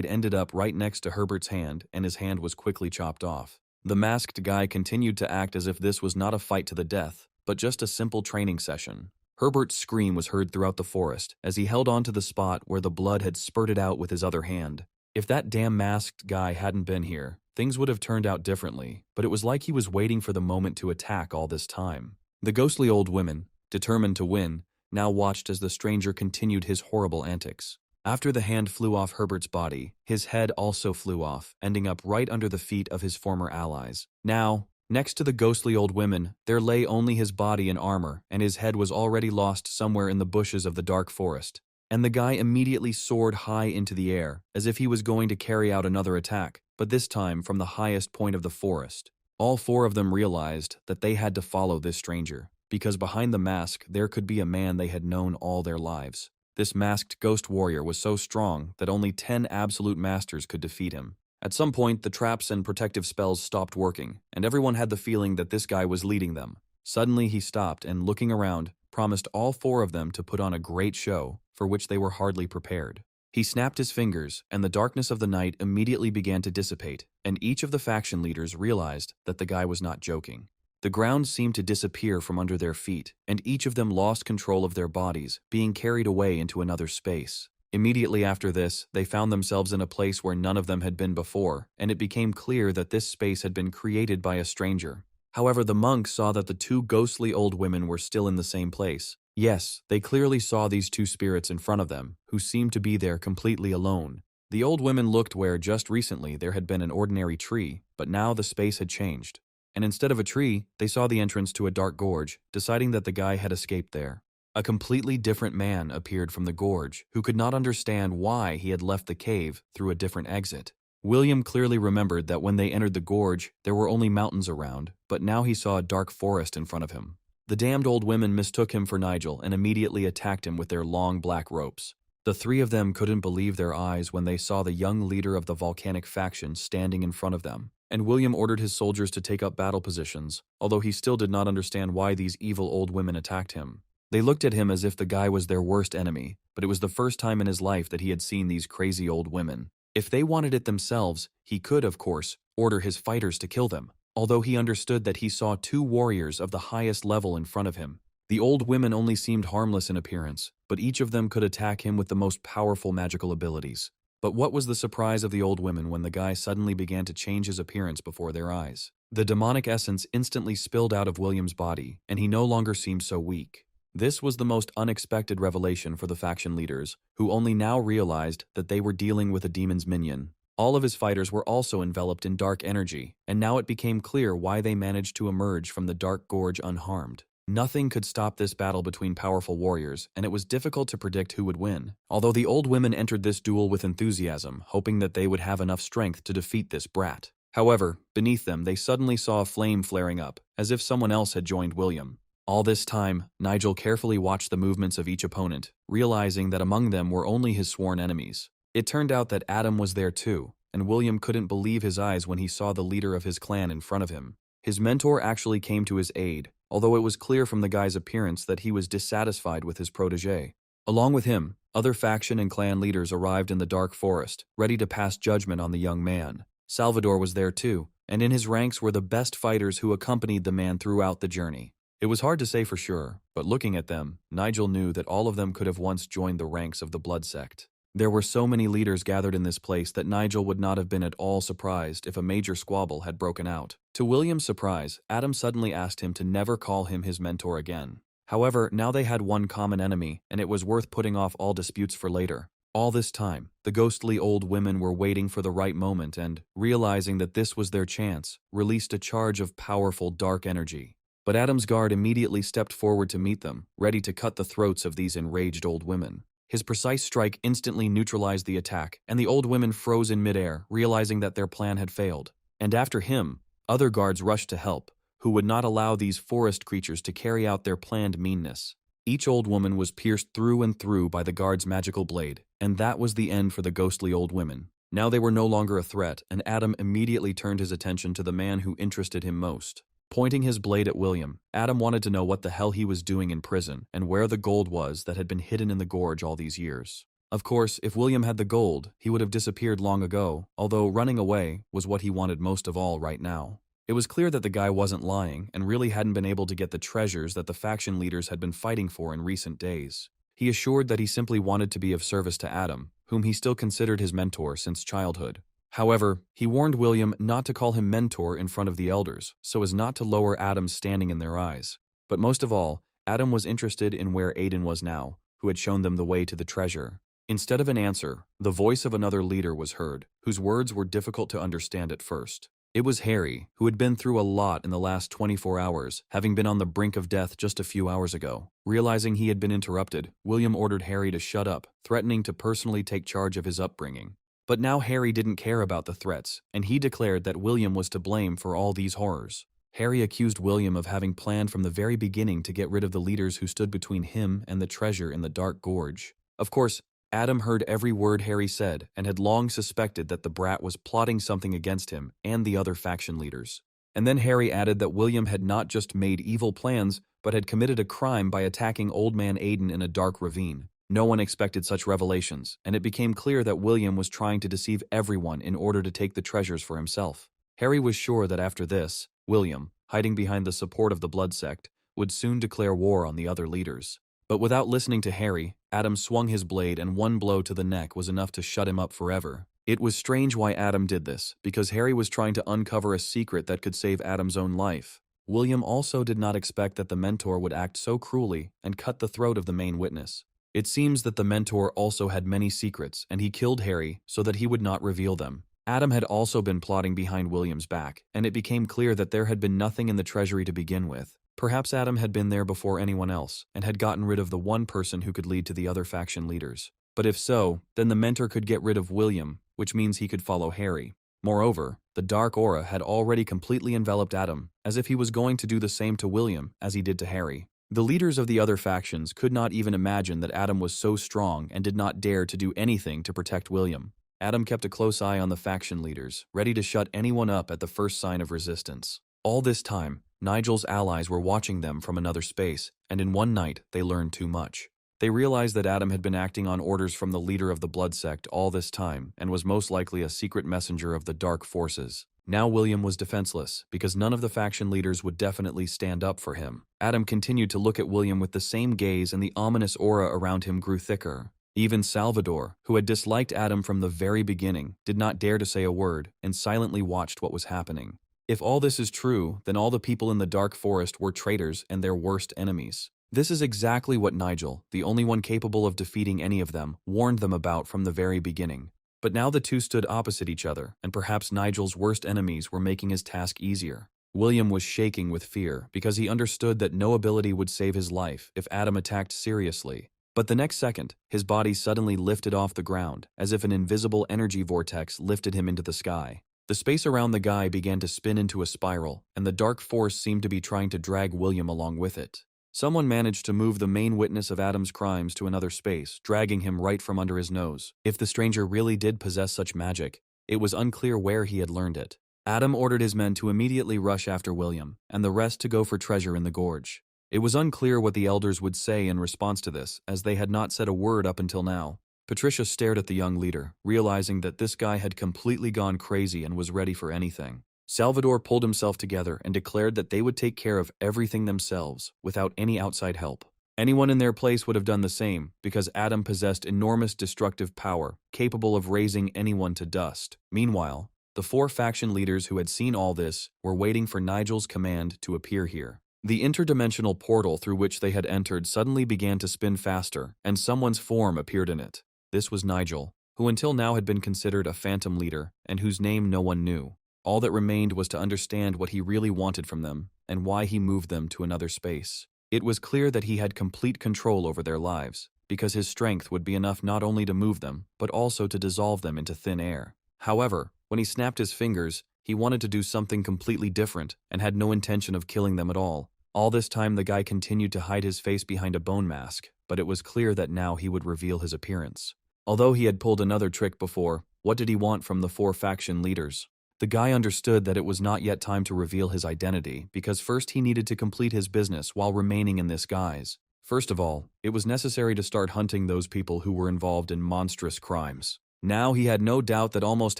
ended up right next to Herbert's hand, and his hand was quickly chopped off. The masked guy continued to act as if this was not a fight to the death, but just a simple training session. Herbert's scream was heard throughout the forest as he held on to the spot where the blood had spurted out with his other hand. If that damn masked guy hadn't been here, things would have turned out differently, but it was like he was waiting for the moment to attack all this time. The ghostly old women, determined to win, now watched as the stranger continued his horrible antics. After the hand flew off Herbert's body, his head also flew off, ending up right under the feet of his former allies. Now, next to the ghostly old women, there lay only his body and armor, and his head was already lost somewhere in the bushes of the dark forest. And the guy immediately soared high into the air, as if he was going to carry out another attack, but this time from the highest point of the forest. All 4 of them realized that they had to follow this stranger, because behind the mask there could be a man they had known all their lives. This masked ghost warrior was so strong that only 10 absolute masters could defeat him. At some point, the traps and protective spells stopped working, and everyone had the feeling that this guy was leading them. Suddenly he stopped and, looking around, promised all 4 of them to put on a great show, for which they were hardly prepared. He snapped his fingers, and the darkness of the night immediately began to dissipate, and each of the faction leaders realized that the guy was not joking. The ground seemed to disappear from under their feet, and each of them lost control of their bodies, being carried away into another space. Immediately after this, they found themselves in a place where none of them had been before, and it became clear that this space had been created by a stranger. However, the monks saw that the 2 ghostly old women were still in the same place. Yes, they clearly saw these 2 spirits in front of them, who seemed to be there completely alone. The old women looked where just recently there had been an ordinary tree, but now the space had changed. And instead of a tree, they saw the entrance to a dark gorge, deciding that the guy had escaped there. A completely different man appeared from the gorge, who could not understand why he had left the cave through a different exit. William clearly remembered that when they entered the gorge, there were only mountains around, but now he saw a dark forest in front of him. The damned old women mistook him for Nigel and immediately attacked him with their long black ropes. The 3 of them couldn't believe their eyes when they saw the young leader of the volcanic faction standing in front of them. And William ordered his soldiers to take up battle positions, although he still did not understand why these evil old women attacked him. They looked at him as if the guy was their worst enemy, but it was the first time in his life that he had seen these crazy old women. If they wanted it themselves, he could, of course, order his fighters to kill them, although he understood that he saw 2 warriors of the highest level in front of him. The old women only seemed harmless in appearance, but each of them could attack him with the most powerful magical abilities. But what was the surprise of the old women when the guy suddenly began to change his appearance before their eyes? The demonic essence instantly spilled out of William's body, and he no longer seemed so weak. This was the most unexpected revelation for the faction leaders, who only now realized that they were dealing with a demon's minion. All of his fighters were also enveloped in dark energy, and now it became clear why they managed to emerge from the dark gorge unharmed. Nothing could stop this battle between powerful warriors, and it was difficult to predict who would win. Although the old women entered this duel with enthusiasm, hoping that they would have enough strength to defeat this brat. However, beneath them they suddenly saw a flame flaring up, as if someone else had joined William. All this time, Nigel carefully watched the movements of each opponent, realizing that among them were only his sworn enemies. It turned out that Adam was there too, and William couldn't believe his eyes when he saw the leader of his clan in front of him. His mentor actually came to his aid, although it was clear from the guy's appearance that he was dissatisfied with his protégé. Along with him, other faction and clan leaders arrived in the dark forest, ready to pass judgment on the young man. Salvador was there too, and in his ranks were the best fighters who accompanied the man throughout the journey. It was hard to say for sure, but looking at them, Nigel knew that all of them could have once joined the ranks of the Blood Sect. There were so many leaders gathered in this place that Nigel would not have been at all surprised if a major squabble had broken out. To William's surprise, Adam suddenly asked him to never call him his mentor again. However, now they had one common enemy, and it was worth putting off all disputes for later. All this time, the ghostly old women were waiting for the right moment and, realizing that this was their chance, released a charge of powerful dark energy. But Adam's guard immediately stepped forward to meet them, ready to cut the throats of these enraged old women. His precise strike instantly neutralized the attack, and the old women froze in midair, realizing that their plan had failed. And after him, other guards rushed to help, who would not allow these forest creatures to carry out their planned meanness. Each old woman was pierced through and through by the guard's magical blade, and that was the end for the ghostly old women. Now they were no longer a threat, and Adam immediately turned his attention to the man who interested him most. Pointing his blade at William, Adam wanted to know what the hell he was doing in prison and where the gold was that had been hidden in the gorge all these years. Of course, if William had the gold, he would have disappeared long ago, although running away was what he wanted most of all right now. It was clear that the guy wasn't lying and really hadn't been able to get the treasures that the faction leaders had been fighting for in recent days. He assured that he simply wanted to be of service to Adam, whom he still considered his mentor since childhood. However, he warned William not to call him mentor in front of the elders, so as not to lower Adam's standing in their eyes. But most of all, Adam was interested in where Aiden was now, who had shown them the way to the treasure. Instead of an answer, the voice of another leader was heard, whose words were difficult to understand at first. It was Harry, who had been through a lot in the last 24 hours, having been on the brink of death just a few hours ago. Realizing he had been interrupted, William ordered Harry to shut up, threatening to personally take charge of his upbringing. But now Harry didn't care about the threats, and he declared that William was to blame for all these horrors. Harry accused William of having planned from the very beginning to get rid of the leaders who stood between him and the treasure in the dark gorge. Of course, Adam heard every word Harry said and had long suspected that the brat was plotting something against him and the other faction leaders. And then Harry added that William had not just made evil plans, but had committed a crime by attacking Old Man Aiden in a dark ravine. No one expected such revelations, and it became clear that William was trying to deceive everyone in order to take the treasures for himself. Harry was sure that after this, William, hiding behind the support of the Blood Sect, would soon declare war on the other leaders. But without listening to Harry, Adam swung his blade, and one blow to the neck was enough to shut him up forever. It was strange why Adam did this, because Harry was trying to uncover a secret that could save Adam's own life. William also did not expect that the mentor would act so cruelly and cut the throat of the main witness. It seems that the mentor also had many secrets, and he killed Harry so that he would not reveal them. Adam had also been plotting behind William's back, and it became clear that there had been nothing in the treasury to begin with. Perhaps Adam had been there before anyone else, and had gotten rid of the one person who could lead to the other faction leaders. But if so, then the mentor could get rid of William, which means he could follow Harry. Moreover, the dark aura had already completely enveloped Adam, as if he was going to do the same to William as he did to Harry. The leaders of the other factions could not even imagine that Adam was so strong and did not dare to do anything to protect William. Adam kept a close eye on the faction leaders, ready to shut anyone up at the first sign of resistance. All this time, Nigel's allies were watching them from another space, and in one night they learned too much. They realized that Adam had been acting on orders from the leader of the Blood Sect all this time and was most likely a secret messenger of the dark forces. Now William was defenseless, because none of the faction leaders would definitely stand up for him. Adam continued to look at William with the same gaze, and the ominous aura around him grew thicker. Even Salvador, who had disliked Adam from the very beginning, did not dare to say a word, and silently watched what was happening. If all this is true, then all the people in the dark forest were traitors and their worst enemies. This is exactly what Nigel, the only one capable of defeating any of them, warned them about from the very beginning. But now the two stood opposite each other, and perhaps Nigel's worst enemies were making his task easier. William was shaking with fear because he understood that no ability would save his life if Adam attacked seriously. But the next second, his body suddenly lifted off the ground, as if an invisible energy vortex lifted him into the sky. The space around the guy began to spin into a spiral, and the dark force seemed to be trying to drag William along with it. Someone managed to move the main witness of Adam's crimes to another space, dragging him right from under his nose. If the stranger really did possess such magic, it was unclear where he had learned it. Adam ordered his men to immediately rush after William, and the rest to go for treasure in the gorge. It was unclear what the elders would say in response to this, as they had not said a word up until now. Patricia stared at the young leader, realizing that this guy had completely gone crazy and was ready for anything. Salvador pulled himself together and declared that they would take care of everything themselves, without any outside help. Anyone in their place would have done the same, because Adam possessed enormous destructive power, capable of raising anyone to dust. Meanwhile, the 4 faction leaders who had seen all this were waiting for Nigel's command to appear here. The interdimensional portal through which they had entered suddenly began to spin faster, and someone's form appeared in it. This was Nigel, who until now had been considered a phantom leader, and whose name no one knew. All that remained was to understand what he really wanted from them, and why he moved them to another space. It was clear that he had complete control over their lives, because his strength would be enough not only to move them, but also to dissolve them into thin air. However, when he snapped his fingers, he wanted to do something completely different, and had no intention of killing them at all. All this time the guy continued to hide his face behind a bone mask, but it was clear that now he would reveal his appearance. Although he had pulled another trick before, what did he want from the 4 faction leaders? The guy understood that it was not yet time to reveal his identity, because first he needed to complete his business while remaining in this guise. First of all, it was necessary to start hunting those people who were involved in monstrous crimes. Now he had no doubt that almost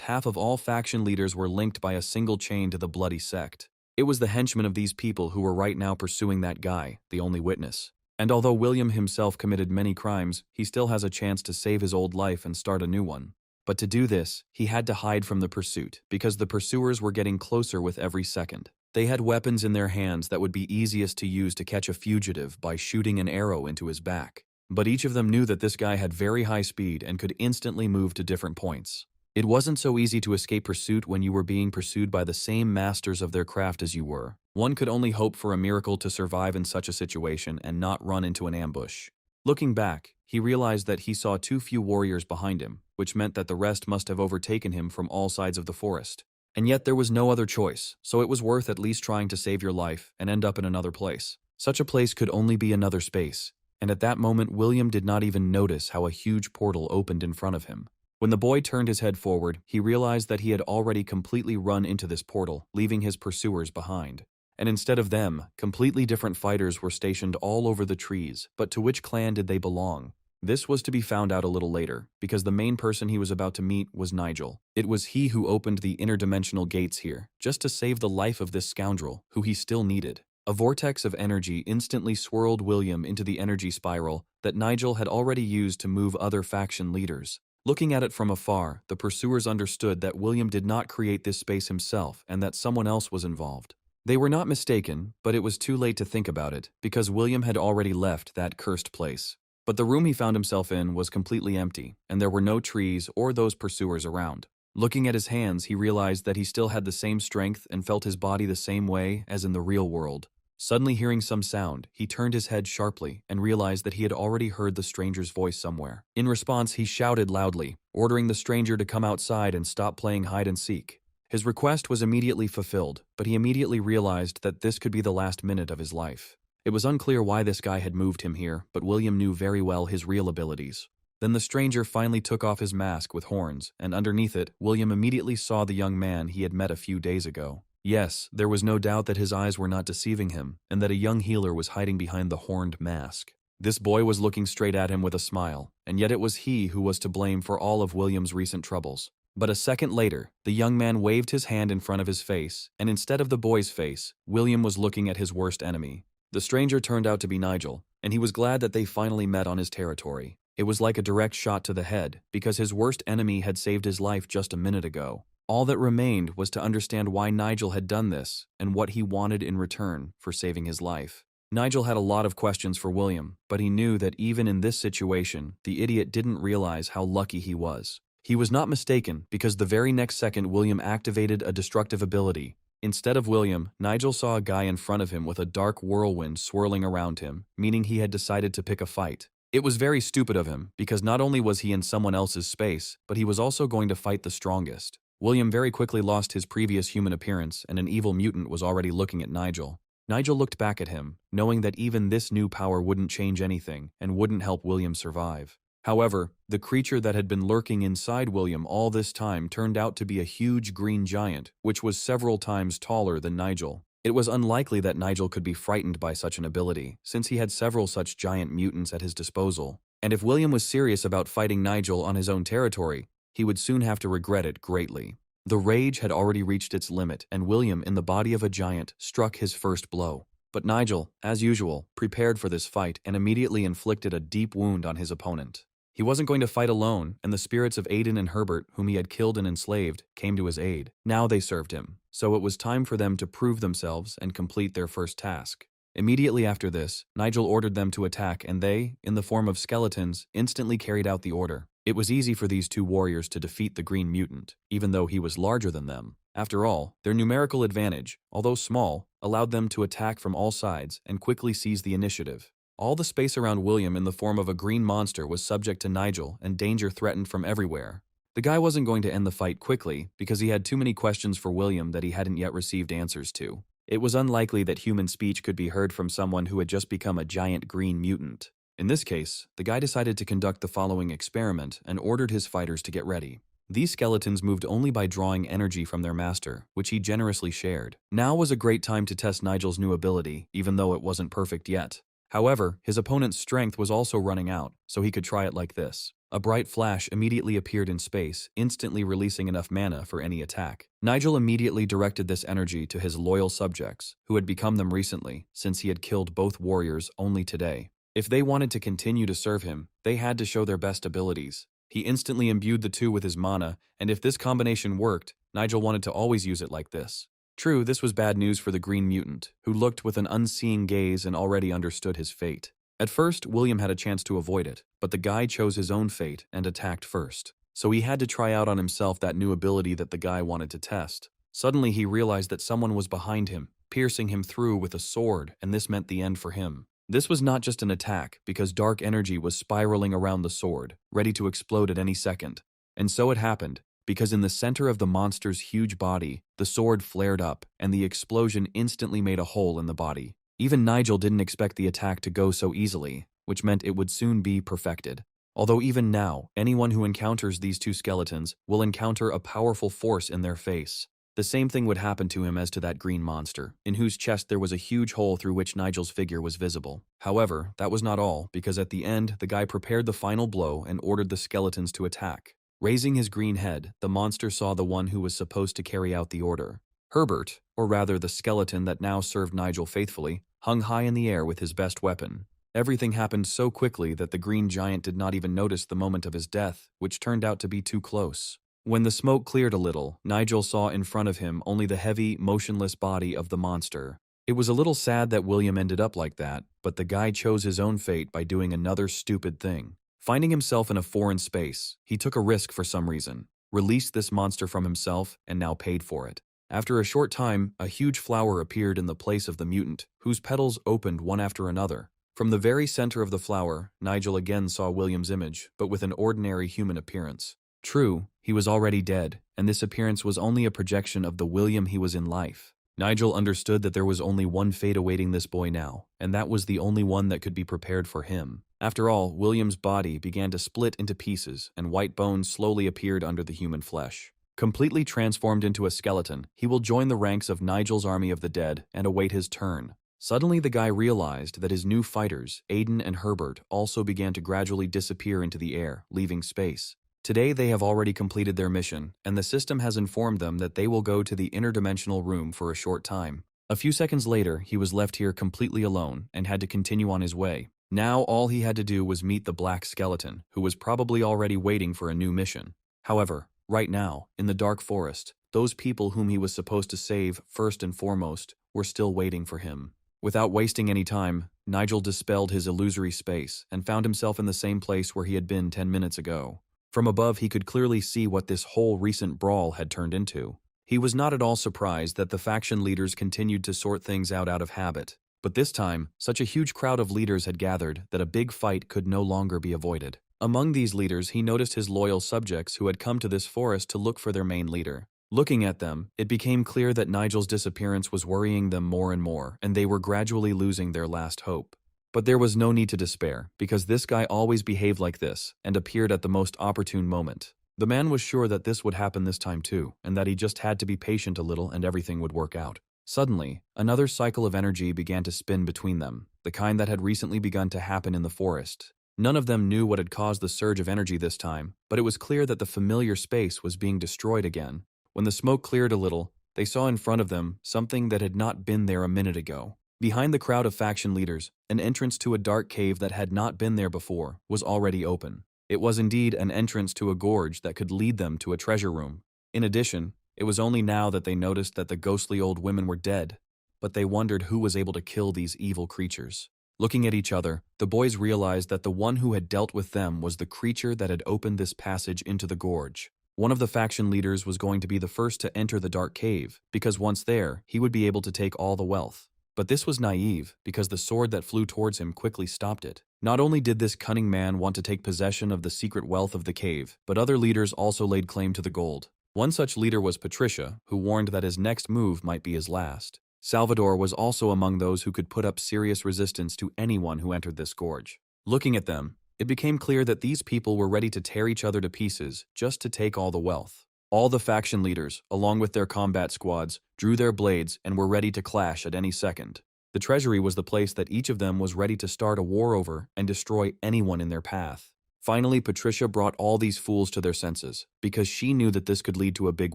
half of all faction leaders were linked by a single chain to the bloody sect. It was the henchmen of these people who were right now pursuing that guy, the only witness. And although William himself committed many crimes, he still has a chance to save his old life and start a new one. But to do this, he had to hide from the pursuit, because the pursuers were getting closer with every second. They had weapons in their hands that would be easiest to use to catch a fugitive by shooting an arrow into his back. But each of them knew that this guy had very high speed and could instantly move to different points. It wasn't so easy to escape pursuit when you were being pursued by the same masters of their craft as you were. One could only hope for a miracle to survive in such a situation and not run into an ambush. Looking back, he realized that he saw too few warriors behind him, which meant that the rest must have overtaken him from all sides of the forest. And yet there was no other choice, so it was worth at least trying to save your life and end up in another place. Such a place could only be another space, and at that moment William did not even notice how a huge portal opened in front of him. When the boy turned his head forward, he realized that he had already completely run into this portal, leaving his pursuers behind. And instead of them, completely different fighters were stationed all over the trees, but to which clan did they belong? This was to be found out a little later, because the main person he was about to meet was Nigel. It was he who opened the interdimensional gates here, just to save the life of this scoundrel, who he still needed. A vortex of energy instantly swirled William into the energy spiral that Nigel had already used to move other faction leaders. Looking at it from afar, the pursuers understood that William did not create this space himself and that someone else was involved. They were not mistaken, but it was too late to think about it, because William had already left that cursed place. But the room he found himself in was completely empty, and there were no trees or those pursuers around. Looking at his hands, he realized that he still had the same strength and felt his body the same way as in the real world. Suddenly hearing some sound, he turned his head sharply and realized that he had already heard the stranger's voice somewhere. In response, he shouted loudly, ordering the stranger to come outside and stop playing hide and seek. His request was immediately fulfilled, but he immediately realized that this could be the last minute of his life. It was unclear why this guy had moved him here, but William knew very well his real abilities. Then the stranger finally took off his mask with horns, and underneath it, William immediately saw the young man he had met a few days ago. Yes, there was no doubt that his eyes were not deceiving him, and that a young healer was hiding behind the horned mask. This boy was looking straight at him with a smile, and yet it was he who was to blame for all of William's recent troubles. But a second later, the young man waved his hand in front of his face, and instead of the boy's face, William was looking at his worst enemy. The stranger turned out to be Nigel, and he was glad that they finally met on his territory. It was like a direct shot to the head, because his worst enemy had saved his life just a minute ago. All that remained was to understand why Nigel had done this, and what he wanted in return for saving his life. Nigel had a lot of questions for William, but he knew that even in this situation, the idiot didn't realize how lucky he was. He was not mistaken, because the very next second William activated a destructive ability. Instead of William, Nigel saw a guy in front of him with a dark whirlwind swirling around him, meaning he had decided to pick a fight. It was very stupid of him, because not only was he in someone else's space, but he was also going to fight the strongest. William very quickly lost his previous human appearance, and an evil mutant was already looking at Nigel. Nigel looked back at him, knowing that even this new power wouldn't change anything, and wouldn't help William survive. However, the creature that had been lurking inside William all this time turned out to be a huge green giant, which was several times taller than Nigel. It was unlikely that Nigel could be frightened by such an ability, since he had several such giant mutants at his disposal. And if William was serious about fighting Nigel on his own territory, he would soon have to regret it greatly. The rage had already reached its limit, and William, in the body of a giant, struck his first blow. But Nigel, as usual, prepared for this fight and immediately inflicted a deep wound on his opponent. He wasn't going to fight alone, and the spirits of Aiden and Herbert, whom he had killed and enslaved, came to his aid. Now they served him, so it was time for them to prove themselves and complete their first task. Immediately after this, Nigel ordered them to attack, and they, in the form of skeletons, instantly carried out the order. It was easy for these two warriors to defeat the green mutant, even though he was larger than them. After all, their numerical advantage, although small, allowed them to attack from all sides and quickly seize the initiative. All the space around William in the form of a green monster was subject to Nigel, and danger threatened from everywhere. The guy wasn't going to end the fight quickly, because he had too many questions for William that he hadn't yet received answers to. It was unlikely that human speech could be heard from someone who had just become a giant green mutant. In this case, the guy decided to conduct the following experiment and ordered his fighters to get ready. These skeletons moved only by drawing energy from their master, which he generously shared. Now was a great time to test Nigel's new ability, even though it wasn't perfect yet. However, his opponent's strength was also running out, so he could try it like this. A bright flash immediately appeared in space, instantly releasing enough mana for any attack. Nigel immediately directed this energy to his loyal subjects, who had become them recently, since he had killed both warriors only today. If they wanted to continue to serve him, they had to show their best abilities. He instantly imbued the two with his mana, and if this combination worked, Nigel wanted to always use it like this. True, this was bad news for the green mutant, who looked with an unseeing gaze and already understood his fate. At first, William had a chance to avoid it, but the guy chose his own fate and attacked first. So he had to try out on himself that new ability that the guy wanted to test. Suddenly he realized that someone was behind him, piercing him through with a sword, and this meant the end for him. This was not just an attack, because dark energy was spiraling around the sword, ready to explode at any second. And so it happened, because in the center of the monster's huge body, the sword flared up, and the explosion instantly made a hole in the body. Even Nigel didn't expect the attack to go so easily, which meant it would soon be perfected. Although even now, anyone who encounters these two skeletons will encounter a powerful force in their face. The same thing would happen to him as to that green monster, in whose chest there was a huge hole through which Nigel's figure was visible. However, that was not all, because at the end, the guy prepared the final blow and ordered the skeletons to attack. Raising his green head, the monster saw the one who was supposed to carry out the order. Herbert, or rather the skeleton that now served Nigel faithfully, hung high in the air with his best weapon. Everything happened so quickly that the green giant did not even notice the moment of his death, which turned out to be too close. When the smoke cleared a little, Nigel saw in front of him only the heavy, motionless body of the monster. It was a little sad that William ended up like that, but the guy chose his own fate by doing another stupid thing. Finding himself in a foreign space, he took a risk for some reason, released this monster from himself, and now paid for it. After a short time, a huge flower appeared in the place of the mutant, whose petals opened one after another. From the very center of the flower, Nigel again saw William's image, but with an ordinary human appearance. True, he was already dead, and this appearance was only a projection of the William he was in life. Nigel understood that there was only one fate awaiting this boy now, and that was the only one that could be prepared for him. After all, William's body began to split into pieces, and white bones slowly appeared under the human flesh. Completely transformed into a skeleton, he will join the ranks of Nigel's army of the dead and await his turn. Suddenly the guy realized that his new fighters, Aiden and Herbert, also began to gradually disappear into the air, leaving space. Today they have already completed their mission, and the system has informed them that they will go to the interdimensional room for a short time. A few seconds later, he was left here completely alone and had to continue on his way. Now all he had to do was meet the black skeleton, who was probably already waiting for a new mission. However, right now, in the dark forest, those people whom he was supposed to save first and foremost were still waiting for him. Without wasting any time, Nigel dispelled his illusory space and found himself in the same place where he had been 10 minutes ago. From above, he could clearly see what this whole recent brawl had turned into. He was not at all surprised that the faction leaders continued to sort things out of habit. But this time, such a huge crowd of leaders had gathered that a big fight could no longer be avoided. Among these leaders, he noticed his loyal subjects who had come to this forest to look for their main leader. Looking at them, it became clear that Nigel's disappearance was worrying them more and more, and they were gradually losing their last hope. But there was no need to despair, because this guy always behaved like this and appeared at the most opportune moment. The man was sure that this would happen this time too, and that he just had to be patient a little and everything would work out. Suddenly, another cycle of energy began to spin between them, the kind that had recently begun to happen in the forest. None of them knew what had caused the surge of energy this time, but it was clear that the familiar space was being destroyed again. When the smoke cleared a little, they saw in front of them something that had not been there a minute ago. Behind the crowd of faction leaders, an entrance to a dark cave that had not been there before was already open. It was indeed an entrance to a gorge that could lead them to a treasure room. In addition, it was only now that they noticed that the ghostly old women were dead, but they wondered who was able to kill these evil creatures. Looking at each other, the boys realized that the one who had dealt with them was the creature that had opened this passage into the gorge. One of the faction leaders was going to be the first to enter the dark cave, because once there, he would be able to take all the wealth. But this was naive, because the sword that flew towards him quickly stopped it. Not only did this cunning man want to take possession of the secret wealth of the cave, but other leaders also laid claim to the gold. One such leader was Patricia, who warned that his next move might be his last. Salvador was also among those who could put up serious resistance to anyone who entered this gorge. Looking at them, it became clear that these people were ready to tear each other to pieces just to take all the wealth. All the faction leaders, along with their combat squads, drew their blades and were ready to clash at any second. The treasury was the place that each of them was ready to start a war over and destroy anyone in their path. Finally, Patricia brought all these fools to their senses, because she knew that this could lead to a big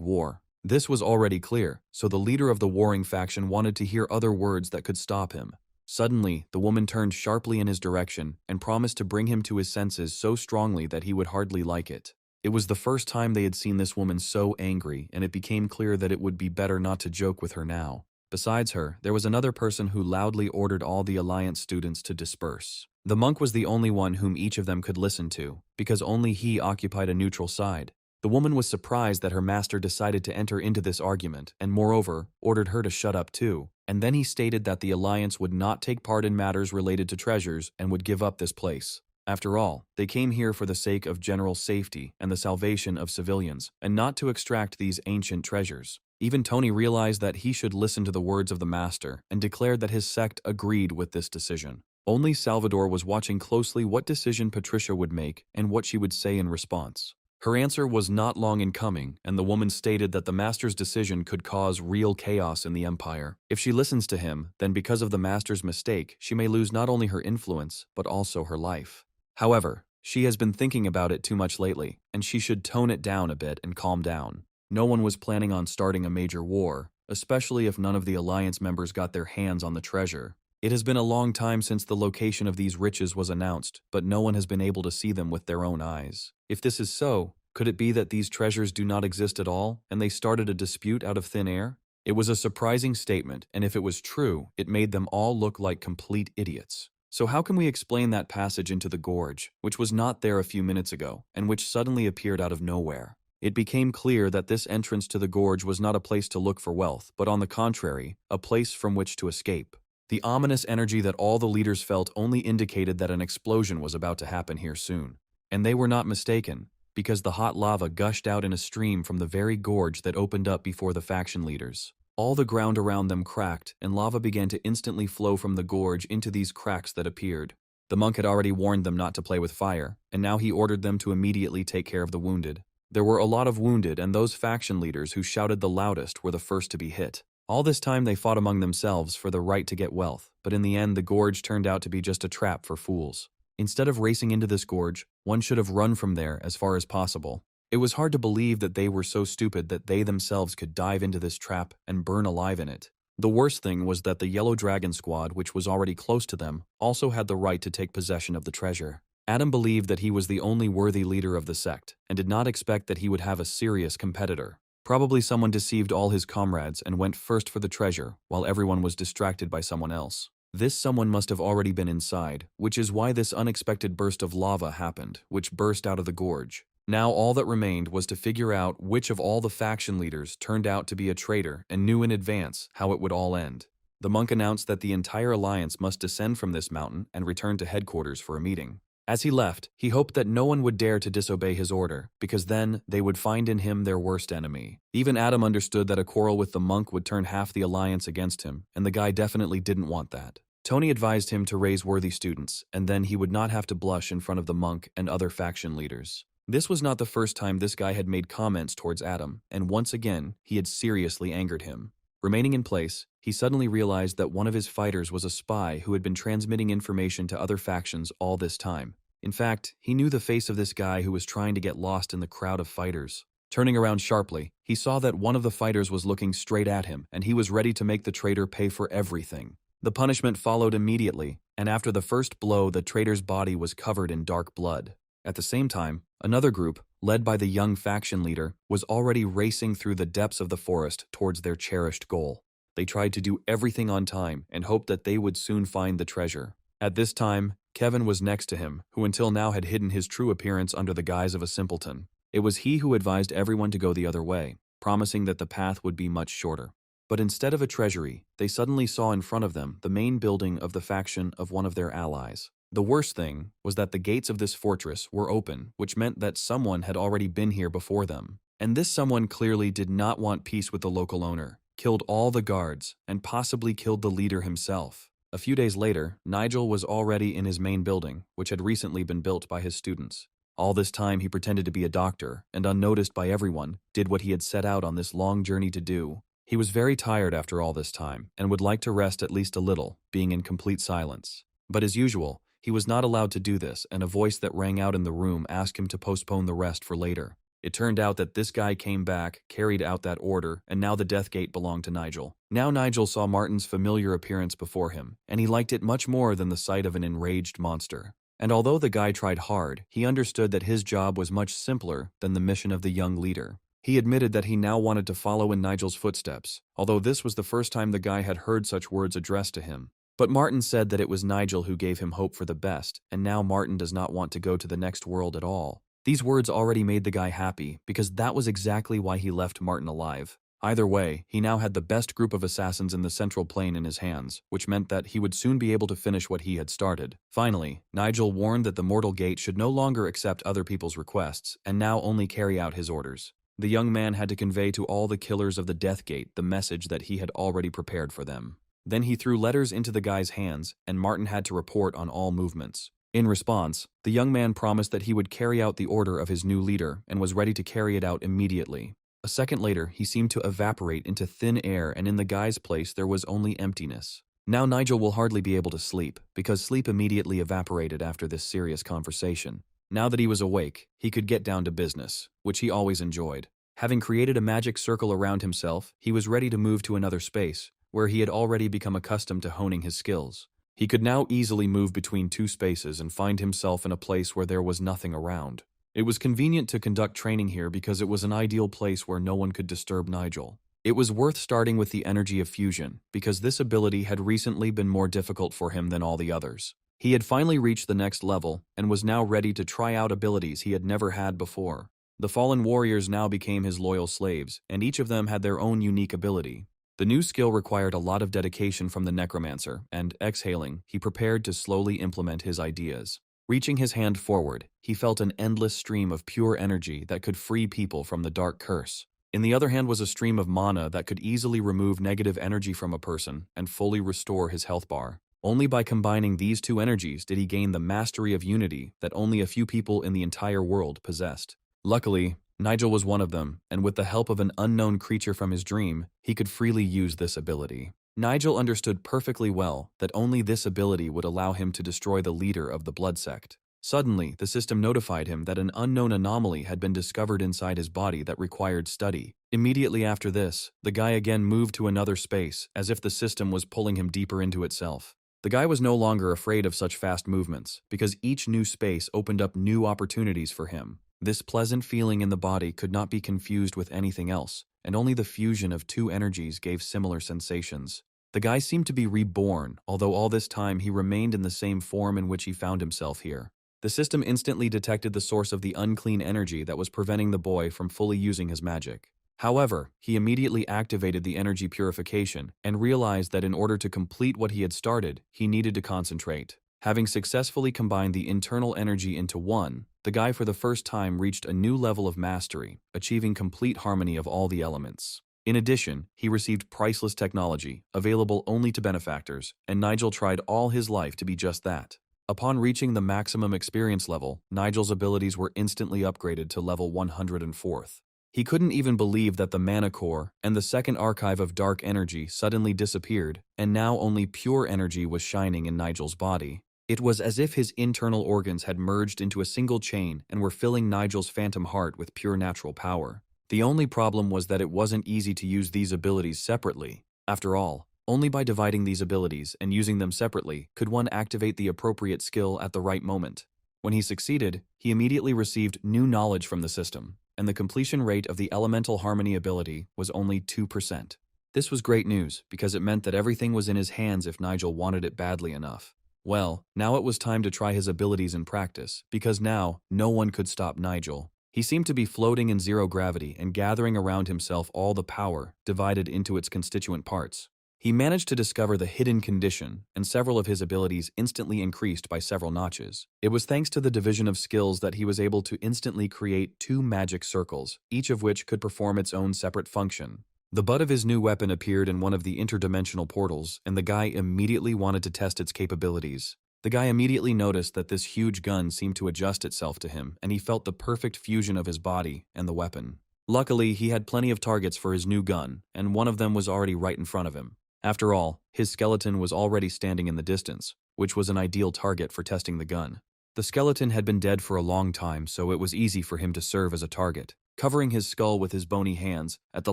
war. This was already clear, so the leader of the warring faction wanted to hear other words that could stop him. Suddenly, the woman turned sharply in his direction and promised to bring him to his senses so strongly that he would hardly like it. It was the first time they had seen this woman so angry, and it became clear that it would be better not to joke with her now. Besides her, there was another person who loudly ordered all the Alliance students to disperse. The monk was the only one whom each of them could listen to, because only he occupied a neutral side. The woman was surprised that her master decided to enter into this argument, and moreover, ordered her to shut up too. And then he stated that the Alliance would not take part in matters related to treasures and would give up this place. After all, they came here for the sake of general safety and the salvation of civilians, and not to extract these ancient treasures. Even Tony realized that he should listen to the words of the master and declared that his sect agreed with this decision. Only Salvador was watching closely what decision Patricia would make and what she would say in response. Her answer was not long in coming, and the woman stated that the master's decision could cause real chaos in the empire. If she listens to him, then because of the master's mistake, she may lose not only her influence, but also her life. However, she has been thinking about it too much lately, and she should tone it down a bit and calm down. No one was planning on starting a major war, especially if none of the Alliance members got their hands on the treasure. It has been a long time since the location of these riches was announced, but no one has been able to see them with their own eyes. If this is so, could it be that these treasures do not exist at all, and they started a dispute out of thin air? It was a surprising statement, and if it was true, it made them all look like complete idiots. So how can we explain that passage into the gorge, which was not there a few minutes ago, and which suddenly appeared out of nowhere? It became clear that this entrance to the gorge was not a place to look for wealth, but on the contrary, a place from which to escape. The ominous energy that all the leaders felt only indicated that an explosion was about to happen here soon. And they were not mistaken, because the hot lava gushed out in a stream from the very gorge that opened up before the faction leaders. All the ground around them cracked, and lava began to instantly flow from the gorge into these cracks that appeared. The monk had already warned them not to play with fire, and now he ordered them to immediately take care of the wounded. There were a lot of wounded, and those faction leaders who shouted the loudest were the first to be hit. All this time they fought among themselves for the right to get wealth, but in the end the gorge turned out to be just a trap for fools. Instead of racing into this gorge, one should have run from there as far as possible. It was hard to believe that they were so stupid that they themselves could dive into this trap and burn alive in it. The worst thing was that the Yellow Dragon Squad, which was already close to them, also had the right to take possession of the treasure. Adam believed that he was the only worthy leader of the sect, and did not expect that he would have a serious competitor. Probably someone deceived all his comrades and went first for the treasure, while everyone was distracted by someone else. This someone must have already been inside, which is why this unexpected burst of lava happened, which burst out of the gorge. Now all that remained was to figure out which of all the faction leaders turned out to be a traitor and knew in advance how it would all end. The monk announced that the entire alliance must descend from this mountain and return to headquarters for a meeting. As he left, he hoped that no one would dare to disobey his order, because then they would find in him their worst enemy. Even Adam understood that a quarrel with the monk would turn half the alliance against him, and the guy definitely didn't want that. Tony advised him to raise worthy students, and then he would not have to blush in front of the monk and other faction leaders. This was not the first time this guy had made comments towards Adam, and once again, he had seriously angered him. Remaining in place, he suddenly realized that one of his fighters was a spy who had been transmitting information to other factions all this time. In fact, he knew the face of this guy who was trying to get lost in the crowd of fighters. Turning around sharply, he saw that one of the fighters was looking straight at him, and he was ready to make the traitor pay for everything. The punishment followed immediately, and after the first blow, the traitor's body was covered in dark blood. At the same time, another group, led by the young faction leader, was already racing through the depths of the forest towards their cherished goal. They tried to do everything on time and hoped that they would soon find the treasure. At this time, Kevin was next to him, who until now had hidden his true appearance under the guise of a simpleton. It was he who advised everyone to go the other way, promising that the path would be much shorter. But instead of a treasury, they suddenly saw in front of them the main building of the faction of one of their allies. The worst thing was that the gates of this fortress were open, which meant that someone had already been here before them. And this someone clearly did not want peace with the local owner, killed all the guards, and possibly killed the leader himself. A few days later, Nigel was already in his main building, which had recently been built by his students. All this time he pretended to be a doctor, and unnoticed by everyone, did what he had set out on this long journey to do. He was very tired after all this time, and would like to rest at least a little, being in complete silence. But as usual, he was not allowed to do this, and a voice that rang out in the room asked him to postpone the rest for later. It turned out that this guy came back, carried out that order, and now the death gate belonged to Nigel. Now Nigel saw Martin's familiar appearance before him, and he liked it much more than the sight of an enraged monster. And although the guy tried hard, he understood that his job was much simpler than the mission of the young leader. He admitted that he now wanted to follow in Nigel's footsteps, although this was the first time the guy had heard such words addressed to him. But Martin said that it was Nigel who gave him hope for the best, and now Martin does not want to go to the next world at all. These words already made the guy happy, because that was exactly why he left Martin alive. Either way, he now had the best group of assassins in the Central Plain in his hands, which meant that he would soon be able to finish what he had started. Finally, Nigel warned that the Mortal Gate should no longer accept other people's requests, and now only carry out his orders. The young man had to convey to all the killers of the Death Gate the message that he had already prepared for them. Then he threw letters into the guy's hands, and Martin had to report on all movements. In response, the young man promised that he would carry out the order of his new leader and was ready to carry it out immediately. A second later, he seemed to evaporate into thin air, and in the guy's place there was only emptiness. Now Nigel will hardly be able to sleep, because sleep immediately evaporated after this serious conversation. Now that he was awake, he could get down to business, which he always enjoyed. Having created a magic circle around himself, he was ready to move to another space, where he had already become accustomed to honing his skills. He could now easily move between two spaces and find himself in a place where there was nothing around. It was convenient to conduct training here because it was an ideal place where no one could disturb Nigel. It was worth starting with the energy of fusion, because this ability had recently been more difficult for him than all the others. He had finally reached the next level, and was now ready to try out abilities he had never had before. The fallen warriors now became his loyal slaves, and each of them had their own unique ability. The new skill required a lot of dedication from the Necromancer, and, exhaling, he prepared to slowly implement his ideas. Reaching his hand forward, he felt an endless stream of pure energy that could free people from the dark curse. In the other hand was a stream of mana that could easily remove negative energy from a person and fully restore his health bar. Only by combining these two energies did he gain the mastery of unity that only a few people in the entire world possessed. Luckily, Nigel was one of them, and with the help of an unknown creature from his dream, he could freely use this ability. Nigel understood perfectly well that only this ability would allow him to destroy the leader of the blood sect. Suddenly, the system notified him that an unknown anomaly had been discovered inside his body that required study. Immediately after this, the guy again moved to another space, as if the system was pulling him deeper into itself. The guy was no longer afraid of such fast movements, because each new space opened up new opportunities for him. This pleasant feeling in the body could not be confused with anything else, and only the fusion of two energies gave similar sensations. The guy seemed to be reborn, although all this time he remained in the same form in which he found himself here. The system instantly detected the source of the unclean energy that was preventing the boy from fully using his magic. However, he immediately activated the energy purification and realized that in order to complete what he had started, he needed to concentrate. Having successfully combined the internal energy into one, the guy for the first time reached a new level of mastery, achieving complete harmony of all the elements. In addition, he received priceless technology, available only to benefactors, and Nigel tried all his life to be just that. Upon reaching the maximum experience level, Nigel's abilities were instantly upgraded to level 104th. He couldn't even believe that the mana core and the second archive of dark energy suddenly disappeared, and now only pure energy was shining in Nigel's body. It was as if his internal organs had merged into a single chain and were filling Nigel's phantom heart with pure natural power. The only problem was that it wasn't easy to use these abilities separately. After all, only by dividing these abilities and using them separately could one activate the appropriate skill at the right moment. When he succeeded, he immediately received new knowledge from the system, and the completion rate of the elemental harmony ability was only 2%. This was great news because it meant that everything was in his hands if Nigel wanted it badly enough. Well, now it was time to try his abilities in practice, because now no one could stop Nigel. He seemed to be floating in zero gravity and gathering around himself all the power, divided into its constituent parts. He managed to discover the hidden condition, and several of his abilities instantly increased by several notches. It was thanks to the division of skills that he was able to instantly create 2 magic circles, each of which could perform its own separate function. The butt of his new weapon appeared in one of the interdimensional portals, and the guy immediately wanted to test its capabilities. The guy immediately noticed that this huge gun seemed to adjust itself to him, and he felt the perfect fusion of his body and the weapon. Luckily, he had plenty of targets for his new gun, and one of them was already right in front of him. After all, his skeleton was already standing in the distance, which was an ideal target for testing the gun. The skeleton had been dead for a long time, so it was easy for him to serve as a target. Covering his skull with his bony hands, at the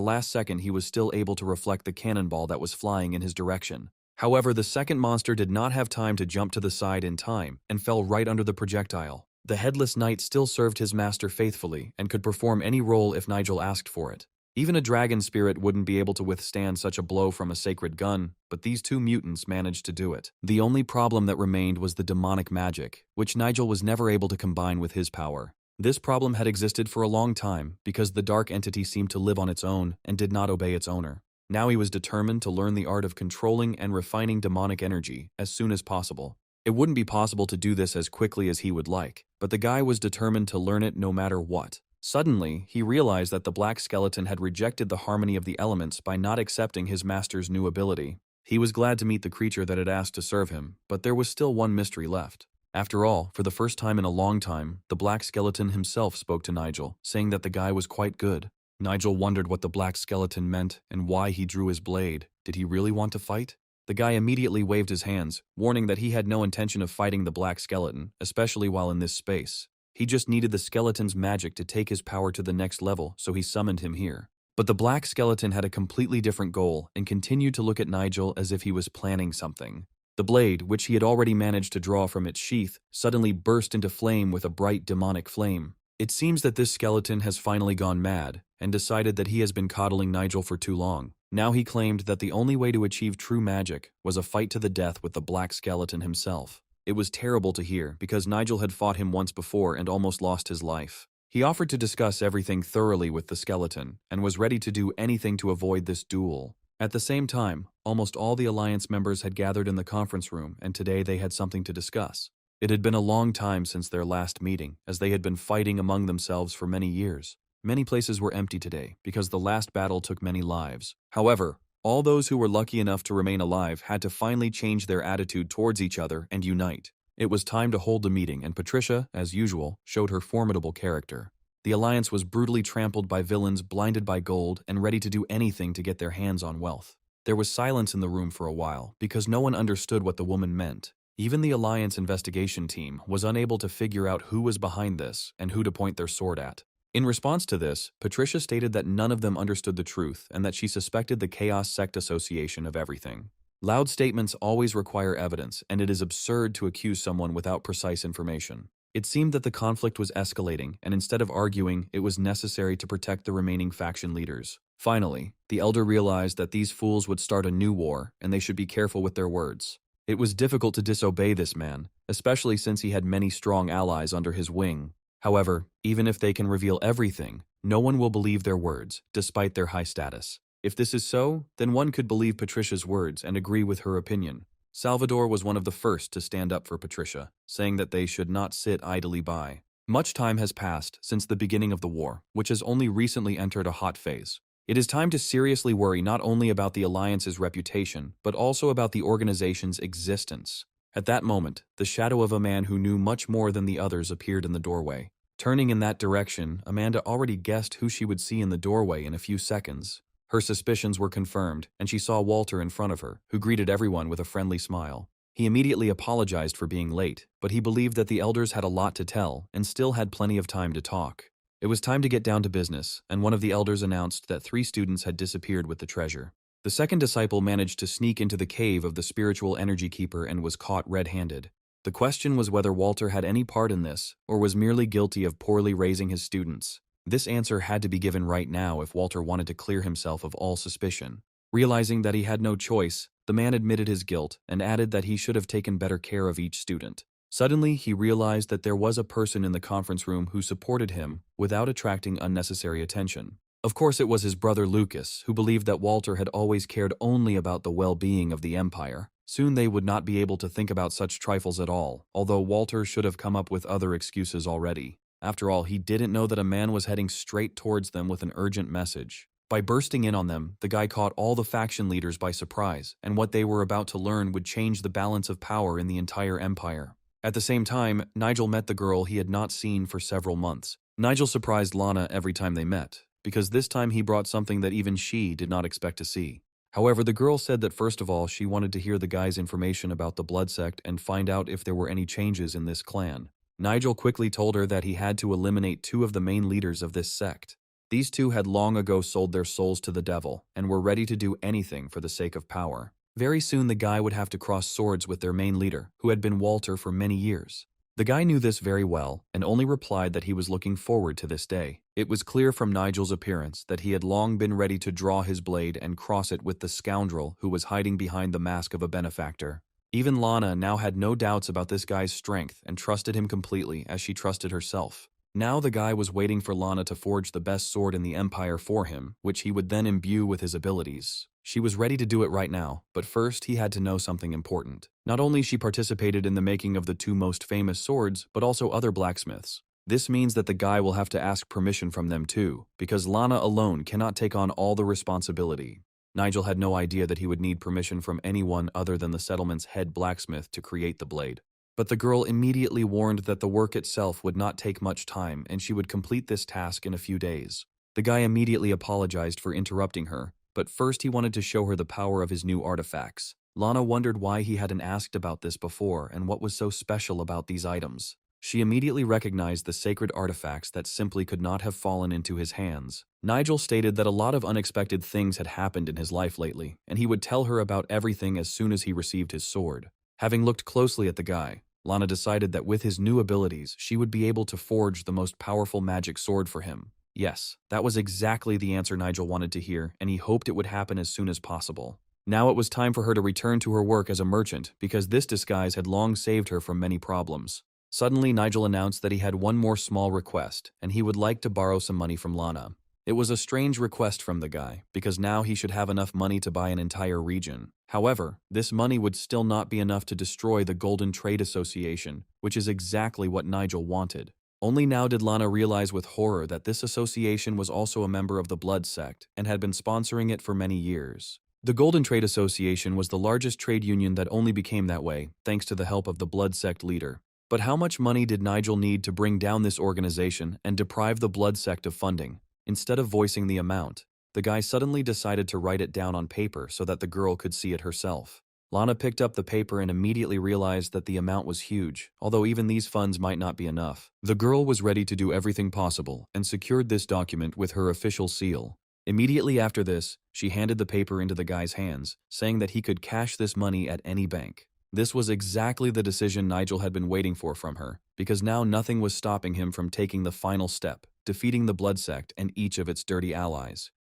last second he was still able to reflect the cannonball that was flying in his direction. However, the second monster did not have time to jump to the side in time and fell right under the projectile. The headless knight still served his master faithfully and could perform any role if Nigel asked for it. Even a dragon spirit wouldn't be able to withstand such a blow from a sacred gun, but these 2 mutants managed to do it. The only problem that remained was the demonic magic, which Nigel was never able to combine with his power. This problem had existed for a long time because the dark entity seemed to live on its own and did not obey its owner. Now he was determined to learn the art of controlling and refining demonic energy as soon as possible. It wouldn't be possible to do this as quickly as he would like, but the guy was determined to learn it no matter what. Suddenly, he realized that the black skeleton had rejected the harmony of the elements by not accepting his master's new ability. He was glad to meet the creature that had asked to serve him, but there was still one mystery left. After all, for the first time in a long time, the black skeleton himself spoke to Nigel, saying that the guy was quite good. Nigel wondered what the black skeleton meant and why he drew his blade. Did he really want to fight? The guy immediately waved his hands, warning that he had no intention of fighting the black skeleton, especially while in this space. He just needed the skeleton's magic to take his power to the next level, so he summoned him here. But the black skeleton had a completely different goal and continued to look at Nigel as if he was planning something. The blade, which he had already managed to draw from its sheath, suddenly burst into flame with a bright demonic flame. It seems that this skeleton has finally gone mad and decided that he has been coddling Nigel for too long. Now he claimed that the only way to achieve true magic was a fight to the death with the black skeleton himself. It was terrible to hear because Nigel had fought him once before and almost lost his life. He offered to discuss everything thoroughly with the skeleton and was ready to do anything to avoid this duel. At the same time, almost all the Alliance members had gathered in the conference room, and today they had something to discuss. It had been a long time since their last meeting, as they had been fighting among themselves for many years. Many places were empty today, because the last battle took many lives. However, all those who were lucky enough to remain alive had to finally change their attitude towards each other and unite. It was time to hold the meeting, and Patricia, as usual, showed her formidable character. The Alliance was brutally trampled by villains blinded by gold and ready to do anything to get their hands on wealth. There was silence in the room for a while, because no one understood what the woman meant. Even the Alliance investigation team was unable to figure out who was behind this and who to point their sword at. In response to this, Patricia stated that none of them understood the truth and that she suspected the Chaos Sect Association of everything. Loud statements always require evidence, and it is absurd to accuse someone without precise information. It seemed that the conflict was escalating, and instead of arguing, it was necessary to protect the remaining faction leaders. Finally, the elder realized that these fools would start a new war, and they should be careful with their words. It was difficult to disobey this man, especially since he had many strong allies under his wing. However, even if they can reveal everything, no one will believe their words, despite their high status. If this is so, then one could believe Patricia's words and agree with her opinion. Salvador was one of the first to stand up for Patricia, saying that they should not sit idly by. Much time has passed since the beginning of the war, which has only recently entered a hot phase. It is time to seriously worry not only about the Alliance's reputation, but also about the organization's existence. At that moment, the shadow of a man who knew much more than the others appeared in the doorway. Turning in that direction, Amanda already guessed who she would see in the doorway in a few seconds. Her suspicions were confirmed, and she saw Walter in front of her, who greeted everyone with a friendly smile. He immediately apologized for being late, but he believed that the elders had a lot to tell and still had plenty of time to talk. It was time to get down to business, and one of the elders announced that 3 students had disappeared with the treasure. The second disciple managed to sneak into the cave of the spiritual energy keeper and was caught red-handed. The question was whether Walter had any part in this, or was merely guilty of poorly raising his students. This answer had to be given right now if Walter wanted to clear himself of all suspicion. Realizing that he had no choice, the man admitted his guilt and added that he should have taken better care of each student. Suddenly, he realized that there was a person in the conference room who supported him without attracting unnecessary attention. Of course, it was his brother Lucas, who believed that Walter had always cared only about the well-being of the Empire. Soon they would not be able to think about such trifles at all, although Walter should have come up with other excuses already. After all, he didn't know that a man was heading straight towards them with an urgent message. By bursting in on them, the guy caught all the faction leaders by surprise, and what they were about to learn would change the balance of power in the entire empire. At the same time, Nigel met the girl he had not seen for several months. Nigel surprised Lana every time they met, because this time he brought something that even she did not expect to see. However, the girl said that first of all she wanted to hear the guy's information about the blood sect and find out if there were any changes in this clan. Nigel quickly told her that he had to eliminate 2 of the main leaders of this sect. These 2 had long ago sold their souls to the devil and were ready to do anything for the sake of power. Very soon the guy would have to cross swords with their main leader, who had been Walter for many years. The guy knew this very well and only replied that he was looking forward to this day. It was clear from Nigel's appearance that he had long been ready to draw his blade and cross it with the scoundrel who was hiding behind the mask of a benefactor. Even Lana now had no doubts about this guy's strength and trusted him completely as she trusted herself. Now the guy was waiting for Lana to forge the best sword in the Empire for him, which he would then imbue with his abilities. She was ready to do it right now, but first he had to know something important. Not only she participated in the making of the 2 most famous swords, but also other blacksmiths. This means that the guy will have to ask permission from them too, because Lana alone cannot take on all the responsibility. Nigel had no idea that he would need permission from anyone other than the settlement's head blacksmith to create the blade. But the girl immediately warned that the work itself would not take much time and she would complete this task in a few days. The guy immediately apologized for interrupting her, but first he wanted to show her the power of his new artifacts. Lana wondered why he hadn't asked about this before and what was so special about these items. She immediately recognized the sacred artifacts that simply could not have fallen into his hands. Nigel stated that a lot of unexpected things had happened in his life lately, and he would tell her about everything as soon as he received his sword. Having looked closely at the guy, Lana decided that with his new abilities, she would be able to forge the most powerful magic sword for him. Yes, that was exactly the answer Nigel wanted to hear, and he hoped it would happen as soon as possible. Now it was time for her to return to her work as a merchant, because this disguise had long saved her from many problems. Suddenly, Nigel announced that he had one more small request, and he would like to borrow some money from Lana. It was a strange request from the guy, because now he should have enough money to buy an entire region. However, this money would still not be enough to destroy the Golden Trade Association, which is exactly what Nigel wanted. Only now did Lana realize with horror that this association was also a member of the Blood Sect and had been sponsoring it for many years. The Golden Trade Association was the largest trade union that only became that way, thanks to the help of the Blood Sect leader. But how much money did Nigel need to bring down this organization and deprive the Blood Sect of funding? Instead of voicing the amount, the guy suddenly decided to write it down on paper so that the girl could see it herself. Lana picked up the paper and immediately realized that the amount was huge, although even these funds might not be enough. The girl was ready to do everything possible and secured this document with her official seal. Immediately after this, she handed the paper into the guy's hands, saying that he could cash this money at any bank. This was exactly the decision Nigel had been waiting for from her, because now nothing was stopping him from taking the final step, defeating the Blood Sect and each of its dirty allies.